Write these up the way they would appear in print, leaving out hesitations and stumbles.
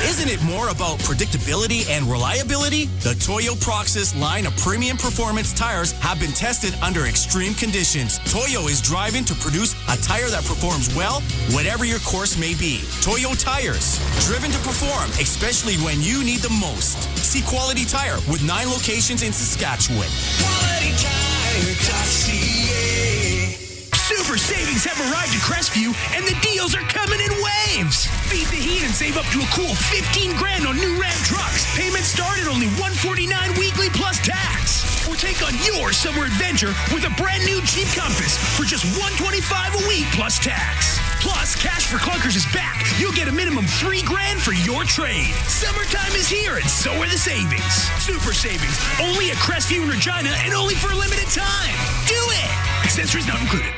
Isn't it more about predictability and reliability? The Toyo Proxys line of premium performance tires have been tested under extreme conditions. Toyo is driving to produce a tire that performs well, whatever your course may be. Toyo tires, driven to perform, especially when you need the most. See Quality Tire with 9 locations in Saskatchewan. QualityTire.ca. Super savings have arrived at Crestview, and the deals are coming in waves. Beat the heat and save up to a cool $15,000 on new Ram trucks. Payments start at only $149 weekly plus tax. Or take on your summer adventure with a brand new Jeep Compass for just $125 a week plus tax. Plus, Cash for Clunkers is back. You'll get a minimum $3,000 for your trade. Summertime is here, and so are the savings. Super savings, only at Crestview and Regina, and only for a limited time. Do it! Accessories not included.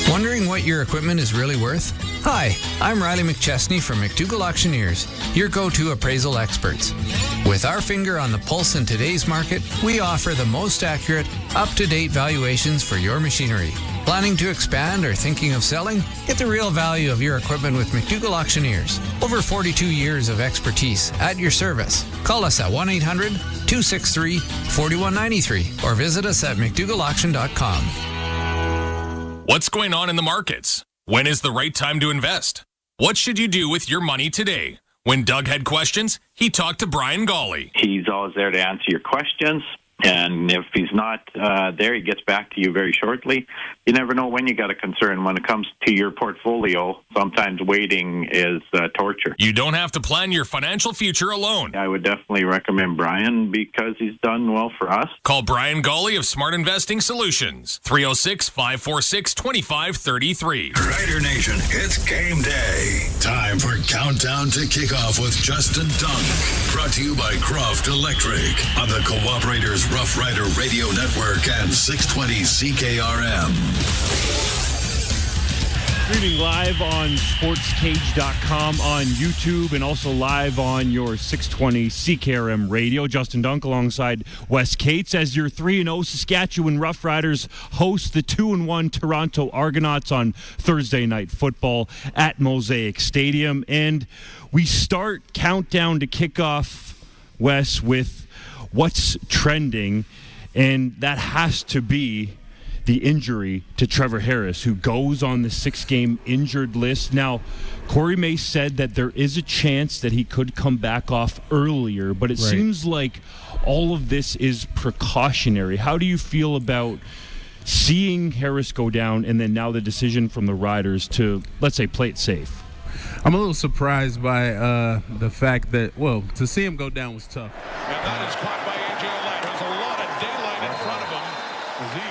Wondering what your equipment is really worth? Hi, I'm Riley McChesney from McDougall Auctioneers, your go-to appraisal experts. With our finger on the pulse in today's market, we offer the most accurate, up-to-date valuations for your machinery. Planning to expand or thinking of selling? Get the real value of your equipment with McDougall Auctioneers. Over 42 years of expertise at your service. Call us at 1-800-263-4193 or visit us at mcdougallauction.com. What's going on in the markets? When is the right time to invest? What should you do with your money today? When Doug had questions, he talked to Brian Golly. He's always there to answer your questions. And if he's not there, he gets back to you very shortly. You never know when you got a concern. When it comes to your portfolio, sometimes waiting is torture. You don't have to plan your financial future alone. I would definitely recommend Brian because he's done well for us. Call Brian Golly of Smart Investing Solutions, 306-546-2533. Rider Nation, it's game day. Time for Countdown to Kickoff with Justin Dunk. Brought to you by Croft Electric on the Cooperators Rough Rider Radio Network and 620 CKRM. Streaming live on sportscage.com on YouTube and also live on your 620 CKRM Radio. Justin Dunk alongside Wes Cates as your 3-0 Saskatchewan Rough Riders host the 2-1 Toronto Argonauts on Thursday Night Football at Mosaic Stadium. And we start Countdown to Kickoff, Wes, with what's trending, and that has to be the injury to Trevor Harris, who goes on the 6-game injured list. Now, Corey May said that there is a chance that he could come back off earlier, but it seems like all of this is precautionary. How do you feel about seeing Harris go down and then now the decision from the Riders to, let's say, play it safe? I'm a little surprised by the fact that, well, to see him go down was tough. And that is caught by AJ Oulette. There's a lot of daylight in front of him as he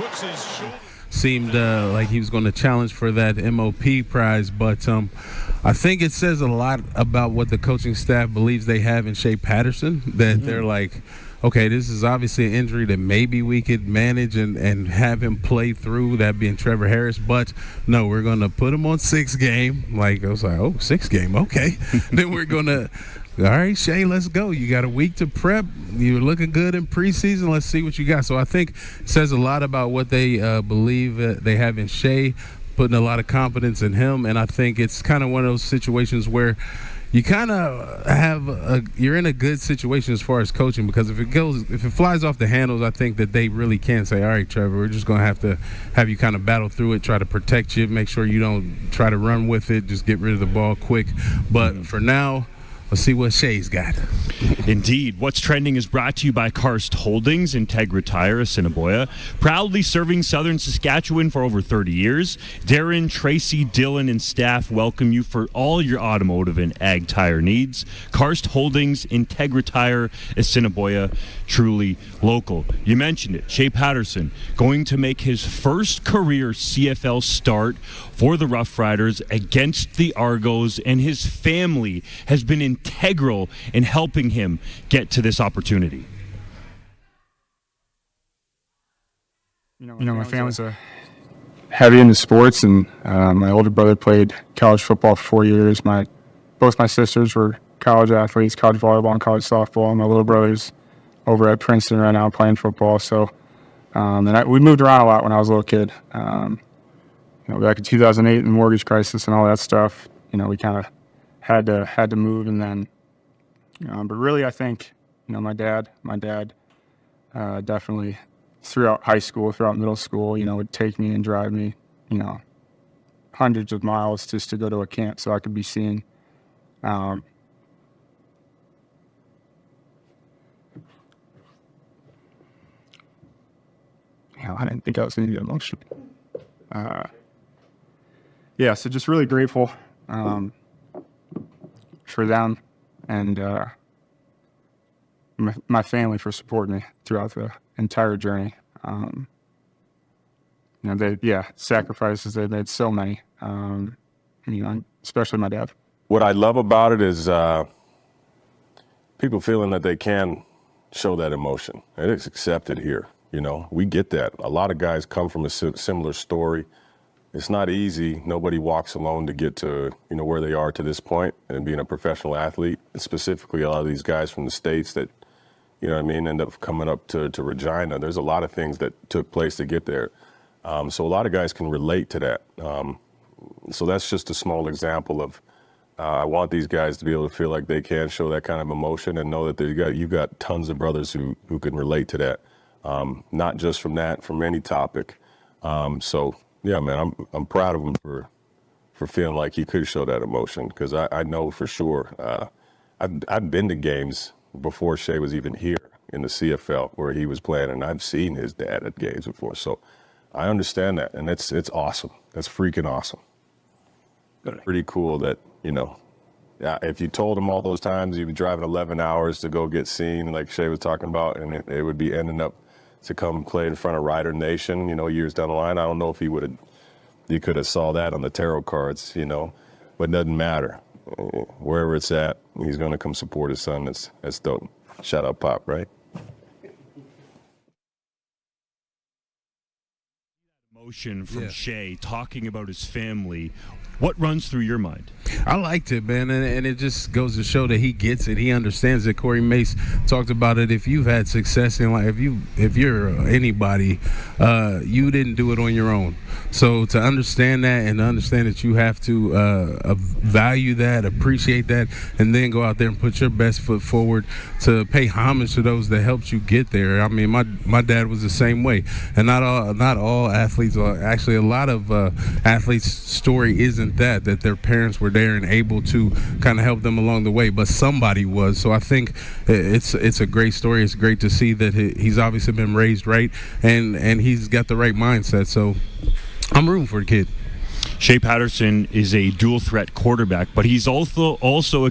puts his shoulder. Seemed like he was going to challenge for that MOP prize, but I think it says a lot about what the coaching staff believes they have in Shay Patterson, that they're like, okay, this is obviously an injury that maybe we could manage and have him play through, that being Trevor Harris. But, no, we're going to put him on 6-game. Like, I was like, oh, 6-game, okay. Then we're going to, all right, Shay, let's go. You got a week to prep. You're looking good in preseason. Let's see what you got. So I think it says a lot about what they believe they have in Shay, putting a lot of confidence in him. And I think it's kind of one of those situations where you kind of you're in a good situation as far as coaching, because if it flies off the handles, I think that they really can say, all right, Trevor, we're just going to have you kind of battle through it, try to protect you, make sure you don't try to run with it, just get rid of the ball quick. But for now, let's see what Shay's got. Indeed. What's Trending is brought to you by Karst Holdings, Integra Tire, Assiniboia. Proudly serving southern Saskatchewan for over 30 years. Darren, Tracy, Dylan, and staff welcome you for all your automotive and ag tire needs. Karst Holdings, Integra Tire, Assiniboia, truly local. You mentioned it. Shay Patterson going to make his first career CFL start for the Rough Riders against the Argos, and his family has been integral in helping him get to this opportunity. You know, my family's heavy into sports, and my older brother played college football for 4 years. Both my sisters were college athletes, college volleyball and college softball, and my little brother's over at Princeton right now playing football. So, we moved around a lot when I was a little kid. Back in 2008, the mortgage crisis and all that stuff, we kind of had to move, and then, but really, I think, my dad definitely throughout high school, throughout middle school, would take me and drive me, hundreds of miles just to go to a camp so I could be seen. I didn't think I was going to get emotional. So just really grateful for them and my family for supporting me throughout the entire journey. Sacrifices they made, so many, especially my dad. What I love about it is people feeling that they can show that emotion. It is accepted here. We get that. A lot of guys come from a similar story. It's not easy. Nobody walks alone to get to, where they are to this point and being a professional athlete. And specifically, a lot of these guys from the States that, end up coming up to Regina. There's a lot of things that took place to get there. So a lot of guys can relate to that. So that's just a small example of, I want these guys to be able to feel like they can show that kind of emotion and know that you've got tons of brothers who can relate to that. Not just from that, from any topic. Yeah, man, I'm proud of him for feeling like he could show that emotion, because I know for sure. I've been to games before Shay was even here in the CFL where he was playing, and I've seen his dad at games before. So I understand that, and it's awesome. That's freaking awesome. Good. Pretty cool that, if you told him all those times you'd be driving 11 hours to go get seen, like Shay was talking about, and it would be ending up to come play in front of Rider Nation, years down the line. I don't know if he could have saw that on the tarot cards, but it doesn't matter. Wherever it's at, he's going to come support his son. That's dope. Shout out Pop, right? Emotion from Shay talking about his family. What runs through your mind? I liked it, man, and it just goes to show that he gets it. He understands it. Corey Mace talked about it. If you've had success in life, if you're anybody, you didn't do it on your own. So to understand that and to understand that you have to value that, appreciate that, and then go out there and put your best foot forward to pay homage to those that helped you get there. I mean, my dad was the same way, and not all athletes, actually a lot of athletes' story isn't that their parents were there and able to kind of help them along the way, but somebody was. So I think it's a great story. It's great to see that he's obviously been raised right, and he's got the right mindset. So I'm rooting for the kid. Shay Patterson is a dual threat quarterback, but he's also a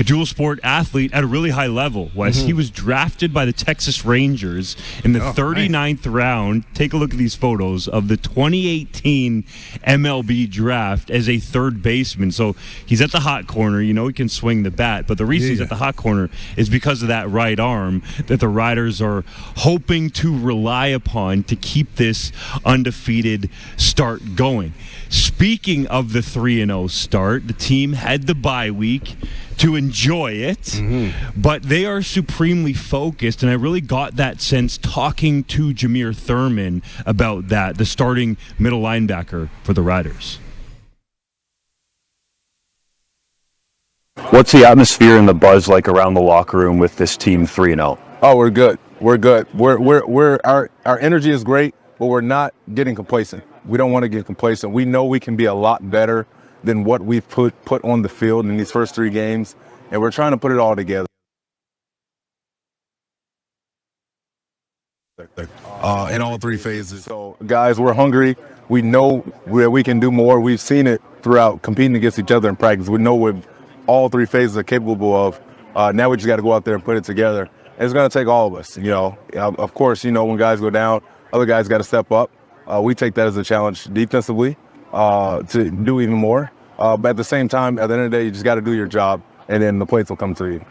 dual sport athlete at a really high level, Wes. Mm-hmm. He was drafted by the Texas Rangers in the 39th round. Take a look at these photos of the 2018 MLB draft as a third baseman. So he's at the hot corner. He can swing the bat, but the reason he's at the hot corner is because of that right arm that the Riders are hoping to rely upon to keep this undefeated start going. Speaking of the 3-0 start, the team had the bye week to enjoy it, but they are supremely focused, and I really got that sense talking to Jameer Thurman about that, the starting middle linebacker for the Riders. What's the atmosphere and the buzz like around the locker room with this team 3-0? Oh, we're good. We're good. Our energy is great, but we're not getting complacent. We don't want to get complacent. We know we can be a lot better than what we've put on the field in these first 3 games, and we're trying to put it all together. In all 3 phases. So, guys, we're hungry. We know where we can do more. We've seen it throughout competing against each other in practice. We know what all 3 phases are capable of. Now we just got to go out there and put it together. And it's going to take all of us. Of course, when guys go down, other guys got to step up. We take that as a challenge defensively to do even more. But at the same time, at the end of the day, you just got to do your job, and then the plates will come to you.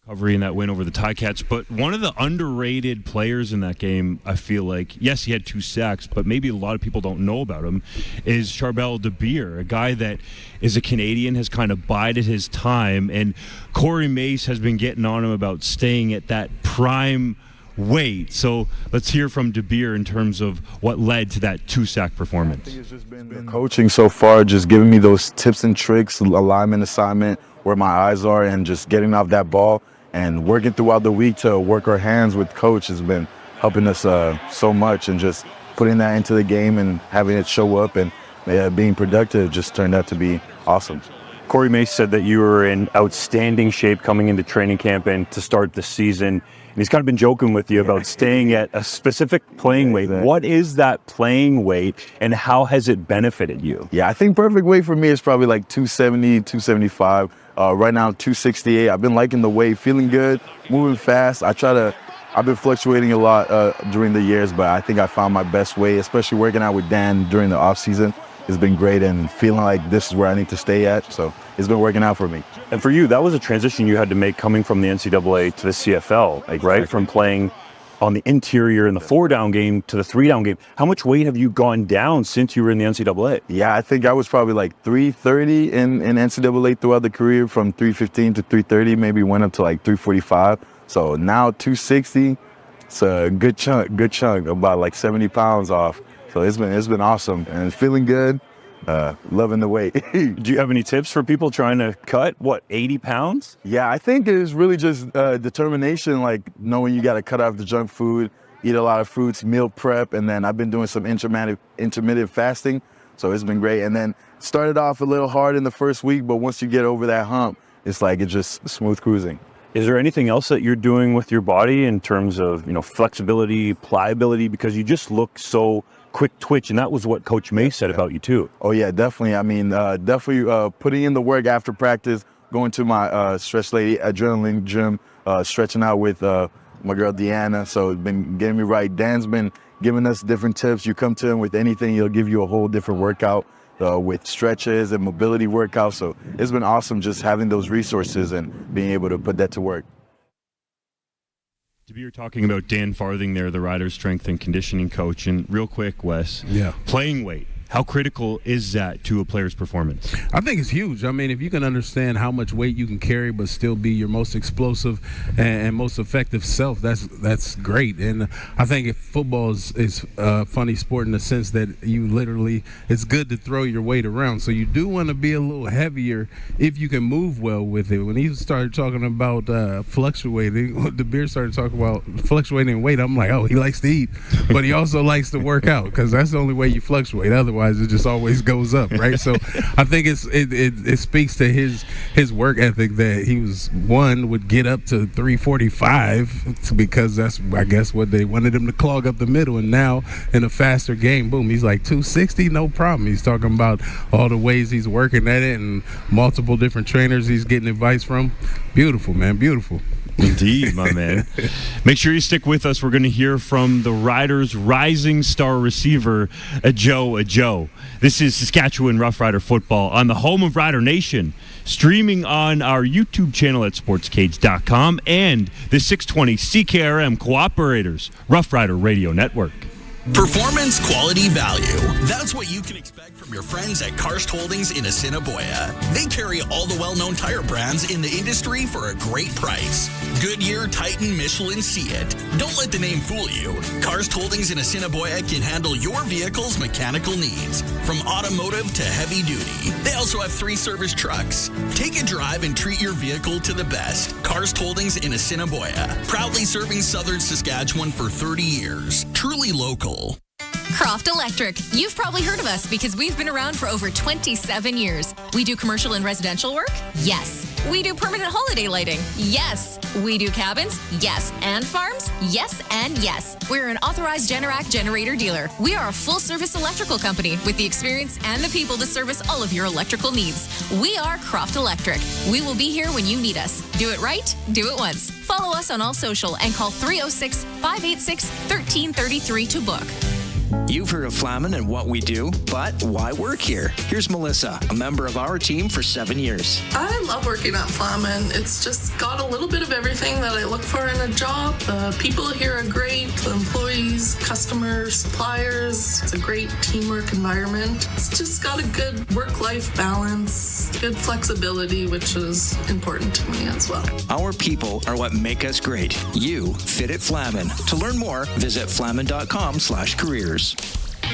Recovery in that win over the Ticats, but one of the underrated players in that game, I feel like, yes, he had 2 sacks, but maybe a lot of people don't know about him, is Charbel DeBeer, a guy that is a Canadian, has kind of bided his time, and Corey Mace has been getting on him about staying at that prime weight. So let's hear from DeBeer in terms of what led to that 2-sack performance. I think it's just been the coaching so far, just giving me those tips and tricks, alignment assignment, where my eyes are, and just getting off that ball and working throughout the week to work our hands with coach has been helping us so much, and just putting that into the game and having it show up and being productive just turned out to be awesome. Corey Mace said that you were in outstanding shape coming into training camp and to start the season. And he's kind of been joking with you about staying at a specific playing weight. What is that playing weight, and how has it benefited you? Yeah, I think perfect weight for me is probably like 270, 275. Right now, 268. I've been liking the weight, feeling good, moving fast. I've been fluctuating a lot during the years, but I think I found my best way, especially working out with Dan during the off season. It's been great, and feeling like this is where I need to stay at. So it's been working out for me. And for you, that was a transition you had to make coming from the NCAA to the CFL, right? From playing on the interior in the 4-down game to the 3-down game. How much weight have you gone down since you were in the NCAA? Yeah, I think I was probably like 330 in NCAA throughout the career, from 315 to 330, maybe went up to like 345. So now 260, it's a good chunk, about like 70 pounds off. So it's been awesome and feeling good, loving the weight. Do you have any tips for people trying to cut, 80 pounds? Yeah, I think it's really just determination, like knowing you got to cut off the junk food, eat a lot of fruits, meal prep, and then I've been doing some intermittent fasting, so it's been great. And then started off a little hard in the first week, but once you get over that hump, it's like it's just smooth cruising. Is there anything else that you're doing with your body in terms of, flexibility, pliability? Because you just look so quick twitch, and that was what Coach May said about you too. Oh yeah, definitely. I mean, definitely putting in the work after practice, going to my Stretch Lady Adrenaline gym, stretching out with my girl Deanna. So it's been getting me right. Dan's been giving us different tips. You come to him with anything, he'll give you a whole different workout with stretches and mobility workouts. So it's been awesome just having those resources and being able to put that to work. You're talking about Dan Farthing there, the rider strength and conditioning coach. And real quick, Wes, playing weight. How critical is that to a player's performance? I think it's huge. I mean, if you can understand how much weight you can carry but still be your most explosive and most effective self, that's great. And I think football is a funny sport in the sense that it's good to throw your weight around. So you do want to be a little heavier if you can move well with it. When he started talking about fluctuating, the beer started talking about fluctuating weight, I'm like, oh, he likes to eat, but he also likes to work out, because that's the only way you fluctuate. Otherwise, it just always goes up, right? So I think it speaks to his work ethic that he would get up to 345 because that's, I guess, what they wanted him to clog up the middle. And now in a faster game, boom, he's like 260, no problem. He's talking about all the ways he's working at it and multiple different trainers he's getting advice from. Beautiful, man, beautiful. Indeed, my man. Make sure you stick with us. We're going to hear from the Riders' rising star receiver, Joe. This is Saskatchewan Rough Rider football on the home of Rider Nation, streaming on our YouTube channel at sportscage.com and the 620 CKRM Cooperators Rough Rider Radio Network. Performance, quality, value. That's what you can expect from your friends at Karst Holdings in Assiniboia. They carry all the well-known tire brands in the industry for a great price. Goodyear, Titan, Michelin, see it. Don't let the name fool you. Karst Holdings in Assiniboia can handle your vehicle's mechanical needs, from automotive to heavy duty. They also have 3 service trucks. Take a drive and treat your vehicle to the best. Karst Holdings in Assiniboia, proudly serving southern Saskatchewan for 30 years. Truly local. Croft Electric. You've probably heard of us because we've been around for over 27 years. We do commercial and residential work? Yes. We do permanent holiday lighting? Yes. We do cabins? Yes. And farms? Yes and yes. We're an authorized Generac generator dealer. We are a full-service electrical company with the experience and the people to service all of your electrical needs. We are Croft Electric. We will be here when you need us. Do it right, do it once. Follow us on all social and call 306-586-1333 to book. You've heard of Flamin and what we do, but why work here? Here's Melissa, a member of our team for 7 years. I love working at Flamin. It's just got a little bit of everything that I look for in a job. The people here are great, the employees, customers, suppliers. It's a great teamwork environment. It's just got a good work-life balance. just good flexibility, which is important to me as well. Our people are what make us great. You fit at Flamin. To learn more, visit flamin.com/careers.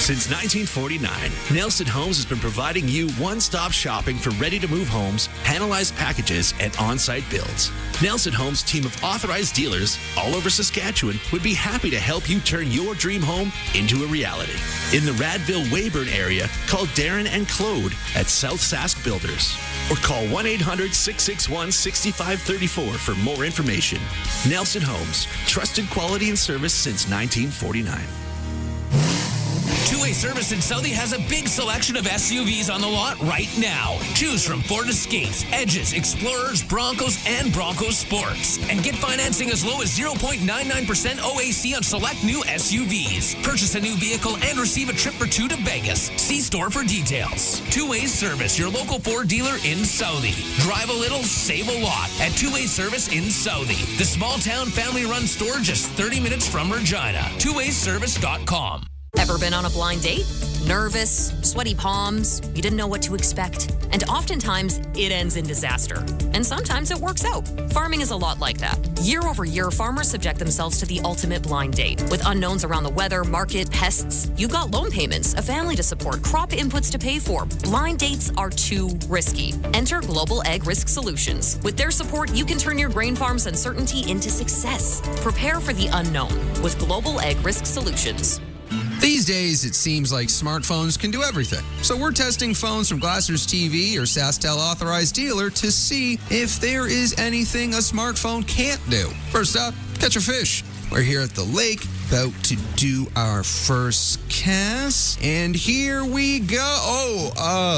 Since 1949, Nelson Homes has been providing you one-stop shopping for ready-to-move homes, panelized packages, and on-site builds. Nelson Homes' team of authorized dealers all over Saskatchewan would be happy to help you turn your dream home into a reality. In the Radville-Weyburn area, call Darren and Claude at South Sask Builders, or call 1-800-661-6534 for more information. Nelson Homes, trusted quality and service since 1949. Two-Way Service in Southie has a big selection of SUVs on the lot right now. Choose from Ford Escapes, Edges, Explorers, Broncos, and Broncos Sports. And get financing as low as 0.99% OAC on select new SUVs. Purchase a new vehicle and receive a trip for two to Vegas. See store for details. Two-Way Service, your local Ford dealer in Southie. Drive a little, save a lot at Two-Way Service in Southie. The small-town family-run store just 30 minutes from Regina. TwoWayService.com. Ever been on a blind date? Nervous, sweaty palms, you didn't know what to expect. And oftentimes, it ends in disaster. And sometimes it works out. Farming is a lot like that. Year over year, farmers subject themselves to the ultimate blind date. With unknowns around the weather, market, pests, you've got loan payments, a family to support, crop inputs to pay for. Blind dates are too risky. Enter Global Ag Risk Solutions. With their support, you can turn your grain farm's uncertainty into success. Prepare for the unknown with Global Ag Risk Solutions. These days, it seems like smartphones can do everything. So we're testing phones from Glassers TV or SaskTel authorized dealer to see if there is anything a smartphone can't do. First up, catch a fish. We're here at the lake, about to do our first cast, and here we go.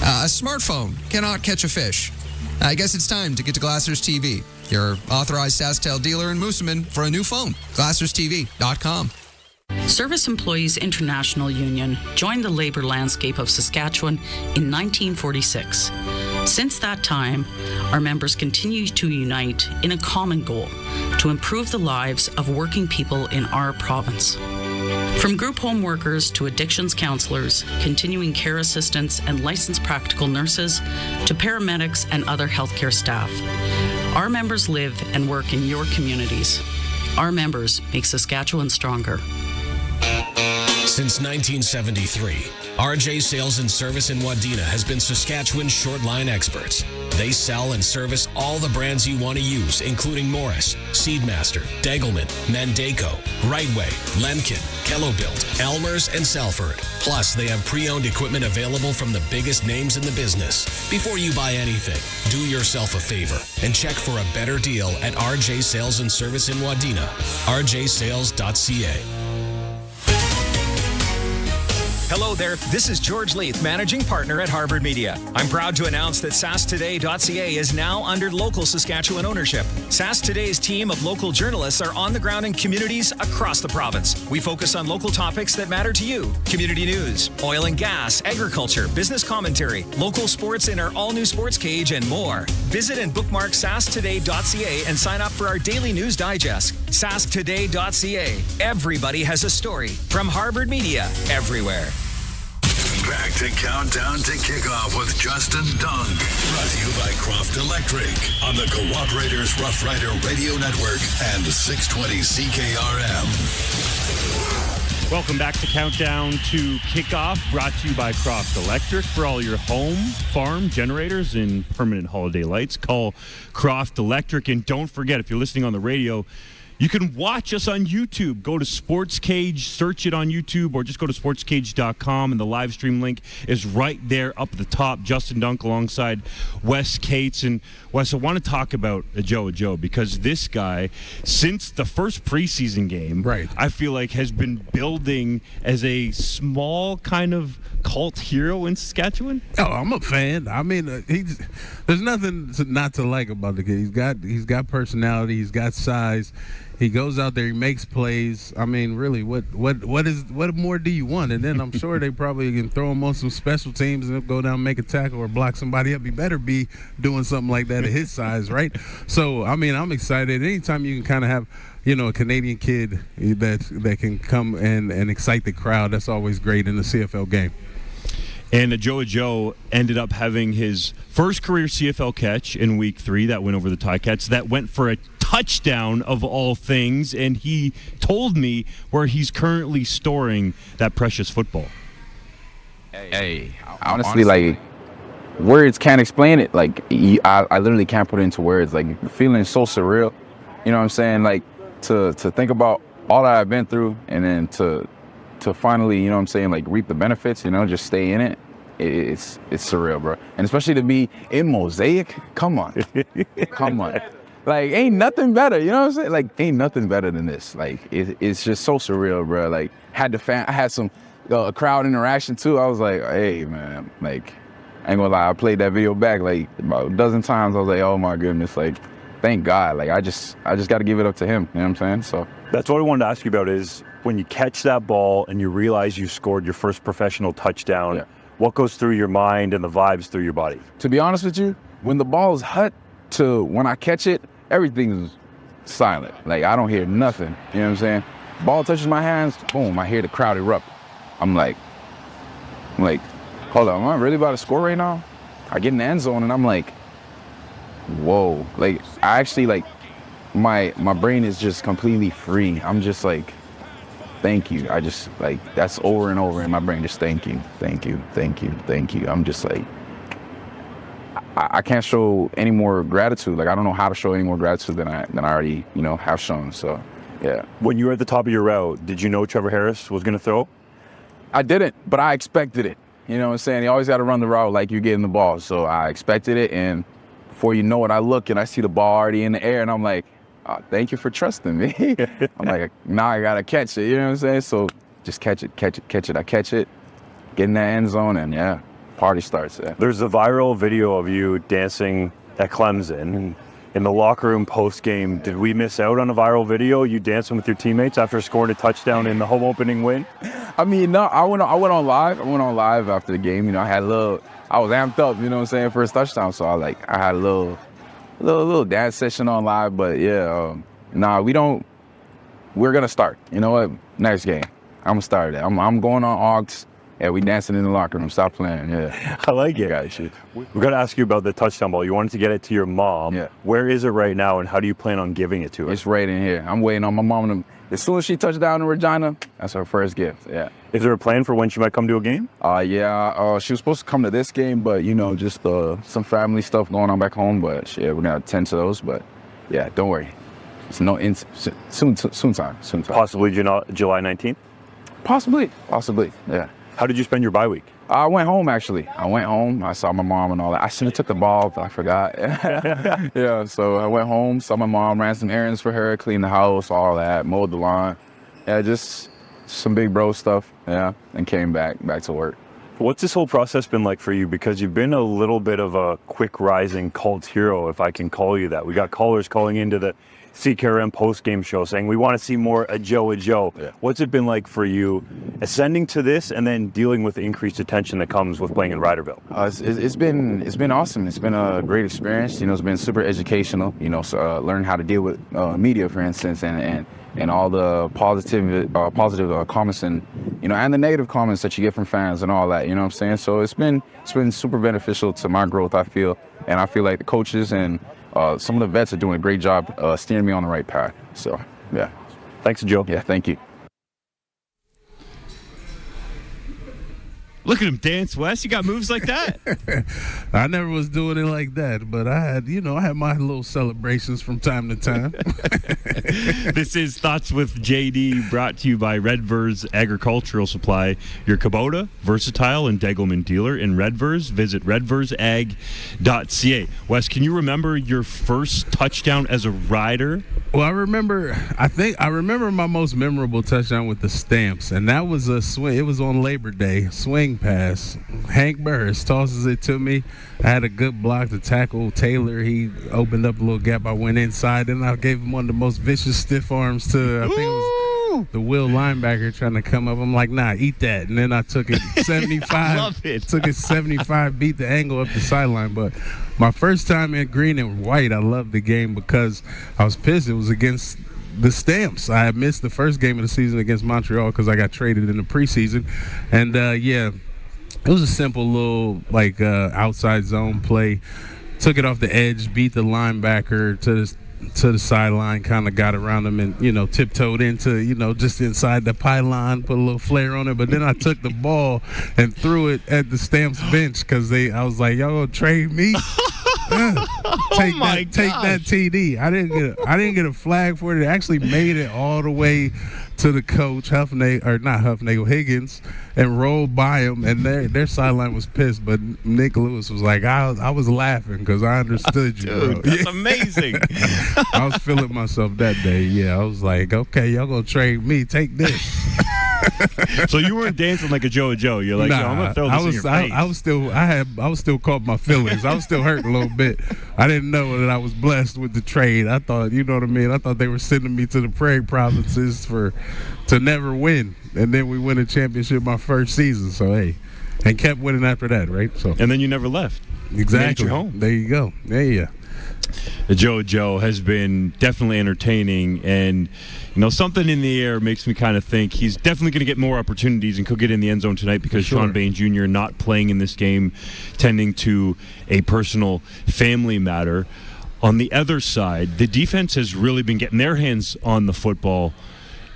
A smartphone cannot catch a fish. I guess it's time to get to Glassers TV, your authorized SaskTel dealer in Moosomin, for a new phone. GlassersTV.com. Service Employees International Union joined the labor landscape of Saskatchewan in 1946. Since that time, our members continue to unite in a common goal to improve the lives of working people in our province. From group home workers to addictions counselors, continuing care assistants, and licensed practical nurses to paramedics and other healthcare staff, our members live and work in your communities. Our members make Saskatchewan stronger. Since 1973, RJ Sales and Service in Wadena has been Saskatchewan's short line experts. They sell and service all the brands you want to use, including Morris, Seedmaster, Degelman, Mandaco, Rightway, Lemkin, Kellobuilt, Elmer's, and Salford. Plus, they have pre-owned equipment available from the biggest names in the business. Before you buy anything, do yourself a favor and check for a better deal at RJ Sales and Service in Wadena, rjsales.ca. Hello there, this is George Leith, Managing Partner at Harvard Media. I'm proud to announce that SaskToday.ca is now under local Saskatchewan ownership. SaskToday's team of local journalists are on the ground in communities across the province. We focus on local topics that matter to you. Community news, oil and gas, agriculture, business commentary, local sports in our all-new sports cage, and more. Visit and bookmark SaskToday.ca and sign up for our daily news digest. SaskToday.ca. Everybody has a story. From Harvard Media, everywhere. Back to Countdown to Kickoff with Justin Dunk. Brought to you by Croft Electric on the Cooperators Rough Rider Radio Network and 620 CKRM. Welcome back to Countdown to Kickoff, brought to you by Croft Electric. For all your home, farm, generators, and permanent holiday lights, call Croft Electric. And don't forget, if you're listening on the radio, you can watch us on YouTube. Go to Sports Cage, search it on YouTube, or just go to sportscage.com, and the live stream link is right there up at the top. Justin Dunk alongside Wes Cates. And Wes, I want to talk about Joe, because this guy, since the first preseason game, I feel like has been building as a small kind of cult hero in Saskatchewan. Oh, I'm a fan. I mean, there's nothing not to like about the kid. He's got personality. He's got size. He goes out there, he makes plays. I mean, really, what more do you want? And then I'm sure they probably can throw him on some special teams and go down and make a tackle or block somebody up. He better be doing something like that at his size, right? So, I mean, I'm excited. Anytime you can kind of have, a Canadian kid that can come and excite the crowd, that's always great in the CFL game. And Joe ended up having his first career CFL catch in Week 3, that went over the Ticats. That went for a touchdown of all things, and he told me where he's currently storing that precious football. Hey, honestly, like, words can't explain it. Like, I literally can't put it into words. Like, the feeling is so surreal. You know what I'm saying? Like, to think about all that I've been through, and then to finally, you know what I'm saying, like, reap the benefits, you know, just stay in it. It's surreal, bro. And especially to be in Mosaic, come on. Come on. Like, ain't nothing better, you know what I'm saying? Like, ain't nothing better than this. Like, it's just so surreal, bro. Like, I had some crowd interaction, too. I was like, hey, man, like, I ain't gonna lie, I played that video back, like, about a dozen times. I was like, oh, my goodness, like, thank God. Like, I just got to give it up to him, you know what I'm saying? So that's what I wanted to ask you about is when you catch that ball and you realize you scored your first professional touchdown, what goes through your mind and the vibes through your body? To be honest with you, when the ball's hot to when I catch it, everything's silent. Like, I don't hear nothing, you know what I'm saying? Ball touches my hands, boom, I hear the crowd erupt. I'm like, hold on, am I really about to score right now? I get in the end zone and I'm like, whoa. Like, I actually, like, my brain is just completely free. I'm just like, thank you. I just, like, that's over and over in my brain, just thank you, thank you, thank you, thank you. I'm just like, I can't show any more gratitude. Like, I don't know how to show any more gratitude than I already, you know, have shown. So, yeah. When you were at the top of your route, did you know Trevor Harris was going to throw? I didn't, but I expected it. You know what I'm saying? You always got to run the route like you're getting the ball. So I expected it, and before you know it, I look and I see the ball already in the air, and I'm like, oh, thank you for trusting me. I'm like, now I got to catch it. You know what I'm saying? So just catch it. I catch it, get in that end zone, and yeah, party starts. Yeah. There's a viral video of you dancing at Clemson and in the locker room post-game. Did we miss out on a viral video? You dancing with your teammates after scoring a touchdown in the home opening win? I mean, no, I went on live. I went on live after the game. You know, I was amped up, you know what I'm saying, first touchdown. So I had a little dance session on live. But yeah, we're going to start. You know what? Next game. I'm going to start it. I'm going on Augs. Yeah, we dancing in the locker room. Stop playing. Yeah, I like it. Guys, we got to ask you about the touchdown ball. You wanted to get it to your mom. Yeah. Where is it right now, and how do you plan on giving it to her? It's right in here. I'm waiting on my mom. As soon as she touches down in Regina, that's her first gift. Yeah. Is there a plan for when she might come to a game? Yeah. She was supposed to come to this game, but you know, just some family stuff going on back home. But yeah, we're gonna attend to those. But yeah, don't worry. It's soon time. Possibly July 19th. Possibly. Yeah. How did you spend your bye week? I went home, actually. I saw my mom and all that. I should have took the ball, but I forgot. Yeah, so I went home, saw my mom, ran some errands for her, cleaned the house, all that, mowed the lawn. Yeah, just some big bro stuff, yeah, and came back to work. What's this whole process been like for you? Because you've been a little bit of a quick rising cult hero, if I can call you that. We got callers calling into the CKRM Postgame show saying we want to see more a Joe. Yeah. What's it been like for you ascending to this and then dealing with the increased attention that comes with playing in Riderville? It's been awesome. It's been a great experience. You know, it's been super educational. You know, so learn how to deal with media, for instance, and all the positive comments and, you know, and the negative comments that you get from fans and all that. You know what I'm saying? So it's been super beneficial to my growth, I feel, and I feel like the coaches and some of the vets are doing a great job steering me on the right path. So, yeah. Thanks, Joe. Yeah, thank you. Look at him dance, Wes. You got moves like that? I never was doing it like that, but I had my little celebrations from time to time. This is Thoughts with JD, brought to you by Redvers Agricultural Supply, your Kubota, versatile, and Degelman dealer in Redvers. Visit redversag.ca. Wes, can you remember your first touchdown as a rider? Well, I remember my most memorable touchdown with the Stamps, and that was a swing. It was on Labor Day, swing pass. Hank Burris tosses it to me. I had a good block to tackle Taylor. He opened up a little gap. I went inside, and I gave him one of the most vicious stiff arms to, I think it was the Will linebacker trying to come up. I'm like, nah, eat that. And then I took it 75. I love it. Took it 75, beat the angle up the sideline. But my first time in green and white, I loved the game because I was pissed. It was against the Stamps. I had missed the first game of the season against Montreal because I got traded in the preseason. And, It was a simple little outside zone play. Took it off the edge, beat the linebacker to the sideline, kind of got around him and, tiptoed into, just inside the pylon, put a little flair on it. But then I took the ball and threw it at the Stamps bench because I was like, y'all gonna trade me? Take that TD. I didn't get a flag for it. It actually made it all the way to the coach, Higgins, and rolled by him, and their sideline was pissed. But Nick Lewis was like, I was laughing because I understood you. Dude, that's amazing. I was feeling myself that day. Yeah, I was like, okay, y'all gonna trade me? Take this. So you weren't dancing like a Joe. You're like, I'm gonna throw this in your face. I was still caught my feelings. I was still hurt a little bit. I didn't know that I was blessed with the trade. I thought, you know what I mean? I thought they were sending me to the Prairie provinces to never win. And then we win a championship my first season. So hey, and kept winning after that, right? So and then you never left. Exactly. You home. There you go. There you go. Joe has been definitely entertaining, and something in the air makes me kind of think he's definitely going to get more opportunities and could get in the end zone tonight because Sean Bain Jr. not playing in this game, tending to a personal family matter. On the other side, the defense has really been getting their hands on the football,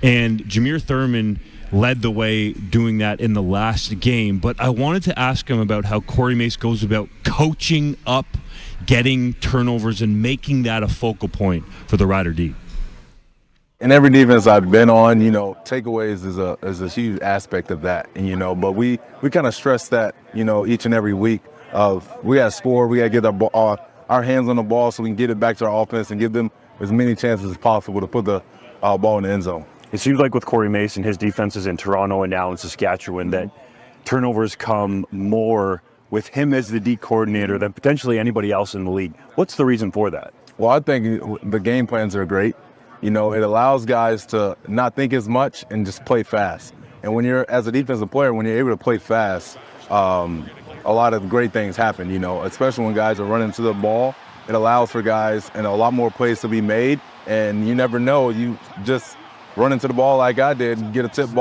and Jameer Thurman led the way doing that in the last game. But I wanted to ask him about how Corey Mace goes about coaching up getting turnovers and making that a focal point for the Rider D. In every defense I've been on, takeaways is a huge aspect of that. And, but we kind of stress that, each and every week of we got to score, we got to get our hands on the ball so we can get it back to our offense and give them as many chances as possible to put the ball in the end zone. It seems like with Corey Mace and his defenses in Toronto and now in Saskatchewan that turnovers come more with him as the D coordinator than potentially anybody else in the league. What's the reason for that? Well, I think the game plans are great. It allows guys to not think as much and just play fast. And when you're, as a defensive player, when you're able to play fast, a lot of great things happen, especially when guys are running to the ball. It allows for guys and a lot more plays to be made. And you never know, you just run into the ball like I did, get a tip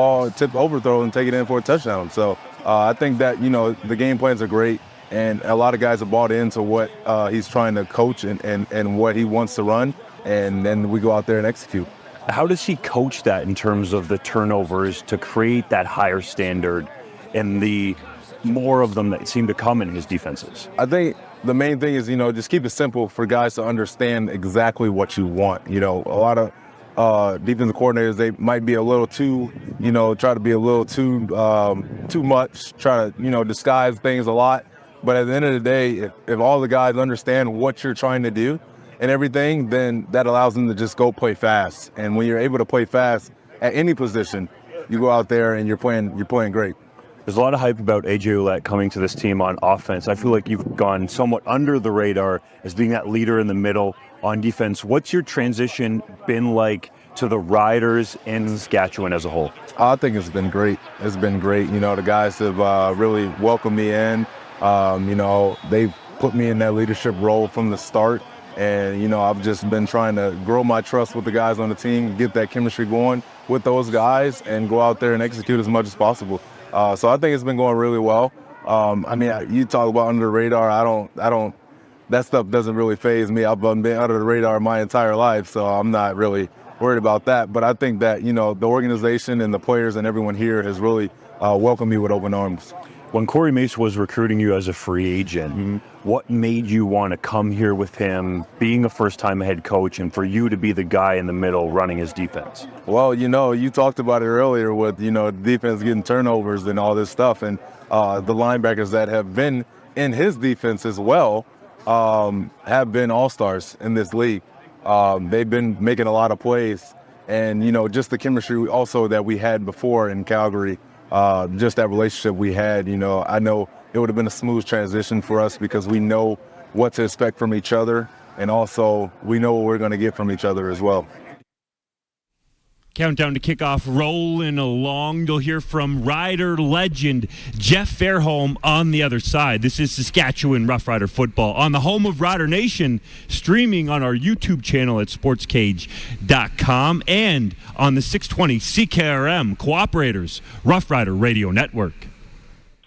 overthrow and take it in for a touchdown. So I think that, the game plans are great, and a lot of guys have bought into what he's trying to coach and what he wants to run, and then we go out there and execute. How does he coach that in terms of the turnovers to create that higher standard and the more of them that seem to come in his defenses? I think the main thing is, just keep it simple for guys to understand exactly what you want. A lot of defensive coordinators, they might be a little too, try to be a little too much, try to, disguise things a lot. But at the end of the day, if all the guys understand what you're trying to do and everything, then that allows them to just go play fast. And when you're able to play fast at any position, you go out there and you're playing great. There's a lot of hype about AJ Oulette coming to this team on offense. I feel like you've gone somewhat under the radar as being that leader in the middle on defense. What's your transition been like to the Riders in Saskatchewan as a whole? I think it's been great. It's been great. The guys have really welcomed me in. They've put me in that leadership role from the start. And, I've just been trying to grow my trust with the guys on the team, get that chemistry going with those guys, and go out there and execute as much as possible. So I think it's been going really well. You talk about under the radar. I don't. That stuff doesn't really faze me. I've been under the radar my entire life, so I'm not really worried about that. But I think that, the organization and the players and everyone here has really welcomed me with open arms. When Corey Mace was recruiting you as a free agent, what made you want to come here with him, being a first-time head coach, and for you to be the guy in the middle running his defense? Well, you talked about it earlier with, the defense getting turnovers and all this stuff. And the linebackers that have been in his defense as well have been all-stars in this league. They've been making a lot of plays. And, just the chemistry also that we had before in Calgary, just that relationship we had, I know it would have been a smooth transition for us because we know what to expect from each other, and also we know what we're going to get from each other as well. Countdown to kickoff rolling along. You'll hear from Rider legend Jeff Fairholm on the other side. This is Saskatchewan Rough Rider football on the home of Rider Nation, streaming on our YouTube channel at sportscage.com and on the 620 CKRM Cooperators Rough Rider Radio Network.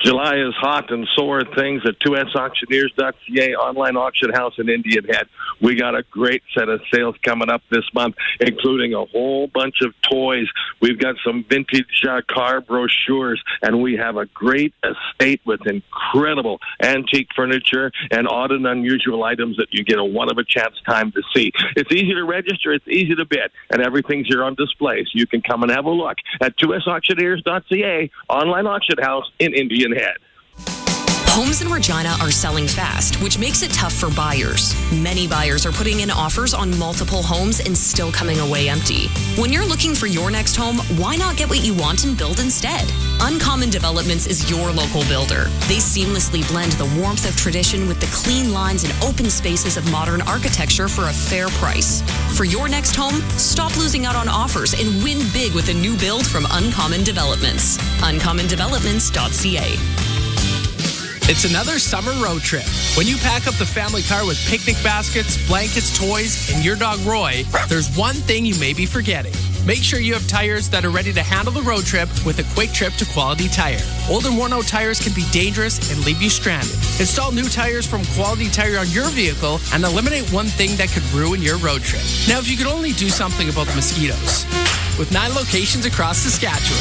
July is hot, and so are things at 2sauctioneers.ca, online auction house in Indian Head. We got a great set of sales coming up this month, including a whole bunch of toys. We've got some vintage car brochures, and we have a great estate with incredible antique furniture and odd and unusual items that you get a one-of-a-chance time to see. It's easy to register, it's easy to bid, and everything's here on display, so you can come and have a look at 2sauctioneers.ca, online auction house in Indian Head. Homes in Regina are selling fast, which makes it tough for buyers. Many buyers are putting in offers on multiple homes and still coming away empty. When you're looking for your next home, why not get what you want and build instead? Uncommon Developments is your local builder. They seamlessly blend the warmth of tradition with the clean lines and open spaces of modern architecture for a fair price. For your next home, stop losing out on offers and win big with a new build from Uncommon Developments. UncommonDevelopments.ca. It's another summer road trip. When you pack up the family car with picnic baskets, blankets, toys, and your dog Roy, there's one thing you may be forgetting. Make sure you have tires that are ready to handle the road trip with a quick trip to Quality Tire. Old and worn out tires can be dangerous and leave you stranded. Install new tires from Quality Tire on your vehicle and eliminate one thing that could ruin your road trip. Now, if you could only do something about the mosquitoes. With 9 locations across Saskatchewan.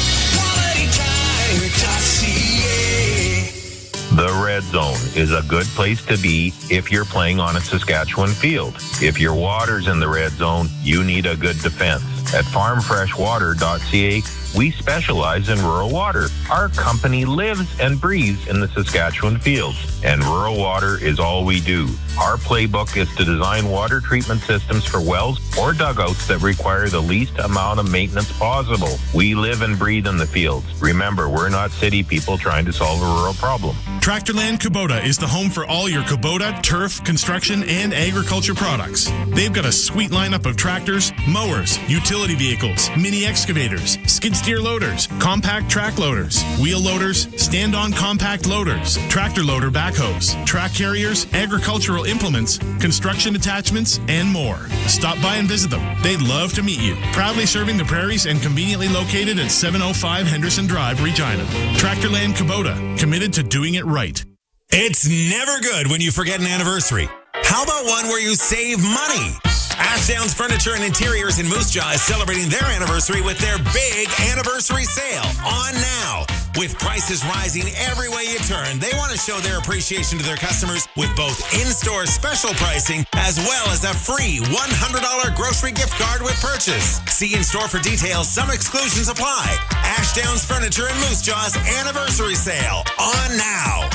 The Red Zone is a good place to be if you're playing on a Saskatchewan field. If your water's in the Red Zone, you need a good defense. At farmfreshwater.ca, we specialize in rural water. Our company lives and breathes in the Saskatchewan fields, and rural water is all we do. Our playbook is to design water treatment systems for wells or dugouts that require the least amount of maintenance possible. We live and breathe in the fields. Remember, we're not city people trying to solve a rural problem. Tractorland Kubota is the home for all your Kubota, turf, construction, and agriculture products. They've got a sweet lineup of tractors, mowers, utility vehicles, mini excavators, skid steer loaders, compact track loaders, wheel loaders, stand-on compact loaders, tractor loader backhoes, track carriers, agricultural implements, construction attachments, and more. Stop by and visit them. They'd love to meet you. Proudly serving the prairies and conveniently located at 705 Henderson Drive, Regina. Tractorland Kubota, committed to doing it right. It's never good when you forget an anniversary. How about one where you save money? Ashdown's Furniture and Interiors in Moose Jaw is celebrating their anniversary with their big anniversary sale on now. With prices rising every way you turn, they want to show their appreciation to their customers with both in-store special pricing as well as a free $100 grocery gift card with purchase. See in-store for details. Some exclusions apply. Ashdown's Furniture and Moose Jaw's anniversary sale on now.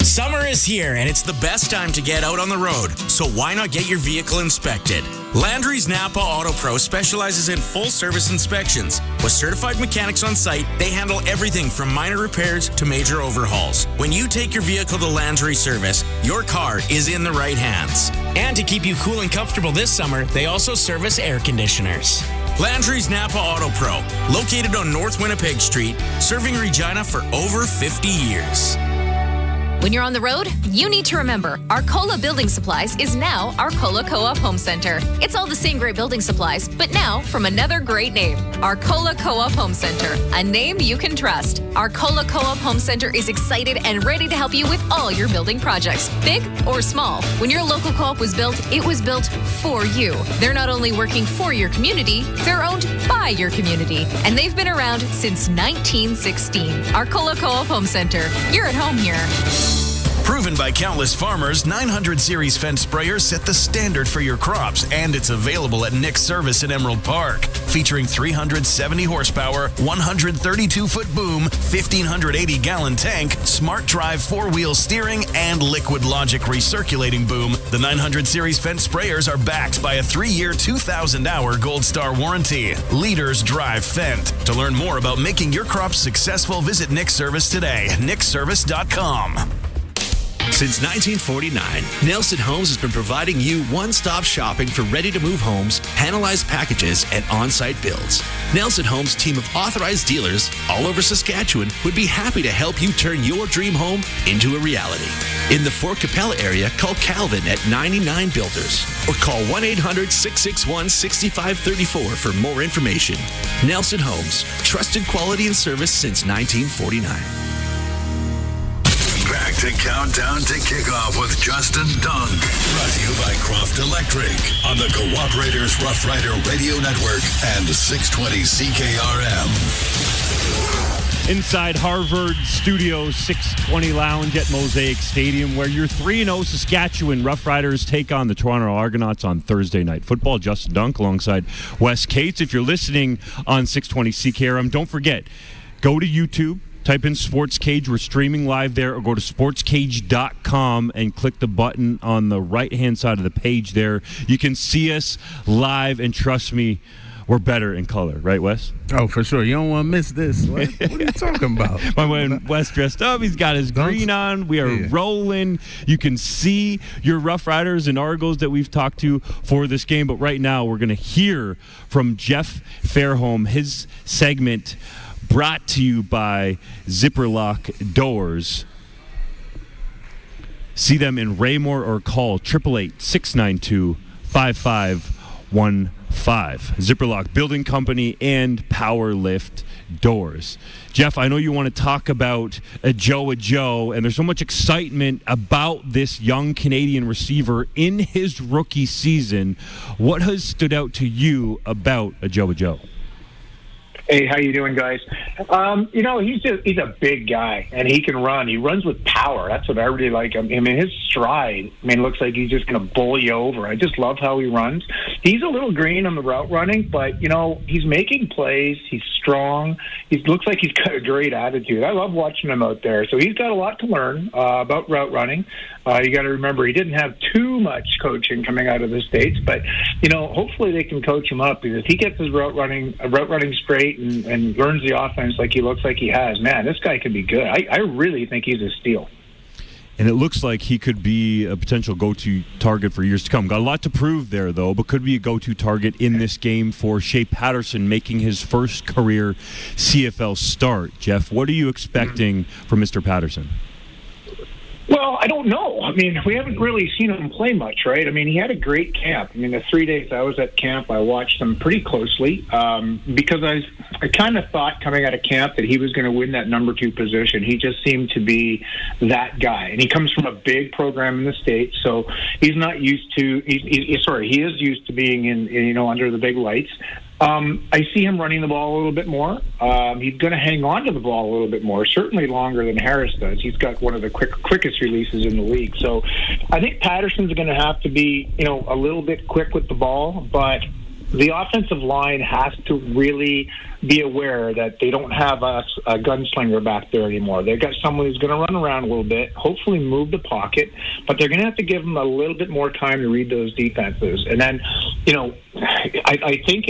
Summer is here, and it's the best time to get out on the road, so why not get your vehicle inspected? Landry's Napa Auto Pro specializes in full-service inspections. With certified mechanics on site, they handle everything from minor repairs to major overhauls. When you take your vehicle to Landry Service, your car is in the right hands. And to keep you cool and comfortable this summer, they also service air conditioners. Landry's Napa Auto Pro, located on North Winnipeg Street, serving Regina for over 50 years. When you're on the road, you need to remember Arcola Building Supplies is now Arcola Co-op Home Center. It's all the same great building supplies, but now from another great name, Arcola Co-op Home Center, a name you can trust. Arcola Co-op Home Center is excited and ready to help you with all your building projects, big or small. When your local co-op was built, it was built for you. They're not only working for your community, they're owned by your community, and they've been around since 1916. Arcola Co-op Home Center. You're at home here. Proven by countless farmers, 900 Series fence sprayers set the standard for your crops, and it's available at Nick's Service in Emerald Park. Featuring 370 horsepower, 132-foot boom, 1,580-gallon tank, smart drive 4-wheel steering, and Liquid Logic recirculating boom, the 900 Series fence sprayers are backed by a 3-year, 2,000-hour Gold Star warranty. Leaders drive Fendt. To learn more about making your crops successful, visit Nick's Service today, nickservice.com. Since 1949, Nelson Homes has been providing you one-stop shopping for ready-to-move homes, panelized packages, and on-site builds. Nelson Homes' team of authorized dealers all over Saskatchewan would be happy to help you turn your dream home into a reality. In the Fort Capella area, call Calvin at 99 Builders or call 1-800-661-6534 for more information. Nelson Homes, trusted quality and service since 1949. to Countdown to Kickoff with Justin Dunk. Brought to you by Croft Electric on the Cooperators Rough Rider Radio Network and 620 CKRM. Inside Harvard Studio 620 Lounge at Mosaic Stadium, where your 3-0 Saskatchewan Rough Riders take on the Toronto Argonauts on Thursday Night Football. Justin Dunk alongside Wes Cates. If you're listening on 620 CKRM, don't forget, go to YouTube. Type in Sports Cage. We're streaming live there, or go to sportscage.com and click the button on the right-hand side of the page there. You can see us live, and trust me, we're better in color. Right, Wes? Oh, for sure. You don't want to miss this. What are you talking about? When Wes dressed up, he's got his green on. We are rolling. You can see your Rough Riders and Argos that we've talked to for this game. But right now, we're going to hear from Jeff Fairholm, his segment brought to you by Zipper Lock Doors. See them in Raymore or call 888-692-5515. Zipper Lock Building Company and Power Lift Doors. Jeff, I know you want to talk about Joe, and there's so much excitement about this young Canadian receiver in his rookie season. What has stood out to you about Joe? Hey, how you doing, guys? He's a big guy, and he can run. He runs with power. That's what I really like him. I mean, his stride, looks like he's just going to bowl you over. I just love how he runs. He's a little green on the route running, but, he's making plays. He's strong. He looks like he's got a great attitude. I love watching him out there. So he's got a lot to learn about route running. You got to remember, he didn't have too much coaching coming out of the States, but, hopefully they can coach him up, because if he gets his route running straight and learns the offense like he looks like he has, man, this guy could be good. I really think he's a steal. And it looks like he could be a potential go-to target for years to come. Got a lot to prove there, though, but could be a go-to target in this game for Shay Patterson making his first career CFL start. Jeff, what are you expecting from Mr. Patterson? Well, I don't know. I mean, we haven't really seen him play much, right? I mean, he had a great camp. I mean, the 3 days I was at camp, I watched him pretty closely because I kind of thought coming out of camp that he was going to win that number 2 position. He just seemed to be that guy. And he comes from a big program in the States, so he's not used to he is used to being in under the big lights. I see him running the ball a little bit more. He's going to hang on to the ball a little bit more, certainly longer than Harris does. He's got one of the quickest releases in the league. So I think Patterson's going to have to be, a little bit quick with the ball, but the offensive line has to really be aware that they don't have a gunslinger back there anymore. They've got someone who's going to run around a little bit, hopefully move the pocket, but they're going to have to give them a little bit more time to read those defenses. And then, I think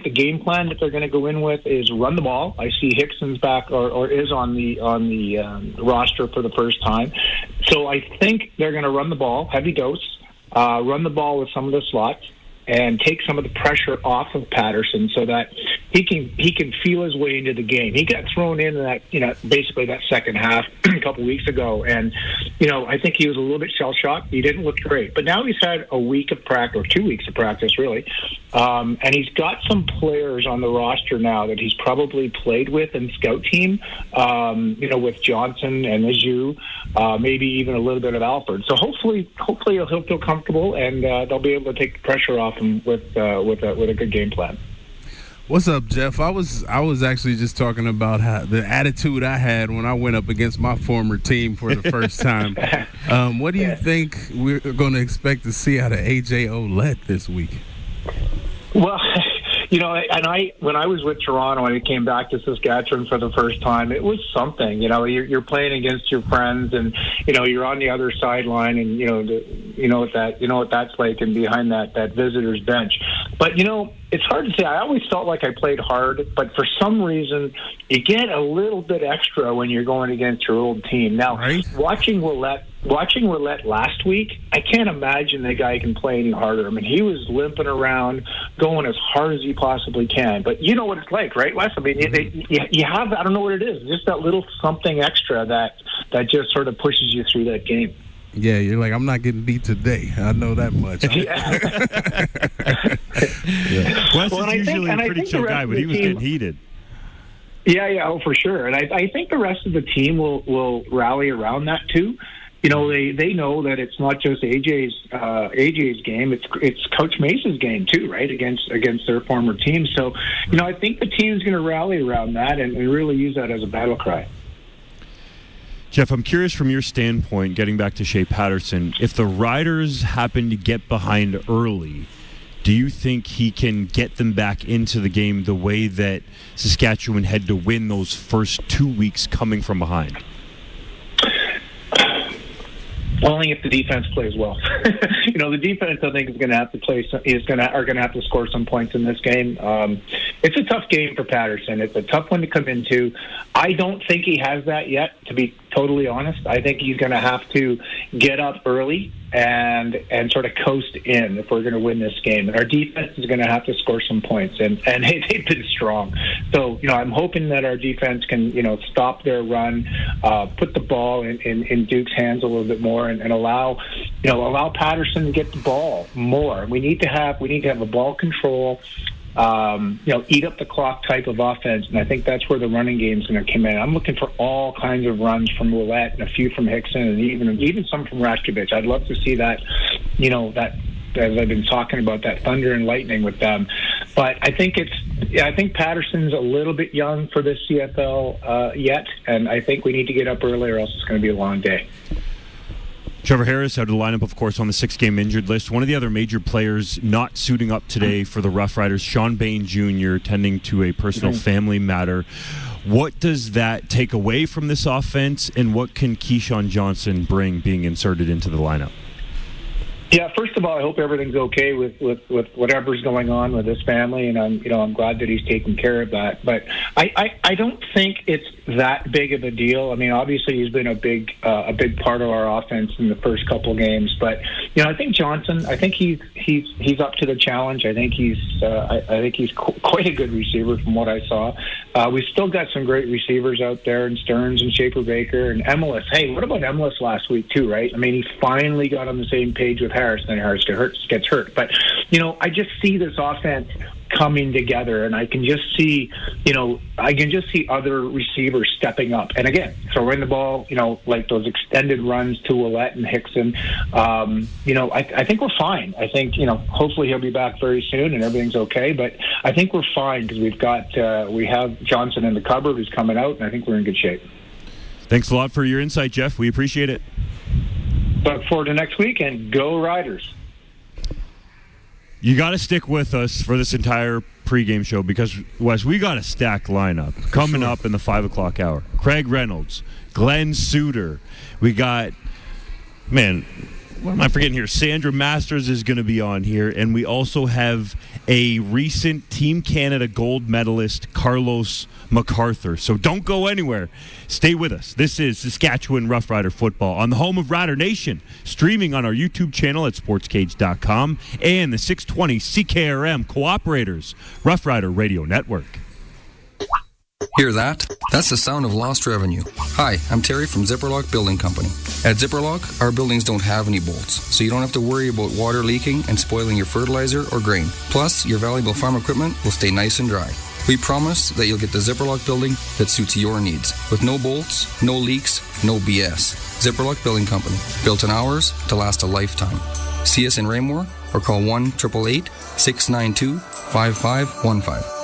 the game plan that they're going to go in with is run the ball. I see Hickson's back or is on the roster for the first time. So I think they're going to run the ball, heavy dose, run the ball with some of the slots, and take some of the pressure off of Patterson so that he can feel his way into the game. He got thrown in that, basically that second half a couple weeks ago, and, I think he was a little bit shell-shocked. He didn't look great. But now he's had a week of practice, or 2 weeks of practice, really, and he's got some players on the roster now that he's probably played with in scout team, with Johnson and Azu, maybe even a little bit of Alford. So hopefully he'll feel comfortable, and they'll be able to take the pressure off him with a good game plan. What's up, Jeff? I was actually just talking about the attitude I had when I went up against my former team for the first time. What do you think we're going to expect to see out of AJ Oulette this week? Well, when I was with Toronto and I came back to Saskatchewan for the first time, it was something. You're playing against your friends, and you're on the other sideline, and you know what that's like, and behind that visitor's bench. But it's hard to say. I always felt like I played hard, but for some reason, you get a little bit extra when you're going against your old team. Now, watching Oulette last week, I can't imagine the guy can play any harder. I mean, he was limping around, going as hard as he possibly can. But you know what it's like, right, Wes? I mean, you have, I don't know what it is, just that little something extra that just sort of pushes you through that game. Yeah, you're like, I'm not getting beat today. I know that much. Wes is usually a pretty chill guy, but he was getting heated. Yeah, for sure. And I think the rest of the team will rally around that too. they know that it's not just AJ's game; it's Coach Mace's game too, right? Against their former team. So, I think the team's going to rally around that and really use that as a battle cry. Jeff, I'm curious from your standpoint, getting back to Shay Patterson, if the Riders happen to get behind early, do you think he can get them back into the game the way that Saskatchewan had to win those first 2 weeks coming from behind? Only if the defense plays well. The defense, I think, is going to have to are going to have to score some points in this game. It's a tough game for Patterson. It's a tough one to come into. I don't think he has that yet, to be totally honest. I think he's going to have to get up early and sort of coast in if we're going to win this game. And our defense is going to have to score some points, and they've been strong. So, I'm hoping that our defense can, stop their run, put the ball in Duke's hands a little bit more, and allow Patterson to get the ball more. We need to have a ball control, eat up the clock type of offense, and I think that's where the running game is going to come in. I'm looking for all kinds of runs from Oulette and a few from Hickson and even some from Rastovich. I'd love to see that, that, as I've been talking about, that thunder and lightning with them. But I think Patterson's a little bit young for this CFL yet, and I think we need to get up early or else it's going to be a long day. Trevor Harris out of the lineup, of course, on the 6-game injured list. One of the other major players not suiting up today for the Rough Riders, Sean Bain Jr., tending to a personal family matter. What does that take away from this offense, and what can Keyshawn Johnson bring being inserted into the lineup? Yeah, first of all, I hope everything's okay with whatever's going on with his family, and I'm glad that he's taking care of that. But I don't think it's that big of a deal. I mean, obviously he's been a big part of our offense in the first couple games. But I think Johnson, I think he's up to the challenge. I think he's quite a good receiver from what I saw. We've still got some great receivers out there in Stearns and Shaper Baker and Emelis. Hey, what about Emelis last week too, right? I mean, he finally got on the same page with Harris, then Harris gets hurt. But, I just see this offense coming together, and I can just see, other receivers stepping up. And again, throwing the ball, like those extended runs to Oulette and Hickson. I think we're fine. I think, hopefully he'll be back very soon and everything's okay. But I think we're fine because we have Johnson in the cupboard who's coming out, and I think we're in good shape. Thanks a lot for your insight, Jeff. We appreciate it. Look forward to next week, and go Riders. You got to stick with us for this entire pregame show because, Wes, we got a stacked lineup coming up in the 5 o'clock hour. Craig Reynolds, Glenn Suter. We got, what am I forgetting here? Sandra Masters is going to be on here, and we also have a recent Team Canada gold medalist, Carlos MacArthur. So don't go anywhere. Stay with us. This is Saskatchewan Rough Rider football on the home of Rider Nation, streaming on our YouTube channel at sportscage.com and the 620 CKRM Cooperators Rough Rider Radio Network. Hear that? That's the sound of lost revenue. Hi, I'm Terry from Zipperlock Building Company. At Zipperlock, our buildings don't have any bolts, so you don't have to worry about water leaking and spoiling your fertilizer or grain. Plus, your valuable farm equipment will stay nice and dry. We promise that you'll get the Zipperlock building that suits your needs, with no bolts, no leaks, no BS. Zipperlock Building Company, built in hours to last a lifetime. See us in Raymore or call 1-888-692-5515.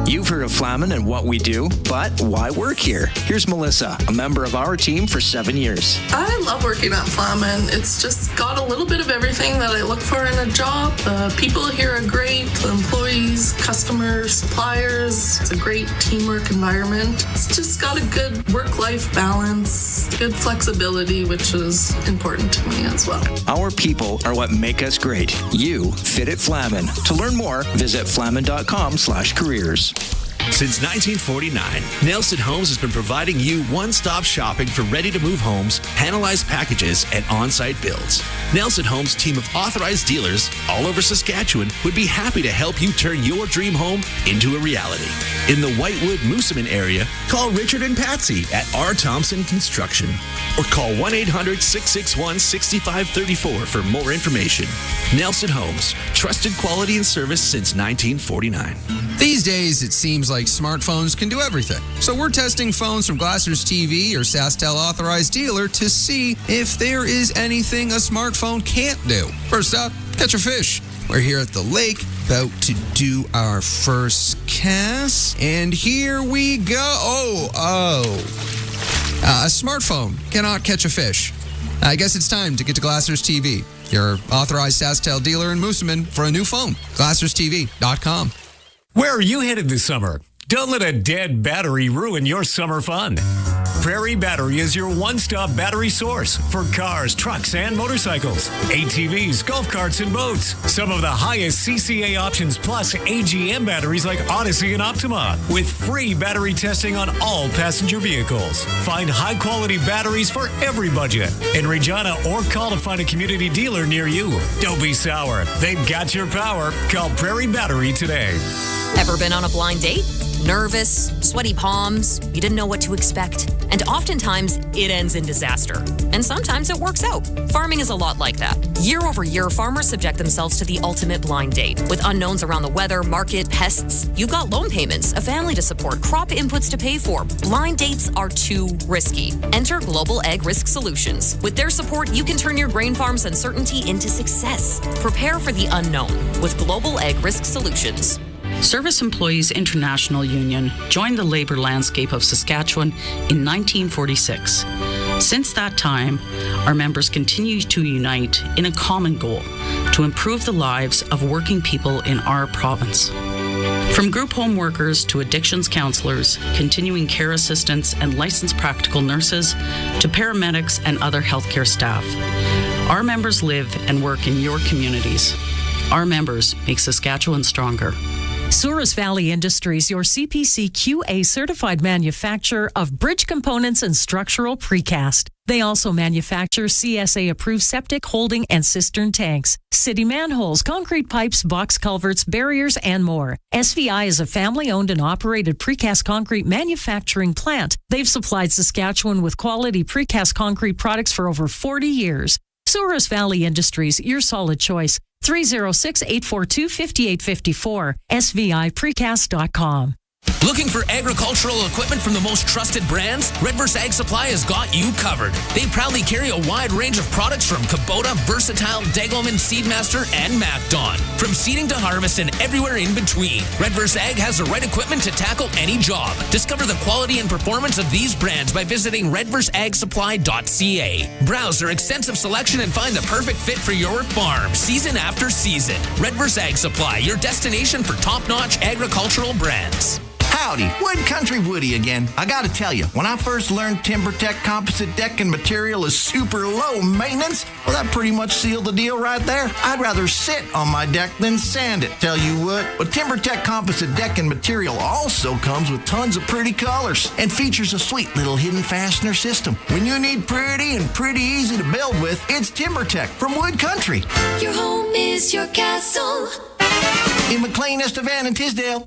You've heard of Flamin and what we do, but why work here? Here's Melissa, a member of our team for 7 years. I love working at Flamin. It's just got a little bit of everything that I look for in a job. The people here are great, the employees, customers, suppliers. It's a great teamwork environment. It's just got a good work-life balance, good flexibility, which is important to me as well. Our people are what make us great. You fit at Flamin. To learn more, visit flamin.com/careers. Since 1949, Nelson Homes has been providing you one-stop shopping for ready-to-move homes, panelized packages, and on-site builds. Nelson Homes' team of authorized dealers all over Saskatchewan would be happy to help you turn your dream home into a reality. In the Whitewood-Moosomin area, call Richard and Patsy at R. Thompson Construction or call 1-800-661-6534 for more information. Nelson Homes, trusted quality and service since 1949. These days, it seems Seems like smartphones can do everything. So we're testing phones from Glassers TV or SaskTel authorized dealer to see if there is anything a smartphone can't do. First up, catch a fish. We're here at the lake, about to do our first cast, and here we go. A smartphone cannot catch a fish. I guess it's time to get to Glassers TV, your authorized SaskTel dealer in Moosomin, for a new phone. GlassersTV.com. Where are you headed this summer? Don't let a dead battery ruin your summer fun. Prairie Battery is your one-stop battery source for cars, trucks, and motorcycles, ATVs, golf carts, and boats. Some of the highest CCA options plus AGM batteries like Odyssey and Optima, with free battery testing on all passenger vehicles. Find high-quality batteries for every budget in Regina, or call to find a community dealer near you. Don't be sour. They've got your power. Call Prairie Battery today. Ever been on a blind date? Nervous, sweaty palms, you didn't know what to expect. And oftentimes, it ends in disaster. And sometimes it works out. Farming is a lot like that. Year over year, farmers subject themselves to the ultimate blind date. With unknowns around the weather, market, pests, you've got loan payments, a family to support, crop inputs to pay for. Blind dates are too risky. Enter Global Ag Risk Solutions. With their support, you can turn your grain farm's uncertainty into success. Prepare for the unknown with Global Ag Risk Solutions. Service Employees International Union joined the labor landscape of Saskatchewan in 1946. Since that time, our members continue to unite in a common goal to improve the lives of working people in our province. From group home workers to addictions counselors, continuing care assistants, and licensed practical nurses to paramedics and other healthcare staff, our members live and work in your communities. Our members make Saskatchewan stronger. Souris Valley Industries, your CPC QA certified manufacturer of bridge components and structural precast. They also manufacture CSA approved septic, holding, and cistern tanks, city manholes, concrete pipes, box culverts, barriers, and more. SVI is a family-owned and operated precast concrete manufacturing plant. They've supplied Saskatchewan with quality precast concrete products for over 40 years. Souris Valley Industries, your solid choice. 306-842-5854, sviprecast.com. Looking for agricultural equipment from the most trusted brands? Redverse Ag Supply has got you covered. They proudly carry a wide range of products from Kubota, Versatile, Degelman, Seedmaster, and MacDon. From seeding to harvest and everywhere in between, Redverse Ag has the right equipment to tackle any job. Discover the quality and performance of these brands by visiting redverseagsupply.ca. Browse their extensive selection and find the perfect fit for your farm, season after season. Redverse Ag Supply, your destination for top-notch agricultural brands. Howdy, Wood Country Woody again. I gotta tell you, when I first learned TimberTech composite decking material is super low maintenance, well, that pretty much sealed the deal right there. I'd rather sit on my deck than sand it, tell you what. But TimberTech composite decking material also comes with tons of pretty colors and features a sweet little hidden fastener system. When you need pretty and pretty easy to build with, it's TimberTech from Wood Country. Your home is your castle. In McLean, Estevan, and Tisdale.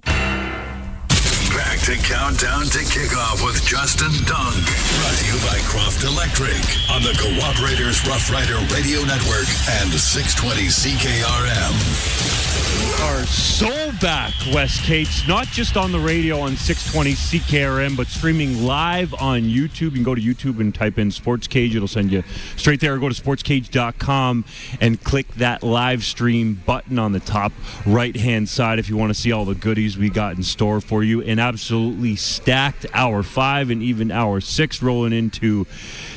Back to Countdown to Kickoff with Justin Dunk. Brought to you by Croft Electric on the Cooperators Rough Rider Radio Network and 620 CKRM. We are so back, Wes Cates, not just on the radio on 620 CKRM, but streaming live on YouTube. You can go to YouTube and type in Sports Cage. It'll send you straight there. Go to sportscage.com and click that live stream button on the top right-hand side if you want to see all the goodies we got in store for you. An absolutely stacked Hour 5 and even Hour 6 rolling into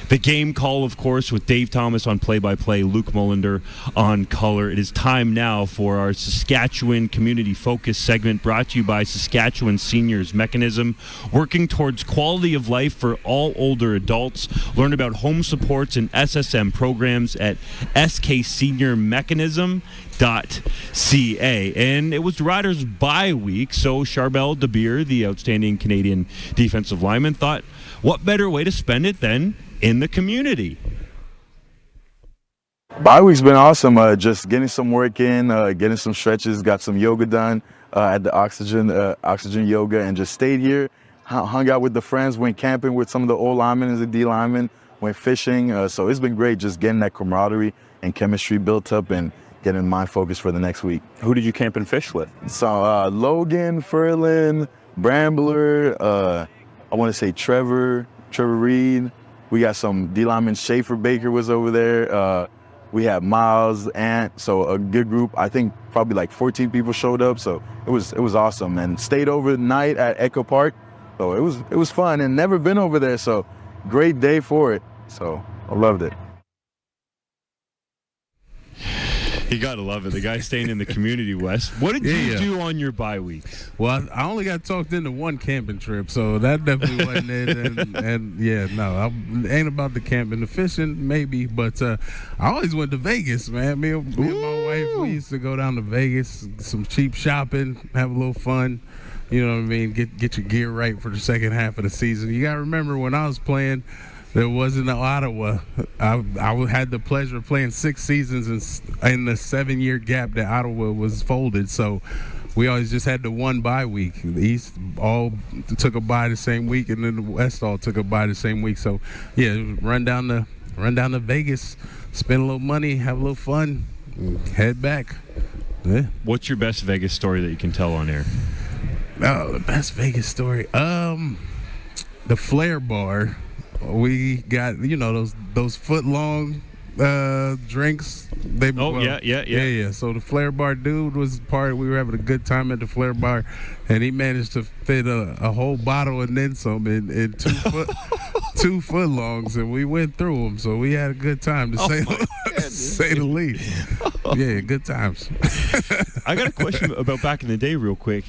the game call, of course, with Dave Thomas on play-by-play, Luc Mullinder on color. It is time now for our Saskatchewan Community Focus segment, brought to you by Saskatchewan Seniors Mechanism, working towards quality of life for all older adults. Learn about home supports and SSM programs at skseniormechanism.ca. And it was the Riders' bye week, so Charbel De Beer, the outstanding Canadian defensive lineman, thought, what better way to spend it than in the community? Bye week's been awesome. Just getting some work in, getting some stretches, got some yoga done at the Oxygen Yoga, and just stayed here, hung out with the friends, went camping with some of the old linemen and the D linemen, went fishing. So it's been great just getting that camaraderie and chemistry built up and getting my focus for the next week. Who did you camp and fish with? So Logan, Ferlin, Brambler, I want to say Trevor Reed. We got some D lineman. Schaefer Baker was over there. We had Miles, Ant, so a good group. I think probably like 14 people showed up, so it was awesome. And stayed overnight at Echo Park, so it was fun. And never been over there, so great day for it. So I loved it. You gotta love it. The guy staying in the community, Wes. What did you do on your bye week? Well, I only got talked into one camping trip, so that definitely wasn't it. And yeah, no, I ain't about the camping. The fishing, maybe, but I always went to Vegas, man. Me and my wife, we used to go down to Vegas, some cheap shopping, have a little fun. You know what I mean? Get your gear right for the second half of the season. You gotta remember when I was playing, there wasn't an Ottawa. I had the pleasure of playing 6 seasons in the 7-year gap that Ottawa was folded. So we always just had the one bye week. The East all took a bye the same week, and then the West all took a bye the same week. So yeah, run down to Vegas, spend a little money, have a little fun, head back. Yeah. What's your best Vegas story that you can tell on air? Oh, the best Vegas story. The Flair Bar. We got, those foot-long drinks. Yeah. So the Flair Bar dude was we were having a good time at the Flair Bar, and he managed to fit a whole bottle and then some in 2 foot-longs, and we went through them. So we had a good time, to say the least. Yeah, good times. I got a question about back in the day real quick.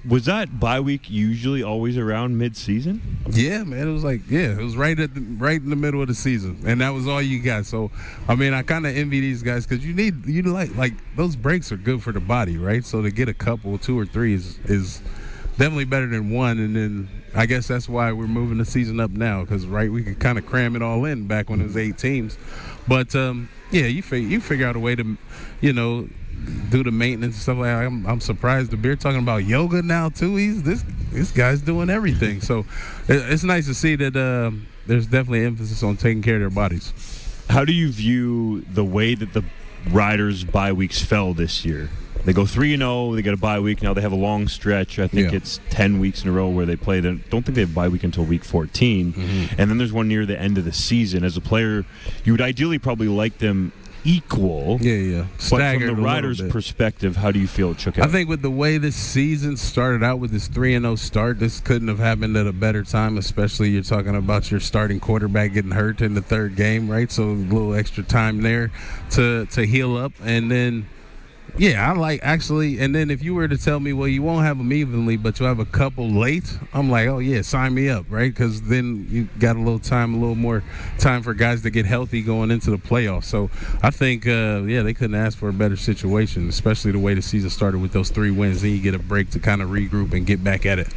Was that bye week usually always around mid-season? Yeah, man. It was it was right in the middle of the season, and that was all you got. So, I mean, I kind of envy these guys because you like those breaks are good for the body, right? So to get a couple, 2 or 3 is definitely better than one. And then I guess that's why we're moving the season up now because we could kind of cram it all in back when it was 8 teams. But you figure out a way to, do the maintenance and stuff like that. I'm surprised the beer talking about yoga now too. This guy's doing everything. So it's nice to see that there's definitely emphasis on taking care of their bodies. How do you view the way that the Riders' bye weeks fell this year? They go 3-0. They get a bye week. Now they have a long stretch. I think it's 10 weeks in a row where they play. Don't think they have a bye week until week 14. Mm-hmm. And then there's one near the end of the season. As a player, you would ideally probably like them equal. Yeah. But from the Riders' perspective, how do you feel it shook out? I think with the way this season started out with this 3-0 start, this couldn't have happened at a better time, especially you're talking about your starting quarterback getting hurt in the 3rd game, right? So a little extra time there to heal up. And then and then if you were to tell me, well, you won't have them evenly, but you'll have a couple late, I'm like, oh, yeah, sign me up, right? Because then you got a little more time for guys to get healthy going into the playoffs. So I think, they couldn't ask for a better situation, especially the way the season started with those 3 wins. Then you get a break to kind of regroup and get back at it.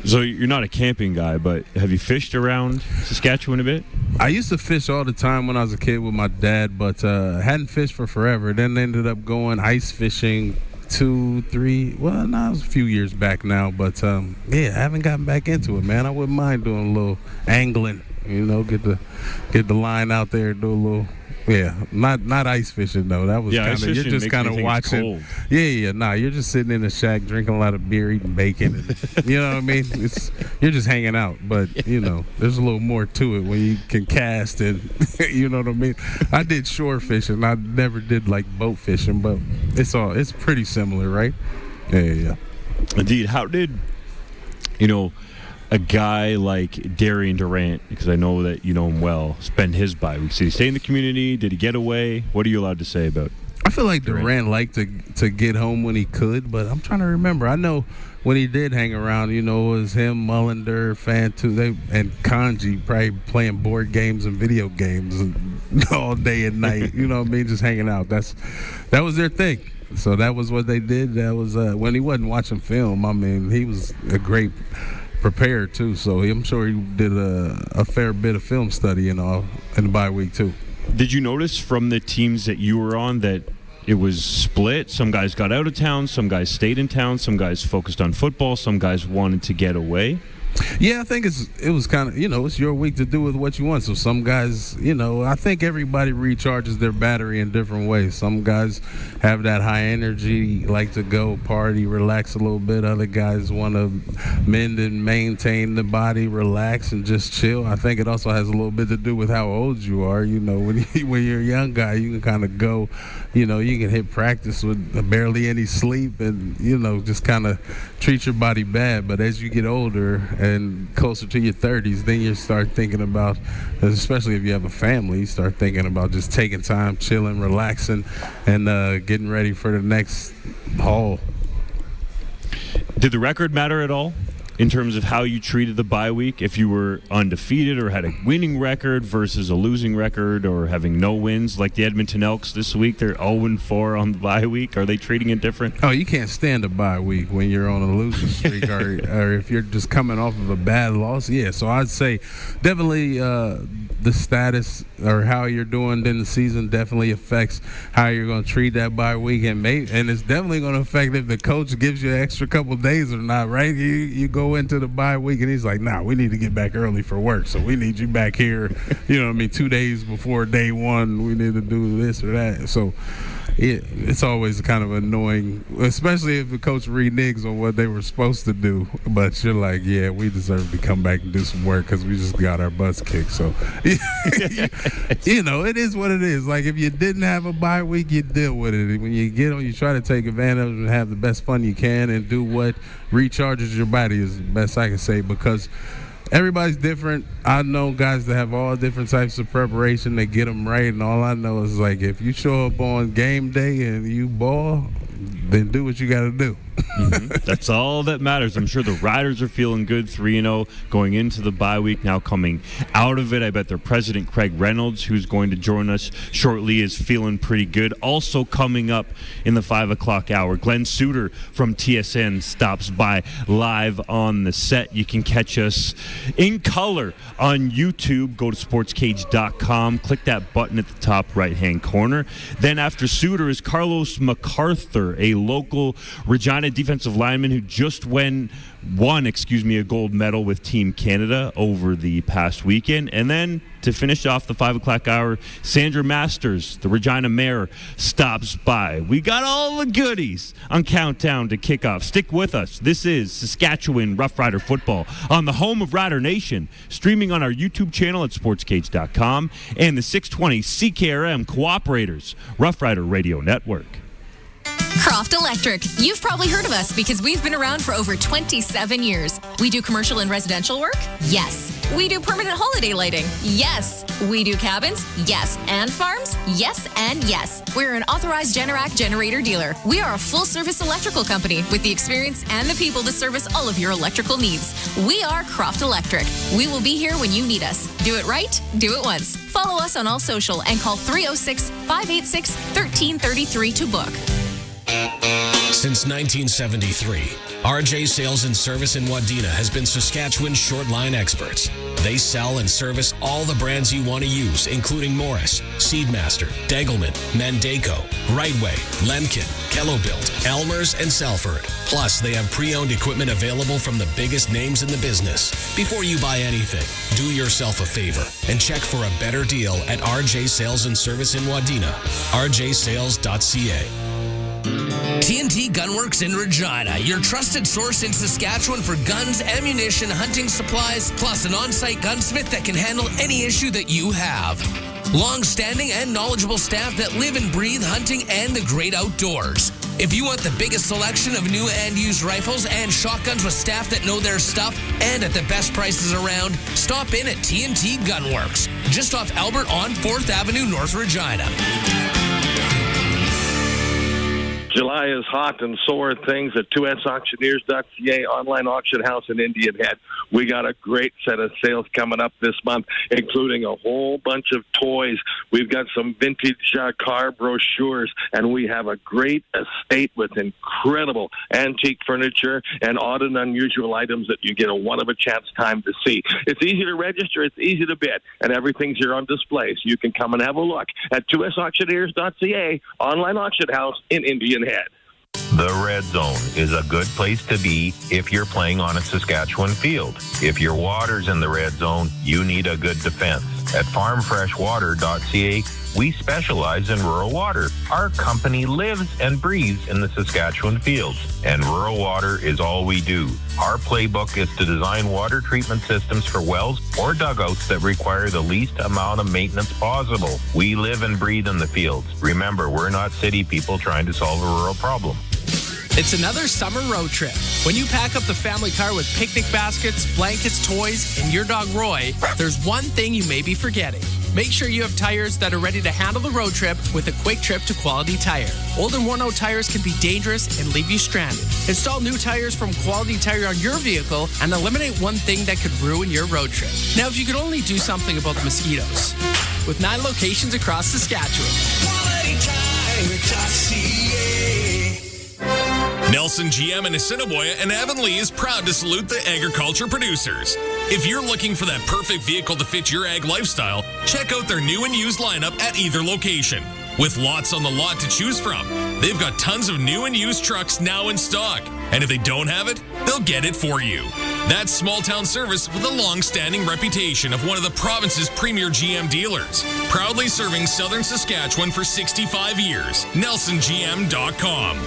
So you're not a camping guy, but have you fished around Saskatchewan a bit? I used to fish all the time when I was a kid with my dad, but hadn't fished for forever. Then ended up going ice fishing 2, 3, it was a few years back now. But, I haven't gotten back into it, man. I wouldn't mind doing a little angling, get the line out there, do a little... Yeah, not ice fishing though. That was kind of you're just kind of watching. Cold. Yeah. You're just sitting in the shack drinking a lot of beer, eating bacon. And, you know what I mean? You're just hanging out. But there's a little more to it when you can cast and you know what I mean. I did shore fishing. I never did like boat fishing, but it's pretty similar, right? Yeah. Indeed. How did a guy like Darian Durant, because I know that you know him well, spend his bye week? Did he stay in the community? Did he get away? What are you allowed to say about I feel like Durant liked to get home when he could, but I'm trying to remember. I know when he did hang around, it was him, Mullinder, Fantu, and Kanji probably playing board games and video games all day and night. You know what I mean? Just hanging out. That was their thing. So that was what they did. That was when he wasn't watching film. I mean, he was a great prepared too, so I'm sure he did a fair bit of film study in the bye week too. Did you notice from the teams that you were on that it was split? Some guys got out of town, some guys stayed in town, some guys focused on football, some guys wanted to get away. Yeah, I think it was kind of, it's your week to do with what you want. So some guys, I think everybody recharges their battery in different ways. Some guys have that high energy, like to go party, relax a little bit. Other guys want to mend and maintain the body, relax and just chill. I think it also has a little bit to do with how old you are. When you're a young guy, you can kind of go, you can hit practice with barely any sleep and, just kind of treat your body bad. But as you get older and closer to your 30s, then you start thinking about, especially if you have a family, you start thinking about just taking time, chilling, relaxing, and getting ready for the next haul. Did the record matter at all in terms of how you treated the bye week? If you were undefeated or had a winning record versus a losing record or having no wins, like the Edmonton Elks this week, they're 0-4 on the bye week. Are they treating it different? Oh, you can't stand a bye week when you're on a losing streak or if you're just coming off of a bad loss. Yeah, so I'd say definitely the status or how you're doing in the season definitely affects how you're going to treat that bye week, and it's definitely going to affect if the coach gives you an extra couple days or not, right? You go into the bye week and he's like, nah, we need to get back early for work, so we need you back here, 2 days before day one, we need to do this or that. So it's always kind of annoying, especially if the coach reneges on what they were supposed to do, but you're like, yeah, we deserve to come back and do some work because we just got our butts kicked. So it is what it is. Like, if you didn't have a bye week, you deal with it. When you get on, you try to take advantage and have the best fun you can and do what recharges your body, is the best I can say, because everybody's different. I know guys that have all different types of preparation. They get them right, and all I know is, like, if you show up on game day and you ball, then do what you got to do. That's all that matters. I'm sure the Riders are feeling good, 3-0 going into the bye week. Now coming out of it, I bet their president, Craig Reynolds, who's going to join us shortly, is feeling pretty good. Also coming up in the 5 o'clock hour, Glenn Suter from TSN stops by live on the set. You can catch us in color on YouTube. Go to sportscage.com. Click that button at the top right-hand corner. Then after Suter is Carlos MacArthur, a local Regina defensive lineman who just won a gold medal with Team Canada over the past weekend. And then to finish off the 5 o'clock hour, Sandra Masters, the Regina mayor, stops by. We got all the goodies on Countdown to Kickoff. Stick with us. This is Saskatchewan Rough Rider football on the home of Rider Nation, streaming on our YouTube channel at sportscage.com and the 620 CKRM Cooperators Rough Rider Radio Network. Croft Electric. You've probably heard of us because we've been around for over 27 years. We do commercial and residential work? Yes. We do permanent holiday lighting? Yes. We do cabins? Yes. And farms? Yes and yes. We're an authorized Generac generator dealer. We are a full-service electrical company with the experience and the people to service all of your electrical needs. We are Croft Electric. We will be here when you need us. Do it right, do it once. Follow us on all social and call 306-586-1333 to book. Since 1973, RJ Sales and Service in Wadena has been Saskatchewan's short line experts. They sell and service all the brands you want to use, including Morris, Seedmaster, Degelman, Mandaco, Rightway, Lemkin, Kellobuilt, Elmer's, and Salford. Plus, they have pre-owned equipment available from the biggest names in the business. Before you buy anything, do yourself a favor and check for a better deal at RJ Sales and Service in Wadena, rjsales.ca. TNT Gunworks in Regina, your trusted source in Saskatchewan for guns, ammunition, hunting supplies, plus an on-site gunsmith that can handle any issue that you have. Long-standing and knowledgeable staff that live and breathe hunting and the great outdoors. If you want the biggest selection of new and used rifles and shotguns with staff that know their stuff and at the best prices around, stop in at TNT Gunworks, just off Albert on 4th Avenue, North Regina. July is hot, and so are things at 2sauctioneers.ca, online auction house in Indian Head. We got a great set of sales coming up this month, including a whole bunch of toys. We've got some vintage car brochures, and we have a great estate with incredible antique furniture and odd and unusual items that you get a one-of-a-chance time to see. It's easy to register, it's easy to bid, and everything's here on display, so you can come and have a look at 2sauctioneers.ca, online auction house in Indian Head. The red zone is a good place to be if you're playing on a Saskatchewan field. If your water's in the red zone, you need a good defense. At farmfreshwater.ca, we specialize in rural water. Our company lives and breathes in the Saskatchewan fields, and rural water is all we do. Our playbook is to design water treatment systems for wells or dugouts that require the least amount of maintenance possible. We live and breathe in the fields. Remember, we're not city people trying to solve a rural problem. It's another summer road trip. When you pack up the family car with picnic baskets, blankets, toys, and your dog Roy, there's one thing you may be forgetting. Make sure you have tires that are ready to handle the road trip with a quick trip to Quality Tire. Old and worn-out tires can be dangerous and leave you stranded. Install new tires from Quality Tire on your vehicle and eliminate one thing that could ruin your road trip. Now, if you could only do something about the mosquitoes. With 9 locations across Saskatchewan. Nelson GM in Assiniboia and Avonlea is proud to salute the agriculture producers. If you're looking for that perfect vehicle to fit your ag lifestyle, check out their new and used lineup at either location. With lots on the lot to choose from, they've got tons of new and used trucks now in stock. And if they don't have it, they'll get it for you. That's small town service with a long-standing reputation of one of the province's premier GM dealers. Proudly serving southern Saskatchewan for 65 years. NelsonGM.com.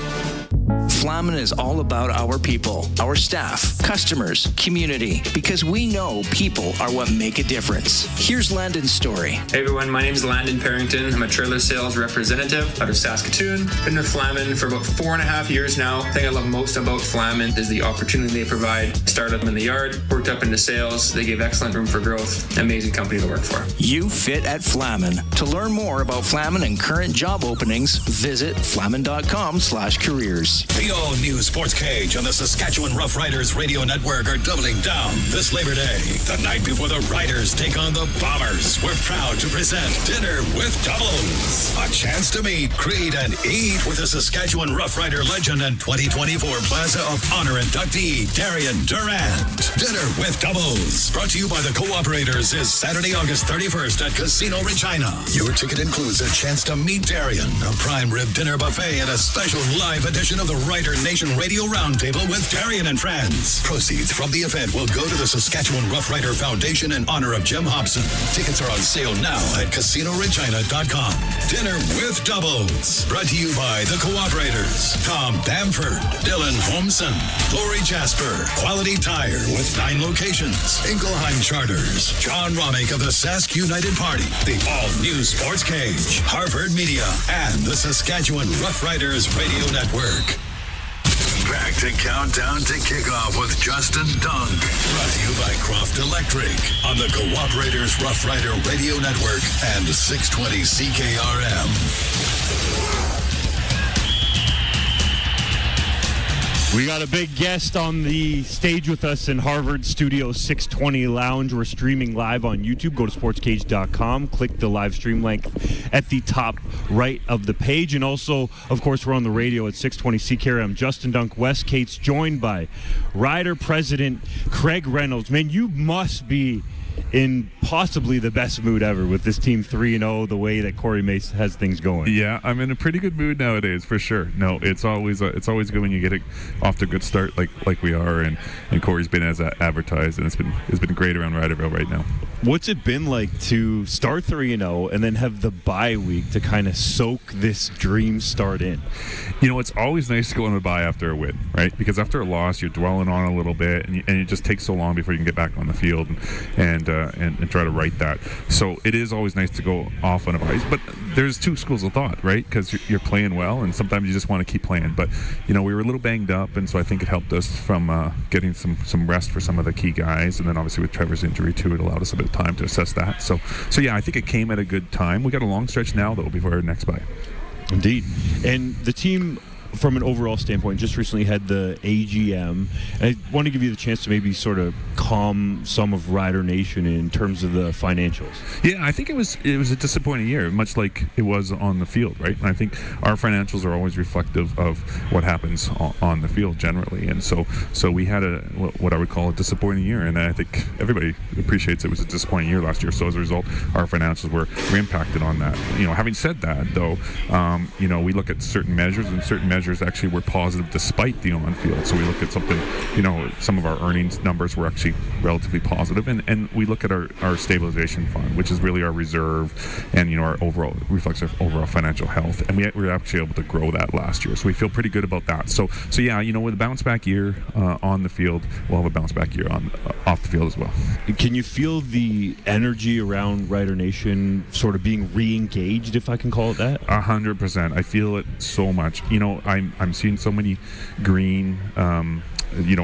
Flamin is all about our people, our staff, customers, community, because we know people are what make a difference. Here's Landon's story. Hey everyone, my name is Landon Parrington. I'm a trailer sales representative out of Saskatoon. Been with Flamin for about 4.5 years now. The thing I love most about Flamin is the opportunity they provide. Started in the yard, worked up into sales. They give excellent room for growth. Amazing company to work for. You fit at Flamin. To learn more about Flamin and current job openings, visit flamin.com/careers. The all-new Sports Cage on the Saskatchewan Roughriders Radio Network are doubling down this Labor Day. The night before the Riders take on the Bombers, we're proud to present Dinner with Doubles. A chance to meet, greet, and eat with the Saskatchewan Roughrider legend and 2024 Plaza of Honor inductee, Darian Durant. Dinner with Doubles, brought to you by the Cooperators, is Saturday, August 31st at Casino Regina. Your ticket includes a chance to meet Darian, a prime rib dinner buffet, and a special live edition of the Rider Nation Radio Roundtable with Darian and friends. Proceeds from the event will go to the Saskatchewan Roughrider Foundation in honor of Jim Hobson. Tickets are on sale now at CasinoRegina.com. Dinner with Doubles, brought to you by the Cooperators, Tom Bamford, Dylan Holmson, Lori Jasper, Quality Tire with 9 locations, Ingelheim Charters, John Romick of the Sask United Party, the all-new Sports Cage, Harvard Media, and the Saskatchewan Roughriders Radio Network. Back to Countdown to Kickoff with Justin Dunk. Brought to you by Croft Electric on the Cooperators Rough Rider Radio Network and 620 CKRM. We got a big guest on the stage with us in Harvard Studio 620 Lounge. We're streaming live on YouTube. Go to sportscage.com. Click the live stream link at the top right of the page. And also, of course, we're on the radio at 620 CKRM. Justin Dunk, Wes Cates, joined by Rider President Craig Reynolds. Man, you must be in possibly the best mood ever with this team 3-0, the way that Corey Mace has things going. Yeah, I'm in a pretty good mood nowadays, for sure. No, it's always good when you get it off to a good start like we are, and Corey's been as advertised, and it's been great around Riderville right now. What's it been like to start 3-0 and then have the bye week to kind of soak this dream start in? You know, it's always nice to go on a bye after a win, right? Because after a loss, you're dwelling on it a little bit, and it just takes so long before you can get back on the field and try to right that. So it is always nice to go off on a bye. But there's two schools of thought, right? Because you're playing well, and sometimes you just want to keep playing. But, you know, we were a little banged up, and so I think it helped us from getting some rest for some of the key guys. And then obviously with Trevor's injury, too, it allowed us a bit of time to assess that. So yeah, I think it came at a good time. We got a long stretch now, though, before our next bye. Indeed. And the team, from an overall standpoint, just recently had the AGM. And I want to give you the chance to maybe sort of calm some of Rider Nation in terms of the financials? Yeah, I think it was a disappointing year, much like it was on the field, right? And I think our financials are always reflective of what happens on the field generally, and so we had what I would call a disappointing year, and I think everybody appreciates it was a disappointing year last year. So as a result, our financials were impacted on that. Having said that, though, we look at certain measures, and certain measures actually were positive despite the on-field. So we look at something, some of our earnings numbers were actually relatively positive, and we look at our stabilization fund, which is really our reserve, and our overall reflects our overall financial health, and we were actually able to grow that last year. So we feel pretty good about that. So yeah, with a bounce back year on the field, we'll have a bounce back year off the field as well. Can you feel the energy around Rider Nation sort of being re-engaged, if I can call it that? 100%. I feel it so much. I'm seeing so many green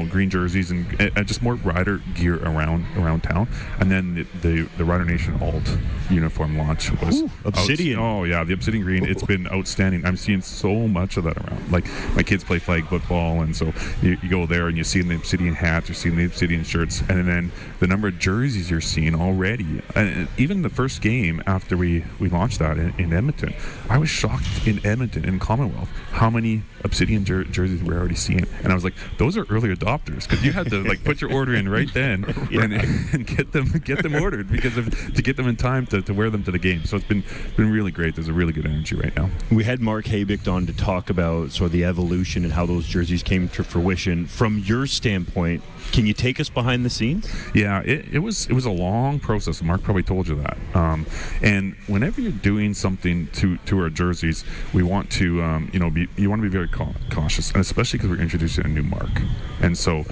green jerseys and just more Rider gear around town. And then the Rider Nation alt uniform launch was Obsidian. The Obsidian green. It's been outstanding. I'm seeing so much of that around. Like, my kids play flag football, and so you go there and you see the Obsidian hats, you're seeing the Obsidian shirts, and then the number of jerseys you're seeing already. And even the first game after we launched that in Edmonton, I was shocked in Edmonton, in Commonwealth, how many Obsidian jerseys we're already seeing. And I was like, those are early adopters, because you had to put your order in right then and get them ordered to get them in time to wear them to the game. So it's been really great. There's a really good energy right now. We had Mark Habicht on to talk about sort of the evolution and how those jerseys came to fruition. From your standpoint, can you take us behind the scenes? Yeah, it was a long process. Mark probably told you that. And whenever you're doing something to our jerseys, we want to you want to be very cautious, and especially because we're introducing a new mark. And so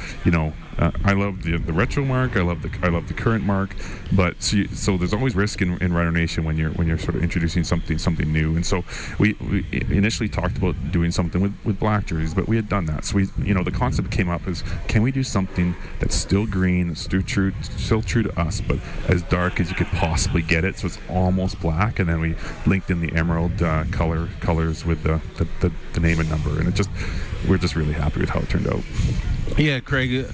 I love the retro mark. I love the current mark. But so there's always risk in Rider Nation when you're sort of introducing something new. And so we initially talked about doing something with black jerseys, but we had done that. So the concept came up is, can we do something that's still green, that's still true to us, but as dark as you could possibly get it, so it's almost black. And then we linked in the emerald colors with the name and number, and we're just really happy with how it turned out. Yeah, Craig.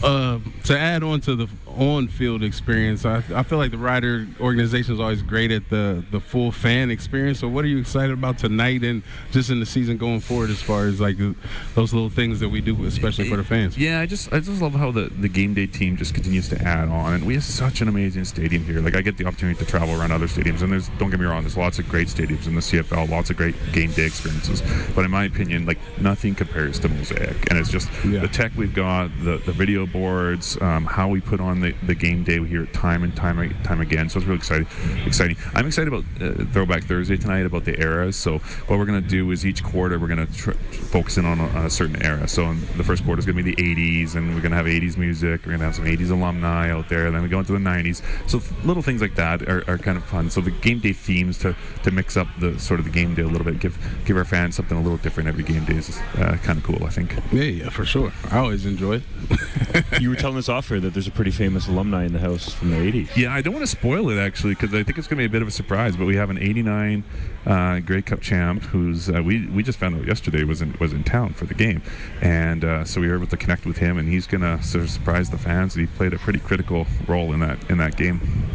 To add on to the on-field experience, I feel like the Rider organization is always great at the full fan experience. So what are you excited about tonight and just in the season going forward, as far as those little things that we do, especially for the fans? Yeah, I just love how the game day team just continues to add on, and we have such an amazing stadium here. I get the opportunity to travel around other stadiums, and don't get me wrong, there's lots of great stadiums in the CFL, lots of great game day experiences. But in my opinion, nothing compares to Mosaic, and it's just the tech we've got, the video boards, how we put on the game day here time and time again. So it's really exciting. I'm excited about Throwback Thursday tonight, about the eras. So what we're going to do is each quarter we're going to focus in on a certain era. So in the first quarter is going to be the 80s, and we're going to have 80s music. We're going to have some 80s alumni out there. Then we go into the 90s. So little things like that are kind of fun. So the game day themes to mix up the sort of the game day a little bit, give our fans something a little different every game day is kind of cool, I think. Yeah, for sure. I always enjoy it. You were telling us off here that there's a pretty famous alumni in the house from the 80s. Yeah, I don't want to spoil it, actually, because I think it's going to be a bit of a surprise, but we have an 89 Grey Cup champ who's we just found out yesterday was in town for the game, and so we were able to connect with him, and he's going to sort of surprise the fans. He played a pretty critical role in that game.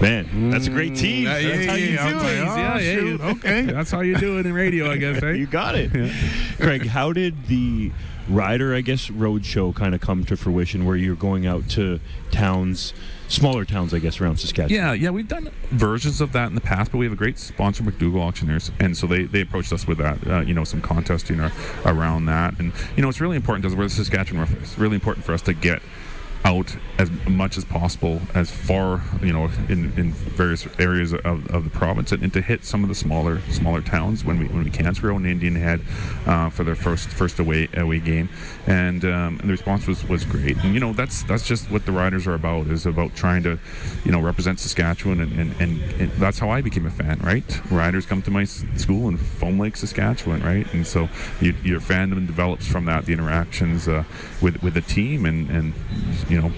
Man, that's a great tease. That's how you do it. Okay. That's how you do it in radio, I guess, right? You got it. Yeah. Craig, how did the Rider, road show kind of come to fruition, where you're going out to smaller towns, around Saskatchewan? Yeah, we've done versions of that in the past, but we have a great sponsor, McDougall Auctioneers, and so they approached us with that, some contesting around that. And, it's really important, because we're the Saskatchewan Roughriders. It's really important for us to get out as much as possible, as far in various areas of the province, and to hit some of the smaller towns when we can. So we're out in Indian Head for their first away game, and the response was great. And that's just what the Riders are about, is about trying to represent Saskatchewan, and that's how I became a fan, right? Riders come to my school in Foam Lake, Saskatchewan, right? And so your fandom develops from that, the interactions with the team, and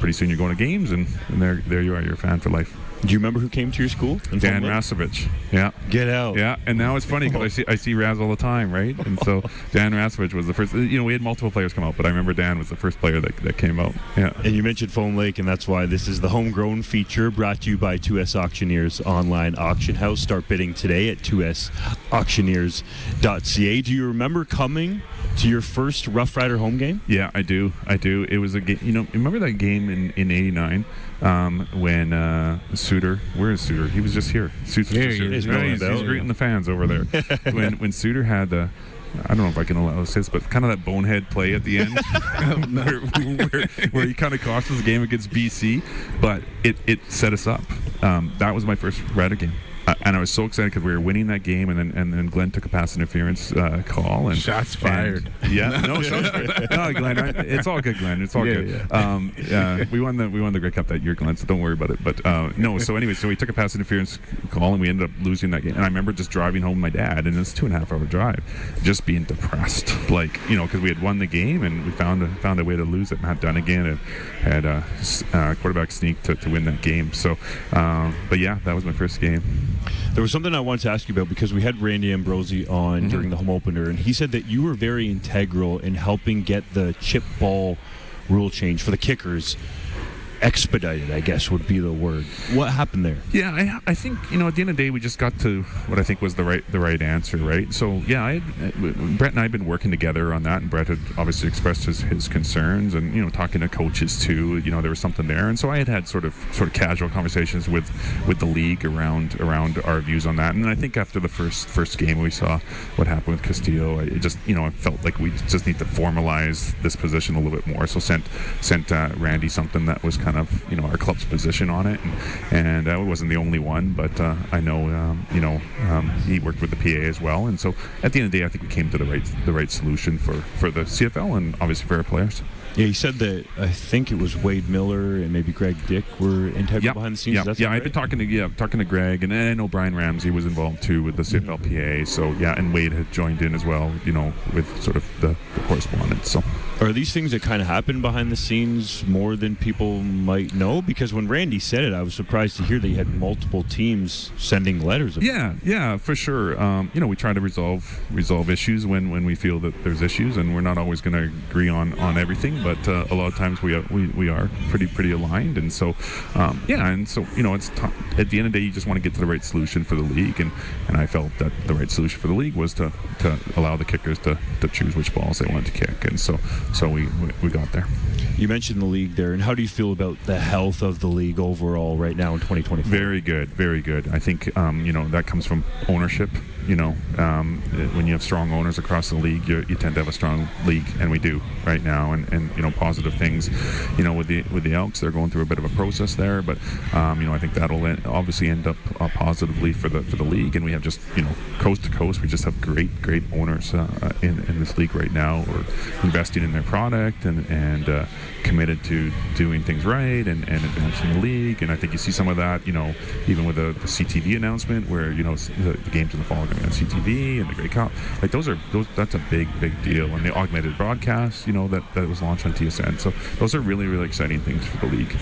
pretty soon you're going to games, and there you are, you're a fan for life. Do you remember who came to your school? Dan Rasovich. Yeah. Get out. Yeah, and now it's funny because I see Raz all the time, right? And so Dan Rasovich was the first. We had multiple players come out, but I remember Dan was the first player that came out. Yeah. And you mentioned Foam Lake, and that's why this is the homegrown feature brought to you by 2S Auctioneers Online Auction House. Start bidding today at 2sauctioneers.ca. Do you remember coming to your first Rough Rider home game? Yeah, I do. It was a game. Remember that game in '89 when Suter? Where is Suter? He was just here. Suter's Here just he here. is. He's greeting the fans over there. when Suter had I don't know if I can allow this, but kind of that bonehead play at the end where he kind of cost us the game against BC, but it set us up. That was my first Rider game. And I was so excited because we were winning that game, and then Glenn took a pass interference call. And shots fired. No shots fired. No, Glenn, it's all good, Glenn. It's all good. Yeah. We won the Grey Cup that year, Glenn. So don't worry about it. But no. So anyway, so we took a pass interference call, and we ended up losing that game. And I remember just driving home with my dad, and it's a 2.5 hour drive, just being depressed, because we had won the game, and we found a way to lose it. Matt Dunnigan had a quarterback sneak to win that game. So, but yeah, that was my first game. There was something I wanted to ask you about because we had Randy Ambrosi on during the home opener, and he said that you were very integral in helping get the chip ball rule change for the kickers expedited, I guess would be the word. What happened there? Yeah, I think at the end of the day we just got to what I think was the right answer, right? So yeah, Brett and I had been working together on that, and Brett had obviously expressed his concerns, and talking to coaches too. There was something there, and so I had sort of casual conversations with the league around our views on that. And then I think after the first game we saw what happened with Castillo, it just I felt like we just need to formalize this position a little bit more. So sent Randy something that was kind of our club's position on it, and it wasn't the only one, but I know he worked with the PA as well, and so at the end of the day I think we came to the right solution for the CFL and obviously for our players. Yeah, he said that I think it was Wade Miller and maybe Greg Dick were integral behind the scenes. Yeah, I've been talking to Greg, and I know Brian Ramsey was involved too with the CFLPA. So yeah, and Wade had joined in as well, with sort of the correspondence. So are these things that kind of happen behind the scenes more than people might know? Because when Randy said it, I was surprised to hear that you had multiple teams sending letters. Yeah, for sure. We try to resolve issues when we feel that there's issues, and we're not always going to agree on everything. But a lot of times we are pretty aligned, and so it's at the end of the day you just want to get to the right solution for the league, and I felt that the right solution for the league was to allow the kickers to choose which balls they wanted to kick, and so we got there. You mentioned the league there, and how do you feel about the health of the league overall right now in 2024? Very good. I think that comes from ownership. When you have strong owners across the league, you tend to have a strong league, and we do right now. And positive things. With the Elks, they're going through a bit of a process there, but I think that'll obviously end up positively for the league. And we have just coast to coast, we just have great owners in this league right now. We're investing in their product and committed to doing things right and advancing the league. And I think you see some of that, even with the CTV announcement, where the games in the fall are going to be on CTV and the Grey Cup. Like that's a big deal. And the augmented broadcast, that was launched on TSN. So those are really exciting things for the league.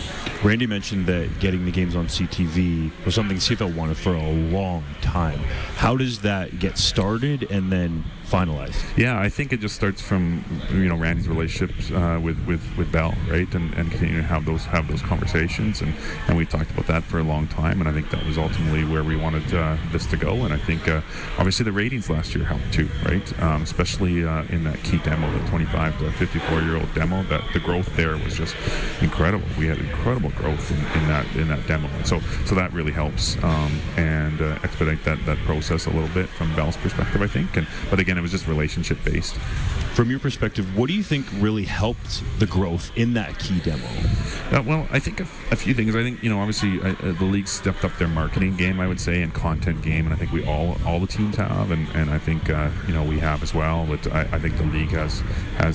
Randy mentioned that getting the games on CTV was something CFL wanted for a long time. How does that get started and then finalized? Yeah, I think it just starts from Randy's relationships with Bell, right, and continue to have those conversations, and we talked about that for a long time, and I think that was ultimately where we wanted this to go. And I think obviously the ratings last year helped too, right, especially in that key demo, the 25 to 54-year-old demo. That the growth there was just incredible. We had incredible growth in that demo, and so that really helps and expedite that process a little bit from Bell's perspective, I think. But again, it was just relationship based. From your perspective, what do you think really helped the growth in that key demo? Well, I think a few things. I think obviously the league stepped up their marketing game, I would say, and content game, and I think we all the teams have, and I think we have as well. But I think the league has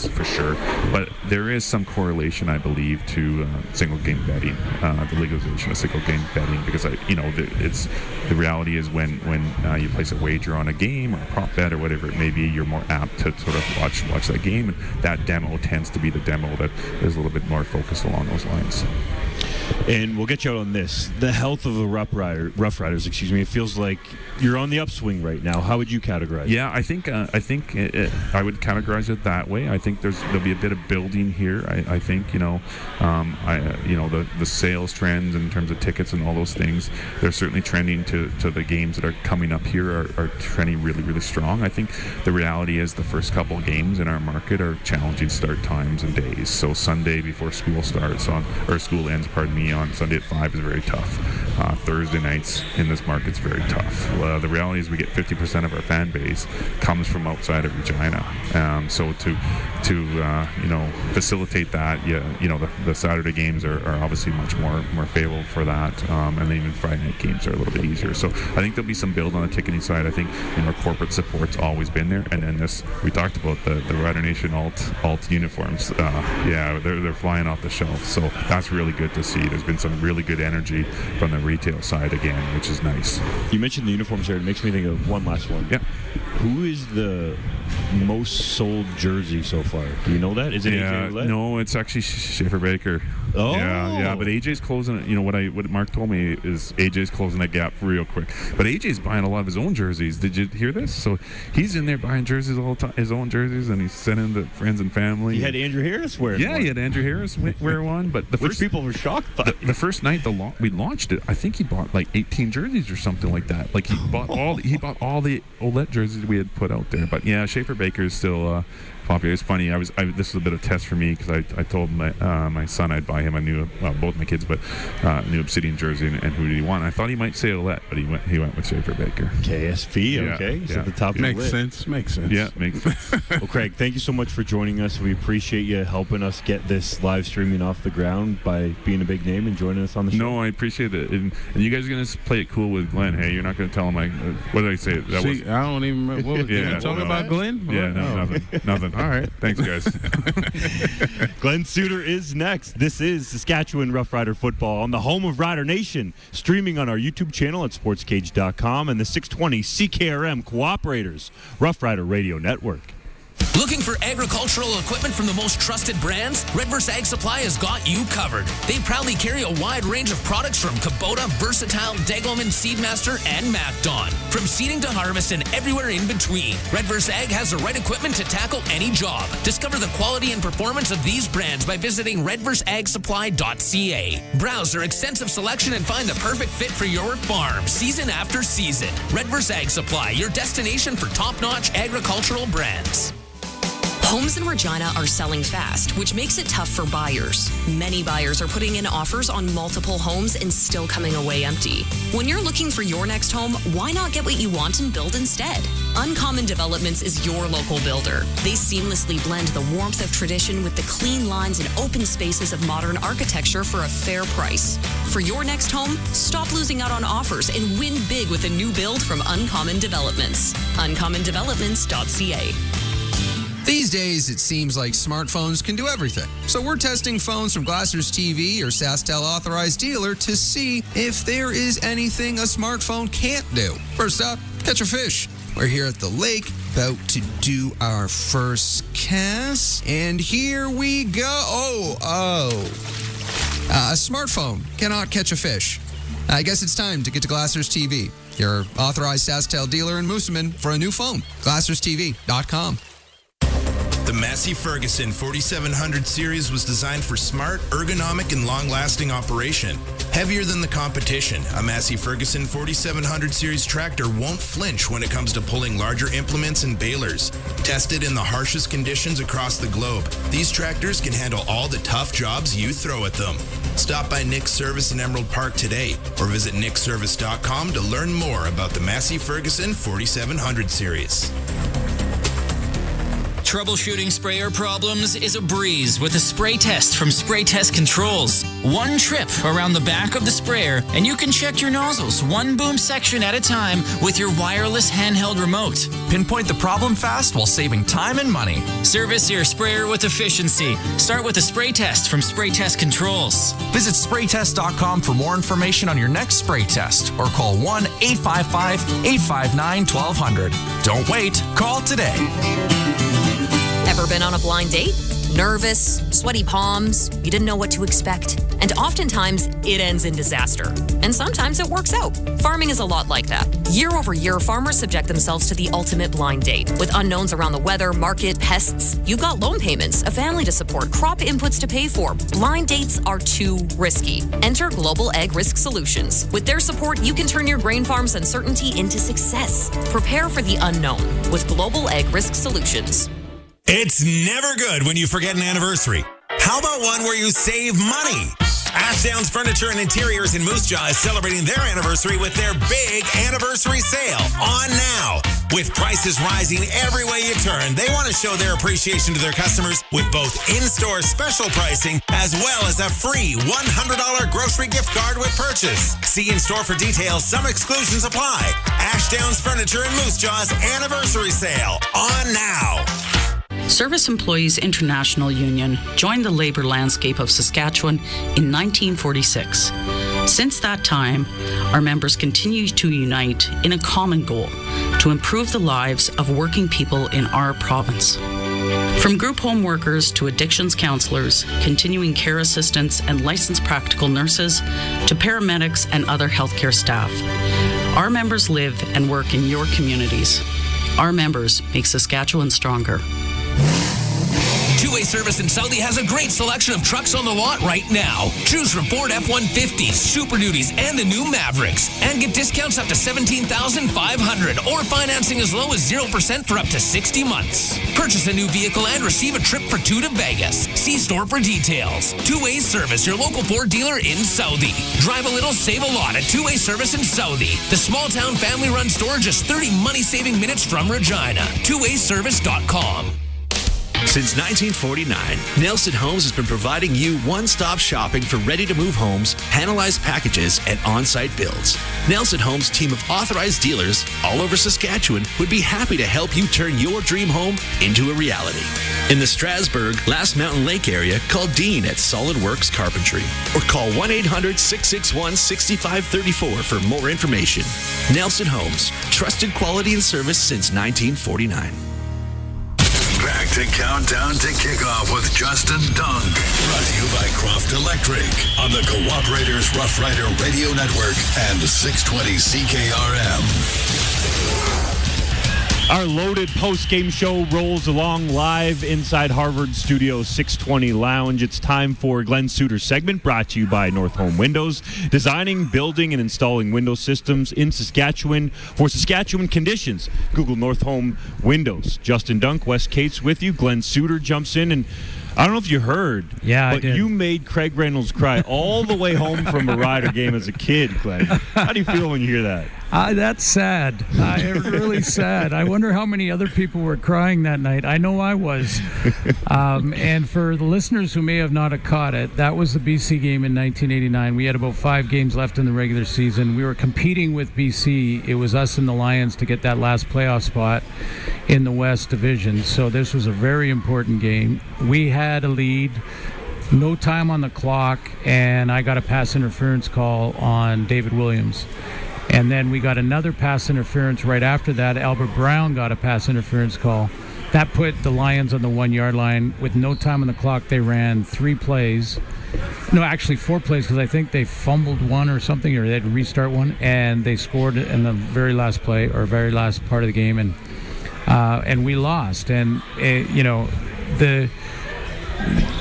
for sure. But there is some correlation, I believe, to single game betting, the legalization of single game betting, because it's the reality is when you place a wager on a game or a prop bet or whatever it may be, you're more apt to sort of watch that game, and that demo tends to be the demo that is a little bit more focused along those lines. And we'll get you out on this. The health of the Rough Riders, it feels like you're on the upswing right now. How would you categorize it? Yeah, I think I would categorize it that way. I think there'll be a bit of building here. I think the sales trends in terms of tickets and all those things, they're certainly trending to the games that are coming up here are trending really, really strong. I think the reality is the first couple of games in our market are challenging start times and days. So Sunday before school starts school ends, on Sunday at 5 is very tough. Thursday nights in this market's very tough. The reality is we get 50% of our fan base comes from outside of Regina. So to facilitate that, the Saturday games are obviously much more favorable for that, and then even Friday night games are a little bit easier. So I think there'll be some build on the ticketing side. I think our corporate support's always been there, and then we talked about the Rider Nation alt uniforms. They're flying off the shelf. So that's really good to see. There's been some really good energy from the retail side again, which is nice. You mentioned the uniforms there. It makes me think of one last one. Yeah. Who is the most sold jersey so far? Do you know that? Is it AJ Oulette? No, it's actually Schaefer Baker. Oh. Yeah, but AJ's closing it. What Mark told me is AJ's closing that gap real quick. But AJ's buying a lot of his own jerseys. Did you hear this? So he's in there buying jerseys all the time, his own jerseys, and he's sending to friends and family. He had Andrew Harris wear one. Yeah, he had Andrew Harris wear one. But which people were shocked by. The first night we launched it, I think he bought like 18 jerseys or something like that. Like he bought all the Oulette jerseys we had put out there. But yeah, Schaefer Baker is still popular. It's funny. This is a bit of a test for me because I told my son I'd buy him both my kids, but a new Obsidian jersey, and who did he want? I thought he might say Oulette, but he went with Schaefer Baker. KSP, okay. He's at the top of the list. Makes sense. Yeah, makes sense. Well, Craig, thank you so much for joining us. We appreciate you helping us get this live streaming off the ground by being a big name and joining us on the show. No, I appreciate it. And you guys are going to play it cool with Glenn. Hey, you're not going to tell him what did I say? I don't even remember. What was talking about Glenn? Yeah, nothing. All right. Thanks, guys. Glenn Suter is next. This is Saskatchewan Rough Rider football on the home of Rider Nation, streaming on our YouTube channel at sportscage.com and the 620 CKRM Cooperators Rough Rider Radio Network. Looking for agricultural equipment from the most trusted brands? Redverse Ag Supply has got you covered. They proudly carry a wide range of products from Kubota, Versatile, Degelman, Seedmaster, and MacDon. From seeding to harvest and everywhere in between, Redverse Ag has the right equipment to tackle any job. Discover the quality and performance of these brands by visiting redverseagsupply.ca. Browse their extensive selection and find the perfect fit for your farm, season after season. Redverse Ag Supply, your destination for top-notch agricultural brands. Homes in Regina are selling fast, which makes it tough for buyers. Many buyers are putting in offers on multiple homes and still coming away empty. When you're looking for your next home, why not get what you want and build instead? Uncommon Developments is your local builder. They seamlessly blend the warmth of tradition with the clean lines and open spaces of modern architecture for a fair price. For your next home, stop losing out on offers and win big with a new build from Uncommon Developments. uncommondevelopments.ca. These days, it seems like smartphones can do everything. So we're testing phones from Glasser's TV or SaskTel authorized dealer to see if there is anything a smartphone can't do. First up, catch a fish. We're here at the lake, about to do our first cast, and here we go. A smartphone cannot catch a fish. I guess it's time to get to Glasser's TV, your authorized SaskTel dealer in Moosomin, for a new phone. GlassersTV.com. The Massey Ferguson 4700 series was designed for smart, ergonomic, and long-lasting operation. Heavier than the competition, a Massey Ferguson 4700 series tractor won't flinch when it comes to pulling larger implements and balers. Tested in the harshest conditions across the globe, these tractors can handle all the tough jobs you throw at them. Stop by Nick's Service in Emerald Park today or visit nickservice.com to learn more about the Massey Ferguson 4700 series. Troubleshooting sprayer problems is a breeze with a spray test from Spray Test Controls. One trip around the back of the sprayer and you can check your nozzles one boom section at a time with your wireless handheld remote. Pinpoint the problem fast while saving time and money. Service your sprayer with efficiency. Start with a spray test from Spray Test Controls. Visit spraytest.com for more information on your next spray test or call 1-855-859-1200. Don't wait. Call today. Ever been on a blind date? Nervous, sweaty palms, you didn't know what to expect. And oftentimes, it ends in disaster. And sometimes it works out. Farming is a lot like that. Year over year, farmers subject themselves to the ultimate blind date. With unknowns around the weather, market, pests, you've got loan payments, a family to support, crop inputs to pay for. Blind dates are too risky. Enter Global Ag Risk Solutions. With their support, you can turn your grain farm's uncertainty into success. Prepare for the unknown with Global Ag Risk Solutions. It's never good when you forget an anniversary. How about one where you save money? Ashdown's Furniture and Interiors in Moose Jaw is celebrating their anniversary with their big anniversary sale on now. With prices rising every way you turn, they want to show their appreciation to their customers with both in-store special pricing as well as a free $100 grocery gift card with purchase. See in-store for details. Some exclusions apply. Ashdown's Furniture and Moose Jaw's anniversary sale on now. Service Employees International Union joined the labor landscape of Saskatchewan in 1946. Since that time, our members continue to unite in a common goal to improve the lives of working people in our province. From group home workers to addictions counselors, continuing care assistants, and licensed practical nurses to paramedics and other healthcare staff, our members live and work in your communities. Our members make Saskatchewan stronger. Two-Way Service in Southie has a great selection of trucks on the lot right now. Choose from Ford F-150s, Super Duties, and the new Mavericks. And get discounts up to $17,500 or financing as low as 0% for up to 60 months. Purchase a new vehicle and receive a trip for two to Vegas. See store for details. Two-Way Service, your local Ford dealer in Southie. Drive a little, save a lot at Two-Way Service in Southie. The small-town family-run store just 30 money-saving minutes from Regina. TwoWayService.com. Since 1949, Nelson Homes has been providing you one-stop shopping for ready-to-move homes, panelized packages, and on-site builds. Nelson Homes' team of authorized dealers all over Saskatchewan would be happy to help you turn your dream home into a reality. In the Strasbourg, Last Mountain Lake area, call Dean at Solid Works Carpentry or call 1-800-661-6534 for more information. Nelson Homes, trusted quality and service since 1949. Back to Countdown to Kickoff with Justin Dunk. Brought to you by Croft Electric on the Cooperators Rough Rider Radio Network and 620 CKRM. Our loaded post-game show rolls along live inside Harvard Studio 620 Lounge. It's time for Glenn Suter's segment, brought to you by North Home Windows, designing, building, and installing window systems in Saskatchewan for Saskatchewan conditions. Google North Home Windows. Justin Dunk, Wes Cates with you. Glenn Suter jumps in, and I don't know if you heard, but you made Craig Reynolds cry all the way home from a Rider game as a kid, Glenn. How do you feel when you hear that? That's sad. Really sad. I wonder how many other people were crying that night. I know I was. And for the listeners who may have not caught it, that was the BC game in 1989. We had about 5 games left in the regular season. We were competing with BC. It was us and the Lions to get that last playoff spot in the West Division. So this was a very important game. We had a lead. No time on the clock, and I got a pass interference call on David Williams. And then we got another pass interference right after that. Albert Brown got a pass interference call. That put the Lions on the 1-yard line. With no time on the clock, they ran 3 plays. No, actually 4 plays, because I think they fumbled one or something, or they had to restart one, and they scored in the very last play, or very last part of the game, and we lost. And,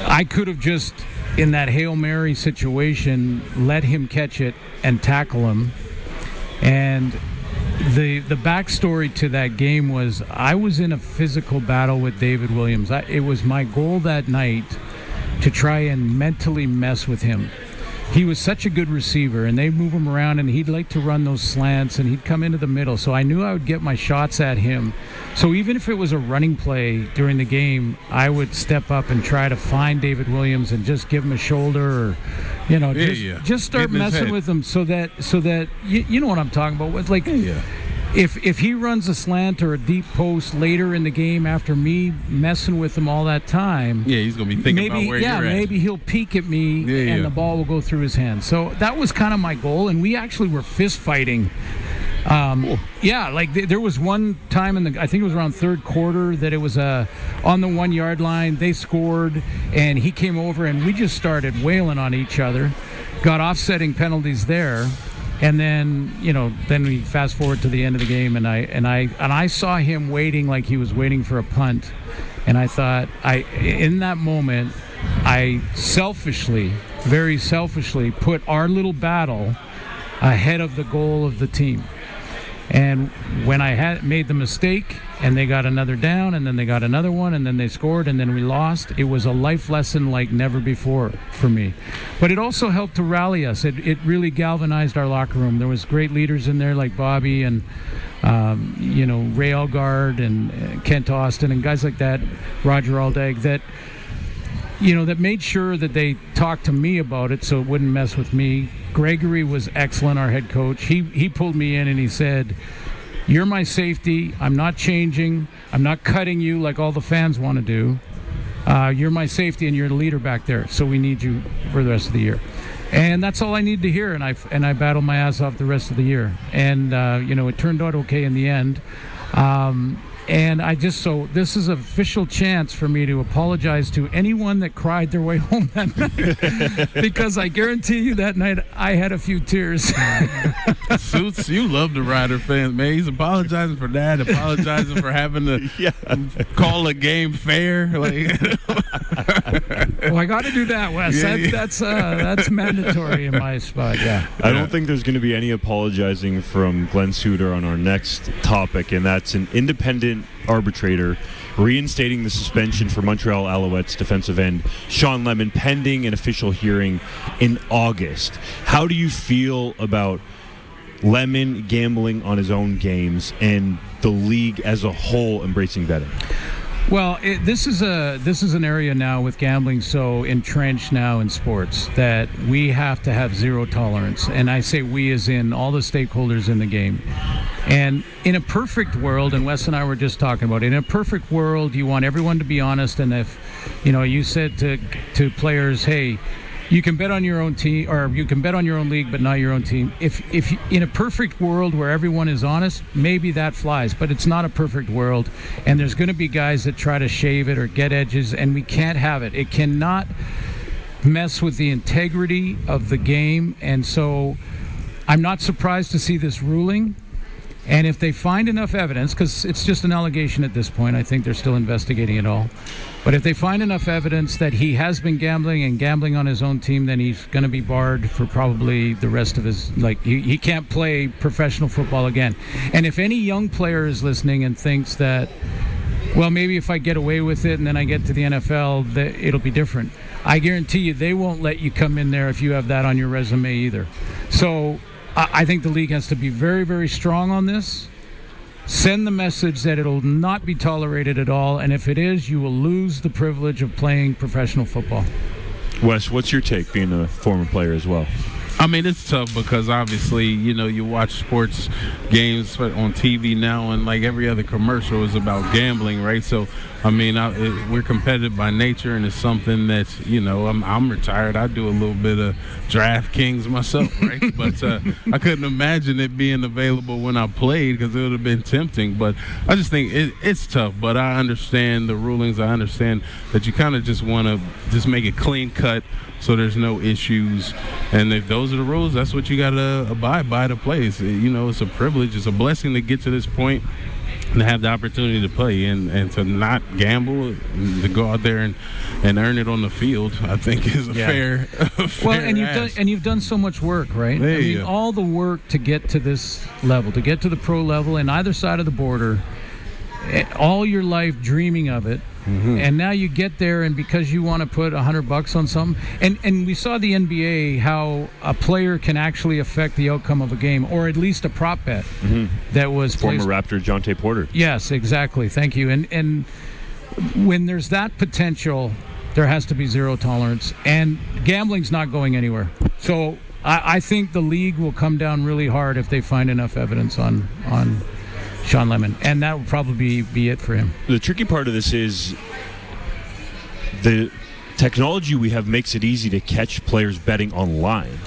I could have just, in that Hail Mary situation, let him catch it and tackle him. And the backstory to that game was I was in a physical battle with David Williams. It was my goal that night to try and mentally mess with him. He was such a good receiver, and they move him around, and he'd like to run those slants, and he'd come into the middle. So I knew I would get my shots at him. So even if it was a running play during the game, I would step up and try to find David Williams and just give him a shoulder, or just start messing with him so that you know what I'm talking about. It's like if he runs a slant or a deep post later in the game after me messing with him all that time, he's gonna be thinking about where you're at. Maybe he'll peek at me and the ball will go through his hands. So that was kind of my goal, and we actually were fist fighting Yeah, like there was one time I think it was around third quarter that it was on the 1 yard line. They scored, and he came over, and we just started wailing on each other. Got offsetting penalties there, and then then we fast forward to the end of the game, and I saw him waiting like he was waiting for a punt, and I thought in that moment I very selfishly put our little battle ahead of the goal of the team. And when I had made the mistake and they got another down and then they got another one and then they scored and then we lost, it was a life lesson like never before for me. But it also helped to rally us. It really galvanized our locker room. There was great leaders in there like Bobby and Ray Algard and Kent Austin and guys like that, Roger Aldag, that made sure that they talked to me about it so it wouldn't mess with me. Gregory was excellent, our head coach. He pulled me in and he said, "You're my safety. I'm not changing. I'm not cutting you like all the fans want to do. You're my safety and you're the leader back there. So we need you for the rest of the year." And that's all I needed to hear. And I battled my ass off the rest of the year. And, it turned out okay in the end. And this is an official chance for me to apologize to anyone that cried their way home that night. Because I guarantee you that night I had a few tears. Suits, you love the Rider fans, man. He's apologizing for that, apologizing for having to call a game fair. Well, I got to do that, Wes. That's mandatory in my spot, yeah. I don't think there's going to be any apologizing from Glenn Suter on our next topic, and that's an independent arbitrator reinstating the suspension for Montreal Alouettes defensive end Sean Lemon pending an official hearing in August. How do you feel about Lemon gambling on his own games and the league as a whole embracing betting? Well, this is an area now with gambling so entrenched now in sports that we have to have zero tolerance. And I say we as in all the stakeholders in the game. And in a perfect world, and Wes and I were just talking about it, in a perfect world, you want everyone to be honest. And if, you said to players, hey, you can bet on your own team, or you can bet on your own league, but not your own team. If in a perfect world where everyone is honest, maybe that flies, but it's not a perfect world, and there's going to be guys that try to shave it or get edges, and we can't have it. It cannot mess with the integrity of the game, and so I'm not surprised to see this ruling. And if they find enough evidence, because it's just an allegation at this point, I think they're still investigating it all. But if they find enough evidence that he has been gambling and gambling on his own team, then he's going to be barred for probably the rest of his, he can't play professional football again. And if any young player is listening and thinks that, well, maybe if I get away with it and then I get to the NFL, it'll be different. I guarantee you they won't let you come in there if you have that on your resume either. So I think the league has to be very, very strong on this. Send the message that it'll not be tolerated at all, and if it is, you will lose the privilege of playing professional football. Wes, what's your take, being a former player as well? I mean, it's tough because obviously, you watch sports games on TV now, and like every other commercial is about gambling, right? So, I mean, we're competitive by nature, and it's something that, I'm retired. I do a little bit of DraftKings myself, right? But I couldn't imagine it being available when I played because it would have been tempting. But I just think it's tough. But I understand the rulings. I understand that you kind of just want to just make it clean cut so there's no issues. And if those are the rules, that's what you got to abide by to play. It's a privilege. It's a blessing to get to this point and have the opportunity to play and to not gamble, to go out there and earn it on the field, I think is a fair well, and you've done so much work, right? All the work to get to this level, to get to the pro level and either side of the border, all your life dreaming of it. Mm-hmm. And now you get there, and because you want to put $100 on something, and we saw the NBA how a player can actually affect the outcome of a game, or at least a prop bet that was former Raptor Jonte Porter. Yes, exactly. Thank you. And when there's that potential, there has to be zero tolerance, and gambling's not going anywhere. So I think the league will come down really hard if they find enough evidence on Sean Lemon, and that will probably be it for him. The tricky part of this is the technology we have makes it easy to catch players betting online.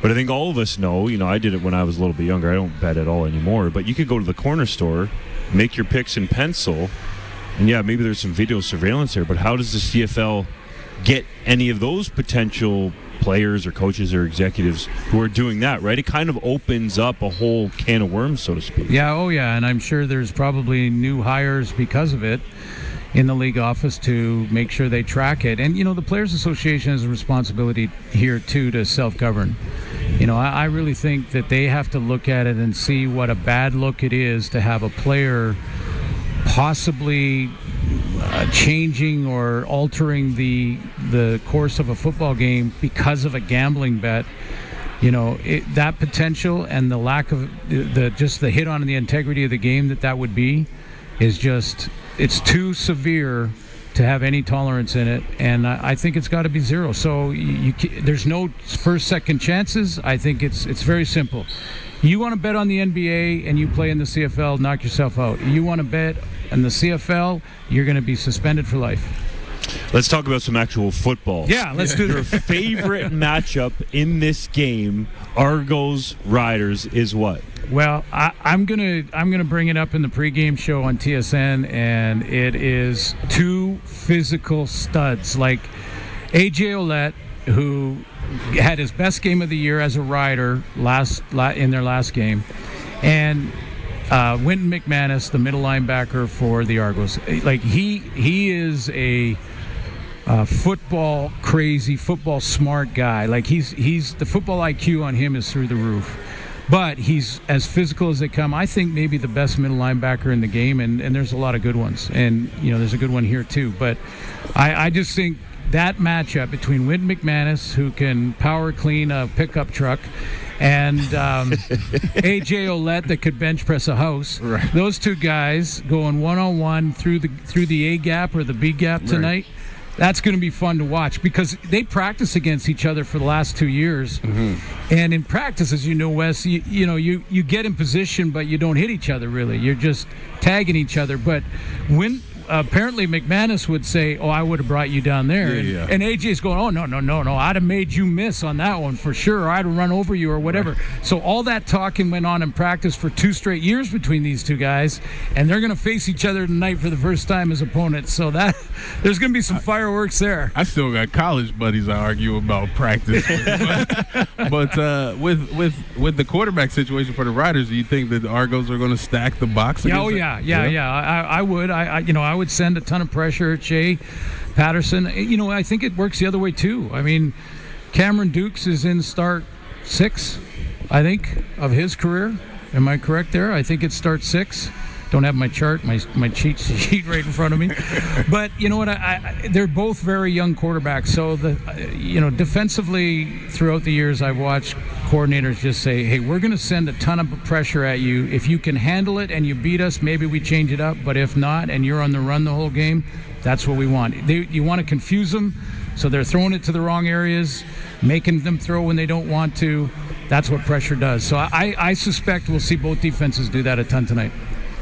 But I think all of us know, I did it when I was a little bit younger. I don't bet at all anymore. But you could go to the corner store, make your picks in pencil, and maybe there's some video surveillance there. But how does the CFL get any of those potential players or coaches or executives who are doing that, right? It kind of opens up a whole can of worms, so to speak. And I'm sure there's probably new hires because of it in the league office to make sure they track it. And, the Players Association has a responsibility here, too, to self-govern. I really think that they have to look at it and see what a bad look it is to have a player possibly changing or altering the course of a football game because of a gambling bet. That potential and the lack of the hit on the integrity of the game that would be is just, it's too severe to have any tolerance in it, and I think it's got to be zero. So there's no first, second chances. I think it's very simple. You want to bet on the NBA and you play in the CFL, knock yourself out. You want to bet in the CFL, you're going to be suspended for life. Let's talk about some actual football. Yeah, let's do Your favorite matchup in this game, Argos Riders, is what? Well, I'm gonna bring it up in the pregame show on TSN, and it is two physical studs like AJ Oulette, who had his best game of the year as a rider in their last game, and Wynton McManus, the middle linebacker for the Argos. Like he is a football crazy, football smart guy. Like he's the football IQ on him is through the roof. But he's as physical as they come. I think maybe the best middle linebacker in the game, and there's a lot of good ones. And, there's a good one here too. But I just think that matchup between Wynton McManus, who can power clean a pickup truck, and AJ Oulette that could bench press a house. Right. Those two guys going one-on-one through the A gap or the B gap tonight. Right. That's going to be fun to watch because they practice against each other for the last 2 years. And in practice, as you know, Wes, you get in position, but you don't hit each other really. You're just tagging each other. But when apparently McManus would say, I would have brought you down there. And AJ's going, no, I'd have made you miss on that one for sure. Or I'd have run over you or whatever. Right. So all that talking went on in practice for 2 straight years between these two guys, and they're going to face each other tonight for the first time as opponents. So that there's going to be some fireworks there. I still got college buddies I argue about practice with. But with the quarterback situation for the Riders, do you think that the Argos are going to stack the box? Yeah, I would. I would send a ton of pressure at Shay Patterson. I think it works the other way too. I mean, Cameron Dukes is in start 6, I think, of his career. Am I correct there? I think it's start 6. Don't have my chart, my cheat sheet right in front of me. But you know what? They're both very young quarterbacks. So defensively throughout the years, I've watched coordinators just say, "Hey, we're going to send a ton of pressure at you. If you can handle it and you beat us, maybe we change it up. But if not, and you're on the run the whole game, that's what we want. You want to confuse them, so they're throwing it to the wrong areas, making them throw when they don't want to. That's what pressure does. So I suspect we'll see both defenses do that a ton tonight."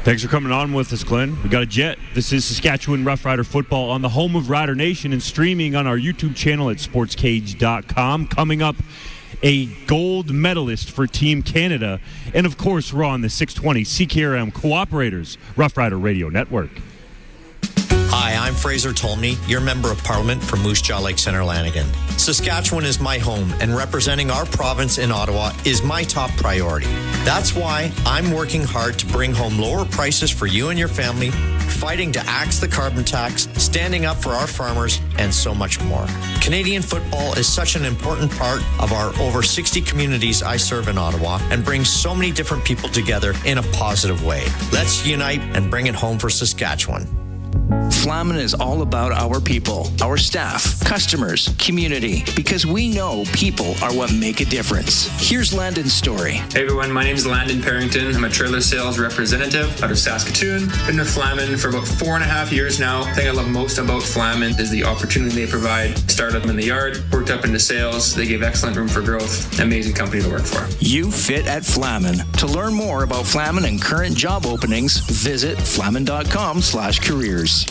Thanks for coming on with us, Glenn. We got a jet. This is Saskatchewan Rough Rider football on the home of Rider Nation and streaming on our YouTube channel at sportscage.com. Coming up, a gold medalist for Team Canada. And, of course, we're on the 620 CKRM Cooperators Rough Rider Radio Network. Hi, I'm Fraser Tolmie, your Member of Parliament from Moose Jaw Lake Centre, Lanigan. Saskatchewan is my home, and representing our province in Ottawa is my top priority. That's why I'm working hard to bring home lower prices for you and your family, fighting to axe the carbon tax, standing up for our farmers, and so much more. Canadian football is such an important part of our over 60 communities I serve in Ottawa and brings so many different people together in a positive way. Let's unite and bring it home for Saskatchewan. Flamin is all about our people, our staff, customers, community, because we know people are what make a difference. Here's Landon's story. Hey everyone, my name is Landon Parrington. I'm a trailer sales representative out of Saskatoon. Been with Flamin for about 4.5 years now. The thing I love most about Flamin is the opportunity they provide. Started them in the yard, worked up into sales. They give excellent room for growth. Amazing company to work for. You fit at Flamin. To learn more about Flamin and current job openings, visit flamin.com/careers.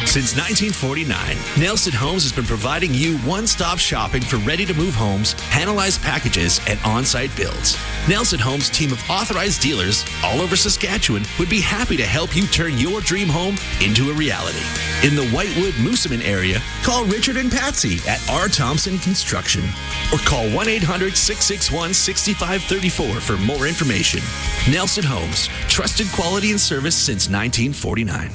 Since 1949, Nelson Homes has been providing you one-stop shopping for ready-to-move homes, panelized packages, and on-site builds. Nelson Homes' team of authorized dealers all over Saskatchewan would be happy to help you turn your dream home into a reality. In the Whitewood-Moosomin area, call Richard and Patsy at R. Thompson Construction or call 1-800-661-6534 for more information. Nelson Homes, trusted quality and service since 1949.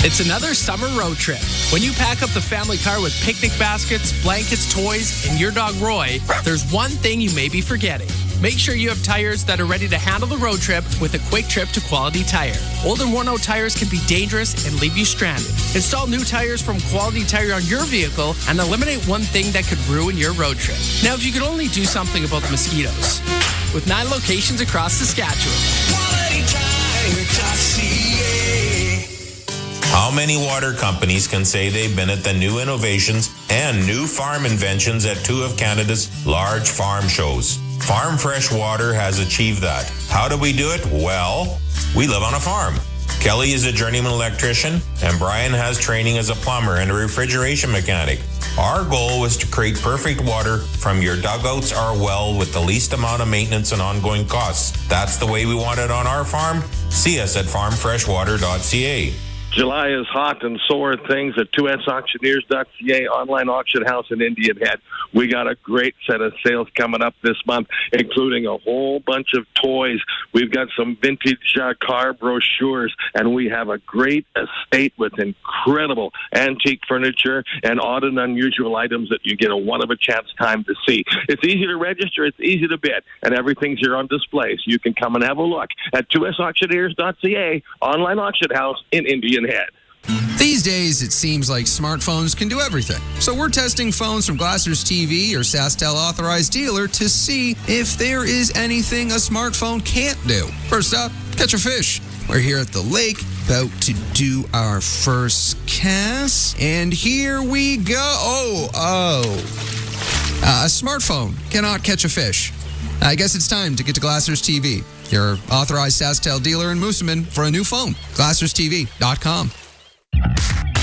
It's another summer road trip. When you pack up the family car with picnic baskets, blankets, toys, and your dog Roy, there's one thing you may be forgetting. Make sure you have tires that are ready to handle the road trip with a quick trip to Quality Tire. Old and worn-out tires can be dangerous and leave you stranded. Install new tires from Quality Tire on your vehicle and eliminate one thing that could ruin your road trip. Now, if you could only do something about the mosquitoes. With 9 locations across Saskatchewan. How many water companies can say they've been at the new innovations and new farm inventions at 2 of Canada's large farm shows? Farm Fresh Water has achieved that. How do we do it? Well, we live on a farm. Kelly is a journeyman electrician, and Brian has training as a plumber and a refrigeration mechanic. Our goal was to create perfect water from your dugouts or well with the least amount of maintenance and ongoing costs. That's the way we want it on our farm. See us at farmfreshwater.ca. July is hot, and so are things at 2sauctioneers.ca, online auction house in Indian Head. We got a great set of sales coming up this month, including a whole bunch of toys. We've got some vintage car brochures, and we have a great estate with incredible antique furniture and odd and unusual items that you get a one-of-a-chance time to see. It's easy to register, it's easy to bid, and everything's here on display, so you can come and have a look at 2sauctioneers.ca, online auction house in Indian Head. These days, it seems like smartphones can do everything. So we're testing phones from Glasser's TV or SaskTel authorized dealer to see if there is anything a smartphone can't do. First up, catch a fish. We're here at the lake, about to do our first cast, and here we go. A smartphone cannot catch a fish. I guess it's time to get to Glasser's TV, your authorized SaskTel dealer in Moosomin, for a new phone. GlassersTV.com.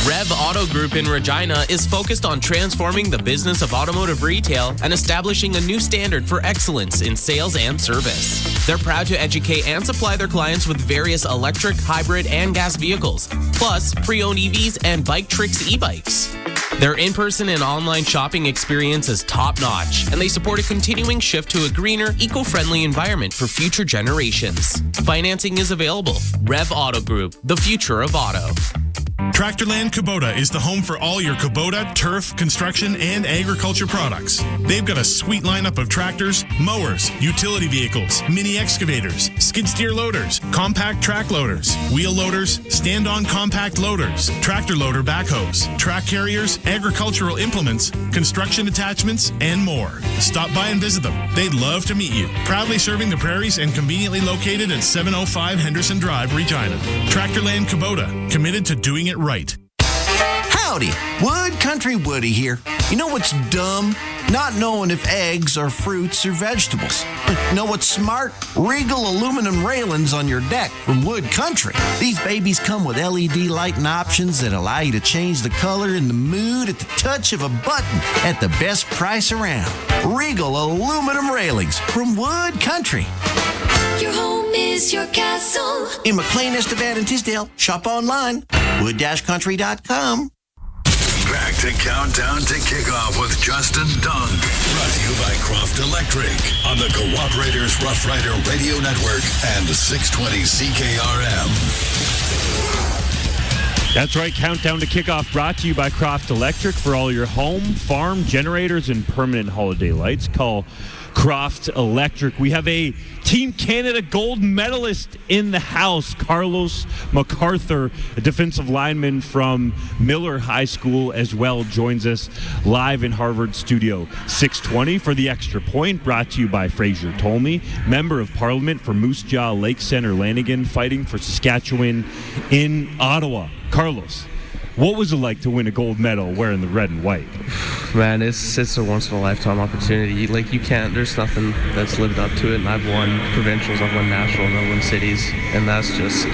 Rev Auto Group in Regina is focused on transforming the business of automotive retail and establishing a new standard for excellence in sales and service. They're proud to educate and supply their clients with various electric, hybrid, and gas vehicles, plus pre-owned EVs and Bike Tricks e-bikes. Their in-person and online shopping experience is top-notch, and they support a continuing shift to a greener, eco-friendly environment for future generations. Financing is available. Rev Auto Group, the future of auto. Tractorland Kubota is the home for all your Kubota, turf, construction, and agriculture products. They've got a sweet lineup of tractors, mowers, utility vehicles, mini excavators, skid steer loaders, compact track loaders, wheel loaders, stand-on compact loaders, tractor loader backhoes, track carriers, agricultural implements, construction attachments, and more. Stop by and visit them. They'd love to meet you. Proudly serving the prairies and conveniently located at 705 Henderson Drive, Regina. Tractorland Kubota, committed to doing it right. Howdy, Wood Country Woody here. You know what's dumb? Not knowing if eggs are fruits or vegetables. Know what's smart? Regal aluminum railings on your deck from Wood Country. These babies come with LED lighting options that allow you to change the color and the mood at the touch of a button at the best price around. Regal aluminum railings from Wood Country. Your home is your castle. In McLean, Estevan, and Tisdale. Shop online. Wood-country.com. Back to Countdown to Kickoff with Justin Dunk. Brought to you by Croft Electric on the Cooperators Rough Rider Radio Network and 620 CKRM. That's right. Countdown to Kickoff brought to you by Croft Electric for all your home, farm, generators, and permanent holiday lights. Call Croft Electric. We have a Team Canada gold medalist in the house, Carlos MacArthur, a defensive lineman from Miller High School as well, joins us live in Harvard Studio 620 for the Extra Point, brought to you by Fraser Tolmie, Member of Parliament for Moose Jaw, Lake Center, Lanigan, fighting for Saskatchewan in Ottawa. Carlos, what was it like to win a gold medal wearing the red and white? Man, it's a once-in-a-lifetime opportunity. Like, you can't, there's nothing that's lived up to it. And I've won provincials, I've won national, and I've won cities. And that's just,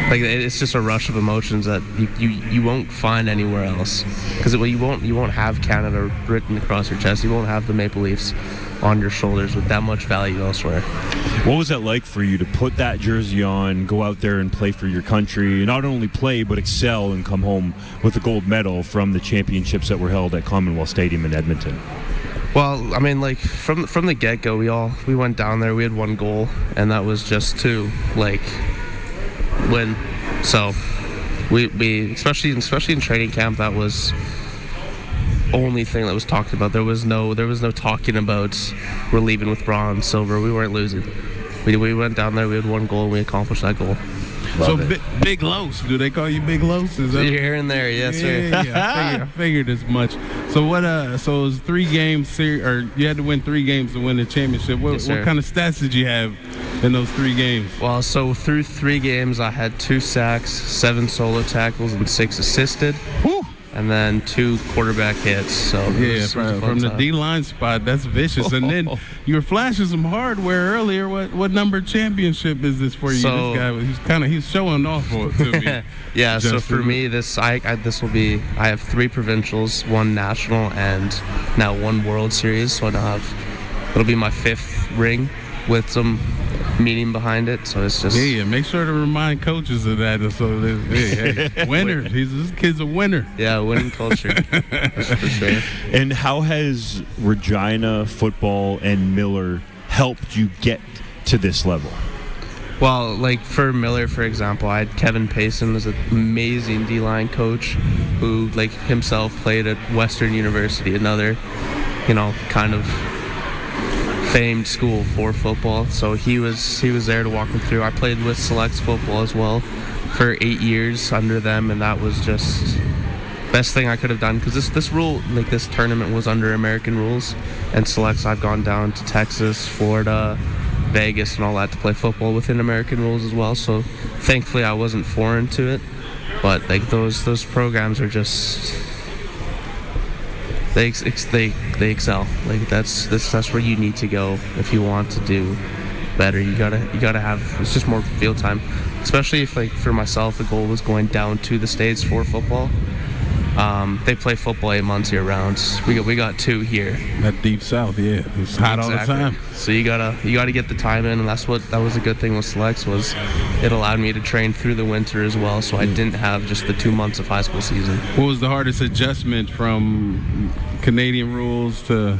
like it's just a rush of emotions that you won't find anywhere else, because you won't have Canada written across your chest. You won't have the Maple Leafs on your shoulders with that much value elsewhere. What was that like for you to put that jersey on, go out there and play for your country, not only play but excel and come home with a gold medal from the championships that were held at Commonwealth Stadium in Edmonton? Well, I mean, like from the get-go, we went down there. We had one goal, and that was just to win. So we especially in training camp, that was only thing that was talked about. There was no talking about we're leaving with bronze, silver. We weren't losing. We went down there. We had one goal, and we accomplished that goal. Big Los, do they call you Big Los? Is that here and there? Yes, sir. Yeah, I figured as much. So what? So it was 3 games, or you had to win 3 games to win the championship. What kind of stats did you have in those 3 games? Well, so through 3 games, I had 2 sacks, 7 solo tackles, and 6 assisted. Whew. And then 2 quarterback hits. So from the D-line spot, that's vicious. And then you were flashing some hardware earlier. What number championship is this for you? So, this guy, he's showing off to me. Yeah. Justin. So for me, this will be. I have 3 provincials, 1 national, and now 1 World Series. So it'll be my 5th ring with some meaning behind it. So it's just make sure to remind coaches of that. So hey, winner. This kid's a winner. Yeah, winning culture. That's for sure. And how has Regina football and Miller helped you get to this level? Well, like for Miller, for example, I had Kevin Payson was an amazing D-line coach who, like himself, played at Western University, another, kind of famed school for football. So he was there to walk me through. I played with Selects football as well for 8 years under them, and that was just best thing I could have done, because this rule, like this tournament, was under American rules, and Selects, I've gone down to Texas, Florida, Vegas, and all that to play football within American rules as well. So thankfully I wasn't foreign to it, but like those programs are just they excel. Like that's where you need to go if you want to do better. You gotta have, it's just more field time, especially if, like, for myself, the goal was going down to the States for football. They play football 8 months year round. We got 2 here. That deep south, yeah, it's hot all the time. So you gotta get the time in, and that was a good thing with Selects, was it allowed me to train through the winter as well. So I didn't have just the 2 months of high school season. What was the hardest adjustment from Canadian rules to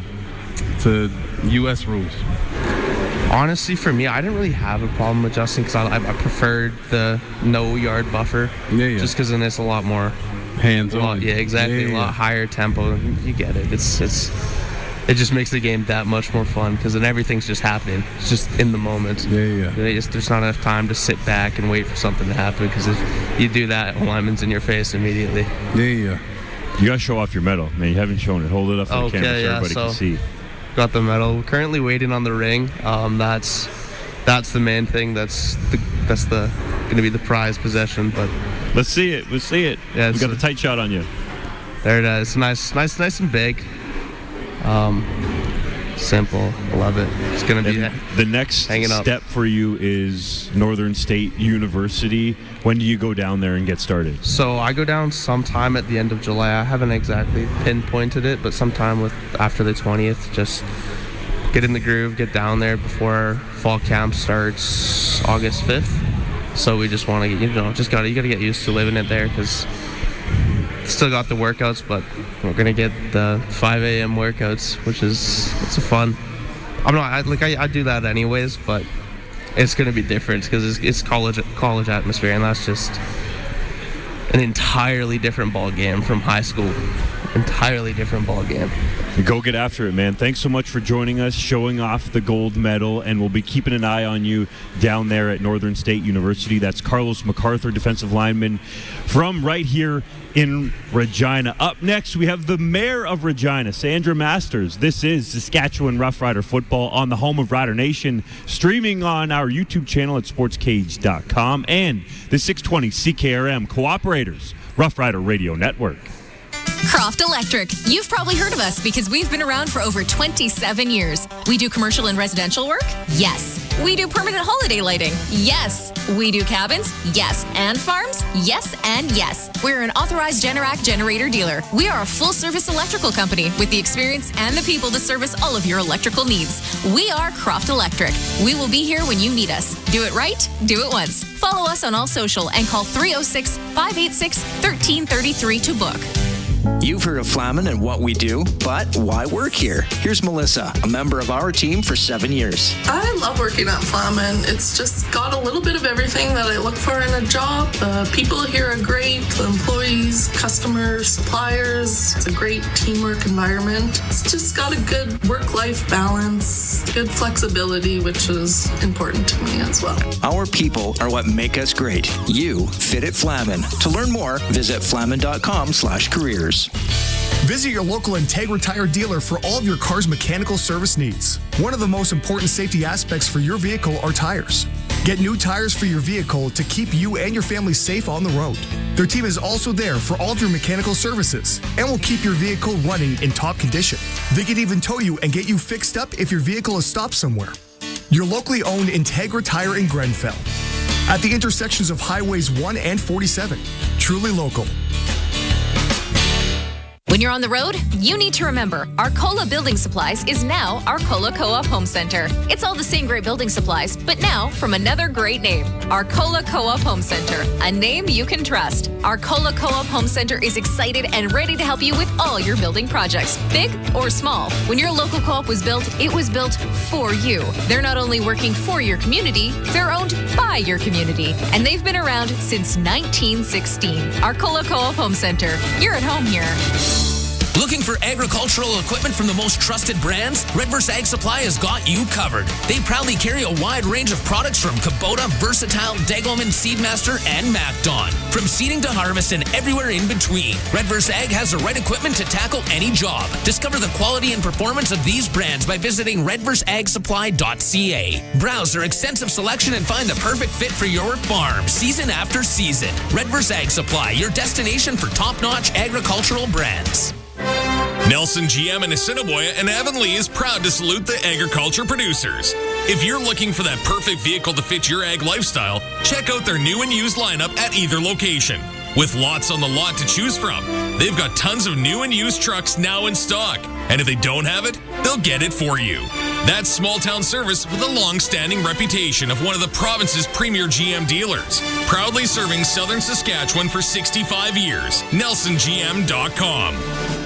U.S. rules? Honestly, for me, I didn't really have a problem adjusting, because I preferred the no yard buffer. Yeah. Just because then it's a lot more hands-on. Yeah, exactly. A lot higher tempo. You get it. It just makes the game that much more fun, because then everything's just happening. It's just in the moment. Yeah. There's not enough time to sit back and wait for something to happen, because if you do that, a lineman's in your face immediately. Yeah. You gotta show off your medal, man. You haven't shown it. Hold it up for the camera so everybody can see. Got the medal. We're currently waiting on the ring. That's the main thing. That's going to be the prize possession. But let's see it. Yeah, we got a tight shot on you. There it is. Nice and big. Simple. Love it. It's going to be the next step for you is Northern State University. When do you go down there and get started? So I go down sometime at the end of July. I haven't exactly pinpointed it, but sometime after the 20th. Just get in the groove, get down there before our fall camp starts August 5th. So we just want to, you got to get used to living it there, because still got the workouts, but we're gonna get the 5 a.m. workouts, which it's a fun. I do that anyways, but it's gonna be different because it's college atmosphere, and that's just an entirely different ball game from high school. Entirely different ball game. Go get after it, man. Thanks so much for joining us, showing off the gold medal, and we'll be keeping an eye on you down there at Northern State University. That's Carlos MacArthur, defensive lineman from right here in Regina. Up next, we have the mayor of Regina, Sandra Masters. This is Saskatchewan Rough Rider football on the home of Rider Nation, streaming on our YouTube channel at sportscage.com and the 620 CKRM Cooperators Rough Rider Radio Network. Croft Electric. You've probably heard of us because we've been around for over 27 years. We do commercial and residential work? Yes. We do permanent holiday lighting? Yes. We do cabins? Yes. And farms? Yes and yes. We're an authorized Generac generator dealer. We are a full-service electrical company with the experience and the people to service all of your electrical needs. We are Croft Electric. We will be here when you need us. Do it right, do it once. Follow us on all social and call 306-586-1333 to book. You've heard of Flamin and what we do, but why work here? Here's Melissa, a member of our team for 7 years. I love working at Flamin. It's just got a little bit of everything that I look for in a job. The people here are great, the employees, customers, suppliers. It's a great teamwork environment. It's just got a good work-life balance, good flexibility, which is important to me as well. Our people are what make us great. You fit at Flamin. To learn more, visit flamin.com/careers. Visit your local Integra Tire dealer for all of your car's mechanical service needs. One of the most important safety aspects for your vehicle are tires. Get new tires for your vehicle to keep you and your family safe on the road. Their team is also there for all of your mechanical services and will keep your vehicle running in top condition. They can even tow you and get you fixed up if your vehicle is stopped somewhere. Your locally owned Integra Tire in Grenfell. At the intersections of Highways 1 and 47. Truly local. When you're on the road, you need to remember Arcola Building Supplies is now Arcola Co-op Home Center. It's all the same great building supplies, but now from another great name, Arcola Co-op Home Center, a name you can trust. Arcola Co-op Home Center is excited and ready to help you with all your building projects, big or small. When your local co-op was built, it was built for you. They're not only working for your community, they're owned by your community, and they've been around since 1916. Arcola Co-op Home Center. You're at home here. Looking for agricultural equipment from the most trusted brands? Redverse Ag Supply has got you covered. They proudly carry a wide range of products from Kubota, Versatile, Degelman, Seedmaster, and MacDon. From seeding to harvest and everywhere in between, Redverse Ag has the right equipment to tackle any job. Discover the quality and performance of these brands by visiting redverseagsupply.ca. Browse their extensive selection and find the perfect fit for your farm, season after season. Redverse Ag Supply, your destination for top-notch agricultural brands. Nelson GM in Assiniboia and Avonlea is proud to salute the agriculture producers. If you're looking for that perfect vehicle to fit your ag lifestyle, check out their new and used lineup at either location. With lots on the lot to choose from, they've got tons of new and used trucks now in stock. And if they don't have it, they'll get it for you. That's small town service with a long-standing reputation of one of the province's premier GM dealers. Proudly serving southern Saskatchewan for 65 years. NelsonGM.com.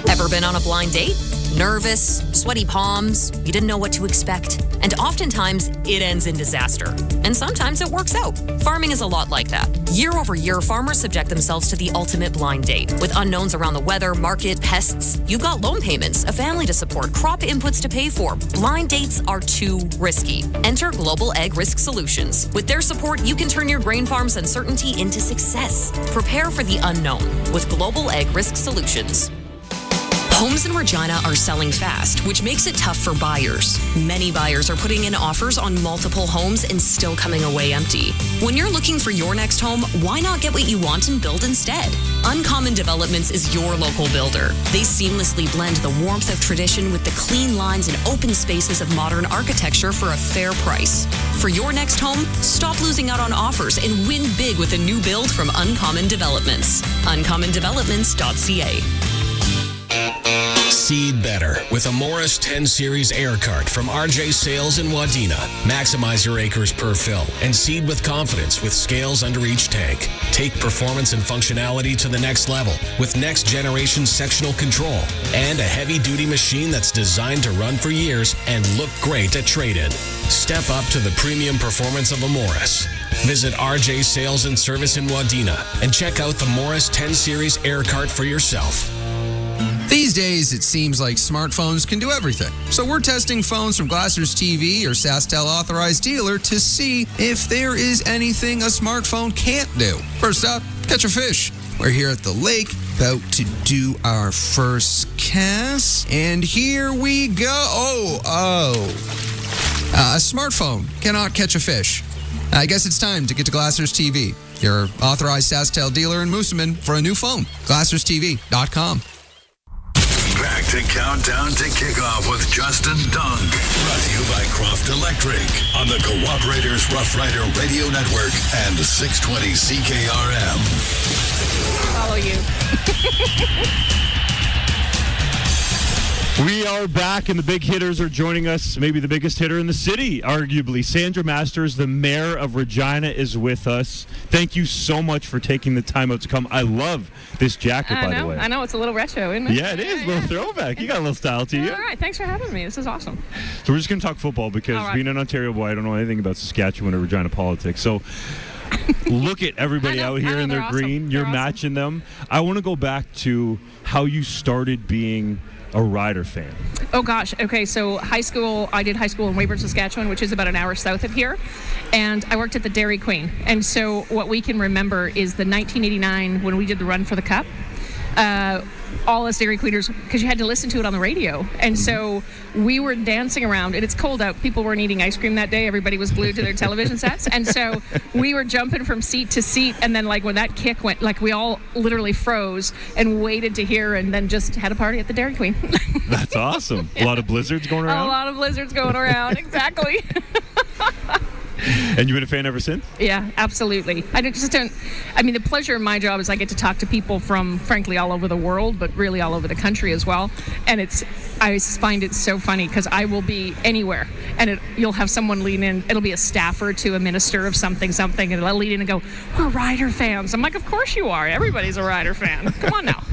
Ever been on a blind date? Nervous, sweaty palms, you didn't know what to expect. And oftentimes, it ends in disaster. And sometimes it works out. Farming is a lot like that. Year over year, farmers subject themselves to the ultimate blind date. With unknowns around the weather, market, pests, you've got loan payments, a family to support, crop inputs to pay for. Blind dates are too risky. Enter Global Ag Risk Solutions. With their support, you can turn your grain farm's uncertainty into success. Prepare for the unknown with Global Ag Risk Solutions. Homes in Regina are selling fast, which makes it tough for buyers. Many buyers are putting in offers on multiple homes and still coming away empty. When you're looking for your next home, why not get what you want and build instead? Uncommon Developments is your local builder. They seamlessly blend the warmth of tradition with the clean lines and open spaces of modern architecture for a fair price. For your next home, stop losing out on offers and win big with a new build from Uncommon Developments. UncommonDevelopments.ca. Seed better with a Morris 10 Series air cart from RJ Sales in Wadena. Maximize your acres per fill and seed with confidence with scales under each tank. Take performance and functionality to the next level with next generation sectional control and a heavy duty machine that's designed to run for years and look great at trade-in. Step up to the premium performance of a Morris. Visit RJ Sales and Service in Wadena and check out the Morris 10 Series air cart for yourself. These days, it seems like smartphones can do everything. So we're testing phones from Glassers TV or SaskTel authorized dealer to see if there is anything a smartphone can't do. First up, catch a fish. We're here at the lake, about to do our first cast, and here we go. A smartphone cannot catch a fish. I guess it's time to get to Glassers TV, your authorized SaskTel dealer in Moosomin, for a new phone. GlassersTV.com. to Countdown to Kickoff with Justin Dunk. Brought to you by Croft Electric on the Cooperators Rough Rider Radio Network and 620 CKRM. Follow you. We are back, and the big hitters are joining us. Maybe the biggest hitter in the city, arguably. Sandra Masters, the mayor of Regina, is with us. Thank you so much for taking the time out to come. I love this jacket, by the way. I know. It's a little retro, isn't it? Yeah, it is. A little throwback. You got a little style to you. All right. Thanks for having me. This is awesome. So we're just going to talk football because being an Ontario boy, I don't know anything about Saskatchewan or Regina politics. So look at everybody out here in their awesome. green. You're matching them. I want to go back to how you started being a Rider fan. Oh, gosh. Okay, so high school, I did high school in Weyburn, Saskatchewan, which is about an hour south of here. And I worked at the Dairy Queen. And so what we can remember is the 1989, when we did the run for the Cup, all us Dairy Queeners, because you had to listen to it on the radio. And so we were dancing around, and it's cold out. People weren't eating ice cream that day. Everybody was glued to their television sets. And so we were jumping from seat to seat. And then, like, when that kick went, like, we all literally froze and waited to hear, and then just had a party at the Dairy Queen. That's awesome. A lot of blizzards going around? A lot of blizzards going around, exactly. And you've been a fan ever since? Yeah, absolutely. The pleasure of my job is I get to talk to people from, frankly, all over the world, but really all over the country as well. And I find it so funny because I will be anywhere, and you'll have someone lean in. It'll be a staffer to a minister of something, and they'll lean in and go, "We're Rider fans." I'm like, "Of course you are. Everybody's a Rider fan. Come on now."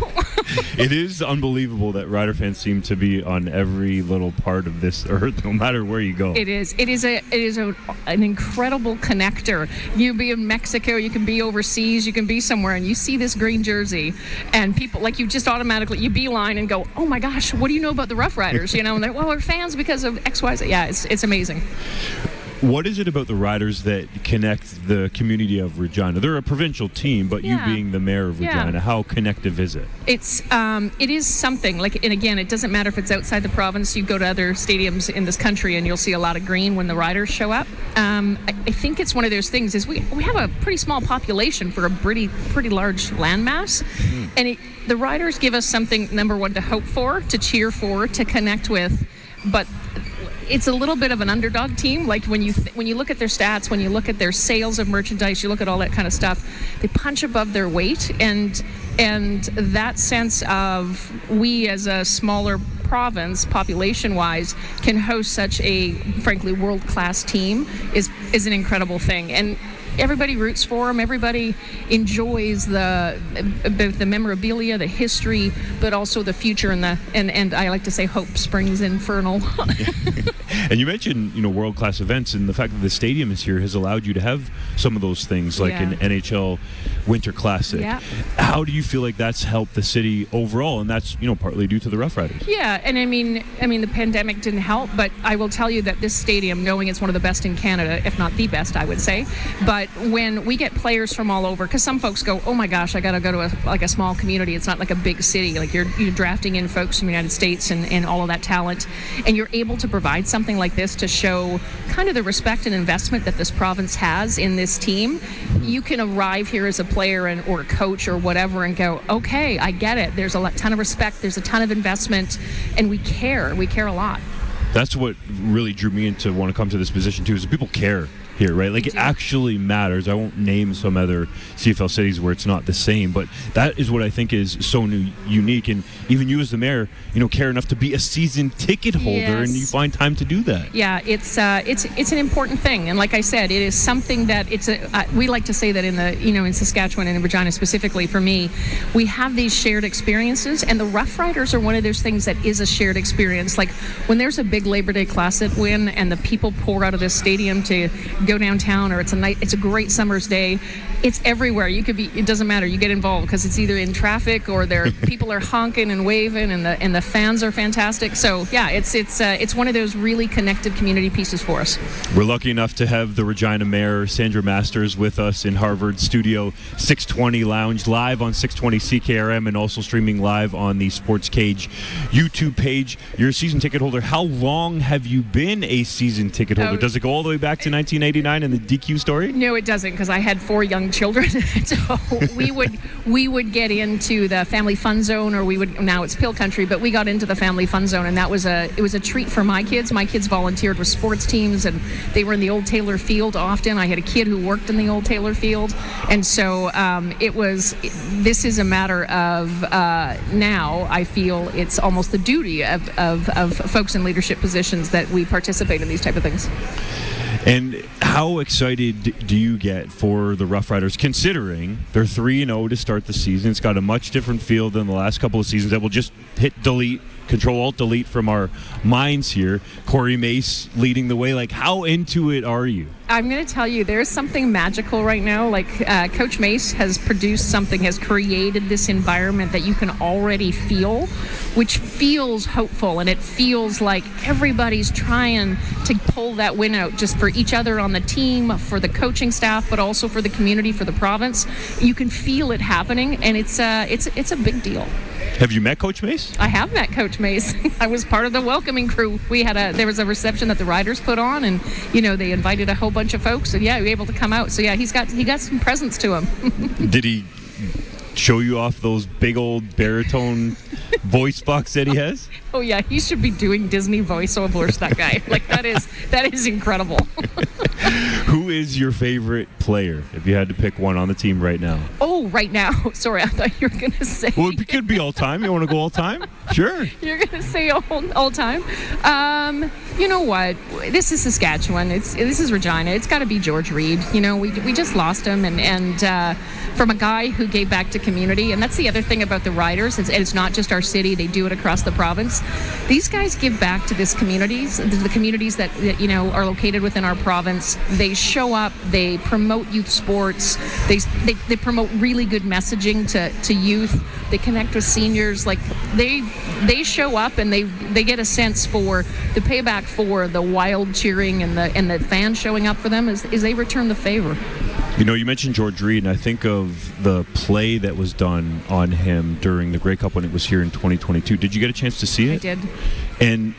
It is unbelievable that Rider fans seem to be on every little part of this earth, no matter where you go. It is an incredible connector. You be in Mexico, you can be overseas, you can be somewhere, and you see this green jersey, and people, like, you just automatically, you beeline and go, "Oh my gosh, what do you know about the Rough Riders?" And they're, "Well, we're fans because of X, Y, Z." Yeah, it's amazing. What is it about the Riders that connect the community of Regina? They're a provincial team, but you being the mayor of Regina, how connective is it? It is something. Like, and again, it doesn't matter if it's outside the province. You go to other stadiums in this country, and you'll see a lot of green when the Riders show up. I think it's one of those things. Is we have a pretty small population for a pretty large landmass, and the Riders give us something, number one, to hope for, to cheer for, to connect with, but it's a little bit of an underdog team. Like, when you look at their stats, when you look at their sales of merchandise, you look at all that kind of stuff, they punch above their weight, and that sense of we as a smaller province, population-wise, can host such a, frankly, world-class team is an incredible thing. And everybody roots for them. Everybody enjoys both the memorabilia, the history, but also the future, and I like to say hope springs infernal. And you mentioned, world-class events, and the fact that the stadium is here has allowed you to have some of those things, like an NHL Winter Classic. Yeah. How do you feel like that's helped the city overall? And that's, partly due to the Rough Riders. Yeah, and I mean, the pandemic didn't help, but I will tell you that this stadium, knowing it's one of the best in Canada, if not the best, I would say, but when we get players from all over, because some folks go, "Oh my gosh, I got to go to a small community. It's not like a big city. Like, you're drafting in folks from the United States and all of that talent, and you're able to provide something like this to show kind of the respect and investment that this province has in this team. You can arrive here as a player or a coach or whatever and go, "Okay, I get it. There's a ton of respect. There's a ton of investment, and we care. We care a lot." That's what really drew me into want to come to this position too, is that people care here, right? Like, it actually matters. I won't name some other CFL cities where it's not the same, but that is what I think is so unique. And even you as the mayor, care enough to be a season ticket holder, and you find time to do that. Yeah, it's an important thing, and like I said, it is something that we like to say that in the in Saskatchewan and in Regina specifically, for me, we have these shared experiences, and the Rough Riders are one of those things that is a shared experience. Like, when there's a big Labor Day Classic win, and the people pour out of this stadium to go downtown, or it's a great summer's day, it's everywhere. It doesn't matter. You get involved because it's either in traffic or people are honking and waving, and the fans are fantastic. So yeah, it's one of those really connected community pieces for us. We're lucky enough to have the Regina Mayor, Sandra Masters, with us in Harvard Studio 620 Lounge, live on 620 CKRM, and also streaming live on the Sports Cage YouTube page. You're a season ticket holder. How long have you been a season ticket holder? Does it go all the way back to 1980? 1989 and the DQ story? No, it doesn't, because I had 4 young children. So we would get into the family fun zone, or now it's Pill Country, but we got into the family fun zone, and it was a treat for my kids. My kids volunteered with sports teams, and they were in the Old Taylor Field often. I had a kid who worked in the Old Taylor Field, and so this is a matter of now I feel it's almost the duty of folks in leadership positions that we participate in these type of things. And how excited do you get for the Rough Riders, considering they're 3-0 to start the season? It's got a much different feel than the last couple of seasons that will just hit delete, Control-Alt-Delete from our minds here. Corey Mace leading the way. Like, how into it are you? I'm going to tell you, there's something magical right now. Like, Coach Mace has produced something, has created this environment that you can already feel, which feels hopeful, and it feels like everybody's trying to pull that win out just for each other on the team, for the coaching staff, but also for the community, for the province. You can feel it happening, and it's a big deal. Have you met Coach Mace? I have met Coach Mace. I was part of the welcoming crew. There was a reception that the Riders put on, and they invited a whole bunch of folks, and we were able to come out. So he got some presents to him. Did he show you off those big old baritone voice box that he has? Oh yeah, he should be doing Disney voiceovers, that guy. Like, that is incredible. Who is your favorite player, if you had to pick one on the team right now? Oh, right now. Sorry, I thought you were going to say. Well, it could be all time. You want to go all time? Sure. You're going to say all time? You know what? This is Saskatchewan. This is Regina. It's got to be George Reed. We just lost him, and from a guy who gave back to community. And that's the other thing about the Riders. It's not just our city. They do it across the province. These guys give back to the communities that are located within our province. They show up. They promote youth sports. They promote really good messaging to youth. They connect with seniors. Like, they show up, and they get a sense for the payback for the wild cheering and the fans showing up for them is they return the favor. You mentioned George Reed, and I think of the play that was done on him during the Grey Cup when it was here in 2022. Did you get a chance to see it? I did. And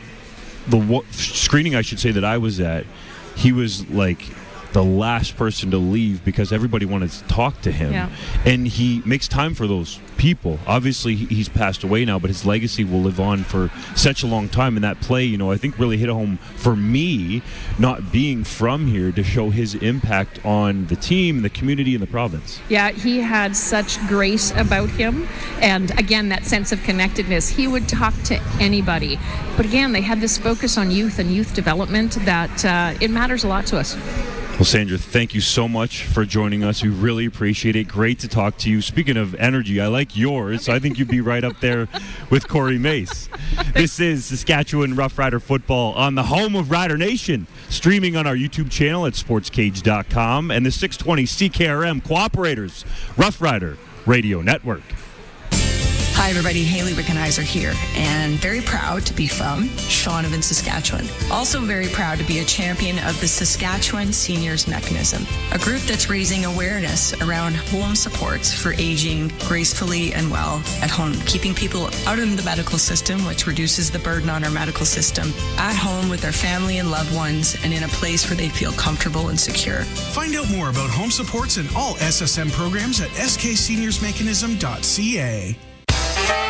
the screening, I should say, that I was at, he was like the last person to leave because everybody wanted to talk to him. Yeah. And he makes time for those people. Obviously, he's passed away now, but his legacy will live on for such a long time. And that play, I think really hit home for me, not being from here, to show his impact on the team, the community, and the province. Yeah, he had such grace about him. And again, that sense of connectedness. He would talk to anybody. But again, they had this focus on youth and youth development that it matters a lot to us. Well, Sandra, thank you so much for joining us. We really appreciate it. Great to talk to you. Speaking of energy, I like yours, so I think you'd be right up there with Corey Mace. This is Saskatchewan Rough Rider football on the home of Rider Nation, streaming on our YouTube channel at sportscage.com and the 620 CKRM Cooperators Rough Rider Radio Network. Hi everybody, Haley Wickenheiser here, and very proud to be from Shaunavon, Saskatchewan. Also very proud to be a champion of the Saskatchewan Seniors Mechanism, a group that's raising awareness around home supports for aging gracefully and well at home, keeping people out of the medical system, which reduces the burden on our medical system, at home with their family and loved ones, and in a place where they feel comfortable and secure. Find out more about home supports and all SSM programs at skseniorsmechanism.ca.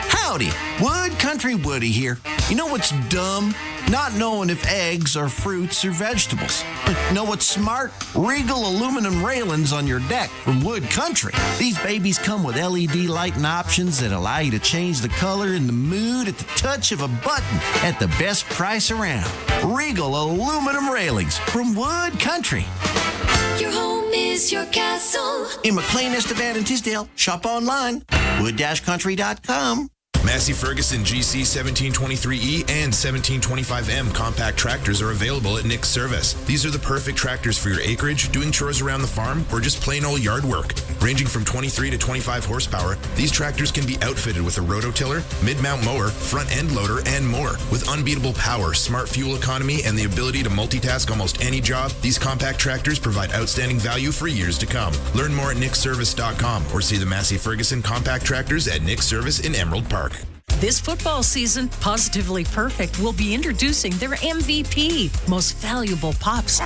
Howdy, Wood Country Woody here. You know what's dumb? Not knowing if eggs are fruits or vegetables. Know what's smart? Regal aluminum railings on your deck from Wood Country. These babies come with LED lighting options that allow you to change the color and the mood at the touch of a button at the best price around. Regal aluminum railings from Wood Country. Your home is your castle. In McLean, Estevan, and Tisdale. Shop online. wood-country.com. Massey Ferguson GC 1723E and 1725M compact tractors are available at Nick's Service. These are the perfect tractors for your acreage, doing chores around the farm, or just plain old yard work. Ranging from 23 to 25 horsepower, these tractors can be outfitted with a rototiller, mid-mount mower, front-end loader, and more. With unbeatable power, smart fuel economy, and the ability to multitask almost any job, these compact tractors provide outstanding value for years to come. Learn more at nickservice.com or see the Massey Ferguson compact tractors at Nick's Service in Emerald Park. This football season, Positively Perfect will be introducing their MVP, Most Valuable Pups.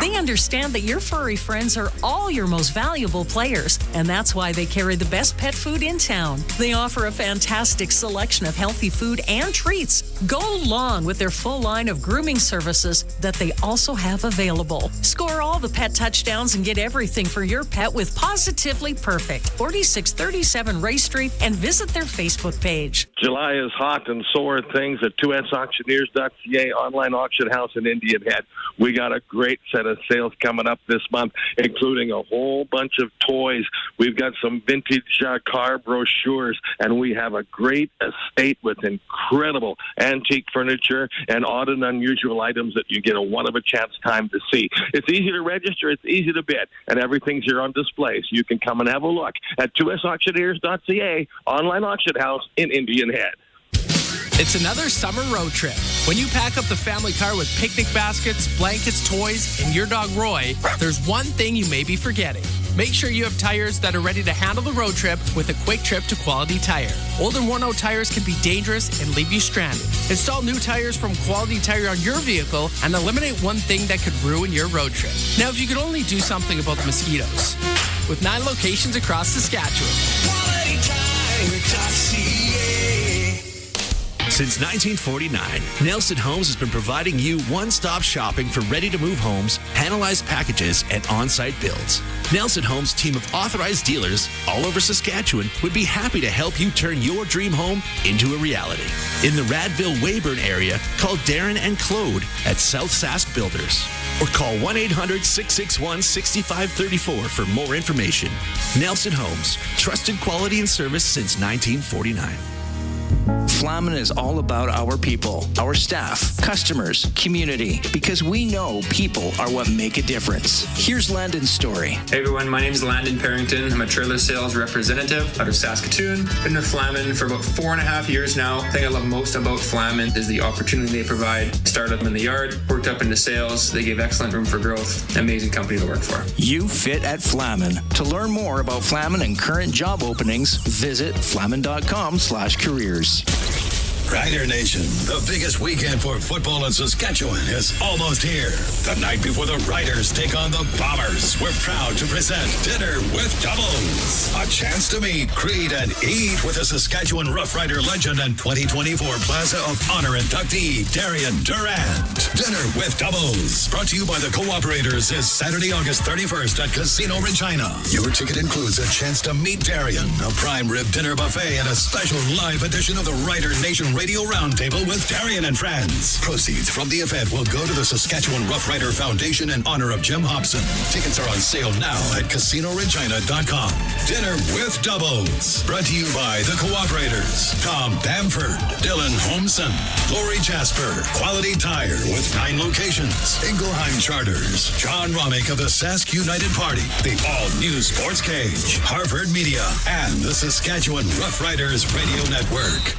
They understand that your furry friends are all your most valuable players, and that's why they carry the best pet food in town. They offer a fantastic selection of healthy food and treats. Go long with their full line of grooming services that they also have available. Score all the pet touchdowns and get everything for your pet with Positively Perfect, 4637 Ray Street, and visit their Facebook page. July is hot, and so are things at 2sauctioneers.ca online auction house in Indian Head. We got a great set of sales coming up this month, including a whole bunch of toys. We've got some vintage car brochures, and we have a great estate with incredible antique furniture and odd and unusual items that you get a one-of-a-chance time to see. It's easy to register, it's easy to bid, and everything's here on display, so you can come and have a look at 2sauctioneers.ca online auction house in Indian Head. It's another summer road trip. When you pack up the family car with picnic baskets, blankets, toys, and your dog Roy, there's one thing you may be forgetting. Make sure you have tires that are ready to handle the road trip with a quick trip to Quality Tire. Old and worn-out tires can be dangerous and leave you stranded. Install new tires from Quality Tire on your vehicle and eliminate one thing that could ruin your road trip. Now, if you could only do something about the mosquitoes. With 9 locations across Saskatchewan. Since 1949, Nelson Homes has been providing you one-stop shopping for ready-to-move homes, panelized packages, and on-site builds. Nelson Homes' team of authorized dealers all over Saskatchewan would be happy to help you turn your dream home into a reality. In the Radville-Weyburn area, call Darren and Claude at South Sask Builders. Or call 1-800-661-6534 for more information. Nelson Homes, trusted quality and service since 1949. Flamin is all about our people, our staff, customers, community, because we know people are what make a difference. Here's Landon's story. Hey everyone, my name is Landon Parrington. I'm a trailer sales representative out of Saskatoon. Been with Flamin for about 4.5 years now. The thing I love most about Flamin is the opportunity they provide. Started in the yard, worked up into sales. They give excellent room for growth. Amazing company to work for. You fit at Flamin. To learn more about Flamin and current job openings, visit flamin.com/careers. Rider Nation, the biggest weekend for football in Saskatchewan is almost here. The night before the Riders take on the Bombers, we're proud to present Dinner with Doubles. A chance to meet, greet, and eat with a Saskatchewan Rough Rider legend and 2024 Plaza of Honor inductee, Darian Durant. Dinner with Doubles, brought to you by the Cooperators, is Saturday, August 31st at Casino Regina. Your ticket includes a chance to meet Darian, a prime rib dinner buffet, and a special live edition of the Rider Nation Radio Roundtable with Darian and friends. Proceeds from the event will go to the Saskatchewan Rough Rider Foundation in honor of Jim Hobson. Tickets are on sale now at CasinoRegina.com. Dinner with Doubles. Brought to you by the Cooperators, Tom Bamford, Dylan Holmson, Lori Jasper, Quality Tire with 9 locations, Ingelheim Charters, John Romick of the Sask United Party, the all-new Sports Cage, Harvard Media, and the Saskatchewan Rough Riders Radio Network.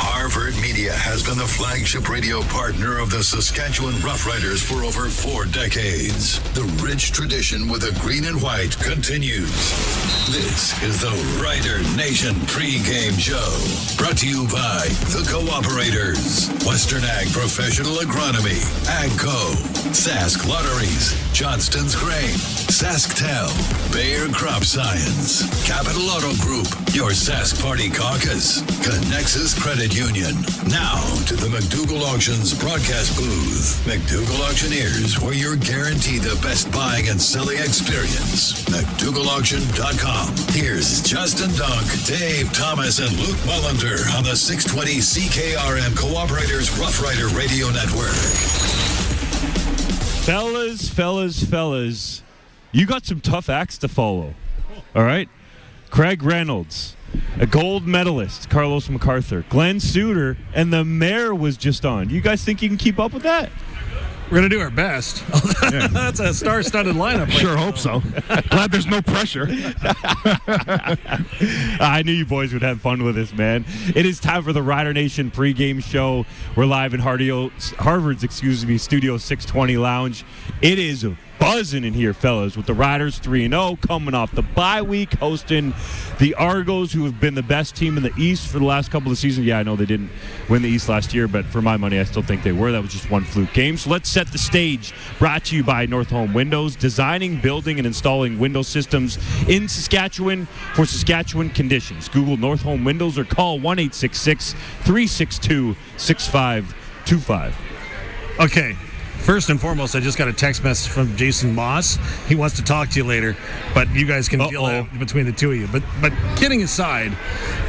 Harvard Media has been the flagship radio partner of the Saskatchewan Rough Riders for over 4 decades. The rich tradition with the green and white continues. This is the Rider Nation pregame show, brought to you by the Cooperators, Western Ag Professional Agronomy, AgCo, Sask Lotteries, Johnston's Grain, SaskTel, Bayer Crop Science, Capital Auto Group, your Sask Party Caucus, Connexus Credit Union. Now to the McDougall Auctions broadcast booth. McDougall Auctioneers, where you're guaranteed the best buying and selling experience. McDougallAuction.com. Here's Justin Dunk, Dave Thomas, and Luc Mullinder on the 620 CKRM Cooperators Rough Rider Radio Network. Fellas, you got some tough acts to follow. All right? Craig Reynolds, a gold medalist, Carlos MacArthur, Glenn Suter, and the mayor was just on. You guys think you can keep up with that? We're going to do our best. That's a star-studded lineup. Sure hope so. Glad there's no pressure. I knew you boys would have fun with this, man. It is time for the Rider Nation pregame show. We're live in Harvard's Studio 620 Lounge. It is buzzing in here, fellas, with the Riders 3-0 coming off the bye week, hosting the Argos, who have been the best team in the East for the last couple of seasons. Yeah, I know they didn't win the East last year, but for my money, I still think they were. That was just one fluke game. So let's set the stage. Brought to you by North Home Windows, designing, building, and installing window systems in Saskatchewan for Saskatchewan conditions. Google North Home Windows or call 1-866-362-6525. Okay. First and foremost, I just got a text message from Jason Moss. He wants to talk to you later, but you guys can deal that between the two of you. But kidding aside,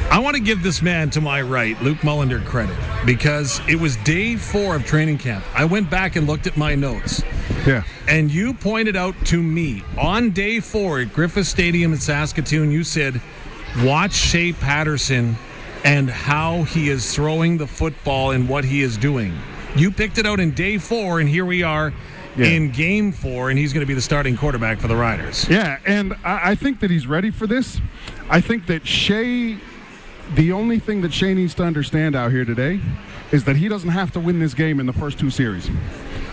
I want to give this man to my right, Luc Mullinder, credit, because it was day 4 of training camp. I went back and looked at my notes. Yeah. And you pointed out to me on day 4 at Griffith Stadium in Saskatoon, you said, watch Shay Patterson and how he is throwing the football and what he is doing. You picked it out in day 4, and here we are in game 4, and he's going to be the starting quarterback for the Riders. Yeah, and I think that he's ready for this. I think that Shay, the only thing that Shay needs to understand out here today is that he doesn't have to win this game in the first 2 series.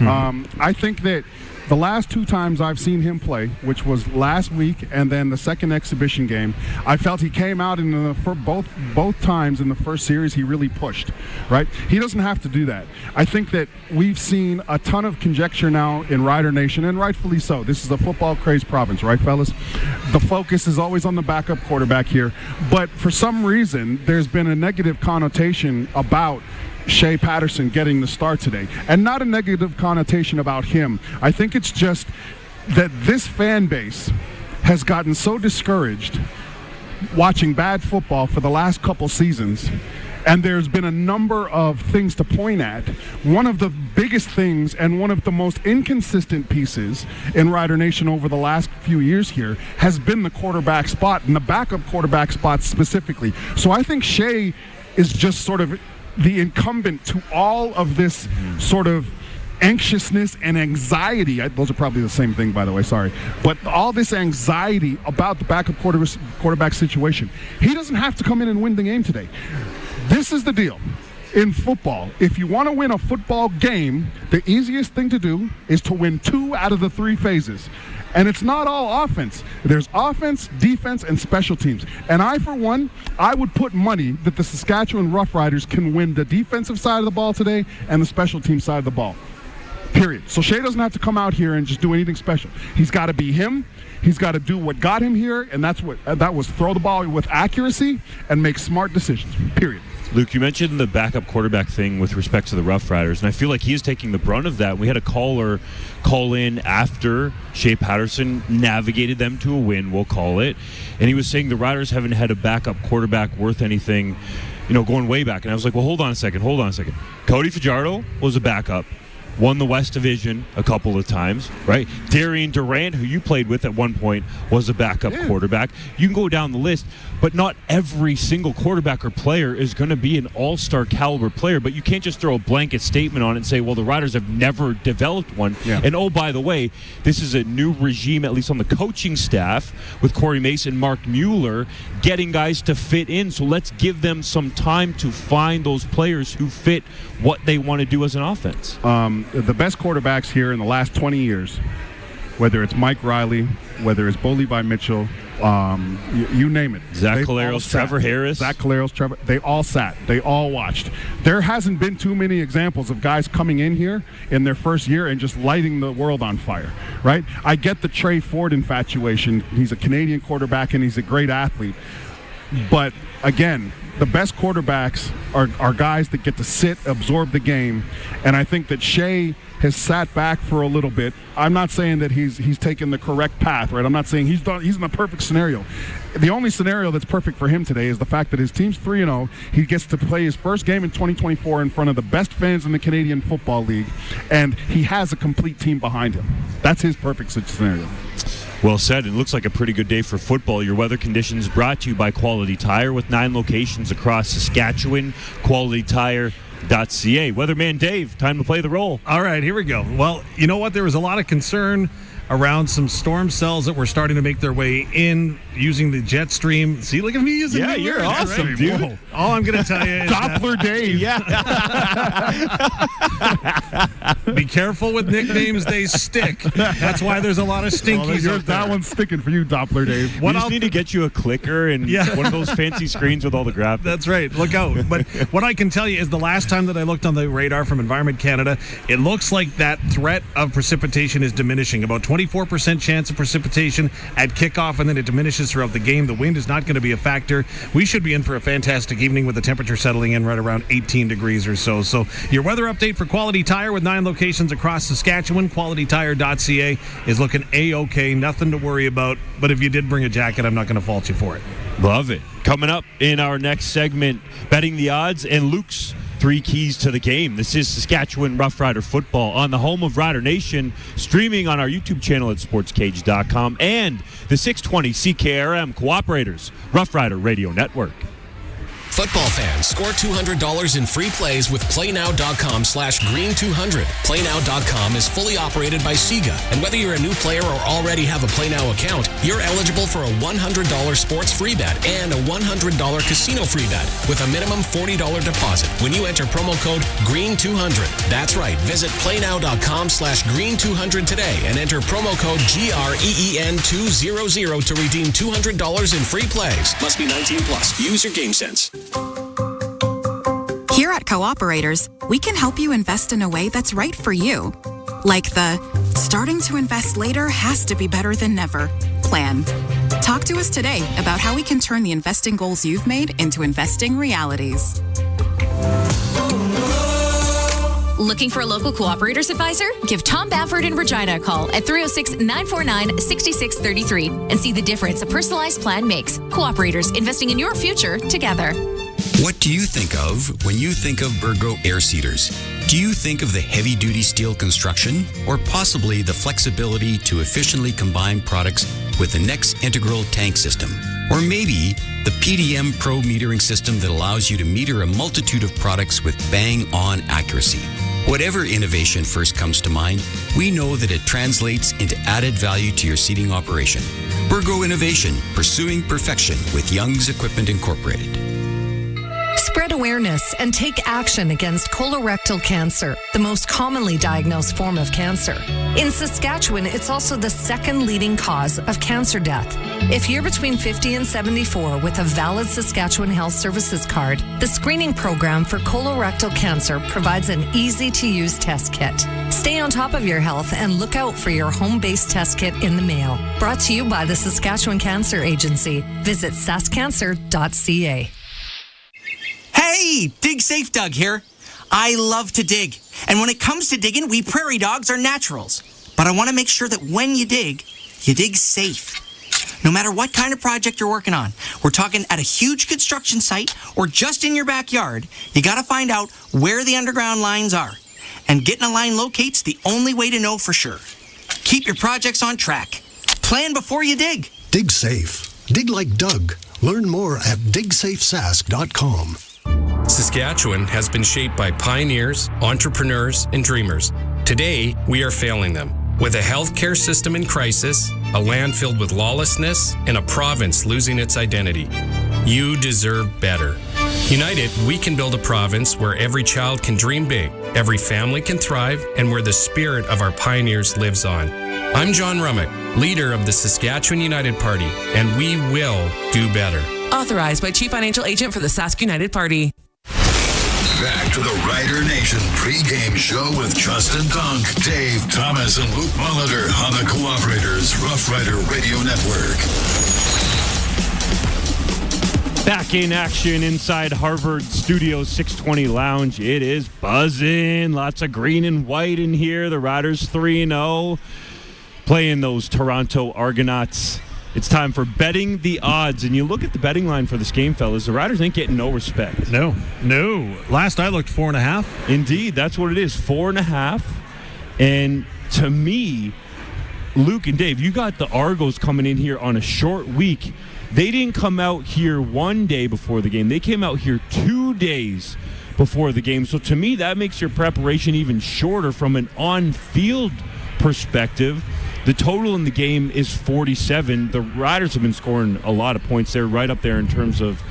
I think that the last 2 times I've seen him play, which was last week and then the second exhibition game, I felt he came out in both times in the first series he really pushed, right? He doesn't have to do that. I think that we've seen a ton of conjecture now in Rider Nation, and rightfully so. This is a football-crazed province, right, fellas? The focus is always on the backup quarterback here, but for some reason there's been a negative connotation about Shay Patterson getting the start today, and not a negative connotation about him. I think it's just that this fan base has gotten so discouraged watching bad football for the last couple seasons, and there's been a number of things to point at. One of the biggest things and one of the most inconsistent pieces in Rider Nation over the last few years here has been the quarterback spot, and the backup quarterback spot specifically. So I think Shay is just sort of the incumbent to all of this sort of anxiousness and anxiety. Those are probably the same thing, by the way, sorry. But all this anxiety about the backup quarterback situation. He doesn't have to come in and win the game today. This is the deal. In football, if you want to win a football game, the easiest thing to do is to win 2 out of the 3 phases. And it's not all offense. There's offense, defense, and special teams. And I, for one, I would put money that the Saskatchewan Roughriders can win the defensive side of the ball today and the special team side of the ball. Period. So Shay doesn't have to come out here and just do anything special. He's got to be him. He's got to do what got him here, and that was throw the ball with accuracy and make smart decisions. Period. Luke, you mentioned the backup quarterback thing with respect to the Rough Riders, and I feel like he is taking the brunt of that. We had a caller call in after Shay Patterson navigated them to a win, we'll call it, and he was saying the Riders haven't had a backup quarterback worth anything, going way back. And I was like, well, hold on a second. Cody Fajardo was a backup. Won the West Division a couple of times, right? Darian Durant, who you played with at one point, was a backup quarterback. You can go down the list, but not every single quarterback or player is going to be an all-star caliber player. But you can't just throw a blanket statement on it and say, well, the Riders have never developed one. Yeah. And, oh, by the way, this is a new regime, at least on the coaching staff, with Corey Mason, Mark Mueller, getting guys to fit in. So let's give them some time to find those players who fit what they want to do as an offense. The best quarterbacks here in the last 20 years, whether it's Mike Riley, whether it's Bo Levi Mitchell, you name it. Zach Caleros, Trevor Harris. They all sat. They all watched. There hasn't been too many examples of guys coming in here in their first year and just lighting the world on fire, right? I get the Trey Ford infatuation. He's a Canadian quarterback and he's a great athlete. But, again, the best quarterbacks are guys that get to sit, absorb the game, and I think that Shay has sat back for a little bit. I'm not saying that he's taken the correct path, right? I'm not saying he's in the perfect scenario. The only scenario that's perfect for him today is the fact that his team's 3-0. He gets to play his first game in 2024 in front of the best fans in the Canadian Football League, and he has a complete team behind him. That's his perfect scenario. Well said. It looks like a pretty good day for football. Your weather conditions brought to you by Quality Tire with 9 locations across Saskatchewan. QualityTire.ca. Weatherman Dave, time to play the role. All right, here we go. Well, you know what? There was a lot of concern around some storm cells that were starting to make their way in using the jet stream. See, look at me using Yeah, you're awesome, dude. Whoa. All I'm going to tell you is Doppler Dave. Yeah. Be careful with nicknames, they stick. That's why there's a lot of stinkies out there. That one's sticking for you, Doppler Dave. We just need to get you a clicker and one of those fancy screens with all the graphics. That's right. Look out. But what I can tell you is the last time that I looked on the radar from Environment Canada, it looks like that threat of precipitation is diminishing. About 24% chance of precipitation at kickoff, and then it diminishes throughout the game. The wind is not going to be a factor. We should be in for a fantastic evening with the temperature settling in right around 18 degrees or so. So your weather update for Quality Tire with 9 locations across Saskatchewan. QualityTire.ca is looking A-OK. Nothing to worry about. But if you did bring a jacket, I'm not going to fault you for it. Love it. Coming up in our next segment, betting the odds and Luc's 3 keys to the game. This is Saskatchewan Rough Rider football on the home of Rider Nation, streaming on our YouTube channel at sportscage.com and the 620 CKRM Cooperators Rough Rider Radio Network. Football fans, score $200 in free plays with PlayNow.com/Green200. PlayNow.com is fully operated by Sega, and whether you're a new player or already have a PlayNow account, you're eligible for a $100 sports free bet and a $100 casino free bet with a minimum $40 deposit when you enter promo code GREEN200. That's right. Visit PlayNow.com/Green200 today and enter promo code GREEN200 to redeem $200 in free plays. Must be 19 plus. Use your game sense. Here at Cooperators, we can help you invest in a way that's right for you. Like the starting to invest later has to be better than never plan. Talk to us today about how we can turn the investing goals you've made into investing realities. Looking for a local Cooperators advisor? Give Tom Bamford in Regina a call at 306-949-6633 and see the difference a personalized plan makes. Cooperators, investing in your future together. What do you think of when you think of Burgo air seaters? Do you think of the heavy-duty steel construction or possibly the flexibility to efficiently combine products with the next integral tank system? Or maybe the PDM Pro metering system that allows you to meter a multitude of products with bang-on accuracy? Whatever innovation first comes to mind, we know that it translates into added value to your seating operation. Burgo Innovation, pursuing perfection with Young's Equipment Incorporated. Spread awareness and take action against colorectal cancer, the most commonly diagnosed form of cancer. In Saskatchewan, it's also the second leading cause of cancer death. If you're between 50 and 74 with a valid Saskatchewan Health Services card, the screening program for colorectal cancer provides an easy-to-use test kit. Stay on top of your health and look out for your home-based test kit in the mail. Brought to you by the Saskatchewan Cancer Agency. Visit saskcancer.ca. Hey, Dig Safe Doug here. I love to dig. And when it comes to digging, we prairie dogs are naturals. But I want to make sure that when you dig safe. No matter what kind of project you're working on, we're talking at a huge construction site or just in your backyard, you got to find out where the underground lines are. And getting a line locate's the only way to know for sure. Keep your projects on track. Plan before you dig. Dig safe. Dig like Doug. Learn more at digsafesask.com. Saskatchewan has been shaped by pioneers, entrepreneurs, and dreamers. Today, we are failing them. With a healthcare system in crisis, a land filled with lawlessness, and a province losing its identity. You deserve better. United, we can build a province where every child can dream big, every family can thrive, and where the spirit of our pioneers lives on. I'm John Rummick, leader of the Saskatchewan United Party, and we will do better. Authorized by Chief Financial Agent for the Sask United Party. Back to the Rider Nation pregame show with Justin Dunk, Dave Thomas, and Luc Mullinder on the Cooperators Rough Rider Radio Network. Back in action inside Harvard Studios 620 Lounge. It is buzzing. Lots of green and white in here. The Riders 3-0 playing those Toronto Argonauts. It's time for betting the odds. And you look at the betting line for this game, fellas. The Riders ain't getting no respect. No. Last I looked, 4.5. Indeed, that's what it is, 4.5. And to me, Luke and Dave, you got the Argos coming in here on a short week. They didn't come out here one day before the game. They came out here 2 days before the game. So to me, that makes your preparation even shorter from an on-field perspective. The total in the game is 47. The Riders have been scoring a lot of points there, right up there in terms of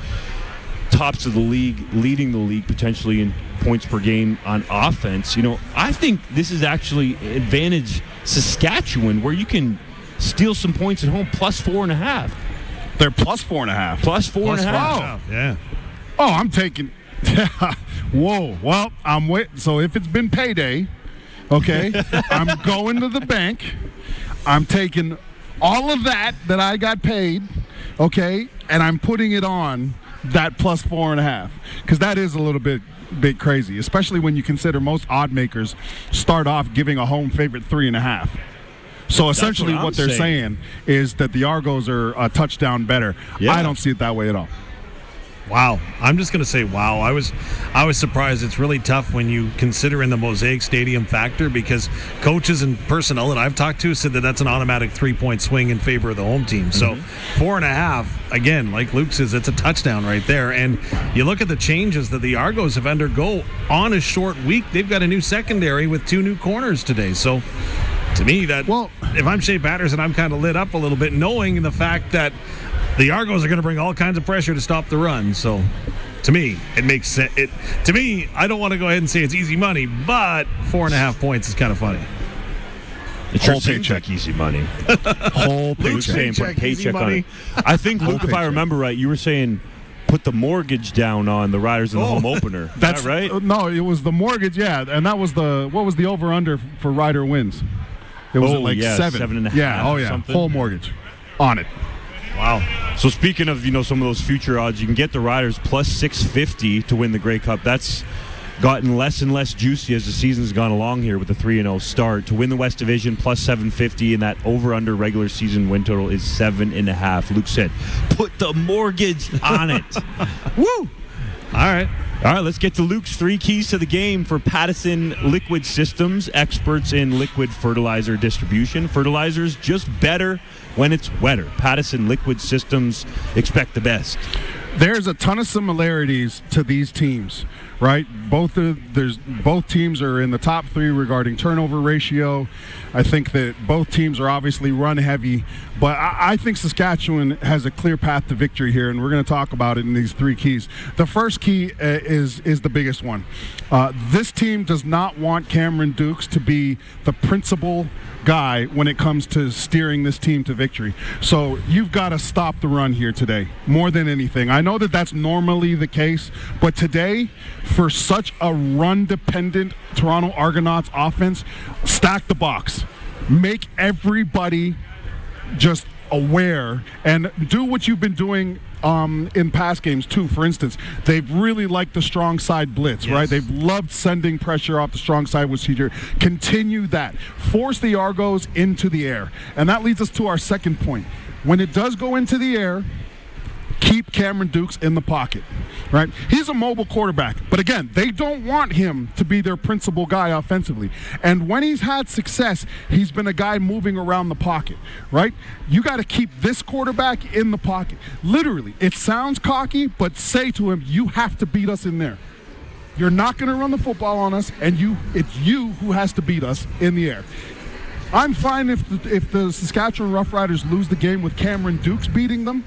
tops of the league, leading the league potentially in points per game on offense. I think this is actually advantage Saskatchewan, where you can steal some points at home, plus 4.5. They're plus 4.5. Plus 4.5. Yeah. Oh, I'm taking. Whoa. Well, I'm waiting. So if it's been payday, okay, I'm going to the bank. I'm taking all of that I got paid, okay, and I'm putting it on that plus 4.5, because that is a little bit crazy, especially when you consider most odd makers start off giving a home favorite 3.5. So essentially what they're saying is that the Argos are a touchdown better. Yeah. I don't see it that way at all. Wow. I'm just going to say wow. I was surprised. It's really tough when you consider in the Mosaic Stadium factor, because coaches and personnel that I've talked to said that that's an automatic 3-point swing in favor of the home team. So 4.5, again, like Luke says, it's a touchdown right there. And you look at the changes that the Argos have undergo on a short week. They've got a new secondary with 2 new corners today. So to me, if I'm Shay Patterson, I'm kind of lit up a little bit, knowing the fact that the Argos are going to bring all kinds of pressure to stop the run. So, to me, it makes sense. To me, I don't want to go ahead and say it's easy money, but 4.5 points is kind of funny. It's whole paycheck, easy money. Whole paycheck on it. I think, Luke, if I remember right, you were saying put the mortgage down on the Riders in the home opener. That's right. No, it was the mortgage. Yeah, and that was what was the over under for Rider wins? It was 7.5. Yeah. Something. Whole mortgage on it. Wow. So speaking of, some of those future odds, you can get the Riders plus 650 to win the Grey Cup. That's gotten less and less juicy as the season's gone along here with a 3-0 start. To win the West Division, plus 750, and that over-under regular season win total is 7.5. Luke said, put the mortgage on it. Woo! All right, let's get to Luke's 3 keys to the game for Patterson Liquid Systems, experts in liquid fertilizer distribution. Fertilizers just better when it's wetter. Patterson Liquid Systems, expect the best. There's a ton of similarities to these teams, right? Both teams are in the top 3 regarding turnover ratio. I think that both teams are obviously run heavy, but I think Saskatchewan has a clear path to victory here, and we're going to talk about it in these 3 keys. The first key is the biggest one. This team does not want Cameron Dukes to be the principal guy when it comes to steering this team to victory. So you've got to stop the run here today more than anything. I know that that's normally the case, but today, for such a run-dependent Toronto Argonauts offense, stack the box. Make everybody just aware and do what you've been doing in past games too. For instance, they've really liked the strong side blitz, right? They've loved sending pressure off the strong side with CJ. Continue that. Force the Argos into the air. And that leads us to our second point. When it does go into the air, keep Cameron Dukes in the pocket, right? He's a mobile quarterback, but again, they don't want him to be their principal guy offensively. And when he's had success, he's been a guy moving around the pocket, right? You got to keep this quarterback in the pocket. Literally, it sounds cocky, but say to him, you have to beat us in there. You're not going to run the football on us, and it's you who has to beat us in the air. I'm fine if the Saskatchewan Roughriders lose the game with Cameron Dukes beating them.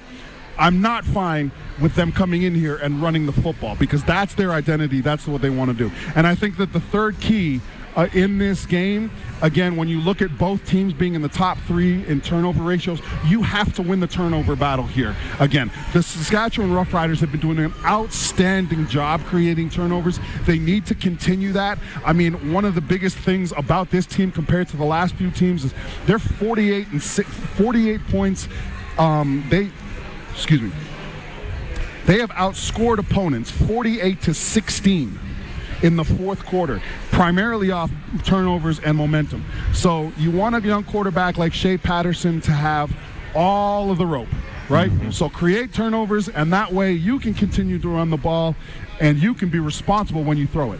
I'm not fine with them coming in here and running the football, because that's their identity. That's what they want to do. And I think that the third key in this game, again, when you look at both teams being in the top 3 in turnover ratios, you have to win the turnover battle here. Again, the Saskatchewan Roughriders have been doing an outstanding job creating turnovers. They need to continue that. I mean, one of the biggest things about this team compared to the last few teams is they're 48 points. They have outscored opponents 48-16 in the fourth quarter, primarily off turnovers and momentum. So you want a young quarterback like Shay Patterson to have all of the rope, right? Mm-hmm. So create turnovers, and that way you can continue to run the ball, and you can be responsible when you throw it.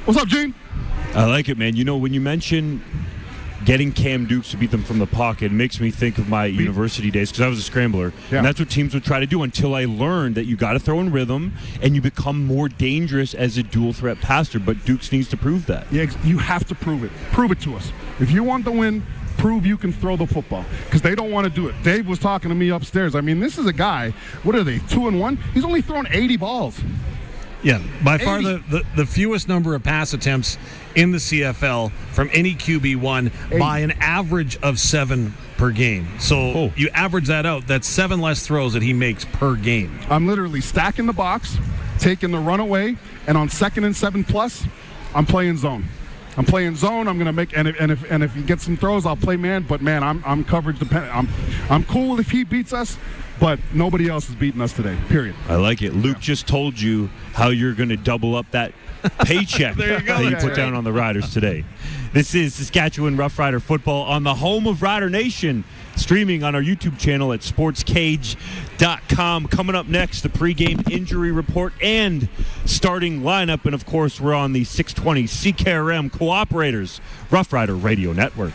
What's up, Gene? I like it, man. When you mention getting Cam Dukes to beat them from the pocket, it makes me think of my university days, because I was a scrambler. Yeah. And that's what teams would try to do, until I learned that you got to throw in rhythm and you become more dangerous as a dual threat passer. But Dukes needs to prove that. Yeah, you have to prove it. Prove it to us. If you want the win, prove you can throw the football because they don't want to do it. Dave was talking to me upstairs. I mean, this is a guy, what are they, 2-1? He's only thrown 80 balls. Yeah, by far the fewest number of pass attempts in the CFL from any QB1 by an average of 7 per game. So you average that out, that's 7 less throws that he makes per game. I'm literally stacking the box, taking the runaway, and on 2nd and 7+, I'm playing zone. I'm gonna make, and if he gets some throws, I'll play man. But man, I'm coverage dependent. I'm cool if he beats us, but nobody else is beating us today. Period. I like it. Luke just told you how you're going to double up that paycheck that you put down on the Riders today. This is Saskatchewan Rough Rider football on the home of Rider Nation, streaming on our YouTube channel at sportscage.com. Coming up next, the pregame injury report and starting lineup. And, of course, we're on the 620 CKRM Cooperators Rough Rider Radio Network.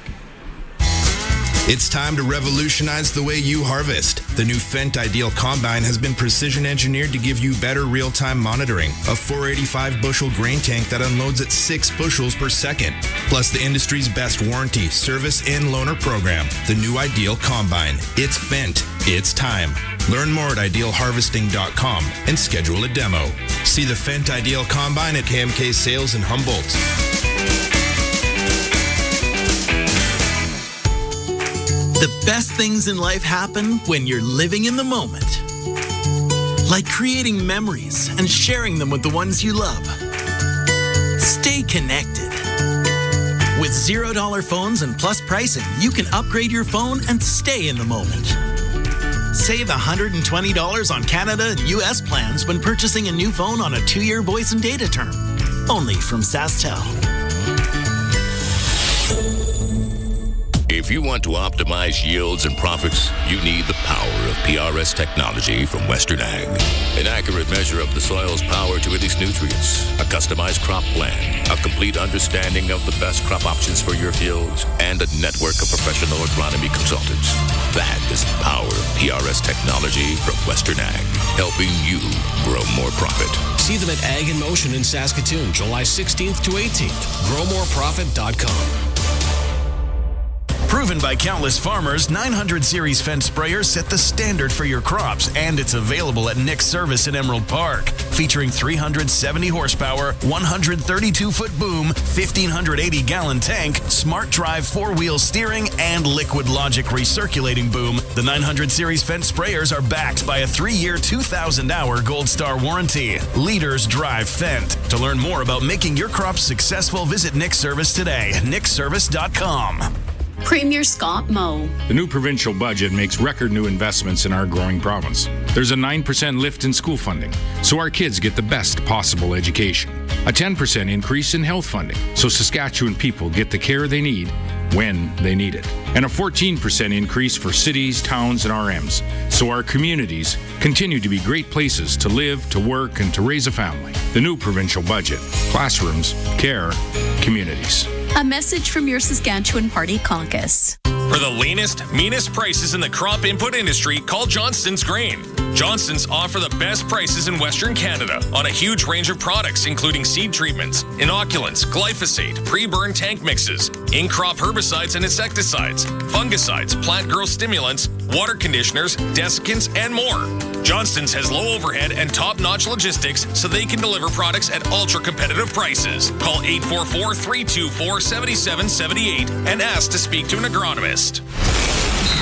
It's time to revolutionize the way you harvest. The new Fendt Ideal Combine has been precision engineered to give you better real-time monitoring. A 485-bushel grain tank that unloads at 6 bushels per second. Plus the industry's best warranty, service, and loaner program. The new Ideal Combine. It's Fendt. It's time. Learn more at idealharvesting.com and schedule a demo. See the Fendt Ideal Combine at KMK Sales in Humboldt. The best things in life happen when you're living in the moment. Like creating memories and sharing them with the ones you love. Stay connected. With $0 phones and plus pricing, you can upgrade your phone and stay in the moment. Save $120 on Canada and US plans when purchasing a new phone on a 2-year voice and data term. Only from SaskTel. If you want to optimize yields and profits, you need the power of PRS technology from Western Ag. An accurate measure of the soil's power to release nutrients, a customized crop plan, a complete understanding of the best crop options for your fields, and a network of professional agronomy consultants. That is the power of PRS technology from Western Ag, helping you grow more profit. See them at Ag in Motion in Saskatoon, July 16th to 18th. GrowMoreProfit.com. Proven by countless farmers, 900 Series Fendt sprayers set the standard for your crops, and it's available at Nick's Service in Emerald Park. Featuring 370 horsepower, 132-foot boom, 1,580-gallon tank, smart drive 4-wheel steering, and Liquid Logic recirculating boom, the 900 Series Fendt sprayers are backed by a 3-year, 2,000-hour Gold Star warranty. Leaders drive Fendt. To learn more about making your crops successful, visit Nick's Service today. nicksservice.com. Premier Scott Moe. The new provincial budget makes record new investments in our growing province. There's a 9% lift in school funding, so our kids get the best possible education. A 10% increase in health funding, so Saskatchewan people get the care they need when they need it. And a 14% increase for cities, towns, and RMs, so our communities continue to be great places to live, to work, and to raise a family. The new provincial budget. Classrooms, care, communities. A message from your Saskatchewan Party Caucus. For the leanest, meanest prices in the crop input industry, call Johnston's Grain. Johnston's offer the best prices in Western Canada on a huge range of products, including seed treatments, inoculants, glyphosate, pre-burn tank mixes, in-crop herbicides and insecticides, fungicides, plant growth stimulants, water conditioners, desiccants, and more. Johnston's has low overhead and top-notch logistics, so they can deliver products at ultra-competitive prices. Call 844-324-7778 and ask to speak to an agronomist.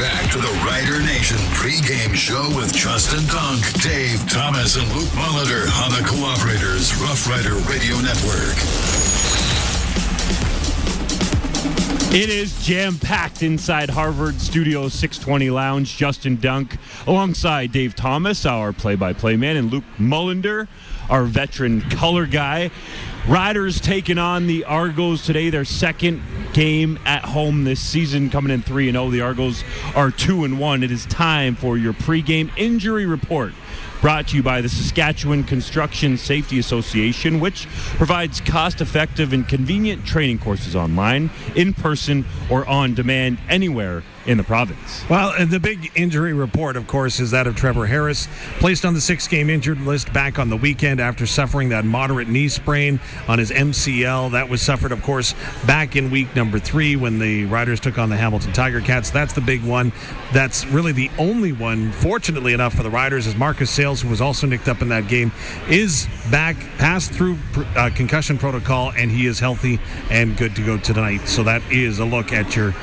Back to the Rider Nation pregame show with Justin Dunk, Dave Thomas, and Luc Mullinder on the Cooperators Rough Rider Radio Network. It is jam-packed inside Harvard Studio 620 Lounge. Justin Dunk alongside Dave Thomas, our play-by-play man, and Luc Mullinder, our veteran color guy. Riders taking on the Argos today, their second game at home this season, coming in 3-0. The Argos are 2-1. It is time for your pregame injury report, brought to you by the Saskatchewan Construction Safety Association, which provides cost-effective and convenient training courses online, in person, or on demand anywhere in the province. Well, and the big injury report, of course, is that of Trevor Harris, placed on the 6-game injured list back on the weekend after suffering that moderate knee sprain on his MCL. That was suffered, of course, back in week number 3 when the Riders took on the Hamilton Tiger Cats. That's the big one. That's really the only one, fortunately enough for the Riders, as Marcus Sales, who was also nicked up in that game, is back, passed through concussion protocol, and he is healthy and good to go tonight. So that is a look at your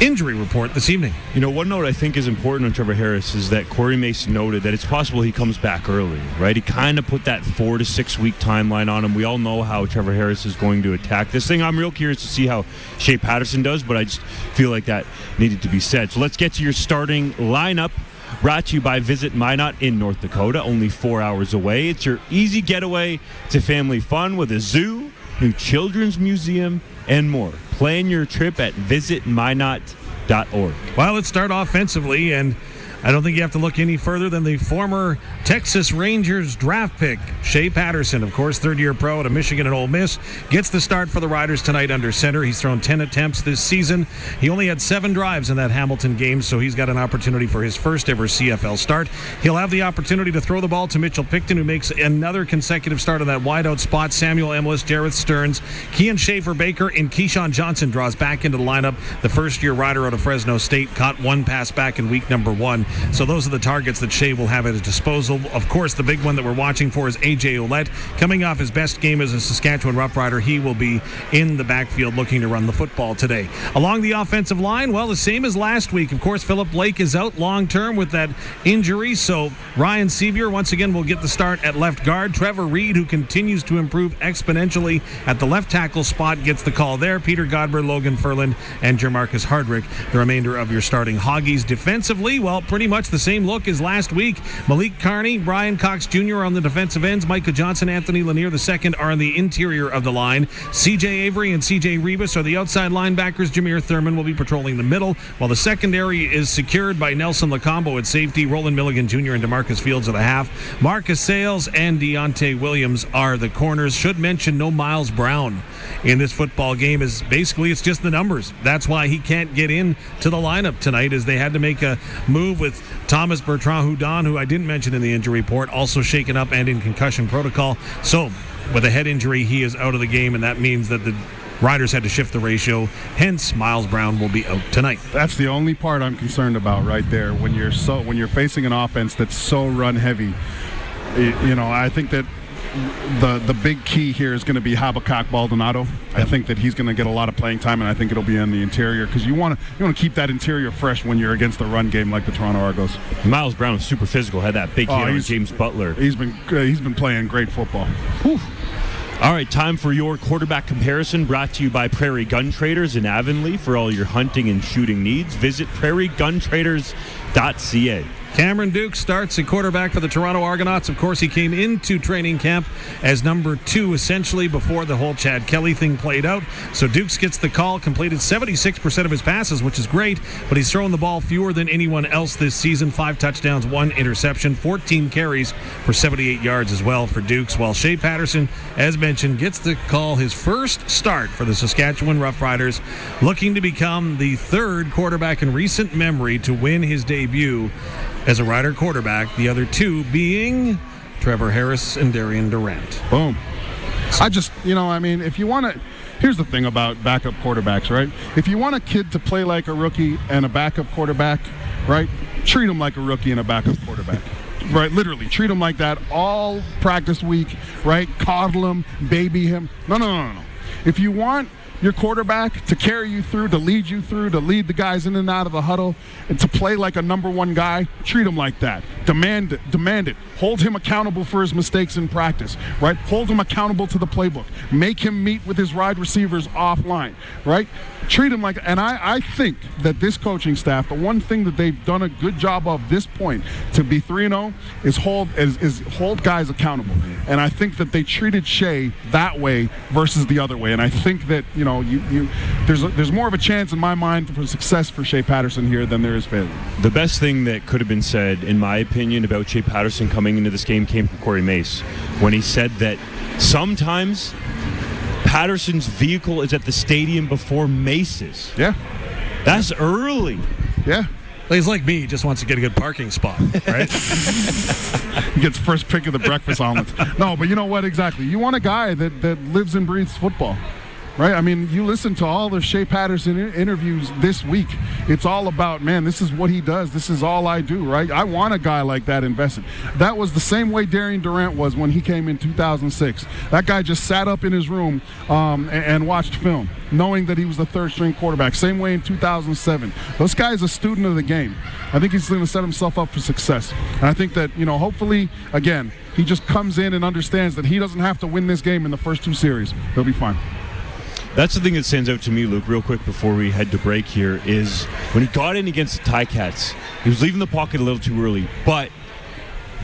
injury report this evening. You know, one note I think is important on Trevor Harris is that Corey Mason noted that it's possible he comes back early, right? He kind of put that 4 to 6 week timeline on him. We all know how Trevor Harris is going to attack this thing. I'm real curious to see how Shay Patterson does, but I just feel like that needed to be said. So let's get to your starting lineup. Brought to you by Visit Minot in North Dakota, only 4 hours away. It's your easy getaway to family fun with a zoo, new children's museum, and more. Plan your trip at visitminot.org. Well, let's start offensively, and I don't think you have to look any further than the former Texas Rangers draft pick, Shay Patterson, of course, third-year pro at Michigan and Ole Miss, gets the start for the Riders tonight under center. He's thrown 10 attempts this season. He only had 7 drives in that Hamilton game, so he's got an opportunity for his first-ever CFL start. He'll have the opportunity to throw the ball to Mitchell Picton, who makes another consecutive start on that wideout spot. Samuel Emlis, Jareth Stearns, Kean Schaefer-Baker, and Keyshawn Johnson draws back into the lineup. The first-year Rider out of Fresno State caught 1 pass back in week number 1. So those are the targets that Shay will have at his disposal. Of course, the big one that we're watching for is AJ Oulette. Coming off his best game as a Saskatchewan Roughrider, he will be in the backfield looking to run the football today. Along the offensive line, well, the same as last week. Of course, Philip Blake is out long-term with that injury, so Ryan Sevier once again will get the start at left guard. Trevor Reed, who continues to improve exponentially at the left tackle spot, gets the call there. Peter Godber, Logan Furland, and Jermarcus Hardrick, the remainder of your starting Hoggies. Defensively, well, pretty much the same look as last week. Malik Carney, Brian Cox Jr. on the defensive ends. Micah Johnson, Anthony Lanier II are on the interior of the line. CJ Avery and CJ Rivas are the outside linebackers. Jameer Thurman will be patrolling the middle, while the secondary is secured by Nelson Lacombo at safety. Roland Milligan Jr. and DeMarcus Fields at the half. Marcus Sales and Deontay Williams are the corners. Should mention no Miles Brown in this football game, is basically it's just the numbers. That's why he can't get in to the lineup tonight, as they had to make a move with Thomas Bertrand-Houdon, who I didn't mention in the injury report, also shaken up and in concussion protocol. So with a head injury, he is out of the game, and that means that the Riders had to shift the ratio. Hence, Miles Brown will be out tonight. That's the only part I'm concerned about right there. When you're facing an offense that's so run heavy, you know, I think that the big key here is going to be Habakkuk Baldonado. I think that he's going to get a lot of playing time, and I think it'll be in the interior, because you want to keep that interior fresh when you're against the run game like the Toronto Argos. Miles Brown was super physical, had that big hit on James Butler. He's been playing great football. Whew. All right, time for your quarterback comparison, brought to you by Prairie Gun Traders in Avonlea. For all your hunting and shooting needs, visit prairieguntraders.ca. Cameron Dukes starts at quarterback for the Toronto Argonauts. Of course, he came into training camp as number 2, essentially, before the whole Chad Kelly thing played out. So Dukes gets the call, completed 76% of his passes, which is great, but he's thrown the ball fewer than anyone else this season. 5 touchdowns, 1 interception, 14 carries for 78 yards as well for Dukes, while Shay Patterson, as mentioned, gets the call, his first start for the Saskatchewan Roughriders, looking to become the 3rd quarterback in recent memory to win his debut as a Rider quarterback, the other 2 being Trevor Harris and Darian Durant. Boom. If you want to, here's the thing about backup quarterbacks, right? If you want a kid to play like a rookie and a backup quarterback, right, treat him like a rookie and a backup quarterback. Right, literally, treat him like that all practice week, right? Coddle him, baby him. No. If you want your quarterback to carry you through, to lead the guys in and out of the huddle, and to play like a number 1 guy, treat him like that. Demand it. Hold him accountable for his mistakes in practice, right? Hold him accountable to the playbook. Make him meet with his wide receivers offline, right? Treat him like that. And I think that this coaching staff, the one thing that they've done a good job of this point to be 3-0 is hold guys accountable. And I think that they treated Shay that way versus the other way. And I think that, there's more of a chance in my mind for success for Shay Patterson here than there is failure. The best thing that could have been said, in my opinion, about Shay Patterson coming into this game came from Corey Mace, when he said that sometimes Patterson's vehicle is at the stadium before Mace's. Yeah. That's early. Yeah. He's like me. He just wants to get a good parking spot, right? He gets first pick of the breakfast omelets. No, but you know what? Exactly. You want a guy that lives and breathes football. Right? I mean, you listen to all the Shay Patterson interviews this week. It's all about, man, this is what he does. This is all I do, right? I want a guy like that invested. That was the same way Darian Durant was when he came in 2006. That guy just sat up in his room and watched film, knowing that he was the third-string quarterback. Same way in 2007. This guy's a student of the game. I think he's going to set himself up for success. And I think that, hopefully, again, he just comes in and understands that he doesn't have to win this game in the first 2 series. He'll be fine. That's the thing that stands out to me, Luke, real quick before we head to break here, is when he got in against the Ticats, he was leaving the pocket a little too early, but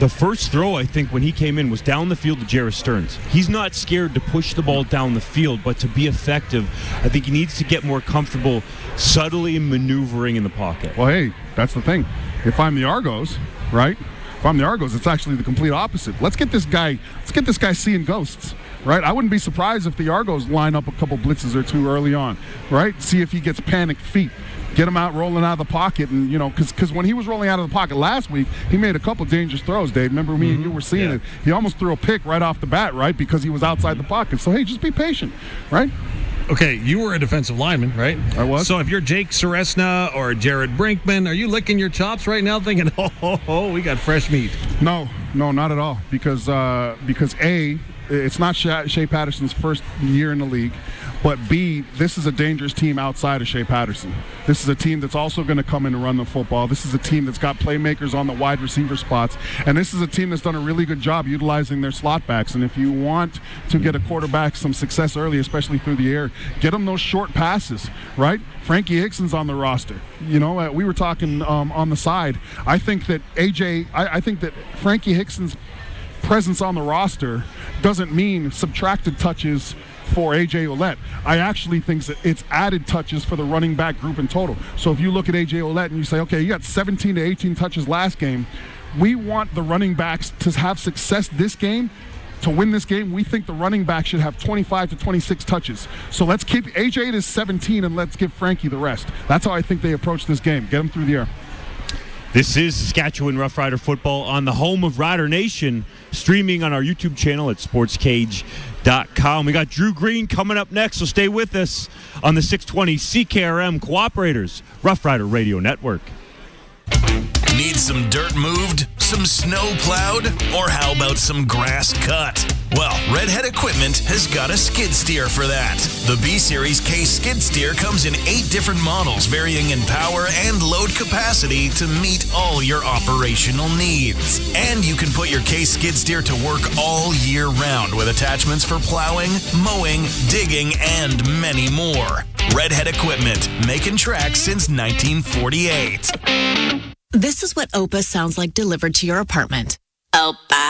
the first throw, I think, when he came in was down the field to Jarrett Stearns. He's not scared to push the ball down the field, but to be effective, I think he needs to get more comfortable subtly maneuvering in the pocket. Well, hey, that's the thing. If I'm the Argos, right? If I'm the Argos, it's actually the complete opposite. Let's get this guy seeing ghosts. Right, I wouldn't be surprised if the Argos line up a couple blitzes or 2 early on, right? See if he gets panicked feet, get him out rolling out of the pocket, and because when he was rolling out of the pocket last week, he made a couple dangerous throws. Dave, remember me and you were seeing it. He almost threw a pick right off the bat, right, because he was outside the pocket. So hey, just be patient, right? Okay, you were a defensive lineman, right? I was. So if you're Jake Seresna or Jared Brinkman, are you licking your chops right now thinking, oh, we got fresh meat? No, not at all. Because A, it's not Shay Patterson's first year in the league, but B, this is a dangerous team outside of Shay Patterson. This is a team that's also going to come in and run the football. This is a team that's got playmakers on the wide receiver spots, and this is a team that's done a really good job utilizing their slot backs. And if you want to get a quarterback some success early, especially through the air, get them those short passes, right? Frankie Hickson's on the roster. We were talking on the side. I think that I think that Frankie Hickson's presence on the roster doesn't mean subtracted touches for AJ Oulette. I actually think that it's added touches for the running back group in total. So if you look at AJ Oulette and you say, okay, you got 17 to 18 touches last game, we want the running backs to have success this game. To win this game, we think the running back should have 25 to 26 touches. So let's keep AJ to 17 and let's give Frankie the rest. That's how I think they approach this game. Get him through the air. This is Saskatchewan Rough Rider football on the home of Rider Nation, streaming on our YouTube channel at sportscage.com. We got Drew Green coming up next, so stay with us on the 620 CKRM Cooperators Rough Rider Radio Network. Need some dirt moved? Some snow plowed? Or how about some grass cut? Well, Redhead Equipment has got a skid steer for that. The B-Series K skid steer comes in 8 different models, varying in power and load capacity to meet all your operational needs. And you can put your K skid steer to work all year round with attachments for plowing, mowing, digging, and many more. Redhead Equipment, making tracks since 1948. This is what OPA sounds like delivered to your apartment. OPA.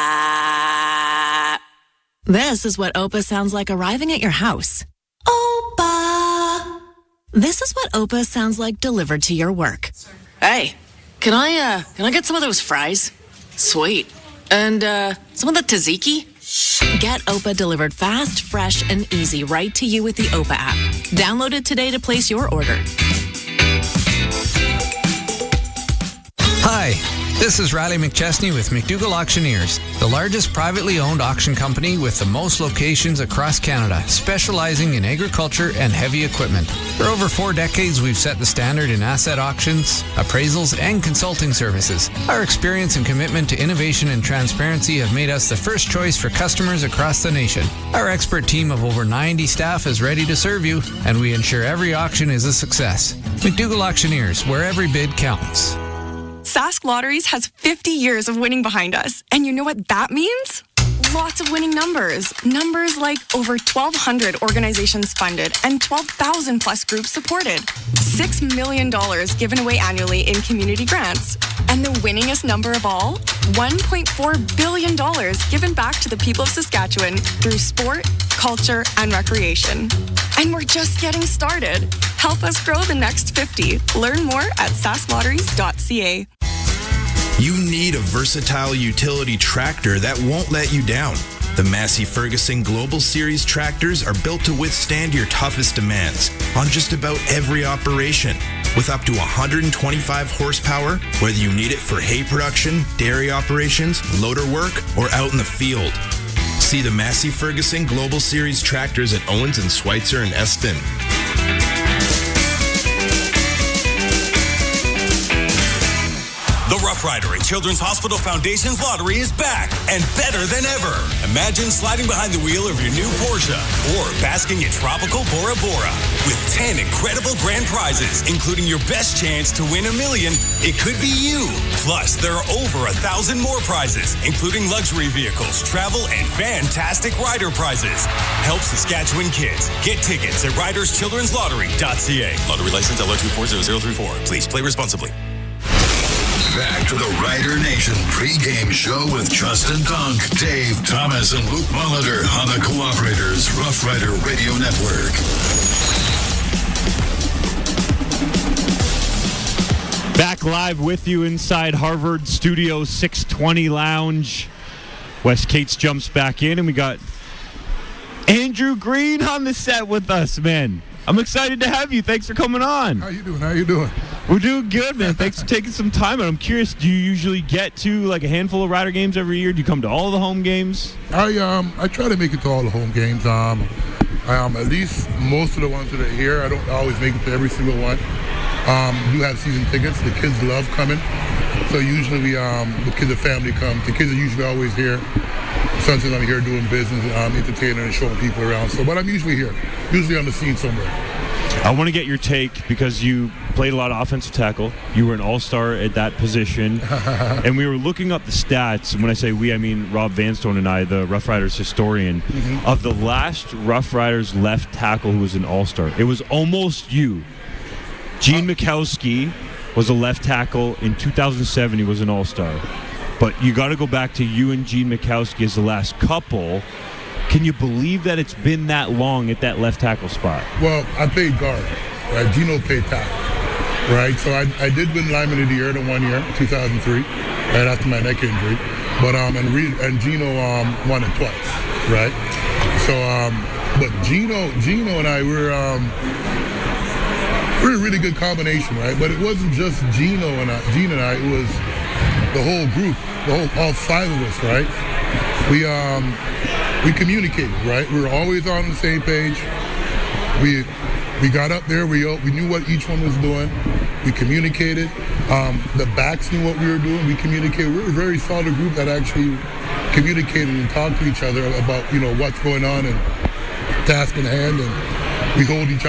This is what OPA sounds like arriving at your house. OPA. This is what OPA sounds like delivered to your work. Hey, can I get some of those fries? Sweet. And some of the tzatziki? Get OPA delivered fast, fresh, and easy right to you with the OPA app. Download it today to place your order. Hi, this is Riley McChesney with McDougall Auctioneers, the largest privately owned auction company with the most locations across Canada, specializing in agriculture and heavy equipment. For over 4 decades, we've set the standard in asset auctions, appraisals, and consulting services. Our experience and commitment to innovation and transparency have made us the first choice for customers across the nation. Our expert team of over 90 staff is ready to serve you, and we ensure every auction is a success. McDougall Auctioneers, where every bid counts. Sask Lotteries has 50 years of winning behind us. And you know what that means? Lots of winning numbers. Numbers like over 1,200 organizations funded and 12,000 plus groups supported. $6 million given away annually in community grants. And the winningest number of all? $1.4 billion given back to the people of Saskatchewan through sport, culture, and recreation. And we're just getting started. Help us grow the next 50. Learn more at sasklotteries.ca. You need a versatile utility tractor that won't let you down. The Massey Ferguson Global Series tractors are built to withstand your toughest demands on just about every operation. with up to 125 horsepower, whether you need it for hay production, dairy operations, loader work, or out in the field. See the Massey Ferguson Global Series tractors at Owens and Schweitzer in Eston. The Rough Rider and Children's Hospital Foundation's lottery is back and better than ever. Imagine sliding behind the wheel of your new Porsche or basking in tropical Bora Bora with 10 incredible grand prizes, including your best chance to win $1 million. It could be you. Plus, there are over 1,000 more prizes, including luxury vehicles, travel, and fantastic rider prizes. Help Saskatchewan kids. Get tickets at riderschildrenslottery.ca. Lottery license LO240034. Please play responsibly. Back to the Rider Nation pregame show with Justin Dunk, Dave Thomas, and Luc Mullinder on the Cooperators Rough Rider Radio Network. Back live with you inside Harvard Studio 620 Lounge. Wes Cates jumps back in, and we got Andrew Green on the set with us, man. I'm excited to have you. Thanks for coming on. How you doing? We're doing good, man. Thanks for taking some time. And I'm curious, do you usually get to like a handful of Rider games every year? Do you come to all the home games? I try to make it to all the home games. At least most of the ones that are here. I don't always make it to every single one. We do have season tickets. The kids love coming. So usually the family comes. The kids are usually always here. Sometimes I'm here doing business, entertaining and showing people around. But I'm usually here, usually on the scene somewhere. I want to get your take because you played a lot of offensive tackle. You were an all-star at that position. And we were looking up the stats. And when I say we, I mean Rob Vanstone and I, the Rough Riders historian. Mm-hmm. Of the last Rough Riders left tackle who was an all-star, it was almost you. Gene Mikowski was a left tackle. In 2007, he was an all-star. But you got to go back to you and Gene Mikowski as the last couple. Can you believe that it's been that long at that left tackle spot? Well, I played guard, right? Gino played tackle, right? So I did win Lineman of the Year in 1 year, 2003, right after my neck injury. But and Gino won it twice, right? So but Gino and I we're a really good combination, right? But it wasn't just Gino and I. It was the whole group, all five of us, right? We communicated, right? We were always on the same page. We got up there. We knew what each one was doing. We communicated. The backs knew what we were doing. We communicated. We were a very solid group that actually communicated and talked to each other about what's going on and task in hand. And we hold each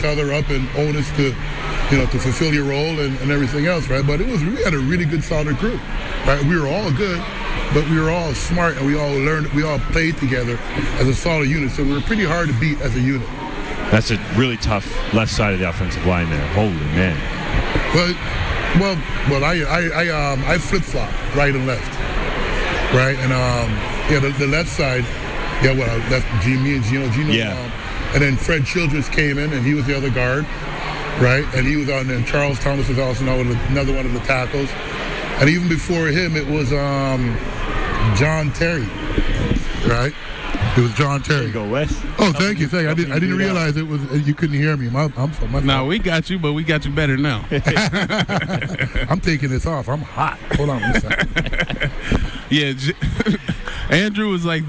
other up and own us to fulfill your role and everything else, right? But we had a really good solid group, right? We were all good, but we were all smart and we all learned, we all played together as a solid unit. So we were pretty hard to beat as a unit. That's a really tough left side of the offensive line there. Holy man. Well, I flip-flop right and left, right? And the left side, that's me and Gino. Yeah. And then Fred Childress came in and he was the other guard. Right, and he was on there. Charles Thomas was also another one of the tackles, and even before him, it was John Terry. Right, it was John Terry. There you go, Wes. Oh, thank you. I didn't realize it was. You couldn't hear me. No, we got you, but we got you better now. I'm taking this off. I'm hot. Hold on one second. Yeah, Andrew was like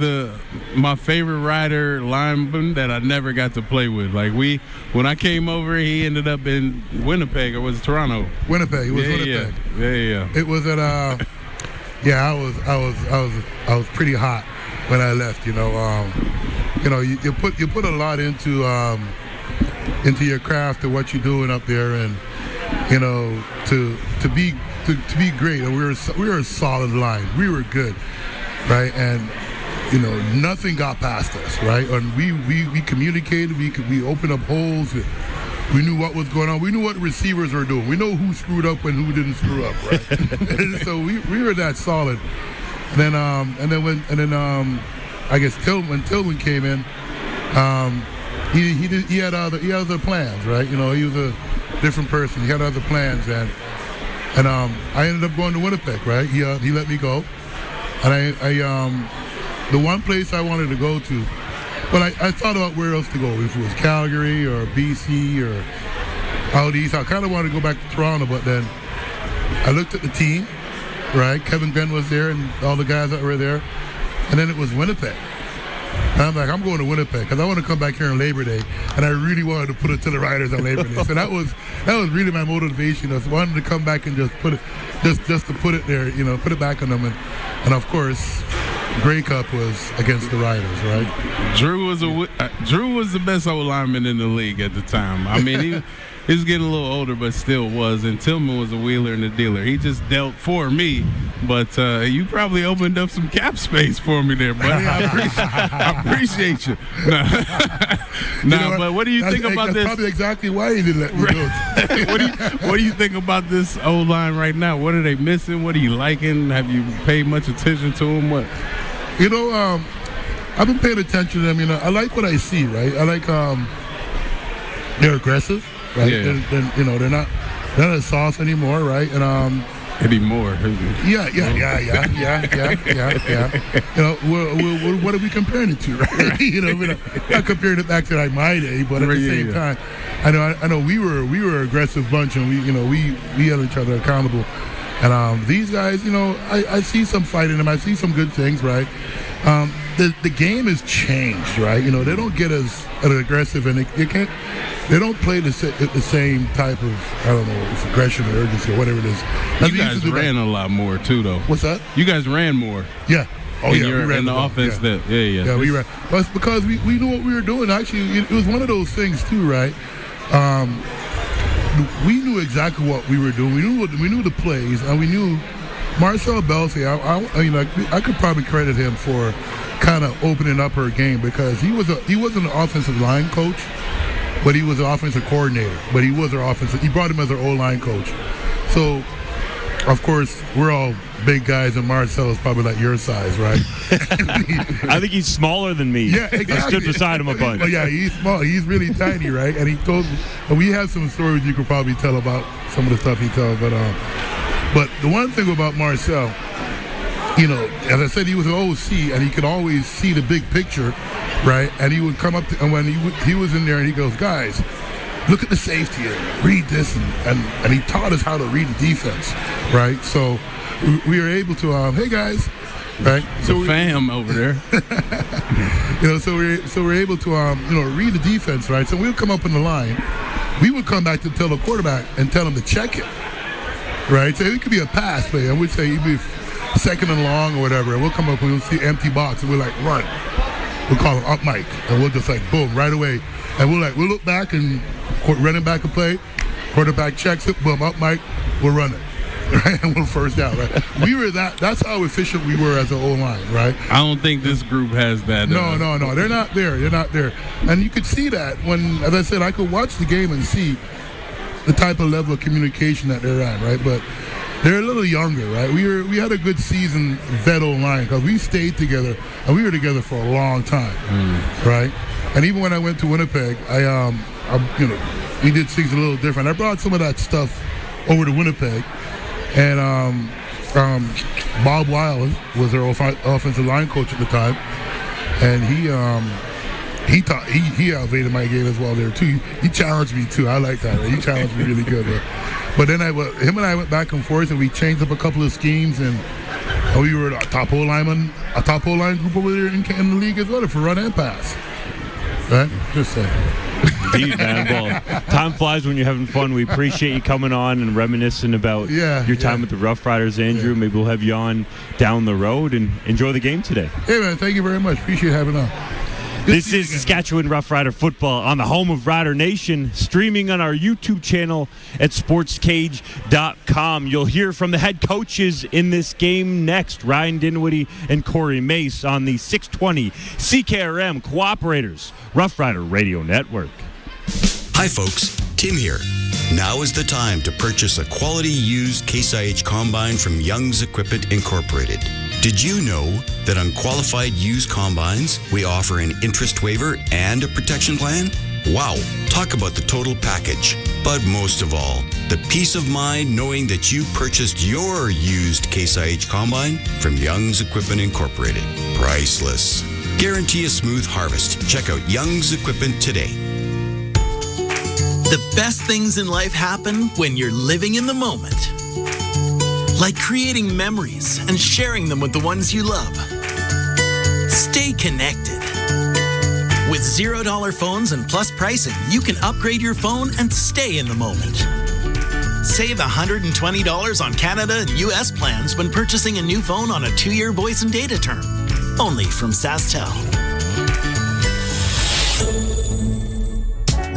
my favorite rider lineman that I never got to play with. Like when I came over, he ended up in Winnipeg, or was it Toronto? Winnipeg. It was Winnipeg. Yeah. It was at I was pretty hot when I left. You put a lot into your craft and what you're doing up there, and to be great. And we were a solid line. We were good, right? And nothing got past us, right? And we communicated. We opened up holes. We knew what was going on. We knew what receivers were doing. We know who screwed up and who didn't screw up, right? And so we were that solid. And then I guess when Tillman came in, he had other plans, right? He was a different person. He had other plans, and I ended up going to Winnipeg, right? He let me go, and I the one place I wanted to go to, but I thought about where else to go, if it was Calgary or BC or out east. I kind of wanted to go back to Toronto, but then I looked at the team, right? Kevin Glenn was there and all the guys that were there. And then it was Winnipeg. And I'm like, I'm going to Winnipeg because I want to come back here on Labor Day, and I really wanted to put it to the Riders on Labor Day. So that was really my motivation. I was wanting to come back and just put it, just to put it there, put it back on them. And of course, Grey Cup was against the Riders, right? Drew was the best old lineman in the league at the time. I mean, he was getting a little older, but still was. And Tillman was a wheeler and a dealer. He just dealt for me, but you probably opened up some cap space for me there, buddy. I appreciate you. But what do you think about this? That's probably exactly why he didn't let me go. What do you think about this old line right now? What are they missing? What are you liking? Have you paid much attention to them? What? I've been paying attention to them. I like what I see, right? I like they're aggressive. Right? Yeah. They're not as soft anymore, right? And anymore. Yeah. What are we comparing it to, right? We're not comparing it back to like my day, but at the same time, I know we were an aggressive bunch, and we held each other accountable. And these guys, I see some fight in them. I see some good things, right? The game has changed, right? They don't get as aggressive, and they don't play the same type of, I don't know, it's aggression or urgency or whatever it is. You guys ran a lot more too, though. What's that? You guys ran more. Yeah. Oh, we ran in the offense. Yeah, we ran. But it's because we knew what we were doing. Actually, it was one of those things too, right? We knew exactly what we were doing. We knew the plays, and we knew Marcel Belfier. I could probably credit him for kind of opening up her game, because he wasn't an offensive line coach, but he was an offensive coordinator. But he was our offensive. He brought him as our O-line coach. So, of course, we're all big guys, and Marcel is probably like your size, right? I think he's smaller than me. Yeah, exactly. I stood beside him a bunch. Well, yeah, he's small. He's really tiny, right? And he told me, and we have some stories you could probably tell about some of the stuff he tells. But the one thing about Marcel, as I said, he was an OC, and he could always see the big picture, right? And he would come up and when he was in there, and he goes, guys, look at the safety and read this, and he taught us how to read the defense, right? So we were able to, hey guys, right? So fam over there, so we're able to, read the defense, right? So we'll come up in the line, we would come back to tell the quarterback and tell him to check it, right? So it could be a pass play, and we'd say it'd be second and long or whatever, and we'll come up and we'll see empty box, and we're like, run. We'll call him up, Mike, and we'll just like boom right away, and we'll look back and running back a play, quarterback checks it, boom, up, Mike, we'll run it, right, and we'll first down, right. That's how efficient we were as an O-line, right. I don't think this group has that. No, they're not there, and you could see that when, as I said, I could watch the game and see the type of level of communication that they're at, right, but they're a little younger, right? We had a good season vet O-line because we stayed together, and we were together for a long time, right? And even when I went to Winnipeg, we did things a little different. I brought some of that stuff over to Winnipeg, and Bob Wild was our offensive line coach at the time, and he elevated my game as well there too. He challenged me too. I like that. Right? He challenged me really good. But then him and I went back and forth, and we changed up a couple of schemes, and we were a top O-line group over there in the league as well for run and pass. Right? Just saying. Indeed, man. Well, time flies when you're having fun. We appreciate you coming on and reminiscing about your time with the Rough Riders, Andrew. Maybe we'll have you on down the road, and enjoy the game today. Hey, man, thank you very much. Appreciate having on. This is Saskatchewan Rough Rider football on the home of Rider Nation, streaming on our YouTube channel at sportscage.com. You'll hear from the head coaches in this game next, Ryan Dinwiddie and Corey Mace on the 620 CKRM Cooperators Rough Rider Radio Network. Hi folks, Tim here. Now is the time to purchase a quality used Case IH combine from Young's Equipment Incorporated. Did you know that on qualified used combines, we offer an interest waiver and a protection plan? Wow, talk about the total package. But most of all, the peace of mind knowing that you purchased your used Case IH combine from Young's Equipment Incorporated. Priceless. Guarantee a smooth harvest. Check out Young's Equipment today. The best things in life happen when you're living in the moment. Like creating memories and sharing them with the ones you love. Stay connected. With $0 phones and Plus pricing, you can upgrade your phone and stay in the moment. Save $120 on Canada and US plans when purchasing a new phone on a 2-year voice and data term. Only from SaskTel.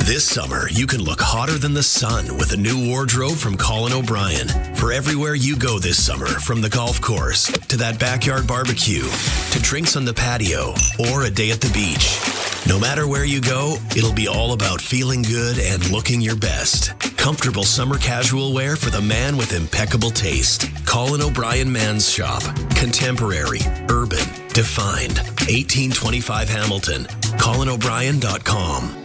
This summer, you can look hotter than the sun with a new wardrobe from Colin O'Brien. For everywhere you go this summer, from the golf course to that backyard barbecue to drinks on the patio or a day at the beach. No matter where you go, it'll be all about feeling good and looking your best. Comfortable summer casual wear for the man with impeccable taste. Colin O'Brien Men's Shop. Contemporary, urban, defined. 1825 Hamilton. ColinO'Brien.com.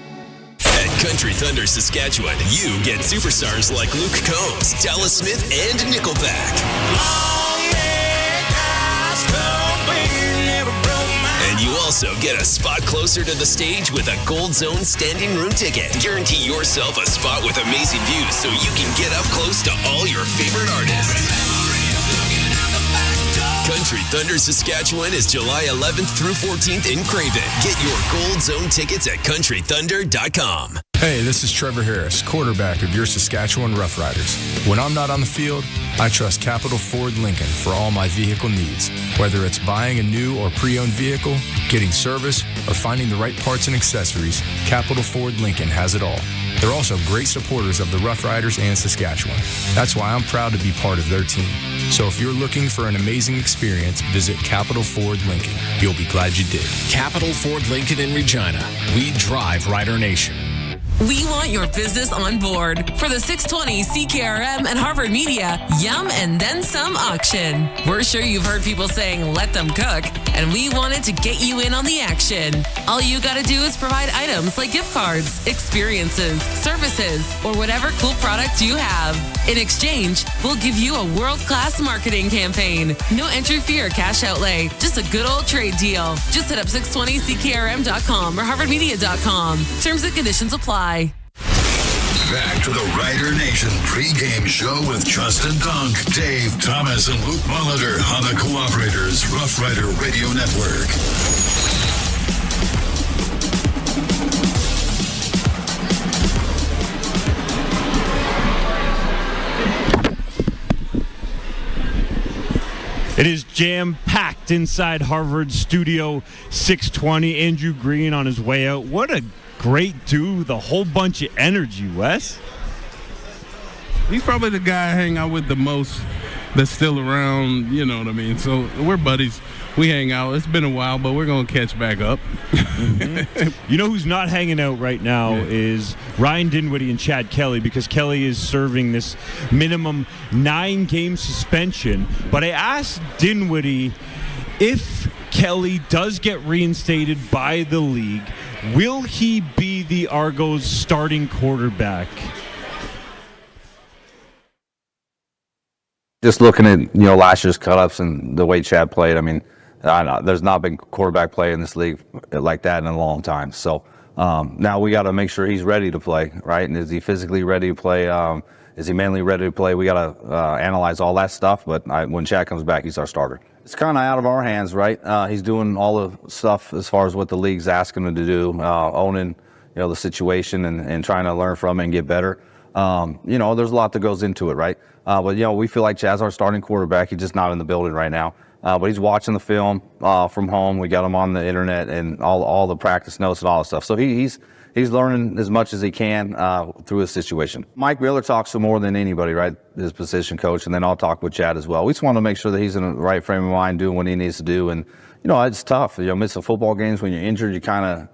At Country Thunder Saskatchewan, you get superstars like Luke Combs, Dallas Smith, and Nickelback. And you also get a spot closer to the stage with a Gold Zone standing room ticket. Guarantee yourself a spot with amazing views so you can get up close to all your favorite artists. Country Thunder Saskatchewan is July 11th through 14th in Craven. Get your Gold Zone tickets at countrythunder.com. Hey, this is Trevor Harris, quarterback of your Saskatchewan Roughriders. When I'm not on the field, I trust Capital Ford Lincoln for all my vehicle needs. Whether it's buying a new or pre-owned vehicle, getting service, or finding the right parts and accessories, Capital Ford Lincoln has it all. They're also great supporters of the Rough Riders and Saskatchewan. That's why I'm proud to be part of their team. So if you're looking for an amazing experience, visit Capital Ford Lincoln. You'll be glad you did. Capital Ford Lincoln in Regina. We drive Rider Nation. We want your business on board for the 620 CKRM and Harvard Media Yum and Then Some auction. We're sure you've heard people saying, let them cook, and we wanted to get you in on the action. All you gotta do is provide items like gift cards, experiences, services, or whatever cool product you have. In exchange, we'll give you a world-class marketing campaign. No entry fee or cash outlay, just a good old trade deal. Just hit up 620ckrm.com or harvardmedia.com. Terms and conditions apply. Back to the Rider Nation pregame show with Justin Dunk, Dave Thomas, and Luc Mullinder on the Cooperators Rough Rider Radio Network. It is jam-packed inside Harvard Studio 620. Andrew Green on his way out. What a great dude. The whole bunch of energy, Wes. He's probably the guy I hang out with the most that's still around, you know what I mean? So we're buddies. We hang out. It's been a while, but we're going to catch back up. You know who's not hanging out right now is Ryan Dinwiddie and Chad Kelly, because Kelly is serving this minimum 9-game suspension. But I asked Dinwiddie if Kelly does get reinstated by the league, will he be the Argos starting quarterback? Just looking at last year's cut-ups and the way Chad played, I mean, there's not been quarterback play in this league like that in a long time. So now we got to make sure he's ready to play, right? And is he physically ready to play? Is he mentally ready to play? We got to analyze all that stuff. But when Chad comes back, he's our starter. It's kind of out of our hands, right? He's doing all the stuff as far as what the league's asking him to do, owning the situation and trying to learn from it and get better. There's a lot that goes into it, right? But we feel like Chad's our starting quarterback. He's just not in the building right now. But he's watching the film from home. We got him on the internet and all the practice notes and all that stuff. So he's learning as much as he can through his situation. Mike Miller talks to more than anybody, right? His position coach, and then I'll talk with Chad as well. We just want to make sure that he's in the right frame of mind, doing what he needs to do. And it's tough. Missing football games when you're injured, you kind of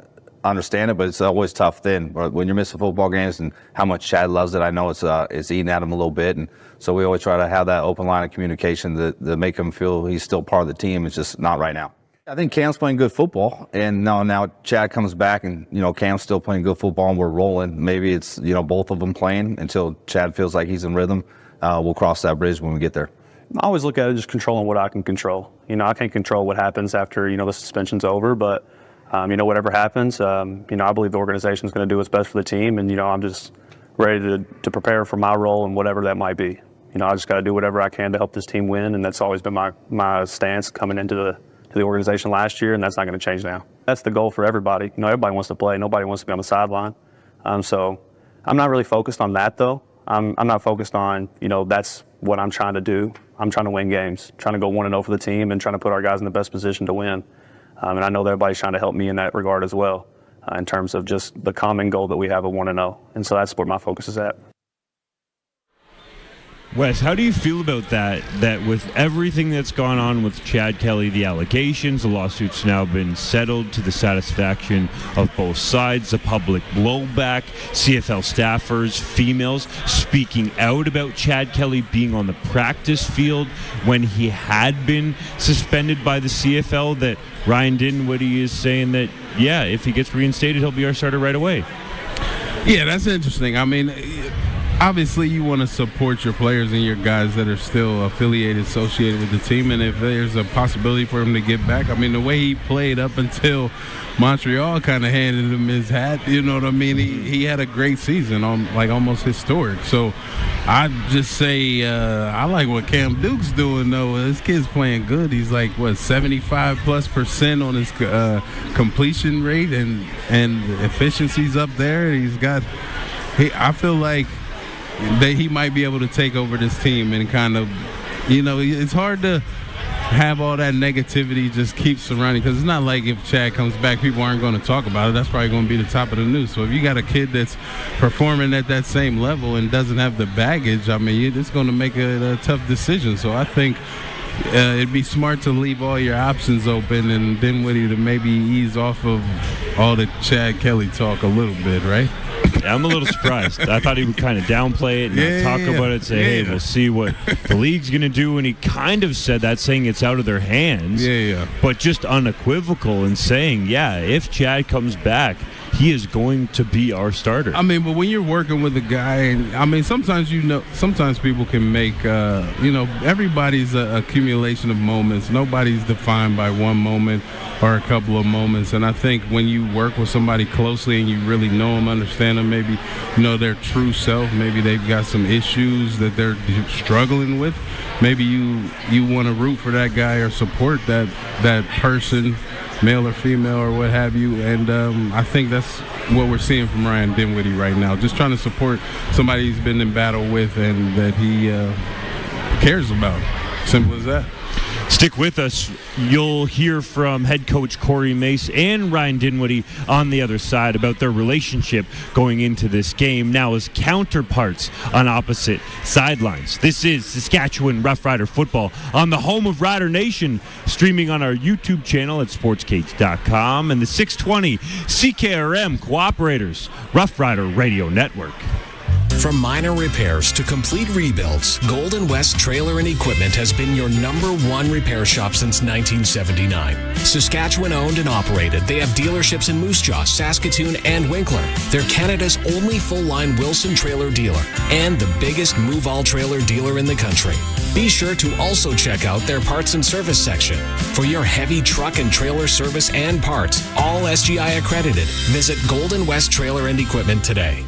understand it, but it's always tough then. But when you're missing football games and how much Chad loves it, I know it's eating at him a little bit. And so we always try to have that open line of communication that make him feel he's still part of the team. It's just not right now. I think Cam's playing good football, and now Chad comes back, and Cam's still playing good football, and we're rolling. Maybe it's both of them playing until Chad feels like he's in rhythm. We'll cross that bridge when we get there. I always look at it just controlling what I can control. I can't control what happens after the suspension's over, but whatever happens, I believe the organization is going to do what's best for the team, and I'm just ready to prepare for my role and whatever that might be. You know, I just got to do whatever I can to help this team win, and that's always been my stance coming into the organization last year, and that's not going to change now. That's the goal for everybody. You know, everybody wants to play. Nobody wants to be on the sideline. So I'm not really focused on that, though. I'm not focused on, you know, that's what I'm trying to do. I'm trying to win games, trying to go 1-0 for the team and trying to put our guys in the best position to win. And I know that everybody's trying to help me in that regard as well, in terms of just the common goal that we have of 1-0. And so that's where my focus is at. Wes, how do you feel about that with everything that's gone on with Chad Kelly, the allegations, the lawsuit's now been settled to the satisfaction of both sides, the public blowback, CFL staffers, females speaking out about Chad Kelly being on the practice field when he had been suspended by the CFL, that Ryan Dinwiddie is saying that, yeah, if he gets reinstated, he'll be our starter right away? Yeah, that's interesting. I mean, obviously you want to support your players and your guys that are still affiliated, associated with the team, and if there's a possibility for him to get back, I mean, the way he played up until Montreal kind of handed him his hat, you know what I mean? He had a great season, like almost historic. So I just say I like what Cam Duke's doing, though. This kid's playing good. He's like, 75+% on his completion rate and efficiency's up there. I feel like that he might be able to take over this team and kind of, you know, it's hard to have all that negativity just keep surrounding, because it's not like if Chad comes back, people aren't going to talk about it. That's probably going to be the top of the news. So if you got a kid that's performing at that same level and doesn't have the baggage, I mean, it's going to make a tough decision. So I think it'd be smart to leave all your options open and Dinwiddie to maybe ease off of all the Chad Kelly talk a little bit, right? Yeah, I'm a little surprised. I thought he would kind of downplay it and not talk about it, say, hey, we'll see what the league's going to do. And he kind of said that, saying it's out of their hands. But just unequivocal in saying, yeah, if Chad comes back, he is going to be our starter. I mean, but when you're working with a guy, and I mean, sometimes people can make, everybody's an accumulation of moments. Nobody's defined by one moment or a couple of moments. And I think when you work with somebody closely and you really know them, understand them, maybe know their true self, maybe they've got some issues that they're struggling with, maybe you want to root for that guy or support that person, male or female or what have you. And I think that's what we're seeing from Ryan Dinwiddie right now, just trying to support somebody he's been in battle with and that he cares about. Simple as that. Stick with us. You'll hear from head coach Corey Mace and Ryan Dinwiddie on the other side about their relationship going into this game now as counterparts on opposite sidelines. This is Saskatchewan Rough Rider football on the home of Rider Nation, streaming on our YouTube channel at sportscage.com and the 620 CKRM Cooperators Rough Rider Radio Network. From minor repairs to complete rebuilds, Golden West Trailer and Equipment has been your #1 repair shop since 1979. Saskatchewan owned and operated, they have dealerships in Moose Jaw, Saskatoon, and Winkler. They're Canada's only full-line Wilson trailer dealer and the biggest move-all trailer dealer in the country. Be sure to also check out their parts and service section. For your heavy truck and trailer service and parts, all SGI accredited, visit Golden West Trailer and Equipment today.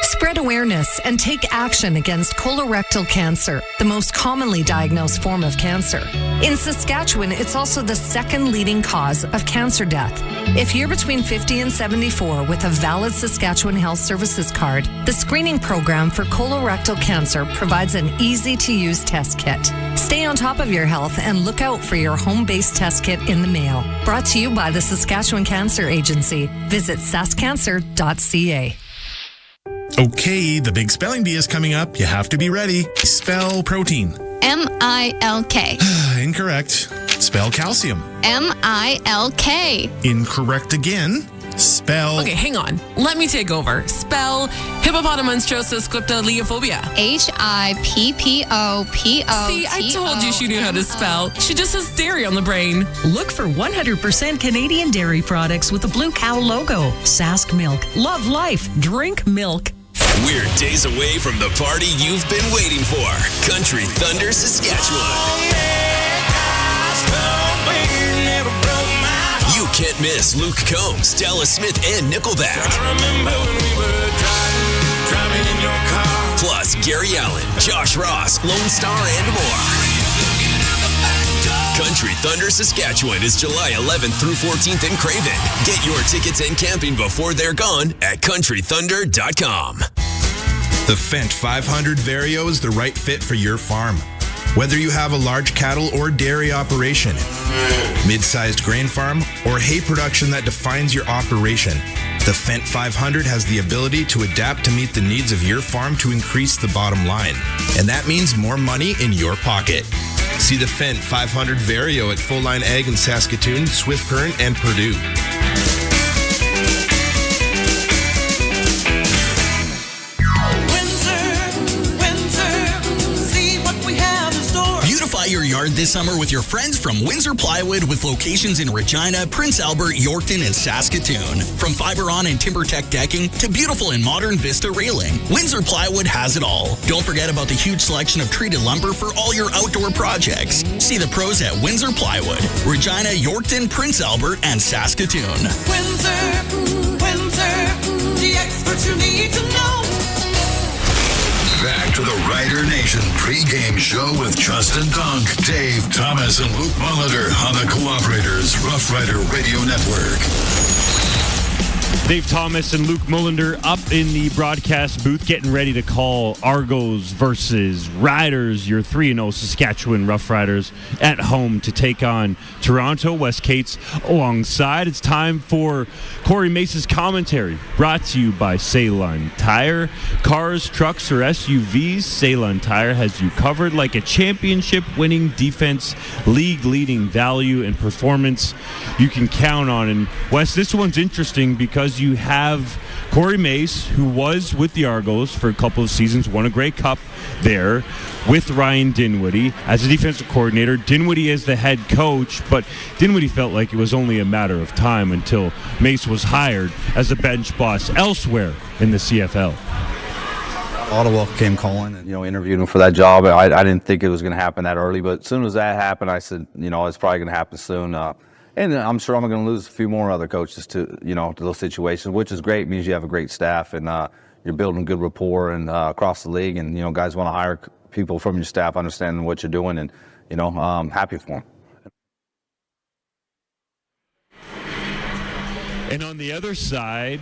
Spread awareness and take action against colorectal cancer, the most commonly diagnosed form of cancer. In Saskatchewan, it's also the second leading cause of cancer death. If you're between 50 and 74 with a valid Saskatchewan Health Services card, the screening program for colorectal cancer provides an easy-to-use test kit. Stay on top of your health and look out for your home-based test kit in the mail. Brought to you by the Saskatchewan Cancer Agency. Visit saskcancer.ca. Okay, the big spelling bee is coming up. You have to be ready. Spell protein. M-I-L-K. Incorrect. Spell calcium. M-I-L-K. Incorrect again. Spell... Okay, hang on. Let me take over. Spell hippopotamonstrosis-scriptoleophobia. H-I-P-P-O-P-O-T-O. See, I told you she knew how to spell. She just has dairy on the brain. Look for 100% Canadian dairy products with the Blue Cow logo. Sask Milk. Love life. Drink milk. We're days away from the party you've been waiting for. Country Thunder Saskatchewan. You can't miss Luke Combs, Dallas Smith, and Nickelback. Plus Gary Allen, Josh Ross, Lone Star, and more. Country Thunder Saskatchewan is July 11th through 14th in Craven. Get your tickets and camping before they're gone at countrythunder.com. The Fendt 500 Vario is the right fit for your farm. Whether you have a large cattle or dairy operation, mid-sized grain farm, or hay production that defines your operation, the Fendt 500 has the ability to adapt to meet the needs of your farm to increase the bottom line. And that means more money in your pocket. See the Fendt 500 Vario at Full Line Ag in Saskatoon, Swift Current, and Purdue. Beautify your yard this summer with your friends from Windsor Plywood, with locations in Regina, Prince Albert, Yorkton, and Saskatoon. From fiber-on and TimberTech decking to beautiful and modern Vista railing, Windsor Plywood has it all. Don't forget about the huge selection of treated lumber for all your outdoor projects. See the pros at Windsor Plywood, Regina, Yorkton, Prince Albert, and Saskatoon. Windsor, the experts you need to know. Back to the Rider Nation pregame show with Justin Dunk, Dave Thomas, and Luc Mullinder on the Cooperators Rough Rider Radio Network. Dave Thomas and Luc Mullinder up in the broadcast booth, getting ready to call Argos versus Riders, your 3-0 Saskatchewan Rough Riders at home to take on Toronto. Wes Cates alongside. It's time for Corey Mace's commentary, brought to you by Ceylon Tire. Cars, trucks, or SUVs, Ceylon Tire has you covered. Like a championship-winning defense, league-leading value and performance you can count on. And Wes, this one's interesting because you have Corey Mace, who was with the Argos for a couple of seasons, won a Grey Cup there with Ryan Dinwiddie as a defensive coordinator. Dinwiddie as the head coach, but Dinwiddie felt like it was only a matter of time until Mace was hired as a bench boss elsewhere in the CFL. Ottawa came calling and, interviewed him for that job. I didn't think it was going to happen that early, but as soon as that happened, I said, it's probably going to happen soon. And I'm sure I'm going to lose a few more other coaches to those situations, which is great. It means you have a great staff and you're building good rapport and across the league. And, guys want to hire people from your staff, understanding what you're doing, and, I'm happy for them. And on the other side,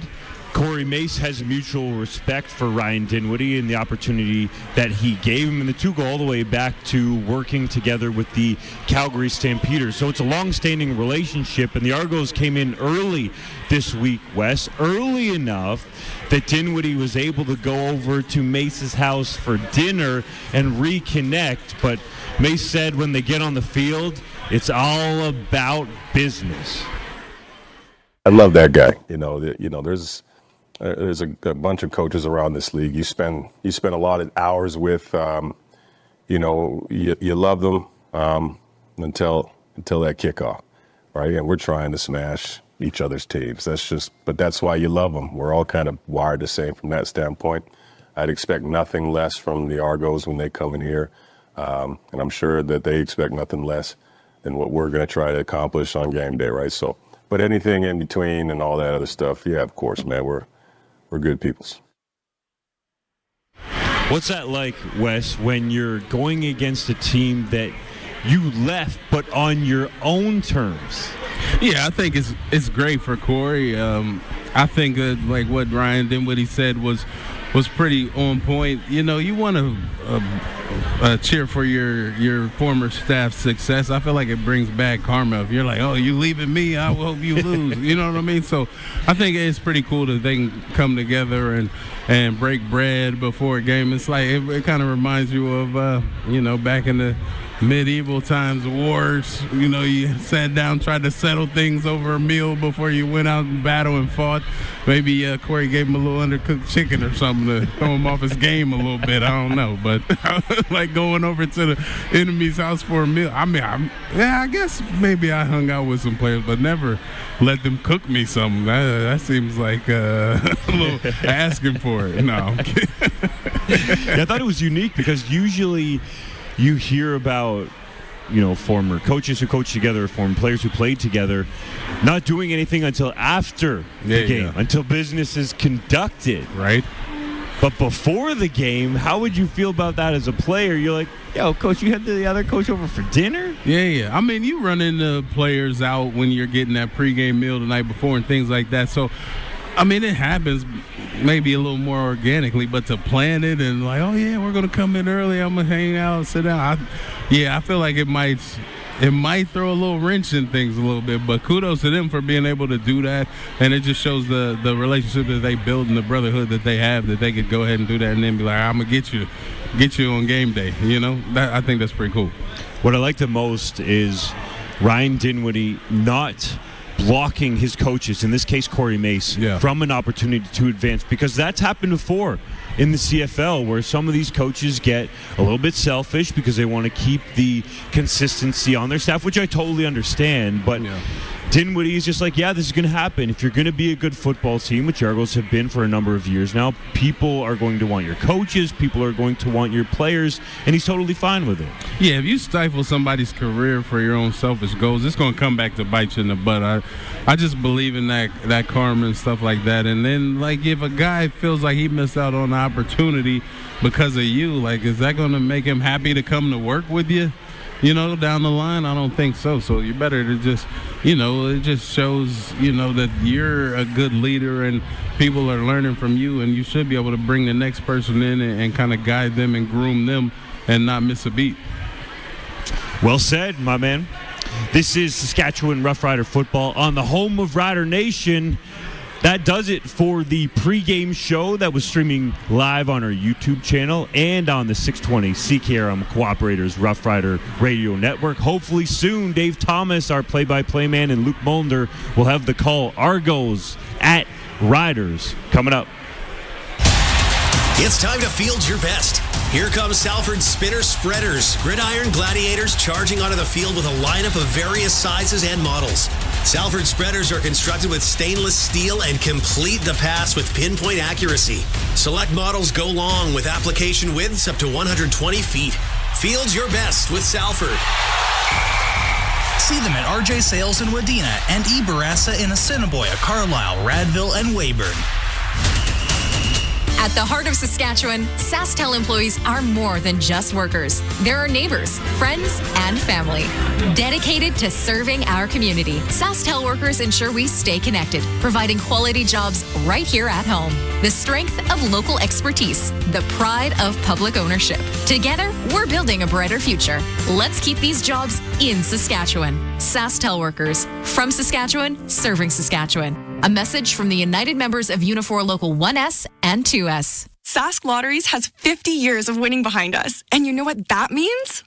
Corey Mace has mutual respect for Ryan Dinwiddie and the opportunity that he gave him, and the two go all the way back to working together with the Calgary Stampeders. So it's a long-standing relationship, and the Argos came in early this week, Wes, early enough that Dinwiddie was able to go over to Mace's house for dinner and reconnect. But Mace said when they get on the field, it's all about business. I love that guy. There's a bunch of coaches around this league. You spend a lot of hours with, you love them until that kickoff, right? And we're trying to smash each other's teams. But that's why you love them. We're all kind of wired the same from that standpoint. I'd expect nothing less from the Argos when they come in here, and I'm sure that they expect nothing less than what we're going to try to accomplish on game day, right? So, but anything in between and all that other stuff, yeah, of course, man, we're good peoples. What's that like, Wes, when you're going against a team that you left but on your own terms? Yeah, I think it's great for Corey. I think like what Ryan Dinwiddie said was pretty on point. You want to cheer for your former staff's success. I feel like it brings back karma. If you're like, oh, you leaving me, I hope you lose. You know what I mean? So I think it's pretty cool that they can come together and break bread before a game. It's like it kind of reminds you of back in the medieval times, wars. You sat down, tried to settle things over a meal before you went out and battle and fought. Maybe Corey gave him a little undercooked chicken or something to throw him off his game a little bit. I don't know, but like going over to the enemy's house for a meal. I mean, I guess maybe I hung out with some players, but never let them cook me something. That seems like a little asking for it. No, I'm kidding. Yeah, I thought it was unique because usually you hear about, former coaches who coached together, former players who played together, not doing anything until after the game, until business is conducted. Right. But before the game, how would you feel about that as a player? You're like, yo, coach, you had the other coach over for dinner? Yeah. I mean, you run into players out when you're getting that pregame meal the night before and things like that. So, I mean, it happens maybe a little more organically, but to plan it and like, oh, yeah, we're going to come in early, I'm going to hang out, sit down. I feel like it might throw a little wrench in things a little bit, but kudos to them for being able to do that, and it just shows the relationship that they build and the brotherhood that they have, that they could go ahead and do that and then be like, I'm going to get you on game day, I think that's pretty cool. What I like the most is Ryan Dinwiddie not blocking his coaches, in this case Corey Mace, from an opportunity to advance, because that's happened before in the CFL, where some of these coaches get a little bit selfish because they want to keep the consistency on their staff, which I totally understand, but Dinwiddie is just like, this is going to happen. If you're going to be a good football team, which Argos have been for a number of years now, people are going to want your coaches, people are going to want your players, and he's totally fine with it. Yeah, if you stifle somebody's career for your own selfish goals, it's going to come back to bite you in the butt. I just believe in that karma and stuff like that. And then, like, if a guy feels like he missed out on an opportunity because of you, like, is that going to make him happy to come to work with you? Down the line, I don't think so. So you better to just, it just shows, that you're a good leader and people are learning from you, and you should be able to bring the next person in and kind of guide them and groom them and not miss a beat. Well said, my man. This is Saskatchewan Rough Rider football on the home of Rider Nation. That does it for the pregame show that was streaming live on our YouTube channel and on the 620 CKRM Cooperators Rough Rider Radio Network. Hopefully soon, Dave Thomas, our play-by-play man, and Luc Mullinder will have the call. Argos at Riders coming up. It's time to field your best. Here comes Salford's Spinner Spreaders, gridiron gladiators charging onto the field with a lineup of various sizes and models. Salford Spreaders are constructed with stainless steel and complete the pass with pinpoint accuracy. Select models go long with application widths up to 120 feet. Field your best with Salford. See them at RJ Sales in Wadena and eBarassa in Assiniboia, Carlisle, Radville, and Weyburn. At the heart of Saskatchewan, SaskTel employees are more than just workers. They're our neighbors, friends, and family. Dedicated to serving our community, SaskTel workers ensure we stay connected, providing quality jobs right here at home. The strength of local expertise, the pride of public ownership. Together, we're building a brighter future. Let's keep these jobs in Saskatchewan. SaskTel workers, from Saskatchewan, serving Saskatchewan. A message from the United members of Unifor Local 1S and 2S. Sask Lotteries has 50 years of winning behind us. And you know what that means?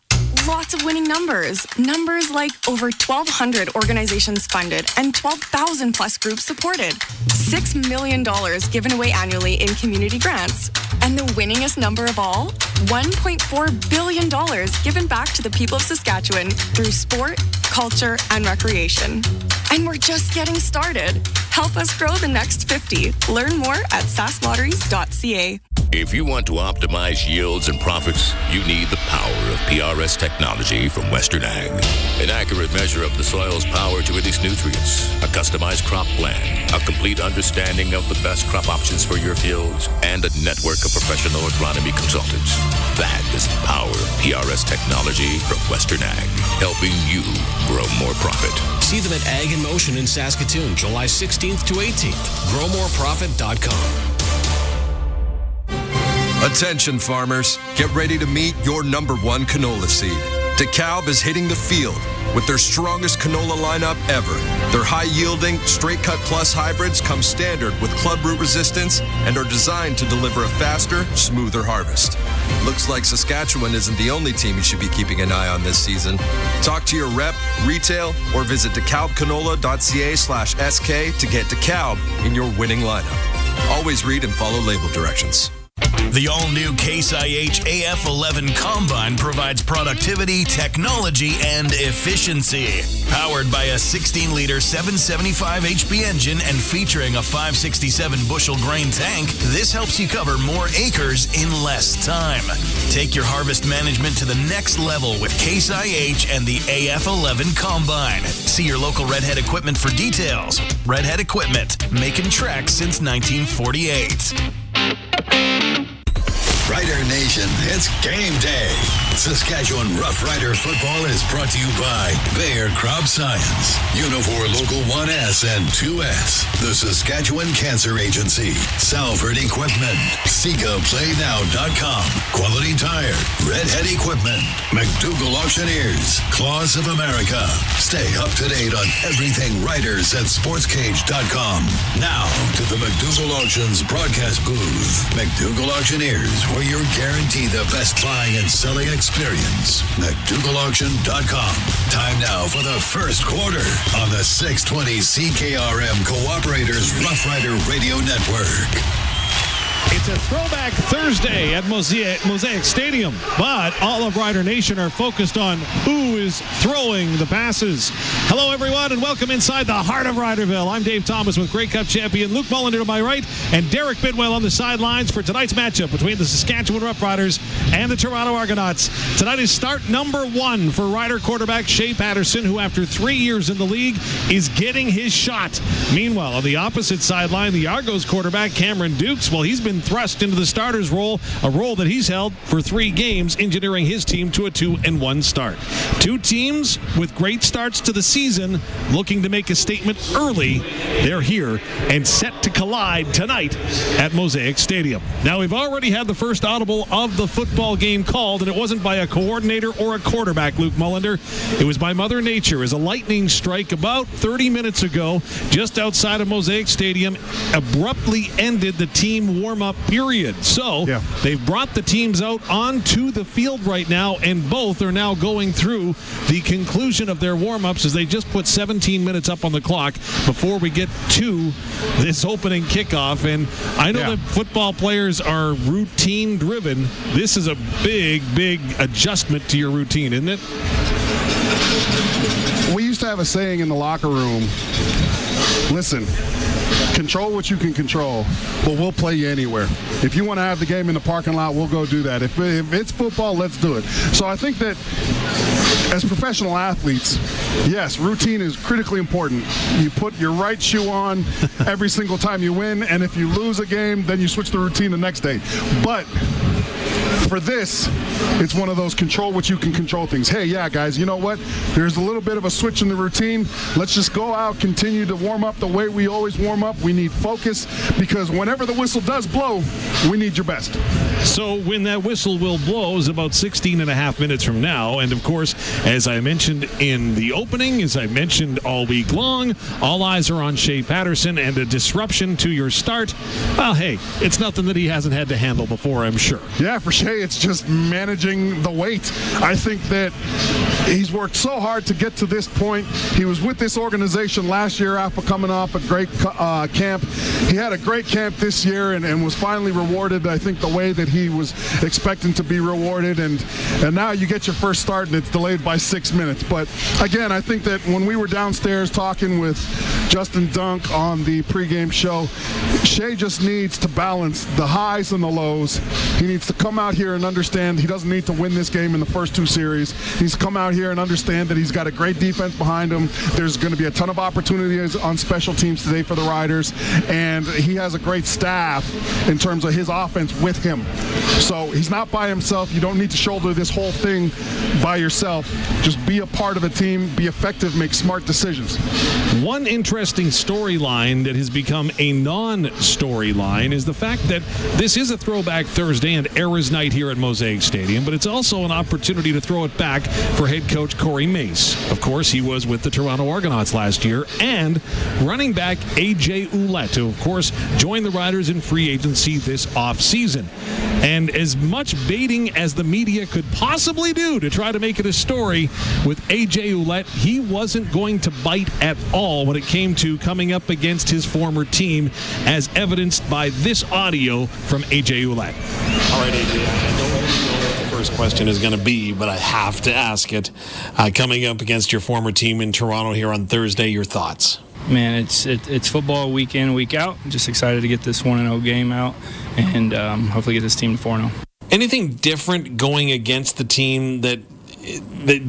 Lots of winning numbers. Numbers like over 1,200 organizations funded and 12,000 plus groups supported. $6 million given away annually in community grants. And the winningest number of all? $1.4 billion given back to the people of Saskatchewan through sport, culture, and recreation. And we're just getting started. Help us grow the next 50. Learn more at sasklotteries.ca. If you want to optimize yields and profits, you need the power of PRS technology from Western Ag. An accurate measure of the soil's power to release nutrients, a customized crop plan, a complete understanding of the best crop options for your fields, and a network of professional agronomy consultants. That is the power of PRS technology from Western Ag, helping you grow more profit. See them at Ag in Motion in Saskatoon, July 16th to 18th. GrowMoreProfit.com. Attention farmers, get ready to meet your #1 canola seed. DeKalb is hitting the field with their strongest canola lineup ever. Their high-yielding, Straight Cut Plus hybrids come standard with club root resistance and are designed to deliver a faster, smoother harvest. Looks like Saskatchewan isn't the only team you should be keeping an eye on this season. Talk to your rep, retail, or visit DeKalbCanola.ca/SK to get DeKalb in your winning lineup. Always read and follow label directions. The all-new Case IH AF11 Combine provides productivity, technology, and efficiency. Powered by a 16-liter 775 HP engine and featuring a 567 bushel grain tank, this helps you cover more acres in less time. Take your harvest management to the next level with Case IH and the AF11 Combine. See your local Redhead Equipment for details. Redhead Equipment, making tracks since 1948. Rider Nation, it's game day. Saskatchewan Rough Rider football is brought to you by Bayer Crop Science, Unifor Local 1S and 2S, the Saskatchewan Cancer Agency, Salford Equipment, SikaPlayNow.com, Quality Tire, Redhead Equipment, McDougall Auctioneers, Claws of America. Stay up to date on everything Riders at SportsCage.com. Now to the McDougall Auctions broadcast booth. McDougall Auctioneers, where you're guaranteed the best buying and selling experience. McDougallAuction.com. Time now for the first quarter on the 620 CKRM Cooperators Rough Rider Radio Network. It's a throwback Thursday at Mosaic Stadium, but all of Rider Nation are focused on who is throwing the passes. Hello, everyone, and welcome inside the heart of Riderville. I'm Dave Thomas with Grey Cup champion Luc Mullinder to my right and Derek Bidwell on the sidelines for tonight's matchup between the Saskatchewan Roughriders and the Toronto Argonauts. Tonight is start number 1 for Rider quarterback Shay Patterson, who after 3 years in the league is getting his shot. Meanwhile, on the opposite sideline, the Argos quarterback Cameron Dukes, well, he's been thrust into the starter's role, a role that he's held for 3 games, engineering his team to a 2-1 start. 2 teams with great starts to the season looking to make a statement early. They're here and set to collide tonight at Mosaic Stadium. Now, we've already had the first audible of the football game called, and it wasn't by a coordinator or a quarterback, Luc Mullinder. It was by Mother Nature as a lightning strike about 30 minutes ago just outside of Mosaic Stadium abruptly ended the team warm-up period. So they've brought the teams out onto the field right now, and both are now going through the conclusion of their warm-ups as they just put 17 minutes up on the clock before we get to this opening kickoff. And I know that football players are routine driven. This is a big adjustment to your routine, isn't it? We used to have a saying in the locker room, listen, control what you can control, but we'll play you anywhere. If you want to have the game in the parking lot, we'll go do that. If it's football, let's do it. So I think that as professional athletes, yes, routine is critically important. You put your right shoe on every single time you win, and if you lose a game, then you switch the routine the next day. But for this, it's one of those control what you can control things. Hey, yeah, guys, you know what? There's a little bit of a switch in the routine. Let's just go out, continue to warm up the way we always warm up. We need focus because whenever the whistle does blow, we need your best. So when that whistle will blow is about 16 and a half minutes from now. And, of course, as I mentioned in the opening, as I mentioned all week long, all eyes are on Shay Patterson and a disruption to your start. Well, hey, it's nothing that he hasn't had to handle before, I'm sure. Yeah, for Shay, it's just managing the weight. I think that he's worked so hard to get to this point. He was with this organization last year after coming off a great camp. He had a great camp this year and was finally rewarded, I think, the way that he was expecting to be rewarded. And now you get your first start and it's delayed by 6 minutes. But again, I think that when we were downstairs talking with Justin Dunk on the pregame show, Shay just needs to balance the highs and the lows. He needs to come out here and understand he doesn't need to win this game in the first 2 series. He's come out here and understand that he's got a great defense behind him. There's going to be a ton of opportunities on special teams today for the Riders, and he has a great staff in terms of his offense with him. So he's not by himself. You don't need to shoulder this whole thing by yourself. Just be a part of a team, be effective, make smart decisions. One interesting storyline that has become a non-storyline is the fact that this is a throwback Thursday and Errors Night here at Mosaic Stadium, but it's also an opportunity to throw it back for head coach Corey Mace. Of course, he was with the Toronto Argonauts last year, and running back AJ Oulette, who, of course, joined the Riders in free agency this offseason. And as much baiting as the media could possibly do to try to make it a story with AJ Oulette, he wasn't going to bite at all when it came to coming up against his former team, as evidenced by this audio from AJ Oulette. All right, AJ, I don't know what the first question is going to be, but I have to ask it. Coming up against your former team in Toronto here on Thursday, your thoughts? Man, it's football week in, week out. I'm just excited to get this 1-0 game out and hopefully get this team to 4-0. Anything different going against the team that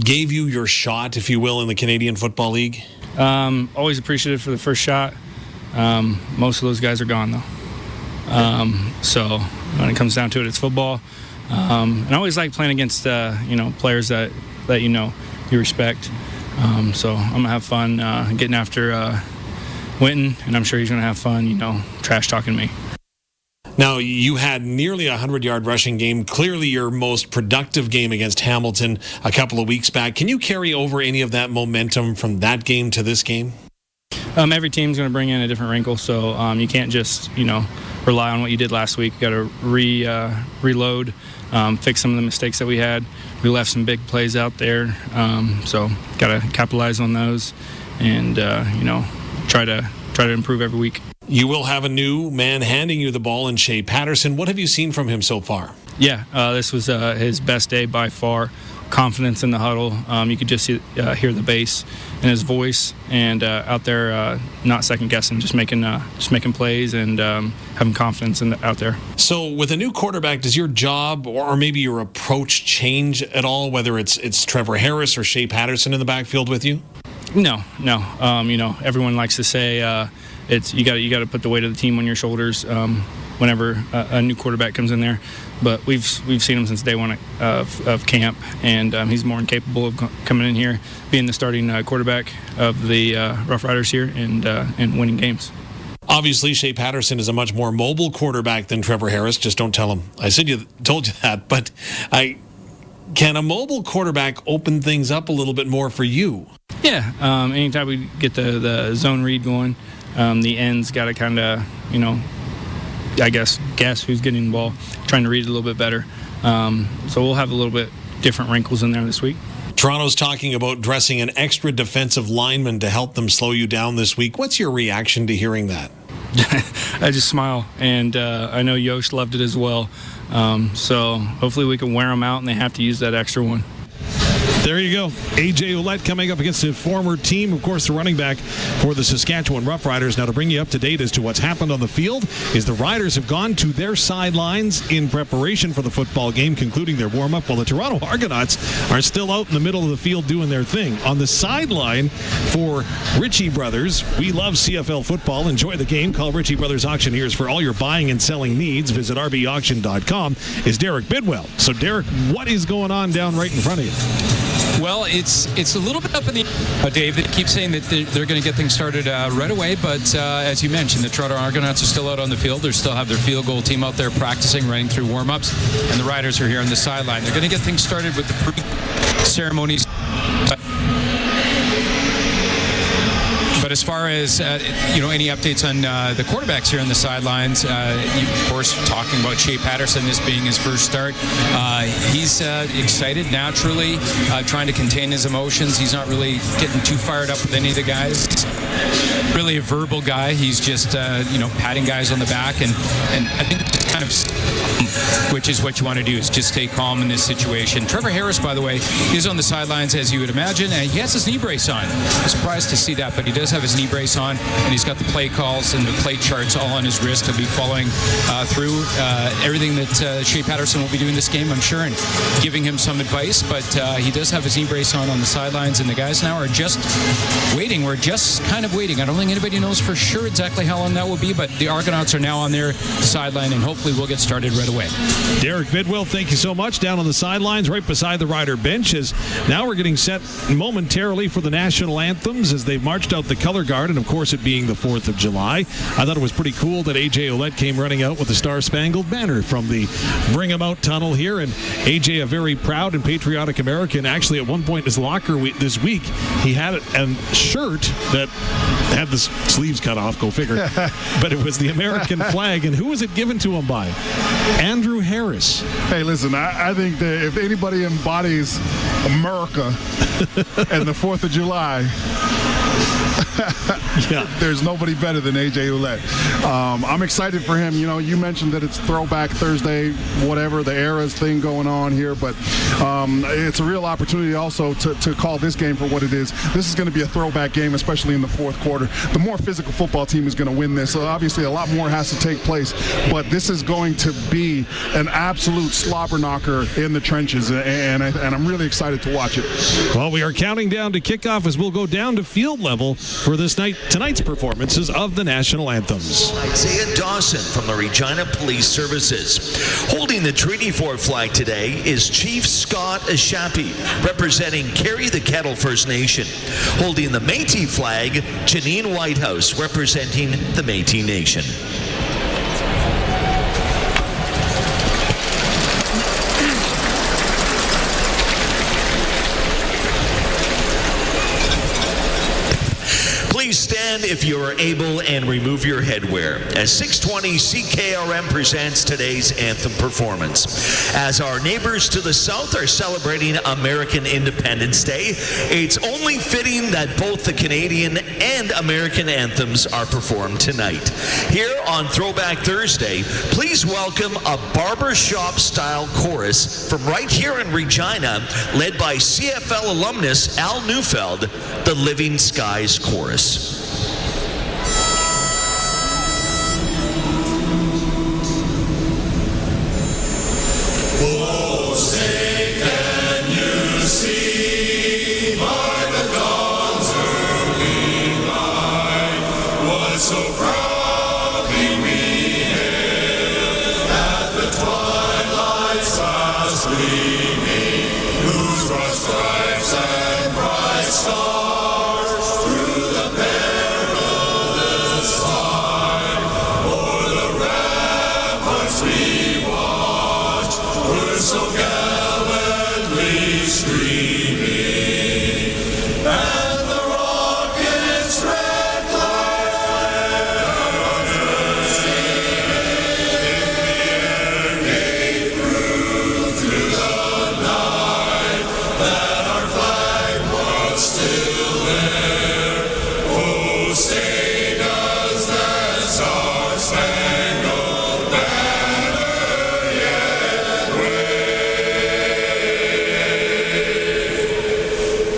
gave you your shot, if you will, in the Canadian Football League? Always appreciative for the first shot. Most of those guys are gone, though. So when it comes down to it, it's football. And I always like playing against players that you respect. So I'm gonna have fun getting after Winton, and I'm sure he's gonna have fun, trash talking me. Now, you had nearly a 100-yard rushing game, clearly your most productive game against Hamilton a couple of weeks back. Can you carry over any of that momentum from that game to this game? Every team's going to bring in a different wrinkle, so you can't just, rely on what you did last week. You got to reload, fix some of the mistakes that we had. We left some big plays out there, so got to capitalize on those and, try to improve every week. You will have a new man handing you the ball in Shay Patterson. What have you seen from him so far? Yeah, this was his best day by far. Confidence in the huddle. You could just hear the bass in his voice, and out there, not second guessing, just making plays and having confidence out there. So, with a new quarterback, does your job or maybe your approach change at all? Whether it's Trevor Harris or Shay Patterson in the backfield with you? No. Everyone likes to say you got to put the weight of the team on your shoulders whenever a new quarterback comes in there. But we've seen him since day one of camp, and he's more than capable of coming in here, being the starting quarterback of the Rough Riders here and winning games. Obviously, Shay Patterson is a much more mobile quarterback than Trevor Harris. Just don't tell him I told you that. But can a mobile quarterback open things up a little bit more for you? Yeah. Anytime we get the zone read going, the end's got to kind of, guess who's getting the ball, trying to read it a little bit better. So we'll have a little bit different wrinkles in there this week. Toronto's talking about dressing an extra defensive lineman to help them slow you down this week. What's your reaction to hearing that? I just smile, and I know Yosh loved it as well. So hopefully we can wear them out and they have to use that extra one. There you go. AJ Oulette coming up against a former team, of course, the running back for the Saskatchewan Roughriders. Now, to bring you up to date as to what's happened on the field is the Riders have gone to their sidelines in preparation for the football game, concluding their warm-up, while the Toronto Argonauts are still out in the middle of the field doing their thing. On the sideline for Ritchie Brothers, we love CFL football. Enjoy the game. Call Ritchie Brothers Auctioneers for all your buying and selling needs. Visit rbauction.com. Is Derek Bidwell. So, Derek, what is going on down right in front of you? Well, it's a little bit up in the Dave. They keep saying that they're going to get things started right away, but as you mentioned, the Toronto Argonauts are still out on the field. They still have their field goal team out there practicing, running through warm-ups, and the Riders are here on the sideline. They're going to get things started with the pre-ceremonies. But as far as any updates on the quarterbacks here on the sidelines, of course, talking about Shay Patterson, this being his first start, he's excited naturally, trying to contain his emotions. He's not really getting too fired up with any of the guys. Really a verbal guy. He's just patting guys on the back, and I think just kind of, which is what you want to do, is just stay calm in this situation. Trevor Harris, by the way, is on the sidelines, as you would imagine, and he has his knee brace on. I'm surprised to see that, but he does have his knee brace on, and he's got the play calls and the play charts all on his wrist. He'll be following through everything that Shay Patterson will be doing this game, I'm sure, and giving him some advice, but he does have his knee brace on the sidelines, and the guys now are just waiting. We're just kind of waiting. I don't think anybody knows for sure exactly how long that will be, but the Argonauts are now on their sideline, and hopefully we'll get started right away. Derek Bidwell, thank you so much. Down on the sidelines, right beside the Rider bench, as now we're getting set momentarily for the national anthems as they've marched out the color guard, and of course it being the 4th of July. I thought it was pretty cool that AJ Oulette came running out with the Star-Spangled Banner from the Bring 'em Out tunnel here, and AJ, a very proud and patriotic American. Actually, at one point in his locker this week, he had a shirt that had the sleeves cut off, go figure. But it was the American flag, and who was it given to him by? Andrew Harris. Hey, listen, I think that if anybody embodies America and the 4th of July, there's nobody better than AJ Oulette. I'm excited for him. You mentioned that it's Throwback Thursday, whatever, the eras thing going on here, but it's a real opportunity also to call this game for what it is. This is going to be a throwback game, especially in the fourth quarter. The more physical football team is going to win this. So obviously, a lot more has to take place, but this is going to be an absolute slobber knocker in the trenches, and I'm really excited to watch it. Well, we are counting down to kickoff as we'll go down to field level for this night tonight's performances of the national anthems. Isaiah Dawson from the Regina Police Services. Holding the Treaty Fort flag today is Chief Scott Ashapi, representing Carry the Kettle First Nation. Holding the Métis flag, Janine Whitehouse, representing the Métis Nation. Please stand if you are able and remove your headwear as 620 CKRM presents today's anthem performance. As our neighbors to the south are celebrating American Independence Day, it's only fitting that both the Canadian and American anthems are performed tonight. Here on Throwback Thursday, please welcome a barbershop-style chorus from right here in Regina, led by CFL alumnus Al Neufeld, the Living Skies Chorus. Oh, say, can you see by the dawn's early light what so proudly we hailed at the twilight's last gleaming, whose broad stripes and bright stars through the perilous fight o'er the ramparts we watched were so gallantly streaming, and the rocket's red clouds in the air gave proof through the night that our flag was still there. Oh, stay does that star-spangled banner yet wave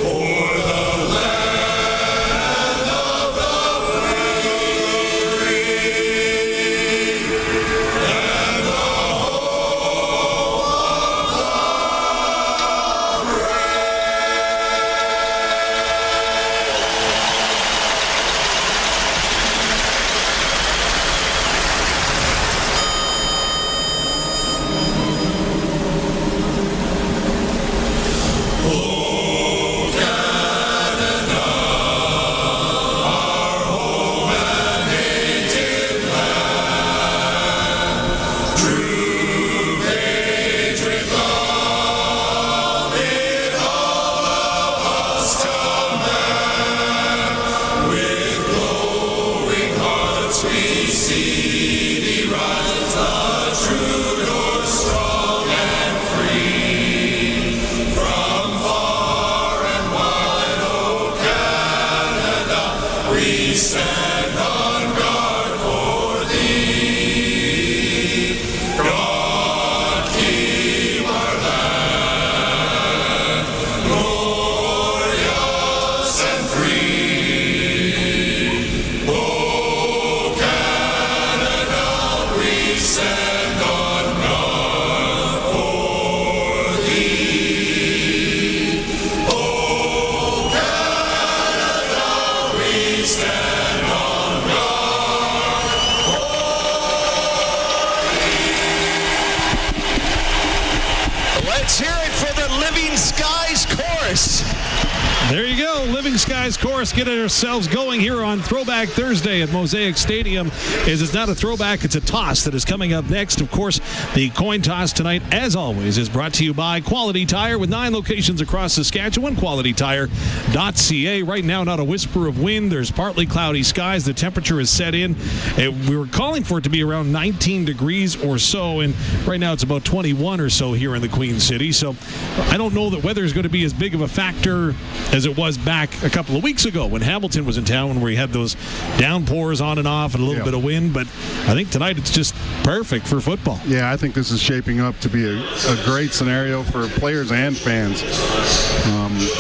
o'er the land of the free and the home of the Oh, Canada, our home and native land, true patriot love in all of us command. With glowing hearts we see thee rise, the true north strong and free. From far and wide, oh Canada, we stand on guard for thee. God keep our land glorious and free. Oh Canada, we stand on guard for thee. Oh Canada, we stand on guard for thee. Let's hear it for the Living Skies Chorus. There you go, Living Skies Chorus, getting ourselves going here on Throwback Thursday at Mosaic Stadium. It's not a throwback, it's a toss that is coming up next. Of course, the coin toss tonight, as always, is brought to you by Quality Tire with 9 locations across Saskatchewan. QualityTire.ca. Right now, not a whisper of wind. There's partly cloudy skies. The temperature is set in. We were calling for it to be around 19 degrees or so, and right now it's about 21 or so here in the Queen City. So I don't know that weather is going to be as big of a factor as it was back a couple of weeks ago when Hamilton was in town, when we had those downpours on and off and a little bit of wind. But I think tonight it's just perfect for football. Yeah, I think this is shaping up to be a great scenario for players and fans.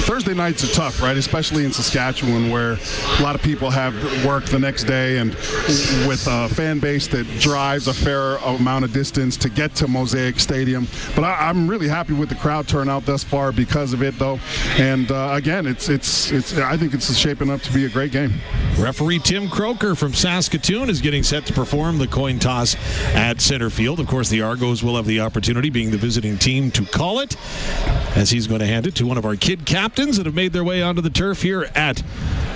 Thursday nights are tough, right? Especially in Saskatchewan, where a lot of people have work the next day, and with a fan base that drives a fair amount of distance to get to Mosaic Stadium. But I'm really happy with the crowd turnout thus far because of it, though. And again, I think it's shaping up to be a great game. Referee Tim Croker from Saskatoon is getting set to perform the coin toss at center field. Of course, the Argos will have the opportunity, being the visiting team, to call it, as he's going to hand it to one of our kid captains that have made their way onto the turf here at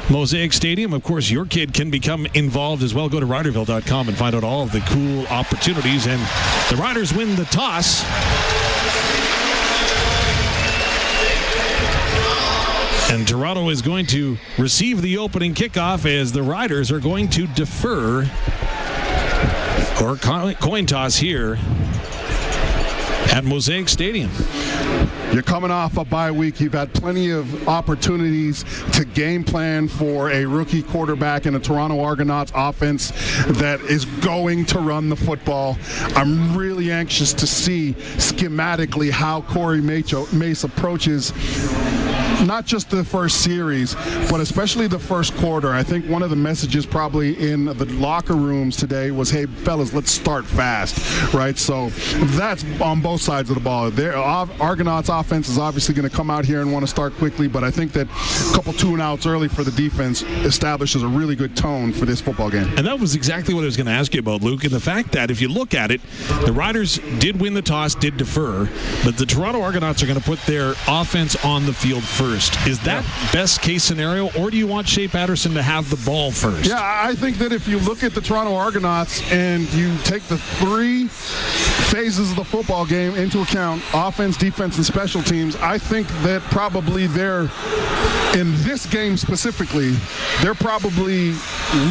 Mosaic Stadium. Of course, your kid can become involved as well. Go to Riderville.com and find out all of the cool opportunities. And the Riders win the toss. And Toronto is going to receive the opening kickoff as the Riders are going to defer or coin toss here at Mosaic Stadium. You're coming off a bye week. You've had plenty of opportunities to game plan for a rookie quarterback in a Toronto Argonauts offense that is going to run the football. I'm really anxious to see schematically how Corey Mace approaches not just the first series, but especially the first quarter. I think one of the messages probably in the locker rooms today was, hey, fellas, let's start fast, right? So that's on both sides of the ball. Argonauts offense is obviously going to come out here and want to start quickly, but I think that a couple 2-and-outs early for the defense establishes a really good tone for this football game. And that was exactly what I was going to ask you about, Luke, and the fact that if you look at it, the Riders did win the toss, did defer, but the Toronto Argonauts are going to put their offense on the field first. Is that best case scenario, or do you want Shay Patterson to have the ball first? Yeah, I think that if you look at the Toronto Argonauts and you take the 3 phases of the football game into account, offense, defense, and special teams, I think that probably in this game specifically, they're probably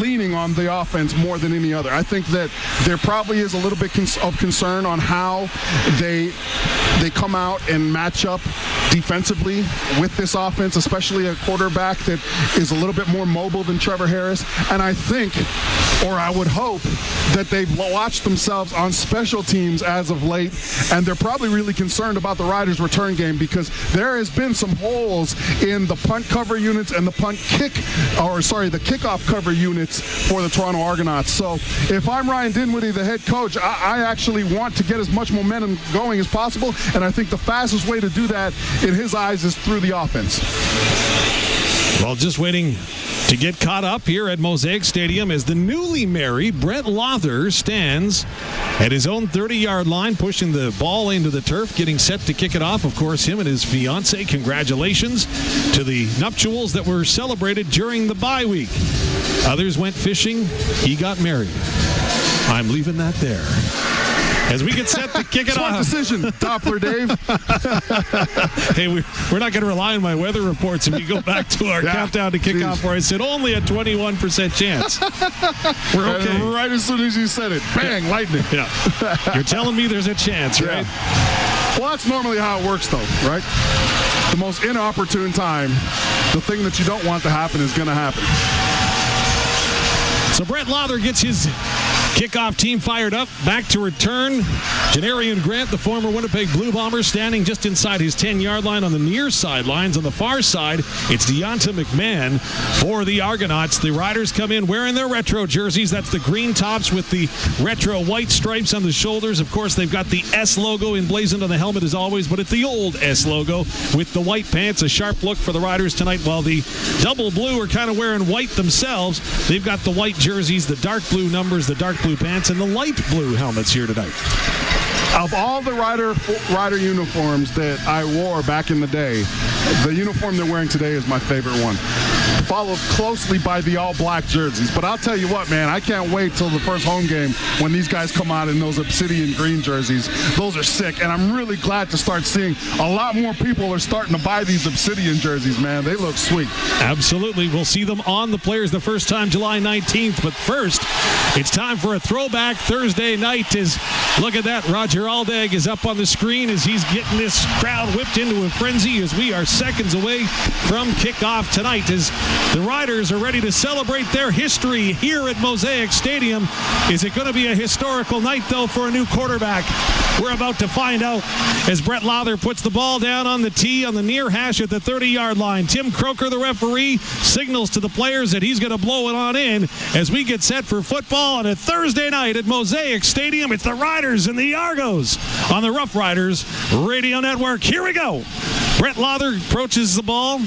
leaning on the offense more than any other. I think that there probably is a little bit of concern on how they come out and match up defensively with this offense, especially a quarterback that is a little bit more mobile than Trevor Harris. And I think, or I would hope, that they've watched themselves on special teams as of late, and they're probably really concerned about the Riders' return game because there has been some holes in the punt cover units and the kickoff cover units for the Toronto Argonauts. So if I'm Ryan Dinwiddie, the head coach, I actually want to get as much momentum going as possible, and I think the fastest way to do that in his eyes is through the offense. Well, just waiting to get caught up here at Mosaic Stadium as the newly married Brett Lother stands at his own 30-yard line, pushing the ball into the turf, getting set to kick it off. Of course, him and his fiancée, congratulations to the nuptials that were celebrated during the bye week. Others went fishing. He got married. I'm leaving that there. As we get set to kick it off. Smart decision, Doppler Dave. Hey, we're not going to rely on my weather reports if you go back to our countdown to kickoff where I said only a 21% chance. We're okay. And right as soon as you said it, bang, lightning. Yeah. You're telling me there's a chance, right? Well, that's normally how it works, though, right? The most inopportune time, the thing that you don't want to happen is going to happen. So Brett Lother gets his kickoff team fired up. Back to return. Janarian Grant, the former Winnipeg Blue Bomber, standing just inside his 10-yard line on the near sidelines. On the far side, it's Deonta McMahon for the Argonauts. The Riders come in wearing their retro jerseys. That's the green tops with the retro white stripes on the shoulders. Of course, they've got the S logo emblazoned on the helmet as always, but it's the old S logo with the white pants. A sharp look for the Riders tonight, while the double blue are kind of wearing white themselves. They've got the white jerseys, the dark blue numbers, the dark blue pants, and the light blue helmets here tonight. Of all the rider uniforms that I wore back in the day, the uniform they're wearing today is my favorite one. Followed closely by the all-black jerseys. But I'll tell you what, man, I can't wait till the first home game when these guys come out in those obsidian green jerseys. Those are sick, and I'm really glad to start seeing a lot more people are starting to buy these obsidian jerseys, man. They look sweet. Absolutely. We'll see them on the players the first time July 19th. But first, it's time for a throwback Thursday night. Look at that. Roger Aldag is up on the screen as he's getting this crowd whipped into a frenzy as we are seconds away from kickoff tonight as the Riders are ready to celebrate their history here at Mosaic Stadium. Is it going to be a historical night, though, for a new quarterback? We're about to find out as Brett Lother puts the ball down on the tee on the near hash at the 30-yard line. Tim Croker, the referee, signals to the players that he's going to blow it on in as we get set for football on a Thursday night at Mosaic Stadium. It's the Riders and the Argos on the Rough Riders Radio Network. Here we go. Brett Lother approaches the ball.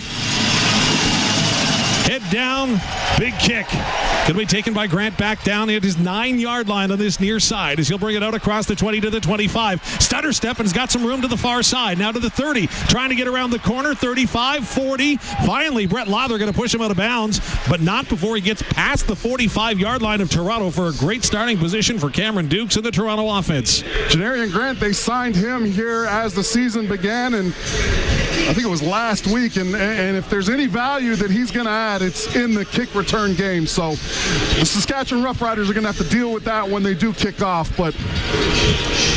Head down, big kick. Going to be taken by Grant back down at his 9-yard line on this near side as he'll bring it out across the 20 to the 25. Stutter step and has got some room to the far side. Now to the 30, trying to get around the corner, 35, 40. Finally, Brett Lawler going to push him out of bounds, but not before he gets past the 45-yard line of Toronto for a great starting position for Cameron Dukes and the Toronto offense. Janarian Grant, they signed him here as the season began, and I think it was last week, and if there's any value that he's going to add, it's in the kick return game. So the Saskatchewan Roughriders are going to have to deal with that when they do kick off. But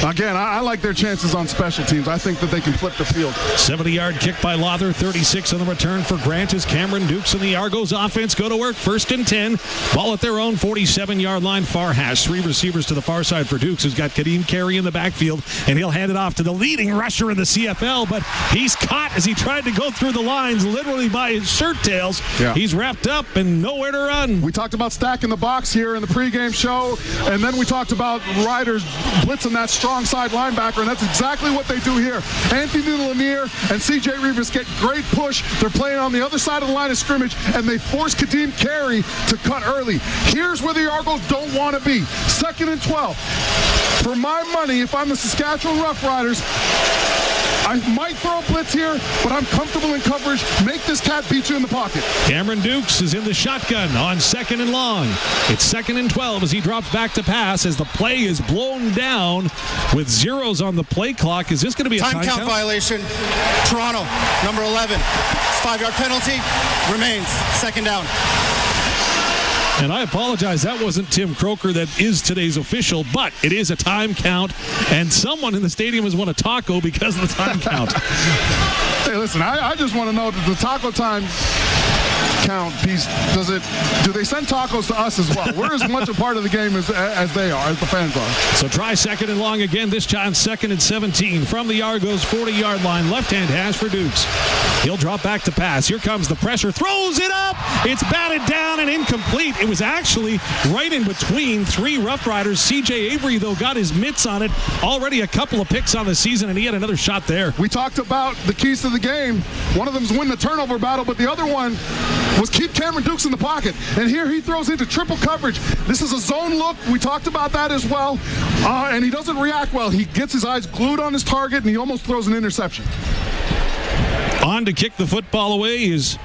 again, I like their chances on special teams. I think that they can flip the field. 70-yard kick by Lawler, 36 on the return for Grant as Cameron Dukes and the Argos offense go to work. 1st and 10. Ball at their own 47-yard line, far hash. 3 receivers to the far side for Dukes, who's got Kadeem Carey in the backfield, and he'll hand it off to the leading rusher in the CFL, but he's caught as he tried to go through the lines literally by his shirt tails. Yeah. He's wrapped up and nowhere to run. We talked about stacking the box here in the pregame show, and then we talked about Riders blitzing that strong side linebacker, and that's exactly what they do here. Anthony Lanier and CJ Rivas get great push. They're playing on the other side of the line of scrimmage, and they force Kadeem Carey to cut early. Here's where the Argos don't want to be. 2nd and 12. For my money, if I'm the Saskatchewan Roughriders, I might throw a blitz here, but I'm comfortable in coverage. Make this cat beat you in the pocket. Cameron Dukes is in the shotgun on 2nd and long. It's 2nd and 12 as he drops back to pass as the play is blown down with zeros on the play clock. Is this going to be a time count violation? Toronto, number 11. 5-yard penalty. Remains. 2nd down. And I apologize, that wasn't Tim Croker that is today's official, but it is a time count, and someone in the stadium has won a taco because of the time count. Hey, listen, I just want to know that the taco time count piece, do they send tacos to us as well? We're as much a part of the game as they are, as the fans are. So try 2nd and long again, this time 2nd and 17 from the Argos 40-yard line, left-hand hash for Dukes. He'll drop back to pass. Here comes the pressure, throws it up. It's batted down and incomplete. It was actually right in between 3 Rough Riders. CJ Avery, though, got his mitts on it. Already a couple of picks on the season, and he had another shot there. We talked about the keys to the game. One of them is win the turnover battle, but the other one was keep Cameron Dukes in the pocket. And here he throws into triple coverage. This is a zone look. We talked about that as well. And he doesn't react well. He gets his eyes glued on his target, and he almost throws an interception. On to kick the football away is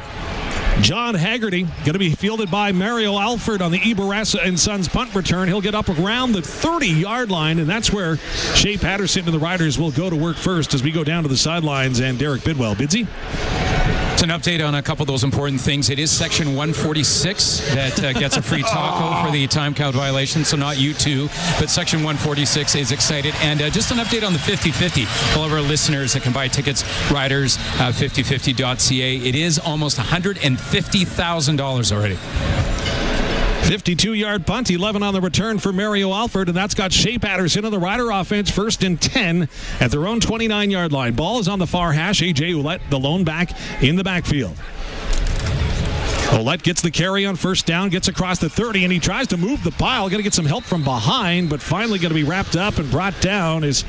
John Haggerty, going to be fielded by Mario Alford on the Ibarasa and Sons punt return. He'll get up around the 30-yard line, and that's where Shay Patterson and the Riders will go to work first as we go down to the sidelines. And Derek Bidwell. Bidsy? It's an update on a couple of those important things. It is Section 146 that gets a free taco for the time count violation, so not you two, but Section 146 is excited. And just an update on the 50-50. All of our listeners that can buy tickets, Riders, 5050.ca. It is almost $150,000 already. 52-yard punt, 11 on the return for Mario Alford, and that's got Shay Patterson on the Rider offense, 1st and 10 at their own 29-yard line. Ball is on the far hash. AJ Oulette, the lone back in the backfield. Oulette gets the carry on 1st down, gets across the 30, and he tries to move the pile. Going to get some help from behind, but finally going to be wrapped up and brought down is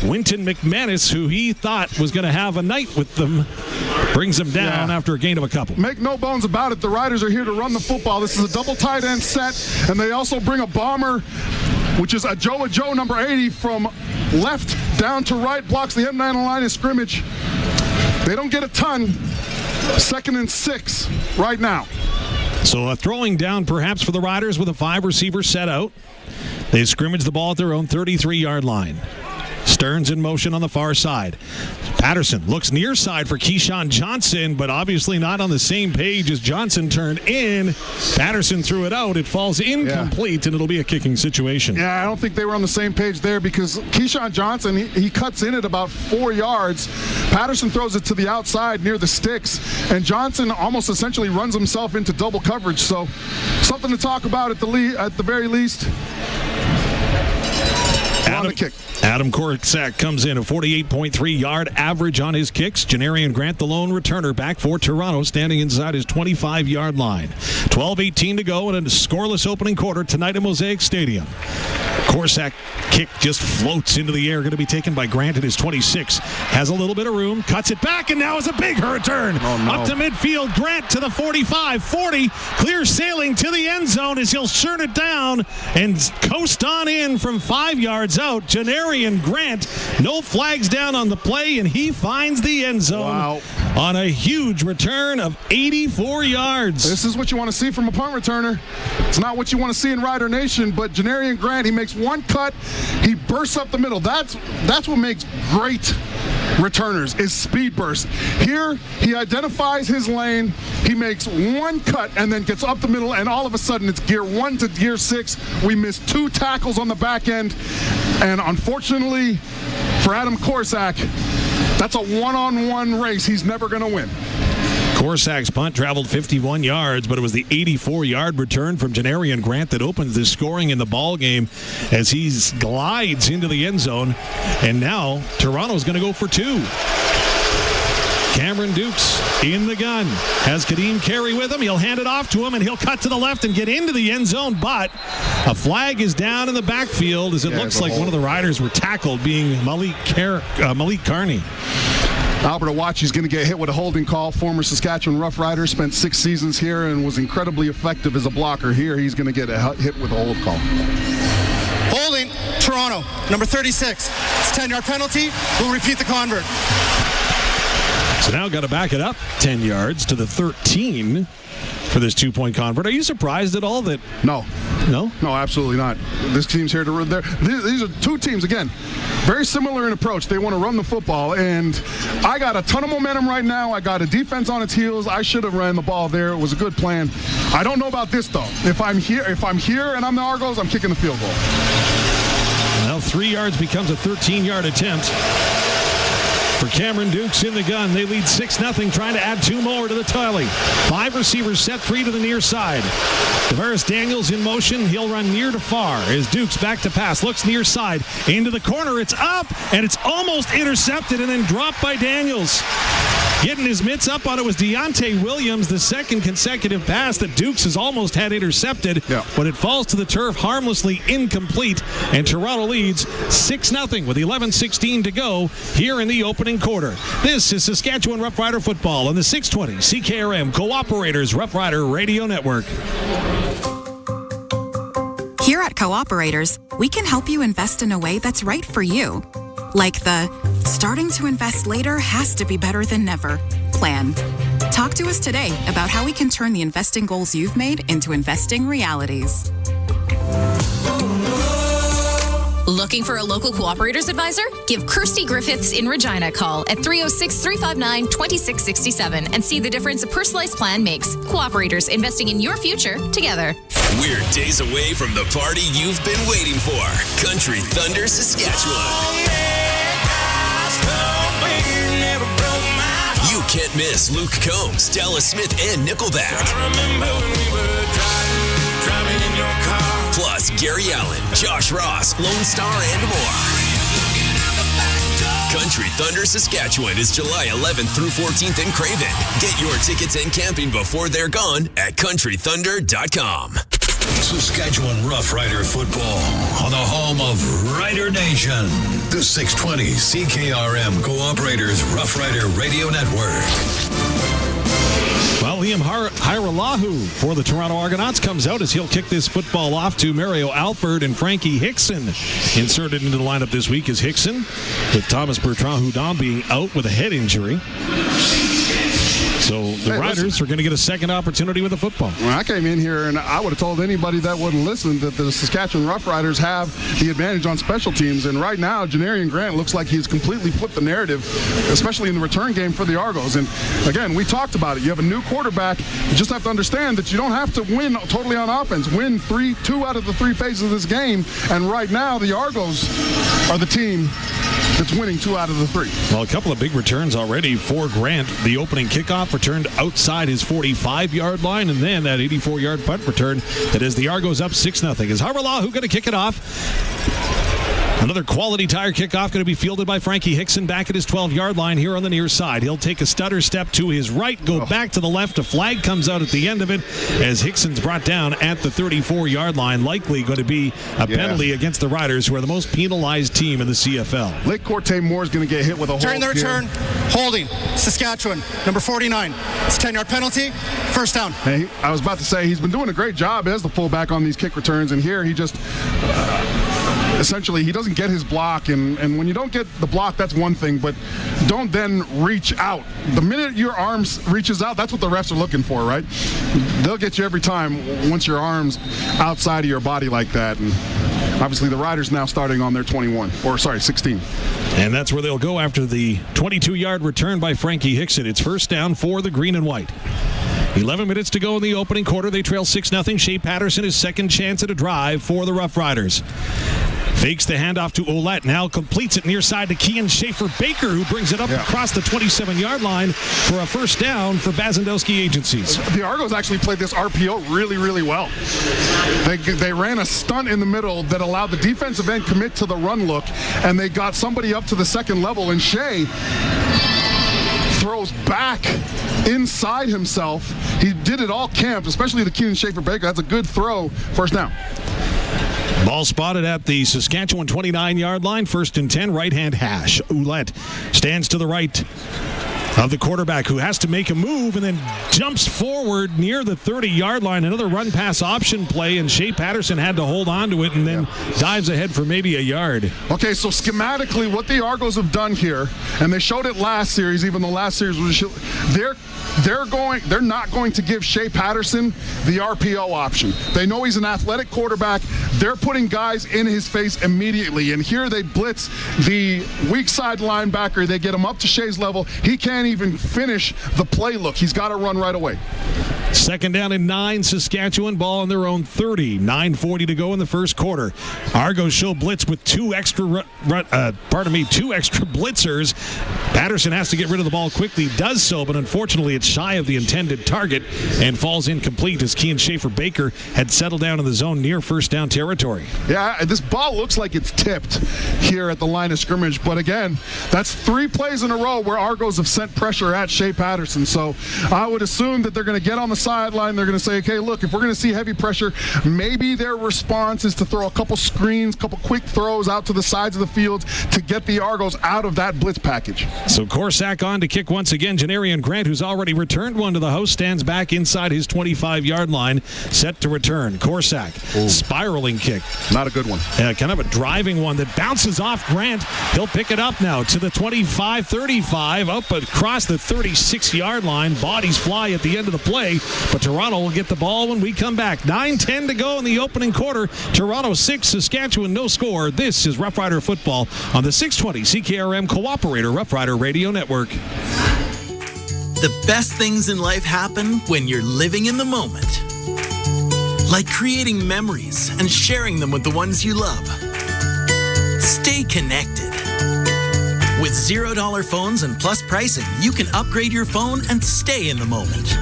Winton McManus, who he thought was going to have a night with them. Brings him down after a gain of a couple. Make no bones about it. The Riders are here to run the football. This is a double tight end set, and they also bring a bomber, which is a Joe number 80 from left down to right, blocks the M9 line of scrimmage. They don't get a ton. 2nd and 6 right now. So a throwing down perhaps for the Riders with a 5-receiver set out. They scrimmage the ball at their own 33-yard line. Stearns in motion on the far side. Patterson looks near side for Keyshawn Johnson, but obviously not on the same page as Johnson turned in. Patterson threw it out. It falls incomplete, and it'll be a kicking situation. Yeah, I don't think they were on the same page there because Keyshawn Johnson, he cuts in at about 4 yards. Patterson throws it to the outside near the sticks, and Johnson almost essentially runs himself into double coverage. So something to talk about at the very least. Adam Korczak comes in a 48.3-yard average on his kicks. Janarian Grant, the lone returner, back for Toronto, standing inside his 25-yard line. 12:18 to go in a scoreless opening quarter tonight at Mosaic Stadium. Korsak kick just floats into the air, going to be taken by Grant at his 26. Has a little bit of room, cuts it back, and now is a big return. Up to midfield, Grant to the 45, 40, clear sailing to the end zone as he'll shut it down and coast on in from 5 yards out. Janarian Grant, no flags down on the play, and he finds the end zone on a huge return of 84 yards. This is what you want to see from a punt returner. It's not what you want to see in Rider Nation, but Janarian Grant, he makes one cut, he bursts up the middle. That's what makes great returners, is speed bursts. Here, he identifies his lane, he makes one cut and then gets up the middle, and all of a sudden it's gear 1 to gear 6. We missed 2 tackles on the back end, and unfortunately for Adam Korsak, that's a one-on-one race he's never going to win. Korsak's punt traveled 51 yards, but it was the 84-yard return from Janarian Grant that opens the scoring in the ball game as he glides into the end zone. And now Toronto's going to go for 2. Cameron Dukes in the gun. Has Kadeem Carey with him. He'll hand it off to him, and he'll cut to the left and get into the end zone, but a flag is down in the backfield as it looks like one of the riders were tackled, being Malik Carney. Albert Awachi's going to get hit with a holding call. Former Saskatchewan Rough Rider, spent 6 seasons here and was incredibly effective as a blocker. Here, he's going to get hit with a hold call. Holding, Toronto, number 36. It's a 10-yard penalty. We'll repeat the convert. So now got to back it up 10 yards to the 13 for this 2-point convert. Are you surprised at all that? No, absolutely not. This team's here to run there. These are 2 teams, again, very similar in approach. They want to run the football, and I got a ton of momentum right now. I got a defense on its heels. I should have ran the ball there. It was a good plan. I don't know about this, though. If I'm here and I'm the Argos, I'm kicking the field goal. Now 3 yards becomes a 13-yard attempt. For Cameron Dukes in the gun, they lead 6-0, trying to add 2 more to the tally. 5 receivers set, 3 to the near side. Tavares Daniels in motion. He'll run near to far as Dukes back to pass. Looks near side. Into the corner. It's up, and it's almost intercepted and then dropped by Daniels. Getting his mitts up on it was Deontay Williams, the second consecutive pass that Dukes has almost had intercepted, but it falls to the turf harmlessly incomplete, and Toronto leads 6-0 with 11:16 to go here in the opening quarter. This is Saskatchewan Rough Rider football on the 620 CKRM Cooperators Rough Rider Radio Network. Here at Cooperators, we can help you invest in a way that's right for you. Like the starting to invest later has to be better than never plan. Talk to us today about how we can turn the investing goals you've made into investing realities. Looking for a local Cooperators advisor? Give Kirsty Griffiths in Regina a call at 306-359-2667 and see the difference a personalized plan makes. Cooperators, investing in your future together. We're days away from the party you've been waiting for. Country Thunder, Saskatchewan. You can't miss Luke Combs, Dallas Smith, and Nickelback. Plus Gary Allen, Josh Ross, Lone Star, and more. Country Thunder Saskatchewan is July 11th through 14th in Craven. Get your tickets and camping before they're gone at countrythunder.com. Saskatchewan Rough Rider football on the home of Rider Nation. The 620 CKRM Cooperators Rough Rider Radio Network. Well, Liam Hiralahu for the Toronto Argonauts comes out as he'll kick this football off to Mario Alford and Frankie Hickson. Inserted into the lineup this week is Hickson, with Thomas Bertrand-Houdon being out with a head injury. So the Riders are going to get a second opportunity with the football. When I came in here, and I would have told anybody that wouldn't listen that the Saskatchewan Rough Riders have the advantage on special teams. And right now, Janarian Grant looks like he's completely flipped the narrative, especially in the return game for the Argos. And again, we talked about it. You have a new quarterback. You just have to understand that you don't have to win totally on offense. Win 2 out of the 3 phases of this game. And right now, the Argos are the team that's winning 2 out of the 3. Well, a couple of big returns already for Grant. The opening kickoff returned outside his 45-yard line, and then that 84-yard punt return that is the Argos up 6-0. Is Haralahu going to kick it off? Another quality tire kickoff going to be fielded by Frankie Hickson back at his 12-yard line here on the near side. He'll take a stutter step to his right, go back to the left. A flag comes out at the end of it as Hickson's brought down at the 34-yard line. Likely going to be a penalty against the Riders, who are the most penalized team in the CFL. Lake Corte Moore is going to get hit with a hold. Turn the return. Holding. Saskatchewan, number 49. It's a 10-yard penalty. First down. Hey, I was about to say, he's been doing a great job as the fullback on these kick returns, and here he just... essentially, he doesn't get his block, and when you don't get the block, that's one thing, but don't then reach out. The minute your arms reaches out, that's what the refs are looking for, right? They'll get you every time once your arm's outside of your body like that, and obviously the Riders now starting on their 16. And that's where they'll go after the 22-yard return by Frankie Hickson. It's first down for the green and white. 11 minutes to go in the opening quarter. They trail 6-0. Shay Patterson, his second chance at a drive for the Rough Riders. Fakes the handoff to Oulette. Now completes it near side to Kean Schaefer-Baker, who brings it up across the 27-yard line for a first down for Bazendowski Agencies. The Argos actually played this RPO really, really well. They ran a stunt in the middle that allowed the defensive end commit to the run look, and they got somebody up to the second level, and Shay throws back inside himself. He did it all camp, especially the Kean Schaefer-Baker. That's a good throw. First down. Ball spotted at the Saskatchewan 29-yard line. First and 10, right-hand hash. Oulette stands to the right of the quarterback, who has to make a move and then jumps forward near the 30-yard line. Another run-pass option play, and Shay Patterson had to hold on to it and then dives ahead for maybe a yard. Okay, so schematically, what the Argos have done here, and they showed it last series, even the last series was they're not going to give Shay Patterson the RPO option. They know he's an athletic quarterback. They're putting guys in his face immediately, and here they blitz the weak side linebacker. They get him up to Shay's level. He can't even finish the play look. He's got to run right away. Second down and 9, Saskatchewan, ball on their own 30. 9:40 to go in the first quarter. Argos show blitz with two extra blitzers. Patterson has to get rid of the ball quickly, does so, but unfortunately it's shy of the intended target and falls incomplete as Kean Schaefer-Baker had settled down in the zone near first down territory. Yeah, this ball looks like it's tipped here at the line of scrimmage, but again, that's 3 plays in a row where Argos have sent pressure at Shay Patterson, so I would assume that they're going to get on the sideline. They're going to say, okay, look, if we're going to see heavy pressure, maybe their response is to throw a couple screens, couple quick throws out to the sides of the field to get the Argos out of that blitz package. So Corsack on to kick once again. Janarian Grant, who's already returned one to the house, stands back inside his 25-yard line, set to return. Corsack, spiraling kick. Not a good one. Kind of a driving one that bounces off Grant. He'll pick it up now to the 25-35, up across the 36-yard line. Bodies fly at the end of the play, but Toronto will get the ball when we come back. 9:10 to go in the opening quarter. Toronto 6, Saskatchewan no score. This is Rough Rider football on the 620 CKRM Cooperator Rough Rider Radio Network. The best things in life happen when you're living in the moment. Like creating memories and sharing them with the ones you love. Stay connected. With $0 phones and plus pricing, you can upgrade your phone and stay in the moment.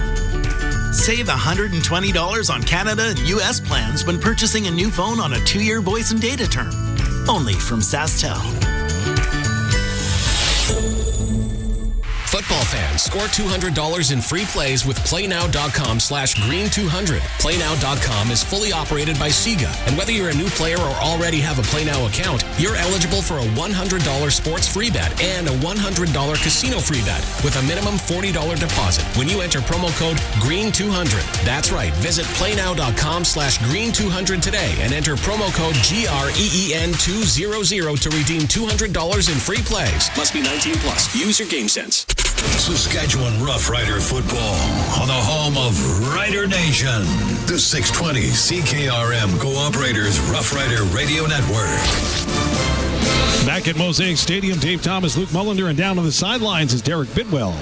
Save $120 on Canada and US plans when purchasing a new phone on a 2-year voice and data term. Only from SaskTel. Football fans, score $200 in free plays with PlayNow.com/Green200. PlayNow.com is fully operated by Sega, and whether you're a new player or already have a PlayNow account, you're eligible for a $100 sports free bet and a $100 casino free bet with a minimum $40 deposit when you enter promo code Green200. That's right. Visit PlayNow.com/Green200 today and enter promo code GREEN200 to redeem $200 in free plays. Must be 19 plus. Use your game sense. Saskatchewan Rough Rider football on the home of Rider Nation. The 620 CKRM Cooperators Rough Rider Radio Network. Back at Mosaic Stadium, Dave Thomas, Luc Mullinder, and down on the sidelines is Derek Bidwell.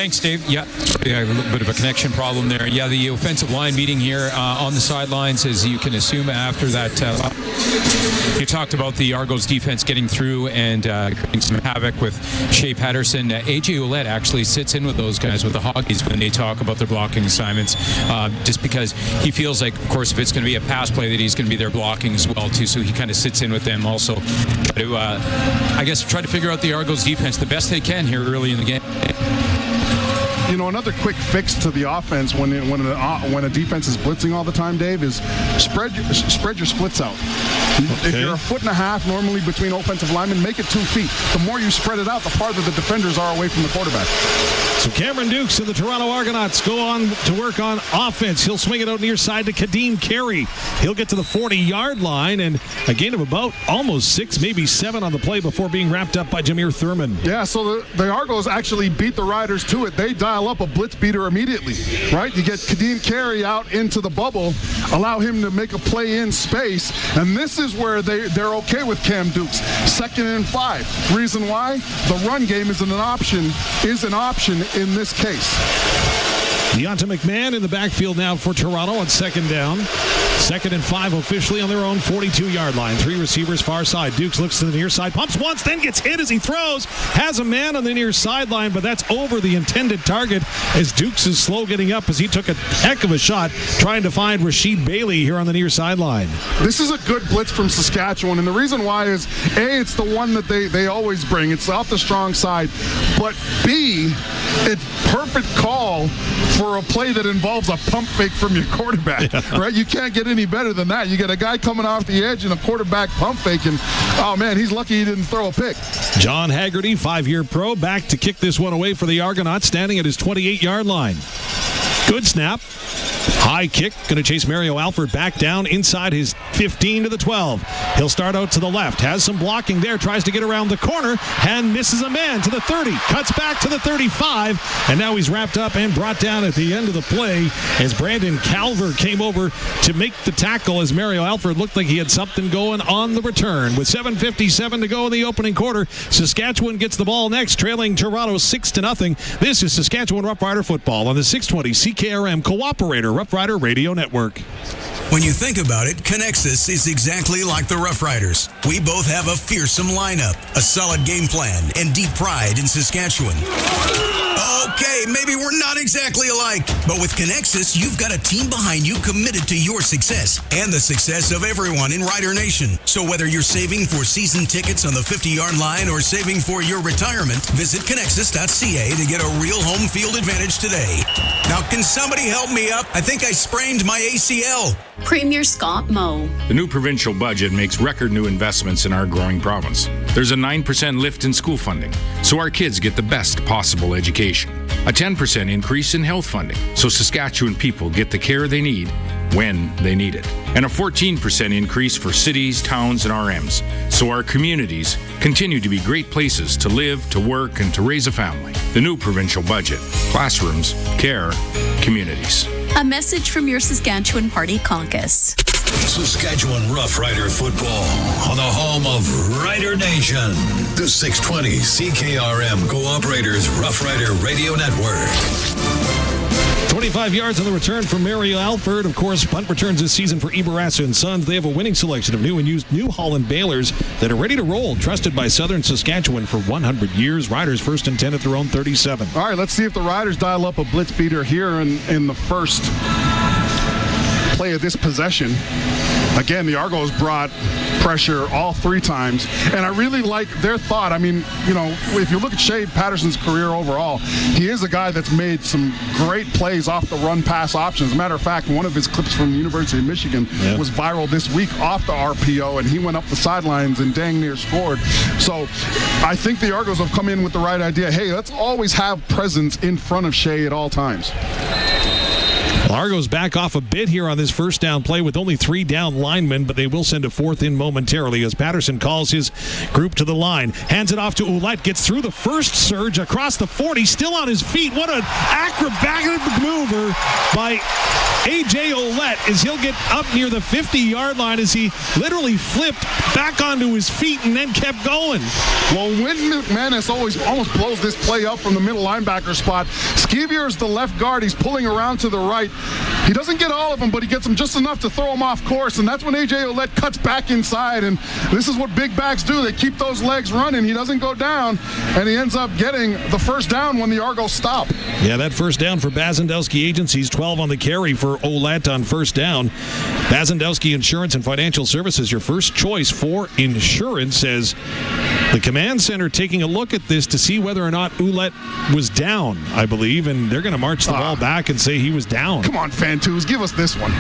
thanks, Dave. Yeah, a little bit of a connection problem there. Yeah, the offensive line meeting here on the sidelines, as you can assume after that. You talked about the Argos defense getting through and creating some havoc with Shay Patterson. AJ Oulette actually sits in with those guys, with the Hoggies, when they talk about their blocking assignments, just because he feels like, of course, if it's going to be a pass play, that he's going to be there blocking as well, too. So he kind of sits in with them also to, I guess, try to figure out the Argos defense the best they can here early in the game. You know, another quick fix to the offense when a defense is blitzing all the time, Dave, is spread your splits out. Okay. If you're 1.5 feet normally between offensive linemen, make it 2 feet. The more you spread it out, the farther the defenders are away from the quarterback. So Cameron Dukes and the Toronto Argonauts go on to work on offense. He'll swing it out near side to Kadeem Carey. He'll get to the 40-yard line, and a gain of about almost 6, maybe 7 on the play before being wrapped up by Jameer Thurman. Yeah, so the Argos actually beat the Riders to it. They dial up a blitz beater immediately, right? You get Kadeem Carey out into the bubble, allow him to make a play in space, and this is where they're okay with Cam Dukes. 2nd and 5. Reason why? The run game is an option in this case. Deonta McMahon in the backfield now for Toronto on 2nd down. 2nd and 5 officially on their own 42-yard line. 3 receivers far side. Dukes looks to the near side, pumps once, then gets hit as he throws. Has a man on the near sideline, but that's over the intended target as Dukes is slow getting up as he took a heck of a shot trying to find Rasheed Bailey here on the near sideline. This is a good blitz from Saskatchewan, and the reason why is, A, it's the one that they always bring. It's off the strong side. But B, it's perfect call for a play that involves a pump fake from your quarterback, right? You can't get any better than that. You get a guy coming off the edge and a quarterback pump fake, and, oh, man, he's lucky he didn't throw a pick. John Haggerty, 5-year pro, back to kick this one away for the Argonauts, standing at his 28-yard line. Good snap. High kick. Going to chase Mario Alford back down inside his 15 to the 12. He'll start out to the left. Has some blocking there. Tries to get around the corner and misses a man to the 30. Cuts back to the 35. And now he's wrapped up and brought down at the end of the play as Brandon Calver came over to make the tackle as Mario Alford looked like he had something going on the return. With 7:57 to go in the opening quarter, Saskatchewan gets the ball next, trailing Toronto 6-0. This is Saskatchewan Rough Rider football on the 620 CKRM Cooperator Rough Rider Radio Network. When you think about it, Connexus is exactly like the Rough Riders. We both have a fearsome lineup, a solid game plan, and deep pride in Saskatchewan. Okay, maybe we're not exactly alike, but with Connexus, you've got a team behind you committed to your success and the success of everyone in Rider Nation. So whether you're saving for season tickets on the 50-yard line or saving for your retirement, visit Connexus.ca to get a real home field advantage today. Now, can somebody help me up? I think I sprained my ACL. Premier Scott Moe. The new provincial budget makes record new investments in our growing province. There's a 9% lift in school funding, so our kids get the best possible education. A 10% increase in health funding, so Saskatchewan people get the care they need when they need it. And a 14% increase for cities, towns, and RMs, so our communities continue to be great places to live, to work, and to raise a family. The new provincial budget. Classrooms, care, communities. A message from your Saskatchewan Party Caucus. Saskatchewan Rough Rider football on the home of Rider Nation. The 620 CKRM Cooperators Rough Rider Radio Network. 25 yards on the return from Mario Alford. Of course, punt returns this season for Ibarassa and Sons. They have a winning selection of new and used New Holland balers that are ready to roll, trusted by Southern Saskatchewan for 100 years. Riders 1st and 10 at their own 37. All right, let's see if the Riders dial up a blitz beater here in the first play of this possession. Again, the Argos brought pressure all 3 times, and I really like their thought. I mean, you know, if you look at Shay Patterson's career overall, he is a guy that's made some great plays off the run-pass options. As a matter of fact, one of his clips from the University of Michigan was viral this week off the RPO, and he went up the sidelines and dang near scored. So I think the Argos have come in with the right idea. Hey, let's always have presence in front of Shay at all times. Well, Argos back off a bit here on this first down play with only 3 down linemen, but they will send a 4th in momentarily as Patterson calls his group to the line. Hands it off to Oulette, gets through the first surge across the 40, still on his feet. What an acrobatic maneuver by AJ Oulette as he'll get up near the 50-yard line as he literally flipped back onto his feet and then kept going. Well, Win McManus almost blows this play up from the middle linebacker spot. Scevier's the left guard. He's pulling around to the right. He doesn't get all of them, but he gets them just enough to throw him off course, and that's when AJ Oulette cuts back inside, and this is what big backs do. They keep those legs running. He doesn't go down, and he ends up getting the first down when the Argos stop. Yeah, that first down for Bazandowski Agencies, 12 on the carry for Oulette on first down. Bazandowski Insurance and Financial Services, your first choice for insurance, says the command center taking a look at this to see whether or not Oulette was down, I believe, and they're going to march the ball back and say he was down. Come on, Fantus, give us this one.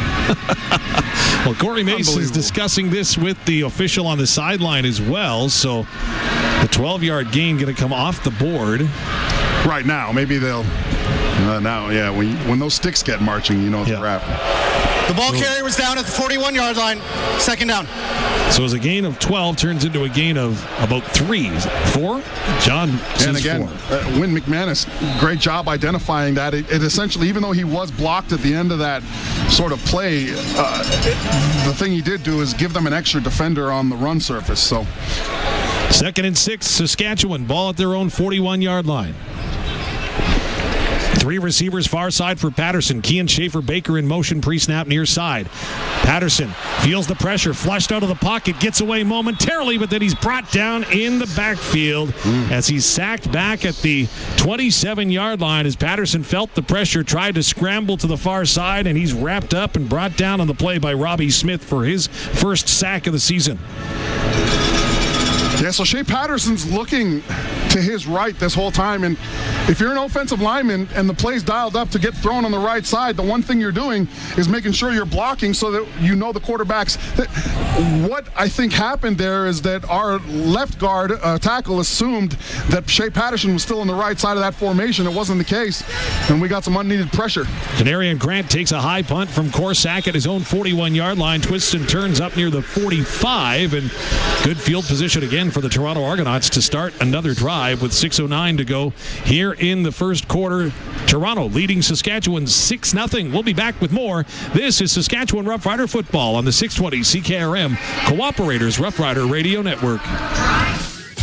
Well, Corey Mace is discussing this with the official on the sideline as well, so the 12-yard gain going to come off the board. Right now, maybe they'll... when those sticks get marching, you know it's a wrap. The ball carrier was down at the 41-yard line. Second down. So as a gain of 12 turns into a gain of about 3. 4? John says and again, 4. Win McManus, great job identifying that. It essentially, even though he was blocked at the end of that sort of play, the thing he did do is give them an extra defender on the run surface. So 2nd and 6, Saskatchewan, ball at their own 41-yard line. 3 receivers far side for Patterson. Kean Schaefer-Baker in motion pre-snap near side. Patterson feels the pressure, flushed out of the pocket, gets away momentarily, but then he's brought down in the backfield as he's sacked back at the 27-yard line as Patterson felt the pressure, tried to scramble to the far side, and he's wrapped up and brought down on the play by Robbie Smith for his first sack of the season. Yeah, so Shay Patterson's looking to his right this whole time, and if you're an offensive lineman and the play's dialed up to get thrown on the right side, the one thing you're doing is making sure you're blocking so that you know the quarterbacks. What I think happened there is that our left guard tackle assumed that Shay Patterson was still on the right side of that formation. It wasn't the case, and we got some unneeded pressure. Denarian Grant takes a high punt from Corsack at his own 41-yard line, twists and turns up near the 45, and good field position again for the Toronto Argonauts to start another drive with 6:09 to go here in the first quarter. Toronto leading Saskatchewan 6-0. We'll be back with more. This is Saskatchewan Rough Rider football on the 620 CKRM Cooperators Rough Rider Radio Network.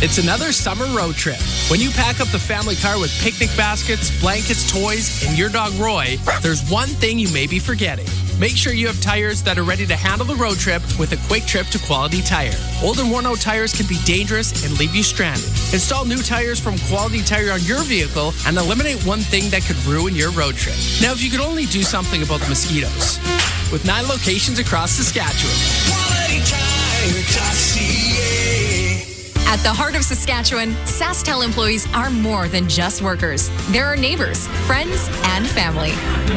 It's another summer road trip. When you pack up the family car with picnic baskets, blankets, toys, and your dog Roy, there's one thing you may be forgetting. Make sure you have tires that are ready to handle the road trip with a quick trip to Quality Tire. Old and worn-out tires can be dangerous and leave you stranded. Install new tires from Quality Tire on your vehicle and eliminate one thing that could ruin your road trip. Now, if you could only do something about the mosquitoes. With 9 locations across Saskatchewan. At the heart of Saskatchewan, SaskTel employees are more than just workers. They're our neighbors, friends, and family.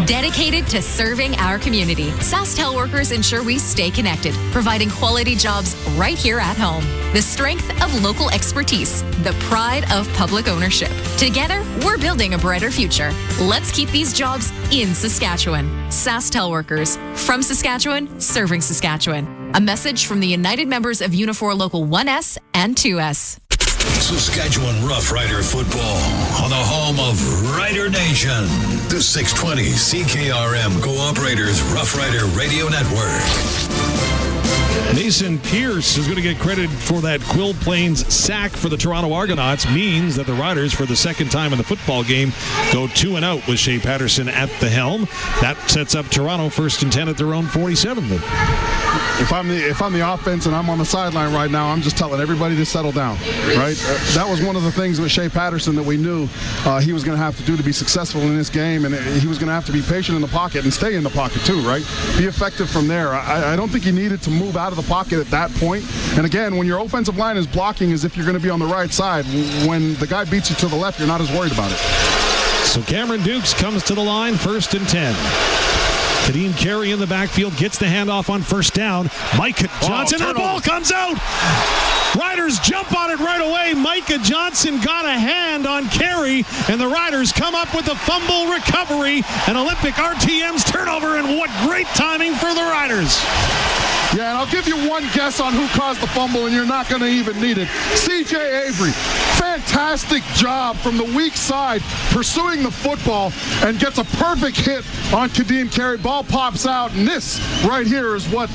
Dedicated to serving our community, SaskTel workers ensure we stay connected, providing quality jobs right here at home. The strength of local expertise, the pride of public ownership. Together, we're building a brighter future. Let's keep these jobs in Saskatchewan. SaskTel workers, from Saskatchewan, serving Saskatchewan. A message from the United members of Unifor Local 1S and 2S. Saskatchewan Rough Rider football on the home of Rider Nation. The 620 CKRM Cooperators Rough Rider Radio Network. Mason Pierce is going to get credit for that Quill Plains sack for the Toronto Argonauts. Means that the Riders, for the second time in the football game, go 2-0 with Shay Patterson at the helm. That sets up Toronto 1st and 10 at their own 47. If I'm the offense and I'm on the sideline right now, I'm just telling everybody to settle down, right? That was one of the things with Shay Patterson that we knew he was going to have to do to be successful in this game, and he was going to have to be patient in the pocket and stay in the pocket too, right? Be effective from there. I don't think he needed to move out of the pocket at that point. And again, when your offensive line is blocking as if you're going to be on the right side, when the guy beats you to the left, you're not as worried about it. So Cameron Dukes comes to the line, 1st and 10. Kadeem Carey in the backfield gets the handoff on first down. Micah Johnson, and the ball comes out. Riders jump on it right away. Micah Johnson got a hand on Carey, and the Riders come up with a fumble recovery, an Olympic RTM's turnover, and what great timing for the Riders. Yeah, and I'll give you one guess on who caused the fumble, and you're not going to even need it. C.J. Avery, fantastic job from the weak side, pursuing the football, and gets a perfect hit on Kadeem Carey. Ball pops out, and this right here is what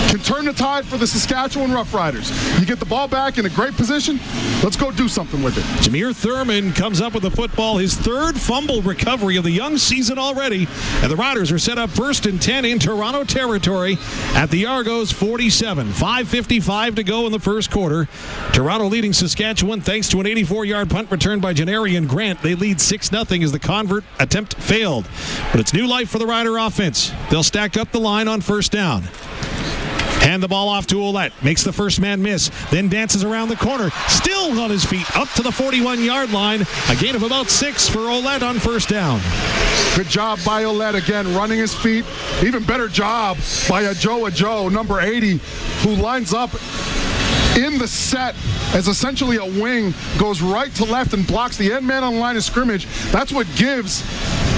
can turn the tide for the Saskatchewan Roughriders. You get the ball back in a great position, let's go do something with it. Jameer Thurman comes up with the football, his third fumble recovery of the young season already, and the Riders are set up 1st and 10 in Toronto territory at the Argos 47. 5:55 to go in the first quarter. Toronto leading Saskatchewan thanks to an 84-yard punt return by Janarian Grant. They lead 6-0 as the convert attempt failed. But it's new life for the Rider offense. They'll stack up the line on first down. Hand the ball off to Oulette. Makes the first man miss. Then dances around the corner. Still on his feet. Up to the 41-yard line. A gain of about 6 for Oulette on first down. Good job by Oulette again, running his feet. Even better job by Ajo, number 80, who lines up in the set as essentially a wing, goes right to left and blocks the end man on the line of scrimmage. That's what gives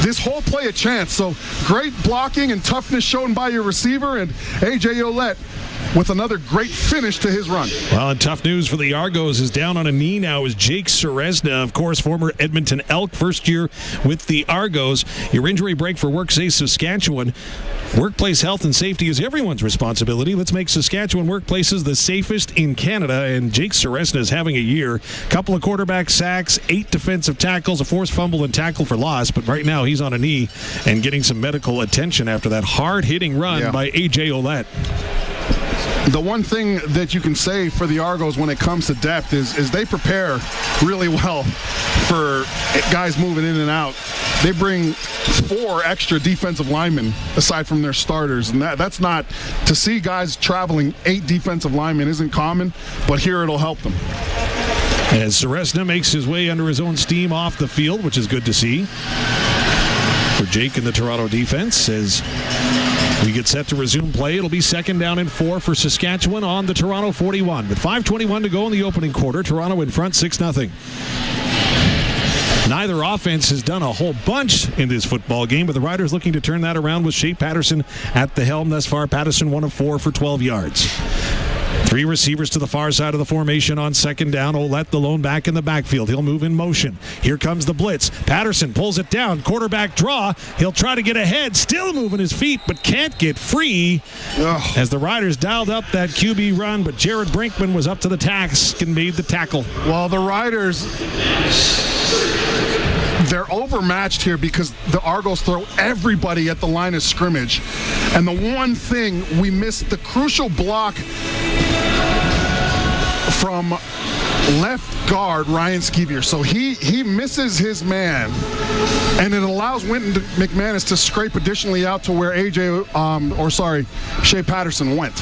this whole play a chance. So great blocking and toughness shown by your receiver, and AJ Oulette with another great finish to his run. Well, and tough news for the Argos is down on a knee now is Jake Seresna, of course, former Edmonton Elk, first year with the Argos. Your injury break for WorkSafe Saskatchewan. Workplace health and safety is everyone's responsibility. Let's make Saskatchewan workplaces the safest in Canada, and Jake Seresna is having a year. Couple of quarterback sacks, 8 defensive tackles, a forced fumble and tackle for loss, but right now he's on a knee and getting some medical attention after that hard-hitting run by AJ Oulette. The one thing that you can say for the Argos when it comes to depth is they prepare really well for guys moving in and out. They bring 4 extra defensive linemen aside from their starters, and that's not to see guys traveling 8 defensive linemen isn't common, but here it'll help them. As Seresna makes his way under his own steam off the field, which is good to see for Jake and the Toronto defense. As we get set to resume play, it'll be 2nd down and 4 for Saskatchewan on the Toronto 41. With 5:21 to go in the opening quarter, Toronto in front 6-0. Neither offense has done a whole bunch in this football game, but the Riders looking to turn that around with Shay Patterson at the helm thus far. Patterson 1 of 4 for 12 yards. 3 receivers to the far side of the formation on 2nd down. Oulette, the lone back in the backfield. He'll move in motion. Here comes the blitz. Patterson pulls it down. Quarterback draw. He'll try to get ahead. Still moving his feet, but can't get free. As the Riders dialed up that QB run, but Jared Brinkman was up to the task and made the tackle. Well, the Riders, they're overmatched here because the Argos throw everybody at the line of scrimmage. And the one thing we missed, the crucial block from left guard Ryan Skeevier. So he misses his man, and it allows Winton McManus to scrape additionally out to where Shay Patterson went.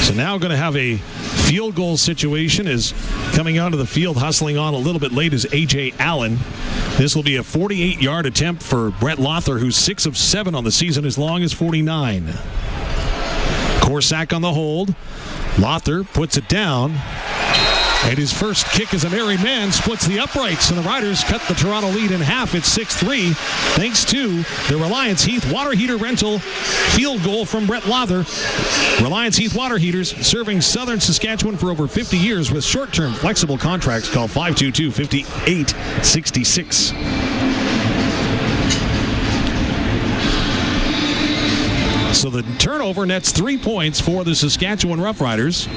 So now going to have a field goal situation. Is coming onto the field, hustling on a little bit late, is AJ Allen. This will be a 48-yard attempt for Brett Lothar, who's 6 of 7 on the season, as long as 49. Corsack on the hold. Lothar puts it down. And his first kick as a married man splits the uprights, and the Riders cut the Toronto lead in half at 6-3, thanks to the Reliance Heath Water Heater Rental field goal from Brett Lothar. Reliance Heath Water Heaters, serving southern Saskatchewan for over 50 years with short-term flexible contracts. Call 522-5866. So the turnover nets 3 points for the Saskatchewan Roughriders.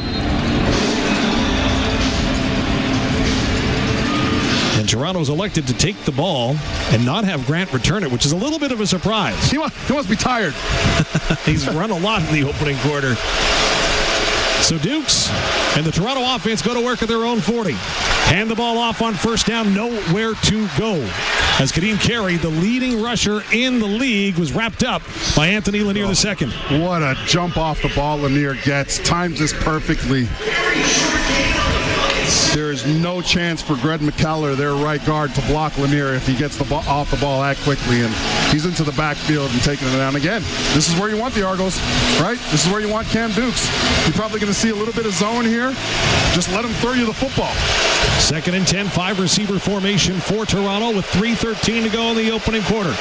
And Toronto's elected to take the ball and not have Grant return it, which is a little bit of a surprise. He must be tired. He's run a lot in the opening quarter. So Dukes and the Toronto offense go to work at their own 40. Hand the ball off on first down, nowhere to go. As Kadeem Carey, the leading rusher in the league, was wrapped up by Anthony Lanier II. What a jump off the ball Lanier gets. Times this perfectly. There is no chance for Greg McKellar, their right guard, to block Lanier if he gets the ball off the ball that quickly, and he's into the backfield and taking it down. Again, this is where you want the Argos, right? This is where you want Cam Dukes. You're probably going to see a little bit of zone here. Just let him throw you the football. 2nd and 10, 5-receiver formation for Toronto with 3:13 to go in the opening quarter.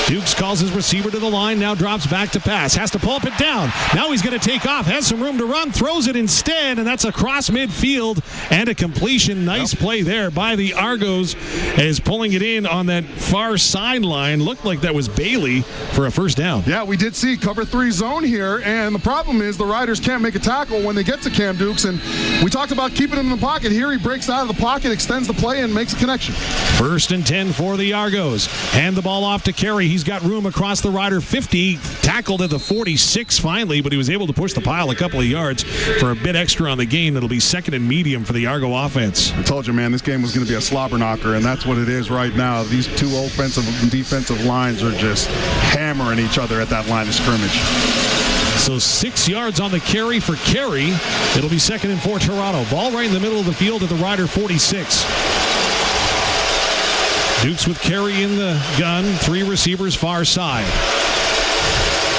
Dukes calls his receiver to the line, now drops back to pass. Has to pull up and down. Now he's going to take off, has some room to run, throws it instead, and that's across midfield and a completion. Nice play there by the Argos as pulling it in on that far sideline. Looked like that was Bailey for a first down. Yeah, we did see cover 3 zone here, and the problem is the Riders can't make a tackle when they get to Cam Dukes, and we talked about keeping him in the pocket. Here he breaks out of the pocket, extends the play, and makes a connection. 1st and 10 for the Argos. Hand the ball off to Carey. He's got room across the Rider 50, tackled at the 46 finally, but he was able to push the pile a couple of yards for a bit extra on the gain. It'll be 2nd and medium for the Argo offense. I told you, man, this game was going to be a slobber knocker, and that's what it is right now. These two offensive and defensive lines are just hammering each other at that line of scrimmage. So 6 yards on the carry for Carey. It'll be 2nd and 4 Toronto. Ball right in the middle of the field at the Rider 46. Dukes with Carey in the gun, 3 receivers far side.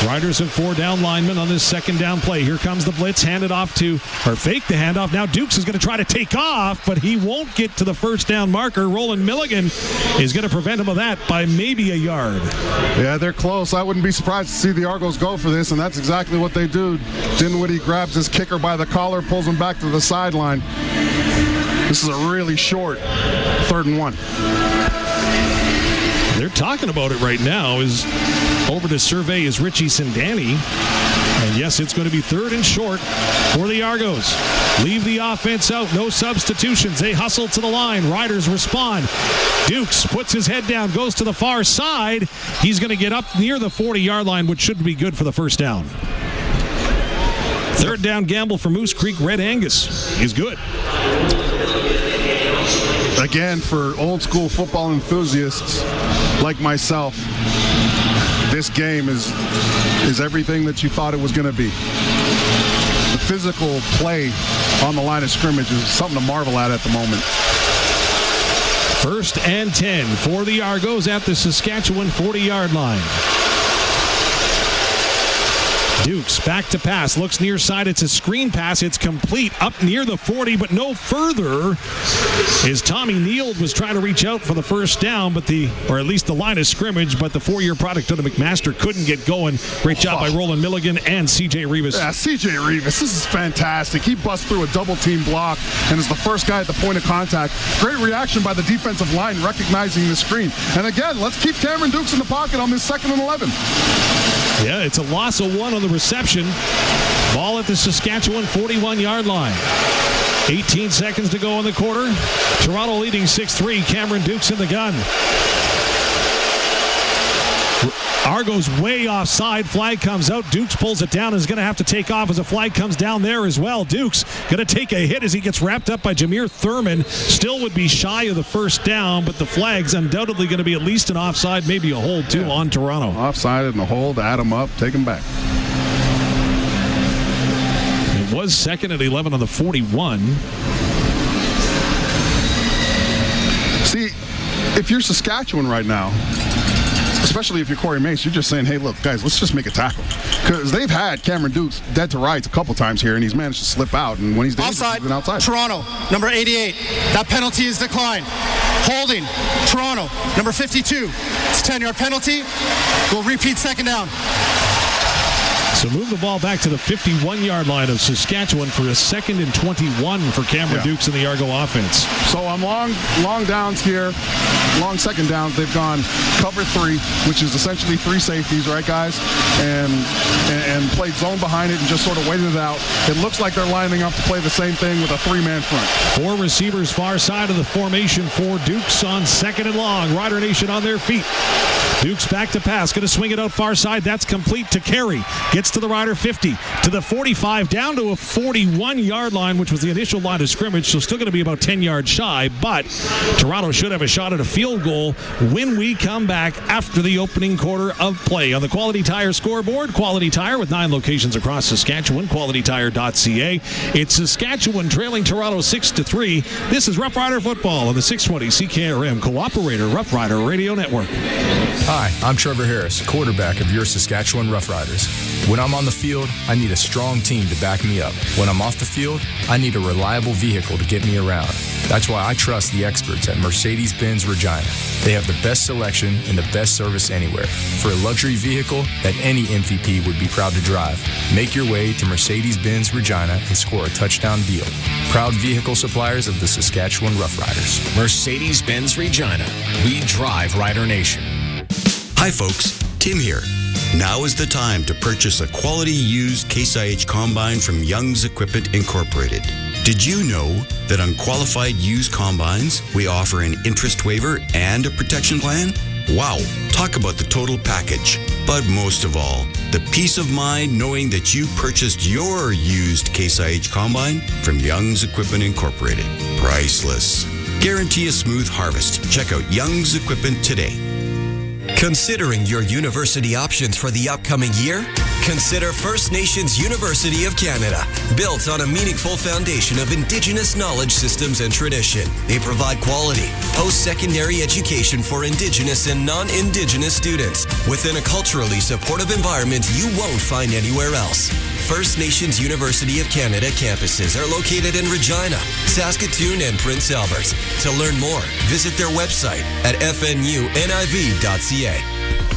Riders have 4 down linemen on this 2nd down play. Here comes the blitz, handed off to, or fake the handoff. Now Dukes is going to try to take off, but he won't get to the first down marker. Roland Milligan is going to prevent him of that by maybe a yard. Yeah, they're close. I wouldn't be surprised to see the Argos go for this, and that's exactly what they do. Dinwiddie grabs his kicker by the collar, pulls him back to the sideline. This is a really short 3rd and 1. They're talking about it right now. Is over to survey is Richie Sindani. And yes, it's going to be 3rd and short for the Argos. Leave the offense out. No substitutions. They hustle to the line. Riders respond. Dukes puts his head down, goes to the far side. He's going to get up near the 40-yard line, which should be good for the first down. 3rd down gamble for Moose Creek. Red Angus is good. Again, for old school football enthusiasts like myself, this game is everything that you thought it was going to be. The physical play on the line of scrimmage is something to marvel at the moment. 1st and 10 for the Argos at the Saskatchewan 40-yard line. Dukes back to pass, looks near side. It's a screen pass. It's complete up near the 40, but no further. As Tommy Neild was trying to reach out for the first down, or at least the line of scrimmage, but the 4-year product of the McMaster couldn't get going. Great job by Roland Milligan and CJ Rivas. Yeah, CJ Rivas, this is fantastic. He busts through a double team block and is the first guy at the point of contact. Great reaction by the defensive line recognizing the screen. And again, let's keep Cameron Dukes in the pocket on this 2nd and 11. Yeah, it's a loss of 1 on the reception. Ball at the Saskatchewan 41-yard line. 18 seconds to go in the quarter. Toronto leading 6-3. Cameron Dukes in the gun. Argos way offside. Flag comes out. Dukes pulls it down and is going to have to take off as a flag comes down there as well. Dukes going to take a hit as he gets wrapped up by Jameer Thurman. Still would be shy of the first down, but the flag's undoubtedly going to be at least an offside, maybe a hold too on Toronto. Offside and a hold. Add him up. Take him back. It was 2nd and 11 on the 41. See, if you're Saskatchewan right now, especially if you're Corey Mace, you're just saying, hey, look, guys, let's just make a tackle. Because they've had Cameron Dukes dead to rights a couple times here, and he's managed to slip out. And when he's dangerous, he's been outside. Toronto, number 88. That penalty is declined. Holding, Toronto, number 52. It's a 10-yard penalty. We'll repeat 2nd down. So move the ball back to the 51-yard line of Saskatchewan for a 2nd and 21 for Cameron Dukes in the Argo offense. So on long downs here, long 2nd downs, they've gone cover 3, which is essentially 3 safeties, right, guys? And played zone behind it and just sort of waited it out. It looks like they're lining up to play the same thing with a 3-man front. 4 receivers far side of the formation for Dukes on 2nd and long. Rider Nation on their feet. Duke's back to pass. Going to swing it out far side. That's complete to Carey. Gets to the Rider 50, to the 45, down to a 41-yard line, which was the initial line of scrimmage, so still going to be about 10 yards shy, but Toronto should have a shot at a field goal when we come back after the opening quarter of play. On the Quality Tire scoreboard, Quality Tire with 9 locations across Saskatchewan, qualitytire.ca. It's Saskatchewan trailing Toronto 6-3. This is Rough Rider football on the 620 CKRM Cooperator Rough Rider Radio Network. Hi, I'm Trevor Harris, quarterback of your Saskatchewan Rough Riders. When I'm on the field, I need a strong team to back me up. When I'm off the field, I need a reliable vehicle to get me around. That's why I trust the experts at Mercedes-Benz Regina. They have the best selection and the best service anywhere for a luxury vehicle that any MVP would be proud to drive. Make your way to Mercedes-Benz Regina and score a touchdown deal. Proud vehicle suppliers of the Saskatchewan Rough Riders. Mercedes-Benz Regina. We drive Rider Nation. Hi folks, Tim here. Now is the time to purchase a quality used Case IH combine from Young's Equipment Incorporated. Did you know that on qualified used combines, we offer an interest waiver and a protection plan? Wow, talk about the total package. But most of all, the peace of mind knowing that you purchased your used Case IH combine from Young's Equipment Incorporated. Priceless. Guarantee a smooth harvest. Check out Young's Equipment today. Considering your university options for the upcoming year? Consider First Nations University of Canada. Built on a meaningful foundation of Indigenous knowledge systems and tradition, they provide quality post-secondary education for Indigenous and non-Indigenous students within a culturally supportive environment you won't find anywhere else. First Nations University of Canada campuses are located in Regina, Saskatoon, and Prince Albert. To learn more, visit their website at fnuniv.ca.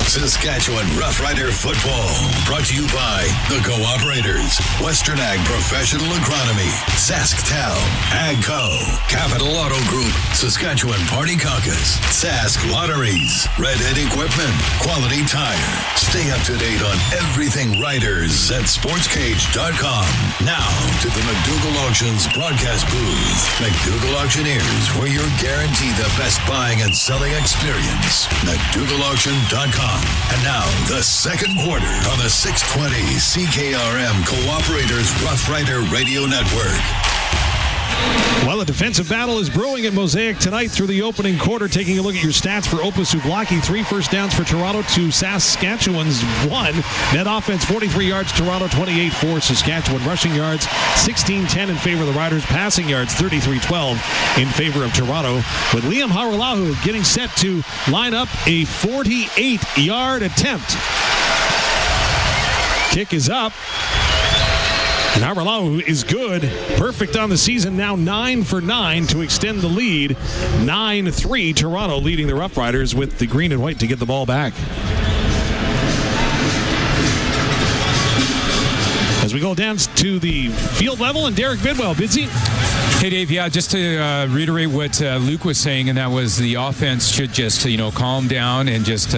Saskatchewan Rough Rider football, brought to you by the Cooperators, Western Ag Professional Agronomy, SaskTel, AgCo, Capital Auto Group, Saskatchewan Party Caucus, Sask Lotteries, Redhead Equipment, Quality Tire. Stay up to date on everything Riders at sportscage.com. Now to the McDougall Auctions broadcast booth. McDougall Auctioneers, where you're guaranteed the best buying and selling experience. McDougallAuction.com. And now, the second quarter on the 620 CKRM Cooperators Rough Rider Radio Network. Well, a defensive battle is brewing at Mosaic tonight through the opening quarter. Taking a look at your stats for Opus Ublaki, 3 first downs for Toronto to Saskatchewan's 1. Net offense, 43 yards, Toronto 28 for Saskatchewan. Rushing yards, 16-10 in favor of the Riders. Passing yards, 33-12 in favor of Toronto. With Liam Haralahu getting set to line up a 48-yard attempt. Kick is up. And Haralahu is good. Perfect on the season. Now 9 for 9 to extend the lead. 9-3. Toronto leading the Rough Riders with the green and white to get the ball back. As we go down to the field level, and Derek Bidwell. Bidsy? Hey, Dave, yeah, just to reiterate what Luc was saying, and that was the offense should just, calm down and just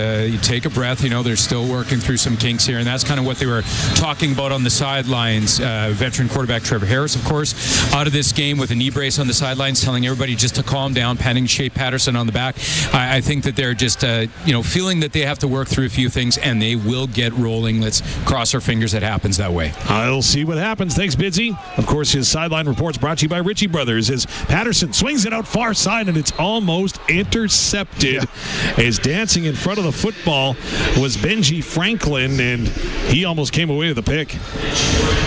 take a breath. They're still working through some kinks here, and that's kind of what they were talking about on the sidelines. Veteran quarterback Trevor Harris, of course, out of this game with a knee brace on the sidelines, telling everybody just to calm down, patting Shay Patterson on the back. I think that they're just, feeling that they have to work through a few things, and they will get rolling. Let's cross our fingers it happens that way. I'll see what happens. Thanks, Bidsy. Of course, his sideline reports brought to you by Ritchie Brothers as Patterson swings it out far side, and it's almost intercepted. As dancing in front of the football was Benji Franklin, and he almost came away with a pick.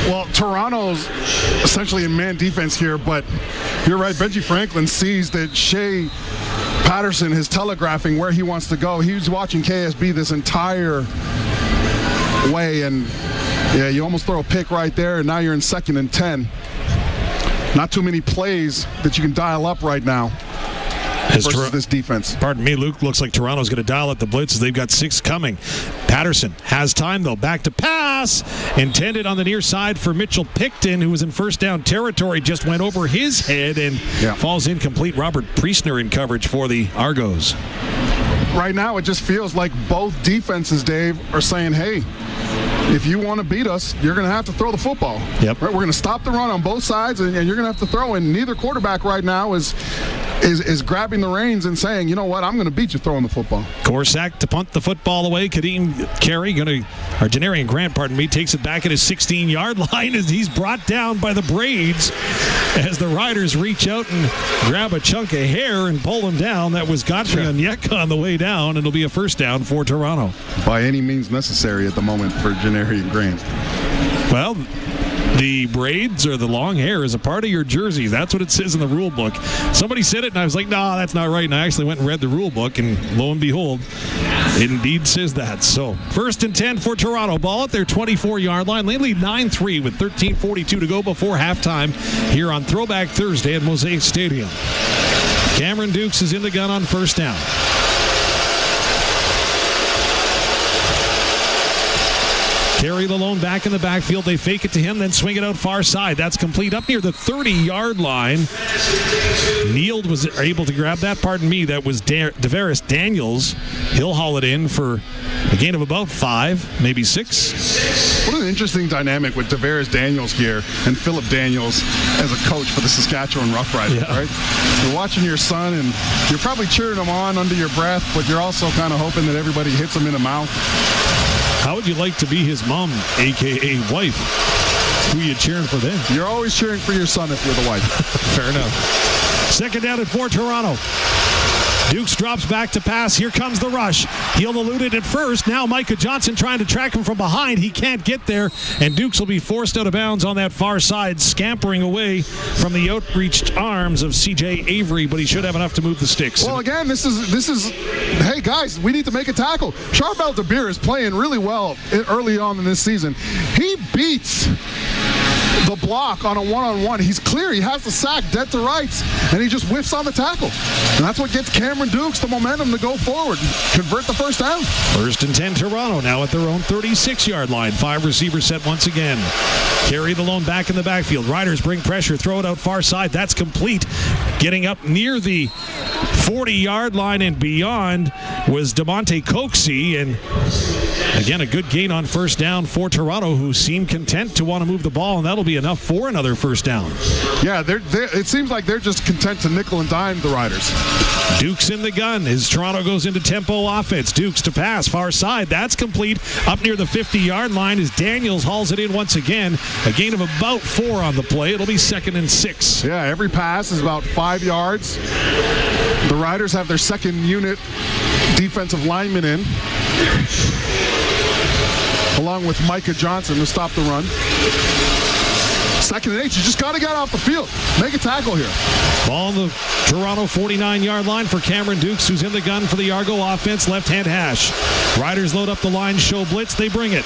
Well, Toronto's essentially in man defense here, but you're right. Benji Franklin sees that Shay Patterson is telegraphing where he wants to go. He was watching KSB this entire way, and yeah, you almost throw a pick right there, and now you're in 2nd and 10. Not too many plays that you can dial up right now versus this defense. Pardon me, Luke. Looks like Toronto's going to dial up the blitzes. They've got 6 coming. Patterson has time, though. Back to pass. Intended on the near side for Mitchell Picton, who was in first down territory. Just went over his head and falls incomplete. Robert Priestner in coverage for the Argos. Right now, it just feels like both defenses, Dave, are saying, hey, if you want to beat us, you're going to have to throw the football. Yep. Right? We're going to stop the run on both sides, and you're going to have to throw. And neither quarterback right now is is grabbing the reins and saying, you know what, I'm going to beat you throwing the football. Korsak to punt the football away. Kadeem Carey, Janarian Grant, takes it back at his 16-yard line as he's brought down by the braids as the Riders reach out and grab a chunk of hair and pull him down. That was Godfrey Onyeka on the way down, and it'll be a first down for Toronto. By any means necessary at the moment for Janarian Grant. Well, the braids or the long hair is a part of your jersey. That's what it says in the rule book. Somebody said it, and I was like, no, that's not right. And I actually went and read the rule book, and lo and behold, it indeed says that. So, 1st and 10 for Toronto. Ball at their 24-yard line. They lead 9-3 with 13:42 to go before halftime here on Throwback Thursday at Mosaic Stadium. Cameron Dukes is in the gun on first down. Carey alone back in the backfield. They fake it to him, then swing it out far side. That's complete up near the 30-yard line. Neal was able to grab that. That was Devaris Daniels. He'll haul it in for a gain of about 5, maybe 6. What an interesting dynamic with Devaris Daniels here and Philip Daniels as a coach for the Saskatchewan Roughriders, right? You're watching your son, and you're probably cheering him on under your breath, but you're also kind of hoping that everybody hits him in the mouth. How would you like to be his mom, a.k.a. wife? Who are you cheering for then? You're always cheering for your son if you're the wife. Fair enough. 2nd down and 4, Toronto. Dukes drops back to pass. Here comes the rush. He'll elude it at first. Now Micah Johnson trying to track him from behind. He can't get there, and Dukes will be forced out of bounds on that far side, scampering away from the outreached arms of C.J. Avery, but he should have enough to move the sticks. Well, again, this is hey, guys, we need to make a tackle. Charbel DeBeer is playing really well early on in this season. He beats the block on a one-on-one. He's clear. He has the sack dead to rights, and he just whiffs on the tackle. And that's what gets Cameron Dukes the momentum to go forward and convert the first down. 1st and 10, Toronto now at their own 36-yard line. 5 receivers set once again. Carry the lone back in the backfield. Riders bring pressure, throw it out far side. That's complete. Getting up near the 40-yard line and beyond was DeMonte Coxey, and again, a good gain on first down for Toronto, who seem content to want to move the ball, and that'll be enough for another first down. Yeah, it seems like they're just content to nickel and dime the Riders. Dukes in the gun as Toronto goes into tempo offense. Dukes to pass, far side. That's complete. Up near the 50-yard line as Daniels hauls it in once again. A gain of about 4 on the play. It'll be 2nd and 6. Yeah, every pass is about 5 yards. The Riders have their second unit defensive lineman in, along with Micah Johnson to stop the run. 2nd and 8. You just got to get off the field. Make a tackle here. Ball on the Toronto 49-yard line for Cameron Dukes, who's in the gun for the Argo offense. Left-hand hash. Riders load up the line, show blitz. They bring it.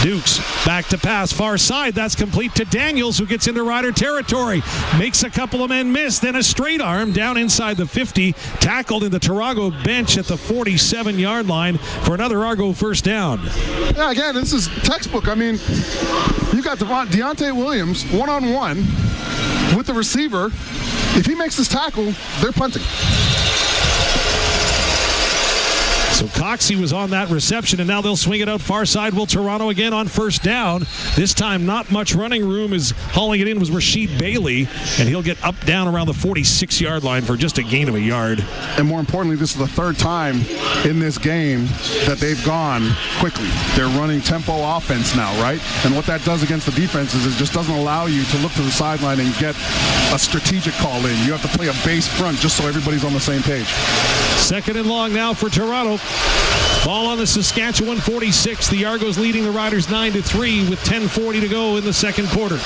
Dukes back to pass. Far side. That's complete to Daniels, who gets into Rider territory. Makes a couple of men miss. Then a straight arm down inside the 50. Tackled in the Toronto bench at the 47-yard line for another Argo first down. Yeah, again, this is textbook. I mean, you got Deontay Williams one-on-one with the receiver. If he makes this tackle, they're punting. So Coxey was on that reception, and now they'll swing it out far side. Will Toronto again on first down. This time, not much running room. Is hauling it in was Rasheed Bailey, and he'll get up down around the 46-yard line for just a gain of a yard. And more importantly, this is the 3rd time in this game that they've gone quickly. They're running tempo offense now, right? And what that does against the defense is it just doesn't allow you to look to the sideline and get a strategic call in. You have to play a base front just so everybody's on the same page. 2nd and long now for Toronto. Ball on the Saskatchewan 46. The Argos leading the Riders 9-3 with 10:40 to go in the second quarter.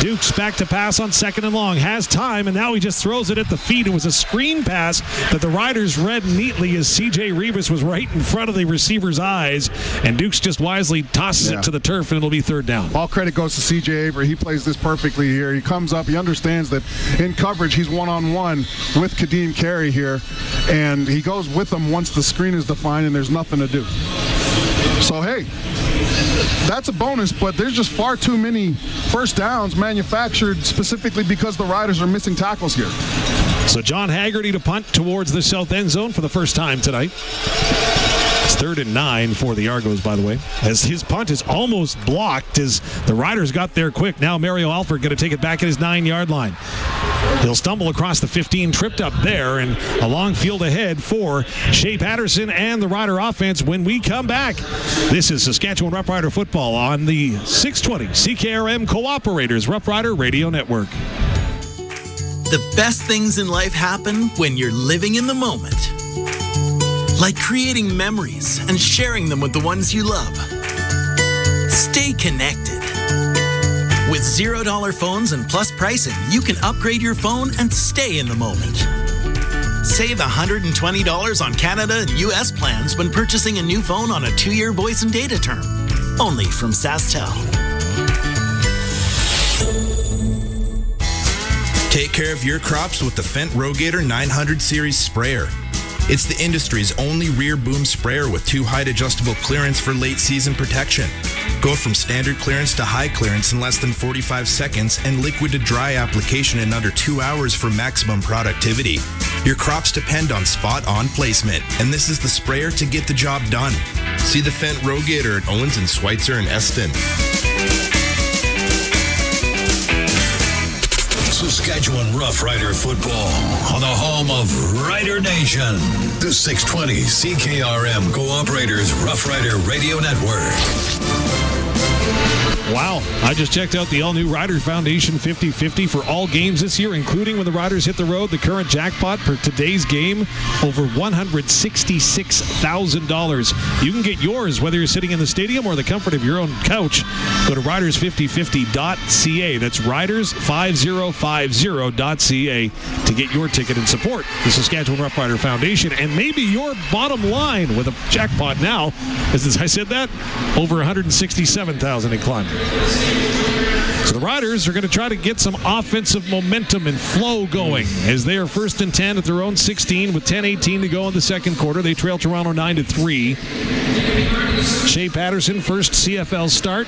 Dukes back to pass on 2nd and long. Has time, and now he just throws it at the feet. It was a screen pass that the Riders read neatly as C.J. Rivas was right in front of the receiver's eyes, and Dukes just wisely tosses it to the turf, and it'll be 3rd down. All credit goes to C.J. Avery. He plays this perfectly here. He comes up. He understands that in coverage he's one-on-one with Kadeem Carey here, and he goes with him once the screen is defined and there's nothing to do. So, hey, that's a bonus, but there's just far too many first downs manufactured specifically because the Riders are missing tackles here. So John Haggerty to punt towards the south end zone for the first time tonight. It's 3rd and 9 for the Argos, by the way, as his punt is almost blocked as the Riders got there quick. Now Mario Alford going to take it back at his 9-yard line. He'll stumble across the 15, tripped up there, and a long field ahead for Shay Patterson and the Rider offense when we come back. This is Saskatchewan Rough Rider football on the 620 CKRM Cooperators Rough Rider Radio Network. The best things in life happen when you're living in the moment. Like creating memories and sharing them with the ones you love. Stay connected. With $0 phones and plus pricing, you can upgrade your phone and stay in the moment. Save $120 on Canada and US plans when purchasing a new phone on a 2-year voice and data term. Only from SaskTel. Take care of your crops with the Fendt Rogator 900 Series sprayer. It's the industry's only rear boom sprayer with 2 height adjustable clearance for late season protection. Go from standard clearance to high clearance in less than 45 seconds and liquid to dry application in under 2 hours for maximum productivity. Your crops depend on spot-on placement, and this is the sprayer to get the job done. See the Fendt Rogator at Owens and Schweitzer and Eston. Saskatchewan Rough Rider football on the home of Rider Nation. The 620 CKRM Cooperators Rough Rider Radio Network. Wow, I just checked out the all-new Rider Foundation 50-50 for all games this year, including when the Riders hit the road. The current jackpot for today's game, over $166,000. You can get yours whether you're sitting in the stadium or the comfort of your own couch. Go to riders5050.ca. That's riders5050.ca to get your ticket and support the Saskatchewan Rough Rider Foundation and maybe your bottom line with a jackpot now. As I said that, over $167,000 in climb. So the Riders are going to try to get some offensive momentum and flow going as they are 1st and 10 at their own 16 with 10:18 to go in the second quarter. They trail Toronto 9-3. Shay Patterson, first CFL start.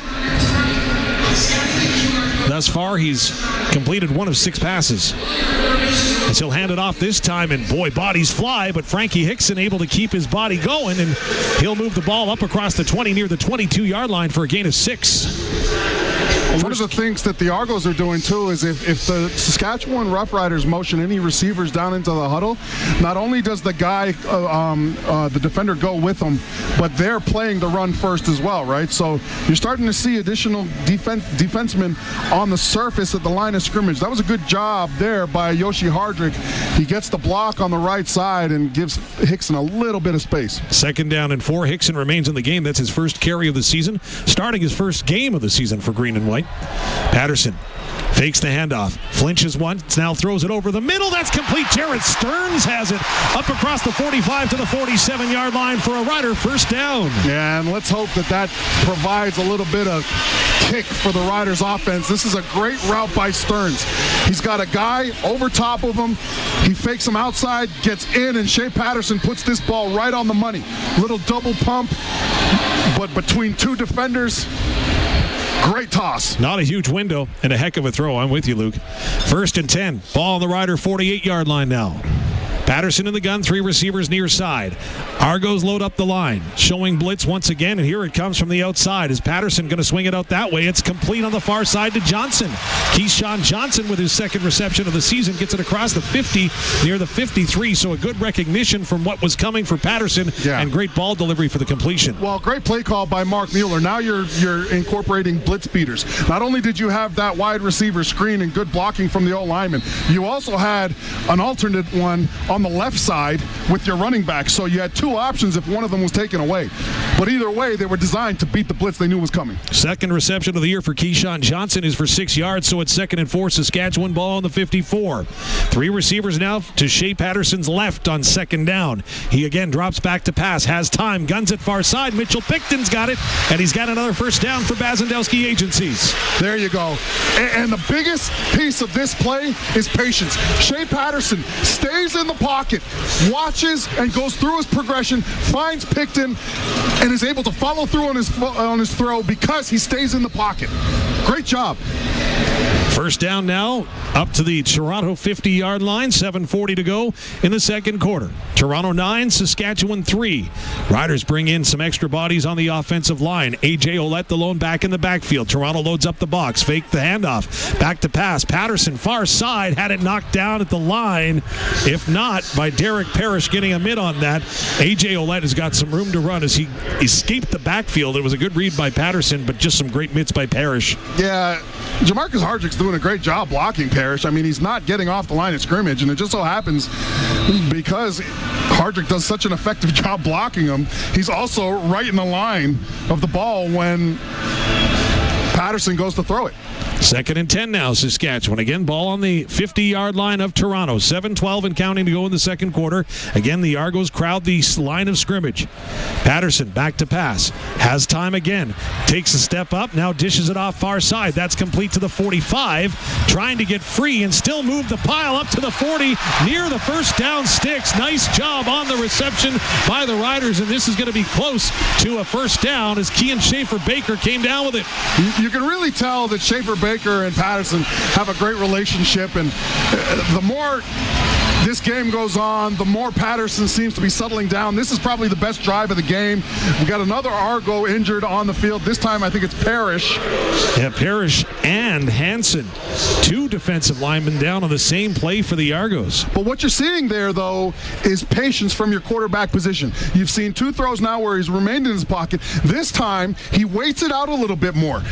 Thus far, he's completed 1 of 6 passes. As he'll hand it off this time, and boy, bodies fly, but Frankie Hickson able to keep his body going, and he'll move the ball up across the 20 near the 22-yard line for a gain of 6. One of the things that the Argos are doing, too, is if the Saskatchewan Rough Riders motion any receivers down into the huddle, not only does the guy, the defender, go with them, but they're playing the run first as well, right? So you're starting to see additional defensemen on the surface at the line of scrimmage. That was a good job there by Yoshi Hardrick. He gets the block on the right side and gives Hickson a little bit of space. 2nd down and 4. Hickson remains in the game. That's his first carry of the season, starting his first game of the season for Green and White. Patterson fakes the handoff, flinches once, now throws it over the middle. That's complete. Jared Stearns has it up across the 45 to the 47-yard line for a Rider first down. Yeah, and let's hope that provides a little bit of kick for the Riders offense. This is a great route by Stearns. He's got a guy over top of him. He fakes him outside, gets in, and Shay Patterson puts this ball right on the money. Little double pump, but between 2 defenders. Great toss. Not a huge window and a heck of a throw. I'm with you, Luke. 1st and 10. Ball on the Rider 48-yard line now. Patterson in the gun, 3 receivers near side. Argos load up the line, showing blitz once again, and here it comes from the outside. Is Patterson going to swing it out that way? It's complete on the far side to Johnson. Keyshawn Johnson with his 2nd reception of the season gets it across the 50 near the 53, so a good recognition from what was coming for Patterson and great ball delivery for the completion. Well, great play call by Mark Mueller. Now you're incorporating blitz beaters. Not only did you have that wide receiver screen and good blocking from the O-lineman, you also had an alternate one on the left side with your running back. So you had 2 options if one of them was taken away. But either way, they were designed to beat the blitz they knew was coming. 2nd reception of the year for Keyshawn Johnson is for 6 yards, so it's 2nd and 4. Saskatchewan ball on the 54. 3 receivers now to Shay Patterson's left on 2nd down. He again drops back to pass, has time, guns it far side. Mitchell Picton's got it, and he's got another first down for Bazandowski Agencies. There you go. And the biggest piece of this play is patience. Shay Patterson stays in the pocket, watches and goes through his progression, finds Picton, and is able to follow through on his throw because he stays in the pocket. Great job. First down now, up to the Toronto 50-yard line, 7:40 to go in the second quarter. Toronto 9, Saskatchewan 3. Riders bring in some extra bodies on the offensive line. AJ Oulette, the lone back in the backfield. Toronto loads up the box, fake the handoff, back to pass. Patterson, far side, had it knocked down at the line. If not, by Derek Parrish getting a mid on that. AJ Oulette has got some room to run as he escaped the backfield. It was a good read by Patterson, but just some great mitts by Parrish. Yeah, Jamarcus Hardrick's doing a great job blocking Parrish. I mean, he's not getting off the line of scrimmage, and it just so happens because Hardrick does such an effective job blocking him, he's also right in the line of the ball when Patterson goes to throw it. Second and 10 now, Saskatchewan. Again, ball on the 50-yard line of Toronto. 7:12 and counting to go in the second quarter. Again, the Argos crowd the line of scrimmage. Patterson back to pass. Has time again. Takes a step up. Now dishes it off far side. That's complete to the 45. Trying to get free and still move the pile up to the 40. Near the first down sticks. Nice job on the reception by the Riders, and this is going to be close to a first down as Kean Schaefer-Baker came down with it. You can really tell that Schaefer-Baker and Patterson have a great relationship, and the more this game goes on, the more Patterson seems to be settling down. This is probably the best drive of the game. We got another Argo injured on the field. This time I think it's Parrish. Yeah, Parrish and Hansen, two defensive linemen down on the same play for the Argos. But what you're seeing there, though, is patience from your quarterback position. You've seen two throws now where he's remained in his pocket. This time, he waits it out a little bit more.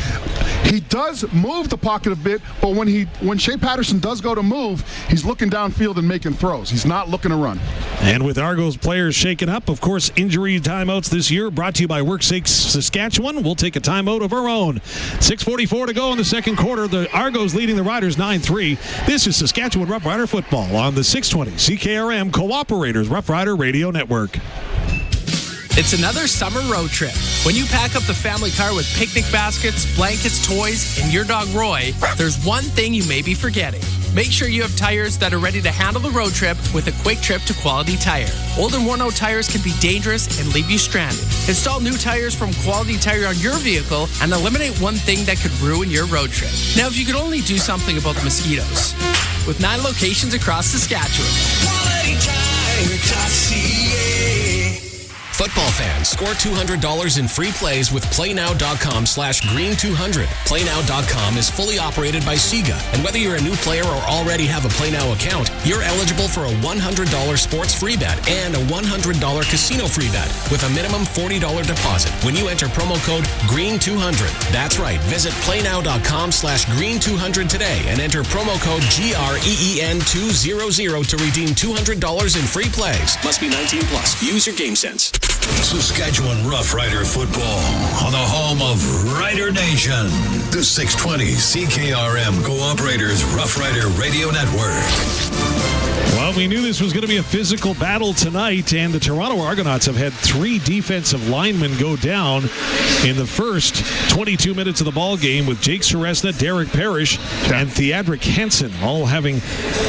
He does move the pocket a bit, but when Shay Patterson does go to move, he's looking downfield and making throws. He's not looking to run. And with Argos players shaken up, of course, injury timeouts this year brought to you by WorkSafe Saskatchewan. We'll take a timeout of our own. 6:44 to go in the second quarter. The Argos leading the Riders 9-3. This is Saskatchewan Rough Rider football on the 620 CKRM Cooperators Rough Rider Radio Network. It's another summer road trip. When you pack up the family car with picnic baskets, blankets, toys, and your dog Roy, there's one thing you may be forgetting. Make sure you have tires that are ready to handle the road trip with a quick trip to Quality Tire. Old and worn-out tires can be dangerous and leave you stranded. Install new tires from Quality Tire on your vehicle and eliminate one thing that could ruin your road trip. Now, if you could only do something about the mosquitoes. With 9 locations across Saskatchewan. QualityTire.ca. Football fans, score $200 in free plays with PlayNow.com/Green200. PlayNow.com is fully operated by Sega, and whether you're a new player or already have a PlayNow account, you're eligible for a $100 sports free bet and a $100 casino free bet with a minimum $40 deposit when you enter promo code GREEN200. That's right. Visit PlayNow.com/Green200 today and enter promo code GREEN200 to redeem $200 in free plays. Must be 19 plus. Use your game sense. Saskatchewan Rough Rider football on the home of Rider Nation. The 620 CKRM Cooperators Rough Rider Radio Network. Well, we knew this was going to be a physical battle tonight, and the Toronto Argonauts have had 3 defensive linemen go down in the first 22 minutes of the ball game, with Jake Seresna, Derek Parrish, and Theodric Henson all having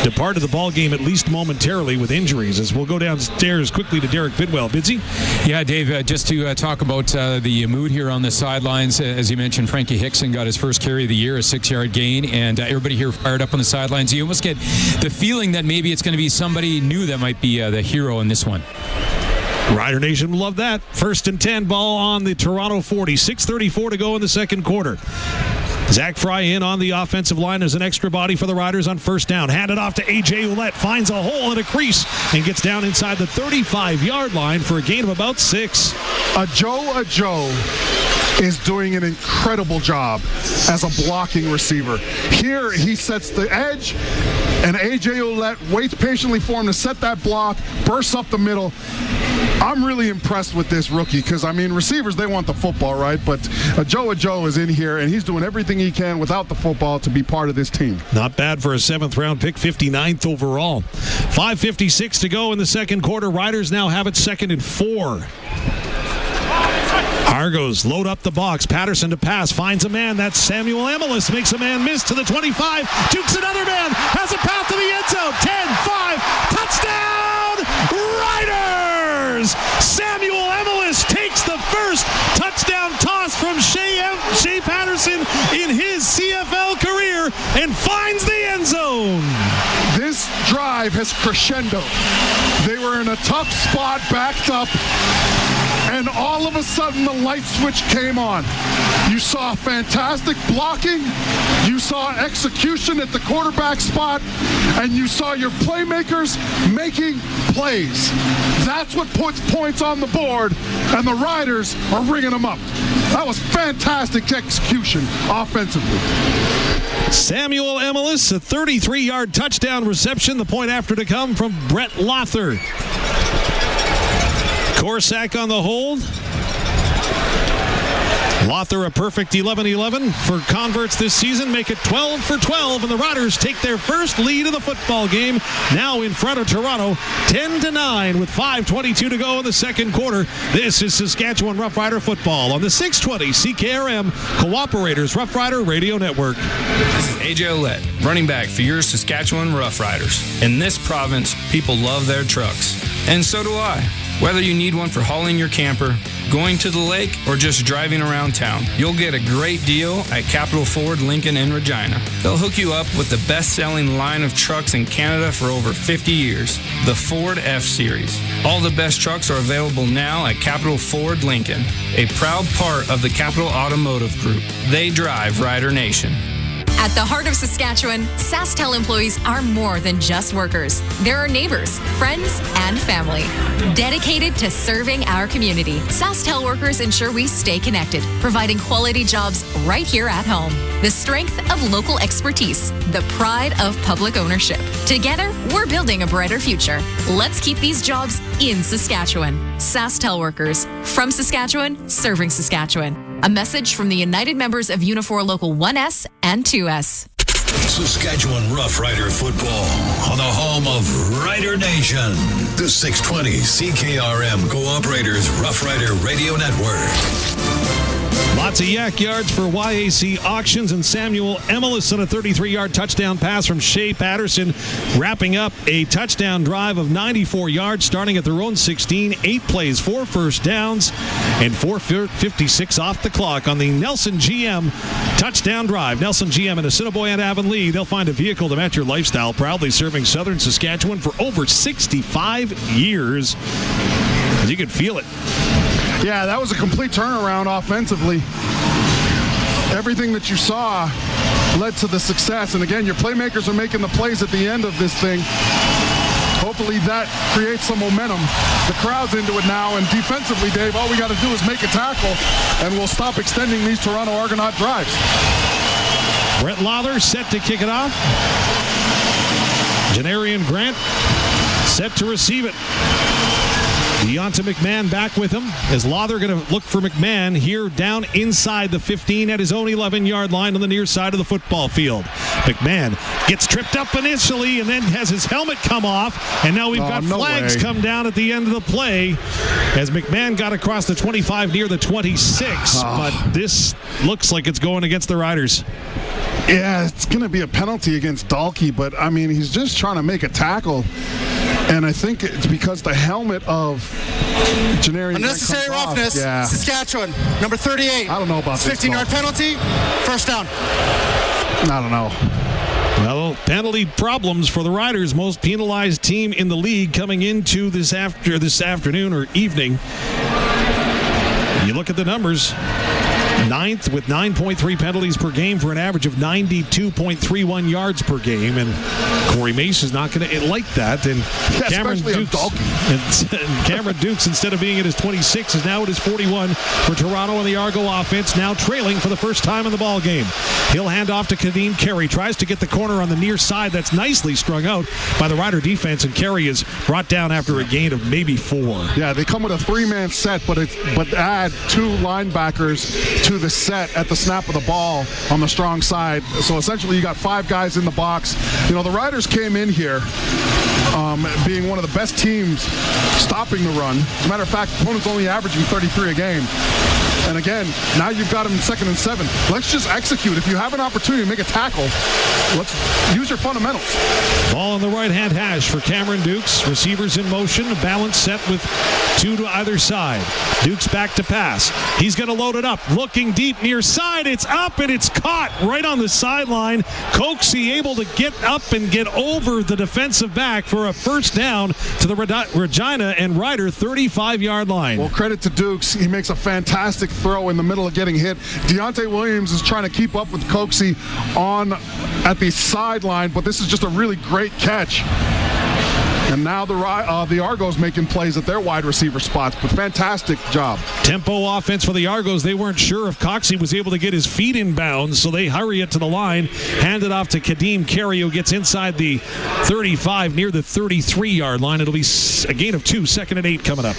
departed the ball game at least momentarily with injuries. As we'll go downstairs quickly to Derek Bidwell. Bidsy? Yeah, Dave, just to talk about the mood here on the sidelines, as you mentioned, Frankie Hickson got his first carry of the year, a 6-yard gain, and everybody here fired up on the sidelines. You almost get the feeling that maybe it's going to be somebody new that might be the hero in this one. Rider Nation will love that. First and 10, ball on the Toronto 40. 6:34 to go in the second quarter. Zach Fry in on the offensive line as an extra body for the Riders on first down. Handed off to AJ Oulette. Finds a hole in a crease and gets down inside the 35-yard line for a gain of about 6. Joe is doing an incredible job as a blocking receiver. Here he sets the edge, and AJ Oulette waits patiently for him to set that block, bursts up the middle. I'm really impressed with this rookie because, I mean, receivers, they want the football, right? But Joe is in here, and he's doing everything he can without the football to be part of this team. Not bad for a 7th-round pick, 59th overall. 5:56 to go in the second quarter. Riders now have it 2nd and 4. Argos load up the box. Patterson to pass. Finds a man. That's Samuel Amelis. Makes a man miss to the 25. Jukes another man. Has a path to the end zone. 10, 5. Touchdown! Riders! Samuel Emilus takes the first touchdown toss from Shay Patterson in his CFL career and finds the end zone. This drive has crescendoed. They were in a tough spot, backed up, and all of a sudden the light switch came on. You saw fantastic blocking, you saw execution at the quarterback spot, and you saw your playmakers making plays. That's what puts points on the board, and the Riders are ringing them up. That was fantastic execution offensively. Samuel Emilus, a 33-yard touchdown reception. The point after to come from Brett Lothar. Corsack on the hold. Lothar a perfect 11-11 for converts this season. Make it 12 for 12, and the Riders take their first lead of the football game. Now in front of Toronto, 10-9 with 5:22 to go in the second quarter. This is Saskatchewan Roughrider football on the 620 CKRM Cooperators Roughrider Radio Network. This is AJ Oulette, running back for your Saskatchewan Roughriders. In this province, people love their trucks, and so do I. Whether you need one for hauling your camper, going to the lake, or just driving around town, you'll get a great deal at Capital Ford Lincoln in Regina. They'll hook you up with the best-selling line of trucks in Canada for over 50 years, the Ford F-Series. All the best trucks are available now at Capital Ford Lincoln, a proud part of the Capital Automotive Group. They drive Rider Nation. At the heart of Saskatchewan, SaskTel employees are more than just workers. They're our neighbors, friends, and family. Dedicated to serving our community, SaskTel workers ensure we stay connected, providing quality jobs right here at home. The strength of local expertise, the pride of public ownership. Together, we're building a brighter future. Let's keep these jobs in Saskatchewan. SaskTel workers, from Saskatchewan, serving Saskatchewan. A message from the United members of Unifor Local 1S and 2S. Saskatchewan Roughrider football on the home of Rider Nation. The 620 CKRM Cooperators Roughrider Radio Network. Lots of yak yards for YAC Auctions, and Samuel Emilus on a 33-yard touchdown pass from Shay Patterson, wrapping up a touchdown drive of 94 yards, starting at their own 16, 8 plays, 4 first downs, and 4:56 off the clock on the Nelson GM touchdown drive. Nelson GM and Assiniboia and Avonlea, they'll find a vehicle to match your lifestyle, proudly serving southern Saskatchewan for over 65 years. You can feel it. Yeah, that was a complete turnaround offensively. Everything that you saw led to the success. And again, your playmakers are making the plays at the end of this thing. Hopefully that creates some momentum. The crowd's into it now. And defensively, Dave, all we got to do is make a tackle, and we'll stop extending these Toronto Argonaut drives. Brett Lothar set to kick it off. Janarian Grant set to receive it. Deonta McMahon back with him. Is Lothar going to look for McMahon here down inside the 15 at his own 11-yard line on the near side of the football field. McMahon gets tripped up initially and then has his helmet come off. And now we've got flags come down at the end of the play as McMahon got across the 25 near the 26. But this looks like it's going against the Riders. Yeah, it's going to be a penalty against Dalkey, but I mean, he's just trying to make a tackle. And I think it's because the helmet of Janarian unnecessary roughness. Yeah. Saskatchewan, number 38. I don't know about this. 15-yard penalty, first down. I don't know. Well, penalty problems for the Riders, most penalized team in the league coming into this afternoon or evening. You look at the numbers. 9th with 9.3 penalties per game for an average of 92.31 yards per game. And Corey Mace is not going to like that. And Cameron Dukes, instead of being at his 26, is now at his 41 for Toronto and the Argo offense, now trailing for the first time in the ball game. He'll hand off to Kadeen Carey. Tries to get the corner on the near side. That's nicely strung out by the Rider defense, and Carey is brought down after a gain of maybe 4. Yeah, they come with a 3-man set, but add 2 linebackers to the set at the snap of the ball on the strong side. So essentially you got 5 guys in the box. You know, the Riders came in here being one of the best teams stopping the run. As a matter of fact, opponents only averaging 33 a game. And again, now you've got him 2nd and 7. Let's just execute. If you have an opportunity to make a tackle, let's use your fundamentals. Ball on the right-hand hash for Cameron Dukes. Receivers in motion. A balance set with 2 to either side. Dukes back to pass. He's going to load it up. Looking deep near side. It's up and it's caught right on the sideline. Coxie able to get up and get over the defensive back for a first down to the Regina and Ryder 35-yard line. Well, credit to Dukes. He makes a fantastic throw in the middle of getting hit. Deontay Williams is trying to keep up with Coxie at the sideline, but this is just a really great catch. And now the Argos making plays at their wide receiver spots, but fantastic job. Tempo offense for the Argos. They weren't sure if Coxie was able to get his feet in bounds, so they hurry it to the line, hand it off to Kadeem Carey, who gets inside the 35 near the 33-yard line. It'll be a gain of 2, 2nd and 8 coming up.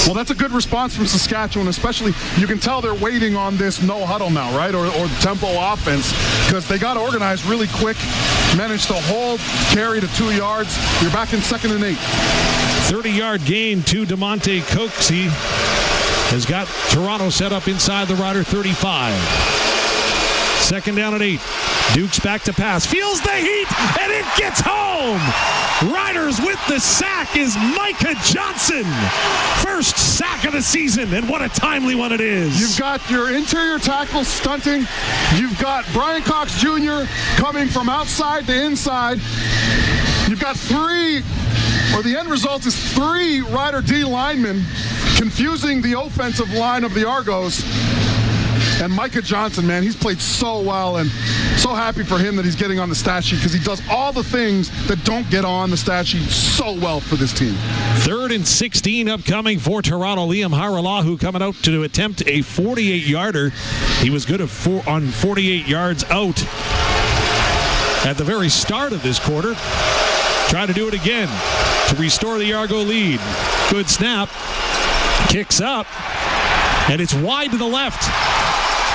Well, that's a good response from Saskatchewan, especially you can tell they're waiting on this no huddle now, right, or tempo offense, because they got organized really quick, managed to hold Carey to 2 yards. You're back in 2nd and 8. 30-yard gain to DeMonte Coxie has got Toronto set up inside the Ryder 35. 2nd down and 8. Dukes back to pass. Feels the heat, and it gets home. Riders with the sack is Micah Johnson. First sack of the season, and what a timely one it is. You've got your interior tackle stunting. You've got Brian Cox Jr. coming from outside to inside. You've got the end result is 3 Ryder D linemen confusing the offensive line of the Argos. And Micah Johnson, man, he's played so well, and so happy for him that he's getting on the stat sheet, because he does all the things that don't get on the stat sheet so well for this team. 3rd and 16 upcoming for Toronto. Liam Haralahu coming out to attempt a 48-yarder. He was good on 48 yards out at the very start of this quarter. Try to do it again to restore the Argo lead. Good snap. Kicks up. And it's wide to the left.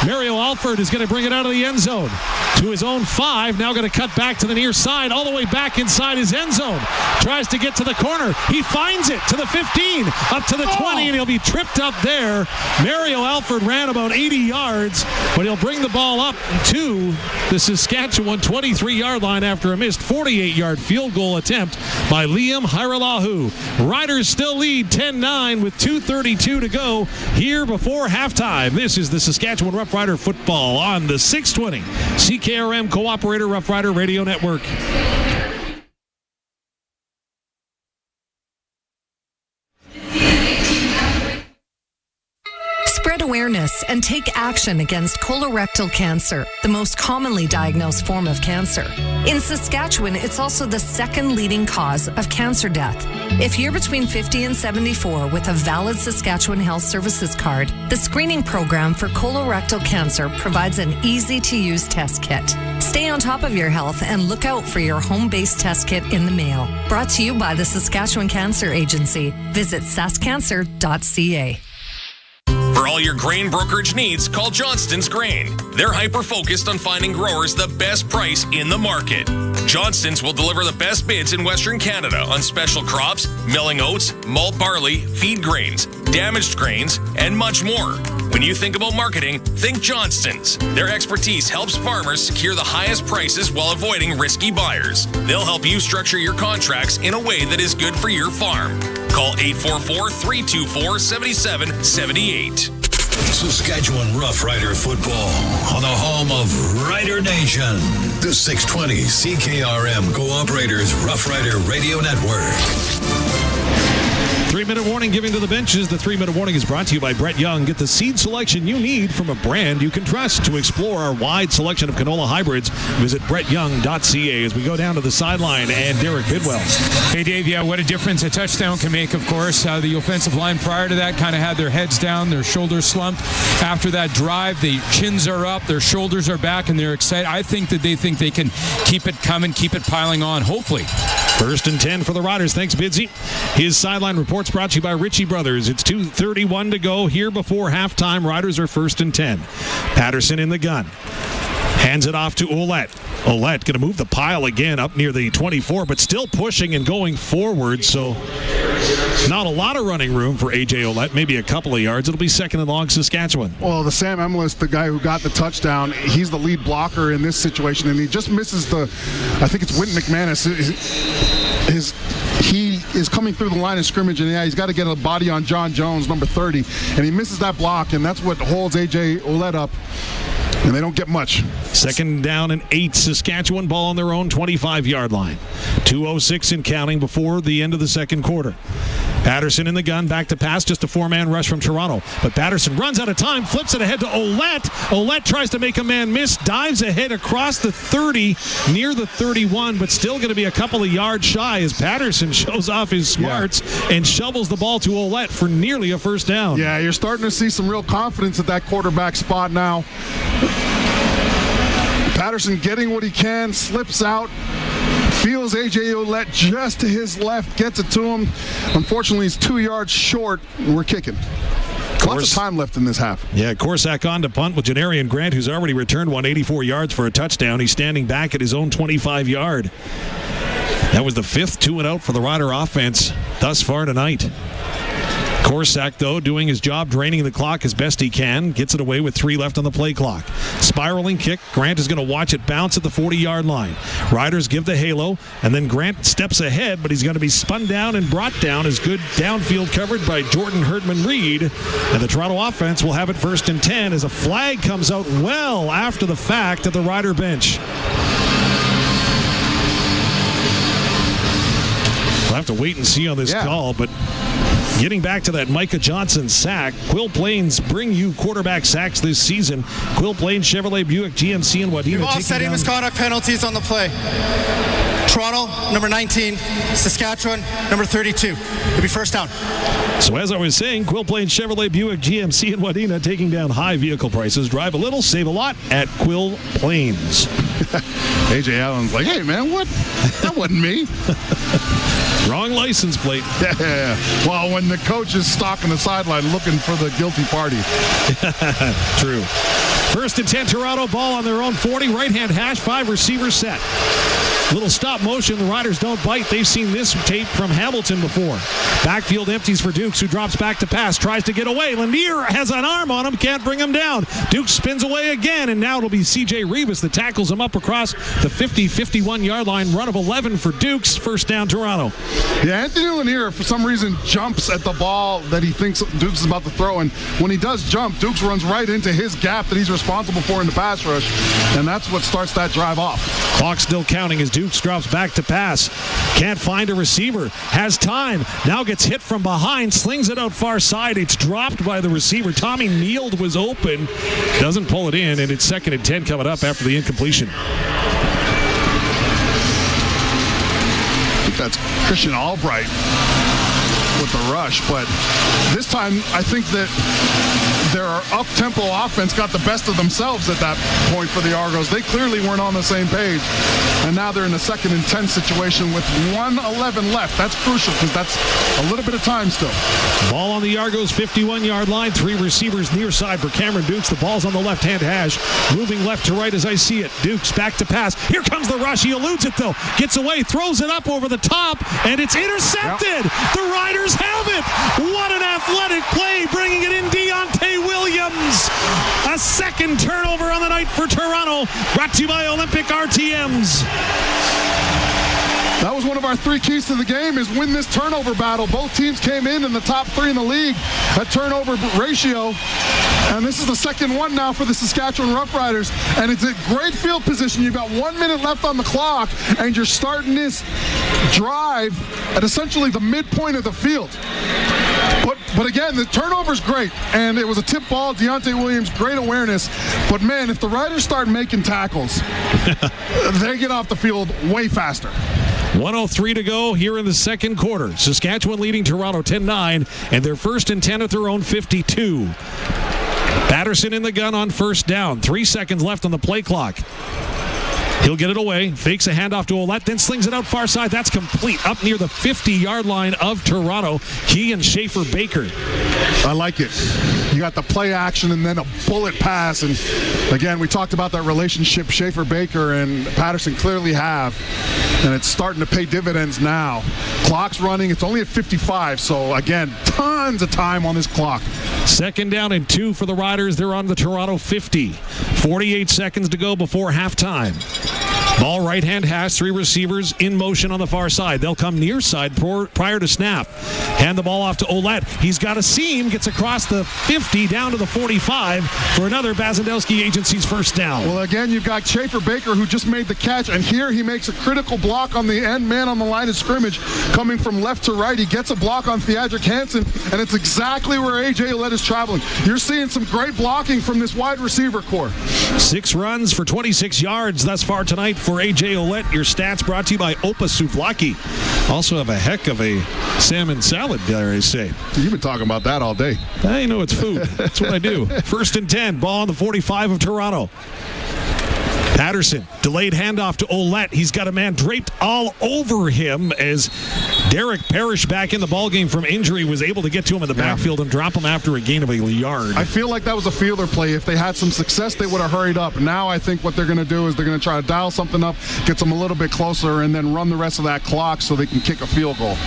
Mario Alford is going to bring it out of the end zone to his own 5. Now going to cut back to the near side, all the way back inside his end zone. Tries to get to the corner. He finds it to the 15, up to the 20, and he'll be tripped up there. Mario Alford ran about 80 yards, but he'll bring the ball up to the Saskatchewan 23-yard line after a missed 48-yard field goal attempt by Liam Haralahu. Riders still lead 10-9 with 2:32 to go here before halftime. This is the Saskatchewan Rough Rider football on the 620 CKRM Cooperator Rough Rider Radio Network. Spread awareness and take action against colorectal cancer, the most commonly diagnosed form of cancer. In Saskatchewan, it's also the 2nd leading cause of cancer death. If you're between 50 and 74 with a valid Saskatchewan Health Services card, the screening program for colorectal cancer provides an easy-to-use test kit. Stay on top of your health and look out for your home-based test kit in the mail. Brought to you by the Saskatchewan Cancer Agency. Visit saskcancer.ca. For all your grain brokerage needs, call Johnston's Grain. They're hyper-focused on finding growers the best price in the market. Johnston's will deliver the best bids in Western Canada on special crops, milling oats, malt barley, feed grains, damaged grains, and much more. When you think about marketing, think Johnston's. Their expertise helps farmers secure the highest prices while avoiding risky buyers. They'll help you structure your contracts in a way that is good for your farm. Call 844-324-7778. Saskatchewan Rough Rider football on the home of Rider Nation. The 620 CKRM Cooperators Rough Rider Radio Network. 3-minute warning giving to the benches. The 3-minute warning is brought to you by Brett Young. Get the seed selection you need from a brand you can trust. To explore our wide selection of canola hybrids, visit brettyoung.ca as we go down to the sideline and Derek Bidwell. Hey, Dave, yeah, what a difference a touchdown can make, of course. The offensive line prior to that kind of had their heads down, their shoulders slumped. After that drive, the chins are up, their shoulders are back, and they're excited. I think that they can keep it coming, keep it piling on, hopefully. 1st and 10 for the Riders. Thanks, Bidsy. His sideline report's brought to you by Ritchie Brothers. It's 2:31 to go here before halftime. Riders are 1st and 10. Patterson in the gun. Hands it off to Oulette. Oulette going to move the pile again up near the 24, but still pushing and going forward, so not a lot of running room for AJ Oulette, maybe a couple of yards. It'll be second and long Saskatchewan. Well, the Sam Emelis, the guy who got the touchdown, he's the lead blocker in this situation, and he just misses I think it's Wynton McManus. He is coming through the line of scrimmage, and he's got to get a body on John Jones, number 30, and he misses that block, and that's what holds AJ Oulette up. And they don't get much. Second down and 8. Saskatchewan ball on their own 25-yard line. 2:06 and counting before the end of the second quarter. Patterson in the gun, back to pass, just a 4-man rush from Toronto. But Patterson runs out of time, flips it ahead to Oulette. Oulette tries to make a man miss, dives ahead across the 30, near the 31, but still going to be a couple of yards shy as Patterson shows off his smarts and shovels the ball to Oulette for nearly a first down. Yeah, you're starting to see some real confidence at that quarterback spot now. Patterson getting what he can, slips out, feels AJ Oulette just to his left, gets it to him. Unfortunately, he's 2 yards short, and we're kicking. Lots of time left in this half. Yeah, Corsack on to punt with Janarian Grant, who's already returned 184 yards for a touchdown. He's standing back at his own 25-yard. That was the 5th 2-and-out for the Rider offense thus far tonight. Corsack, though, doing his job, draining the clock as best he can. Gets it away with 3 left on the play clock. Spiraling kick. Grant is going to watch it bounce at the 40-yard line. Riders give the halo, and then Grant steps ahead, but he's going to be spun down and brought down as good downfield covered by Jordan Herdman-Reed. And the Toronto offense will have it 1st and 10 as a flag comes out well after the fact at the Rider bench. We'll have to wait and see on this call, but getting back to that Micah Johnson sack, Quill Plains bring you quarterback sacks this season. Quill Plains, Chevrolet, Buick, GMC, and Wadena. We've all setting misconduct penalties on the play. Toronto, number 19. Saskatchewan, number 32. It'll be first down. So as I was saying, Quill Plains, Chevrolet, Buick, GMC, and Wadena taking down high vehicle prices. Drive a little, save a lot at Quill Plains. AJ Allen's like, hey, man, what? That wasn't me. Wrong license plate. Yeah. Well, when the coach is stalking the sideline looking for the guilty party. True. 1st and 10, Toronto, ball on their own 40. Right-hand hash, 5 receivers set. Little stop motion. The Riders don't bite. They've seen this tape from Hamilton before. Backfield empties for Dukes, who drops back to pass. Tries to get away. Lanier has an arm on him. Can't bring him down. Dukes spins away again, and now it'll be C.J. Rivas that tackles him up across the 50-51-yard line. Run of 11 for Dukes. First down, Toronto. Yeah, Anthony Lanier, for some reason, jumps at the ball that he thinks Dukes is about to throw. And when he does jump, Dukes runs right into his gap that he's responsible for in the pass rush. And that's what starts that drive off. Clock still counting as Dukes drops back to pass. Can't find a receiver. Has time. Now gets hit from behind. Slings it out far side. It's dropped by the receiver. Tommy Neild was open. Doesn't pull it in, and it's 2nd and 10 coming up after the incompletion. I think that's Christian Albright with the rush, but this time I think that their up-tempo offense got the best of themselves at that point for the Argos. They clearly weren't on the same page, and now they're in a 2nd and 10 situation with 1:11 left. That's crucial because that's a little bit of time still. Ball on the Argos 51-yard line. 3 receivers near side for Cameron Dukes. The ball's on the left-hand hash. Moving left to right as I see it. Dukes back to pass. Here comes the rush. He eludes it, though. Gets away, throws it up over the top, and it's intercepted. Yep. The Riders have it. What an athletic play, bringing it in Deontay Williams. A 2nd turnover on the night for Toronto. Brought to you by Olympic RTMs. That was one of our 3 keys to the game, is win this turnover battle. Both teams came in the top 3 in the league at turnover ratio. And this is the 2nd one now for the Saskatchewan Roughriders. And it's a great field position. You've got 1 minute left on the clock, and you're starting this drive at essentially the midpoint of the field. But again, the turnover's great, and it was a tip ball. Deontay Williams, great awareness. But man, if the Riders start making tackles, they get off the field way faster. 1:03 to go here in the second quarter. Saskatchewan leading Toronto 10-9, and they're 1st and 10 at their own 52. Patterson in the gun on 1st down. 3 seconds left on the play clock. He'll get it away, fakes a handoff to Oulette, then slings it out far side. That's complete up near the 50-yard line of Toronto. He and Schaefer Baker I like it. You got the play action and then a bullet pass. And again, we talked about that relationship Schaefer-Baker and Patterson clearly have. And it's starting to pay dividends now. Clock's running. It's only at 55. So again, tons of time on this clock. 2nd down and 2 for the Riders. They're on the Toronto 50. 48 seconds to go before halftime. Ball right-hand hash, 3 receivers in motion on the far side. They'll come near side prior to snap. Hand the ball off to Oulette. He's got a seam, gets across the 50 down to the 45 for another Bazandowski Agency's first down. Well, again, you've got Schaefer-Baker who just made the catch, and here he makes a critical block on the end man on the line of scrimmage, coming from left to right. He gets a block on Theodric Hansen, and it's exactly where AJ Oulette is traveling. You're seeing some great blocking from this wide receiver core. 6 runs for 26 yards thus far tonight for AJ Oulette. Your stats brought to you by Opa Souvlaki. Also have a heck of a salmon salad, dare I say. You've been talking about that all day. I know it's food. That's what I do. 1st and 10. Ball on the 45 of Toronto. Patterson, delayed handoff to Oulette. He's got a man draped all over him as Derek Parrish, back in the ballgame from injury, was able to get to him in the backfield and drop him after a gain of a yard. I feel like that was a fielder play. If they had some success, they would have hurried up. Now I think what they're going to do is they're going to try to dial something up, get them a little bit closer, and then run the rest of that clock so they can kick a field goal.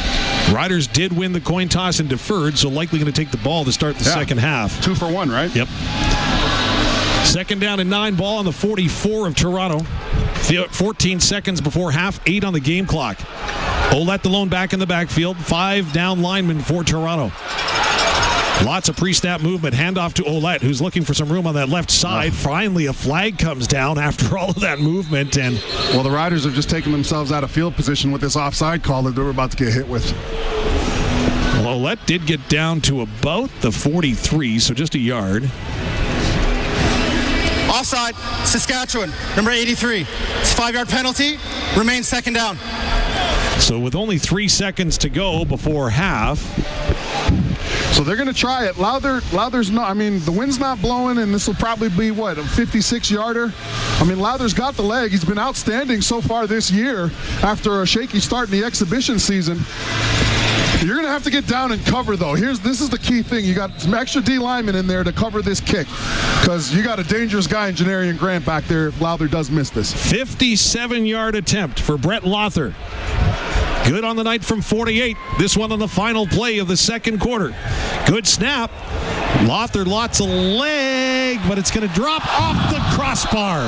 Riders did win the coin toss and deferred, so likely going to take the ball to start the second half. 2 for 1, right? Yep. 2nd down and 9, ball on the 44 of Toronto. 14 seconds before half, 8 on the game clock. Oulette the lone back in the backfield. 5 down linemen for Toronto. Lots of pre-snap movement. Handoff to Oulette, who's looking for some room on that left side. Finally, a flag comes down after all of that movement. And well, the Riders have just taken themselves out of field position with this offside call that they were about to get hit with. Well, Oulette did get down to about the 43, so just a yard. Offside, Saskatchewan, number 83. It's a 5-yard penalty. Remains 2nd down. So with only 3 seconds to go before half. So they're going to try it. Lowther's not, I mean, the wind's not blowing, and this will probably be, what, a 56-yarder? I mean, Lowther's got the leg. He's been outstanding so far this year after a shaky start in the exhibition season. You're going to have to get down and cover, though. This is the key thing. You got some extra D linemen in there to cover this kick because you got a dangerous guy in Janarian Grant back there if Lowther does miss this. 57-yard attempt for Brett Lowther. Good on the night from 48. This one on the final play of the second quarter. Good snap. Lowther, lots of leg, but it's going to drop off the crossbar.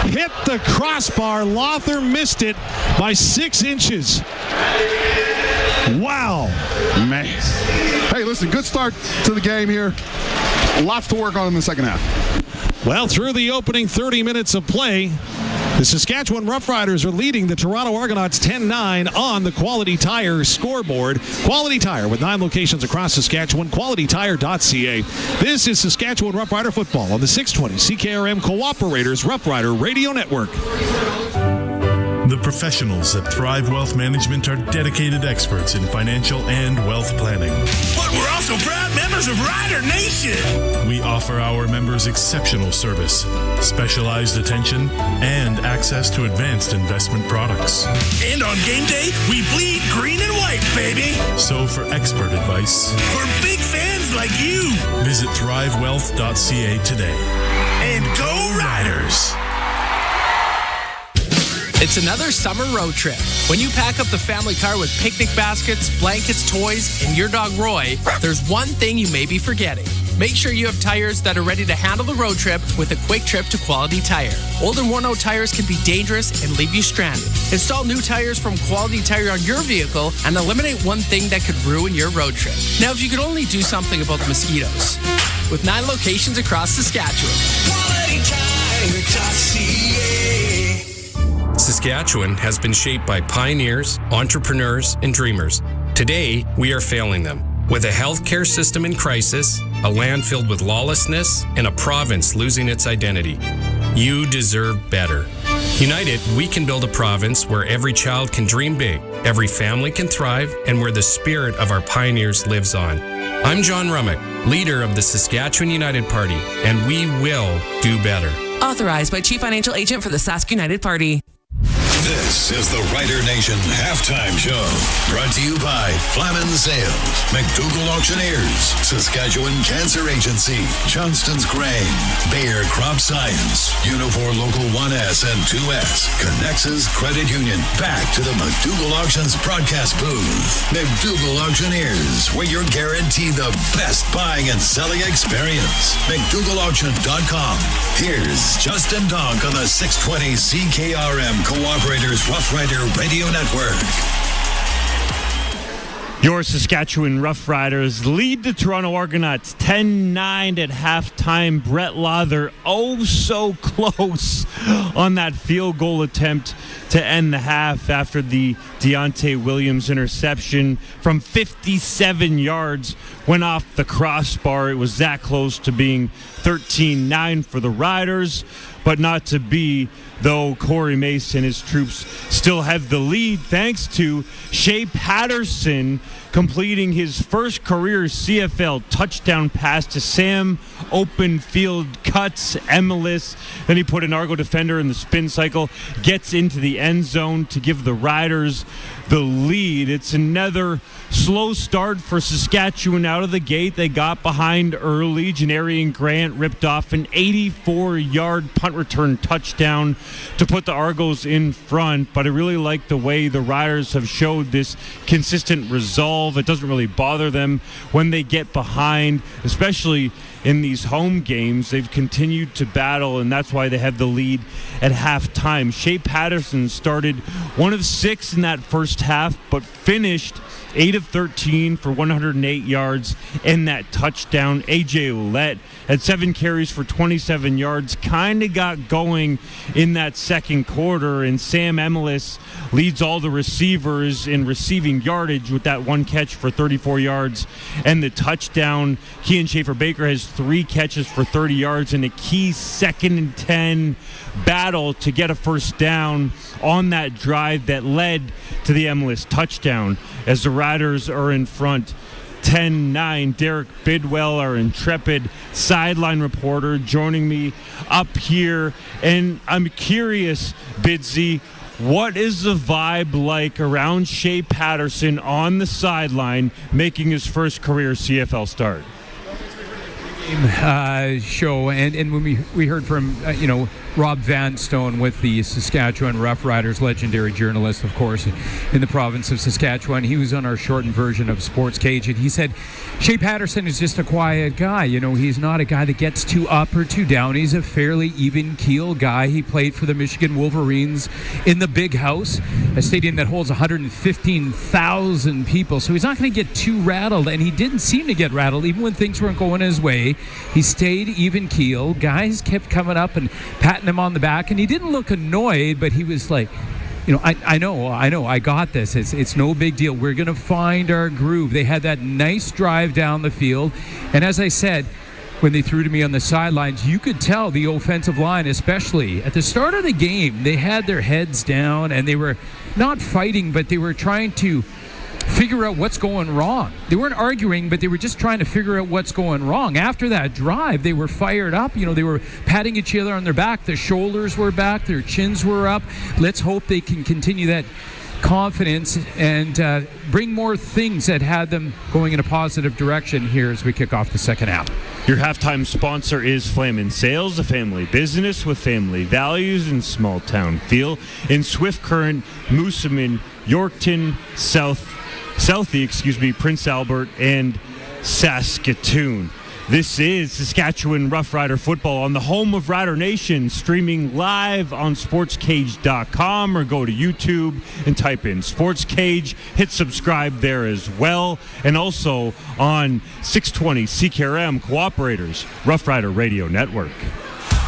Hit the crossbar. Lowther missed it by 6 inches. Wow. Man. Hey, listen, good start to the game here. Lots to work on in the second half. Well, through the opening 30 minutes of play, the Saskatchewan Roughriders are leading the Toronto Argonauts 10-9 on the Quality Tire scoreboard. Quality Tire with 9 locations across Saskatchewan. QualityTire.ca. This is Saskatchewan Roughrider football on the 620 CKRM Cooperators Rough Rider Radio Network. The professionals at Thrive Wealth Management are dedicated experts in financial and wealth planning. But we're also proud members of Rider Nation. We offer our members exceptional service, specialized attention, and access to advanced investment products. And on game day, we bleed green and white, baby. So for expert advice, for big fans like you, visit thrivewealth.ca today. And go Riders! It's another summer road trip. When you pack up the family car with picnic baskets, blankets, toys, and your dog Roy, there's one thing you may be forgetting. Make sure you have tires that are ready to handle the road trip with a quick trip to Quality Tire. Old and worn-out tires can be dangerous and leave you stranded. Install new tires from Quality Tire on your vehicle and eliminate one thing that could ruin your road trip. Now, if you could only do something about the mosquitoes. With 9 locations across Saskatchewan. Saskatchewan has been shaped by pioneers, entrepreneurs, and dreamers. Today, we are failing them. With a healthcare system in crisis, a land filled with lawlessness, and a province losing its identity. You deserve better. United, we can build a province where every child can dream big, every family can thrive, and where the spirit of our pioneers lives on. I'm John Rummick, leader of the Saskatchewan United Party, and we will do better. Authorized by Chief Financial Agent for the Sask United Party. This is the Rider Nation Halftime Show. Brought to you by Flamin Sales, McDougall Auctioneers, Saskatchewan Cancer Agency, Johnston's Grain, Bayer Crop Science, Unifor Local 1S and 2S, Connexus Credit Union. Back to the McDougall Auctions broadcast booth. McDougall Auctioneers, where you're guaranteed the best buying and selling experience. McDougallAuction.com. Here's Justin Donk on the 620 CKRM Cooperators Rough Rider Radio Network. Your Saskatchewan Roughriders lead the Toronto Argonauts 10-9 at halftime. Brett Lawther so close on that field goal attempt to end the half after the Deontay Williams interception from 57 yards went off the crossbar. It was that close to being 13-9 for the Riders, but not to be, though Corey Mason and his troops still have the lead thanks to Shay Patterson completing his first career CFL touchdown pass to Sam. Open field cuts Emilus. Then he put an Argo defender in the spin cycle, gets into the end zone to give the Riders the lead. It's another slow start for Saskatchewan out of the gate. They got behind early. Janarian Grant ripped off an 84-yard punt return touchdown to put the Argos in front, but I really like the way the Riders have showed this consistent resolve. It doesn't really bother them when they get behind, especially in these home games. They've continued to battle, and that's why they have the lead at halftime. Shay Patterson started 1 of 6 in that first half, but finished 8 of 13 for 108 yards and that touchdown. AJ Oulette had 7 carries for 27 yards, kind of got going in that second quarter, and Sam Emilus leads all the receivers in receiving yardage with that 1 catch for 34 yards and the touchdown. Kean Schaefer-Baker has 3 catches for 30 yards in a key 2nd and 10 battle to get a first down on that drive that led to the Emilus touchdown as the Riders are in front 10-9. Derek Bidwell, our intrepid sideline reporter, joining me up here. And I'm curious, Bidsy, what is the vibe like around Shay Patterson on the sideline making his first career CFL start? Show, and when we heard from Rob Vanstone with the Saskatchewan Roughriders, legendary journalist, of course, in the province of Saskatchewan. He was on our shortened version of Sports Cage, and he said Shay Patterson is just a quiet guy. He's not a guy that gets too up or too down. He's a fairly even keel guy. He played for the Michigan Wolverines in the Big House, a stadium that holds 115,000 people. So he's not going to get too rattled, and he didn't seem to get rattled even when things weren't going his way. He stayed even keel. Guys kept coming up and patting him on the back, and he didn't look annoyed, but he was like, I know, I got this. It's no big deal. We're going to find our groove. They had that nice drive down the field, and as I said, when they threw to me on the sidelines, you could tell the offensive line, especially at the start of the game, they had their heads down, and they were not fighting, but they were trying to figure out what's going wrong. They weren't arguing, but they were just trying to figure out what's going wrong. After that drive, they were fired up. They were patting each other on their back. Their shoulders were back. Their chins were up. Let's hope they can continue that confidence and bring more things that had them going in a positive direction here as we kick off the second half. Your halftime sponsor is Flamin Sales, a family business with family values and small town feel in Swift Current, Moosomin, Yorkton, Southie, Prince Albert, and Saskatoon. This is Saskatchewan Rough Rider football on the home of Rider Nation, streaming live on sportscage.com, or go to YouTube and type in Sports Cage. Hit subscribe there as well, and also on 620 CKRM Cooperators Rough Rider Radio Network.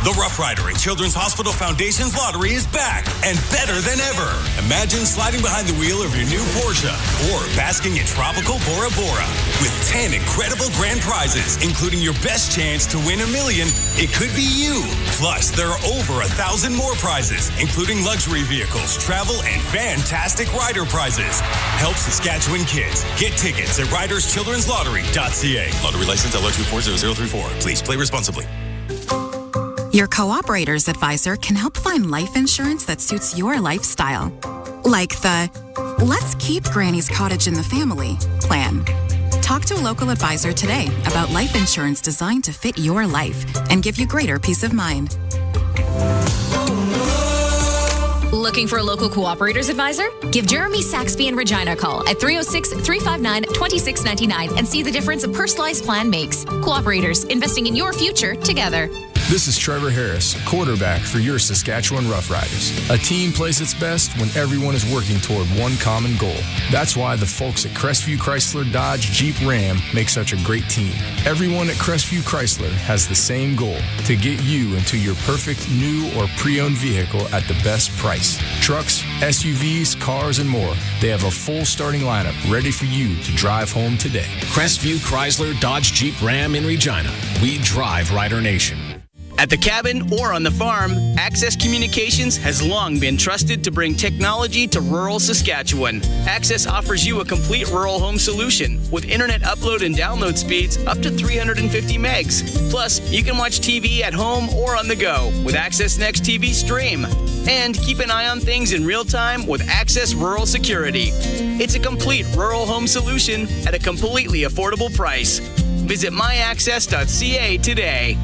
The Rough Rider and Children's Hospital Foundation's lottery is back and better than ever. Imagine sliding behind the wheel of your new Porsche or basking in tropical Bora Bora. With 10 incredible grand prizes, including your best chance to win $1 million, it could be you. Plus, there are over 1,000 more prizes, including luxury vehicles, travel, and fantastic rider prizes. Help Saskatchewan kids. Get tickets at riderschildren'slottery.ca. Lottery license LR240034. Please play responsibly. Your Cooperator's Advisor can help find life insurance that suits your lifestyle. Like the Let's Keep Granny's Cottage in the Family plan. Talk to a local advisor today about life insurance designed to fit your life and give you greater peace of mind. Looking for a local Cooperator's Advisor? Give Jeremy Saxby in Regina a call at 306-359-2699 and see the difference a personalized plan makes. Cooperators, investing in your future together. This is Trevor Harris, quarterback for your Saskatchewan Roughriders. A team plays its best when everyone is working toward one common goal. That's why the folks at Crestview Chrysler Dodge Jeep Ram make such a great team. Everyone at Crestview Chrysler has the same goal, to get you into your perfect new or pre-owned vehicle at the best price. Trucks, SUVs, cars, and more. They have a full starting lineup ready for you to drive home today. Crestview Chrysler Dodge Jeep Ram in Regina. We drive Rider Nation. At the cabin or on the farm, Access Communications has long been trusted to bring technology to rural Saskatchewan. Access offers you a complete rural home solution with internet upload and download speeds up to 350 megs. Plus, you can watch TV at home or on the go with Access Next TV Stream. And keep an eye on things in real time with Access Rural Security. It's a complete rural home solution at a completely affordable price. Visit myaccess.ca today.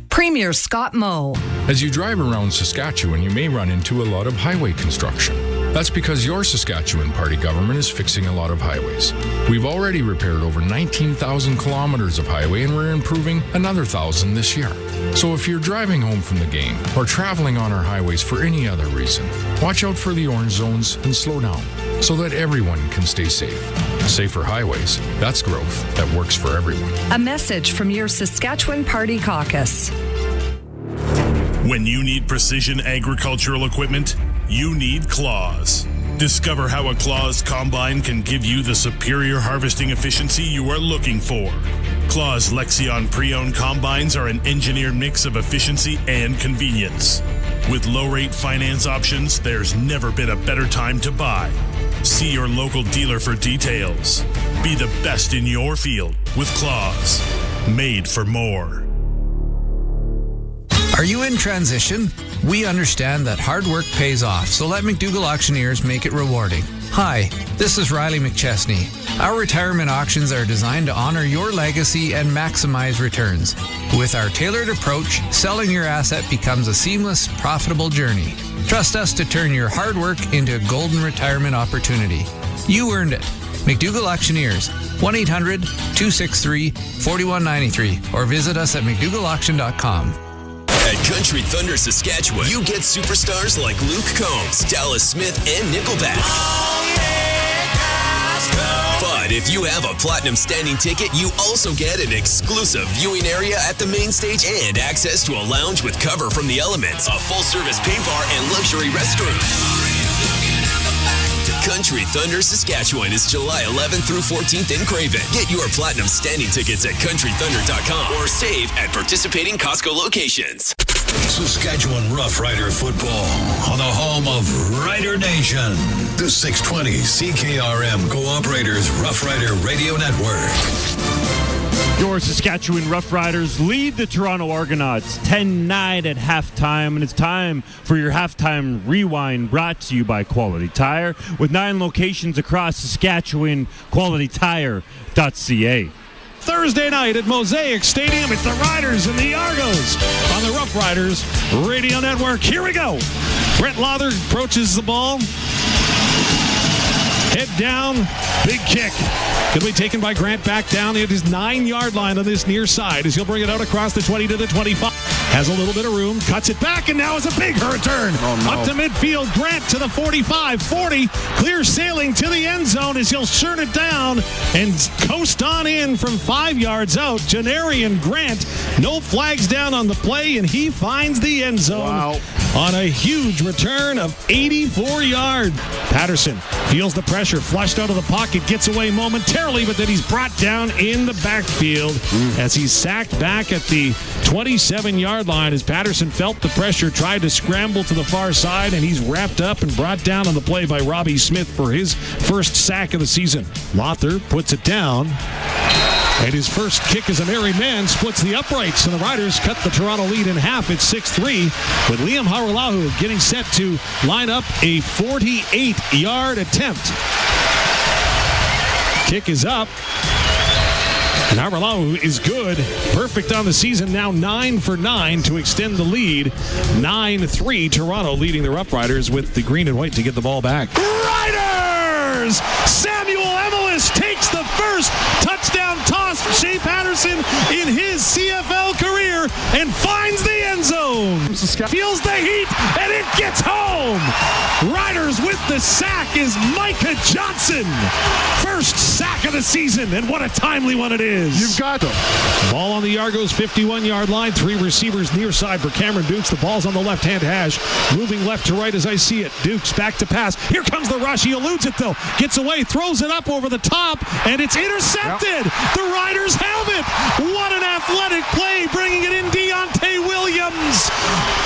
Premier Scott Moe. As you drive around Saskatchewan, you may run into a lot of highway construction. That's because your Saskatchewan party government is fixing a lot of highways. We've already repaired over 19,000 kilometers of highway, and we're improving another 1,000 this year. So if you're driving home from the game or traveling on our highways for any other reason, watch out for the orange zones and slow down so that everyone can stay safe. Safer highways, that's growth that works for everyone. A message from your Saskatchewan Party Caucus. When you need precision agricultural equipment, you need Claws. Discover how a Claws combine can give you the superior harvesting efficiency you are looking for. Claws Lexion pre-owned combines are an engineered mix of efficiency and convenience. With low-rate finance options, there's never been a better time to buy. See your local dealer for details. Be the best in your field with Claws. Made for more. Are you in transition? We understand that hard work pays off, so let McDougall Auctioneers make it rewarding. Hi, this is Riley McChesney. Our retirement auctions are designed to honor your legacy and maximize returns. With our tailored approach, selling your asset becomes a seamless, profitable journey. Trust us to turn your hard work into a golden retirement opportunity. You earned it. McDougall Auctioneers, 1-800-263-4193, or visit us at McDougallAuction.com. At Country Thunder Saskatchewan, you get superstars like Luke Combs, Dallas Smith, and Nickelback. But if you have a Platinum Standing ticket, you also get an exclusive viewing area at the main stage and access to a lounge with cover from the elements, a full-service paint bar, and luxury restroom. Country Thunder Saskatchewan is July 11th through 14th in Craven. Get your Platinum Standing tickets at countrythunder.com or save at participating Costco locations. Saskatchewan Rough Rider football on the home of Rider Nation. The 620 CKRM Cooperators Rough Rider Radio Network. Your Saskatchewan Roughriders lead the Toronto Argonauts 10-9 at halftime, and it's time for your halftime rewind, brought to you by Quality Tire. With 9 locations across Saskatchewan, qualitytire.ca. Thursday night at Mosaic Stadium, it's the Riders and the Argos on the Rough Riders Radio Network. Here we go. Brett Lawther approaches the ball. Head down, big kick. Could be taken by Grant back down at his 9-yard line on this near side as he'll bring it out across the 20 to the 25. Has a little bit of room, cuts it back, and now is a big return. Up to midfield, Grant to the 45, 40, clear sailing to the end zone as he'll turn it down and coast on in from 5 yards out. Janarian Grant, no flags down on the play, and he finds the end zone on a huge return of 84 yards. Patterson feels the pressure, flushed out of the pocket, gets away momentarily, but then he's brought down in the backfield as he's sacked back at the 27-yard line as Patterson felt the pressure, tried to scramble to the far side, and he's wrapped up and brought down on the play by Robbie Smith for his first sack of the season. Lawther puts it down. And his first kick as a married man splits the uprights, and the Riders cut the Toronto lead in half at 6-3, with Liam Haurelahu getting set to line up a 48-yard attempt. Kick is up. And Haurelahu is good. Perfect on the season. Now 9 for 9 to extend the lead. 9-3. Toronto leading the Rough Riders with the green and white to get the ball back. Riders! Samuel Emelis takes the first touchdown toss for Shay Patterson in his CFL career and finds the end zone. Feels the heat and it gets home. Riders with the sack is Micah Johnson. First sack of the season, and what a timely one it is. You've got them. Ball on the Argos 51-yard line. 3 receivers near side for Cameron Dukes. The ball's on the left-hand hash. Moving left to right as I see it. Dukes back to pass. Here comes the rush. He eludes it though. Gets away, throws it up over the top, and it's intercepted. Yep. The Riders have it. What an athletic play, bringing it in Deontay Williams.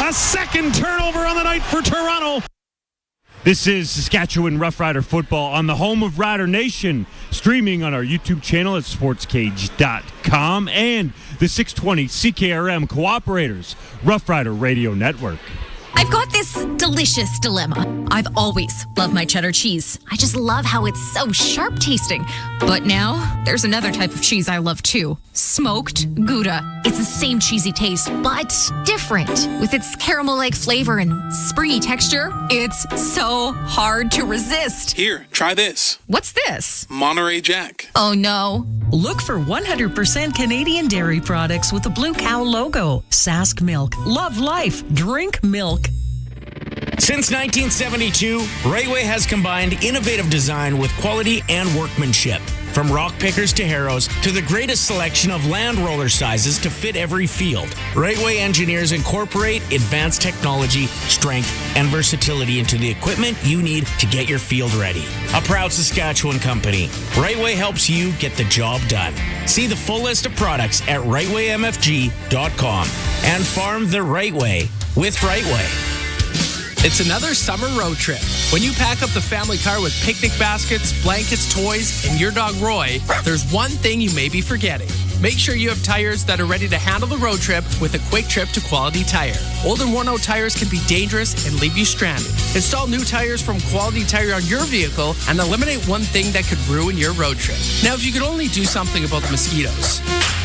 A second turnover on the night for Toronto. This is Saskatchewan Rough Rider football on the home of Rider Nation, streaming on our YouTube channel at sportscage.com and the 620 CKRM Cooperators Rough Rider Radio Network. I've got this delicious dilemma. I've always loved my cheddar cheese. I just love how it's so sharp tasting. But now, there's another type of cheese I love too. Smoked Gouda. It's the same cheesy taste, but different. With its caramel-like flavor and springy texture, it's so hard to resist. Here, try this. What's this? Monterey Jack. Oh no. Look for 100% Canadian dairy products with the Blue Cow logo. Sask Milk. Love life. Drink milk. Since 1972, Rightway has combined innovative design with quality and workmanship. From rock pickers to harrows to the greatest selection of land roller sizes to fit every field, Rightway engineers incorporate advanced technology, strength, and versatility into the equipment you need to get your field ready. A proud Saskatchewan company, Rightway helps you get the job done. See the full list of products at rightwaymfg.com and farm the right way with Rightway. It's another summer road trip. When you pack up the family car with picnic baskets, blankets, toys, and your dog Roy, there's one thing you may be forgetting. Make sure you have tires that are ready to handle the road trip with a quick trip to Quality Tire. Old and worn-out tires can be dangerous and leave you stranded. Install new tires from Quality Tire on your vehicle and eliminate one thing that could ruin your road trip. Now, if you could only do something about the mosquitoes.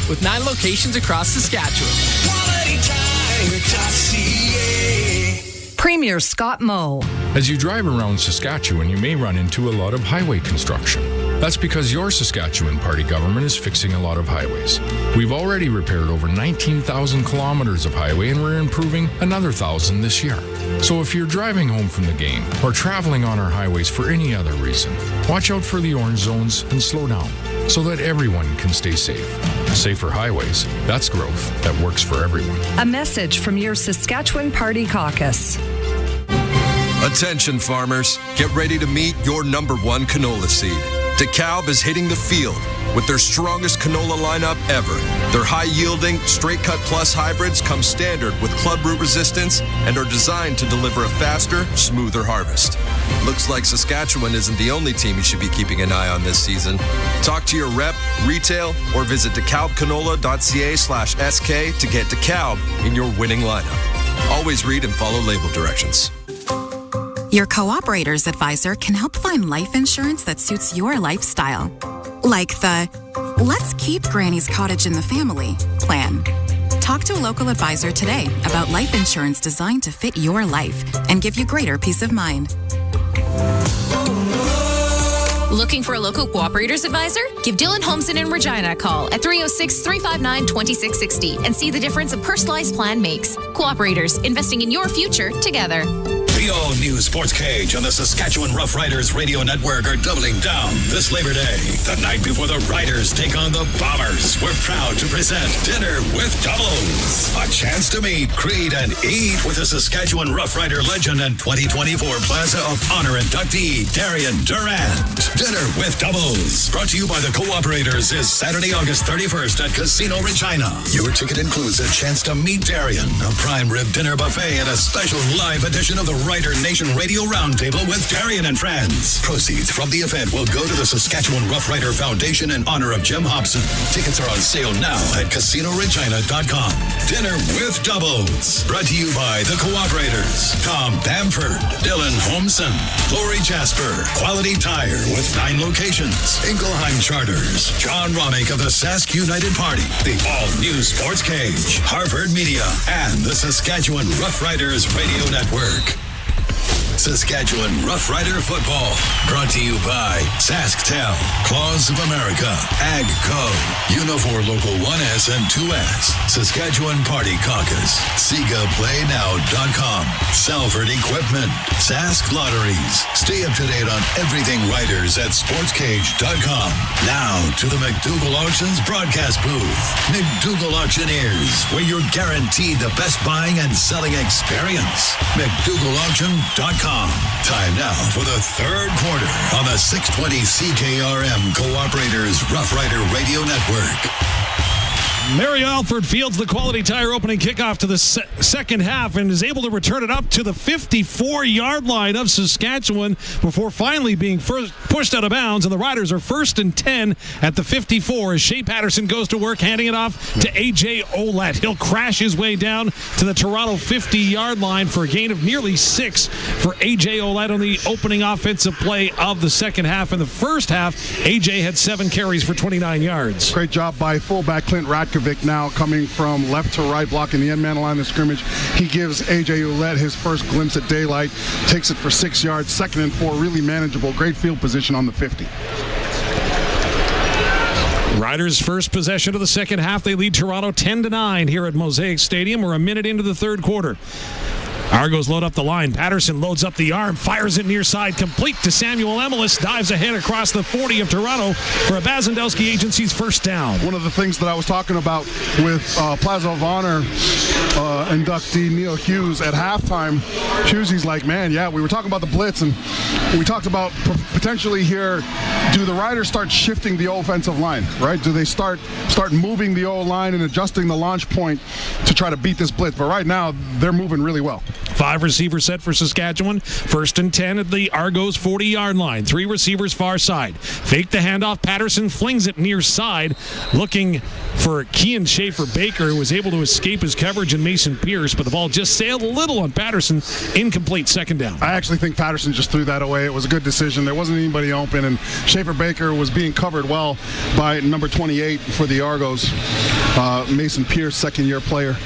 With 9 locations across Saskatchewan. QualityTire.ca. Premier Scott Moe. As you drive around Saskatchewan, you may run into a lot of highway construction. That's because your Saskatchewan party government is fixing a lot of highways. We've already repaired over 19,000 kilometers of highway, and we're improving another 1,000 this year. So if you're driving home from the game or traveling on our highways for any other reason, watch out for the orange zones and slow down so that everyone can stay safe. Safer highways, that's growth that works for everyone. A message from your Saskatchewan Party Caucus. Attention farmers, get ready to meet your #1 canola seed. DeKalb is hitting the field with their strongest canola lineup ever. Their high-yielding, straight-cut plus hybrids come standard with club root resistance and are designed to deliver a faster, smoother harvest. Looks like Saskatchewan isn't the only team you should be keeping an eye on this season. Talk to your rep, retail, or visit DeKalbCanola.ca/SK to get DeKalb in your winning lineup. Always read and follow label directions. Your Cooperator's advisor can help find life insurance that suits your lifestyle. Like the Let's Keep Granny's Cottage in the Family plan. Talk to a local advisor today about life insurance designed to fit your life and give you greater peace of mind. Looking for a local Cooperators advisor? Give Dylan Holmson in Regina a call at 306-359-2660 and see the difference a personalized plan makes. Cooperators, investing in your future together. The all-new Sports Cage on the Saskatchewan Rough Riders Radio Network are doubling down this Labor Day. The night before the Riders take on the Bombers, we're proud to present Dinner with Doubles. A chance to meet, greet, and eat with the Saskatchewan Rough Rider legend and 2024 Plaza of Honor inductee, Darian Durant. Dinner with Doubles, brought to you by the Cooperators, is Saturday, August 31st at Casino Regina. Your ticket includes a chance to meet Darian, a prime rib dinner buffet, and a special live edition of the Rider Nation Radio Roundtable with Darian and friends. Proceeds from the event will go to the Saskatchewan Rough Rider Foundation in honor of Jim Hobson. Tickets are on sale now at CasinoRegina.com. Dinner with doubles. Brought to you by the Cooperators, Tom Bamford, Dylan Holmson, Lori Jasper, Quality Tire with 9 locations, Ingelheim Charters, John Romick of the Sask United Party, the all-new Sports Cage, Harvard Media, and the Saskatchewan Rough Riders Radio Network. Saskatchewan Rough Rider Football, brought to you by SaskTel, Claws of America, AgCo, Unifor Local 1S and 2S, Saskatchewan Party Caucus, SegaPlayNow.com, Salford Equipment, Sask Lotteries. Stay up to date on everything Riders at SportsCage.com. Now to the McDougall Auctions broadcast booth. McDougall Auctioneers, where you're guaranteed the best buying and selling experience. McDougallAuction.com. Time now for the third quarter on the 620 CKRM Cooperators Rough Rider Radio Network. Mary Alford fields the Quality Tire opening kickoff to the second half and is able to return it up to the 54-yard line of Saskatchewan before finally being pushed out of bounds, and the Riders are 1st and 10 at the 54 as Shay Patterson goes to work, handing it off to AJ Oulette. He'll crash his way down to the Toronto 50-yard line for a gain of nearly 6 for AJ Oulette on the opening offensive play of the second half. In the first half, AJ had 7 carries for 29 yards. Great job by fullback Clint Radkovic now coming from left to right, blocking the end man line of scrimmage. He gives AJ Oulette his first glimpse at daylight, takes it for 6 yards, 2nd and 4, really manageable, great field position on the 50. Riders' first possession of the second half. They lead Toronto 10-9 here at Mosaic Stadium. We're a minute into the third quarter. Argos load up the line. Patterson loads up the arm, fires it near side, complete to Samuel Emelis, dives ahead across the 40 of Toronto for a Bazandowski Agency's first down. One of the things that I was talking about with Plaza of Honor inductee Neil Hughes at halftime, Hughes, like, man, yeah, we were talking about the blitz, and we talked about potentially here, do the Riders start shifting the offensive line, right? Do they start moving the O-line and adjusting the launch point to try to beat this blitz? But right now, they're moving really well. 5 receiver set for Saskatchewan. 1st and 10 at the Argos 40-yard line. 3 receivers far side. Fake the handoff. Patterson flings it near side, looking for Kean Schaefer-Baker, who was able to escape his coverage in Mason Pierce, but the ball just sailed a little on Patterson. Incomplete, 2nd down. I actually think Patterson just threw that away. It was a good decision. There wasn't anybody open, and Schaefer-Baker was being covered well by number 28 for the Argos, Mason Pierce, 2nd-year player.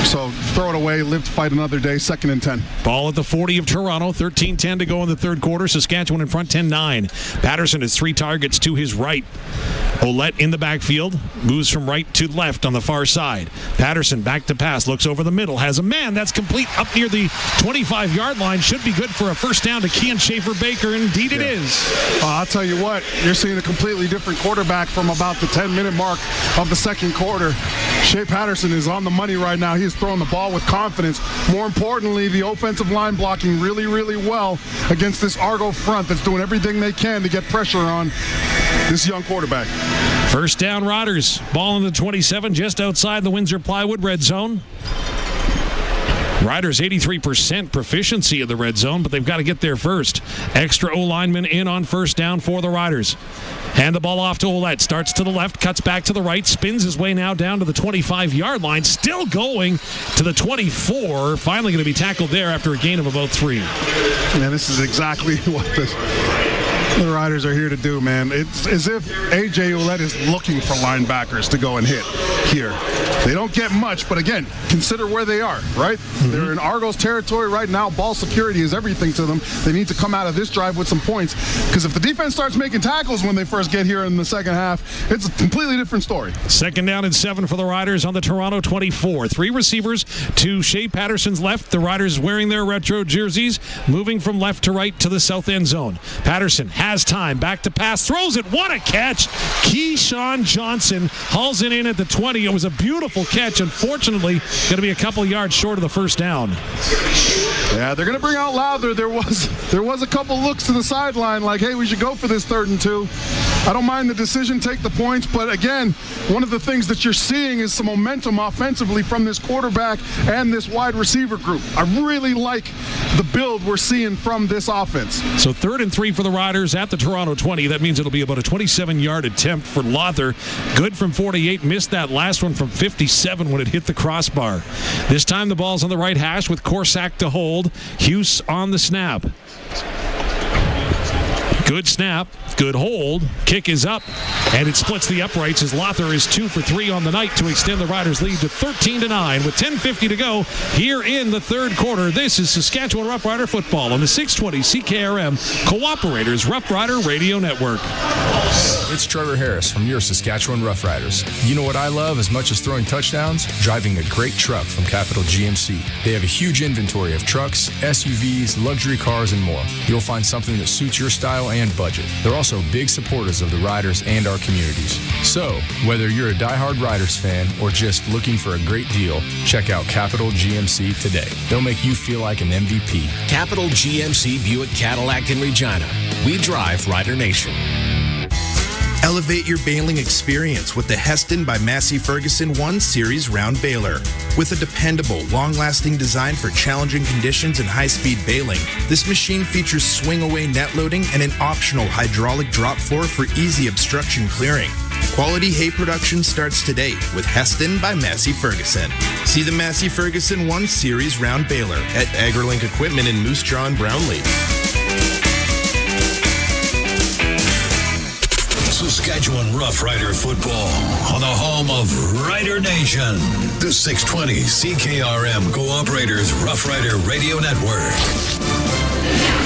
So throw it away, live to fight another day, 2nd and 10. Ball at the 40 of Toronto, 13-10 to go in the third quarter. Saskatchewan in front, 10-9. Patterson has 3 targets to his right. Oulette in the backfield, moves from right to left on the far side. Patterson back to pass, looks over the middle, has a man that's complete up near the 25-yard line. Should be good for a first down to Kean Schaefer-Baker. Indeed it is. I'll tell you what, you're seeing a completely different quarterback from about the 10-minute mark of the second quarter. Shay Patterson is on the money right now. He is throwing the ball with confidence. More importantly, the offensive line blocking really, really well against this Argo front that's doing everything they can to get pressure on this young quarterback. First down, Riders. Ball in the 27, just outside the Windsor Plywood red zone. Riders 83% proficiency in the red zone, but they've got to get there first. Extra O-lineman in on first down for the Riders. Hand the ball off to Oulette. Starts to the left, cuts back to the right, spins his way now down to the 25-yard line. Still going to the 24. Finally going to be tackled there after a gain of about 3. Man, this is exactly what the Riders are here to do, man. It's as if AJ Oulette is looking for linebackers to go and hit here. They don't get much, but again, consider where they are, right? Mm-hmm. They're in Argos territory right now. Ball security is everything to them. They need to come out of this drive with some points, because if the defense starts making tackles when they first get here in the second half, it's a completely different story. 2nd down and 7 for the Riders on the Toronto 24. 3 receivers to Shay Patterson's left. The Riders wearing their retro jerseys, moving from left to right to the south end zone. Patterson has time, back to pass, throws it. What a catch! Keyshawn Johnson hauls it in at the 20. It was a beautiful catch. Unfortunately, going to be a couple yards short of the first down. Yeah, they're going to bring out louder. There was a couple looks to the sideline like, hey, we should go for this 3rd and 2. I don't mind the decision, take the points, but again, one of the things that you're seeing is some momentum offensively from this quarterback and this wide receiver group. I really like the build we're seeing from this offense. So 3rd and 3 for the Riders at the Toronto 20. That means it'll be about a 27-yard attempt for Lother. Good from 48, missed that last one from 57 when it hit the crossbar. This time the ball's on the right hash with Corsack to hold. Hughes on the snap. Good snap, good hold, kick is up, and it splits the uprights as Lother is 2 for 3 on the night to extend the Riders' lead to 13-9 with 10:50 to go here in the third quarter. This is Saskatchewan Rough Rider football on the 620 CKRM Cooperators Rough Rider Radio Network. It's Trevor Harris from your Saskatchewan Rough Riders. You know what I love as much as throwing touchdowns? Driving a great truck from Capital GMC. They have a huge inventory of trucks, SUVs, luxury cars, and more. You'll find something that suits your style and budget. They're also big supporters of the Riders and our communities. So, whether you're a diehard Riders fan or just looking for a great deal, check out Capital GMC today. They'll make you feel like an MVP. Capital GMC Buick Cadillac in Regina. We drive Rider Nation. Elevate your baling experience with the Heston by Massey Ferguson 1 Series Round Baler. With a dependable, long-lasting design for challenging conditions and high-speed baling, this machine features swing-away net loading and an optional hydraulic drop floor for easy obstruction clearing. Quality hay production starts today with Heston by Massey Ferguson. See the Massey Ferguson 1 Series Round Baler at AgriLink Equipment in Moose Jaw and Brownlee. Saskatchewan Rough Rider football on the home of Rider Nation. The 620 CKRM Cooperators Rough Rider Radio Network.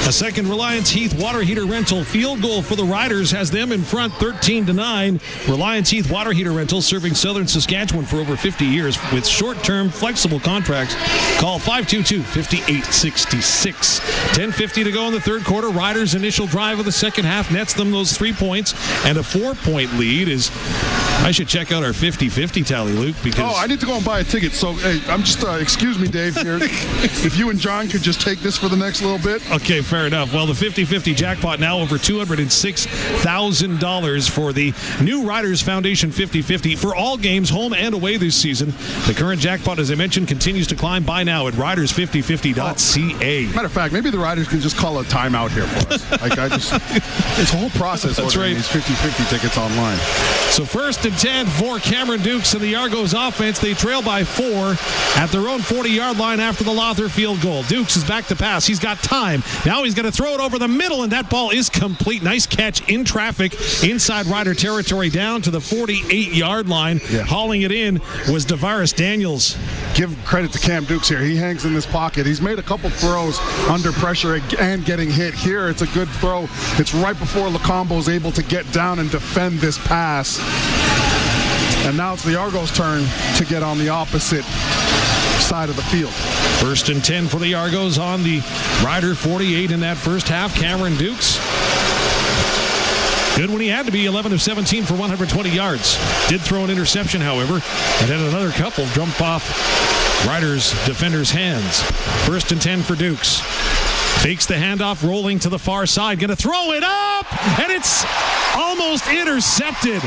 A second Reliance Heath water heater rental field goal for the Riders has them in front 13-9. Reliance Heath water heater rental serving southern Saskatchewan for over 50 years with short-term flexible contracts. Call 522-5866. 10:50 to go in the third quarter. Riders' initial drive of the second half nets them those 3 points, and a 4-point lead is... I should check out our 50-50 tally, Luke, because... Oh, I need to go and buy a ticket. So, hey, I'm just... excuse me, Dave, here. If you and John could just take this for the next little bit. Okay, fair enough. Well, the 50-50 jackpot now over $206,000 for the new Riders Foundation 50-50 for all games, home and away this season. The current jackpot, as I mentioned, continues to climb. Buy now at ridersfiftyfifty.ca. Matter of fact, maybe the Riders can just call a timeout here for us. It's a whole process ordering these 50-50 tickets online. So 1st and 10 for Cameron Dukes and the Argos offense. They trail by 4 at their own 40-yard line after the Lother field goal. Dukes is back to pass. He's got time. Now he's going to throw it over the middle, and that ball is complete. Nice catch in traffic inside Rider territory down to the 48-yard line. Yeah. Hauling it in was DeVaris Daniels. Give credit to Cam Dukes here. He hangs in this pocket. He's made a couple throws under pressure and getting hit. Here, it's a good throw. It's right before Lacombo is able to get down and defend this pass. And now it's the Argos' turn to get on the opposite side of the field. 1st and 10 for the Argos on the Rider 48 in that first half. Cameron Dukes. Good when he had to be, 11 of 17 for 120 yards. Did throw an interception, however, and had another couple jump off Riders' defenders' hands. 1st and 10 for Dukes. Fakes the handoff, rolling to the far side. Going to throw it up, and it's almost intercepted.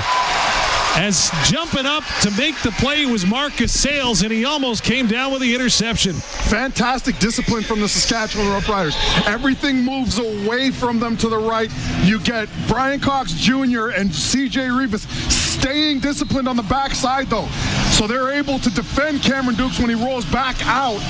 As jumping up to make the play was Marcus Sales, and he almost came down with the interception. Fantastic discipline from the Saskatchewan Rough Riders. Everything moves away from them to the right. You get Brian Cox Jr. and CJ Rivas staying disciplined on the backside, though. So they're able to defend Cameron Dukes when he rolls back out.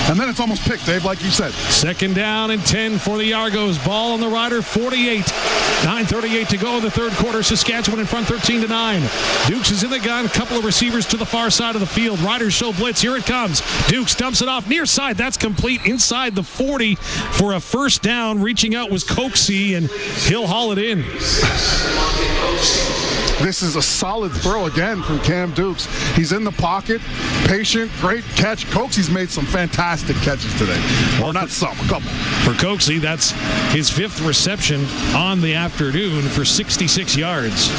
And then it's almost picked, Dave, like you said. 2nd down and 10 for the Argos. Ball on the Rider 48. 9:38 to go in the third quarter. Saskatchewan in front 13-9. Dukes is in the gun. A couple of receivers to the far side of the field. Riders show blitz. Here it comes. Dukes dumps it off near side. That's complete inside the 40 for a first down. Reaching out was Coxey, and he'll haul it in. This is a solid throw again from Cam Dukes. He's in the pocket, patient, great catch. Coxey's made some fantastic catches today. Well, not some, a couple. For Coxey, that's his 5th reception on the afternoon for 66 yards.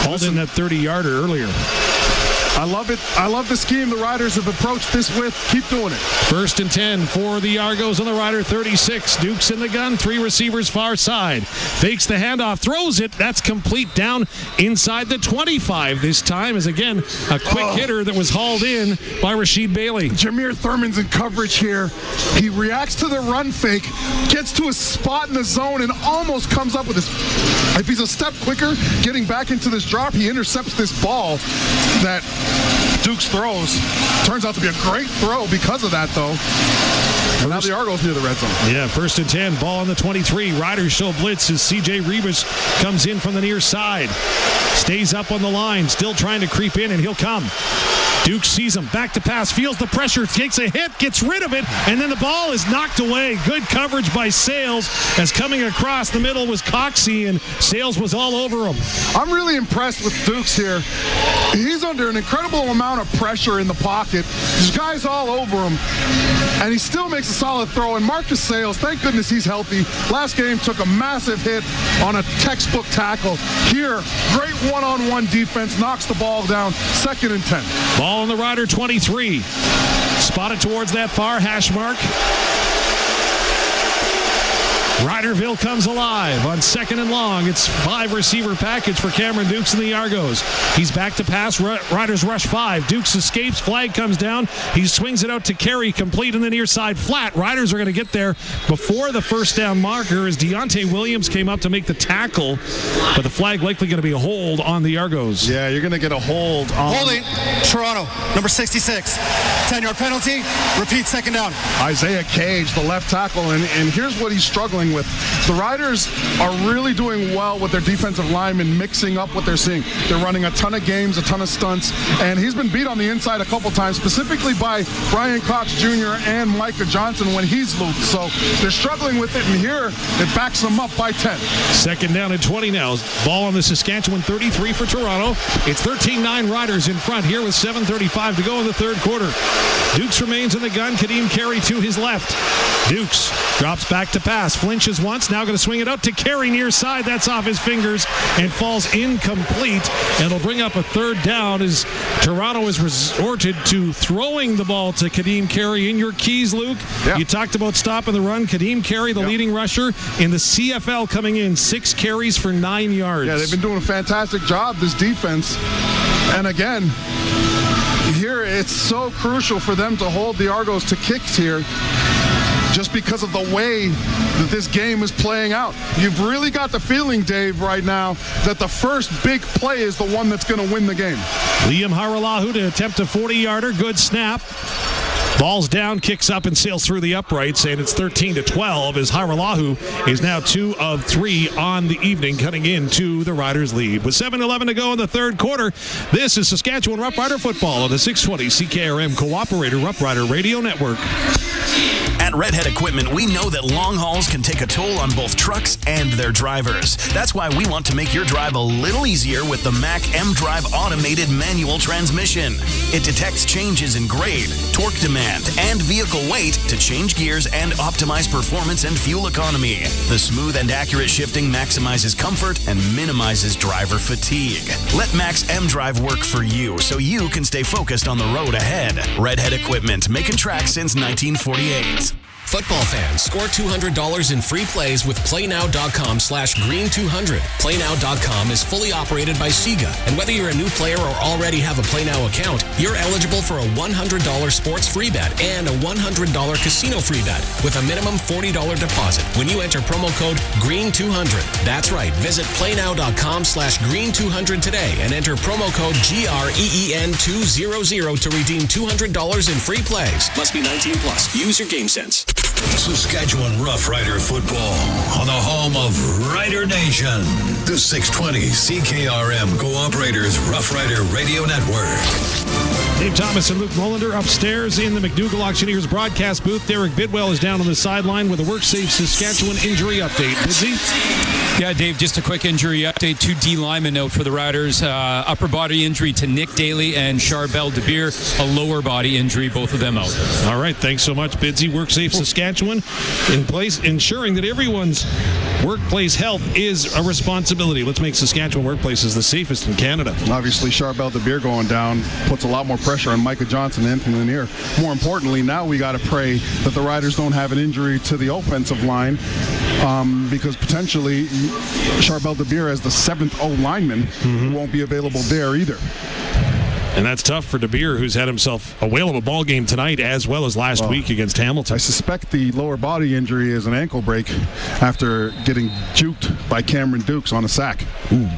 Hauled in that 30-yarder earlier. I love it. I love the scheme the Riders have approached this with. Keep doing it. 1st and 10 for the Argos on the Rider 36. Duke's in the gun. 3 receivers far side. Fakes the handoff. Throws it. That's complete down inside the 25 this time. Is again a quick hitter that was hauled in by Rasheed Bailey. Jameer Thurman's in coverage here. He reacts to the run fake, gets to a spot in the zone, and almost comes up with this. If he's a step quicker, getting back into this drop, he intercepts this ball that Duke's throws. Turns out to be a great throw because of that, though. And now the Argos near the red zone. Yeah, 1st and 10. Ball on the 23. Riders show blitz as C.J. Rebus comes in from the near side. Stays up on the line, still trying to creep in, and he'll come. Duke sees him, back to pass, feels the pressure, takes a hit, gets rid of it, and then the ball is knocked away. Good coverage by Sales, as coming across the middle was Coxey, and Sales was all over him. I'm really impressed with Dukes here. He's under an incredible amount of pressure in the pocket. There's guys all over him, and he still makes a solid throw. And Marcus Sales, thank goodness he's healthy. Last game took a massive hit on a textbook tackle. Here, great one-on-one defense, knocks the ball down. 2nd and 10. Ball on the Rider 23. Spotted towards that far hash mark. Riderville comes alive on 2nd and long. It's 5 receiver package for Cameron Dukes and the Argos. He's back to pass. Riders rush 5. Dukes escapes. Flag comes down. He swings it out to Carey, complete in the near side flat. Riders are going to get there before the first down marker as Deontay Williams came up to make the tackle, but the flag likely going to be a hold on the Argos. Yeah, you're going to get a hold on... Holding, Toronto, number 66. 10-yard penalty. Repeat, 2nd down. Isaiah Cage, the left tackle, and here's what he's struggling with. The Riders are really doing well with their defensive linemen, mixing up what they're seeing. They're running a ton of games, a ton of stunts, and he's been beat on the inside a couple times, specifically by Brian Cox Jr. and Micah Johnson when he's looped. So they're struggling with it, and here it backs them up by 10. 2nd down and 20 now. Ball on the Saskatchewan 33 for Toronto. It's 13-9 Riders in front here with 7:35 to go in the 3rd quarter. Dukes remains in the gun. Kadeem Carey to his left. Dukes drops back to pass. Flinches once. Now going to swing it out to Carey near side. That's off his fingers and falls incomplete. And it'll bring up a 3rd down as Toronto has resorted to throwing the ball to Kadeem Carey. In your keys, Luke, you talked about stopping the run. Kadeem Carey, the leading rusher in the CFL, coming in 6 carries for 9 yards. Yeah, they've been doing a fantastic job, this defense. And again, here it's so crucial for them to hold the Argos to kicks here, just because of the way that this game is playing out. You've really got the feeling, Dave, right now, that the first big play is the one that's going to win the game. Liam Haralahu to attempt a 40-yarder. Good snap. Ball's down, kicks up, and sails through the uprights, and it's 13-12 as Haralahu is now 2 of 3 on the evening, cutting into the Riders' lead. With 7:11 to go in the 3rd quarter, this is Saskatchewan Rough Rider football on the 620 CKRM Cooperator Rough Rider Radio Network. At Redhead Equipment, we know that long hauls can take a toll on both trucks and their drivers. That's why we want to make your drive a little easier with the Mack M-Drive automated manual transmission. It detects changes in grade, torque demand, and vehicle weight to change gears and optimize performance and fuel economy. The smooth and accurate shifting maximizes comfort and minimizes driver fatigue. Let Mack's M-Drive work for you so you can stay focused on the road ahead. Redhead Equipment, making tracks since 1948. Football fans, score $200 in free plays with PlayNow.com/Green200. PlayNow.com is fully operated by Sega, and whether you're a new player or already have a PlayNow account, you're eligible for a $100 sports free bet and a $100 casino free bet with a minimum $40 deposit when you enter promo code GREEN200. That's right. Visit PlayNow.com/Green200 today and enter promo code GREEN200 to redeem $200 in free plays. Must be 19 plus. Use your game sense. Saskatchewan Rough Rider football on the home of Rider Nation. The 620 CKRM Cooperators Rough Rider Radio Network. Dave Thomas and Luc Mullinder upstairs in the McDougall Auctioneers broadcast booth. Derek Bidwell is down on the sideline with a WorkSafe Saskatchewan injury update. Bidsy? Yeah, Dave, just a quick injury update. 2 D linemen out for the Riders. Upper body injury to Nick Daly and Charbel DeBeer. A lower body injury, both of them out. All right, thanks so much, Bidsy. WorkSafe Saskatchewan in place, ensuring that everyone's workplace health is a responsibility. Let's make Saskatchewan workplaces the safest in Canada. Obviously, Charbel DeBeer going down puts a lot more pressure on Micah Johnson and Anthony Lanier. More importantly, now we got to pray that the Riders don't have an injury to the offensive line, because potentially Charbel DeBeer, as the 7th O lineman, won't be available there either. And that's tough for DeBeer, who's had himself a whale of a ball game tonight as well as last week against Hamilton. I suspect the lower body injury is an ankle break after getting juked by Cameron Dukes on a sack. Ooh.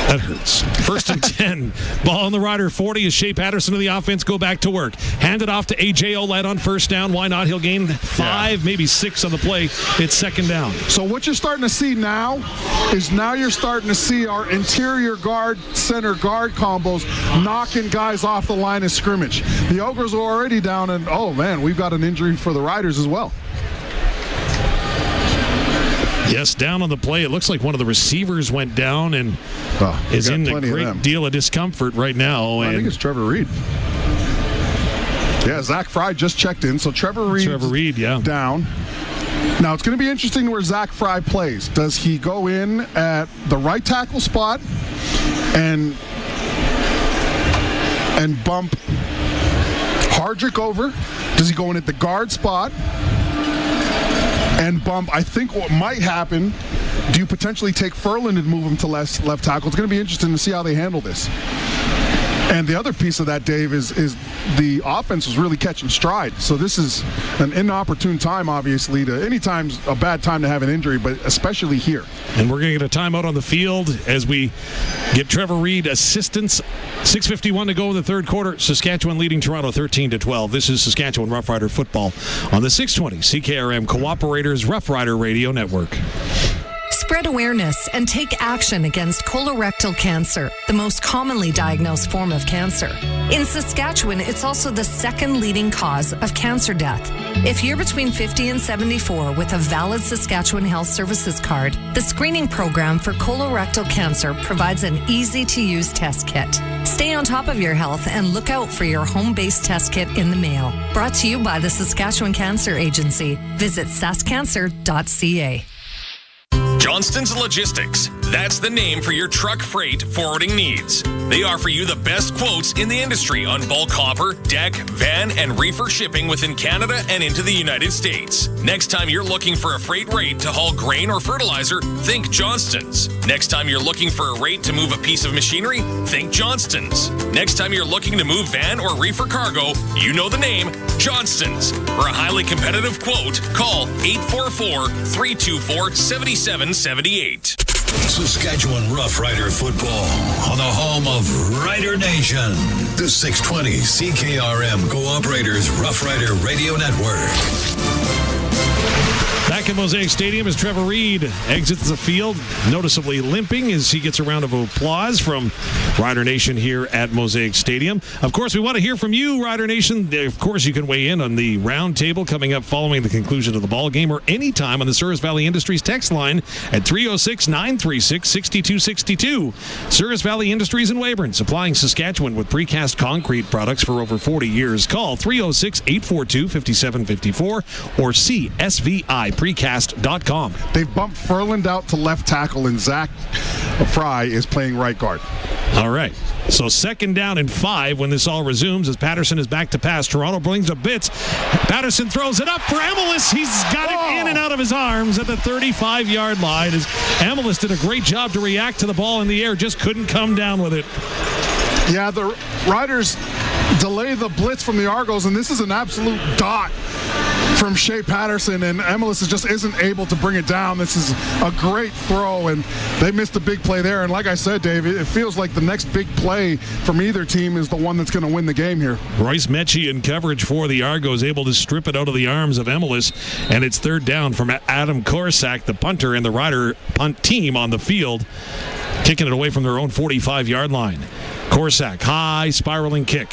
That hurts. 1st and 10. Ball on the Rider 40 as Shay Patterson of the offense go back to work. Hand it off to AJ Oulette on 1st down. Why not? He'll gain 5, maybe 6 on the play. It's 2nd down. So what you're starting to see now is you're starting to see our interior guard, center guard combos knocking guys off the line of scrimmage. The Ogres are already down, and oh man, we've got an injury for the Riders as well. Yes, down on the play. It looks like one of the receivers went down and is in a great deal of discomfort right now. I think it's Trevor Reed. Yeah, Zach Fry just checked in, so Trevor Reed down. Now, it's going to be interesting where Zach Fry plays. Does he go in at the right tackle spot and bump Hardrick over? Does he go in at the guard spot and bump? I think what might happen, do you potentially take Furlan and move him to left tackle? It's going to be interesting to see how they handle this. And the other piece of that, Dave, is the offense was really catching stride. So this is an inopportune time, obviously. Anytime's a bad time to have an injury, but especially here. And we're going to get a timeout on the field as we get Trevor Reed assistance. 6:51 to go in the 3rd quarter. Saskatchewan leading Toronto 13-12. This is Saskatchewan Rough Rider football on the 620 CKRM Cooperators Rough Rider Radio Network. Spread awareness and take action against colorectal cancer, the most commonly diagnosed form of cancer. In Saskatchewan, it's also the 2nd leading cause of cancer death. If you're between 50 and 74 with a valid Saskatchewan Health Services card, the screening program for colorectal cancer provides an easy-to-use test kit. Stay on top of your health and look out for your home-based test kit in the mail. Brought to you by the Saskatchewan Cancer Agency. Visit saskcancer.ca. Johnston's Logistics. That's the name for your truck freight forwarding needs. They offer you the best quotes in the industry on bulk hopper, deck, van, and reefer shipping within Canada and into the United States. Next time you're looking for a freight rate to haul grain or fertilizer, think Johnston's. Next time you're looking for a rate to move a piece of machinery, think Johnston's. Next time you're looking to move van or reefer cargo, you know the name, Johnston's. For a highly competitive quote, call 844-324-7778. Saskatchewan Rough Rider football on the home of Rider Nation. The 620 CKRM Cooperators Rough Rider Radio Network. Back at Mosaic Stadium as Trevor Reed exits the field, noticeably limping as he gets a round of applause from Rider Nation here at Mosaic Stadium. Of course, we want to hear from you, Rider Nation. Of course, you can weigh in on the round table coming up following the conclusion of the ball game or anytime on the Souris Valley Industries text line at 306-936-6262. Souris Valley Industries in Weyburn, supplying Saskatchewan with precast concrete products for over 40 years. Call 306-842-5754 or CSVIprecast.com. They've bumped Furland out to left tackle, and Zach Fry is playing right guard. All right. So 2nd down and 5 when this all resumes as Patterson is back to pass. Toronto brings a blitz. Patterson throws it up for Amelis. He's got it in and out of his arms at the 35-yard line. As Amelis did a great job to react to the ball in the air, just couldn't come down with it. Yeah, the Riders delay the blitz from the Argos, and this is an absolute dot from Shay Patterson, and Amelis just isn't able to bring it down. This is a great throw, and they missed a big play there. And like I said, Dave, it feels like the next big play from either team is the one that's going to win the game here. Royce Mechie in coverage for the Argos, able to strip it out of the arms of Amelis, and it's 3rd down from Adam Korsak, the punter, and the Rider punt team on the field, kicking it away from their own 45-yard line. Korsak, high spiraling kick.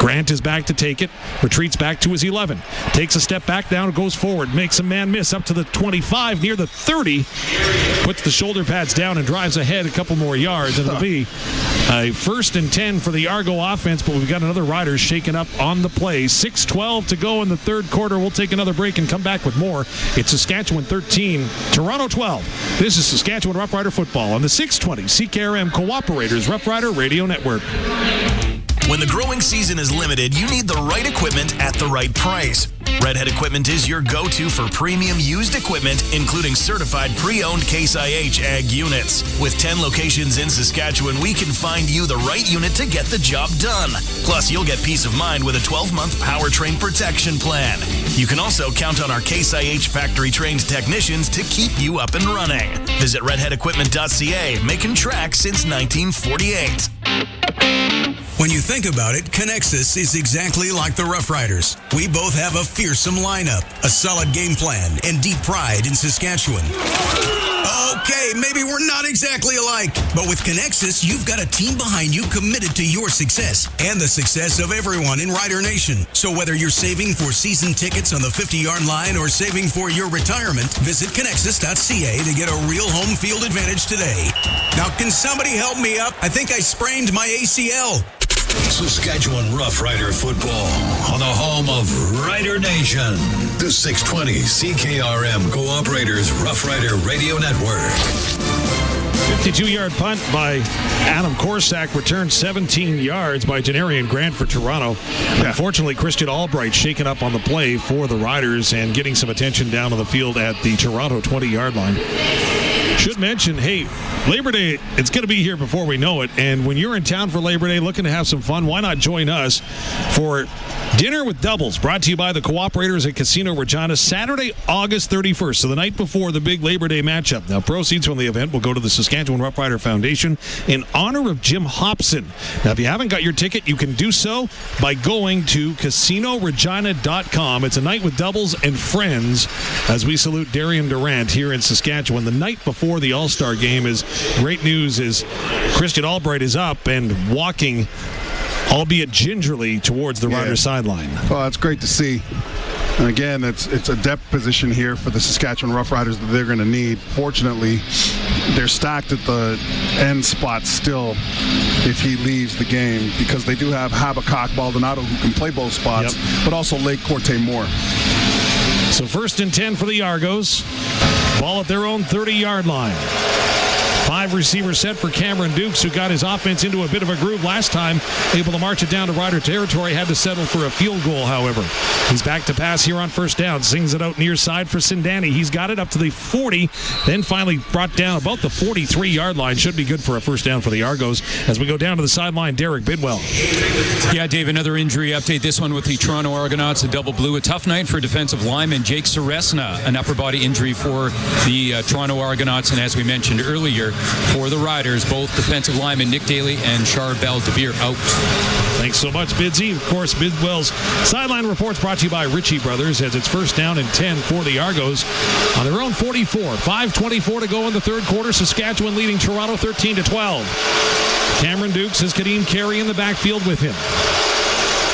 Grant is back to take it, retreats back to his 11, takes a step back down, goes forward, makes a man miss up to the 25, near the 30, puts the shoulder pads down and drives ahead a couple more yards, and it'll be a 1st and 10 for the Argo offense, but we've got another Riders shaken up on the play. 6:12 to go in the third quarter. We'll take another break and come back with more. It's Saskatchewan 13, Toronto 12. This is Saskatchewan Rough Rider football on the 620 CKRM Cooperators Rough Rider Radio Network. When the growing season is limited, you need the right equipment at the right price. Redhead Equipment is your go-to for premium used equipment, including certified pre-owned Case IH Ag units. With 10 locations in Saskatchewan, we can find you the right unit to get the job done. Plus, you'll get peace of mind with a 12-month powertrain protection plan. You can also count on our Case IH factory-trained technicians to keep you up and running. Visit redheadequipment.ca, making tracks since 1948. When you think about it, Connexus is exactly like the Rough Riders. We both have a fearsome lineup, a solid game plan, and deep pride in Saskatchewan. Okay, maybe we're not exactly alike, but with Connexus, you've got a team behind you committed to your success and the success of everyone in Rider Nation. So whether you're saving for season tickets on the 50-yard line or saving for your retirement, visit Connexus.ca to get a real home field advantage today. Now, can somebody help me up? I think I sprained my ACL. Saskatchewan Rough Rider football on the home of Rider Nation. The 620 CKRM Cooperators Rough Rider Radio Network. 52-yard punt by Adam Korsak, returned 17 yards by Janarian Grant for Toronto. Unfortunately, Christian Albright shaken up on the play for the Riders and getting some attention down on the field at the Toronto 20-yard line. Should mention, hey, Labor Day, it's going to be here before we know it. And when you're in town for Labor Day looking to have some fun, why not join us for Dinner with Doubles, brought to you by the Cooperators at Casino Regina, Saturday, August 31st, so the night before the big Labor Day matchup. Now, proceeds from the event will go to the Saskatchewan Rough Rider Foundation in honor of Jim Hobson. Now, if you haven't got your ticket, you can do so by going to CasinoRegina.com. It's a night with doubles and friends as we salute Darian Durant here in Saskatchewan. The night before the All-Star game is great news is Christian Albright is up and walking, albeit gingerly, towards the Rider sideline. Well, that's great to see. And again, it's a depth position here for the Saskatchewan Rough Riders that they're going to need. Fortunately, they're stacked at the end spot still if he leaves the game, because they do have Habakkuk Baldonado who can play both spots, but also Lake Corte Moore. So 1st and 10 for the Argos. Ball at their own 30-yard line. 5 receivers set for Cameron Dukes, who got his offense into a bit of a groove last time, able to march it down to Rider territory, had to settle for a field goal, however. He's back to pass here on 1st down, sings it out near side for Sindani. He's got it up to the 40, then finally brought down about the 43-yard line. Should be good for a 1st down for the Argos. As we go down to the sideline, Derek Bidwell. Yeah, Dave, another injury update. This one with the Toronto Argonauts, a double blue. A tough night for defensive lineman Jake Seresna, an upper body injury for the Toronto Argonauts, and as we mentioned earlier, for the Riders, both defensive linemen Nick Daly and Charbel DeBeer out. Thanks so much, Bidsy. Of course, Bidwell's sideline reports brought to you by Ritchie Brothers, as it's 1st down and 10 for the Argos on their own 44. 5:24 to go in the third quarter. Saskatchewan leading Toronto 13-12. Cameron Dukes has Kadeem Carey in the backfield with him.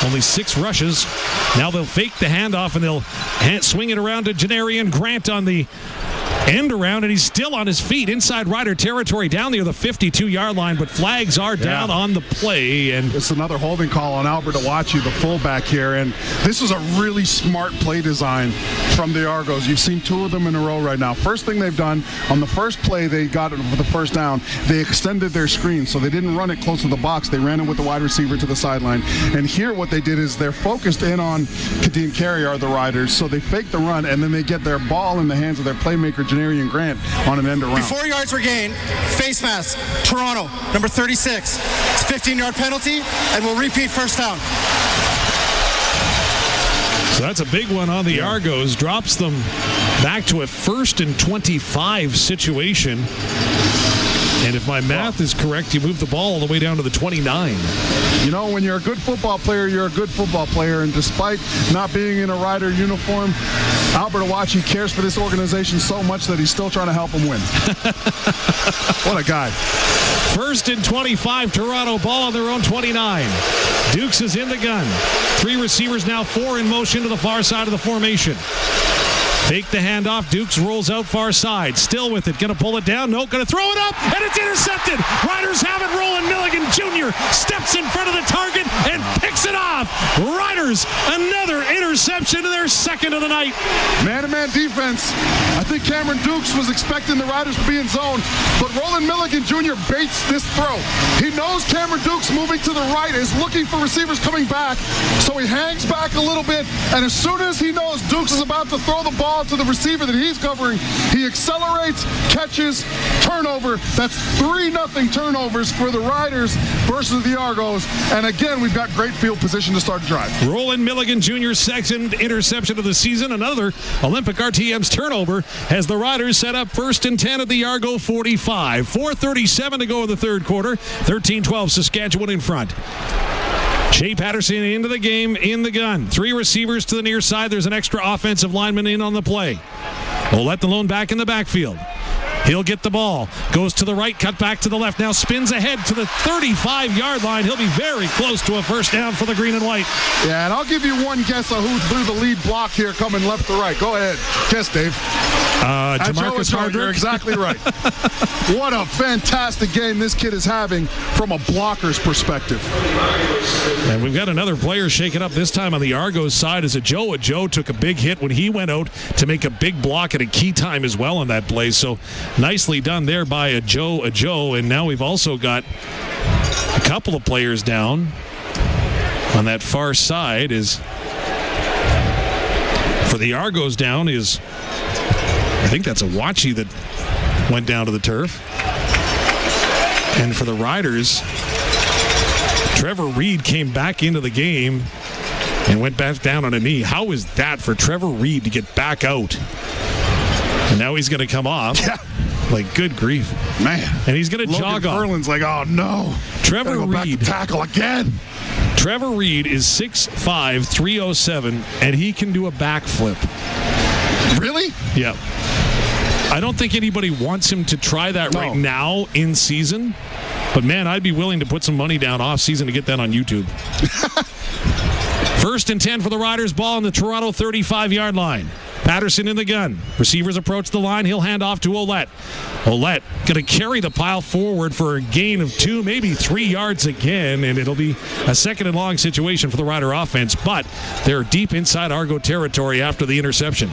Only 6 rushes. Now they'll fake the handoff and they'll swing it around to Janarian Grant on the end around, and he's still on his feet inside Rider territory down near the 52-yard line, but flags are down on the play. And it's another holding call on Albert Awachi, the fullback here, and this is a really smart play design from the Argos. You've seen 2 of them in a row right now. First thing they've done, on the first play they got it for the 1st down, they extended their screen, so they didn't run it close to the box. They ran it with the wide receiver to the sideline. And here what they did is they're focused in on Kadeem Carey, are the Riders, so they fake the run, and then they get their ball in the hands of their playmaker, Janarian Grant, on an end around. Before yards were gained, face mask, Toronto, number 36. It's a 15-yard penalty, and we'll repeat 1st down. So that's a big one on the Argos. Drops them back to a 1st and 25 situation. And if my math is correct, you move the ball all the way down to the 29. You know, when you're a good football player, you're a good football player. And despite not being in a Rider uniform, Albert Awachi cares for this organization so much that he's still trying to help them win. What a guy. First and 25, Toronto, ball on their own 29. Dukes is in the gun. 3 receivers now, 4 in motion to the far side of the formation. Fake the handoff. Dukes rolls out far side. Still with it. Going to pull it down. No, going to throw it up. And it's intercepted. Riders have it. Roland Milligan Jr. steps in front of the target and picks it off. Riders, another interception, and their second of the night. Man-to-man defense. I think Cameron Dukes was expecting the Riders to be in zone, but Roland Milligan Jr. baits this throw. He knows Cameron Dukes moving to the right is looking for receivers coming back, so he hangs back a little bit, and as soon as he knows Dukes is about to throw the ball to the receiver that he's covering, he accelerates, catches, turnover. That's 3-0 turnovers for the Riders versus the Argos. And again, we've got great field position to start the drive. Roland Milligan Jr.'s second interception of the season. Another Olympic RTM's turnover as the Riders set up 1st and 10 at the Argo 45. 4:37 to go in the third quarter. 13-12 Saskatchewan in front. Shay Patterson into the game, in the gun. 3 receivers to the near side. There's an extra offensive lineman in on the play. Oulette the lone back in the backfield. He'll get the ball. Goes to the right, cut back to the left. Now spins ahead to the 35-yard line. He'll be very close to a first down for the green and white. Yeah, and I'll give you one guess on who threw the lead block here coming left to right. Go ahead. Guess, Dave. Jamarcus Hardrick. You're exactly right. What a fantastic game this kid is having from a blocker's perspective. And we've got another player shaken up, this time on the Argos side as Joe took a big hit when he went out to make a big block at a key time as well on that play. So nicely done there by Joe. And now we've also got a couple of players down on that far side. Is for the Argos down is, I think that's a Watchie that went down to the turf. And for the Riders, Trevor Reed came back into the game and went back down on a knee. How is that for Trevor Reed to get back out? And now he's going to come off. Yeah. Like, good grief. Man. And he's going to jog off. Ferland's like, oh, no. Trevor Reed. Reed. Back to tackle again. Trevor Reed is 6'5", 307, and he can do a backflip. Really? Yeah. I don't think anybody wants him to try that right now in season. But, man, I'd be willing to put some money down off season to get that on YouTube. 1st and 10 for the Riders. Ball on the Toronto 35-yard line. Patterson in the gun. Receivers approach the line. He'll hand off to Oulette. Oulette going to carry the pile forward for a gain of 2, maybe 3 yards again, and it'll be a 2nd and long situation for the Rider offense. But they're deep inside Argo territory after the interception.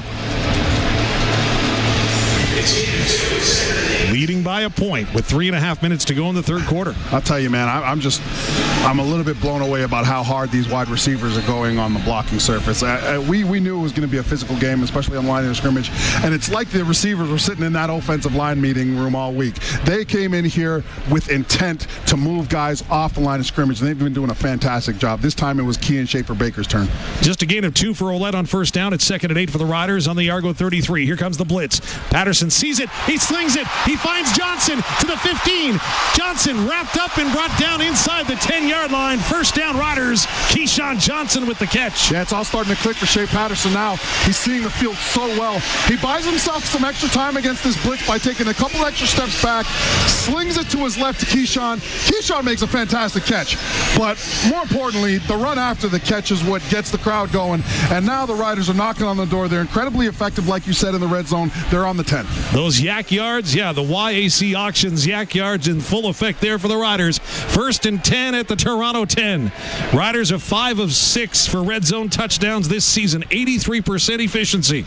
Leading by a point with 3.5 minutes to go in the third quarter. I'll tell you, man, I'm a little bit blown away about how hard these wide receivers are going on the blocking surface. We knew it was going to be a physical game, especially on the line of scrimmage, and it's like the receivers were sitting in that offensive line meeting room all week. They came in here with intent to move guys off the line of scrimmage, and they've been doing a fantastic job. This time it was Kean Schaefer-Baker's turn. Just a gain of 2 for Oulette on first down. It's 2nd and 8 for the Riders on the Argo 33. Here comes the blitz. Patterson sees it. He slings it. He finds Johnson to the 15. Johnson wrapped up and brought down inside the 10-yard line. First down, Riders. Keyshawn Johnson with the catch. Yeah, it's all starting to click for Shay Patterson now. He's seeing the field so well. He buys himself some extra time against this blitz by taking a couple extra steps back, slings it to his left to Keyshawn. Keyshawn makes a fantastic catch. But more importantly, the run after the catch is what gets the crowd going. And now the Riders are knocking on the door. They're incredibly effective, like you said, in the red zone. They're on the 10. Those yak yards, yeah, the YAC Auctions yak yards in full effect there for the Riders. 1st and 10 at the Toronto 10. Riders are 5 of 6 for red zone touchdowns this season. 83% efficiency.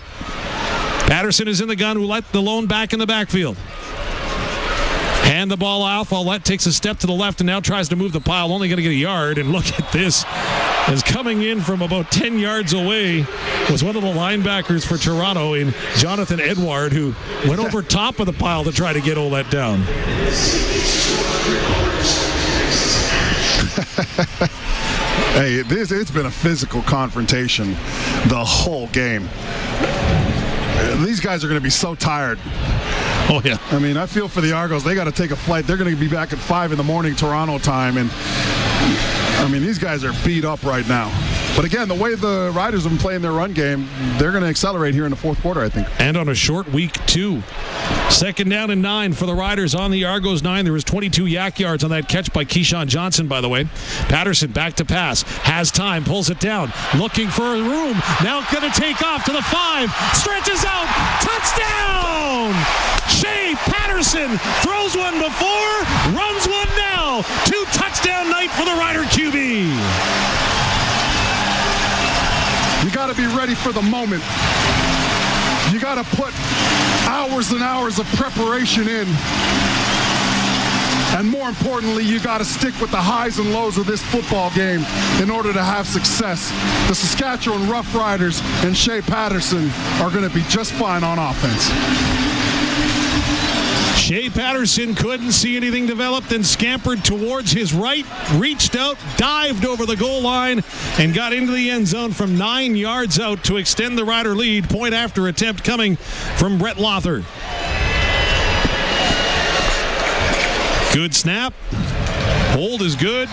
Patterson is in the gun. Oulette the lone back in the backfield. Hand the ball off. Oulette takes a step to the left and now tries to move the pile. Only going to get a yard. And look at this. As coming in from about 10 yards away was one of the linebackers for Toronto in Jonathan Edward, who went over top of the pile to try to get Oulette down. Hey, it's been a physical confrontation the whole game. These guys are going to be so tired. Oh, yeah. I mean, I feel for the Argos. They got to take a flight. They're going to be back at 5 in the morning Toronto time. And, I mean, these guys are beat up right now. But again, the way the Riders have been playing their run game, they're going to accelerate here in the fourth quarter, I think. And on a short week, too. 2nd down and 9 for the Riders on the Argos 9. There was 22 yak yards on that catch by Keyshawn Johnson, by the way. Patterson back to pass. Has time. Pulls it down. Looking for a room. Now going to take off to the 5. Stretches out. Touchdown! Shay Patterson throws one before. Runs one now. 2-touchdown night for the Rider QB. You got to be ready for the moment. You got to put hours and hours of preparation in. And more importantly, you got to stick with the highs and lows of this football game in order to have success. The Saskatchewan Rough Riders and Shay Patterson are going to be just fine on offense. Shay Patterson couldn't see anything develop, then scampered towards his right, reached out, dived over the goal line, and got into the end zone from 9 yards out to extend the Rider lead. Point after attempt coming from Brett Lother. Good snap. Hold is good.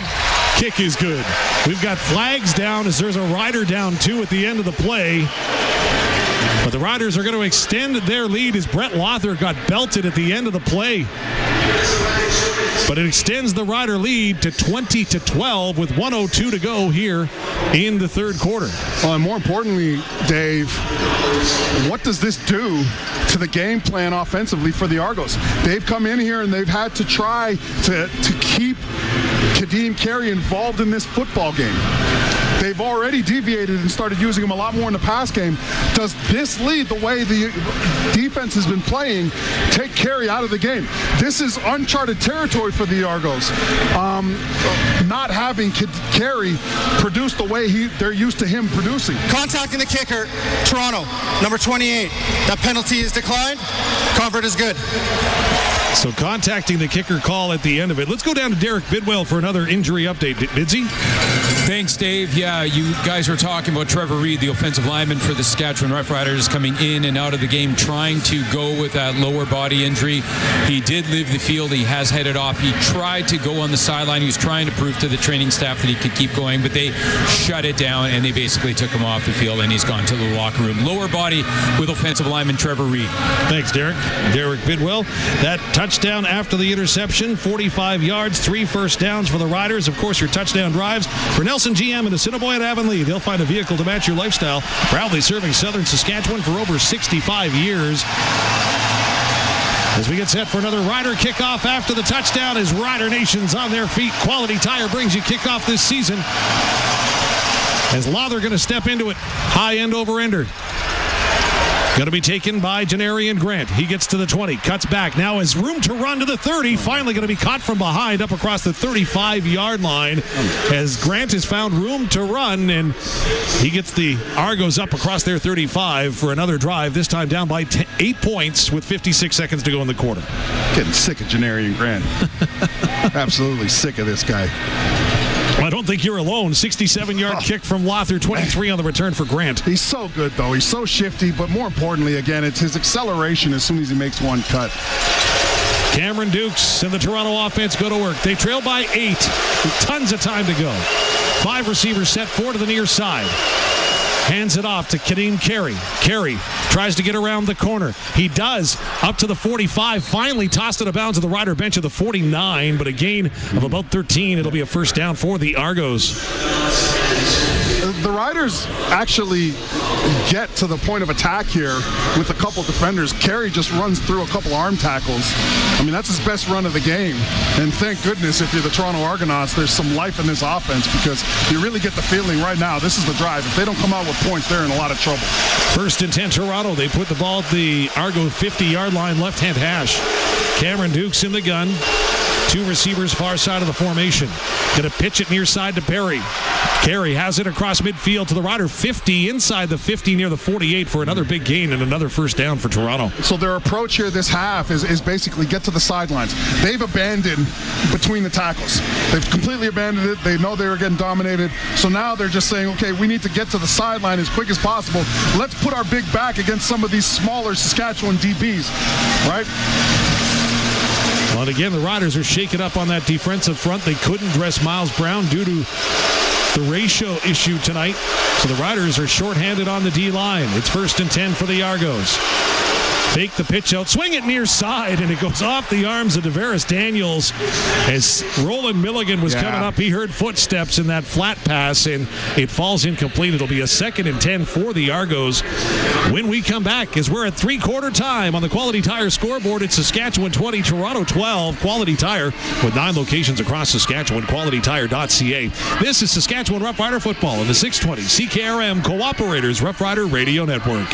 Kick is good. We've got flags down as there's a Rider down 2 at the end of the play. But the Riders are going to extend their lead as Brett Lother got belted at the end of the play. But it extends the Rider lead to 20-12 with 1:02 to go here in the third quarter. Well, and more importantly, Dave, what does this do to the game plan offensively for the Argos? They've come in here and they've had to try to keep Kadeem Carey involved in this football game. They've already deviated and started using him a lot more in the pass game. Does this lead, the way the defense has been playing, take Carey out of the game? This is uncharted territory for the Argos. Not having Carey produce the way they're used to him producing. Contacting the kicker, Toronto, number 28. That penalty is declined. Convert is good. So contacting the kicker call at the end of it. Let's go down to Derek Bidwell for another injury update. Bidsy? Thanks, Dave. Yeah, you guys were talking about Trevor Reed, the offensive lineman for the Saskatchewan Rough Riders, coming in and out of the game, trying to go with that lower body injury. He did leave the field. He has headed off. He tried to go on the sideline. He was trying to prove to the training staff that he could keep going, but they shut it down, and they basically took him off the field, and he's gone to the locker room. Lower body with offensive lineman Trevor Reed. Thanks, Derek. Derek Bidwell. That touchdown after the interception, 45 yards, 3 first downs for the Riders. Of course, your touchdown drives for Nelson GM and Assiniboine at Avonlea. They'll find a vehicle to match your lifestyle. Proudly serving southern Saskatchewan for over 65 years. As we get set for another Rider kickoff after the touchdown as Rider Nation's on their feet. Quality Tire brings you kickoff this season. As Lother going to step into it. High end over ender. Going to be taken by Janarian Grant. He gets to the 20, cuts back. Now has room to run to the 30. Finally going to be caught from behind up across the 35-yard line as Grant has found room to run, and he gets the Argos up across their 35 for another drive, this time down by 8 points with 56 seconds to go in the quarter. Getting sick of Janarian Grant. Absolutely sick of this guy. I don't think you're alone. 67-yard kick from Lother, 23 on the return for Grant. He's so good, though. He's so shifty, but more importantly, again, it's his acceleration as soon as he makes one cut. Cameron Dukes and the Toronto offense go to work. They trail by 8 with tons of time to go. 5 receivers set, 4 to the near side. Hands it off to Kadeem Carey. Carey tries to get around the corner. He does. Up to the 45. Finally tossed it out of bounds to the Rider bench of the 49, but a gain of about 13. It'll be a first down for the Argos. The Riders actually get to the point of attack here with a couple defenders. Carey just runs through a couple arm tackles. I mean, that's his best run of the game. And thank goodness if you're the Toronto Argonauts, there's some life in this offense because you really get the feeling right now, this is the drive. If they don't come out with points, they're in a lot of trouble. 1st and 10 Toronto. They put the ball at the Argo 50-yard line, left-hand hash. Cameron Dukes in the gun. 2 receivers far side of the formation. Going to pitch it near side to Perry. Carey has it across midfield to the Rider 50, inside the 50 near the 48 for another big gain and another first down for Toronto. So their approach here this half is basically get to the sidelines. They've abandoned between the tackles. They've completely abandoned it. They know they were getting dominated. So now they're just saying, okay, we need to get to the sideline as quick as possible. Let's put our big back against some of these smaller Saskatchewan DBs, right? Well, and again, the Riders are shaken up on that defensive front. They couldn't dress Miles Brown due to the ratio issue tonight. So the Riders are shorthanded on the D-line. It's 1st and 10 for the Argos. Fake the pitch out, swing it near side, and it goes off the arms of Deveris Daniels. As Roland Milligan was coming up, he heard footsteps in that flat pass, and it falls incomplete. It'll be a 2nd and 10 for the Argos. When we come back, as we're at three-quarter time on the Quality Tire scoreboard, it's Saskatchewan 20, Toronto 12. Quality Tire with 9 locations across Saskatchewan, qualitytire.ca. This is Saskatchewan Rough Rider football in the 620 CKRM Cooperators Rough Rider Radio Network.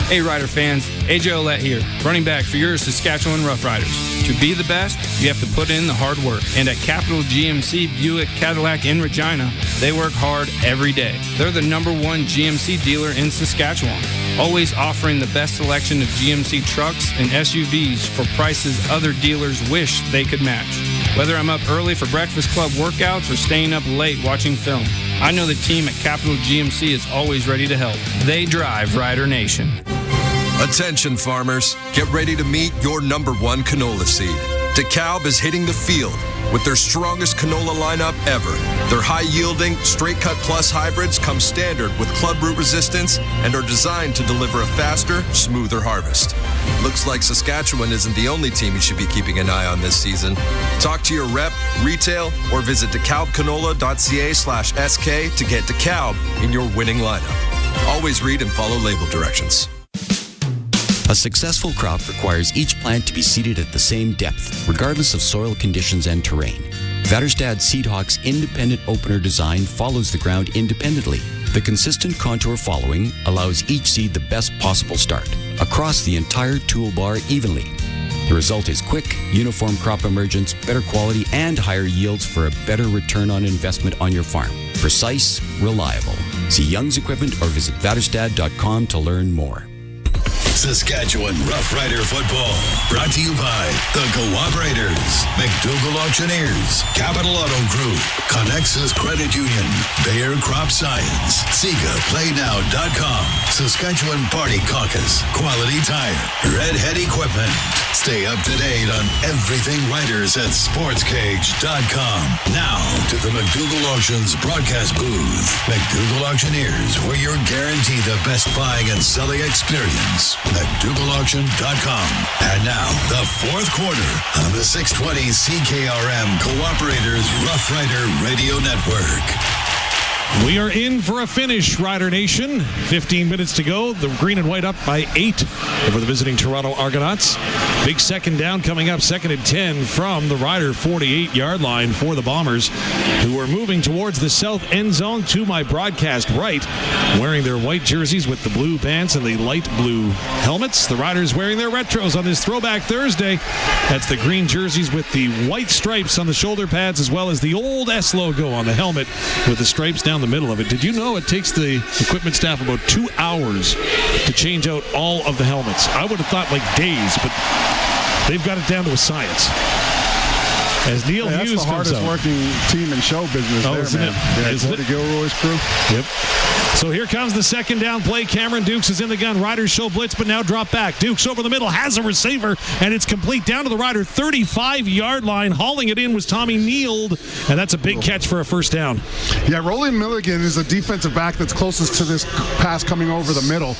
Hey Rider fans, AJ Oulette here, running back for your Saskatchewan Rough Riders. To be the best, you have to put in the hard work. And at Capital GMC Buick Cadillac in Regina, they work hard every day. They're the #1 GMC dealer in Saskatchewan, always offering the best selection of GMC trucks and SUVs for prices other dealers wish they could match. Whether I'm up early for Breakfast Club workouts or staying up late watching film, I know the team at Capital GMC is always ready to help. They drive Rider Nation. Attention farmers, get ready to meet your #1 canola seed. DeKalb is hitting the field with their strongest canola lineup ever. Their high-yielding, straight-cut plus hybrids come standard with club root resistance and are designed to deliver a faster, smoother harvest. Looks like Saskatchewan isn't the only team you should be keeping an eye on this season. Talk to your rep, retail, or visit DeKalbCanola.ca/SK to get DeKalb in your winning lineup. Always read and follow label directions. A successful crop requires each plant to be seeded at the same depth, regardless of soil conditions and terrain. Vaderstad Seedhawk's independent opener design follows the ground independently. The consistent contour following allows each seed the best possible start, across the entire toolbar evenly. The result is quick, uniform crop emergence, better quality, and higher yields for a better return on investment on your farm. Precise, reliable. See Young's Equipment or visit vaderstad.com to learn more. Saskatchewan Rough Rider football, brought to you by the Cooperators, McDougall Auctioneers, Capital Auto Group, Connexus Credit Union, Bayer Crop Science, SigaPlayNow.com, Saskatchewan Party Caucus, Quality Tire, Redhead Equipment. Stay up to date on everything Riders at SportsCage.com. Now to the McDougall Auctions broadcast booth. McDougall Auctioneers, where you're guaranteed the best buying and selling experience. McDougallAuction.com. And now, the fourth quarter on the 620 CKRM Cooperators Rough Rider Radio Network. We are in for a finish, Rider Nation. 15 minutes to go. The green and white up by 8 over the visiting Toronto Argonauts. Big second down coming up, 2nd and 10 from the Rider 48-yard line for the Bombers, who are moving towards the south end zone to my broadcast right, wearing their white jerseys with the blue pants and the light blue helmets. The Riders wearing their retros on this Throwback Thursday. That's the green jerseys with the white stripes on the shoulder pads, as well as the old S logo on the helmet with the stripes down the middle of it. Did you know it takes the equipment staff about 2 hours to change out all of the helmets? I would have thought like days, but they've got it down to a science. As Neil Hughes that's the hardest working team in show business isn't man. it? Yeah, Isn't Cody it? Gilroy's crew. Yep. So here comes the second down play. Cameron Dukes is in the gun. Riders show blitz, but now drop back. Dukes over the middle, has a receiver, and it's complete down to the Rider 35-yard line. Hauling it in was Tommy Neild, and that's a big catch for a first down. Yeah, Roland Milligan is a defensive back that's closest to this pass coming over the middle,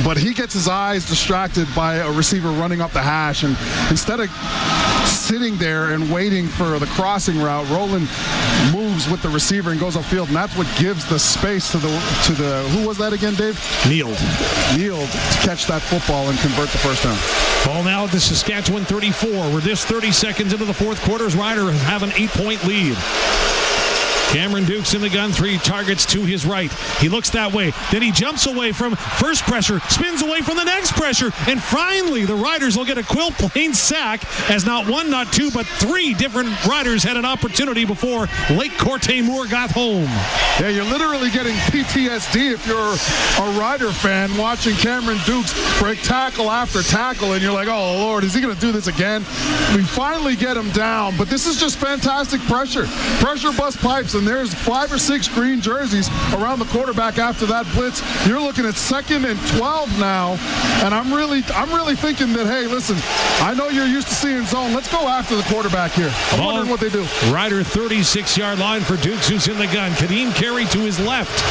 but he gets his eyes distracted by a receiver running up the hash, and instead of sitting there and waiting for the crossing route, Roland moves with the receiver and goes upfield, and that's what gives the space to the who was that again, Dave? Neild to catch that football and convert the first down. Ball now at the Saskatchewan 34. We're this 30 seconds into the fourth quarter. Rider have an 8-point lead. Cameron Dukes in the gun, 3 targets to his right. He looks that way. Then he jumps away from first pressure, spins away from the next pressure, and finally the Riders will get a Quill Plains sack as not 1, not 2, but 3 different Riders had an opportunity before Lake Corte Moore got home. Yeah, you're literally getting PTSD if you're a Rider fan watching Cameron Dukes break tackle after tackle, and you're like, oh, Lord, is he going to do this again? We finally get him down, but this is just fantastic pressure. Pressure bust pipes. and there's 5 or 6 green jerseys around the quarterback after that blitz. You're looking at 2nd and 12 now, and I'm really thinking that, hey, listen, I know you're used to seeing zone. Let's go after the quarterback here. I'm wondering what they do. Rider 36-yard line for Dukes, who's in the gun. Kadeem Carey to his left.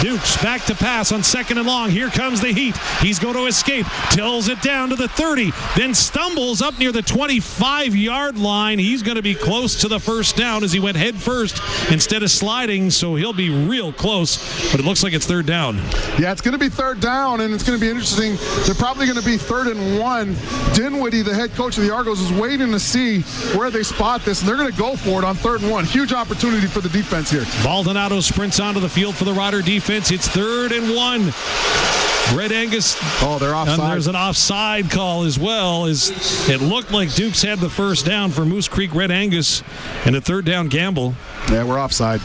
Dukes back to pass on 2nd and long. Here comes the heat. He's going to escape. Tills it down to the 30. Then stumbles up near the 25-yard line. He's going to be close to the first down as he went head first instead of sliding, so he'll be real close. But it looks like it's 3rd down. Yeah, it's going to be 3rd down, and it's going to be interesting. They're probably going to be 3rd and 1. Dinwiddie, the head coach of the Argos, is waiting to see where they spot this, and they're going to go for it on 3rd and 1. Huge opportunity for the defense here. Baldonado sprints onto the field for the Rider defense. It's 3rd and 1. Red Angus. Oh, they're offside. And there's an offside call as well. As it looked like Dukes had the first down for Moose Creek Red Angus and a 3rd down gamble. Yeah, we're offside.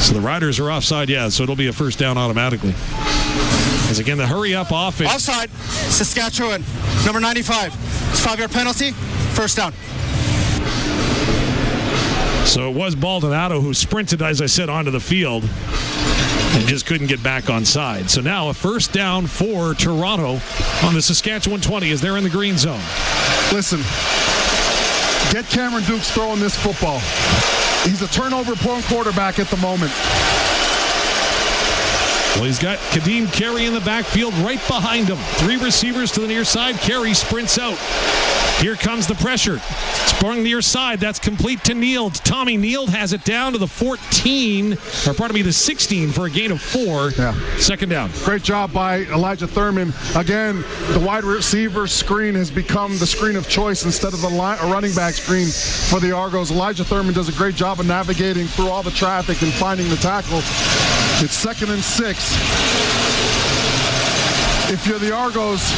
So the Riders are offside, yeah, so it'll be a first down automatically. As again, the hurry-up offense. Offside, Saskatchewan, number 95. 5-yard penalty, first down. So it was Baldonado who sprinted, as I said, onto the field and just couldn't get back on side. So now a first down for Toronto on the Saskatchewan 20 as they're in the green zone. Listen, get Cameron Dukes throwing this football. He's a turnover-prone quarterback at the moment. Well, he's got Kadeem Carey in the backfield right behind him. 3 receivers to the near side. Carey sprints out. Here comes the pressure. Sprung near side. That's complete to Neild. Tommy Neild has it down to the 14, or pardon me, the 16 for a gain of 4. Yeah. 2nd down. Great job by Elijah Thurman. Again, the wide receiver screen has become the screen of choice instead of the running back screen for the Argos. Elijah Thurman does a great job of navigating through all the traffic and finding the tackle. It's 2nd and 6. If you're the Argos,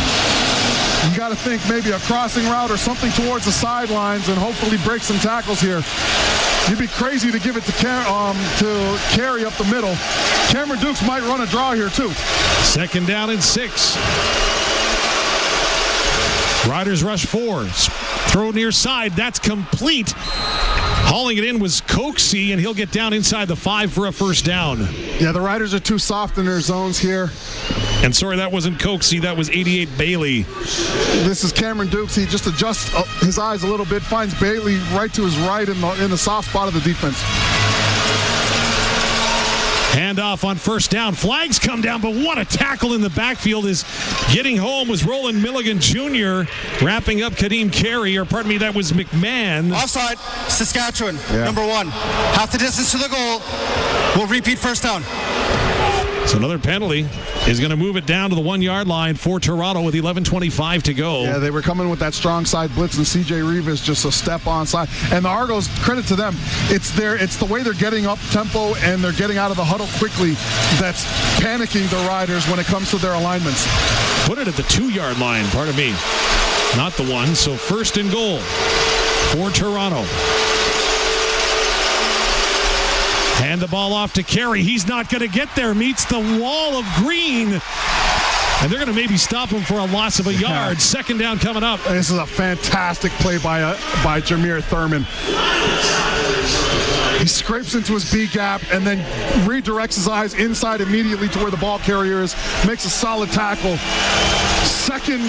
you got to think maybe a crossing route or something towards the sidelines and hopefully break some tackles here. You'd be crazy to give it to Carey up the middle. Cameron Dukes might run a draw here too. 2nd down and 6. Riders rush 4. Throw near side. That's complete. Hauling it in was Coxey, and he'll get down inside the 5 for a first down. Yeah, the Riders are too soft in their zones here. And sorry, that wasn't Coxey. That was 88 Bailey. This is Cameron Dukes. He just adjusts his eyes a little bit, finds Bailey right to his right in the soft spot of the defense. Handoff on first down. Flags come down, but what a tackle in the backfield is getting home was Roland Milligan Jr. wrapping up Kadeem Carey, or pardon me, that was McMahon. Offside, Saskatchewan, number 1. Half the distance to the goal. We'll repeat first down. So another penalty is going to move it down to the 1-yard line for Toronto with 11:25 to go. Yeah, they were coming with that strong side blitz, and CJ Rivas just a step on side. And the Argos, credit to them, it's the way they're getting up tempo and they're getting out of the huddle quickly that's panicking the Riders when it comes to their alignments. Put it at the 2-yard line, pardon me, not the 1. So 1st and goal for Toronto. Hand the ball off to Carey. He's not going to get there. Meets the wall of green. And they're going to maybe stop him for a loss of a yard. 2nd down coming up. This is a fantastic play by Jameer Thurman. He scrapes into his B gap and then redirects his eyes inside immediately to where the ball carrier is. Makes a solid tackle. 2nd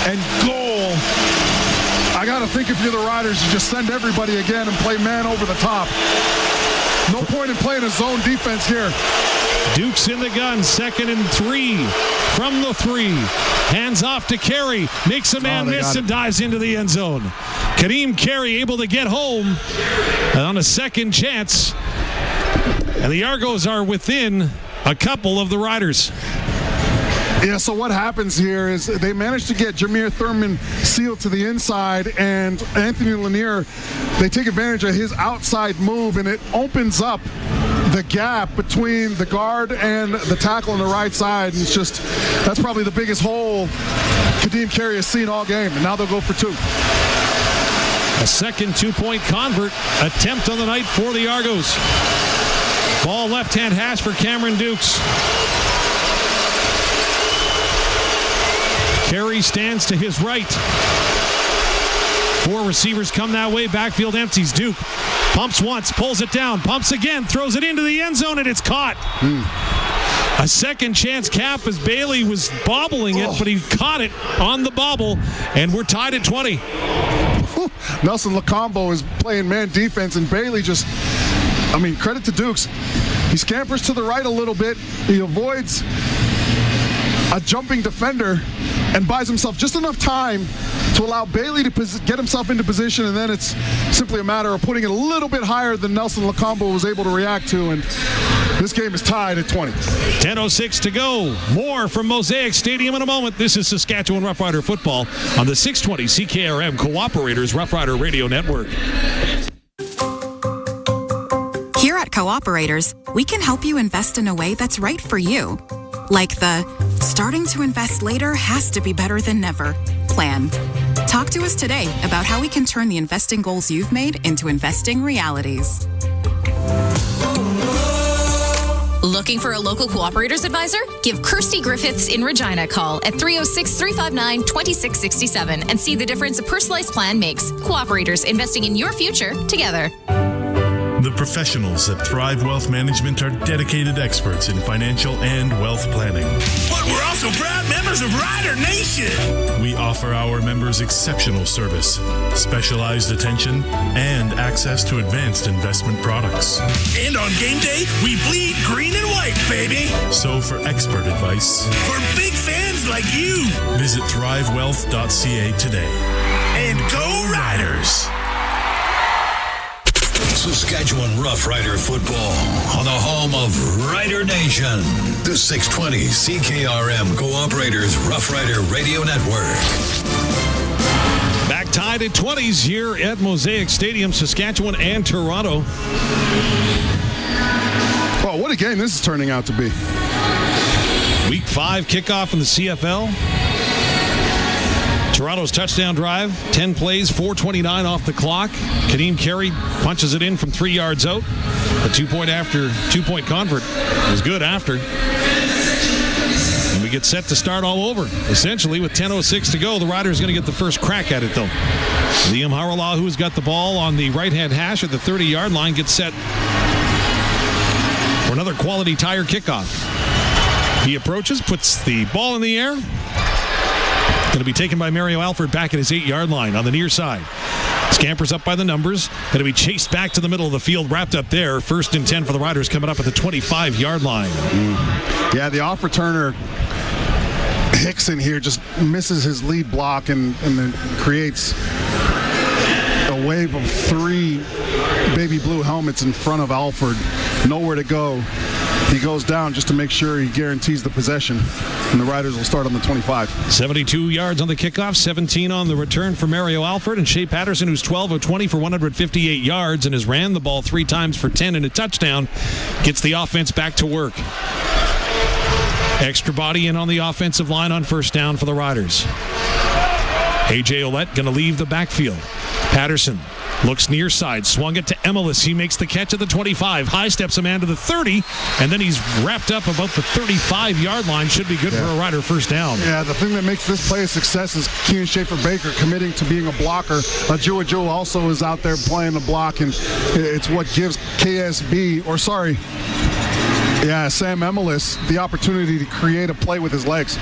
and goal. I got to think if you're the Riders, you just send everybody again and play man over the top. No point in playing a zone defense here. Dukes in the gun, 2nd and 3 from the 3. Hands off to Carey. Makes a man miss and dives into the end zone. Kadeem Carey able to get home on a second chance. And the Argos are within a couple of the Riders. Yeah, so what happens here is they manage to get Jameer Thurman sealed to the inside, and Anthony Lanier, they take advantage of his outside move, and it opens up the gap between the guard and the tackle on the right side. And it's just, that's probably the biggest hole Kadeem Carey has seen all game, and now they'll go for 2. A second 2-point convert attempt on the night for the Argos. Ball left-hand hash for Cameron Dukes. Carey stands to his right. 4 receivers come that way. Backfield empties. Duke Pumps once, pulls it down, pumps again, throws it into the end zone, and it's caught. A second chance cap as Bailey was bobbling it, but he caught it on the bobble, and we're tied at 20. Nelson Lacombo is playing man defense, and Bailey credit to Dukes. He scampers to the right a little bit. He avoids a jumping defender and buys himself just enough time to allow Bailey to get himself into position, and then it's simply a matter of putting it a little bit higher than Nelson Lacombo was able to react to, and this game is tied at 20. 10:06 to go. More from Mosaic Stadium in a moment. This is Saskatchewan Roughrider football on the 620 CKRM Cooperators Roughrider Radio Network. Here at Cooperators, we can help you invest in a way that's right for you. Like the starting to invest later has to be better than never plan. Talk to us today about how we can turn the investing goals you've made into investing realities. Looking for a local Cooperators advisor? Give Kirsty Griffiths in Regina a call at 306-359-2667 and see the difference a personalized plan makes. Cooperators, investing in your future together. The professionals at Thrive Wealth Management are dedicated experts in financial and wealth planning. But we're also proud members of Rider Nation. We offer our members exceptional service, specialized attention, and access to advanced investment products. And on game day, we bleed green and white, baby. So for expert advice, for big fans like you, visit thrivewealth.ca today. And go Riders! Saskatchewan Roughrider football on the home of Rider Nation. The 620 CKRM Cooperators Roughrider Radio Network. Back tied at 20s here at Mosaic Stadium, Saskatchewan and Toronto. Oh, what a game this is turning out to be. Week 5 kickoff in the CFL. Toronto's touchdown drive, 10 plays, 4:29 off the clock. Kadeem Carey punches it in from 3 yards out. A two-point convert was good after. And we get set to start all over. Essentially, with 10:06 to go, the Riders going to get the first crack at it, though. Liam Harala, who's got the ball on the right-hand hash at the 30-yard line, gets set for another quality tire kickoff. He approaches, puts the ball in the air. Going to be taken by Mario Alford back at his 8-yard line on the near side. Scampers up by the numbers. Going to be chased back to the middle of the field, wrapped up there. 1st and 10 for the Riders coming up at the 25-yard line. Yeah, the off returner Hickson here just misses his lead block and then creates a wave of 3 baby blue helmets in front of Alford. Nowhere to go. He goes down just to make sure he guarantees the possession, and the Riders will start on the 25. 72 yards on the kickoff, 17 on the return for Mario Alford, and Shay Patterson, who's 12 of 20 for 158 yards and has ran the ball 3 times for 10 and a touchdown, gets the offense back to work. Extra body in on the offensive line on first down for the Riders. AJ Oulette going to leave the backfield. Patterson looks near side, swung it to Emelis. He makes the catch at the 25. High steps a man to the 30, and then he's wrapped up about the 35-yard line. Should be good for a Rider first down. Yeah, the thing that makes this play a success is Keenan Schaefer-Baker committing to being a blocker. Ajua also is out there playing the block, and it's what gives Sam Emelis the opportunity to create a play with his legs.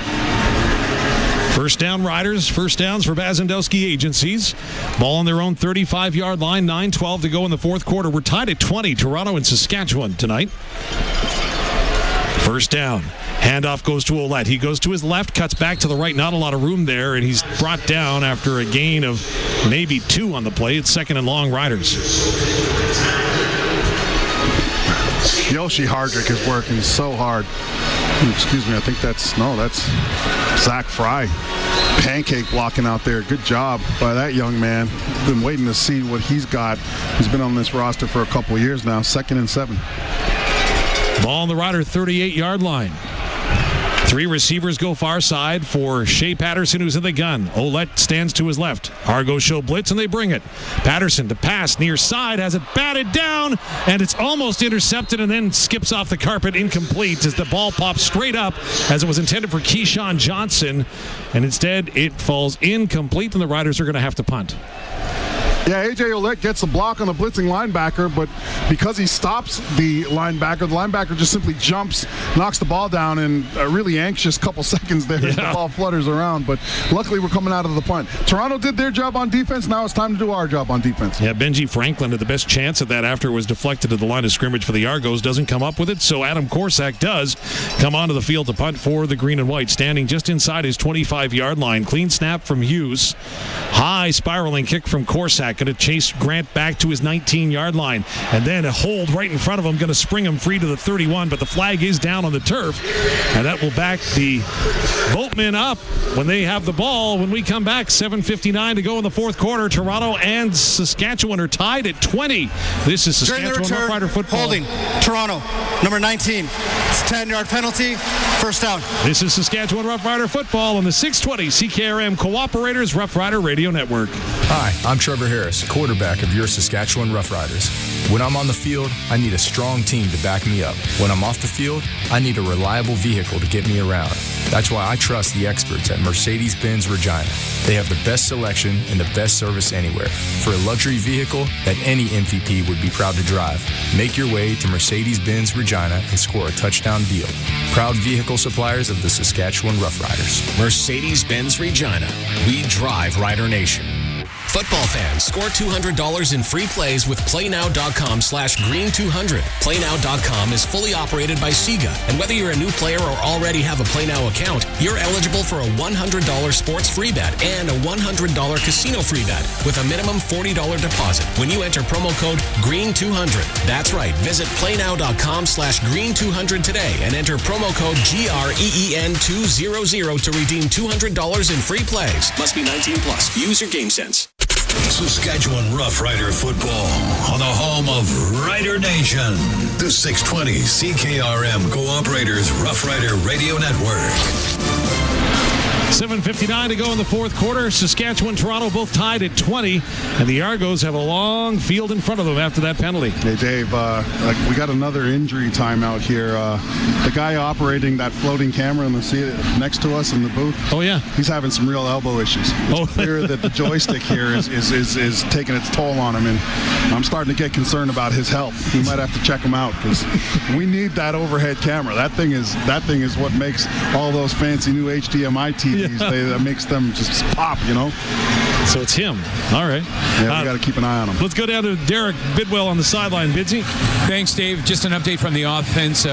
First down Riders, first downs for Bazendowski Agencies. Ball on their own 35-yard line, 9:12 to go in the fourth quarter. We're tied at 20, Toronto and Saskatchewan tonight. First down. Handoff goes to Oulette. He goes to his left, cuts back to the right. Not a lot of room there, and he's brought down after a gain of maybe 2 on the play. It's 2nd and long Riders. Yoshi Hardrick is working so hard. Excuse me, I think that's Zach Fry. Pancake blocking out there. Good job by that young man. Been waiting to see what he's got. He's been on this roster for a couple of years now. 2nd and 7. Ball on the Rider 38-yard line. 3 receivers go far side for Shay Patterson, who's in the gun. Oulette stands to his left. Argos show blitz, and they bring it. Patterson to pass near side, has it batted down, and it's almost intercepted and then skips off the carpet, incomplete, as the ball pops straight up as it was intended for Keyshawn Johnson, and instead it falls incomplete, and the Riders are going to have to punt. Yeah, AJ Oulette gets a block on the blitzing linebacker, but because he stops the linebacker just simply jumps, knocks the ball down in a really anxious couple seconds there as the ball flutters around. But luckily, we're coming out of the punt. Toronto did their job on defense. Now it's time to do our job on defense. Yeah, Benji Franklin had the best chance at that after it was deflected to the line of scrimmage for the Argos. Doesn't come up with it, so Adam Korsak does come onto the field to punt for the green and white, standing just inside his 25-yard line. Clean snap from Hughes. High spiraling kick from Korsak. Going to chase Grant back to his 19-yard line. And then a hold right in front of him. Going to spring him free to the 31, but the flag is down on the turf. And that will back the Boatmen up when they have the ball. When we come back, 7:59 to go in the fourth quarter. Toronto and Saskatchewan are tied at 20. This is Saskatchewan Rough Rider football. Holding. Toronto, number 19. It's a 10-yard penalty. First down. This is Saskatchewan Rough Rider football on the 620 CKRM Cooperators Rough Rider Radio Network. Hi, I'm Trevor Harris, quarterback of your Saskatchewan Roughriders. When I'm on the field, I need a strong team to back me up. When I'm off the field, I need a reliable vehicle to get me around. That's why I trust the experts at Mercedes-Benz Regina. They have the best selection and the best service anywhere for a luxury vehicle that any MVP would be proud to drive. Make your way to Mercedes-Benz Regina and score a touchdown deal. Proud vehicle suppliers of the Saskatchewan Roughriders. Mercedes-Benz Regina. We drive Rider Nation. Football fans, score $200 in free plays with PlayNow.com/Green200. PlayNow.com is fully operated by Sega, and whether you're a new player or already have a PlayNow account, you're eligible for a $100 sports free bet and a $100 casino free bet with a minimum $40 deposit when you enter promo code GREEN200. That's right. Visit PlayNow.com/Green200 today and enter promo code GREEN200 to redeem $200 in free plays. Must be 19 plus. Use your game sense. Saskatchewan Rough Rider football on the home of Rider Nation. The 620 CKRM Cooperators Rough Rider Radio Network. 7:59 to go in the fourth quarter. Saskatchewan, Toronto both tied at 20, and the Argos have a long field in front of them after that penalty. Hey, Dave, we got another injury timeout here. The guy operating that floating camera in the seat next to us in the booth. Oh, yeah. He's having some real elbow issues. It's clear that the joystick here is taking its toll on him, and I'm starting to get concerned about his health. We might have to check him out because we need that overhead camera. That thing is what makes all those fancy new HDMI TVs. That makes them just pop, you know. So it's him. All right. Yeah, we got to keep an eye on him. Let's go down to Derek Bidwell on the sideline. Bidsy. Thanks, Dave. Just an update from the offense.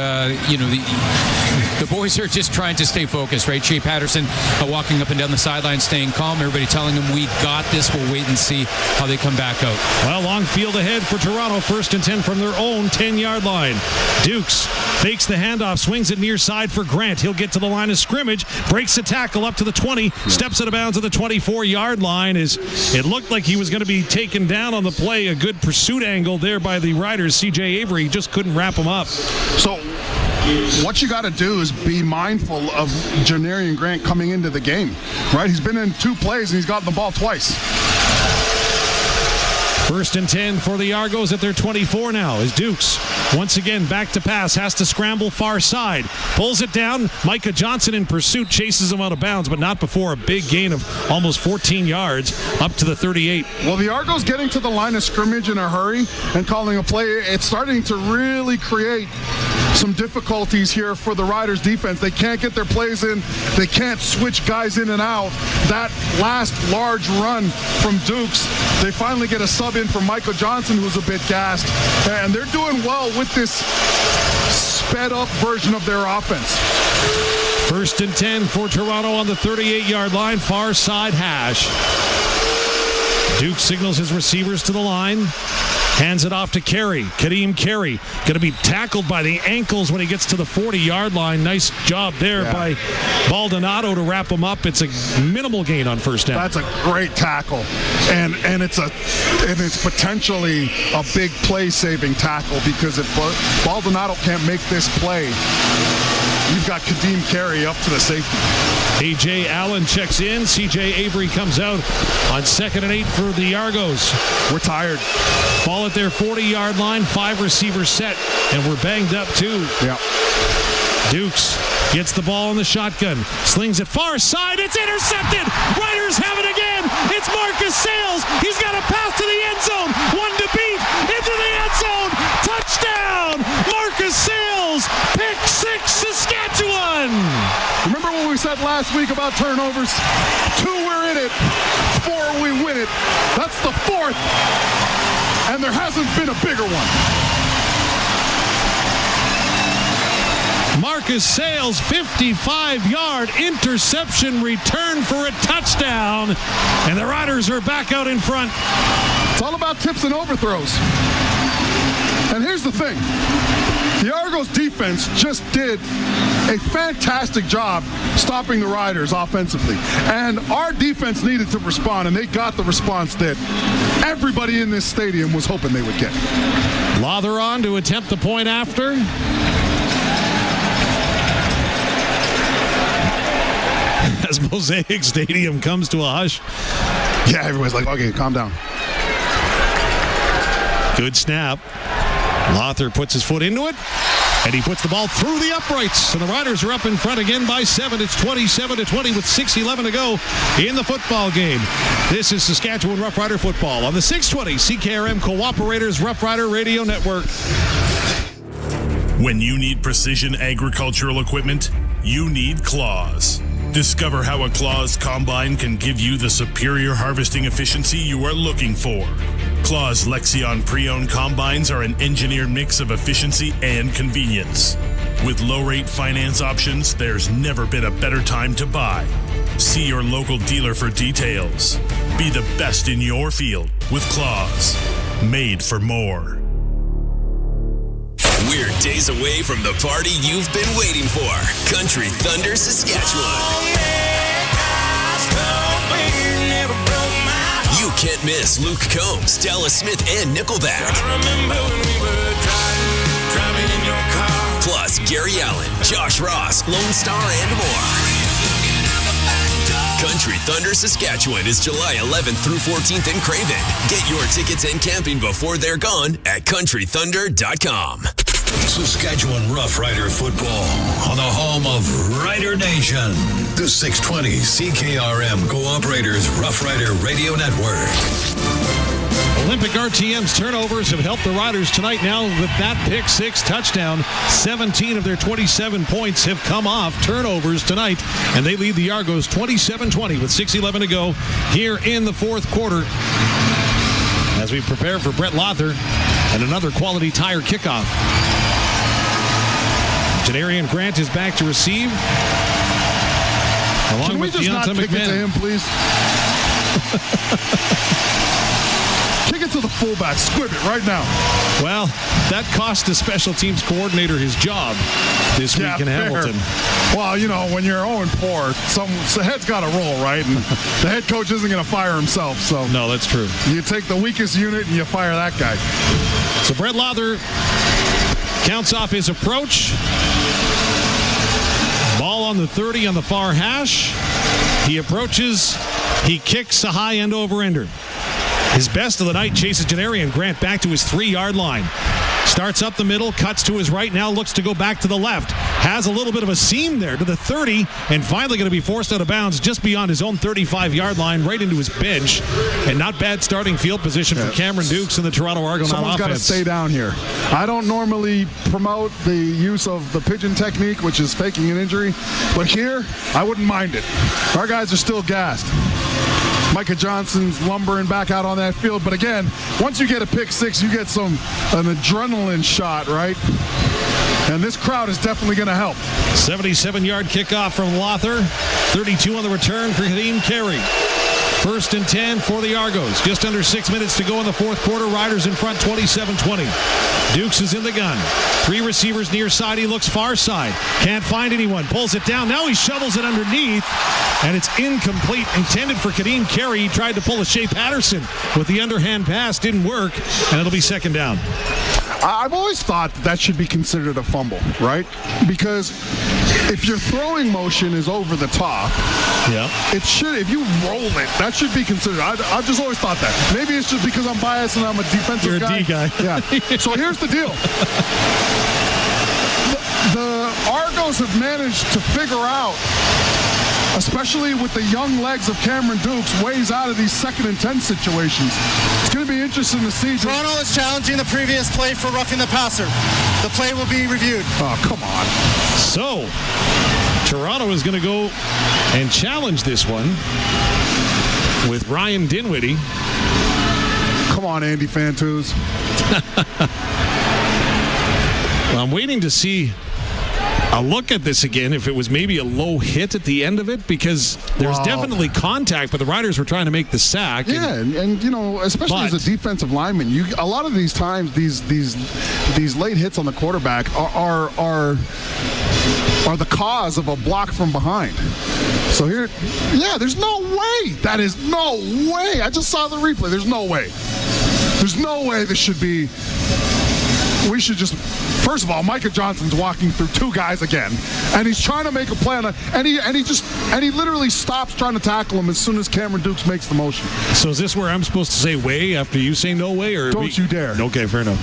The boys are just trying to stay focused, right? Shay Patterson walking up and down the sideline, staying calm. Everybody telling him, we got this. We'll wait and see how they come back out. Well, long field ahead for Toronto. 1st and 10 from their own 10-yard line. Dukes fakes the handoff, swings it near side for Grant. He'll get to the line of scrimmage, breaks the tackle up to the 20, steps out of bounds at the 24-yard line. It looked like he was going to be taken down on the play. A good pursuit angle there by the Riders. CJ Avery just couldn't wrap him up. So what you got to do is be mindful of Janarian Grant coming into the game, right? He's been in 2 plays and he's gotten the ball twice. 1st and 10 for the Argos at their 24 now as Dukes once again back to pass, has to scramble far side, pulls it down. Micah Johnson in pursuit, chases him out of bounds, but not before a big gain of almost 14 yards up to the 38. Well, the Argos getting to the line of scrimmage in a hurry and calling a play, it's starting to really create some difficulties here for the Riders defense. They can't get their plays in. They can't switch guys in and out. That last large run from Dukes, they finally get a sub in for Michael Johnson, who's a bit gassed. And they're doing well with this sped up version of their offense. 1st and 10 for Toronto on the 38-yard line, far side hash. Duke signals his receivers to the line. Hands it off to Carey. Kadeem Carey going to be tackled by the ankles when he gets to the 40-yard line. Nice job there by Baldonado to wrap him up. It's a minimal gain on 1st down. That's a great tackle, and it's potentially a big play-saving tackle because if Baldonado can't make this play, you've got Kadeem Carey up to the safety. AJ Allen checks in. CJ Avery comes out on 2nd and 8 for the Argos. We're tired. Ball at their 40-yard line, 5 receivers set, and we're banged up too. Yeah. Dukes gets the ball in the shotgun, slings it far side. It's intercepted. Riders have it again. It's Marcus Sales. He's got a pass to the last week about turnovers. 2, we're in it. 4, we win it. That's the 4th. And there hasn't been a bigger one. Marcus Sales, 55-yard interception return for a touchdown. And the Riders are back out in front. It's all about tips and overthrows. And here's the thing. The Argos defense just did a fantastic job stopping the Riders offensively. And our defense needed to respond, and they got the response that everybody in this stadium was hoping they would get. Lawther on to attempt the point after. As Mosaic Stadium comes to a hush. Yeah, everybody's like, okay, calm down. Good snap. Lawther puts his foot into it, and he puts the ball through the uprights. And the Riders are up in front again by 7. It's 27-20 with 6:11 to go in the football game. This is Saskatchewan Rough Rider football on the 620 CKRM Cooperators Rough Rider Radio Network. When you need precision agricultural equipment, you need Claws. Discover how a Claws combine can give you the superior harvesting efficiency you are looking for. Claws Lexion pre-owned combines are an engineered mix of efficiency and convenience. With low-rate finance options, there's never been a better time to buy. See your local dealer for details. Be the best in your field with Claws. Made for more. We're days away from the party you've been waiting for. Country Thunder Saskatchewan. You can't miss Luke Combs, Dallas Smith, and Nickelback. Plus Gary Allen, Josh Ross, Lone Star, and more. Country Thunder Saskatchewan is July 11th through 14th in Craven. Get your tickets and camping before they're gone at countrythunder.com. Saskatchewan Rough Rider football on the home of Rider Nation. The 620 CKRM Cooperators Rough Rider Radio Network. Olympic RTM's turnovers have helped the Riders tonight now with that pick six touchdown. 17 of their 27 points have come off turnovers tonight, and they lead the Argos 27-20 with 6:11 to go here in the fourth quarter. As we prepare for Brett Lawther and another quality tire kickoff. Janarian Grant is back to receive. Along Can we with just Deonta not kick McMahon. it to him, please? Kick it to the fullback. Squib it right now. Well, that cost the special teams coordinator his job this week in fair. Hamilton. Well, you know, when you're 0-4, the head's got to roll, right? And the head coach isn't going to fire himself. So no, that's true. You take the weakest unit and you fire that guy. So Brett Lawther counts off his approach. Ball on the 30 on the far hash. He approaches. He kicks a high end over-ender. His best of the night chases Janarian Grant back to his 3-yard line. Starts up the middle, cuts to his right, now looks to go back to the left. Has a little bit of a seam there to the 30, and finally going to be forced out of bounds just beyond his own 35-yard line, right into his bench. And not bad starting field position for Cameron Dukes and the Toronto Argonaut Someone's offense. got to stay down here. I don't normally promote the use of the pigeon technique, which is faking an injury, but here, I wouldn't mind it. Our guys are still gassed. Micah Johnson's lumbering back out on that field. But again, once you get a pick six, you get an adrenaline shot, right? And this crowd is definitely going to help. 77-yard kickoff from Lawther. 32 on the return for Kadeem Carey. 1st and 10 for the Argos. Just under 6 minutes to go in the fourth quarter. Riders in front 27-20. Dukes is in the gun. 3 receivers near side. He looks far side. Can't find anyone. Pulls it down. Now he shovels it underneath. And it's incomplete. Intended for Kadeem Carey. He tried to pull a Shay Patterson with the underhand pass. Didn't work. And it'll be second down. I've always thought that should be considered a fumble, right? Because if your throwing motion is over the top, it should. If you roll it, that should be considered. I've just always thought that. Maybe it's just because I'm biased and I'm a defensive guy. You're a D guy. Yeah. So here's the deal. The Argos have managed to figure out, especially with the young legs of Cameron Dukes, ways out of these 2nd and 10 situations. It's going to be interesting to see. Toronto is challenging the previous play for roughing the passer. The play will be reviewed. Oh, come on. So, Toronto is going to go and challenge this one with Ryan Dinwiddie. Come on, Andy Fantus. Well, I'm waiting to see a look at this again, if it was maybe a low hit at the end of it, because there's definitely contact, but the Riders were trying to make the sack. Yeah, and you know, especially as a defensive lineman, a lot of these times, these late hits on the quarterback are the cause of a block from behind. So here, there's no way. That is no way. I just saw the replay. There's no way. There's no way this should be. We should just. First of all, Micah Johnson's walking through two guys again, and he's trying to make a play on it, and he literally stops trying to tackle him as soon as Cameron Dukes makes the motion. So is this where I'm supposed to say way after you say no way, or don't you dare? Okay, fair enough.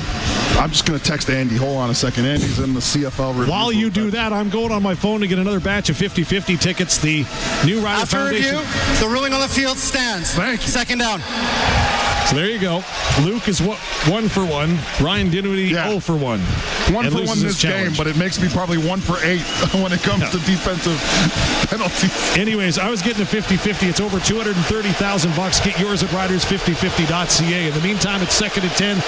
I'm just going to text Andy. Hold on a second. Andy's in the CFL review. While you do that, I'm going on my phone to get another batch of 50-50 tickets. The new Rider After Foundation. review, the ruling on the field stands. Thank you. Second down. So there you go. Luke is 1 for 1. Ryan Dinwiddie 0 for 1. 1 for 1 this game, but it makes me probably 1 for 8 when it comes to defensive penalties. Anyways, I was getting a 50-50. It's over $230,000. Get yours at riders5050.ca. In the meantime, it's 2nd and 10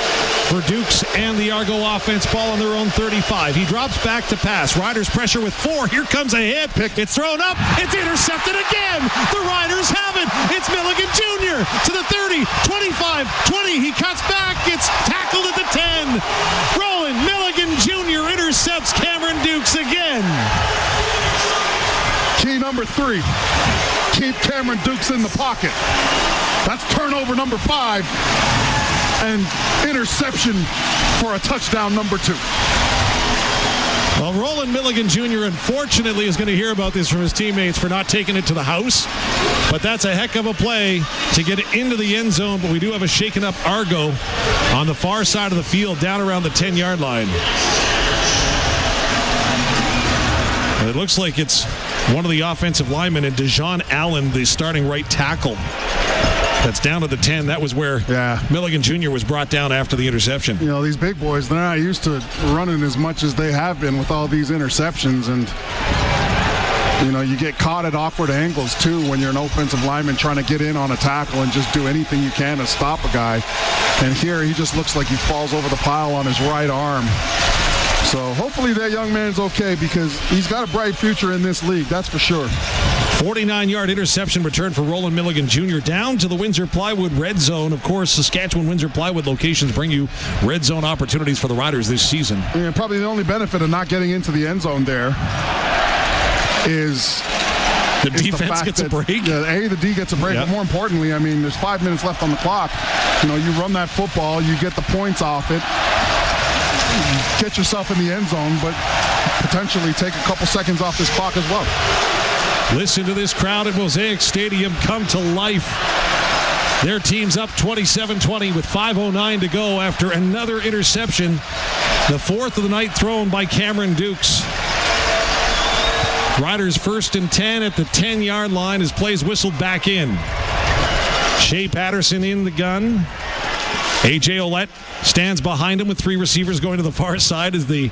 for Dukes and the Argo offense. Ball on their own 35. He drops back to pass. Riders pressure with 4. Here comes a hit. It's thrown up. It's intercepted again. The Riders have it. It's Milligan Jr. to the 30, 25, 20. He cuts back. It's tackled at the 10. Rowan Milligan Jr. intercepts Cameron Dukes again. Key number 3. Keep Cameron Dukes in the pocket. That's turnover number 5. And interception for a touchdown number 2. Well, Roland Milligan Jr. unfortunately is going to hear about this from his teammates for not taking it to the house. But that's a heck of a play to get it into the end zone. But we do have a shaken up Argo on the far side of the field down around the 10-yard line. And it looks like it's one of the offensive linemen, and Dejon Allen, the starting right tackle. That's down to the 10. That was where Milligan Jr. was brought down after the interception. You know, these big boys, they're not used to running as much as they have been with all these interceptions. And, you know, you get caught at awkward angles, too, when you're an offensive lineman trying to get in on a tackle and just do anything you can to stop a guy. And here he just looks like he falls over the pile on his right arm. So hopefully that young man's okay, because he's got a bright future in this league, that's for sure. 49-yard interception return for Roland Milligan Jr. down to the Windsor Plywood Red Zone. Of course, Saskatchewan Windsor Plywood locations bring you red zone opportunities for the Riders this season. Yeah, probably the only benefit of not getting into the end zone there is the defense gets a break. The D gets a break, but more importantly, I mean, there's 5 minutes left on the clock. You know, you run that football, you get the points off it, get yourself in the end zone, but potentially take a couple seconds off this clock as well. Listen to this crowd at Mosaic Stadium come to life. Their team's up 27-20 with 5:09 to go after another interception. The 4th of the night thrown by Cameron Dukes. Riders 1st and 10 at the 10-yard line as plays whistled back in. Shay Patterson in the gun. AJ Oulette stands behind him with 3 receivers going to the far side as you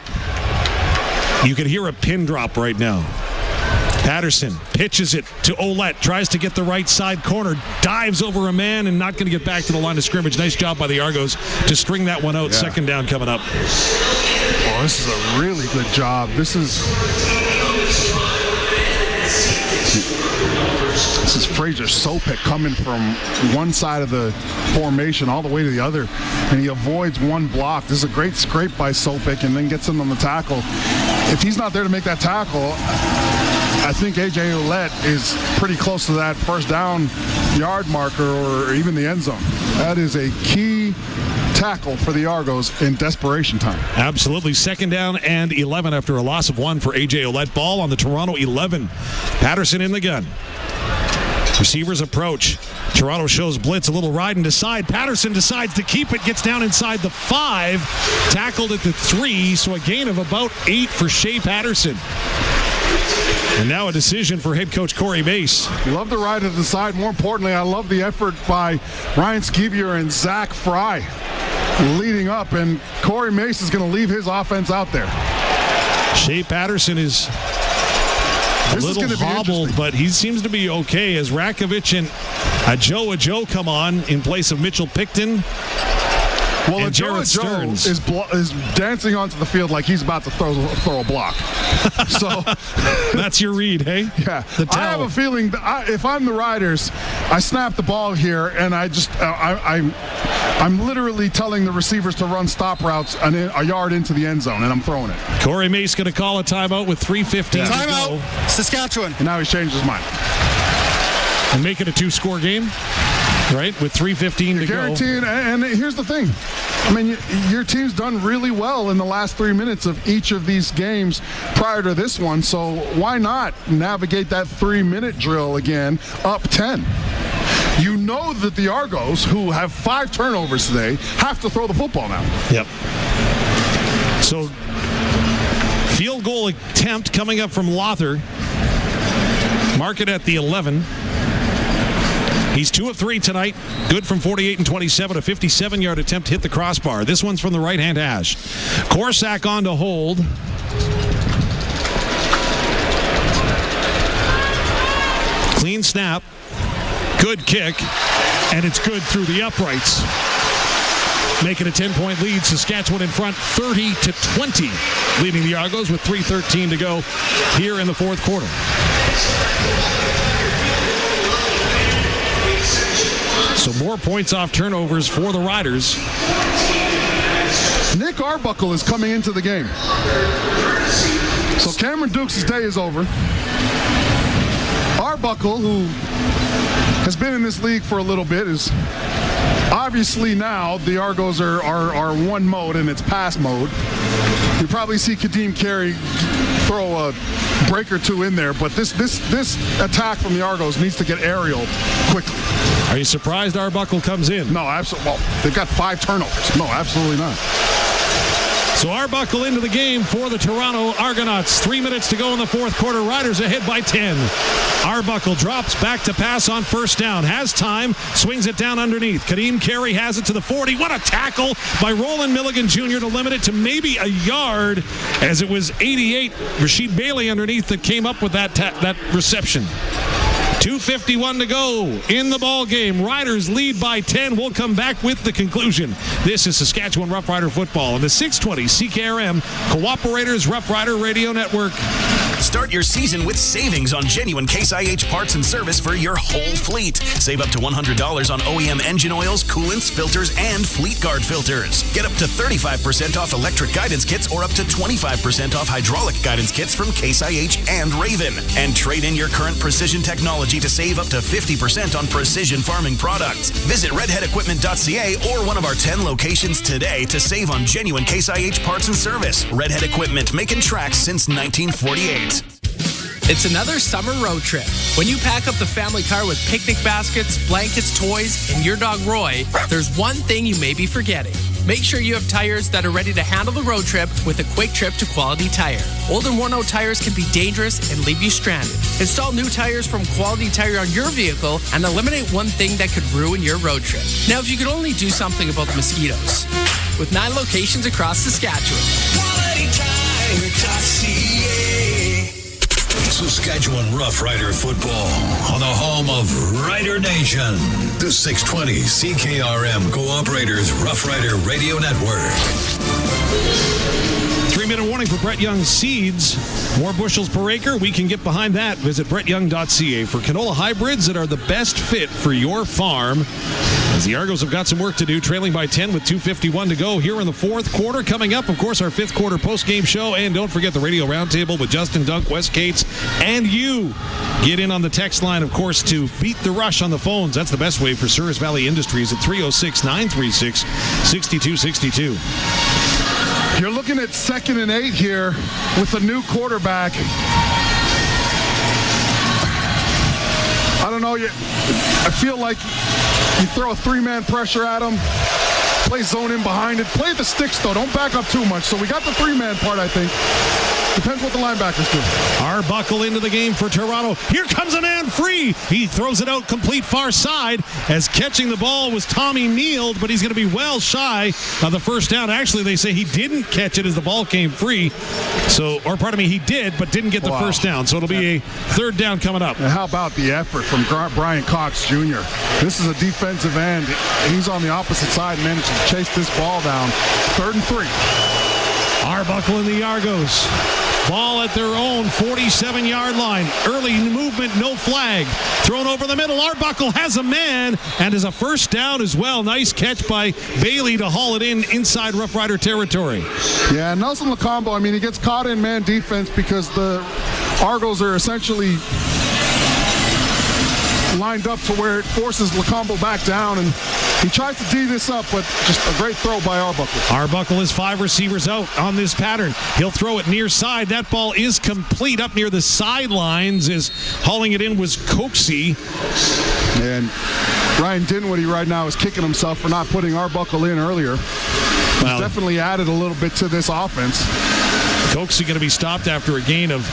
can hear a pin drop right now. Patterson pitches it to Oulette, tries to get the right side corner, dives over a man and not going to get back to the line of scrimmage. Nice job by the Argos to string that one out. 2nd down coming up. Oh, this is a really good job. This is Fraser Sopik coming from one side of the formation all the way to the other, and he avoids one block. This is a great scrape by Sopik and then gets in on the tackle. If he's not there to make that tackle, I think AJ Oulette is pretty close to that 1st down yard marker or even the end zone. That is a key tackle for the Argos in desperation time. Absolutely. 2nd down and 11 after a loss of 1 for AJ Oulette. Ball on the Toronto 11. Patterson in the gun. Receivers approach. Toronto shows blitz, a little ride and decide. Patterson decides to keep it, gets down inside the 5, tackled at the 3, so a gain of about 8 for Shay Patterson. And now a decision for head coach Corey Mace. Love the ride to the side. More importantly, I love the effort by Ryan Skeevier and Zach Fry leading up, and Corey Mace is going to leave his offense out there. Shay Patterson is A little hobbled, but he seems to be okay as Rakovic and Ajo come on in place of Mitchell Picton. Well, Ajo is dancing onto the field like he's about to throw a block. So that's your read, hey? Yeah. I have a feeling that if I'm the Riders, I snap the ball here, and I'm literally telling the receivers to run stop routes a yard into the end zone, and I'm throwing it. Corey Mace going to call a timeout with 3:15 to go. Timeout, Saskatchewan. And now he's changed his mind. And make it a 2-score game, right? With 3:15 to go. Guaranteed. And here's the thing. I mean, your team's done really well in the last 3 minutes of each of these games prior to this one, so why not navigate that 3-minute drill again up 10? You know that the Argos, who have 5 turnovers today, have to throw the football now. Yep. So, field goal attempt coming up from Lothar. Mark it at the 11. He's 2 of 3 tonight. Good from 48 and 27. A 57-yard attempt hit the crossbar. This one's from the right-hand hash. Korsak on to hold. Clean snap. Good kick. And it's good through the uprights. Making a 10-point lead. Saskatchewan in front 30-20. Leading the Argos with 3:13 to go here in the fourth quarter. So more points off turnovers for the Riders. Nick Arbuckle is coming into the game. So Cameron Dukes' day is over. Arbuckle, who has been in this league for a little bit, is obviously now the Argos are one mode, and it's pass mode. You probably see Kadeem Carey throw a break or two in there, but this attack from the Argos needs to get aerial quickly. Are you surprised Arbuckle comes in? No, absolutely. Well, they've got 5 turnovers. No, absolutely not. So Arbuckle into the game for the Toronto Argonauts. 3 minutes to go in the fourth quarter. Riders ahead by 10. Arbuckle drops back to pass on first down. Has time. Swings it down underneath. Kadeem Carey has it to the 40. What a tackle by Roland Milligan Jr. to limit it to maybe a yard, as it was 88. Rasheed Bailey underneath that came up with that reception. 2:51 to go in the ball game. Riders lead by 10. We'll come back with the conclusion. This is Saskatchewan Rough Rider football on the 620 CKRM Cooperators Rough Rider Radio Network. Start your season with savings on genuine Case IH parts and service for your whole fleet. Save up to $100 on OEM engine oils, coolants, filters, and Fleet Guard filters. Get up to 35% off electric guidance kits or up to 25% off hydraulic guidance kits from Case IH and Raven. And trade in your current precision technology to save up to 50% on precision farming products. Visit redheadequipment.ca or one of our 10 locations today to save on genuine Case IH parts and service. Redhead Equipment, making tracks since 1948. It's another summer road trip. When you pack up the family car with picnic baskets, blankets, toys, and your dog Roy, there's one thing you may be forgetting. Make sure you have tires that are ready to handle the road trip with a quick trip to Quality Tire. Old and worn-out tires can be dangerous and leave you stranded. Install new tires from Quality Tire on your vehicle and eliminate one thing that could ruin your road trip. Now, if you could only do something about the mosquitoes. With 9 locations across Saskatchewan. Saskatchewan Rough Rider football on the home of Rider Nation. The 620 CKRM Cooperators Rough Rider Radio Network. 3-minute warning for Brett Young seeds. More bushels per acre. We can get behind that. Visit brettyoung.ca for canola hybrids that are the best fit for your farm. As the Argos have got some work to do, trailing by 10 with 2:51 to go here in the fourth quarter. Coming up, of course, our fifth quarter post-game show. And don't forget the radio roundtable with Justin Dunk, Wes Cates, and you. Get in on the text line, of course, to beat the rush on the phones. That's the best way for Souris Valley Industries at 306-936-6262. You're looking at 2nd and 8 here with a new quarterback. I don't know. I feel like you throw a 3-man pressure at him, play zone in behind it. Play the sticks, though. Don't back up too much. So we got the 3-man part, I think. Depends what the linebackers do. Arbuckle into the game for Toronto. Here comes a man free. He throws it out complete far side as catching the ball was Tommy Neild, but he's going to be well shy of the first down. Actually, they say he didn't catch it as the ball came free. He did, but didn't get the first down. So it'll be a third down coming up. And how about the effort from Brian Cox Jr.? This is a defensive end. He's on the opposite side and managed to chase this ball down. 3rd and 3. Arbuckle in the Argos. Ball at their own 47-yard line. Early movement, no flag. Thrown over the middle. Arbuckle has a man and is a first down as well. Nice catch by Bailey to haul it inside Rough Rider territory. Yeah, Nelson Lacombo, he gets caught in man defense because the Argos are essentially lined up to where it forces Lacombo back down, and he tries to D this up, but just a great throw by Arbuckle. Arbuckle has 5 receivers out on this pattern. He'll throw it near side. That ball is complete up near the sidelines. As hauling it in was Coxey. And Ryan Dinwiddie right now is kicking himself for not putting Arbuckle in earlier. He's definitely added a little bit to this offense. Coxey going to be stopped after a gain of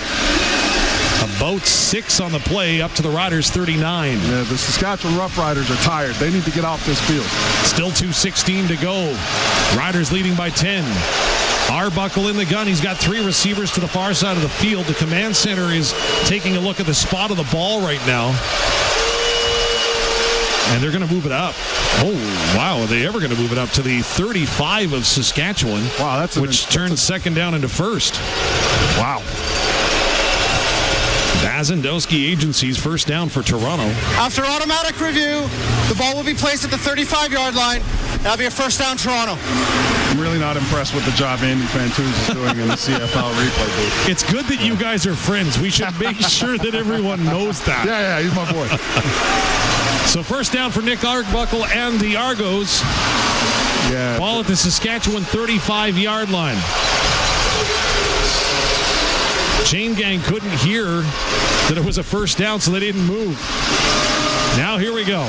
about 6 on the play, up to the Riders' 39. Yeah, the Saskatchewan Rough Riders are tired. They need to get off this field. Still 2:16 to go. Riders leading by 10. Arbuckle in the gun. He's got 3 receivers to the far side of the field. The command center is taking a look at the spot of the ball right now. And they're going to move it up. Oh, wow. Are they ever going to move it up to the 35 of Saskatchewan? Wow, which turns second down into first. Wow. Bazendowski Agency's first down for Toronto. After automatic review, the ball will be placed at the 35-yard line. That'll be a first down, Toronto. I'm really not impressed with the job Andy Fantuz is doing in the CFL replay booth. It's good that you guys are friends. We should make sure that everyone knows that. Yeah, he's my boy. So first down for Nick Arbuckle and the Argos. Yeah. Ball at the Saskatchewan 35-yard line. Chain gang couldn't hear that it was a first down, so they didn't move. Now here we go.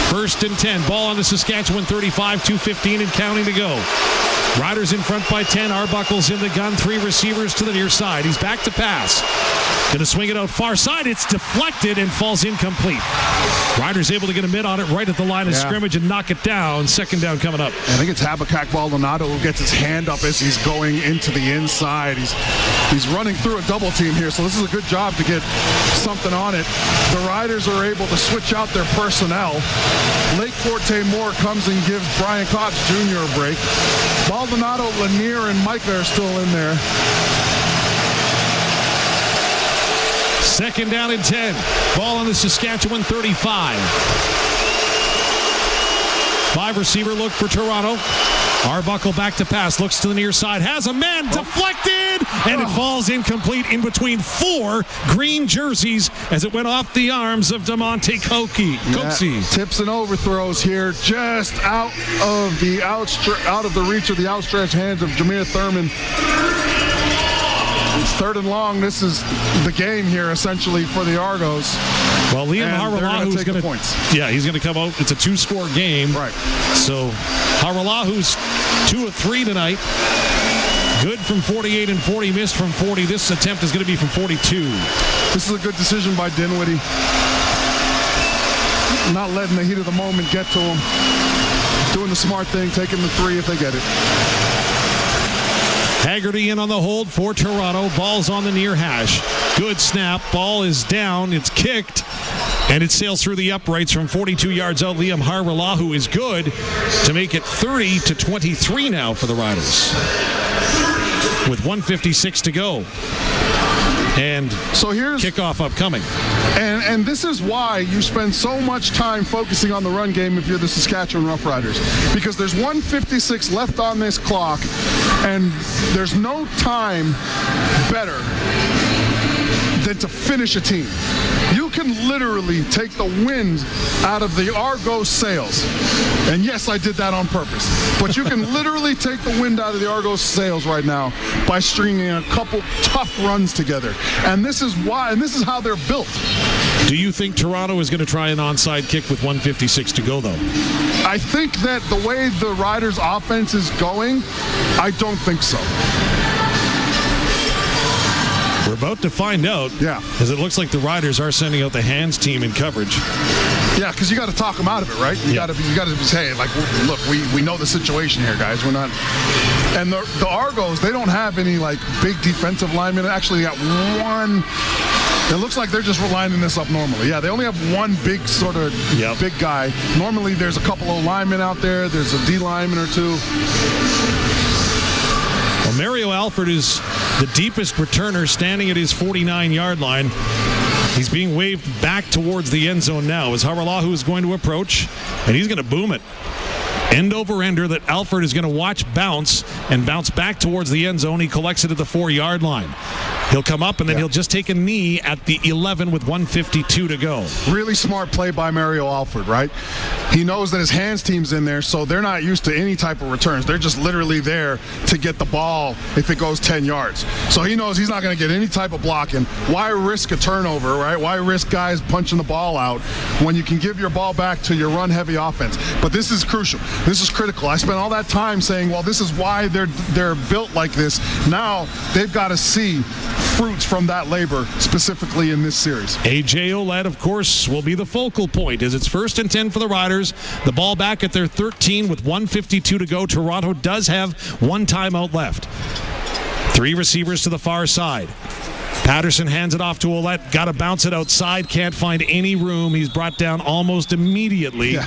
1st and 10. Ball on the Saskatchewan 35, 2:15 and counting to go. Riders in front by 10. Arbuckle's in the gun. 3 receivers to the near side. He's back to pass. Going to swing it out far side. It's deflected and falls incomplete. Riders able to get a mid on it right at the line of scrimmage and knock it down. Second down coming up. I think it's Habakkuk Baldonado who gets his hand up as he's going into the inside. He's running through a double team here, so this is a good job to get something on it. The Riders are able to switch out their personnel. Lake Forte Moore comes and gives Brian Cox Jr. a break. Baldonado, Lanier, and Micah are still in there. Second down and 10. Ball on the Saskatchewan 35. 5 receiver look for Toronto. Arbuckle back to pass. Looks to the near side. Has a man. Deflected. And it falls incomplete in between 4 green jerseys as it went off the arms of DeMonte Coxey. Tips and overthrows here. Just out of the reach of the outstretched hands of Jameer Thurman. 3rd and long. This is the game here, essentially, for the Argos. Well, Liam Haralahu is going to points. Yeah, he's going to come out. It's a 2-score game. Right. So Haralahu's 2 of 3 tonight. Good from 48 and 40. Missed from 40. This attempt is going to be from 42. This is a good decision by Dinwiddie. Not letting the heat of the moment get to him. Doing the smart thing, taking the 3 if they get it. Haggerty in on the hold for Toronto. Ball's on the near hash. Good snap. Ball is down. It's kicked. And it sails through the uprights from 42 yards out. Liam Haralahu is good to make it 30-23 now for the Riders. With 1:56 to go. And so here's kickoff upcoming. And this is why you spend so much time focusing on the run game if you're the Saskatchewan Roughriders. Because there's 1:56 left on this clock, and there's no time better than to finish a team. You can literally take the wind out of the Argos sails. And yes, I did that on purpose. But you can literally take the wind out of the Argos sails right now by stringing a couple tough runs together. And this is why, and this is how they're built. Do you think Toronto is going to try an onside kick with 1:56 to go, though? I think that the way the Riders' offense is going, I don't think so. We're about to find out. Yeah. Because it looks like the Riders are sending out the hands team in coverage. Yeah, because you got to talk them out of it, right? You got to say, like, look, we know the situation here, guys. We're not. And the Argos, they don't have any like big defensive linemen. Actually, got one. It looks like they're just lining this up normally. Yeah, they only have one big sort of big guy. Normally, there's a couple of linemen out there. There's a D lineman or two. Well, Mario Alford is the deepest returner, standing at his 49-yard line. He's being waved back towards the end zone now as Haralahu is going to approach, and he's going to boom it. End over ender that Alford is going to watch bounce and bounce back towards the end zone. He collects it at the 4-yard line. He'll come up, and then he'll just take a knee at the 11 with 1:52 to go. Really smart play by Mario Alford, right? He knows that his hands team's in there, so they're not used to any type of returns. They're just literally there to get the ball if it goes 10 yards. So he knows he's not going to get any type of blocking. Why risk a turnover, right? Why risk guys punching the ball out when you can give your ball back to your run-heavy offense? But this is crucial. This is critical. I spent all that time saying, well, this is why they're built like this. Now they've got to see fruits from that labor, specifically in this series. AJ Oulette, of course, will be the focal point as it's 1st and 10 for the Riders. The ball back at their 13 with 1:52 to go. Toronto does have one timeout left. 3 receivers to the far side. Patterson hands it off to Oulette. Got to bounce it outside. Can't find any room. He's brought down almost immediately. Yeah.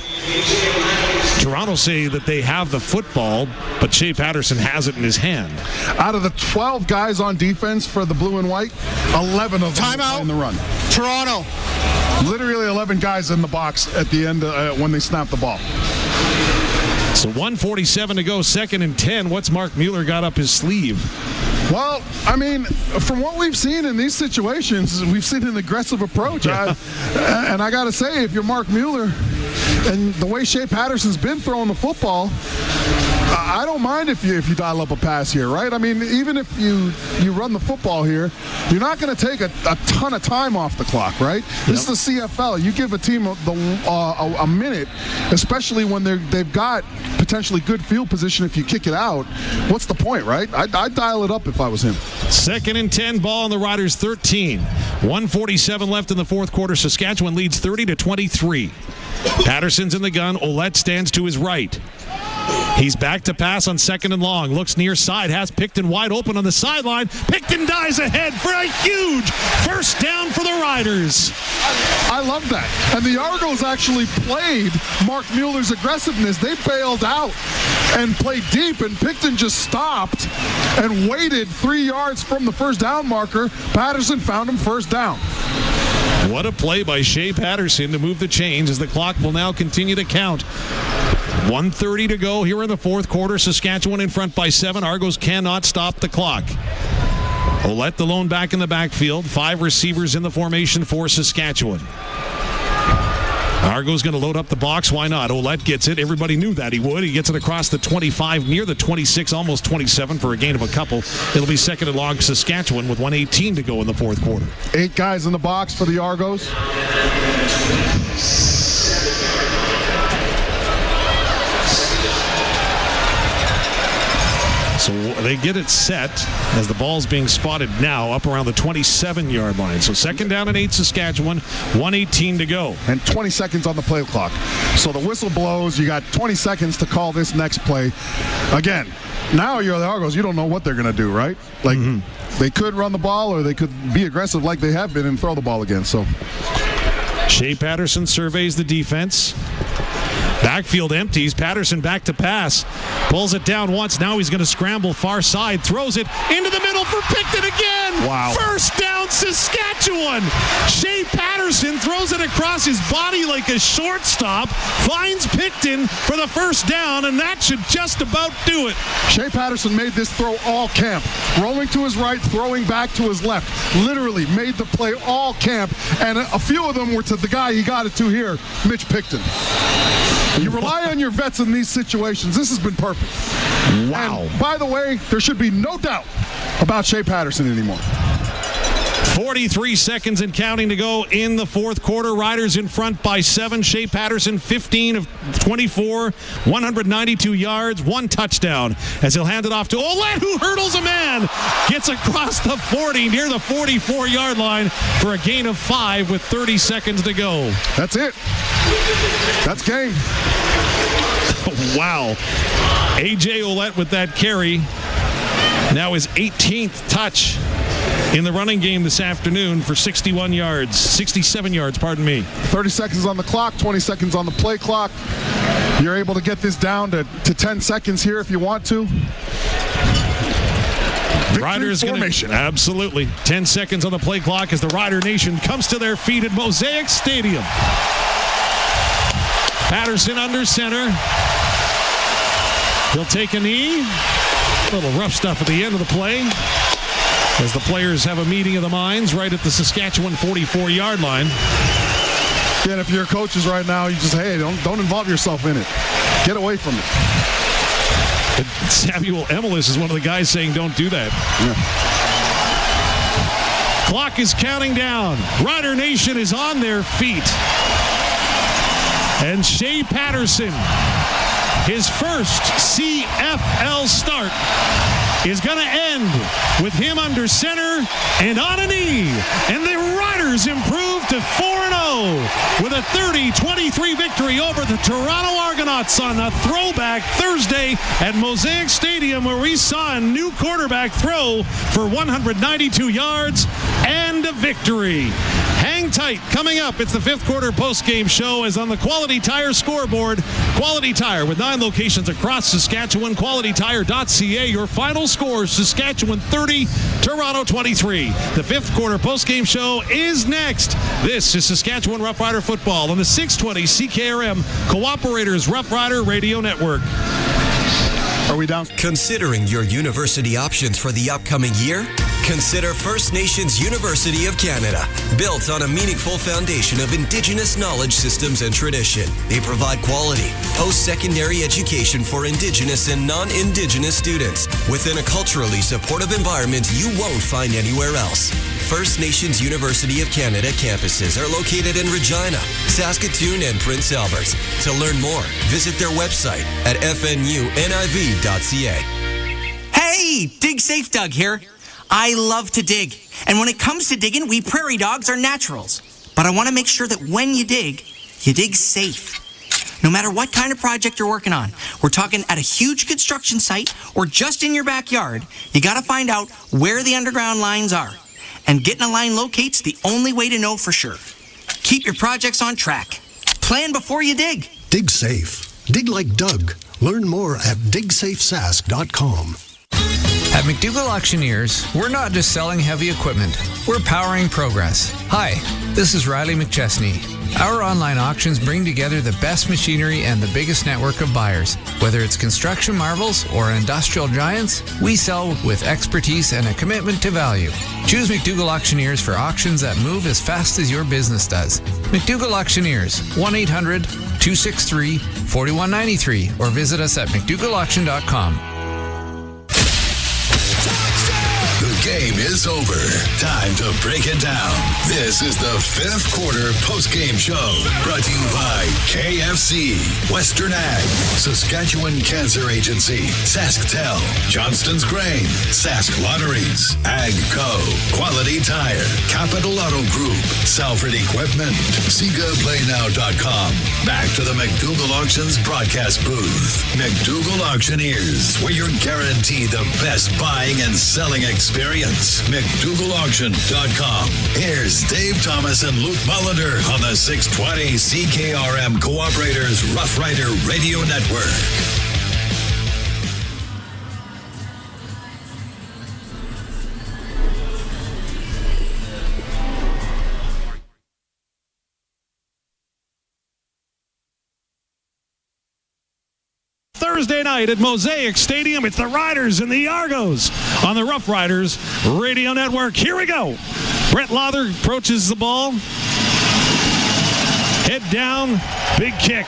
Toronto say that they have the football, but Shay Patterson has it in his hand. Out of the 12 guys on defense for the blue and white, 11 of them are in the run. Toronto. Literally 11 guys in the box at the end when they snap the ball. So 1:47 to go, 2nd and 10. What's Mark Mueller got up his sleeve? Well, I mean, from what we've seen in these situations, we've seen an aggressive approach. Yeah. And I got to say, if you're Mark Mueller and the way Shay Patterson's been throwing the football, I don't mind if you dial up a pass here, right? I mean, even if you run the football here, you're not going to take a ton of time off the clock, right? This is the CFL. You give a team a minute, especially when they've got potentially good field position. If you kick it out, what's the point, right? I'd dial it up if I was him. 2nd and 10, ball on the Riders' 13. 1:47 left in the 4th quarter. Saskatchewan leads 30-23. Patterson's in the gun. Oulette stands to his right. He's back to pass on 2nd and long. Looks near side. Has Picton wide open on the sideline. Picton dives ahead for a huge first down for the Riders. I love that. And the Argos actually played Mark Mueller's aggressiveness. They bailed out and played deep, and Picton just stopped and waited 3 yards from the first down marker. Patterson found him first down. What a play by Shay Patterson to move the chains as the clock will now continue to count. 1:30 to go here in the 4th quarter. Saskatchewan in front by 7. Argos cannot stop the clock. Oulette the lone back in the backfield. 5 receivers in the formation for Saskatchewan. Argos going to load up the box. Why not? Oulette gets it. Everybody knew that he would. He gets it across the 25, near the 26, almost 27 for a gain of a couple. It'll be 2nd and long Saskatchewan with 1:18 to go in the 4th quarter. 8 guys in the box for the Argos. So they get it set as the ball's being spotted now up around the 27-yard line. So 2nd down and 8 Saskatchewan, 1:18 to go. And 20 seconds on the play clock. So the whistle blows. You got 20 seconds to call this next play. Again, now you're the Argos. You don't know what they're going to do, right? Like, they could run the ball or they could be aggressive like they have been and throw the ball again. So Shay Patterson surveys the defense. Backfield empties. Patterson back to pass. Pulls it down once. Now he's going to scramble far side. Throws it into the middle for Picton again. Wow. First down, Saskatchewan. Shay Patterson throws it across his body like a shortstop. Finds Picton for the first down, and that should just about do it. Shay Patterson made this throw all camp. Rolling to his right, throwing back to his left. Literally made the play all camp, and a few of them were to the guy he got it to here, Mitch Picton. You rely on your vets in these situations. This has been perfect. Wow. And by the way, there should be no doubt about Shay Patterson anymore. 43 seconds and counting to go in the fourth quarter. Riders in front by 7. Shay Patterson, 15 of 24, 192 yards, 1 touchdown. As he'll hand it off to Oulette, who hurdles a man, gets across the 40 near the 44-yard line for a gain of 5 with 30 seconds to go. That's it. That's game. Wow. AJ Oulette with that carry. Now his 18th touch in the running game this afternoon for 67 yards, pardon me. 30 seconds on the clock, 20 seconds on the play clock. You're able to get this down to 10 seconds here if you want to. Riders formation. Absolutely. 10 seconds on the play clock as the Rider Nation comes to their feet at Mosaic Stadium. Patterson under center. He'll take a knee. A little rough stuff at the end of the play as the players have a meeting of the minds right at the Saskatchewan 44-yard line. Yeah, and if you're coaches right now, you just, hey, don't involve yourself in it. Get away from it. And Samuel Emelis is one of the guys saying don't do that. Yeah. Clock is counting down. Rider Nation is on their feet. And Shay Patterson, his first CFL start, is going to end with him under center and on a knee. And the Riders improve to 4-0 with a 30-23 victory over the Toronto Argonauts on a throwback Thursday at Mosaic Stadium, where we saw a new quarterback throw for 192 yards and a victory. Hang tight. Coming up, it's the fifth quarter postgame show as on the Quality Tire scoreboard. Quality Tire with 9 locations across Saskatchewan. QualityTire.ca. Your final score, Saskatchewan 30, Toronto 23. The fifth quarter postgame show is next. This is Saskatchewan Rough Rider football on the 620 CKRM Cooperators Rough Rider Radio Network. Are we down? Considering your university options for the upcoming year? Consider First Nations University of Canada. Built on a meaningful foundation of Indigenous knowledge systems and tradition, they provide quality post-secondary education for Indigenous and non-Indigenous students within a culturally supportive environment you won't find anywhere else. First Nations University of Canada campuses are located in Regina, Saskatoon, and Prince Albert. To learn more, visit their website at fnuniv.ca. Hey, Dig Safe Doug here. I love to dig. And when it comes to digging, we prairie dogs are naturals. But I want to make sure that when you dig safe. No matter what kind of project you're working on, we're talking at a huge construction site or just in your backyard, you got to find out where the underground lines are. And getting a line locate's the only way to know for sure. Keep your projects on track. Plan before you dig. Dig safe. Dig like Doug. Learn more at digsafesask.com. At McDougall Auctioneers, we're not just selling heavy equipment, we're powering progress. Hi, this is Riley McChesney. Our online auctions bring together the best machinery and the biggest network of buyers. Whether it's construction marvels or industrial giants, we sell with expertise and a commitment to value. Choose McDougall Auctioneers for auctions that move as fast as your business does. McDougall Auctioneers, 1-800-263-4193, or visit us at mcdougallauction.com. The game is over. Time to break it down. This is the fifth quarter postgame show brought to you by KFC, Western Ag, Saskatchewan Cancer Agency, SaskTel, Johnston's Grain, Sask Lotteries, Ag Co, Quality Tire, Capital Auto Group, Salford Equipment, SigaPlayNow.com. Back to the McDougall Auctions broadcast booth. McDougall Auctioneers, where you're guaranteed the best buying and selling experience. McDougallAuction.com. Here's Dave Thomas and Luc Mullinder on the 620 CKRM Cooperators Rough Rider Radio Network. Thursday night at Mosaic Stadium, it's the Riders and the Argos on the Rough Riders Radio Network. Here we go. Brett Lawther approaches the ball. Head down, Big kick.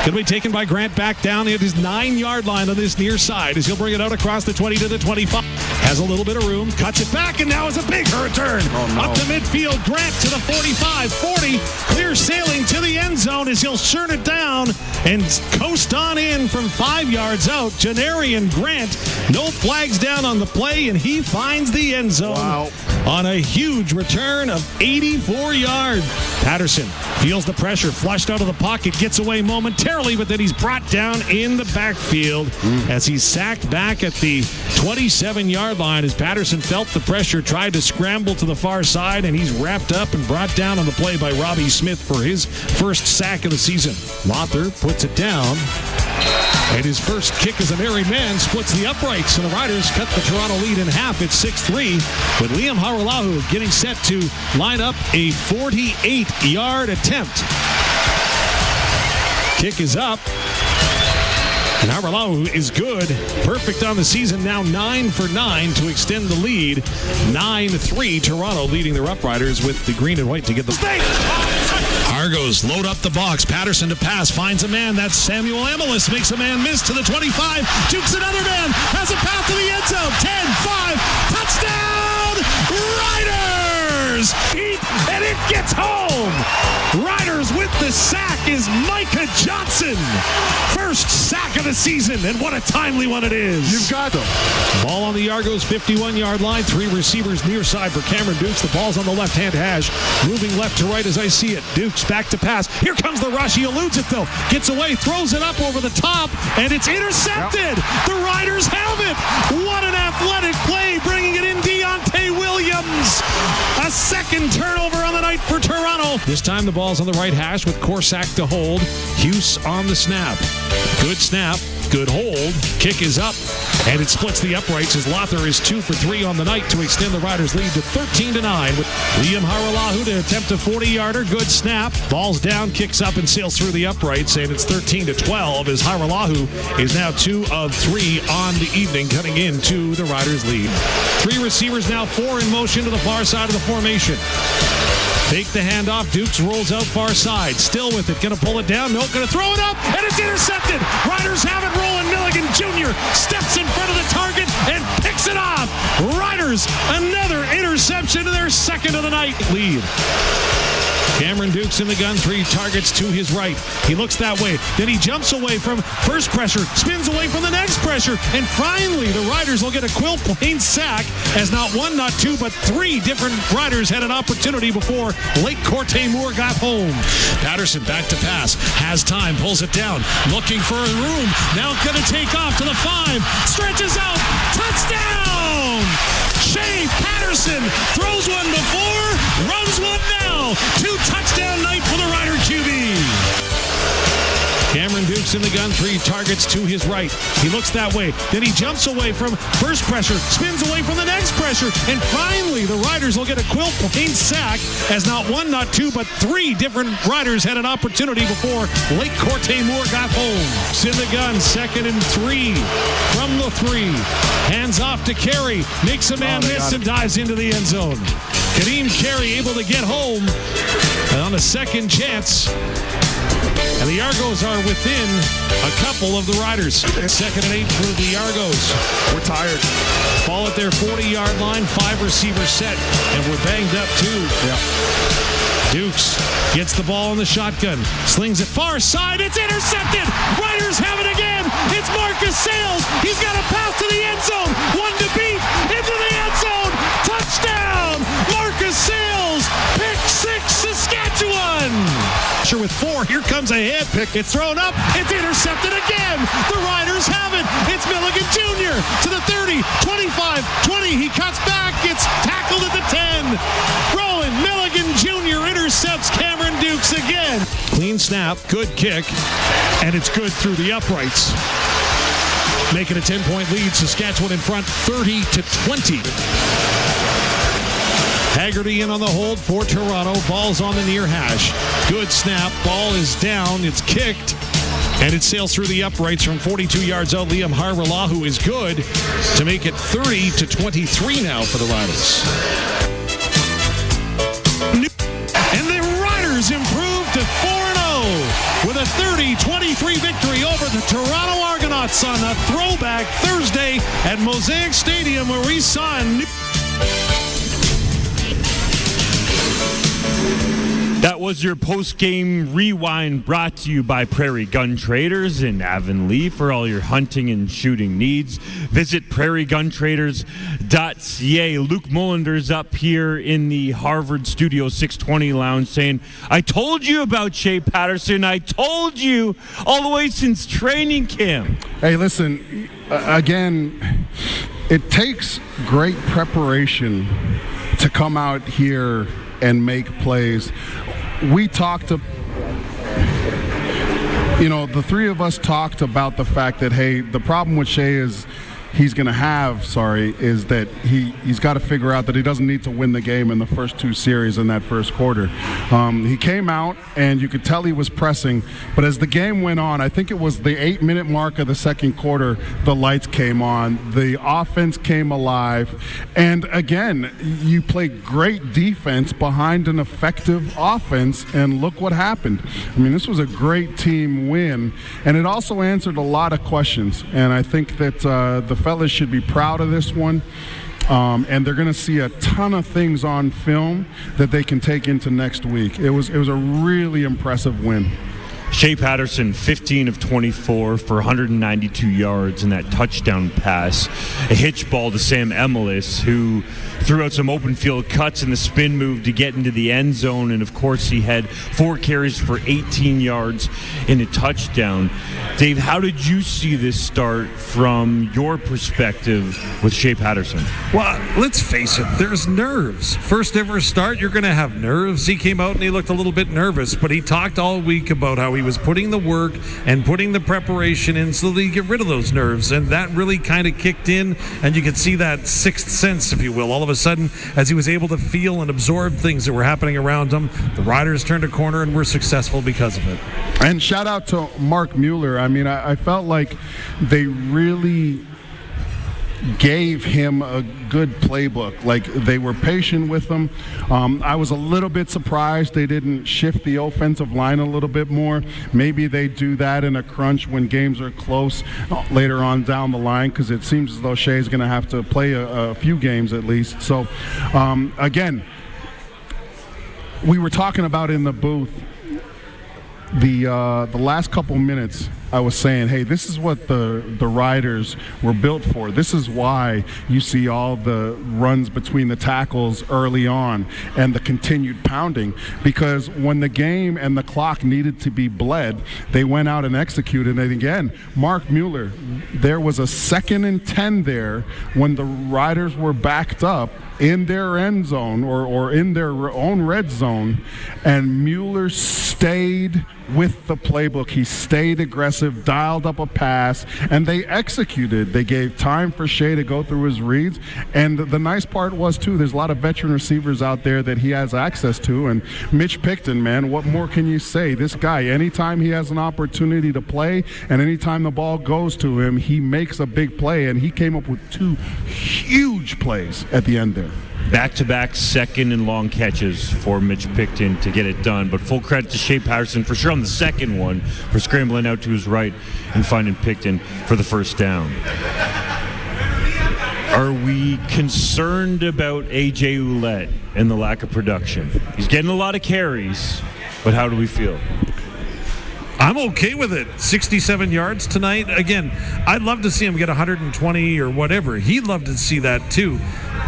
Going to be taken by Grant back down at his 9-yard line on this near side as he'll bring it out across the 20 to the 25. Has a little bit of room, cuts it back, and now is a big return. Up to midfield, Grant to the 45, 40, clear sailing to the end zone as he'll turn it down and coast on in from 5 yards out. Janarian Grant, no flags down on the play, and he finds the end zone on a huge return of 84 yards. Patterson feels the pressure, flushed out of the pocket, gets away momentarily, but then he's brought down in the backfield as he's sacked back at the 27-yard line as Patterson felt the pressure, tried to scramble to the far side, and he's wrapped up and brought down on the play by Robbie Smith for his first sack of the season. Lothar puts it down, and his first kick as a merry man splits the uprights, and the Riders cut the Toronto lead in half at 6-3, with Liam Haralahu getting set to line up a 48-yard attempt. Kick is up, and Haralahu is good. Perfect on the season, now 9 for 9 to extend the lead. 9-3, Toronto leading the Rough Riders with the green and white to get the state. Argos load up the box. Patterson to pass, finds a man. That's Samuel Amelis, makes a man miss to the 25. Jukes another man, has a path to the end zone. 10-5, touchdown, Riders! And it gets home. Riders with the sack is Micah Johnson. First sack of the season, and what a timely one it is. You've got them. Ball on the Argos 51-yard line. 3 receivers near side for Cameron Dukes. The ball's on the left-hand hash. Moving left to right as I see it. Dukes back to pass. Here comes the rush. He eludes it, though. Gets away, throws it up over the top, and it's intercepted. The Riders have it. What an athletic play, bringing it in Deontay Williams. A second turnover on the night for Toronto. This time the ball's on the right hash with Corsack to hold. Hughes on the snap. Good snap. Good hold. Kick is up, and it splits the uprights as Lothar is 2 for 3 on the night to extend the Riders' lead to 13-9 with Liam Haralahu to attempt a 40-yarder. Good snap. Ball's down, kicks up, and sails through the uprights, and it's 13-12 as Haralahu is now 2 of 3 on the evening, cutting into the Riders' lead. 3 receivers now, 4 in motion to the far side of the formation. Take the handoff. Dukes rolls out far side. Still with it. Going to pull it down. No, going to throw it up. And it's intercepted. Riders have it rolling. Milligan Jr. steps in front of the target and picks it off. Riders, another interception to their second of the night lead. Cameron Dukes in the gun, 3 targets to his right. He looks that way. Then he jumps away from first pressure, spins away from the next pressure, and finally the Riders will get a Quill Plain sack as not 1, not 2, but 3 different Riders had an opportunity before Lake Corte Moore got home. Patterson back to pass, has time, pulls it down, looking for a room. Now going to take off to the 5, stretches out, touchdown! Shay Patterson throws one before, runs one now. 2-touchdown night for the Rider QB. Cameron Dukes in the gun, 3 targets to his right. He looks that way. Then he jumps away from first pressure, spins away from the next pressure, and finally the Riders will get a Quill Plain sack as not 1, not 2, but 3 different Riders had an opportunity before Lake Corte Moore got home. In the gun, 2nd and 3 from the 3. Hands off to Carey, makes a man miss and dives into the end zone. Kadeem Carey able to get home on a second chance. And the Argos are within a couple of the Riders. 2nd and 8 for the Argos. We're tired. Ball at their 40-yard line, 5 receivers set, and we're banged up too. Dukes gets the ball in the shotgun, slings it far side, it's intercepted! Riders have it again! It's Marcus Sales! He's got a pass to the end zone! 1 to beat! Into the end zone! Touchdown! Marcus Sales! Pick 6, Saskatchewan! With 4, here comes a hit. It's thrown up. It's intercepted again. The Riders have it. It's Milligan Jr. to the 30, 25, 20. He cuts back. It's tackled at the 10. Rowan Milligan Jr. intercepts Cameron Dukes again. Clean snap, good kick, and it's good through the uprights. Making a 10-point lead. Saskatchewan in front, 30-20. Haggerty in on the hold for Toronto. Ball's on the near hash. Good snap. Ball is down. It's kicked. And it sails through the uprights from 42 yards out. Liam Haralahu is good to make it 30-23 now for the Riders. And the Riders improve to 4-0. with a 30-23 victory over the Toronto Argonauts on a throwback Thursday at Mosaic Stadium, where we saw a new... That was your post-game rewind, brought to you by Prairie Gun Traders in Avonlea. For all your hunting and shooting needs, visit prairieguntraders.ca. Luc Mullinder's up here in the Harvard Studio 620 lounge saying, I told you about Shay Patterson. I told you all the way since training camp. Hey, listen, again, it takes great preparation to come out here and make plays. We talked to, the three of us talked about the fact that, hey, the problem with Shay is is that he's got to figure out that he doesn't need to win the game in the first two series in that first quarter. He came out, and you could tell he was pressing, but as the game went on, I think it was the 8-minute mark of the second quarter, the lights came on, the offense came alive, and again, you played great defense behind an effective offense, and look what happened. I mean, this was a great team win, and it also answered a lot of questions, and I think that the fellas should be proud of this one, and they're going to see a ton of things on film that they can take into next week. It was a really impressive win. Shay Patterson, 15 of 24 for 192 yards in that touchdown pass. A hitch ball to Sam Emelis, who threw out some open field cuts in the spin move to get into the end zone. And, of course, he had 4 carries for 18 yards in a touchdown. Dave, how did you see this start from your perspective with Shay Patterson? Well, let's face it, there's nerves. First ever start, you're going to have nerves. He came out and he looked a little bit nervous, but he talked all week about how he was putting the work and putting the preparation in so that he get rid of those nerves, and that really kind of kicked in, and you could see that sixth sense, if you will. All of a sudden, as he was able to feel and absorb things that were happening around him, the Riders turned a corner and were successful because of it. And shout out to Mark Mueller. I mean, I felt like they really gave him a good playbook. Like, they were patient with him. I was a little bit surprised they didn't shift the offensive line a little bit more. Maybe they do that in a crunch when games are close later on down the line, because it seems as though Shay's going to have to play a few games at least. So, again, we were talking about in the booth the last couple minutes. I was saying, hey, this is what the Riders were built for. This is why you see all the runs between the tackles early on and the continued pounding, because when the game and the clock needed to be bled, they went out and executed. And again, Mark Mueller, there was a 2nd and 10 there when the Riders were backed up in their end zone or in their own red zone, and Mueller stayed with the playbook. He stayed aggressive, dialed up a pass, and they executed. They gave time for Shay to go through his reads, and the nice part was, too, there's a lot of veteran receivers out there that he has access to, and Mitch Picton, man, what more can you say? This guy, anytime he has an opportunity to play and anytime the ball goes to him, he makes a big play, and he came up with 2 huge plays at the end there. Back-to-back second and long catches for Mitch Picton to get it done. But full credit to Shay Patterson for sure on the second one, for scrambling out to his right and finding Picton for the first down. Are we concerned about AJ Oulette and the lack of production? He's getting a lot of carries, but how do we feel? I'm okay with it. 67 yards tonight. Again, I'd love to see him get 120 or whatever. He'd love to see that too.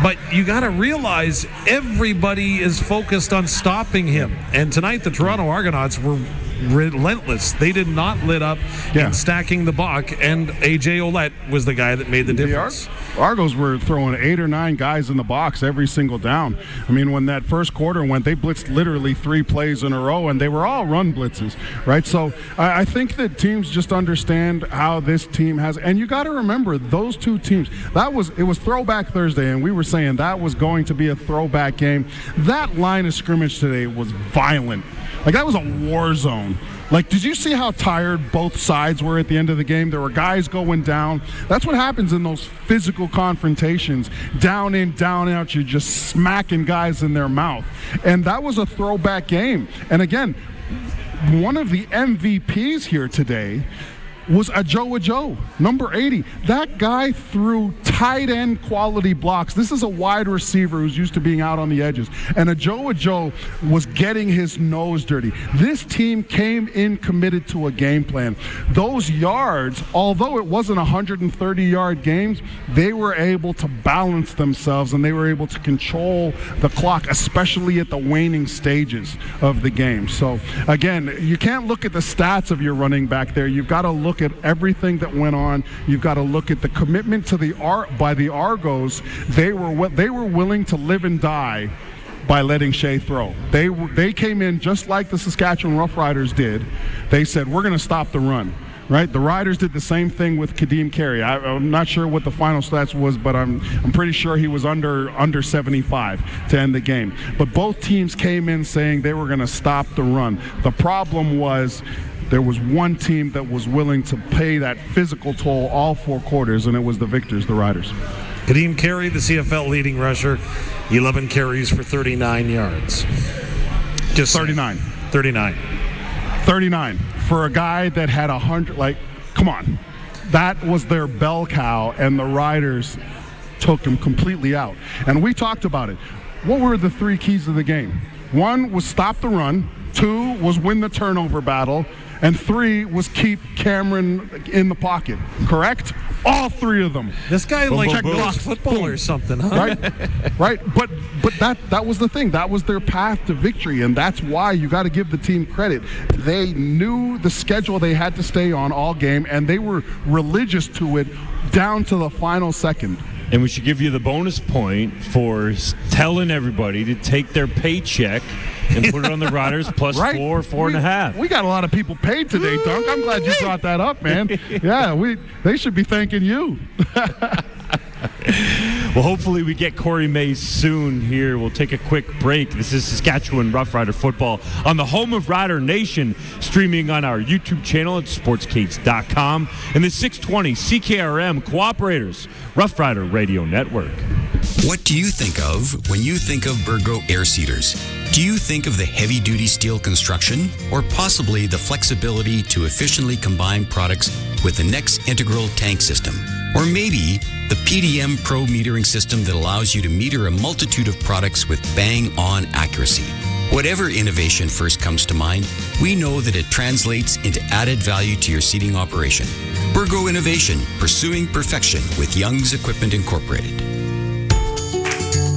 But you got to realize everybody is focused on stopping him. And tonight the Toronto Argonauts were relentless. They did not let up in stacking the buck, and AJ Oulette was the guy that made the difference. Argos were throwing 8 or 9 guys in the box every single down. I mean, when that first quarter went, they blitzed literally 3 plays in a row, and they were all run blitzes, right? So I think that teams just understand how this team has, and you got to remember those 2 teams. It was Throwback Thursday, and we were saying that was going to be a throwback game. That line of scrimmage today was violent. Like, that was a war zone. Like, did you see how tired both sides were at the end of the game? There were guys going down. That's what happens in those physical confrontations. Down in, down out, you're just smacking guys in their mouth. And that was a throwback game. And again, one of the MVPs here today was Ajo, number 80. That guy threw tight end quality blocks. This is a wide receiver who's used to being out on the edges. And Ajo was getting his nose dirty. This team came in committed to a game plan. Those yards, although it wasn't 130-yard games, they were able to balance themselves and they were able to control the clock, especially at the waning stages of the game. So, again, you can't look at the stats of your running back there. You've got to look at everything that went on. You've got to look at the commitment to by the Argos. They were willing to live and die by letting Shay throw. They came in just like the Saskatchewan Roughriders did. They said, we're going to stop the run. Right? The Riders did the same thing with Kadeem Carey. I'm not sure what the final stats was, but I'm pretty sure he was under 75 to end the game. But both teams came in saying they were going to stop the run. The problem was there was one team that was willing to pay that physical toll all 4 quarters, and it was the victors, the Riders. Kadeem Carey, the CFL leading rusher, 11 carries for 39 yards. Just 39. 39 for a guy that had 100. Like, come on, that was their bell cow, and the Riders took him completely out. And we talked about it. What were the 3 keys of the game? 1 was stop the run. 2 was win the turnover battle. And 3 was keep Cameron in the pocket. Correct? All 3 of them. This guy plays football or something, huh? Right. But that was the thing. That was their path to victory, and that's why you got to give the team credit. They knew the schedule they had to stay on all game, and they were religious to it down to the final second. And we should give you the bonus point for telling everybody to take their paycheck and put it on the Riders plus right. 4.5. We got a lot of people paid today, Dunk. I'm glad you brought that up, man. Yeah, they should be thanking you. Well, hopefully we get Corey Mays soon here. We'll take a quick break. This is Saskatchewan Rough Rider football on the home of Rider Nation, streaming on our YouTube channel at sportscates.com and the 620 CKRM Cooperators Rough Rider Radio Network. What do you think of when you think of Burgo air seeders? Do you think of the heavy-duty steel construction or possibly the flexibility to efficiently combine products with the next integral tank system? Or maybe the PDM Pro metering system that allows you to meter a multitude of products with bang-on accuracy. Whatever innovation first comes to mind, we know that it translates into added value to your seeding operation. Burgo Innovation, pursuing perfection with Young's Equipment Incorporated.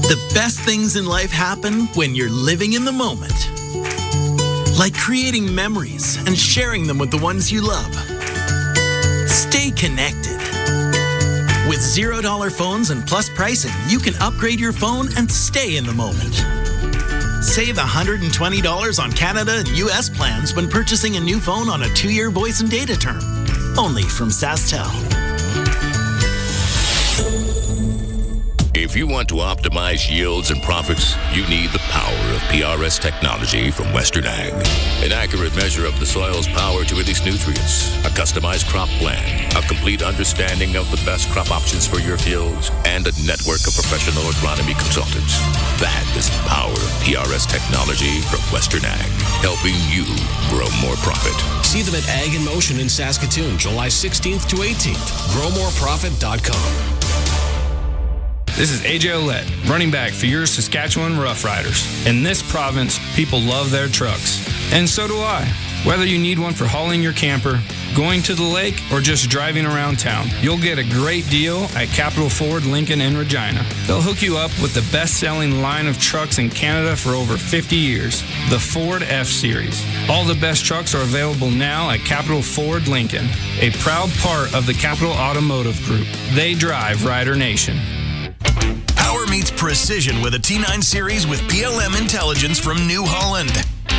The best things in life happen when you're living in the moment. Like creating memories and sharing them with the ones you love. Stay connected. With $0 phones and plus pricing, you can upgrade your phone and stay in the moment. Save $120 on Canada and US plans when purchasing a new phone on a 2-year voice and data term. Only from SaskTel. If you want to optimize yields and profits, you need the power of PRS technology from Western Ag. An accurate measure of the soil's power to release nutrients, a customized crop plan, a complete understanding of the best crop options for your fields, and a network of professional agronomy consultants. That is the power of PRS technology from Western Ag, helping you grow more profit. See them at Ag in Motion in Saskatoon, July 16th to 18th. GrowMoreProfit.com. This is AJ Oulette, running back for your Saskatchewan Rough Riders. In this province, people love their trucks. And so do I. Whether you need one for hauling your camper, going to the lake, or just driving around town, you'll get a great deal at Capital Ford Lincoln in Regina. They'll hook you up with the best-selling line of trucks in Canada for over 50 years, the Ford F-Series. All the best trucks are available now at Capital Ford Lincoln, a proud part of the Capital Automotive Group. They drive Rider Nation. Power meets precision with a T9 series with PLM intelligence from New Holland.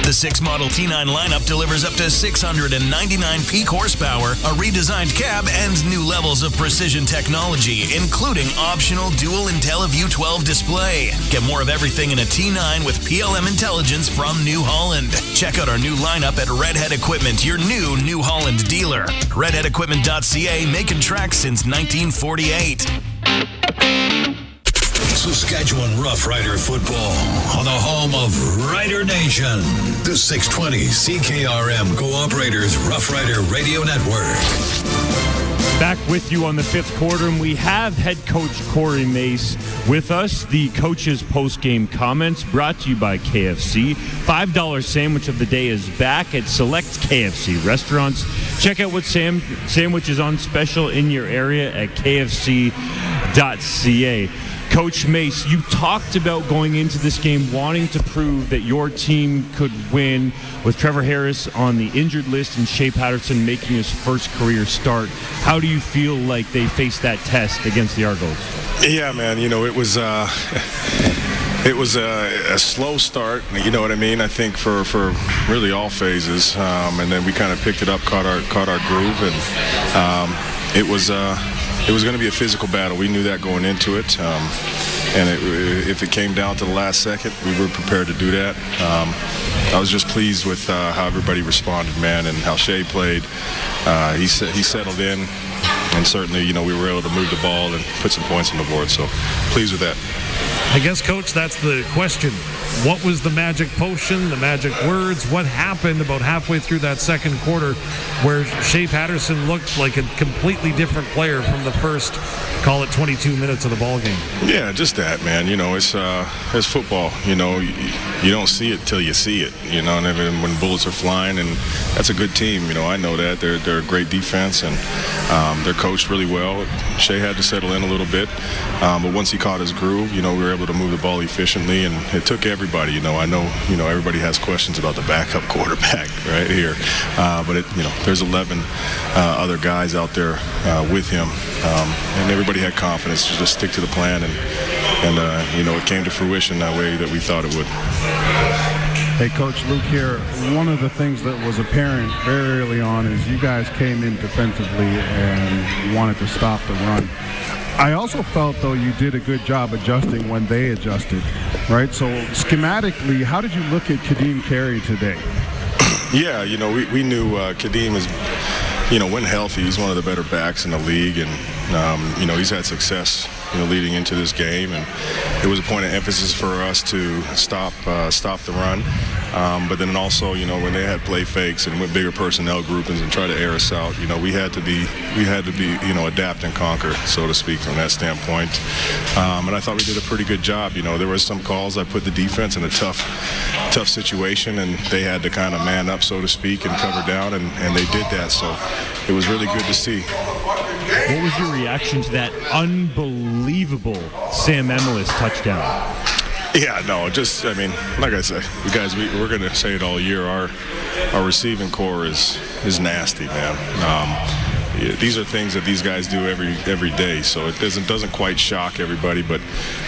The 6-model T9 lineup delivers up to 699 peak horsepower, a redesigned cab, and new levels of precision technology, including optional dual IntelliView 12 display. Get more of everything in a T9 with PLM intelligence from New Holland. Check out our new lineup at Redhead Equipment, your New Holland dealer. RedheadEquipment.ca, making tracks since 1948. Saskatchewan Rough Rider football on the home of Rider Nation. The 620 CKRM Cooperators Rough Rider Radio Network. Back with you on the fifth quarter, and we have head coach Corey Mace with us. The coach's post-game comments brought to you by KFC. $5 sandwich of the day is back at select KFC restaurants. Check out what sandwich is on special in your area at kfc.ca. Coach Mace, you talked about going into this game wanting to prove that your team could win with Trevor Harris on the injured list and Shay Patterson making his first career start. How do you feel like they faced that test against the Argos? Yeah, man, it was a slow start, you know what I mean? I think for really all phases, and then we kind of picked it up, caught our groove, and it was going to be a physical battle. We knew that going into it, and if it came down to the last second, we were prepared to do that. I was just pleased with how everybody responded, man, and how Shay played. He settled in, and certainly, we were able to move the ball and put some points on the board, so pleased with that. I guess, Coach, that's the question. What was the magic potion, the magic words? What happened about halfway through that second quarter where Shay Patterson looked like a completely different player from the first, call it 22 minutes of the ball game? Yeah, just that, man. It's football. You don't see it till you see it. And then when bullets are flying, and that's a good team. I know that they're a great defense, and they're coached really well. Shay had to settle in a little bit, but once he caught his groove, we were able to move the ball efficiently, and it took everybody. I know everybody has questions about the backup quarterback right here, but there's 11 other guys out there with him, and everybody had confidence to just stick to the plan, and it came to fruition that way that we thought it would. Hey, Coach Luc here. One of the things that was apparent very early on is you guys came in defensively and wanted to stop the run. I also felt, though, you did a good job adjusting when they adjusted, right? So schematically, how did you look at Kadeem Carey today? Yeah, we knew Kadeem is, when healthy, he's one of the better backs in the league, and, he's had success, leading into this game, and it was a point of emphasis for us to stop the run. But then also, when they had play fakes and with bigger personnel groupings and try to air us out, we had to be, adapt and conquer, so to speak, from that standpoint. And I thought we did a pretty good job. There were some calls I put the defense in a tough situation, and they had to kind of man up, so to speak, and cover down, and they did that. So it was really good to see. What was your reaction to that unbelievable Sam Emilus touchdown? Yeah, no, like I said, guys, we're going to say it all year. Our receiving core is nasty, man. These are things that these guys do every day, so it doesn't quite shock everybody, but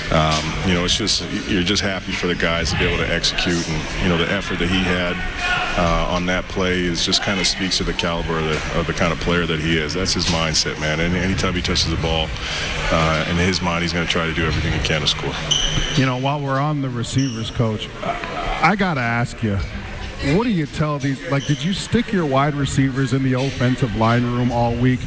it's just, you're just happy for the guys to be able to execute, and the effort that he had on that play is just kind of speaks to the caliber of the kind of player that he is. That's his mindset, man. And anytime he touches the ball, in his mind, he's going to try to do everything he can to score. While we're on the receivers, Coach, I got to ask you, what do you tell these, did you stick your wide receivers in the offensive line room all week?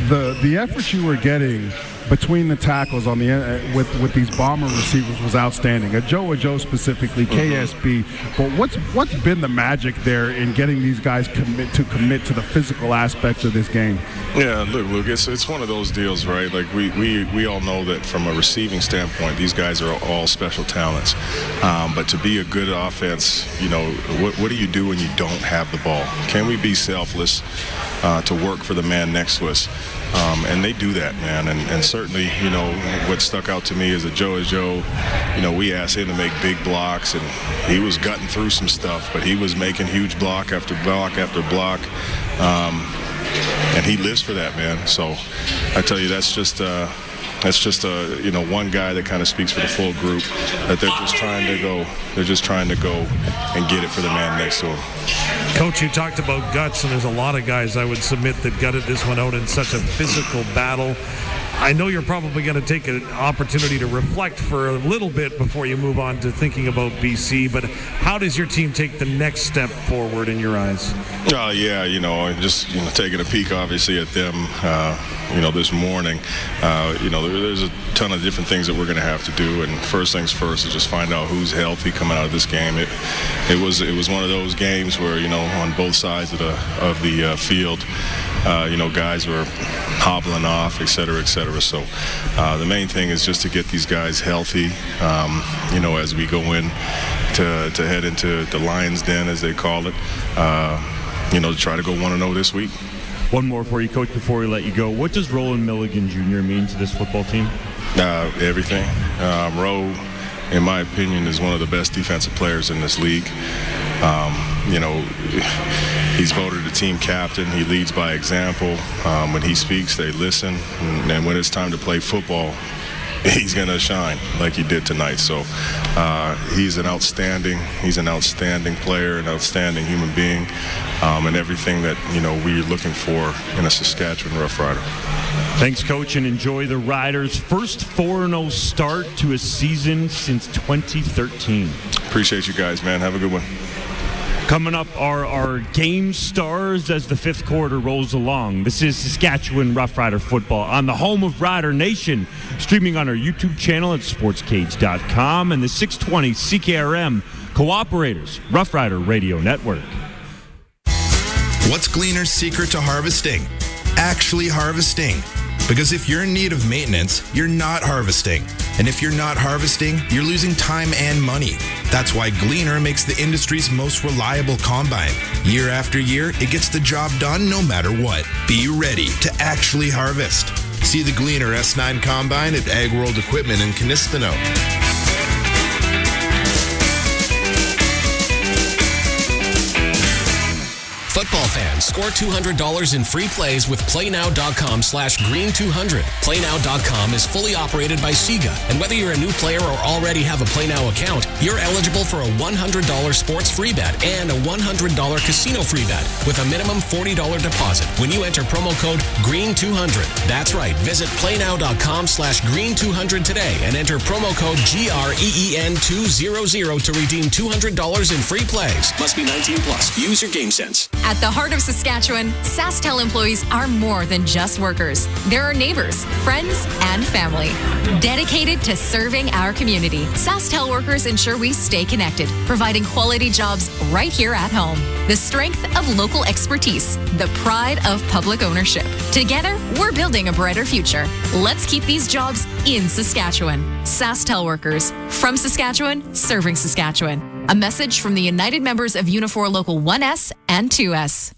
The effort you were getting between the tackles on the with these bomber receivers was outstanding. A Joe specifically, KSB. But what's been the magic there in getting these guys commit to the physical aspects of this game? Yeah, look, Luc, it's one of those deals, right? Like we all know that from a receiving standpoint, these guys are all special talents. But to be a good offense, what do you do when you don't have the ball? Can we be selfless to work for the man next to us? And they do that, man. And certainly, what stuck out to me is that Joe, we asked him to make big blocks, and he was gutting through some stuff, but he was making huge block after block after block. And he lives for that, man. So I tell you, that's just one guy that kind of speaks for the full group, that they're just trying to go and get it for the man next to him. Coach, you talked about guts, and there's a lot of guys I would submit that gutted this one out in such a physical battle. I know you're probably going to take an opportunity to reflect for a little bit before you move on to thinking about BC, but how does your team take the next step forward in your eyes? Yeah, just taking a peek obviously at them, this morning, there's a ton of different things that we're going to have to do, and first things first is just find out who's healthy coming out of this game. It was one of those games where on both sides of the field, guys were hobbling off, et cetera. So the main thing is just to get these guys healthy, as we go in to head into the Lions Den, as they call it, to try to go 1-0 this week. One more for you, Coach, before we let you go. What does Roland Milligan Jr. mean to this football team? Everything. Roe, in my opinion, is one of the best defensive players in this league. He's voted a team captain. He leads by example. When he speaks, they listen. And when it's time to play football, he's going to shine like he did tonight. So he's an outstanding player, an outstanding human being, and everything that, we're looking for in a Saskatchewan Rough Rider. Thanks, Coach, and enjoy the Riders' first 4-0 start to a season since 2013. Appreciate you guys, man. Have a good one. Coming up are our game stars as the fifth quarter rolls along. This is Saskatchewan Rough Rider football on the home of Rider Nation, streaming on our YouTube channel at sportscage.com and the 620 CKRM Cooperators Rough Rider Radio Network. What's Gleaner's secret to harvesting? Actually harvesting. Because if you're in need of maintenance, you're not harvesting. And if you're not harvesting, you're losing time and money. That's why Gleaner makes the industry's most reliable combine. Year after year, it gets the job done no matter what. Be ready to actually harvest. See the Gleaner S9 combine at Ag World Equipment in Canistano. Football fans, score $200 in free plays with PlayNow.com/Green200. PlayNow.com is fully operated by Sega, and whether you're a new player or already have a PlayNow account, you're eligible for a $100 sports free bet and a $100 casino free bet with a minimum $40 deposit when you enter promo code Green200. That's right. Visit PlayNow.com/Green200 today and enter promo code GREEN200 to redeem $200 in free plays. Must be 19 plus. Use your game sense. At the heart of Saskatchewan, SaskTel employees are more than just workers. They're our neighbors, friends, and family. Dedicated to serving our community, SaskTel workers ensure we stay connected, providing quality jobs right here at home. The strength of local expertise, the pride of public ownership. Together, we're building a brighter future. Let's keep these jobs in Saskatchewan. SaskTel workers, from Saskatchewan, serving Saskatchewan. A message from the United members of Unifor Local 1S and 2S.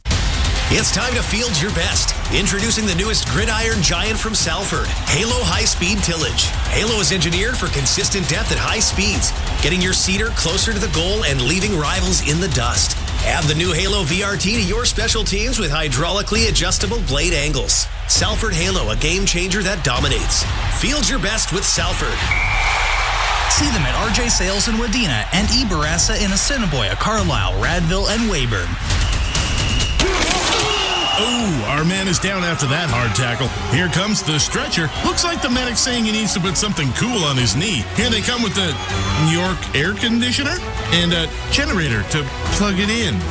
It's time to field your best. Introducing the newest gridiron giant from Salford, Halo High Speed Tillage. Halo is engineered for consistent depth at high speeds, getting your seeder closer to the goal and leaving rivals in the dust. Add the new Halo VRT to your special teams with hydraulically adjustable blade angles. Salford Halo, a game changer that dominates. Field your best with Salford. See them at RJ Sales in Wadena and Eberassa in Assiniboia, Carlisle, Radville, and Weyburn. Oh, our man is down after that hard tackle. Here comes the stretcher. Looks like the medic's saying he needs to put something cool on his knee. Here they come with the York air conditioner and a generator to plug it in.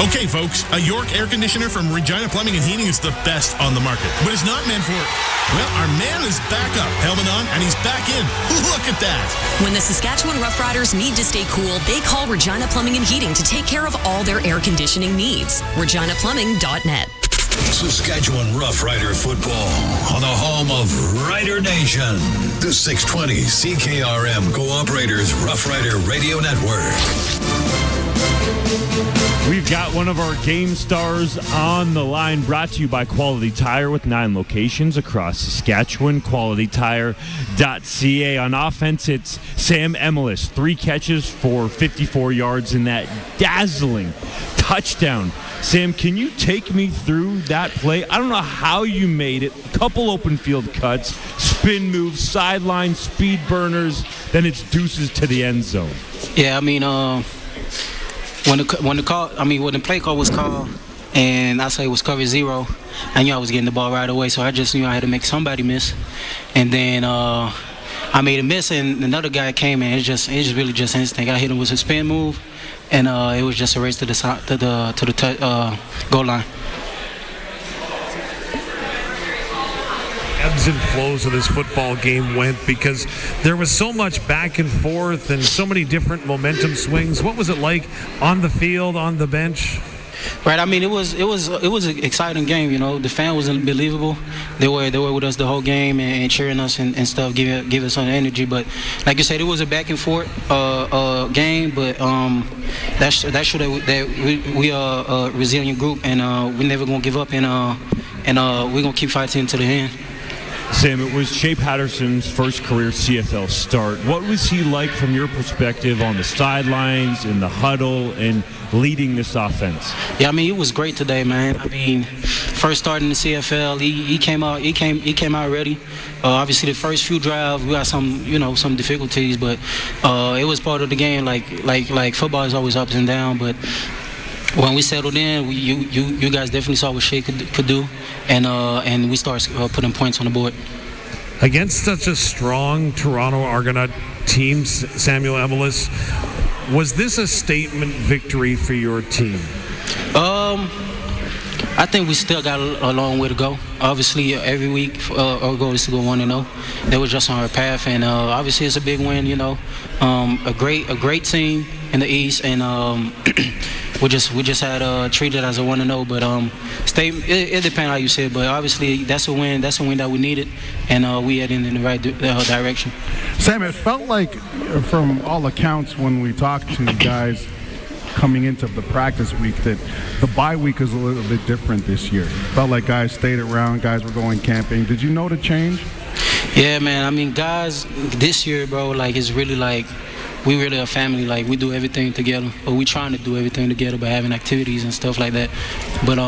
Okay, folks, a York air conditioner from Regina Plumbing and Heating is the best on the market, but it's not meant for... Well, our man is back up, helmet on, and he's back in. Look at that. When the Saskatchewan Rough Riders need to stay cool, they call Regina Plumbing and Heating to take care of all their air conditioning needs. ReginaPlumbing.net. Saskatchewan Rough Rider football on the home of Rider Nation. The 620 CKRM Cooperators Rough Rider Radio Network. We've got one of our game stars on the line, brought to you by Quality Tire with 9 locations across Saskatchewan. QualityTire.ca. On offense, it's Sam Emelis. 3 catches for 54 yards in that dazzling touchdown. Sam, can you take me through that play? I don't know how you made it. A couple open field cuts, spin moves, sideline speed burners, then it's deuces to the end zone. Yeah, I mean, when the play call was called, and I say it was cover 0. I knew I was getting the ball right away, so I just knew I had to make somebody miss. And then I made a miss, and another guy came in. It's really just instinct. I hit him with a spin move, and it was just a race to the goal line. Ebbs and flows of this football game went because there was so much back and forth and so many different momentum swings. What was it like on the field, on the bench? Right. I mean, it was an exciting game. You know, the fan was unbelievable. They were with us the whole game and cheering us and stuff, give us some energy. But like you said, it was a back and forth game. But that showed that we are a resilient group, and we're never gonna give up, and we're gonna keep fighting to the end. Sam, it was Shay Patterson's first career CFL start. What was he like from your perspective on the sidelines, in the huddle, and leading this offense? Yeah, I mean, it was great today, man. I mean, first starting the CFL, he came out ready. Obviously, the first few drives, we got some difficulties, but it was part of the game. Like football is always ups and downs, but when we settled in, you guys definitely saw what Shay could do, and we started putting points on the board. Against such a strong Toronto Argonaut team, Samuel Emelis, was this a statement victory for your team? I think we still got a long way to go. Obviously, every week our goal is to go 1-0. They were just on our path, and obviously it's a big win. You know, a great team in the East, and we just had treated it as a 1-0. But it depends how you say it. But obviously that's a win. That's a win that we needed, and we heading in the right direction. Sam, it felt like, from all accounts, when we talked to guys coming into the practice week, that the bye week is a little bit different this year. It felt like guys stayed around, guys were going camping. Did you know the change? Yeah, man. I mean, guys, this year, bro, like, it's really like we really a family. Like, we do everything together, or we trying to do everything together by having activities and stuff like that. But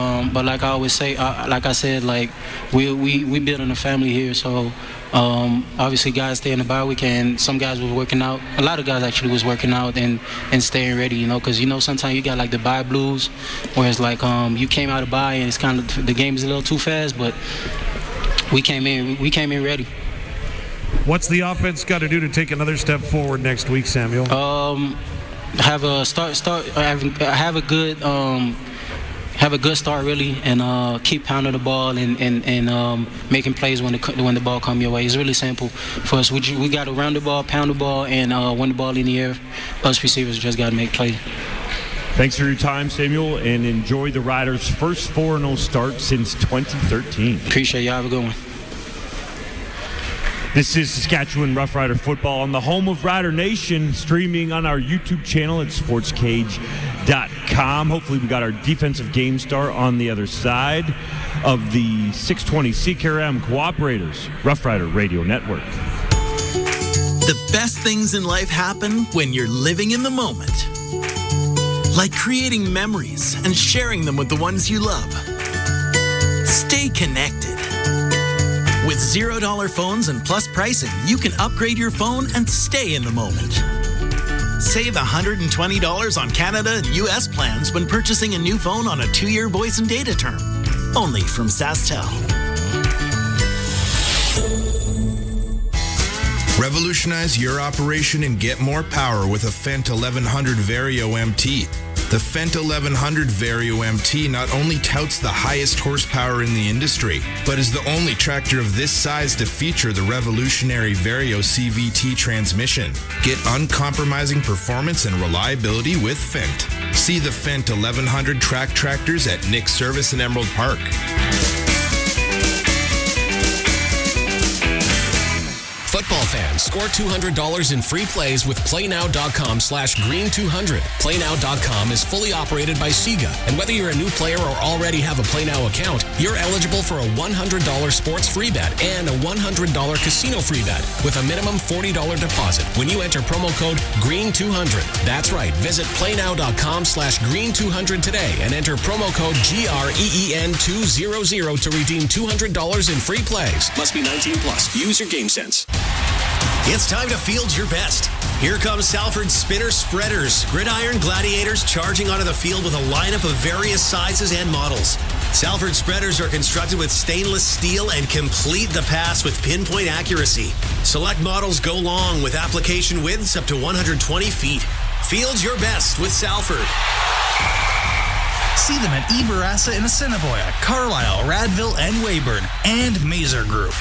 like I always say, like I said, like we building a family here. So obviously guys stay in the bye week, and some guys was working out. A lot of guys actually was working out and staying ready, you know, because you know sometimes you got like the bye blues, where it's like you came out of bye and it's kind of the game is a little too fast, but we came in ready. What's the offense got to do to take another step forward next week, Samuel? Have a good start really, and keep pounding the ball and making plays when the ball come your way. It's really simple for us. We got to run the ball, pound the ball, and when the ball in the air, us receivers just got to make plays. Thanks for your time, Samuel, and enjoy the Riders' first 4-0 start since 2013. Appreciate you. Have a good one. This is Saskatchewan Rough Rider football on the home of Rider Nation, streaming on our YouTube channel at sportscage.com. Hopefully we got our defensive game star on the other side of the 620 CKRM Cooperators Rough Rider Radio Network. The best things in life happen when you're living in the moment. Like creating memories and sharing them with the ones you love. Stay connected. With $0 phones and plus pricing, you can upgrade your phone and stay in the moment. Save $120 on Canada and US plans when purchasing a new phone on a 2-year voice and data term. Only from SaskTel. Revolutionize your operation and get more power with a Fendt 1100 Vario MT. The Fendt 1100 Vario MT not only touts the highest horsepower in the industry, but is the only tractor of this size to feature the revolutionary Vario CVT transmission. Get uncompromising performance and reliability with Fendt. See the Fendt 1100 track tractors at Nick's Service in Emerald Park. Football fans, score $200 in free plays with PlayNow.com/Green200. PlayNow.com is fully operated by Sega, and whether you're a new player or already have a PlayNow account, you're eligible for a $100 sports free bet and a $100 casino free bet with a minimum $40 deposit when you enter promo code GREEN200. That's right. Visit PlayNow.com/Green200 today and enter promo code GREEN200 to redeem $200 in free plays. Must be 19 plus. Use your game sense. It's time to field your best. Here comes Salford's Spinner Spreaders, gridiron gladiators charging onto the field with a lineup of various sizes and models. Salford Spreaders are constructed with stainless steel and complete the pass with pinpoint accuracy. Select models go long with application widths up to 120 feet. Field your best with Salford. See them at Eberassa in Assiniboia, Carlisle, Radville, and Weyburn, and Mazer Group.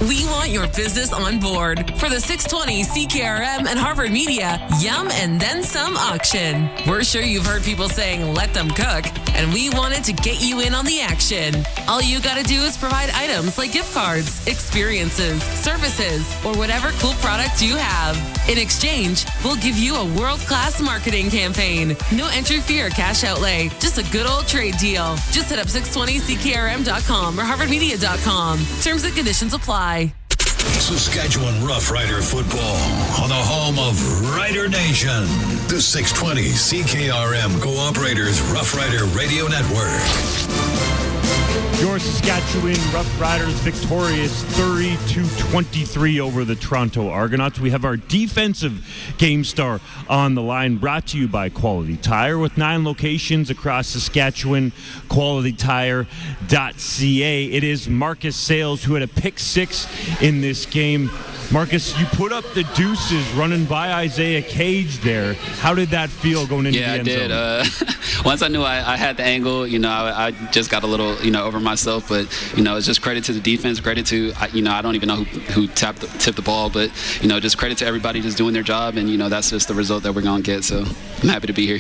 We want your business on board for the 620 CKRM and Harvard Media Yum and Then Some auction. We're sure you've heard people saying, let them cook, and we wanted to get you in on the action. All you gotta do is provide items like gift cards, experiences, services, or whatever cool product you have. In exchange, we'll give you a world-class marketing campaign. No entry fee or cash outlay, just a good old trade deal. Just hit up 620ckrm.com or harvardmedia.com. Terms and conditions apply. Saskatchewan Rough Rider football on the home of Rider Nation. The 620 CKRM Cooperators Rough Rider Radio Network. Your Saskatchewan Rough Riders victorious 30-23 over the Toronto Argonauts. We have our defensive game star on the line, brought to you by Quality Tire with 9 locations across Saskatchewan. QualityTire.ca. It is Marcus Sales who had a pick 6 in this game. Marcus, you put up the deuces running by Isaiah Cage there. How did that feel going into the end zone? Yeah, I did. Once I knew I had the angle, I just got a little, over myself. But, it's just credit to the defense, credit to, I don't even know who tipped the ball. But, just credit to everybody just doing their job. And, that's just the result that we're going to get. So I'm happy to be here.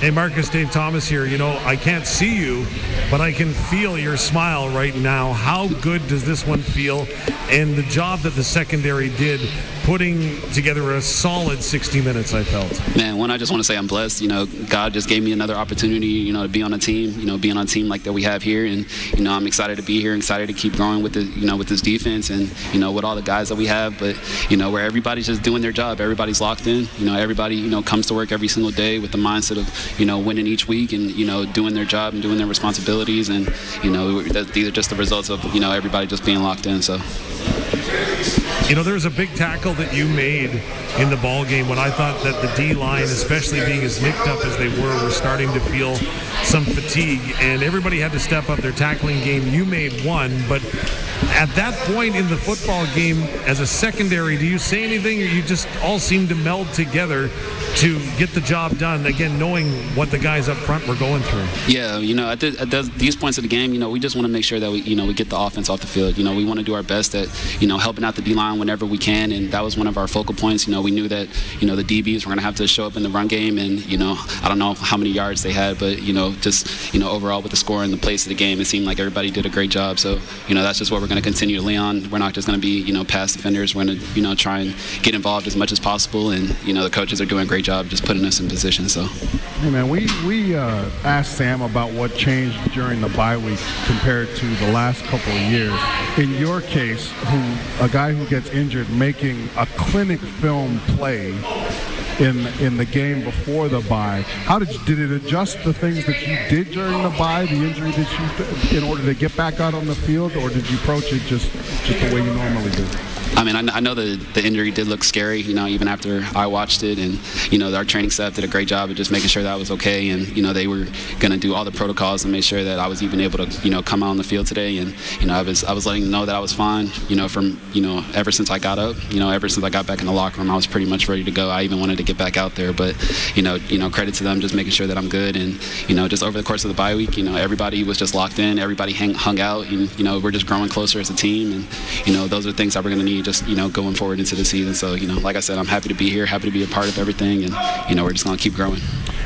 Hey, Marcus, Dave Thomas here. I can't see you, but I can feel your smile right now. How good does this one feel? And the job that the secondary did putting together a solid 60 minutes, I felt. Man, I just want to say I'm blessed. God just gave me another opportunity, to be on a team, being on a team like that we have here. And, I'm excited to be here, excited to keep growing with with this defense and, with all the guys that we have. But, where everybody's just doing their job. Everybody's locked in. Everybody, comes to work every single day with the mindset of, winning each week and, doing their job and doing their responsibilities. And, these are just the results of, everybody just being locked in. So. There was a big tackle that you made in the ball game when I thought that the D-line, especially being as nicked up as they were starting to feel some fatigue, and everybody had to step up their tackling game. You made one, but at that point in the football game, as a secondary, do you say anything, or you just all seem to meld together to get the job done, again, knowing what the guys up front were going through? Yeah, at these points of the game, we just want to make sure that we get the offense off the field. We want to do our best at, helping out the D-line whenever we can, and that was one of our focal points. We knew that, the DBs were going to have to show up in the run game, and, I don't know how many yards they had, but, just, overall with the score and the pace of the game, it seemed like everybody did a great job. So, that's just what we're going to continue to lean on. We're not just going to be, pass defenders. We're going to, try and get involved as much as possible, and, the coaches are doing a great job just putting us in position. So, hey man, we asked Sam about what changed during the bye week compared to the last couple of years. In your case, a guy who gets injured making a clinic film play in the game before the bye, did it adjust the things that you did during the bye, the injury that you, in order to get back out on the field, or did you approach it just the way you normally do? I mean, I know the injury did look scary, even after I watched it. And, our training staff did a great job of just making sure that was okay. And, they were going to do all the protocols and make sure that I was even able to, come out on the field today. And, I was letting them know that I was fine, from, ever since I got up, ever since I got back in the locker room, I was pretty much ready to go. I even wanted to get back out there. But, credit to them just making sure that I'm good. And, just over the course of the bye week, everybody was just locked in. Everybody hung out. And, we're just growing closer as a team. And, those are things that we're going to need just, going forward into the season. So, like I said, I'm happy to be here, happy to be a part of everything, and, we're just going to keep growing.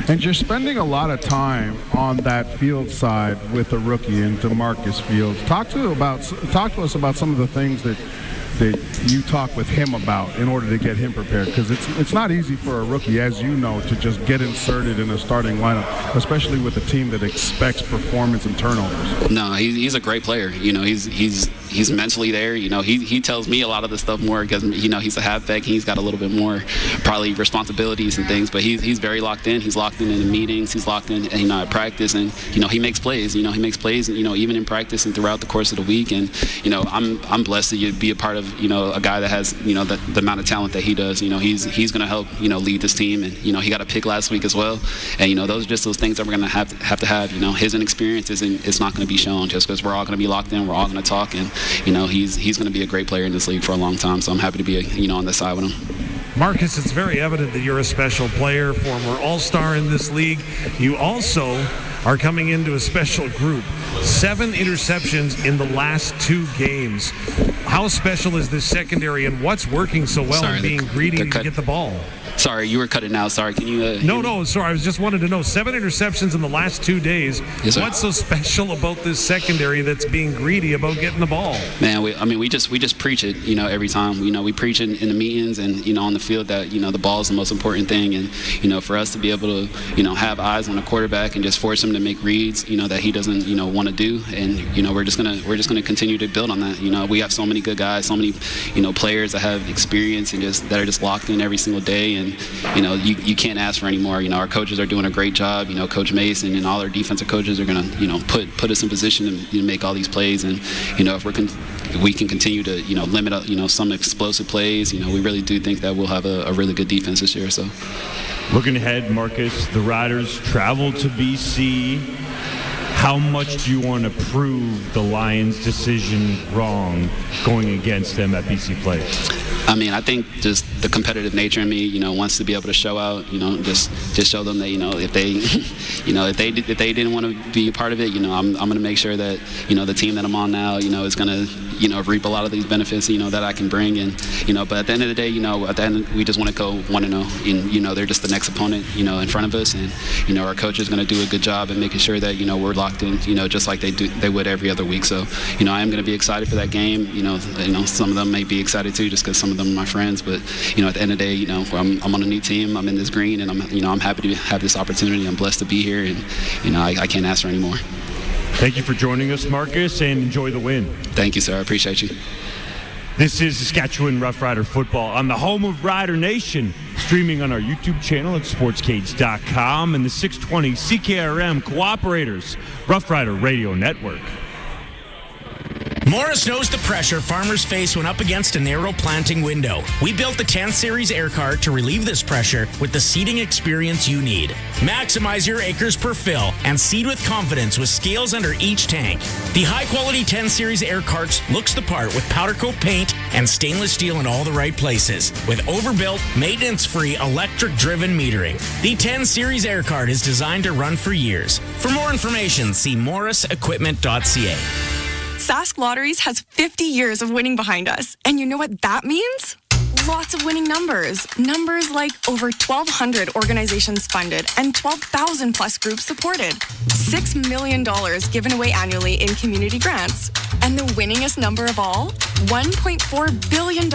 And you're spending a lot of time on that field side with the rookie and DeMarcus Fields. Talk to us about some of the things that you talk with him about in order to get him prepared, because it's not easy for a rookie, as you know, to just get inserted in a starting lineup, especially with a team that expects performance and turnovers. No, he's a great player. He's he's mentally there. You know, he tells me a lot of the stuff more because, you know, he's a halfback. He's got a little bit more probably responsibilities and things, but he's very locked in. He's locked in the meetings. He's locked in, you know, at practice, and, you know, he makes plays. You know, he makes plays, you know, even in practice and throughout the course of the week. And, you know, I'm blessed to be a part of, you know, a guy that has, you know, the amount of talent that he does. You know, he's going to help, you know, lead this team. And, you know, he got a pick last week as well. And, you know, those are just those things that we're going to have. You know, his inexperience it's not going to be shown just because we're all going to be locked in. We're all going to talk. And, you know, he's going to be a great player in this league for a long time. So I'm happy to be, you know, on this side with him. Marcus, it's very evident that you're a special player, former all-star in this league. You also are coming into a special group. 7 interceptions in the last 2 games. How special is this secondary, and what's working so well in being greedy to get the ball? Sorry, you were cutting out. Sorry, can you... No, sorry. I was just wanted to know, 7 interceptions in the last 2 days. Yes, sir. What's so special about this secondary that's being greedy about getting the ball? Man, we just preach it, you know, every time. You know, we preach it in the meetings and, you know, on the field that, you know, the ball is the most important thing. And, you know, for us to be able to, you know, have eyes on the quarterback and just force him to make reads, you know, that he doesn't, you know, want to do. And, you know, we're just gonna continue to build on that. You know, we have so many good guys, so many, you know, players that have experience and that are just locked in every single day. And, you know, you can't ask for any more. You know, our coaches are doing a great job. You know, Coach Mason and all our defensive coaches are going to, you know, put us in position to make all these plays. And, you know, if we can continue to, you know, limit, you know, some explosive plays, you know, we really do think that we'll have a really good defense this year. So, looking ahead, Marcus, the Riders travel to BC. How much do you want to prove the Lions' decision wrong going against them at BC Play? I mean, I think just the competitive nature in me, you know, wants to be able to show out, you know, just show them that, you know, if they, you know, if they didn't want to be a part of it, you know, I'm going to make sure that, you know, the team that I'm on now, you know, is going to, you know, reap a lot of these benefits, you know, that I can bring. And, you know, but at the end of the day, you know, we just want to go 1-0. And, you know, they're just the next opponent, you know, in front of us. And, you know, our coach is going to do a good job in making sure that, you know, we're locked in, you know, just like they would every other week. So, you know, I am going to be excited for that game. You know, some of them may be excited too, just because some of them are my friends. But, you know, at the end of the day, you know, I'm on a new team. I'm in this green, and I'm happy to have this opportunity. I'm blessed to be here, and, you know, I can't ask for any more. Thank you for joining us, Marcus, and enjoy the win. Thank you, sir. I appreciate you. This is Saskatchewan Rough Rider football on the home of Rider Nation, streaming on our YouTube channel at sportscades.com and the 620 CKRM Cooperators Rough Rider Radio Network. Morris knows the pressure farmers face when up against a narrow planting window. We built the 10 Series air cart to relieve this pressure with the seeding experience you need. Maximize your acres per fill and seed with confidence with scales under each tank. The high-quality 10 Series air carts looks the part with powder coat paint and stainless steel in all the right places, with overbuilt, maintenance-free, electric-driven metering. The 10 Series air cart is designed to run for years. For more information, see morrisequipment.ca. Sask Lotteries has 50 years of winning behind us. And you know what that means? Lots of winning numbers. Numbers like over 1,200 organizations funded and 12,000 plus groups supported. $6 million given away annually in community grants. And the winningest number of all? $1.4 billion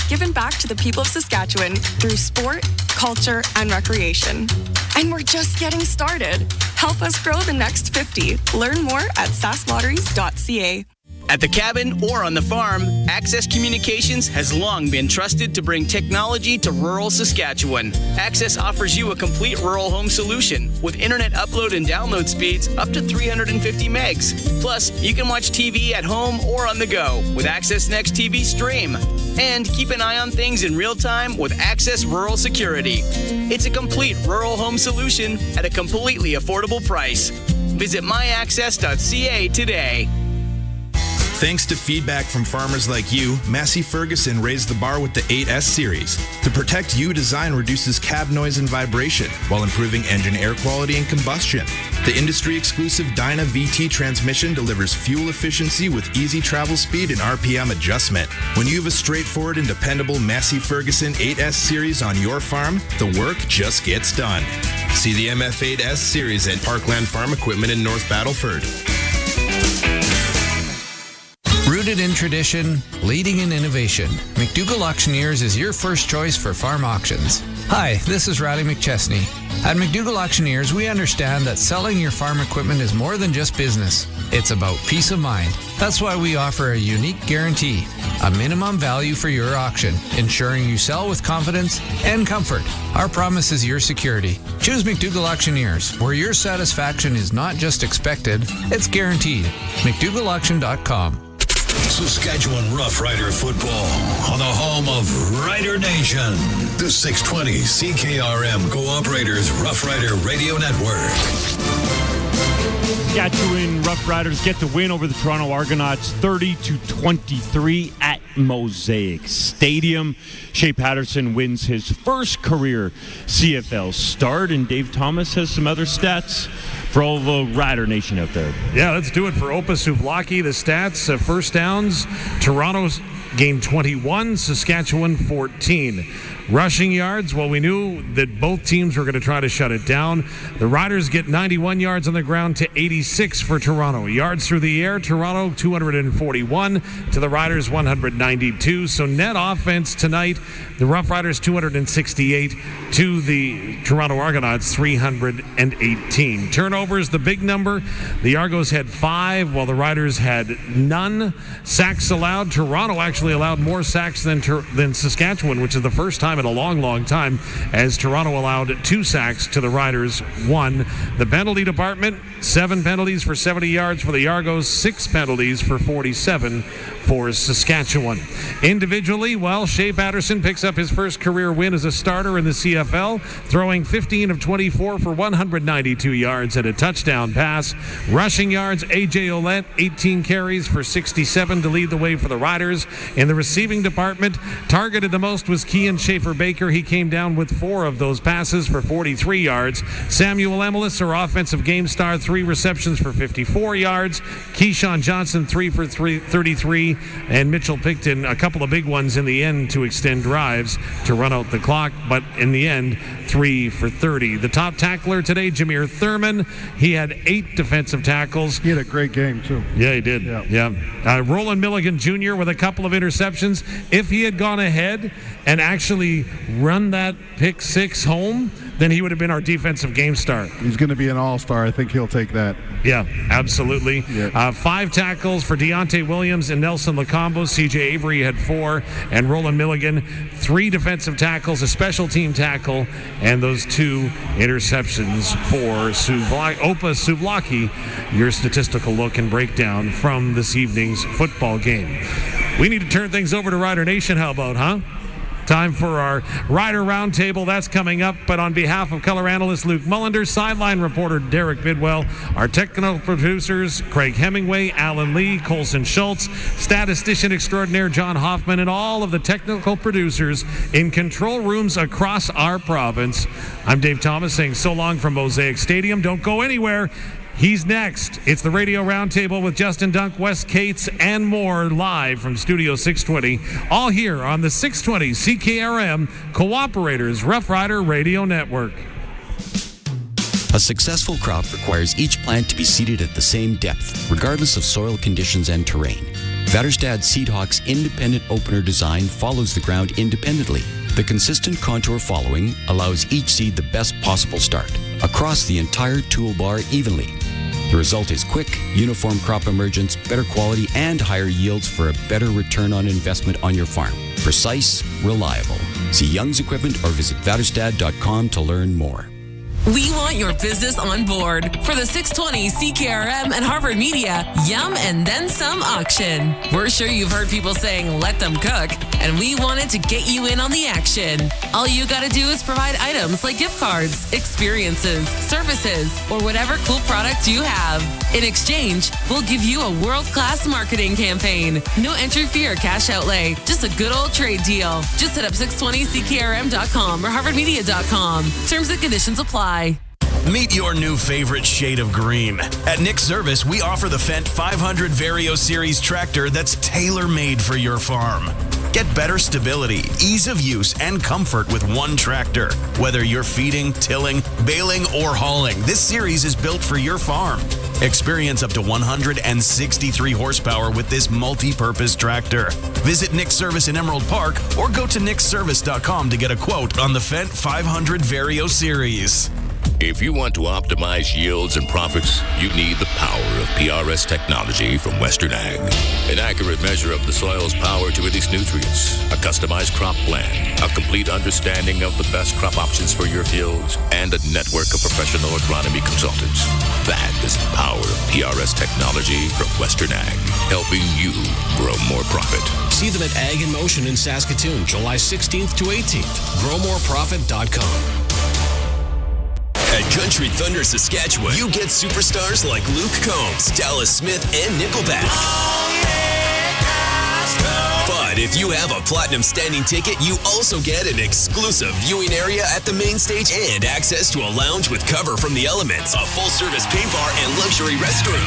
given back to the people of Saskatchewan through sport, culture, and recreation. And we're just getting started. Help us grow the next 50. Learn more at sasklotteries.ca. At the cabin or on the farm, Access Communications has long been trusted to bring technology to rural Saskatchewan. Access offers you a complete rural home solution with internet upload and download speeds up to 350 megs. Plus, you can watch TV at home or on the go with Access Next TV Stream. And keep an eye on things in real time with Access Rural Security. It's a complete rural home solution at a completely affordable price. Visit myaccess.ca today. Thanks to feedback from farmers like you, Massey Ferguson raised the bar with the 8S series. The Protect You design reduces cab noise and vibration while improving engine air quality and combustion. The industry-exclusive Dyna VT transmission delivers fuel efficiency with easy travel speed and RPM adjustment. When you have a straightforward and dependable Massey Ferguson 8S series on your farm, the work just gets done. See the MF8S series at Parkland Farm Equipment in North Battleford. Rooted in tradition, leading in innovation, McDougall Auctioneers is your first choice for farm auctions. Hi, this is Riley McChesney. At McDougall Auctioneers, we understand that selling your farm equipment is more than just business. It's about peace of mind. That's why we offer a unique guarantee, a minimum value for your auction, ensuring you sell with confidence and comfort. Our promise is your security. Choose McDougall Auctioneers, where your satisfaction is not just expected, it's guaranteed. McDougallAuction.com. Saskatchewan Rough Rider football on the home of Rider Nation. The 620 CKRM Cooperators Rough Rider Radio Network. Saskatchewan Rough Riders get the win over the Toronto Argonauts 30-23 at Mosaic Stadium. Shay Patterson wins his first career CFL start, and Dave Thomas has some other stats for all the Rider Nation out there. Yeah, let's do it for Opa Souvlaki. The stats, first downs, Toronto's gained 21, Saskatchewan 14. Rushing yards, well, we knew that both teams were going to try to shut it down. The Riders get 91 yards on the ground to 86 for Toronto. Yards through the air, Toronto 241 to the Riders 192. So net offense tonight, the Rough Riders 268 to the Toronto Argonauts 318. Turnovers, the big number. The Argos had 5 while the Riders had none. Sacks allowed. Toronto actually allowed more sacks than Saskatchewan, which is the first time in a long, long time, as Toronto allowed 2 sacks to the Riders 1. The penalty department, 7 penalties for 70 yards for the Argos, 6 penalties for 47 for Saskatchewan. Individually, well, Shay Patterson picks up his first career win as a starter in the CFL, throwing 15 of 24 for 192 yards and a touchdown pass. Rushing yards, AJ Oulette, 18 carries for 67 to lead the way for the Riders. In the receiving department, targeted the most was Kean Schaefer-Baker. He came down with 4 of those passes for 43 yards. Samuel Emelis, our offensive game star, 3 receptions for 54 yards. Keyshawn Johnson, 3 for 33. And Mitchell Picton, a couple of big ones in the end to extend drives to run out the clock, but in the end, 3 for 30. The top tackler today, Jameer Thurman. He had 8 defensive tackles. He had a great game, too. Yeah, he did. Yeah. Roland Milligan Jr. with a couple of interceptions. If he had gone ahead and actually run that pick 6 home, then he would have been our defensive game star. He's going to be an all-star. I think he'll take that. Yeah, absolutely. Yeah. 5 tackles for Deontay Williams and Nelson Lacombo. CJ Avery had 4, and Roland Milligan, 3 defensive tackles, a special team tackle, and those 2 interceptions for Opa Souvlaki. Your statistical look and breakdown from this evening's football game. We need to turn things over to Rider Nation. How about, huh? Time for our Rider Roundtable. That's coming up. But on behalf of color analyst Luc Mullinder, sideline reporter Derek Bidwell, our technical producers Craig Hemingway, Alan Lee, Colson Schultz, statistician extraordinaire John Hoffman, and all of the technical producers in control rooms across our province, I'm Dave Thomas saying so long from Mosaic Stadium. Don't go anywhere. He's next. It's the Radio Roundtable with Justin Dunk, Wes Cates, and more live from Studio 620. All here on the 620 CKRM Cooperators Rough Rider Radio Network. A successful crop requires each plant to be seeded at the same depth, regardless of soil conditions and terrain. Vaderstad Seedhawk's independent opener design follows the ground independently. The consistent contour following allows each seed the best possible start, across the entire toolbar evenly. The result is quick, uniform crop emergence, better quality, and higher yields for a better return on investment on your farm. Precise, reliable. See Young's Equipment or visit vaderstad.com to learn more. We want your business on board for the 620 CKRM and Harvard Media Yum and Then Some auction. We're sure you've heard people saying, let them cook, and we wanted to get you in on the action. All you gotta do is provide items like gift cards, experiences, services, or whatever cool product you have. In exchange, we'll give you a world-class marketing campaign. No entry fee or cash outlay, just a good old trade deal. Just hit up 620ckrm.com or harvardmedia.com. Terms and conditions apply. Meet your new favorite shade of green. At Nick Service, we offer the Fendt 500 Vario Series tractor that's tailor-made for your farm. Get better stability, ease of use, and comfort with one tractor. Whether you're feeding, tilling, baling, or hauling, this series is built for your farm. Experience up to 163 horsepower with this multi-purpose tractor. Visit Nick's Service in Emerald Park or go to nickservice.com to get a quote on the Fendt 500 Vario Series. If you want to optimize yields and profits, you need the power of PRS technology from Western Ag. An accurate measure of the soil's power to release nutrients, a customized crop plan, a complete understanding of the best crop options for your fields, and a network of professional agronomy consultants. That is the power of PRS technology from Western Ag, helping you grow more profit. See them at Ag in Motion in Saskatoon, July 16th to 18th. GrowMoreProfit.com. At Country Thunder Saskatchewan, you get superstars like Luke Combs, Dallas Smith, and Nickelback. But if you have a Platinum Standing ticket, you also get an exclusive viewing area at the main stage and access to a lounge with cover from the Elements, a full-service paint bar, and luxury restroom.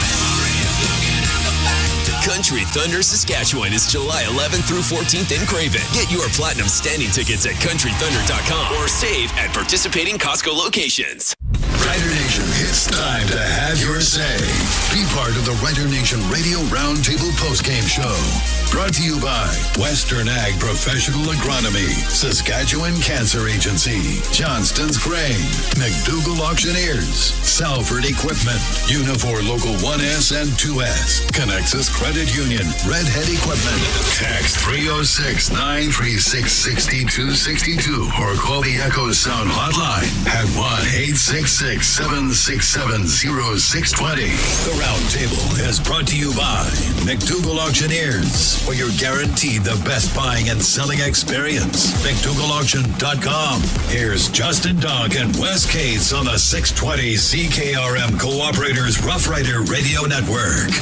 Country Thunder Saskatchewan is July 11th through 14th in Craven. Get your Platinum Standing tickets at countrythunder.com or save at participating Costco locations. Rider Nation, it's time to have your say. Be part of the Rider Nation Radio Roundtable Postgame Show. Brought to you by Western Ag Professional Agronomy, Saskatchewan Cancer Agency, Johnston's Grain, McDougall Auctioneers, Salford Equipment, Unifor Local 1S and 2S, Connexus Credit Union, Redhead Equipment. Text 306-936-6262 or call the Echo Sound hotline at 1-866-767-0620. The Roundtable is brought to you by McDougall Auctioneers, where you're guaranteed the best buying and selling experience. McDougallAuction.com. Here's Justin Dunk and Wes Cates on the 620 CKRM Cooperators Rough Rider Radio Network.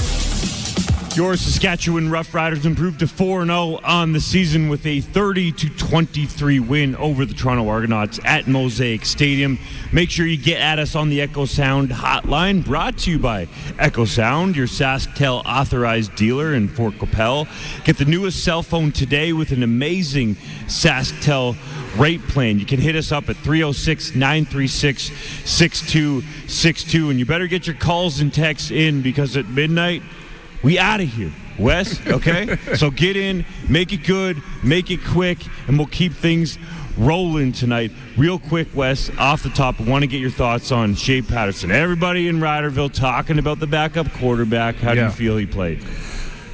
Your Saskatchewan Roughriders improved to 4-0 on the season with a 30-23 win over the Toronto Argonauts at Mosaic Stadium. Make sure you get at us on the Echo Sound hotline, brought to you by Echo Sound, your SaskTel authorized dealer in Fort Qu'Appelle. Get the newest cell phone today with an amazing SaskTel rate plan. You can hit us up at 306-936-6262, and you better get your calls and texts in because at midnight, we out of here, Wes, okay? So get in, make it good, make it quick, and we'll keep things rolling tonight. Real quick, Wes, off the top, I want to get your thoughts on Shay Patterson. Everybody in Riderville talking about the backup quarterback. How do you feel he played?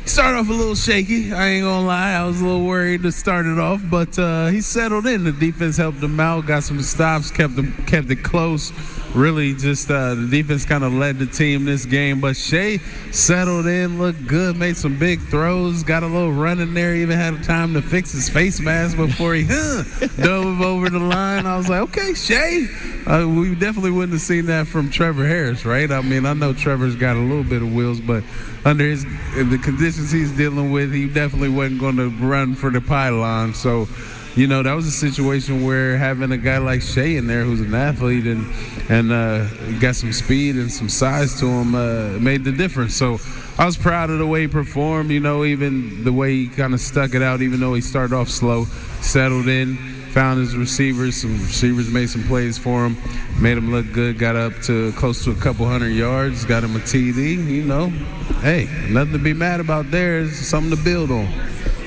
Started off a little shaky. I ain't gonna lie. I was a little worried to start it off, but he settled in. The defense helped him out, got some stops, kept it close. Really just the defense kind of led the team this game, but Shay settled in, looked good, made some big throws, got a little run in there, even had time to fix his face mask before he dove over the line. I was like, okay, Shay. We definitely wouldn't have seen that from Trevor Harris, right? I mean, I know Trevor's got a little bit of wheels, but under the conditions he's dealing with, he definitely wasn't going to run for the pylon. So, you know, that was a situation where having a guy like Shay in there who's an athlete and got some speed and some size to him made the difference. So I was proud of the way he performed, you know, even the way he kind of stuck it out, even though he started off slow, settled in, found his receivers. Some receivers made some plays for him, made him look good, got up to close to a couple hundred yards, got him a TD, you know. Hey, nothing to be mad about there. It's something to build on.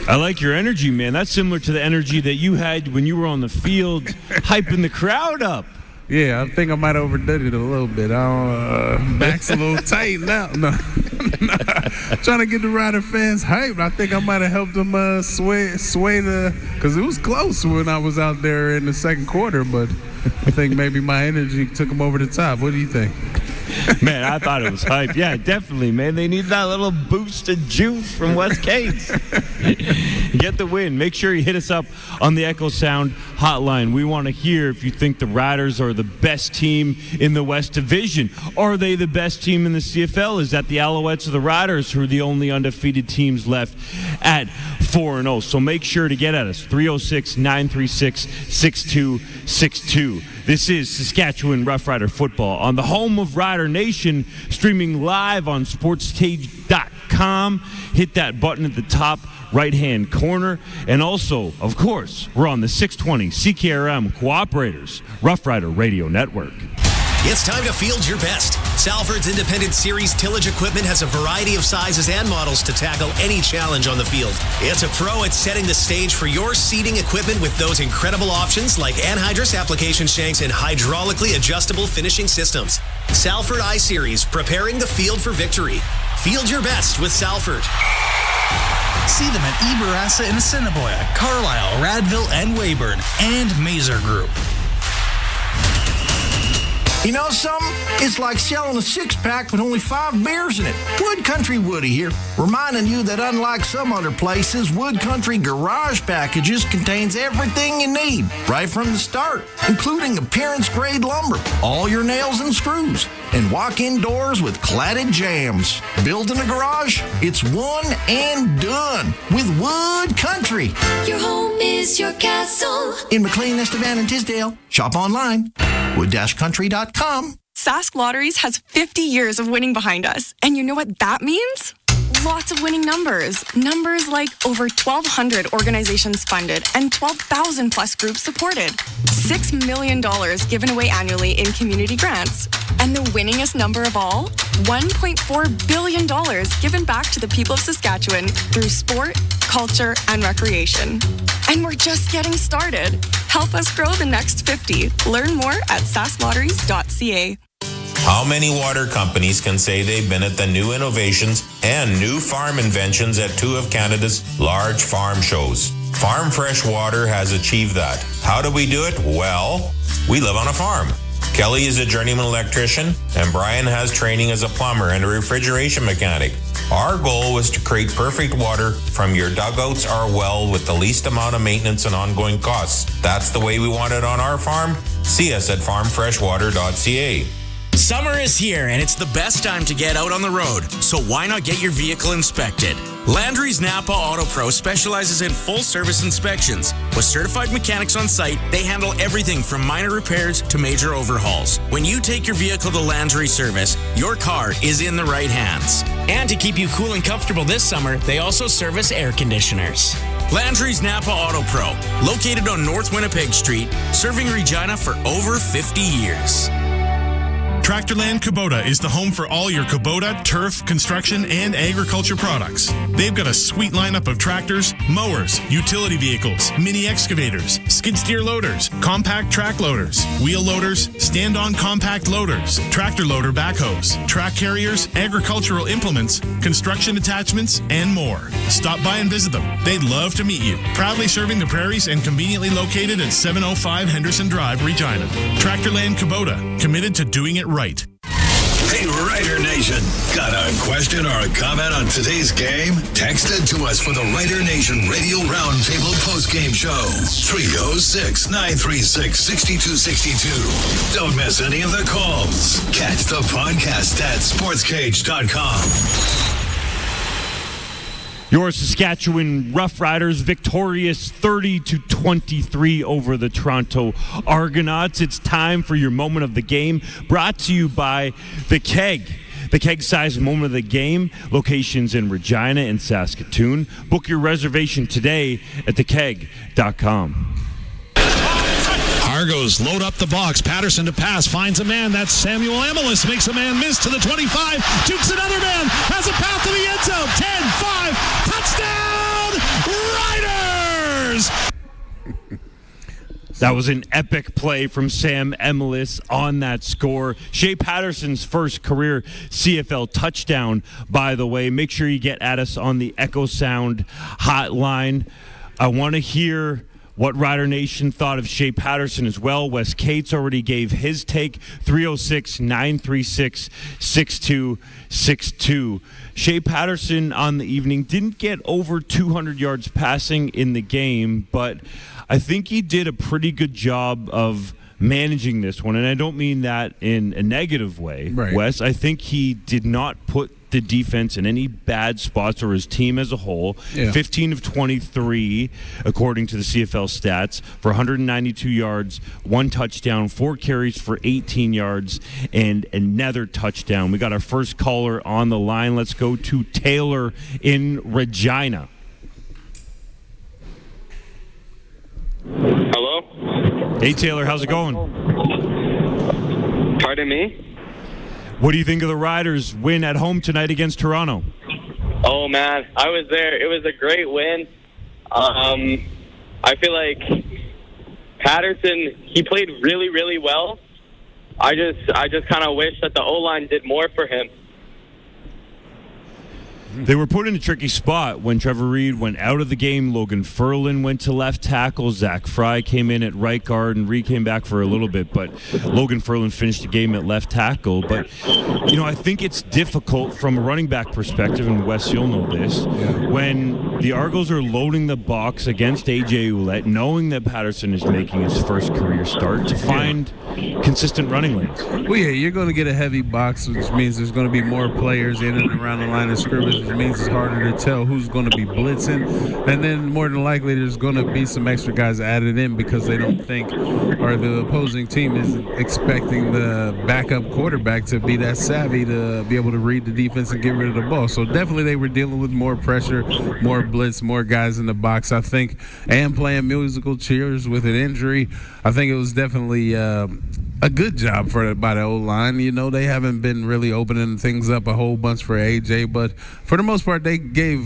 I like your energy, man. That's similar to the energy that you had when you were on the field hyping the crowd up. Yeah, I think I might have overdid it a little bit. Back's a little tight now. No. Trying to get the Rider fans hyped. I think I might have helped them sway because it was close when I was out there in the second quarter, but I think maybe my energy took them over the top. What do you think? Man, I thought it was hype. Yeah, definitely, man. They need that little boost of juice from Wes Cates. Get the win. Make sure you hit us up on the Echo Sound hotline. We want to hear if you think the Riders are the best team in the West Division. Are they the best team in the CFL? Is that the Alouettes or the Riders who are the only undefeated teams left at 4-0? So make sure to get at us. 306-936-6262. This is Saskatchewan Rough Rider football on the home of Rider Nation, streaming live on sportstage.com. Hit that button at the top right-hand corner. And also, of course, we're on the 620 CKRM Cooperators Rough Rider Radio Network. It's time to field your best. Salford's Independent Series tillage equipment has a variety of sizes and models to tackle any challenge on the field. It's a pro at setting the stage for your seeding equipment with those incredible options like anhydrous application shanks and hydraulically adjustable finishing systems. Salford I-Series, preparing the field for victory. Field your best with Salford. See them at Eberassa in Assiniboia, Carlisle, Radville, and Weyburn, and Mazer Group. You know something? It's like selling a six-pack with only 5 beers in it. Wood Country Woody here, reminding you that unlike some other places, Wood Country Garage Packages contains everything you need, right from the start, including appearance-grade lumber, all your nails and screws, and walk-in doors with cladded jambs. Building a garage? It's one and done with Wood Country. Your home is your castle. In McLean, Estevan, and Tisdale. Shop online. wood-country.com. Sask Lotteries has 50 years of winning behind us. And you know what that means? Lots of winning numbers. Numbers like over 1,200 organizations funded and 12,000 plus groups supported. $6 million given away annually in community grants. And the winningest number of all? $1.4 billion given back to the people of Saskatchewan through sport, culture, and recreation. And we're just getting started. Help us grow the next 50. Learn more at sasklotteries.ca. How many water companies can say they've been at the new innovations and new farm inventions at 2 of Canada's large farm shows? Farm Fresh Water has achieved that. How do we do it? Well, we live on a farm. Kelly is a journeyman electrician, and Brian has training as a plumber and a refrigeration mechanic. Our goal was to create perfect water from your dugouts or well with the least amount of maintenance and ongoing costs. That's the way we want it on our farm. See us at farmfreshwater.ca. Summer is here, and it's the best time to get out on the road, so why not get your vehicle inspected? Landry's Napa Auto Pro specializes in full-service inspections. With certified mechanics on site, they handle everything from minor repairs to major overhauls. When you take your vehicle to Landry Service, your car is in the right hands. And to keep you cool and comfortable this summer, they also service air conditioners. Landry's Napa Auto Pro, located on North Winnipeg Street, serving Regina for over 50 years. Tractorland Kubota is the home for all your Kubota, turf, construction, and agriculture products. They've got a sweet lineup of tractors, mowers, utility vehicles, mini excavators, skid steer loaders, compact track loaders, wheel loaders, stand-on compact loaders, tractor loader backhoes, track carriers, agricultural implements, construction attachments, and more. Stop by and visit them. They'd love to meet you. Proudly serving the prairies and conveniently located at 705 Henderson Drive, Regina. Tractorland Kubota, committed to doing it right. Hey, Rider Nation, got a question or a comment on today's game? Text it to us for the Rider Nation Radio Roundtable Postgame Show. 306-936-6262. Don't miss any of the calls. Catch the podcast at sportscage.com. Your Saskatchewan Roughriders victorious 30-23 over the Toronto Argonauts. It's time for your moment of the game, brought to you by The Keg. The Keg-sized moment of the game, locations in Regina and Saskatoon. Book your reservation today at thekeg.com. Argos load up the box. Patterson to pass. Finds a man. That's Samuel Amelis. Makes a man miss to the 25. Jukes another man. Has a path to the end zone. 10-5. Touchdown, Riders! That was an epic play from Sam Amelis on that score. Shay Patterson's first career CFL touchdown, by the way. Make sure you get at us on the Echo Sound hotline. I want to hear what Rider Nation thought of Shay Patterson as well. Wes Cates already gave his take. 306-936-6262. Shay Patterson on the evening didn't get over 200 yards passing in the game, but I think he did a pretty good job of managing this one. And I don't mean that in a negative way, right, Wes. I think he did not put the defense in any bad spots, or his team as a whole. 15 of 23, according to the CFL stats, for 192 yards, 1 touchdown, 4 carries for 18 yards, and another touchdown. We got our first caller on the line. Let's go to Taylor in Regina. Hello? Hey, Taylor, how's it going? Pardon me? What do you think of the Riders' win at home tonight against Toronto? Oh, man, I was there. It was a great win. I feel like Patterson, he played really, really well. I just kind of wish that the O-line did more for him. They were put in a tricky spot when Trevor Reed went out of the game. Logan Ferlin went to left tackle. Zach Fry came in at right guard, and Reed came back for a little bit. But Logan Ferlin finished the game at left tackle. But, I think it's difficult from a running back perspective, and Wes, you'll know this, when the Argos are loading the box against AJ Oulette, knowing that Patterson is making his first career start, to find consistent running lanes. Well, yeah, you're going to get a heavy box, which means there's going to be more players in and around the line of scrimmage, which means it's harder to tell who's going to be blitzing. And then more than likely there's going to be some extra guys added in because they don't think, or the opposing team is expecting the backup quarterback to be that savvy to be able to read the defense and get rid of the ball. So definitely they were dealing with more pressure, more blitz, more guys in the box, I think, and playing musical chairs with an injury. I think it was definitely a good job by the O-line. They haven't been really opening things up a whole bunch for AJ, but for the most part, they gave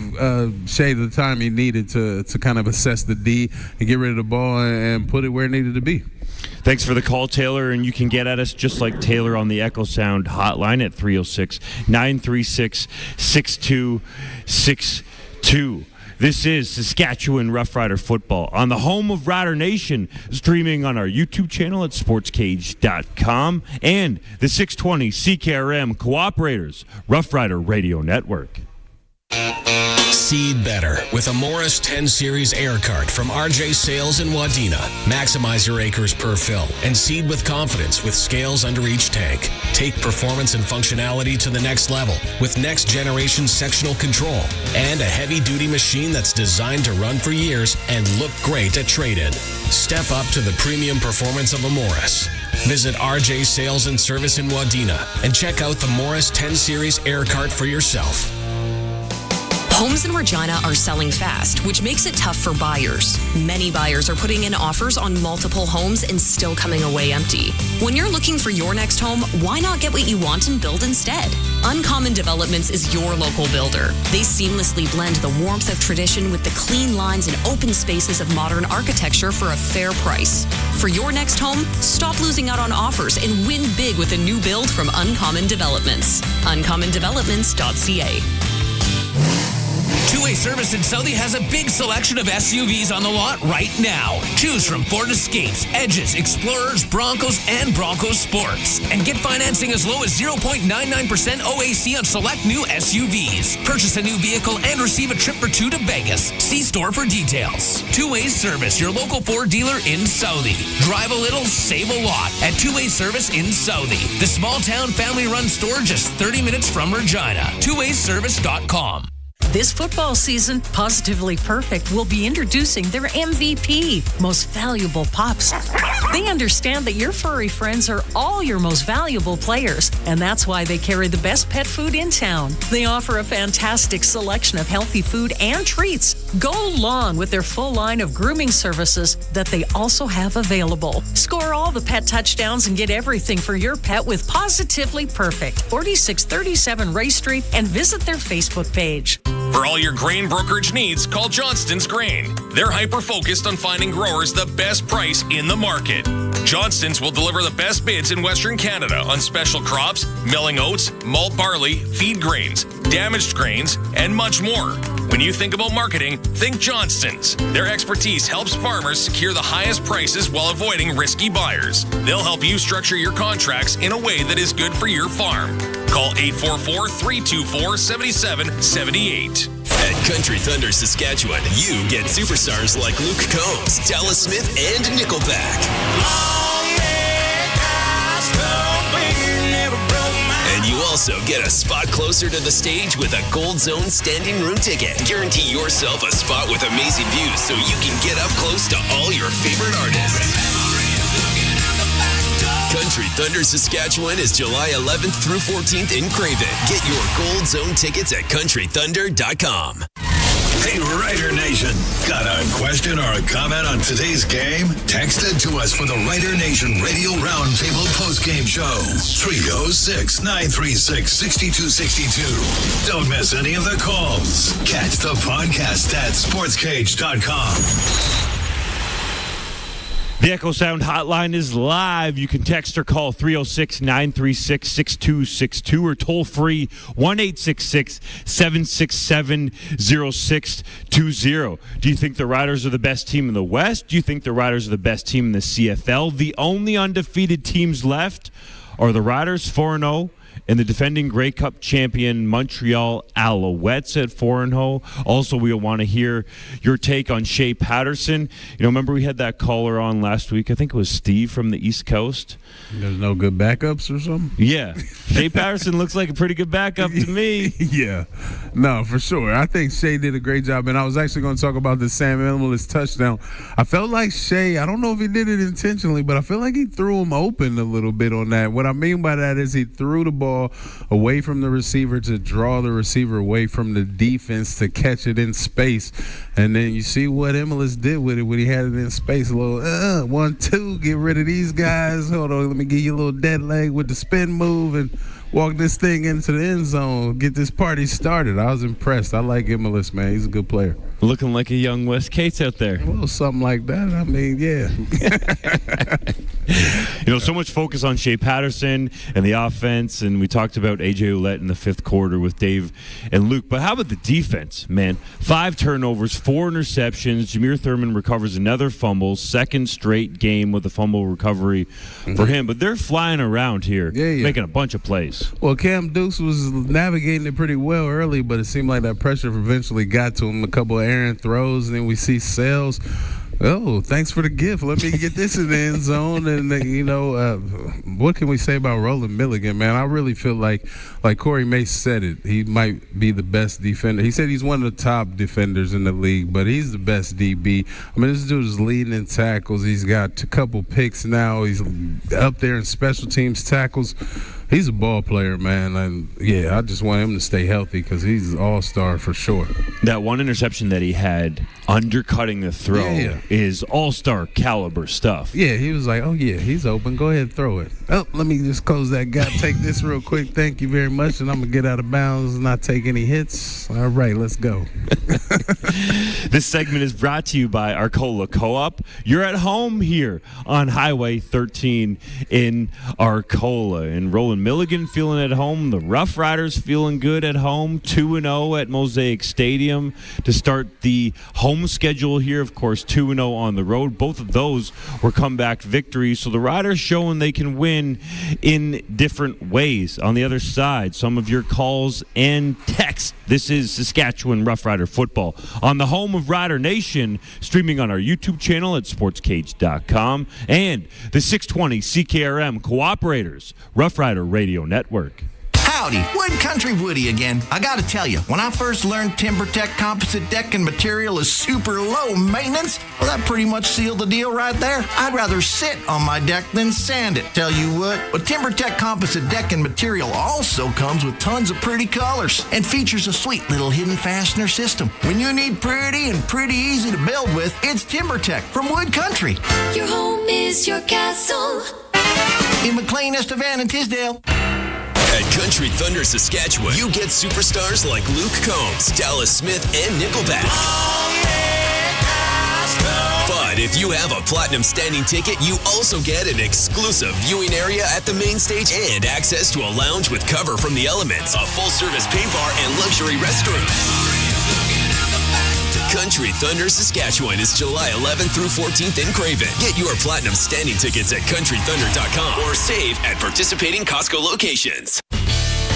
Shay the time he needed to kind of assess the D and get rid of the ball and put it where it needed to be. Thanks for the call, Taylor, and you can get at us just like Taylor on the Echo Sound hotline at 306-936-6262. This is Saskatchewan Rough Rider Football on the home of Rider Nation, streaming on our YouTube channel at sportscage.com and the 620 CKRM Cooperators Rough Rider Radio Network. Seed better with a Morris 10 Series air cart from RJ Sales in Wadena. Maximize your acres per fill and seed with confidence with scales under each tank. Take performance and functionality to the next level with next generation sectional control and a heavy duty machine that's designed to run for years and look great at trade-in. Step up to the premium performance of a Morris. Visit RJ Sales and Service in Wadena and check out the Morris 10 Series air cart for yourself. Homes in Regina are selling fast, which makes it tough for buyers. Many buyers are putting in offers on multiple homes and still coming away empty. When you're looking for your next home, why not get what you want and build instead? Uncommon Developments is your local builder. They seamlessly blend the warmth of tradition with the clean lines and open spaces of modern architecture for a fair price. For your next home, stop losing out on offers and win big with a new build from Uncommon Developments. uncommondevelopments.ca. Two-Way Service in Southie has a big selection of SUVs on the lot right now. Choose from Ford Escapes, Edges, Explorers, Broncos, and Bronco Sports. And get financing as low as 0.99% OAC on select new SUVs. Purchase a new vehicle and receive a trip for two to Vegas. See store for details. Two-Way Service, your local Ford dealer in Southie. Drive a little, save a lot at Two-Way Service in Southie. The small-town family-run store just 30 minutes from Regina. TwoWayService.com. This football season, Positively Perfect will be introducing their MVP, Most Valuable Pups. They understand that your furry friends are all your most valuable players, and that's why they carry the best pet food in town. They offer a fantastic selection of healthy food and treats. Go long with their full line of grooming services that they also have available. Score all the pet touchdowns and get everything for your pet with Positively Perfect, 4637 Ray Street, and visit their Facebook page. For all your grain brokerage needs, call Johnston's Grain. They're hyper-focused on finding growers the best price in the market. Johnston's will deliver the best bids in Western Canada on special crops, milling oats, malt barley, feed grains, damaged grains, and much more. When you think about marketing, think Johnston's. Their expertise helps farmers secure the highest prices while avoiding risky buyers. They'll help you structure your contracts in a way that is good for your farm. Call 844-324-7778. At Country Thunder Saskatchewan, you get superstars like Luke Combs, Dallas Smith, and Nickelback. And you also get a spot closer to the stage with a Gold Zone standing room ticket. Guarantee yourself a spot with amazing views so you can get up close to all your favorite artists. Country Thunder Saskatchewan is July 11th through 14th in Craven. Get your Gold Zone tickets at countrythunder.com. Hey, Rider Nation. Got a question or a comment on today's game? Text it to us for the Rider Nation Radio Roundtable postgame show. 306-936-6262. Don't miss any of the calls. Catch the podcast at sportscage.com. The Echo Sound hotline is live. You can text or call 306-936-6262 or toll free 1-866-767-0620. Do you think the Riders are the best team in the West? Do you think the Riders are the best team in the CFL? The only undefeated teams left are the Riders 4-0 and the defending Grey Cup champion Montreal Alouettes at 4-0. Also, we want to hear your take on Shay Patterson. Remember we had that caller on last week? I think it was Steve from the East Coast. There's no good backups or something? Yeah. Shay Patterson looks like a pretty good backup to me. Yeah. No, for sure. I think Shay did a great job, and I was actually going to talk about the Sam Ellis touchdown. I felt like Shay, I don't know if he did it intentionally, but I feel like he threw him open a little bit on that. What I mean by that is he threw the ball away from the receiver to draw the receiver away from the defense to catch it in space. And then you see what Ellis did with it when he had it in space. A little 1-2, get rid of these guys. Hold on, let me give you a little dead leg with the spin move and walk this thing into the end zone, get this party started. I was impressed. I like Ellis, man. He's a good player. Looking like a young Wes Cates out there. Well, something like that. I mean, yeah. So much focus on Shay Patterson and the offense, and we talked about AJ Oulette in the fifth quarter with Dave and Luke. But how about the defense, man? 5 turnovers, 4 interceptions. Jameer Thurman recovers another fumble, second straight game with a fumble recovery for him. But they're flying around here, making a bunch of plays. Well, Cam Dukes was navigating it pretty well early, but it seemed like that pressure eventually got to him. A couple of errant throws, and then we see Sales. Oh, thanks for the gift. Let me get this in the end zone. And, what can we say about Roland Milligan, man? I really feel like Corey Mace said it, he might be the best defender. He said he's one of the top defenders in the league, but he's the best DB. I mean, this dude is leading in tackles. He's got a couple picks now. He's up there in special teams tackles. He's a ball player, man. And, I just want him to stay healthy because he's an all-star for sure. That one interception that he had undercutting the throw is all-star caliber stuff. Yeah, he was like, he's open. Go ahead and throw it. Oh, let me just close that gap. Take this real quick. Thank you very much. And I'm going to get out of bounds and not take any hits. All right, let's go. This segment is brought to you by Arcola Co-op. You're at home here on Highway 13 in Arcola. And Roland Milligan feeling at home. The Rough Riders feeling good at home. 2-0 at Mosaic Stadium to start the home schedule here. Of course, 2-0 on the road. Both of those were comeback victories. So the Riders showing they can win in different ways. On the other side, some of your calls and texts. This is Saskatchewan Rough Rider football on the home of Rider Nation, streaming on our YouTube channel at sportscage.com and the 620 CKRM Cooperators Rough Rider Radio Network. Howdy, Wood Country Woody again. I gotta tell you, when I first learned TimberTech composite decking material is super low maintenance, well, that pretty much sealed the deal right there. I'd rather sit on my deck than sand it, tell you what. But TimberTech composite decking material also comes with tons of pretty colors and features a sweet little hidden fastener system. When you need pretty and pretty easy to build with, it's TimberTech from Wood Country. Your home is your castle. In McLean, Estevan, and Tisdale. At Country Thunder Saskatchewan, you get superstars like Luke Combs, Dallas Smith, and Nickelback. But if you have a Platinum Standing ticket, you also get an exclusive viewing area at the main stage and access to a lounge with cover from the Elements, a full-service paint bar, and luxury restroom. Country Thunder Saskatchewan is July 11th through 14th in Craven. Get your Platinum Standing tickets at countrythunder.com or save at participating Costco locations.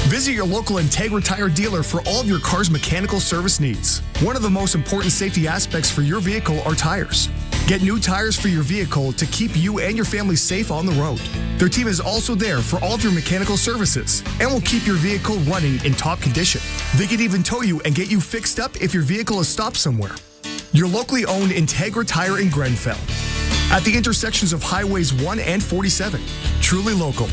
Visit your local Integra Tire dealer for all of your car's mechanical service needs. One of the most important safety aspects for your vehicle are tires. Get new tires for your vehicle to keep you and your family safe on the road. Their team is also there for all of your mechanical services and will keep your vehicle running in top condition. They can even tow you and get you fixed up if your vehicle is stopped somewhere. Your locally owned Integra Tire in Grenfell. At the intersections of Highways 1 and 47. Truly local.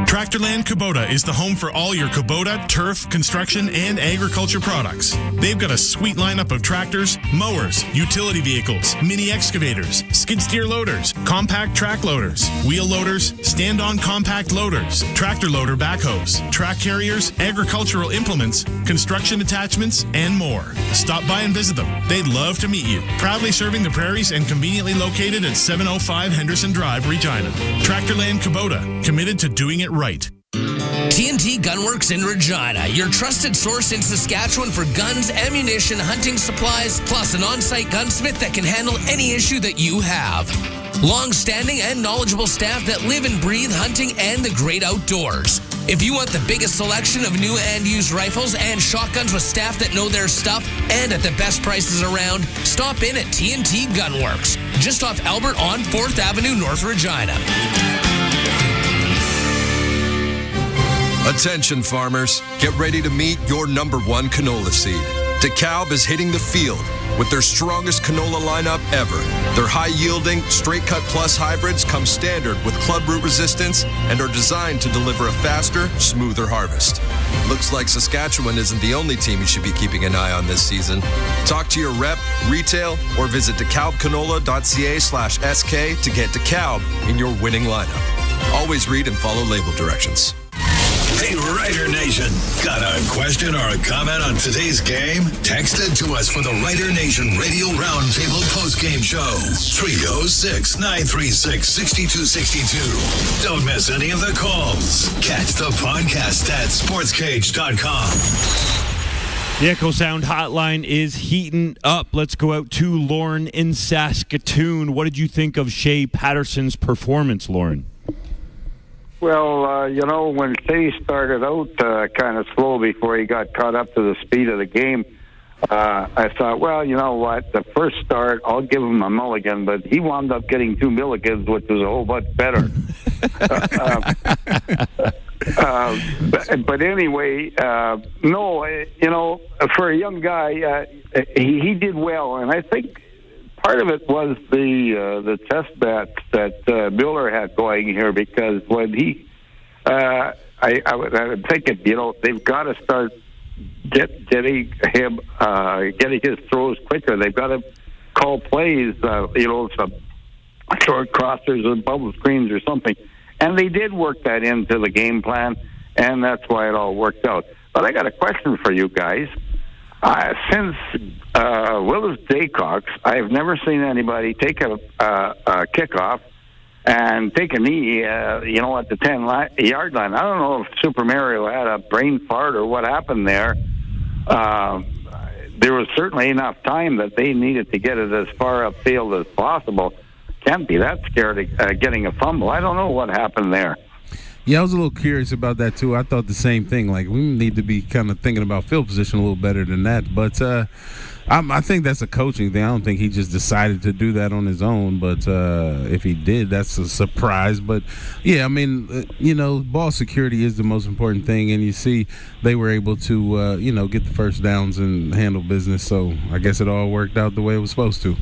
Tractorland Kubota is the home for all your Kubota, turf, construction, and agriculture products. They've got a sweet lineup of tractors, mowers, utility vehicles, mini excavators, skid steer loaders, compact track loaders, wheel loaders, stand-on compact loaders, tractor loader backhoes, track carriers, agricultural implements, construction attachments, and more. Stop by and visit them. They'd love to meet you. Proudly serving the prairies and conveniently located at 705 Henderson Drive, Regina. Tractorland Kubota, committed to doing it right. TNT Gunworks in Regina, your trusted source in Saskatchewan for guns, ammunition, hunting supplies, plus an on-site gunsmith that can handle any issue that you have. Long-standing and knowledgeable staff that live and breathe hunting and the great outdoors. If you want the biggest selection of new and used rifles and shotguns with staff that know their stuff and at the best prices around, stop in at TNT Gunworks, just off Albert on 4th Avenue, North Regina. Attention farmers, get ready to meet your number one canola seed. DeKalb is hitting the field with their strongest canola lineup ever. Their high-yielding, straight-cut plus hybrids come standard with club root resistance and are designed to deliver a faster, smoother harvest. Looks like Saskatchewan isn't the only team you should be keeping an eye on this season. Talk to your rep, retail, or visit DeKalbCanola.ca/SK to get DeKalb in your winning lineup. Always read and follow label directions. Hey, Rider Nation, got a question or a comment on today's game? Text it to us for the Rider Nation Radio Roundtable postgame show. 306-936-6262. Don't miss any of the calls. Catch the podcast at sportscage.com. The Echo Sound hotline is heating up. Let's go out to Lauren in Saskatoon. What did you think of Shay Patterson's performance, Lauren? Well, when Shay started out kind of slow before he got caught up to the speed of the game, I thought, well, you know what, the first start, I'll give him a mulligan, but he wound up getting 2 mulligans, which was a whole lot better. But anyway, for a young guy, he did well, and I think part of it was the test bets that Miller had going here, because when he, I was thinking, they've got to start getting his throws quicker. They've got to call plays, some short crossers or bubble screens or something. And they did work that into the game plan, and that's why it all worked out. But I got a question for you guys. Since Willis Daycox, I've never seen anybody take a kickoff and take a knee, at the 10-yard line. I don't know if Super Mario had a brain fart or what happened there. There was certainly enough time that they needed to get it as far upfield as possible. Can't be that scared of getting a fumble. I don't know what happened there. Yeah, I was a little curious about that, too. I thought the same thing. Like, we need to be kind of thinking about field position a little better than that. But I think that's a coaching thing. I don't think he just decided to do that on his own. But if he did, that's a surprise. But, yeah, I mean, ball security is the most important thing. And you see they were able to, get the first downs and handle business. So I guess it all worked out the way it was supposed to.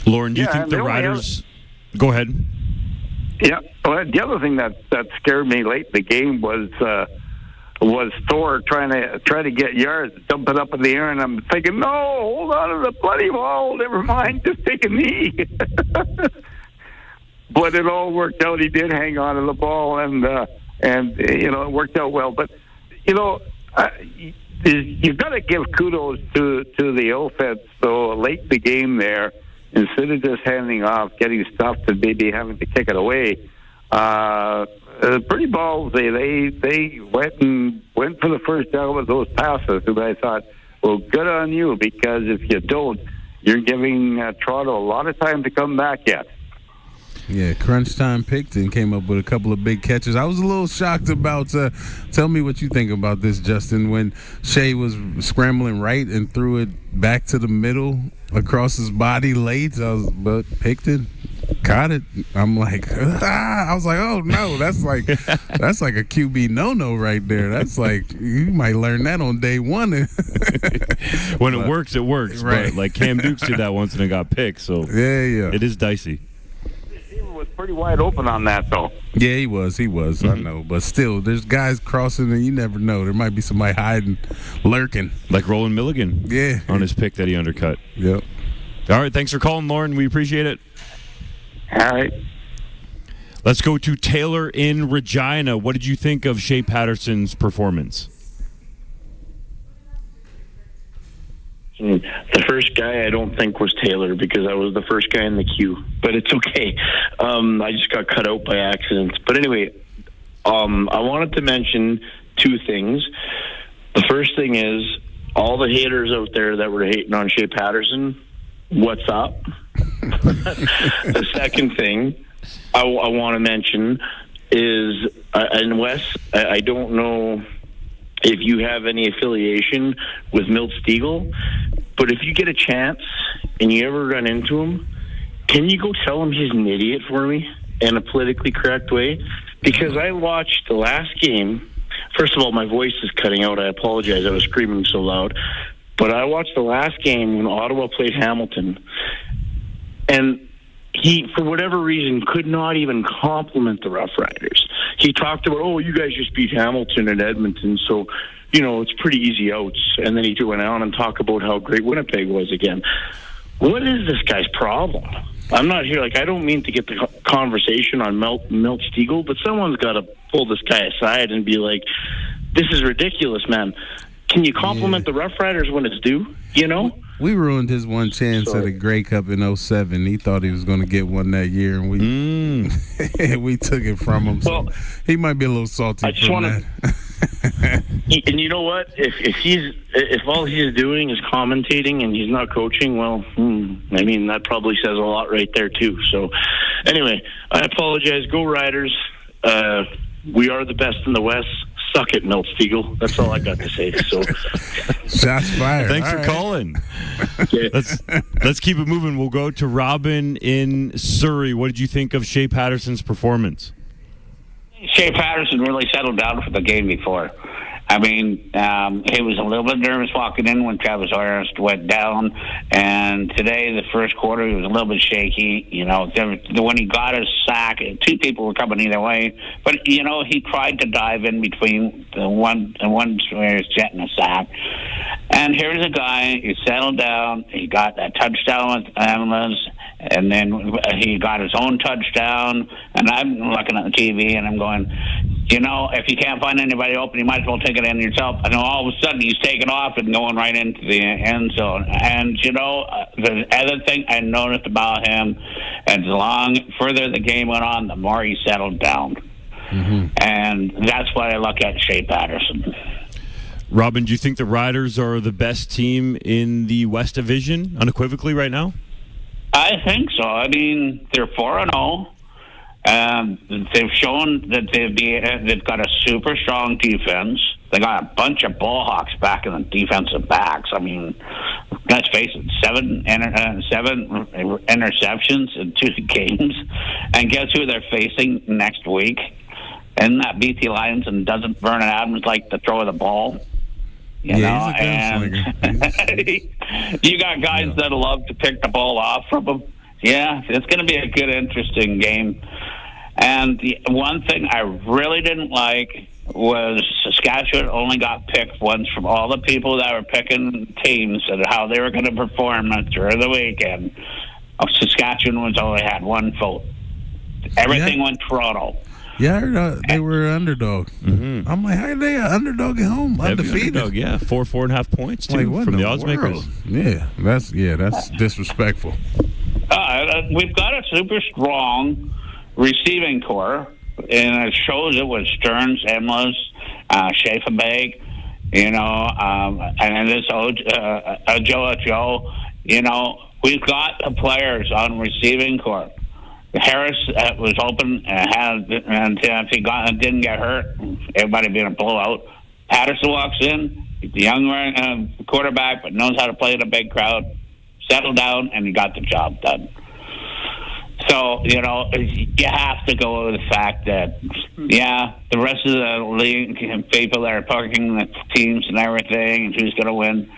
Lauren, do you think the Riders – go ahead. Yeah. Well, the other thing that scared me late in the game was Thor trying to get yards, dump it up in the air, and I'm thinking, no, hold on to the bloody ball. Never mind, just take a knee. But it all worked out. He did hang on to the ball, and it worked out well. But you've got to give kudos to the offense. So late in the game there, instead of just handing off, getting stuffed, and maybe having to kick it away, pretty ballsy. They went for the first down with those passes, and I thought, well, good on you, because if you don't, you're giving Toronto a lot of time to come back yet. Yeah, crunch time picked and came up with a couple of big catches. I was a little shocked about, tell me what you think about this, Justin, when Shay was scrambling right and threw it back to the middle across his body late, but picked it, caught it. I'm like, I was like, oh no, that's like a QB no right there. That's like, you might learn that on day one. When it works, it works. Right. But like Cam Dukes did that once and it got picked, so yeah, it is dicey. Was pretty wide open on that, though. Yeah, he was. Mm-hmm. I know. But still, there's guys crossing, and you never know. There might be somebody hiding, lurking. Like Roland Milligan. Yeah. On his pick that he undercut. Yep. All right, thanks for calling, Lauren. We appreciate it. All right. Let's go to Taylor in Regina. What did you think of Shay Patterson's performance? The first guy I don't think was Taylor because I was the first guy in the queue, but it's okay. I just got cut out by accident. But anyway, I wanted to mention two things. The first thing is all the haters out there that were hating on Shay Patterson, what's up? The second thing I want to mention is, and Wes, I don't know if you have any affiliation with Milt Stegall, but if you get a chance and you ever run into him, can you go tell him he's an idiot for me in a politically correct way? Because I watched the last game. First of all, my voice is cutting out. I apologize. I was screaming so loud. But I watched the last game when Ottawa played Hamilton, and he, for whatever reason, could not even compliment the Rough Riders. He talked about, oh, you guys just beat Hamilton and Edmonton, so, it's pretty easy outs. And then he went on and talked about how great Winnipeg was again. What is this guy's problem? I'm not here, I don't mean to get the conversation on Milt Stegall, but someone's got to pull this guy aside and be like, this is ridiculous, man. Can you compliment the Rough Riders when it's due, We ruined his one chance at a Grey Cup in 2007. He thought he was going to get one that year, and we took it from him. So he might be a little salty from that. And you know what? If all he's doing is commentating and he's not coaching, that probably says a lot right there too. So, anyway, I apologize. Go Riders! We are the best in the West. Suck it, Milt Stegall. That's all I got to say. So, shots fired. Thanks for calling. Let's keep it moving. We'll go to Robin in Surrey. What did you think of Shay Patterson's performance? Shay Patterson really settled down for the game before. I mean, he was a little bit nervous walking in when Travis Orest went down, and today, the first quarter, he was a little bit shaky. When he got his sack, two people were coming either way, but he tried to dive in between the one where he's getting a sack. And here's a guy, he settled down, he got that touchdown with ambulance, and then he got his own touchdown, and I'm looking at the TV and I'm going, if you can't find anybody open, you might as well take it in yourself. And all of a sudden he's taking off and going right into the end zone. And, the other thing I noticed about him, as further the game went on, the more he settled down. Mm-hmm. And that's why I look at Shay Patterson. Robin, do you think the Riders are the best team in the West Division, unequivocally, right now? I think so. I mean, they're 4-0. They've shown that they've got a super strong defense. They got a bunch of ball hawks back in the defensive backs. I mean, let's face it, seven interceptions in 2 games. And guess who they're facing next week? And that BT Lions, and doesn't Vernon Adams like to throw the ball? You got guys that love to pick the ball off from them. Yeah, it's going to be a good, interesting game. And the one thing I really didn't like was Saskatchewan only got picked once from all the people that were picking teams and how they were going to perform through the weekend. Saskatchewan only had one vote. Everything went Toronto. Yeah, I heard they were underdog. Mm-hmm. I'm like, how are they an underdog at home? Undefeated. Underdog, yeah. 4.5 points too, from the odds makers. Yeah, that's disrespectful. We've got a super strong receiving core, and it shows it with Stearns, Emlis, Schaefer-Beg, and this Joe. We've got the players on receiving core. Harris was open and if he didn't get hurt, everybody being a blowout. Patterson walks in, he's a young quarterback, but knows how to play in a big crowd. Settled down, and he got the job done. So, you have to go with the fact that, the rest of the league, people that are picking the teams and everything, and who's going to win,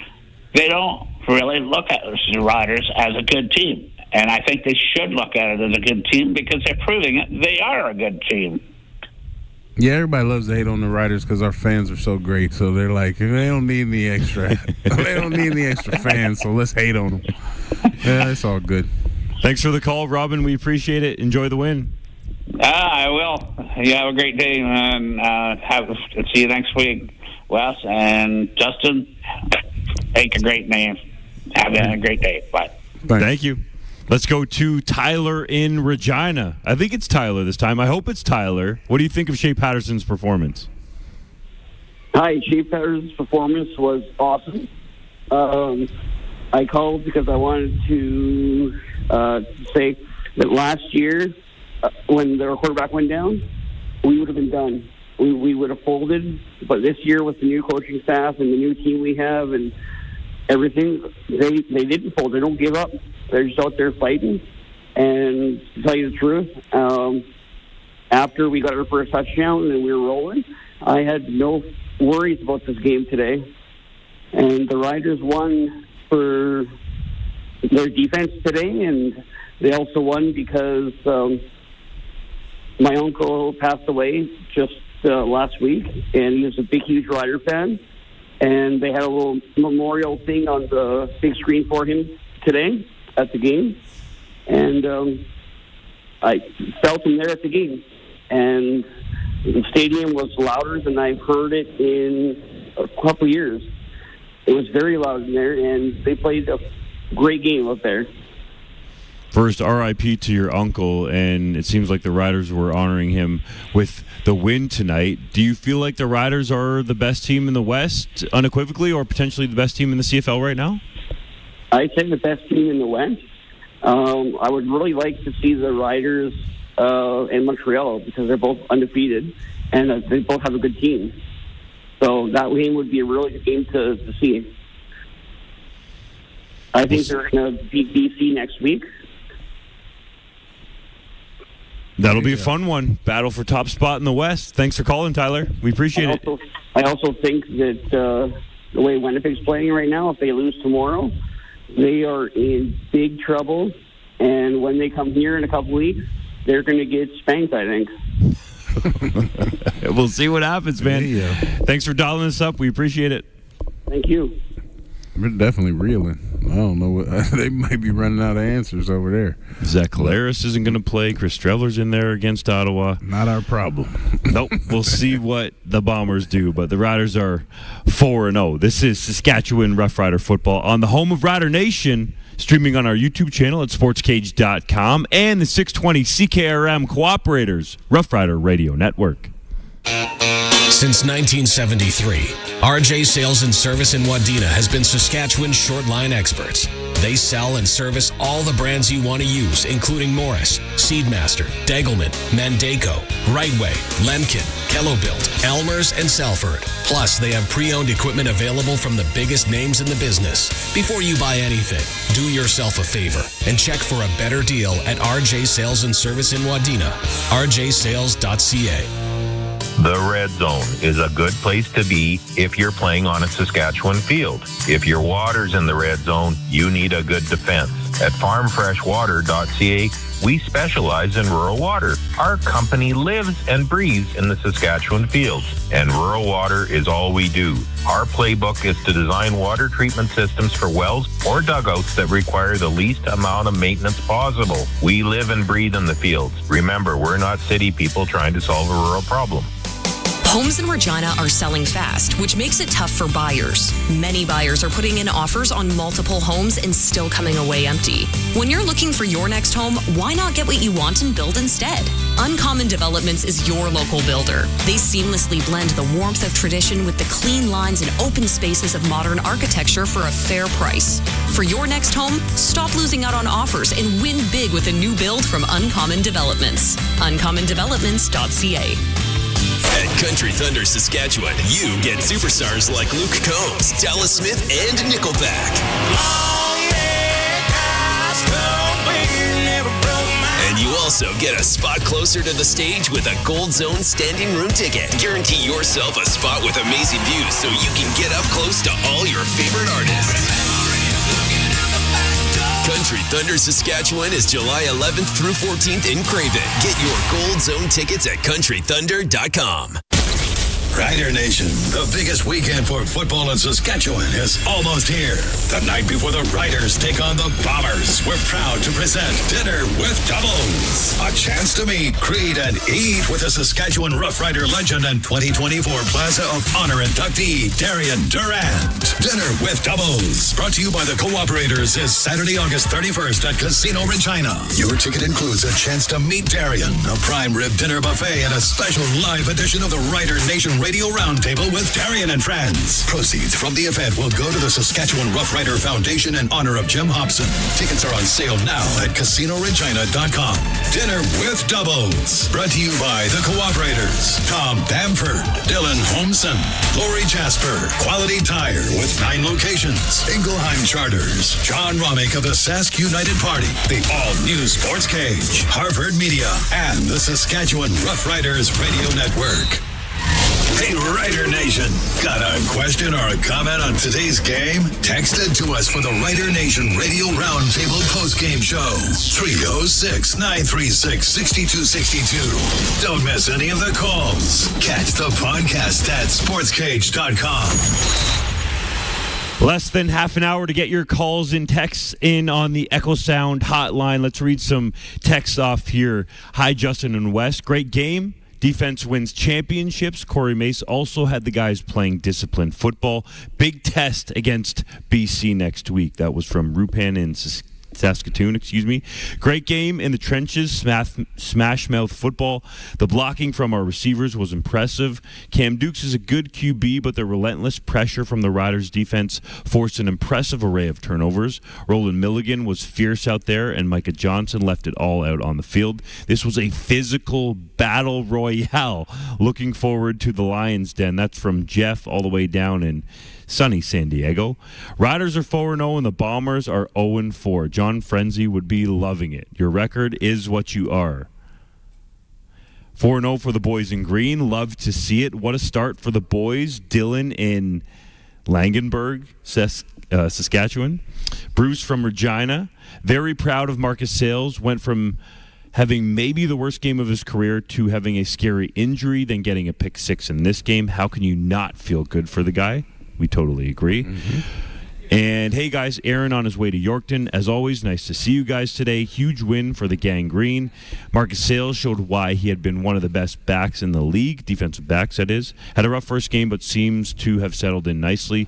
they don't really look at the Riders as a good team. And I think they should look at it as a good team because they're proving it. They are a good team. Yeah, everybody loves to hate on the Riders because our fans are so great. So they're like, they don't need any extra. They don't need any extra fans, so let's hate on them. Yeah, it's all good. Thanks for the call, Robin. We appreciate it. Enjoy the win. I will. You have a great day, and see you next week, Wes. And Justin, take a great name. Have a great day. Bye. Thank you. Let's go to Tyler in Regina. I think it's Tyler this time. I hope it's Tyler. What do you think of Shay Patterson's performance? Hi, Shay Patterson's performance was awesome. I called because I wanted to say that last year, when their quarterback went down, we would have been done. We would have folded. But this year, with the new coaching staff and the new team we have and everything, they didn't fold. They don't give up. They're just out there fighting. And to tell you the truth, after we got our first touchdown and we were rolling, I had no worries about this game today. And the Riders won for their defense today, and they also won because my uncle passed away just last week, and he was a big, huge Rider fan. And they had a little memorial thing on the big screen for him today at the game. And I felt him there at the game. And the stadium was louder than I've heard it in a couple of years. It was very loud in there, and they played a great game up there. First, RIP to your uncle, and it seems like the Riders were honoring him with the win tonight. Do you feel like the Riders are the best team in the West, unequivocally, or potentially the best team in the CFL right now? I'd say the best team in the West. I would really like to see the Riders in Montreal because they're both undefeated, and they both have a good team. So that game would be a really good game to see. I think they're going to beat BC next week. That'll be a fun one. Battle for top spot in the West. Thanks for calling, Tyler. We appreciate it. I also think that the way Winnipeg's playing right now, if they lose tomorrow, they are in big trouble. And when they come here in a couple weeks, they're going to get spanked, I think. We'll see what happens, man. Yeah. Thanks for dialing us up. We appreciate it. Thank you. We're definitely reeling. I don't know what they might be running out of answers over there. Zach Collaros isn't going to play. Chris Strevler's in there against Ottawa. Not our problem. Nope. We'll see what the Bombers do, but the Riders are 4-0. This is Saskatchewan Rough Rider football on the home of Rider Nation, streaming on our YouTube channel at sportscage.com and the 620 CKRM Cooperators Rough Rider Radio Network. Since 1973, RJ Sales and Service in Wadena has been Saskatchewan's short line experts. They sell and service all the brands you want to use, including Morris, Seedmaster, Degelman, Mandaco, Rightway, Lemkin, Kellobuilt, Elmer's, and Salford. Plus, they have pre-owned equipment available from the biggest names in the business. Before you buy anything, do yourself a favor and check for a better deal at RJ Sales and Service in Wadena, rjsales.ca. The Red Zone is a good place to be if you're playing on a Saskatchewan field. If your water's in the Red Zone, you need a good defense. At farmfreshwater.ca, we specialize in rural water. Our company lives and breathes in the Saskatchewan fields, and rural water is all we do. Our playbook is to design water treatment systems for wells or dugouts that require the least amount of maintenance possible. We live and breathe in the fields. Remember, we're not city people trying to solve a rural problem. Homes in Regina are selling fast, which makes it tough for buyers. Many buyers are putting in offers on multiple homes and still coming away empty. When you're looking for your next home, why not get what you want and build instead? Uncommon Developments is your local builder. They seamlessly blend the warmth of tradition with the clean lines and open spaces of modern architecture for a fair price. For your next home, stop losing out on offers and win big with a new build from Uncommon Developments. uncommondevelopments.ca. At Country Thunder Saskatchewan, you get superstars like Luke Combs, Dallas Smith, and Nickelback. And you also get a spot closer to the stage with a Gold Zone standing room ticket. Guarantee yourself a spot with amazing views so you can get up close to all your favorite artists. Country Thunder Saskatchewan is July 11th through 14th in Craven. Get your Gold Zone tickets at countrythunder.com. Rider Nation, the biggest weekend for football in Saskatchewan is almost here. The night before the Riders take on the Bombers, we're proud to present Dinner with Doubles. A chance to meet, greet, and eat with a Saskatchewan Rough Rider legend and 2024 Plaza of Honor inductee, Darian Durant. Dinner with Doubles, brought to you by the Cooperators, is Saturday, August 31st at Casino Regina. Your ticket includes a chance to meet Darian, a prime rib dinner buffet, and a special live edition of the Rider Nation Radio Roundtable with Darian and friends. Proceeds from the event will go to the Saskatchewan Rough Rider Foundation in honor of Jim Hobson. Tickets are on sale now at CasinoRegina.com. Dinner with Doubles, brought to you by the Cooperators, Tom Bamford, Dylan Holmson, Lori Jasper, Quality Tire with 9 locations, Ingelheim Charters, John Romick of the Sask United Party, the all-new Sports Cage, Harvard Media, and the Saskatchewan Rough Riders Radio Network. Hey, Rider Nation, got a question or a comment on today's game? Text it to us for the Rider Nation Radio Roundtable postgame show. 306-936-6262. Don't miss any of the calls. Catch the podcast at sportscage.com. Less than half an hour to get your calls and texts in on the Echo Sound hotline. Let's read some texts off here. Hi, Justin and Wes. Great game. Defense wins championships. Corey Mace also had the guys playing disciplined football. Big test against BC next week. That was from Rupan in Saskatoon, Great game in the trenches, smash mouth football. The blocking from our receivers was impressive. Cam Dukes is a good QB, but the relentless pressure from the Riders' defense forced an impressive array of turnovers. Roland Milligan was fierce out there, and Micah Johnson left it all out on the field. This was a physical battle royale. Looking forward to the Lions' Den. That's from Jeff all the way down in sunny San Diego. Riders are 4-0 and the Bombers are 0-4. John Frenzy would be loving it. Your record is what you are. 4-0 for the boys in green. Love to see it. What a start for the boys. Dylan in Langenberg, Saskatchewan. Bruce from Regina. Very proud of Marcus Sales. Went from having maybe the worst game of his career to having a scary injury, then getting a pick 6 in this game. How can you not feel good for the guy? We totally agree. Mm-hmm. And hey, guys, Aaron on his way to Yorkton. As always, nice to see you guys today. Huge win for the Gang Green. Marcus Sales showed why he had been one of the best backs in the league, defensive backs, that is. Had a rough first game, but seems to have settled in nicely.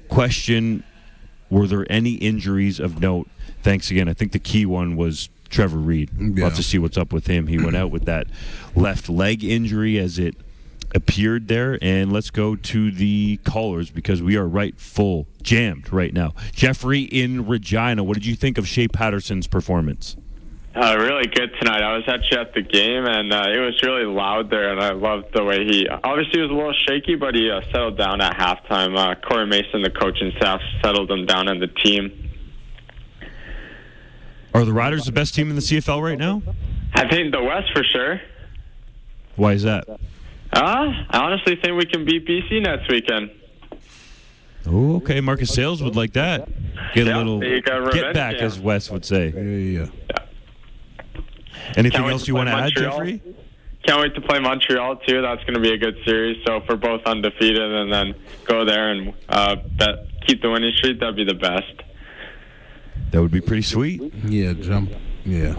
Question, were there any injuries of note? Thanks again. I think the key one was Trevor Reed. Yeah. We'll have to see what's up with him. He went out with that left leg injury as it appeared there. And let's go to the callers because we are full jammed right now. Jeffrey in Regina, what did you think of Shay Patterson's performance? Really good tonight. I was actually at the game, and it was really loud there, and I loved the way he obviously was a little shaky, but he settled down at halftime. Corey Mason, the coaching staff, settled him down, and the team. Are the Riders the best team in the CFL right now? I think the West for sure. Why is that? I honestly think we can beat BC next weekend. Oh, okay. Marcus Sales would like that. Get a little get back, as Wes would say. Yeah. Anything else you want to add, Jeffrey? Can't wait to play Montreal, too. That's going to be a good series. So for both undefeated and then go there and keep the winning streak, that'd be the best. That would be pretty sweet. Yeah, Yeah.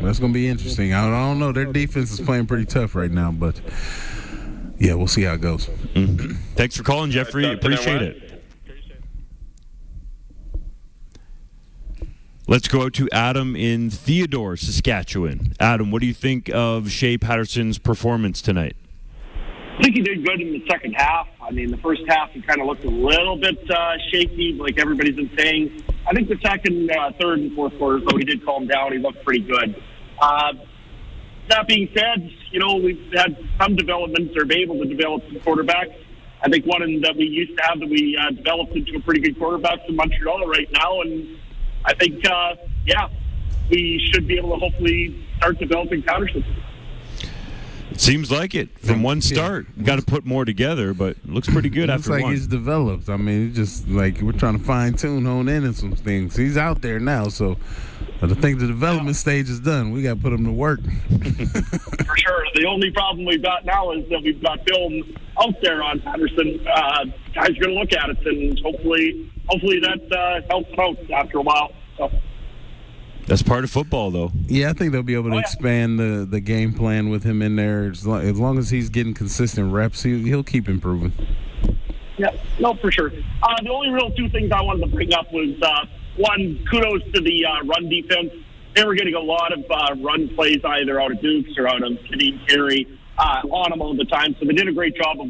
That's going to be interesting. I don't know. Their defense is playing pretty tough right now, but yeah, we'll see how it goes. Mm-hmm. Thanks for calling, Jeffrey. Appreciate it. Let's go out to Adam in Theodore, Saskatchewan. Adam, what do you think of Shay Patterson's performance tonight? I think he did good in the second half. I mean, the first half he kind of looked a little bit shaky, like everybody's been saying. I think the second, third, and fourth quarters, though, he did calm down. He looked pretty good. That being said, we've had some developments or been able to develop some quarterbacks. I think one that we used to have that we developed into a pretty good quarterback in Montreal right now, and I think, we should be able to hopefully start developing counter systems. Seems like it from one start. Got to put more together, but it looks pretty good after one. Looks like one. he's developed. I mean, it's just like we're trying to fine-tune, hone in some things. He's out there now, so I think the development stage is done. We got to put him to work. For sure. The only problem we've got now is that we've got film out there on Patterson. Guys are going to look at it, and hopefully that helps him out after a while. So. That's part of football, though. Yeah, I think they'll be able to expand the game plan with him in there. As long as he's getting consistent reps, he'll keep improving. Yeah, no, for sure. The only real two things I wanted to bring up was, one, kudos to the run defense. They were getting a lot of run plays either out of Dukes or out of Kenny Carey on them all the time. So they did a great job of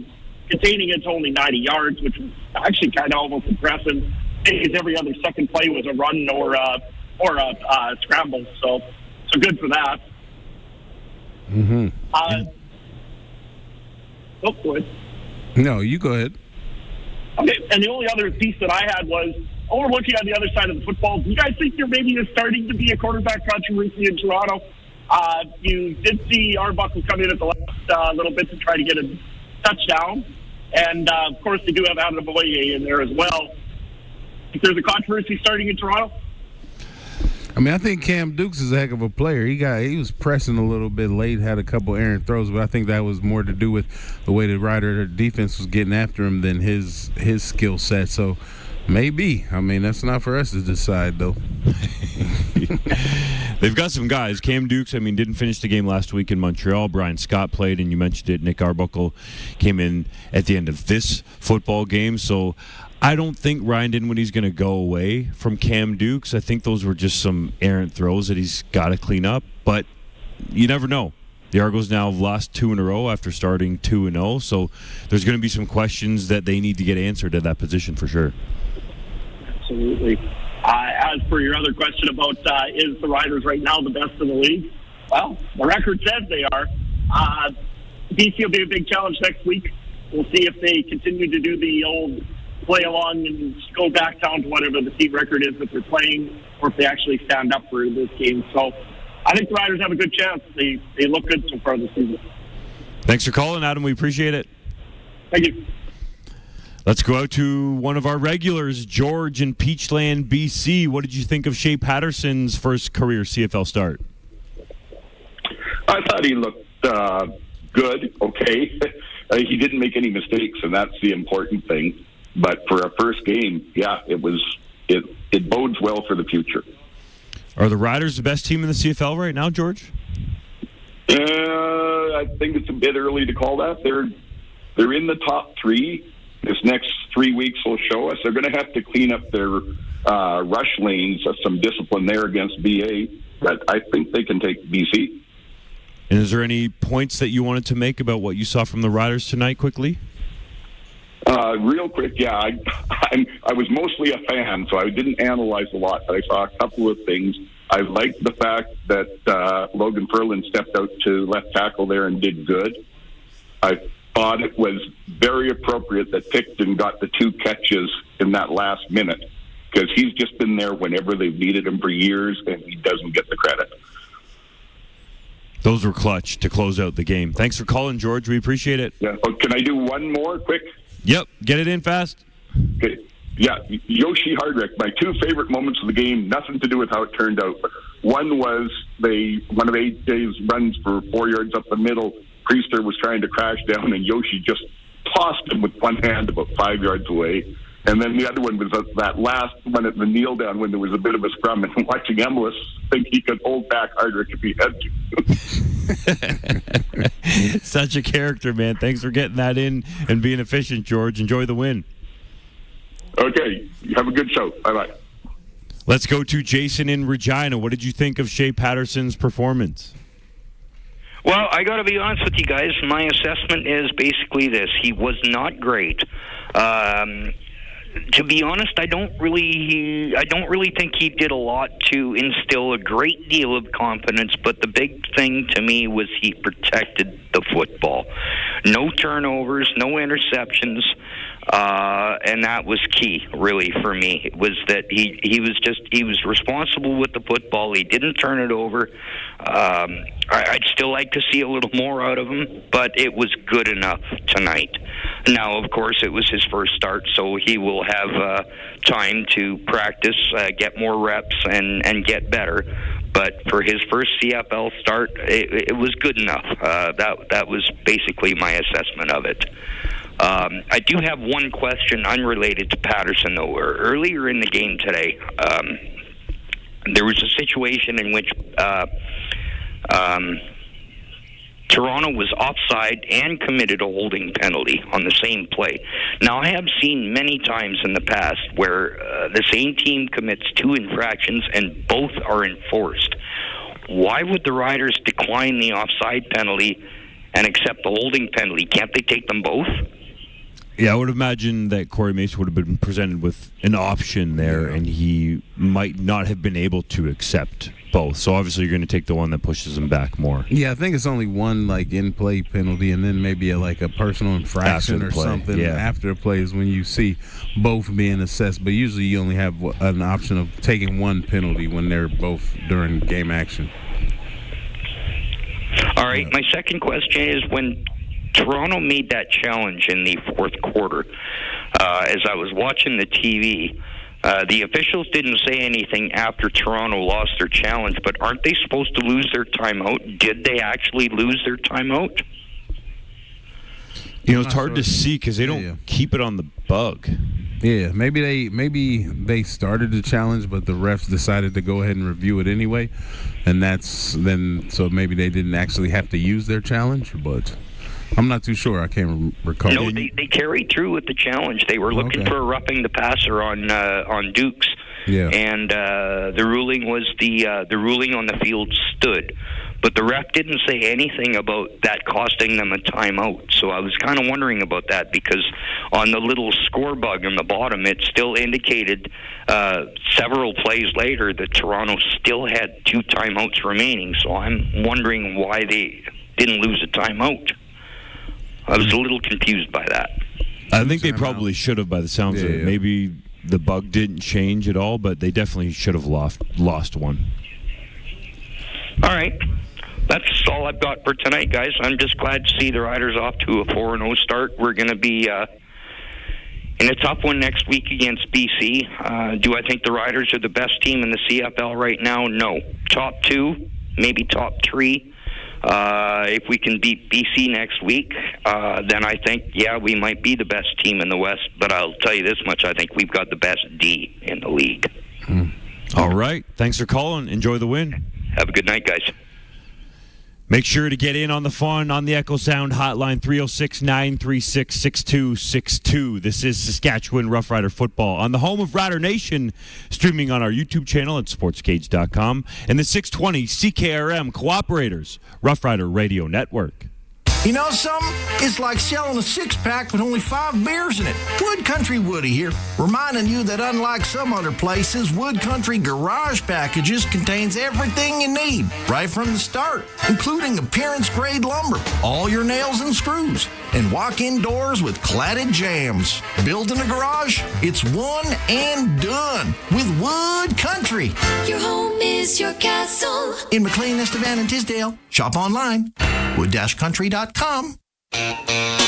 containing it to only 90 yards, which was actually kind of almost impressive. Because every other second play was a run or a scramble, so good for that. Mm-hmm. Go ahead. No, you go ahead. Okay, and the only other piece that I had was, we're looking on the other side of the football. Do you guys think there maybe is starting to be a quarterback controversy in Toronto? You did see Arbuckle come in at the last little bit to try to get a touchdown, and of course they do have Adam Boye in there as well. If there's a controversy starting in Toronto? I mean, I think Cam Dukes is a heck of a player. He was pressing a little bit late, had a couple errant throws, but I think that was more to do with the way the Rider defense was getting after him than his skill set. So maybe. I mean, that's not for us to decide, though. They've got some guys. Cam Dukes, didn't finish the game last week in Montreal. Brian Scott played, and you mentioned it. Nick Arbuckle came in at the end of this football game. So I don't think Ryan Dinwiddie's going to go away from Cam Dukes. I think those were just some errant throws that he's got to clean up. But you never know. The Argos now have lost 2 in a row after starting 2-0. So there's going to be some questions that they need to get answered at that position for sure. Absolutely. As for your other question about is the Riders right now the best in the league? Well, the record says they are. BC will be a big challenge next week. We'll see if they continue to do the old play along and go back down to whatever the team record is that they're playing, or if they actually stand up for this game. So I think the Riders have a good chance. They look good so far this season. Thanks for calling, Adam. We appreciate it. Thank you. Let's go out to one of our regulars, George in Peachland, BC. What did you think of Shay Patterson's first career CFL start? I thought he looked good, okay. He didn't make any mistakes, and that's the important thing. But for a first game, yeah, it bodes well for the future. Are the Riders the best team in the CFL right now, George? I think it's a bit early to call that. They're in the top 3. This next 3 weeks will show us. They're going to have to clean up their rush lanes, some discipline there against BA. But I think they can take BC. And is there any points that you wanted to make about what you saw from the Riders tonight, quickly? Real quick, yeah. I was mostly a fan, so I didn't analyze a lot, but I saw a couple of things. I liked the fact that Logan Ferland stepped out to left tackle there and did good. I thought it was very appropriate that Picton got the 2 catches in that last minute, because he's just been there whenever they've needed him for years, and he doesn't get the credit. Those were clutch to close out the game. Thanks for calling, George. We appreciate it. Yeah. Oh, can I do one more quick? Yep. Get it in fast. Okay. Yeah, Yoshi Hardrick, my 2 favorite moments of the game, nothing to do with how it turned out. But one was one of AJ's runs for 4 yards up the middle. Priester was trying to crash down, and Yoshi just tossed him with one hand about 5 yards away. And then the other one was that last one at the kneel down when there was a bit of a scrum, and watching Emilus think he could hold back Hardrick if he had to. Such a character, man. Thanks for getting that in and being efficient, George. Enjoy the win. Okay. Have a good show. Bye-bye. Let's go to Jason in Regina. What did you think of Shay Patterson's performance? Well, I got to be honest with you guys. My assessment is basically this: he was not great. To be honest, I don't really think he did a lot to instill a great deal of confidence. But the big thing to me was he protected the football. No turnovers, no interceptions. And that was key, really, for me. It was that he was responsible with the football. He didn't turn it over. I'd still like to see a little more out of him, but it was good enough tonight. Now, of course, it was his first start, so he will have time to practice, get more reps, and get better. But for his first CFL start, it was good enough. That was basically my assessment of it. I do have one question unrelated to Patterson, though. Earlier in the game today, there was a situation in which Toronto was offside and committed a holding penalty on the same play. Now, I have seen many times in the past where the same team commits two infractions and both are enforced. Why would the Riders decline the offside penalty and accept the holding penalty? Can't they take them both? Yeah, I would imagine that Corey Mason would have been presented with an option there, and he might not have been able to accept both. So obviously you're going to take the one that pushes him back more. Yeah, I think it's only one in-play penalty, and then maybe a personal infraction or something after the play is when you see both being assessed. But usually you only have an option of taking one penalty when they're both during game action. All right, my second question is when Toronto made that challenge in the fourth quarter, as I was watching the TV, the officials didn't say anything after Toronto lost their challenge, but aren't they supposed to lose their timeout? Did they actually lose their timeout? It's hard to see because they don't keep it on the bug. Yeah, maybe they started the challenge, but the refs decided to go ahead and review it anyway, and so maybe they didn't actually have to use their challenge, but I'm not too sure. I can't recall. No, they carried through with the challenge. They were looking for a roughing the passer on Dukes. Yeah. And the ruling was the ruling on the field stood. But the ref didn't say anything about that costing them a timeout. So I was kind of wondering about that because on the little score bug on the bottom, it still indicated several plays later that Toronto still had 2 timeouts remaining. So I'm wondering why they didn't lose a timeout. I was a little confused by that. I think they probably should have by the sounds of it. Maybe the bug didn't change at all, but they definitely should have lost one. All right. That's all I've got for tonight, guys. I'm just glad to see the Riders off to a 4-0 start. We're going to be in a tough one next week against BC. Do I think the Riders are the best team in the CFL right now? No. Top 2, maybe top 3. If we can beat BC next week, then I think, we might be the best team in the West. But I'll tell you this much, I think we've got the best D in the league. All right. Thanks for calling. Enjoy the win. Have a good night, guys. Make sure to get in on the fun on the Echo Sound hotline, 306-936-6262. This is Saskatchewan Rough Rider Football on the home of Rider Nation, streaming on our YouTube channel at sportscage.com and the 620 CKRM Cooperators Rough Rider Radio Network. You know something? It's like selling a 6-pack with only 5 beers in it. Wood Country Woody here, reminding you that unlike some other places, Wood Country Garage Packages contains everything you need, right from the start, including appearance-grade lumber, all your nails and screws, and walk-in doors with cladded jambs. Building a garage? It's one and done with Wood Country. Your home is your castle. In McLean, Estevan, and Tisdale. Shop online. wood-country.com.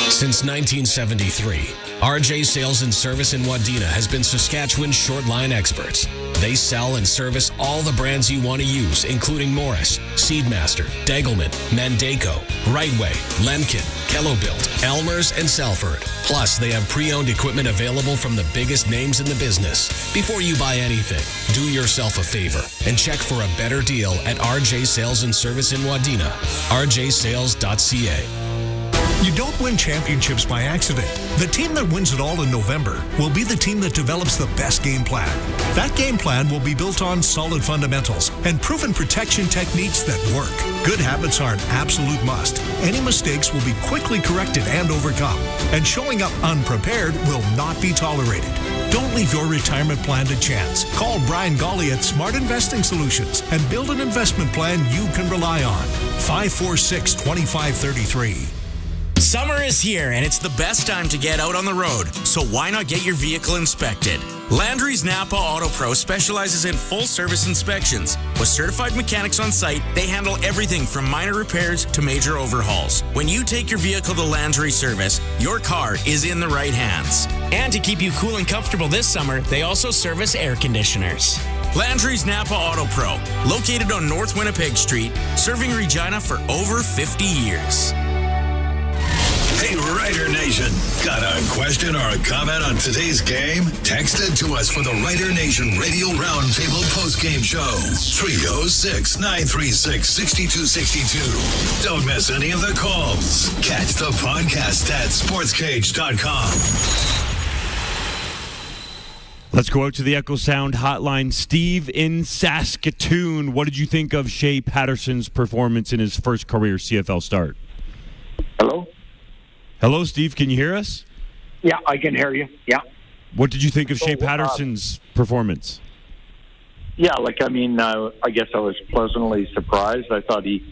Since 1973, RJ Sales and Service in Wadena has been Saskatchewan's short line experts. They sell and service all the brands you want to use, including Morris, Seedmaster, Degelman, Mandaco, Rightway, Lemkin, Kellobuilt, Elmer's, and Salford. Plus, they have pre-owned equipment available from the biggest names in the business. Before you buy anything, do yourself a favor and check for a better deal at RJ Sales and Service in Wadena, rjsales.ca. You don't win championships by accident. The team that wins it all in November will be the team that develops the best game plan. That game plan will be built on solid fundamentals and proven protection techniques that work. Good habits are an absolute must. Any mistakes will be quickly corrected and overcome. And showing up unprepared will not be tolerated. Don't leave your retirement plan to chance. Call Brian Golly at Smart Investing Solutions and build an investment plan you can rely on. 546-2533. Summer is here, and it's the best time to get out on the road, so why not get your vehicle inspected? Landry's Napa Auto Pro specializes in full-service inspections. With certified mechanics on site, they handle everything from minor repairs to major overhauls. When you take your vehicle to Landry Service, your car is in the right hands. And to keep you cool and comfortable this summer, they also service air conditioners. Landry's Napa Auto Pro, located on North Winnipeg Street, serving Regina for over 50 years. Hey, Rider Nation, got a question or a comment on today's game? Text it to us for the Rider Nation Radio Roundtable postgame show. 306-936-6262. Don't miss any of the calls. Catch the podcast at sportscage.com. Let's go out to the Echo Sound hotline. Steve in Saskatoon. What did you think of Shay Patterson's performance in his first career CFL start? Hello? Hello, Steve. Can you hear us? Yeah, I can hear you. Yeah. What did you think of Shay Patterson's performance? Yeah, I guess I was pleasantly surprised. I thought he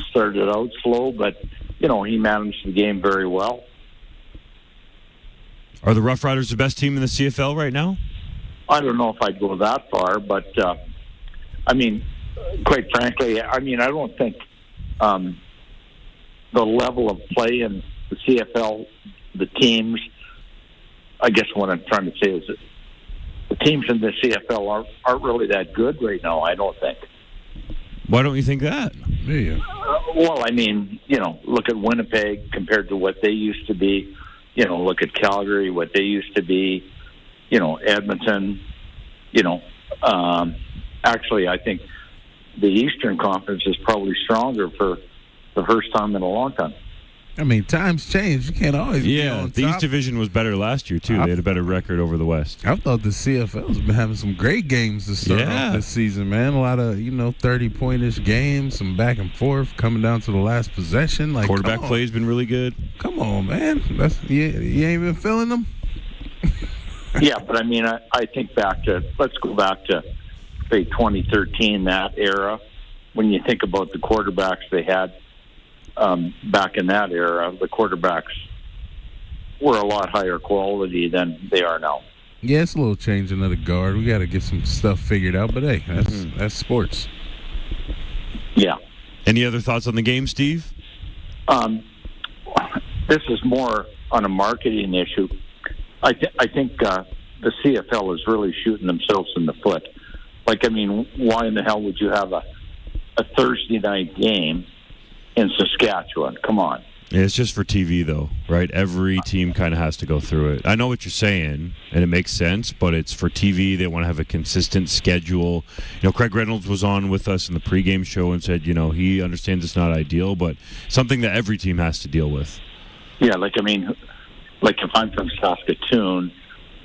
started out slow, but, he managed the game very well. Are the Rough Riders the best team in the CFL right now? I don't know if I'd go that far, but, quite frankly, I don't think the level of play in the CFL, the teams, I guess what I'm trying to say is that the teams in the CFL aren't really that good right now, I don't think. Why don't you think that? Look at Winnipeg compared to what they used to be. Look at Calgary, what they used to be. Edmonton. Actually, I think the Eastern Conference is probably stronger for the first time in a long time. Times change. You can't always be on top. The East Division was better last year, too. They had a better record over the West. I thought the CFL's been having some great games to start off this season, man. A lot of, 30-point-ish games, some back and forth, coming down to the last possession. Quarterback play's been really good. Come on, man. You ain't been feeling them? Yeah, but I think let's go back to, say, 2013, that era. When you think about the quarterbacks they had, back in that era, the quarterbacks were a lot higher quality than they are now. Yeah, it's a little changing of the guard. We got to get some stuff figured out, but hey, that's sports. Yeah. Any other thoughts on the game, Steve? This is more on a marketing issue. I think the CFL is really shooting themselves in the foot. Why in the hell would you have a Thursday night game in Saskatchewan? Come on. Yeah, it's just for TV, though, right? Every team kind of has to go through it. I know what you're saying, and it makes sense, but it's for TV. They want to have a consistent schedule. Craig Reynolds was on with us in the pregame show and said, he understands it's not ideal, but something that every team has to deal with. Yeah, if I'm from Saskatoon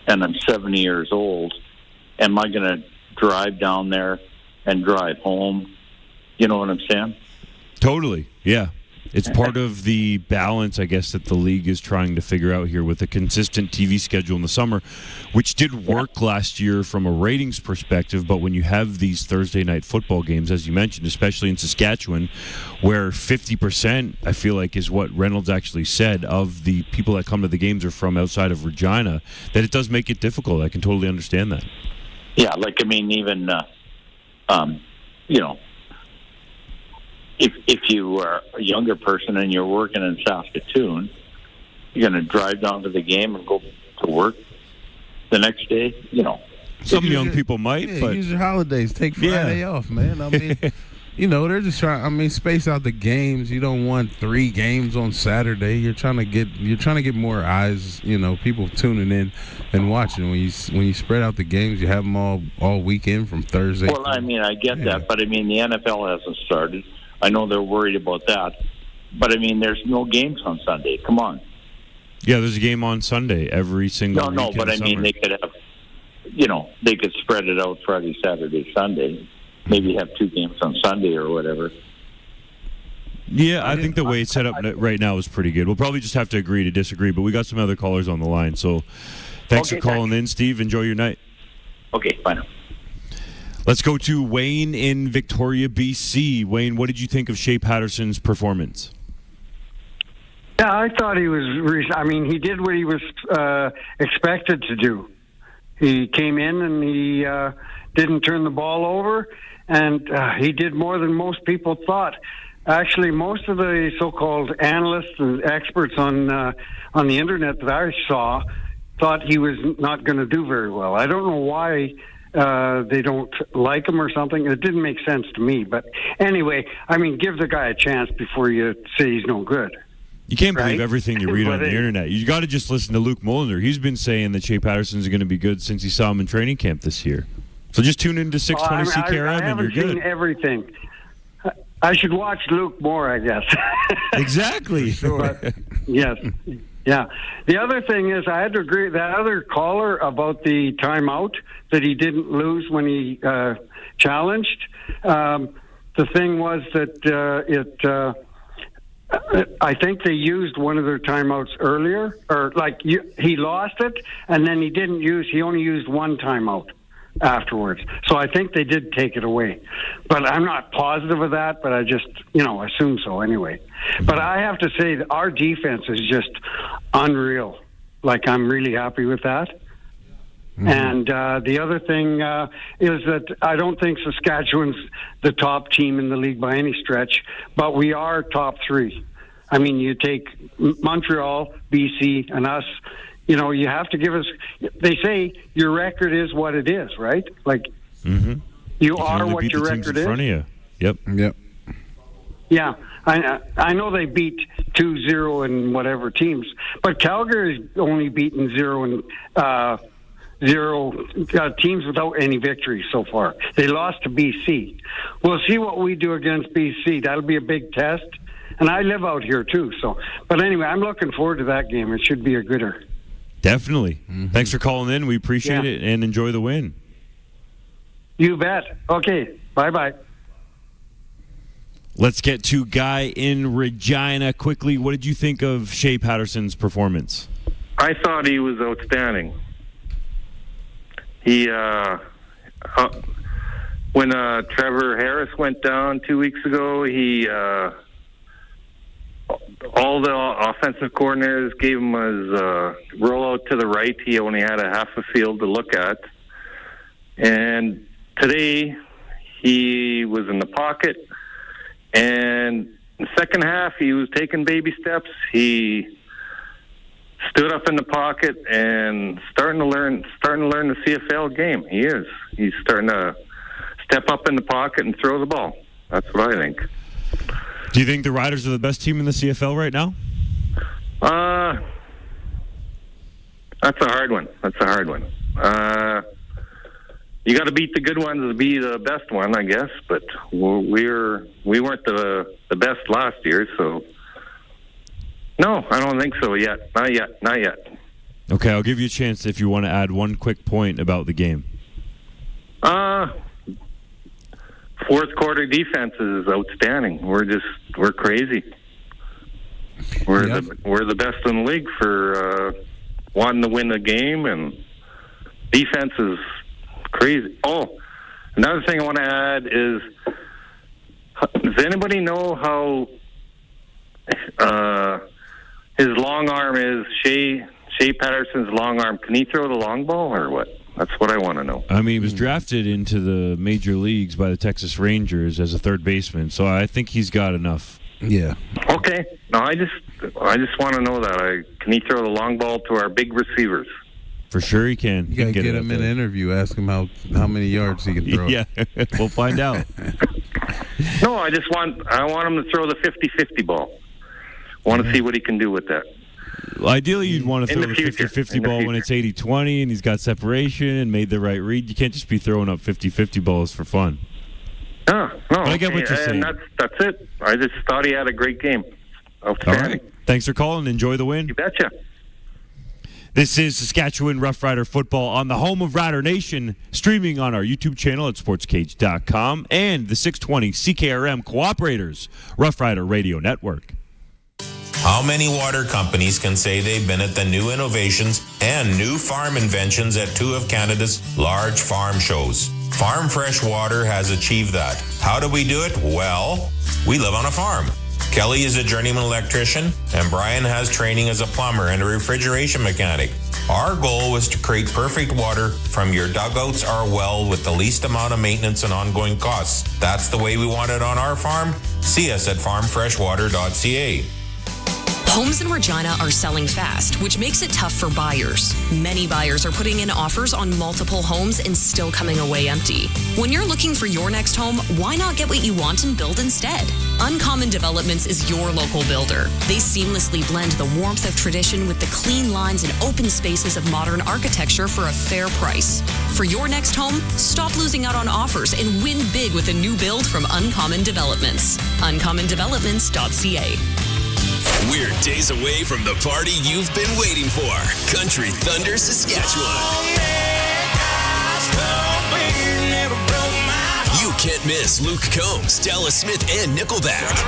and I'm 70 years old, am I going to drive down there and drive home? You know what I'm saying? Totally, yeah. It's part of the balance, I guess, that the league is trying to figure out here with a consistent TV schedule in the summer, which did work last year from a ratings perspective, but when you have these Thursday night football games, as you mentioned, especially in Saskatchewan, where 50%, I feel like, is what Reynolds actually said, of the people that come to the games are from outside of Regina, that it does make it difficult. I can totally understand that. Yeah, even, if you are a younger person and you're working in Saskatoon, you're going to drive down to the game and go to work the next day. Some young people might, but use your holidays. Take Friday off, man. They're just trying. Space out the games. You don't want 3 games on Saturday. You're trying to get more eyes. People tuning in and watching. When you spread out the games, you have them all weekend from Thursday. Well, I get that, but the NFL hasn't started. I know they're worried about that, but there's no games on Sunday. Come on. Yeah, there's a game on Sunday every single. No, but they could have. They could spread it out Friday, Saturday, Sunday. Maybe have 2 games on Sunday or whatever. Yeah, I think the way it's set up right now is pretty good. We'll probably just have to agree to disagree, but we got some other callers on the line. So thanks for calling in, Steve. Enjoy your night. Okay, bye now. Let's go to Wayne in Victoria, BC. Wayne, what did you think of Shay Patterson's performance? Yeah, I thought he was. He did what he was expected to do. He came in and he didn't turn the ball over, and he did more than most people thought. Actually, most of the so-called analysts and experts on the internet that I saw thought he was not going to do very well. I don't know why they don't like him or something. It didn't make sense to me. But anyway, give the guy a chance before you say he's no good. You can't believe everything you read on the internet. You got to just listen to Luc Mullinder. He's been saying that Shay Patterson is going to be good since he saw him in training camp this year. So just tune into 620 CKRM and you're good. I haven't seen everything. I should watch Luke more, I guess. Exactly. But, yes. Yeah. The other thing is, I had to agree with that other caller about the timeout that he didn't lose when he challenged. The thing was that I think they used one of their timeouts earlier, or he lost it, and then he only used one timeout afterwards. So I think they did take it away. But I'm not positive of that, but I just, assume so anyway. But I have to say that our defense is just unreal. I'm really happy with that. Mm-hmm. And the other thing is that I don't think Saskatchewan's the top team in the league by any stretch, but we are top three. You take Montreal, BC, and us. You have to give us. They say your record is what it is, right? You are what your record is. In front of you. Yep. Yeah, I know they beat 2-0 and whatever teams, but Calgary's only beaten 0 teams without any victory so far. They lost to BC. We'll see what we do against BC. That'll be a big test. And I live out here too. But anyway, I'm looking forward to that game. It should be a gooder. Definitely. Mm-hmm. Thanks for calling in. We appreciate it and enjoy the win. You bet. Okay. Bye-bye. Let's get to Guy in Regina quickly. What did you think of Shay Patterson's performance? I thought he was outstanding. He, when Trevor Harris went down 2 weeks ago, all the offensive coordinators gave him his rollout to the right. He only had a half a field to look at. And today, he was in the pocket. And in the second half, he was taking baby steps. He stood up in the pocket and starting to learn the CFL game. He is. He's starting to step up in the pocket and throw the ball. That's what I think. Do you think the Riders are the best team in the CFL right now? That's a hard one. You got to beat the good ones to be the best one, I guess. But we weren't the best last year, so no, I don't think so yet. Not yet. Okay, I'll give you a chance if you want to add one quick point about the game. Fourth quarter defense is outstanding. We're crazy. We're the best in the league for wanting to win the game, and defense is crazy. Oh, another thing I want to add is, does anybody know how his long arm is? Shay Patterson's long arm. Can he throw the long ball or what? That's what I want to know. He was drafted into the major leagues by the Texas Rangers as a third baseman, so I think he's got enough. Yeah. Okay. No, I just want to know that. Can he throw the long ball to our big receivers? For sure he can. You got to get him in an interview. Ask him how many yards he can throw. Yeah, we'll find out. No, I want him to throw the 50-50 ball. I want to see what he can do with that. Well, ideally, you'd want to throw the 50-50 ball when it's 80-20 and he's got separation and made the right read. You can't just be throwing up 50-50 balls for fun. No. But I get what you're saying. And that's it. I just thought he had a great game. Outstanding. All right. Thanks for calling. Enjoy the win. You betcha. This is Saskatchewan Rough Rider football on the home of Rider Nation, streaming on our YouTube channel at sportscage.com and the 620 CKRM Cooperators Rough Rider Radio Network. How many water companies can say they've been at the new innovations and new farm inventions at two of Canada's large farm shows? Farm Fresh Water has achieved that. How do we do it? Well, we live on a farm. Kelly is a journeyman electrician, and Brian has training as a plumber and a refrigeration mechanic. Our goal was to create perfect water from your dugouts or well with the least amount of maintenance and ongoing costs. That's the way we want it on our farm. See us at farmfreshwater.ca. Homes in Regina are selling fast, which makes it tough for buyers. Many buyers are putting in offers on multiple homes and still coming away empty. When you're looking for your next home, why not get what you want and build instead? Uncommon Developments is your local builder. They seamlessly blend the warmth of tradition with the clean lines and open spaces of modern architecture for a fair price. For your next home, stop losing out on offers and win big with a new build from Uncommon Developments. uncommondevelopments.ca. We're days away from the party you've been waiting for. Country Thunder, Saskatchewan. You can't miss Luke Combs, Dallas Smith, and Nickelback.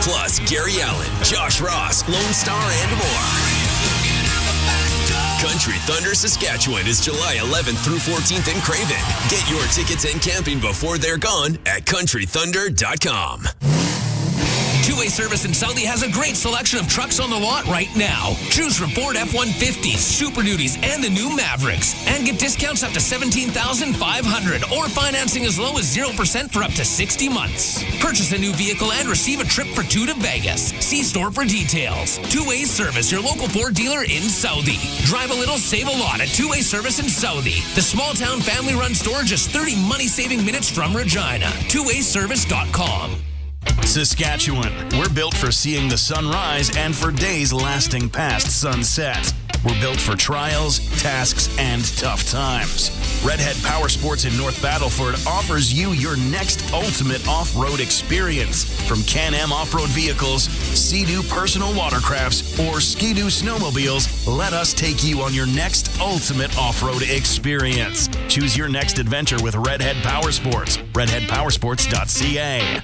Plus Gary Allen, Josh Ross, Lone Star, and more. Country Thunder Saskatchewan is July 11th through 14th in Craven. Get your tickets and camping before they're gone at countrythunder.com. Two-Way Service in Southie has a great selection of trucks on the lot right now. Choose from Ford F-150s, Super Duties, and the new Mavericks. And get discounts up to $17,500 or financing as low as 0% for up to 60 months. Purchase a new vehicle and receive a trip for two to Vegas. See store for details. Two-Way Service, your local Ford dealer in Southie. Drive a little, save a lot at Two-Way Service in Southie. The small-town family-run store just 30 money-saving minutes from Regina. TwoWayService.com. Saskatchewan, we're built for seeing the sunrise and for days lasting past sunset. We're built for trials, tasks, and tough times. Redhead Power Sports in North Battleford offers you your next ultimate off-road experience. From Can-Am off-road vehicles, Sea-Doo personal watercrafts, or Ski-Doo snowmobiles, let us take you on your next ultimate off-road experience. Choose your next adventure with Redhead Power Sports. redheadpowersports.ca.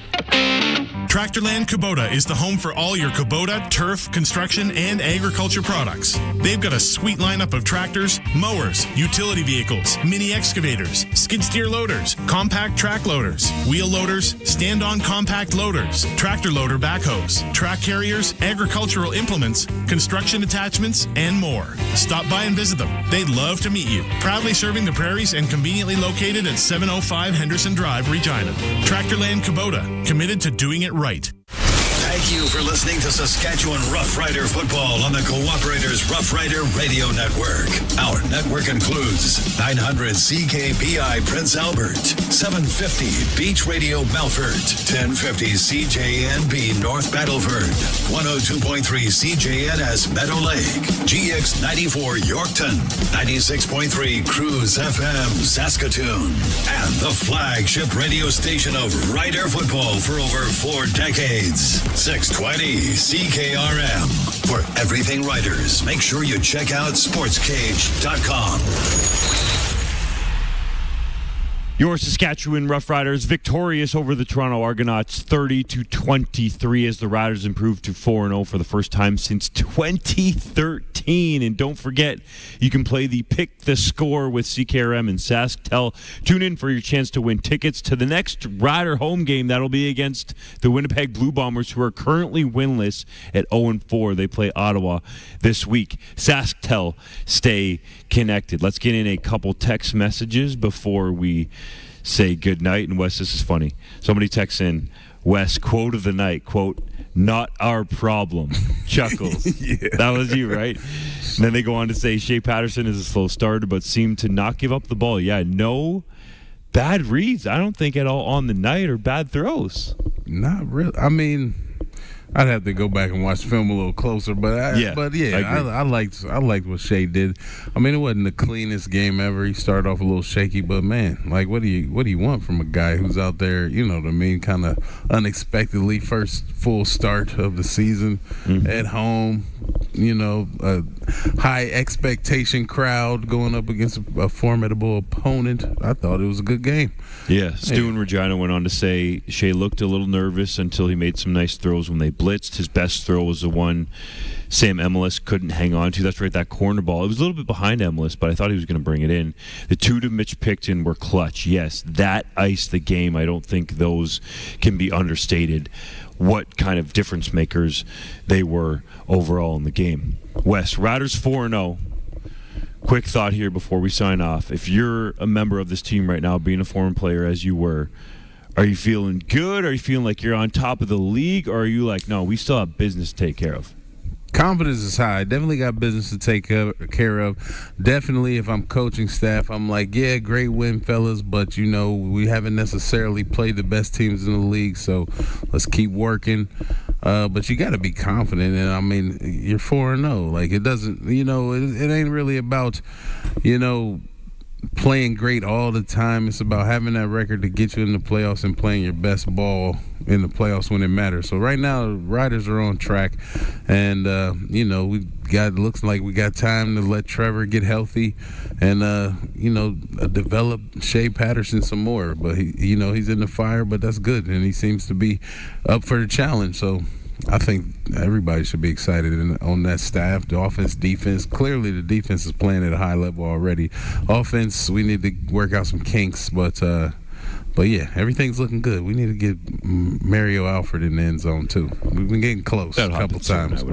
Tractorland Kubota is the home for all your Kubota, turf, construction, and agriculture products. They've got a sweet lineup of tractors, mowers, utility vehicles, mini excavators, skid steer loaders, compact track loaders, wheel loaders, stand-on compact loaders, tractor loader backhoes, track carriers, agricultural implements, construction attachments, and more. Stop by and visit them. They'd love to meet you. Proudly serving the prairies and conveniently located at 705 Henderson Drive, Regina. Tractorland Kubota, committed to doing it right. Thank you for listening to Saskatchewan Rough Rider football on the Cooperators Rough Rider Radio Network. Our network includes 900 CKPI Prince Albert, 750 Beach Radio Melfort, 1050 CJNB North Battleford, 102.3 CJNS Meadow Lake, GX 94 Yorkton, 96.3 Cruise FM Saskatoon, and the flagship radio station of Rider football for over 4 decades. 620 CKRM. For everything Riders, make sure you check out sportscage.com. Your Saskatchewan Roughriders victorious over the Toronto Argonauts 30-23 as the Riders improved to 4-0 for the first time since 2013. And don't forget, you can play the Pick the Score with CKRM and SaskTel. Tune in for your chance to win tickets to the next Rider home game. That'll be against the Winnipeg Blue Bombers, who are currently winless at 0-4. They play Ottawa this week. SaskTel, stay connected. Let's get in a couple text messages before we say good night. And Wes, this is funny. Somebody texts in, Wes, quote of the night, quote, "Not our problem." Chuckles. Yeah. That was you, right? And then they go on to say, Shay Patterson is a slow starter, but seemed to not give up the ball. Yeah, no bad reads, I don't think, at all on the night, or bad throws. Not really. I mean, I'd have to go back and watch the film a little closer, but I liked what Shay did. I mean, it wasn't the cleanest game ever. He started off a little shaky, but man, like, what do you want from a guy who's out there? You know what I mean? Kind of unexpectedly first full start of the season at home. a high expectation crowd going up against a formidable opponent. I thought it was a good game. Yeah, Stu in Regina went on to say Shay looked a little nervous until he made some nice throws when they blitzed. His best throw was the one Sam Emilus couldn't hang on to. That's right, that corner ball. It was a little bit behind Emilus, but I thought he was going to bring it in. The two to Mitch Picton were clutch. Yes, that iced the game. I don't think those can be understated. What kind of difference makers they were overall in the game. Wes, Riders 4-0. Quick thought here before we sign off. If you're a member of this team right now, being a former player as you were, are you feeling good? Are you feeling like you're on top of the league? Or are you like, no, we still have business to take care of? Confidence is high. Definitely got business to take care of. Definitely, if I'm coaching staff, I'm like, yeah, great win, fellas, but, we haven't necessarily played the best teams in the league, so let's keep working. But you got to be confident, and, you're 4-0. Like, it doesn't, it ain't really about, playing great all the time. It's about having that record to get you in the playoffs and playing your best ball in the playoffs when it matters. So right now, the Riders are on track, and looks like we got time to let Trevor get healthy and develop Shay Patterson some more. But he's in the fire, but that's good, and he seems to be up for the challenge. So I think everybody should be excited on that staff, the offense, defense. Clearly, the defense is playing at a high level already. Offense, we need to work out some kinks, but yeah, everything's looking good. We need to get Mario Alfred in the end zone too. We've been getting close a couple times.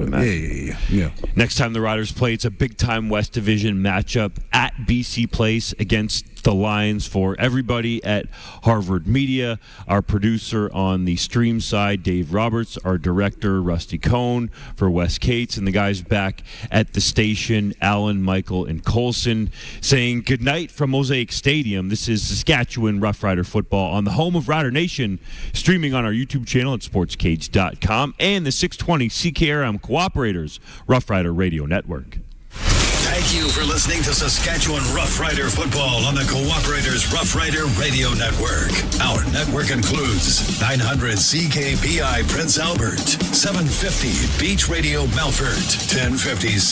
Yeah. Next time the Riders play, it's a big-time West Division matchup at BC Place against the Lions. For everybody at Harvard Media, our producer on the stream side, Dave Roberts, our director, Rusty Cohn, for Wes Cates, and the guys back at the station, Alan, Michael, and Colson, saying goodnight from Mosaic Stadium. This is Saskatchewan Rough Rider football on the home of Rider Nation, streaming on our YouTube channel at sportscage.com and the 620 CKRM Cooperators Rough Rider Radio Network. Thank you for listening to Saskatchewan Rough Rider football on the Cooperators Rough Rider Radio Network. Our network includes 900 CKPI Prince Albert, 750 Beach Radio Melfort, 1050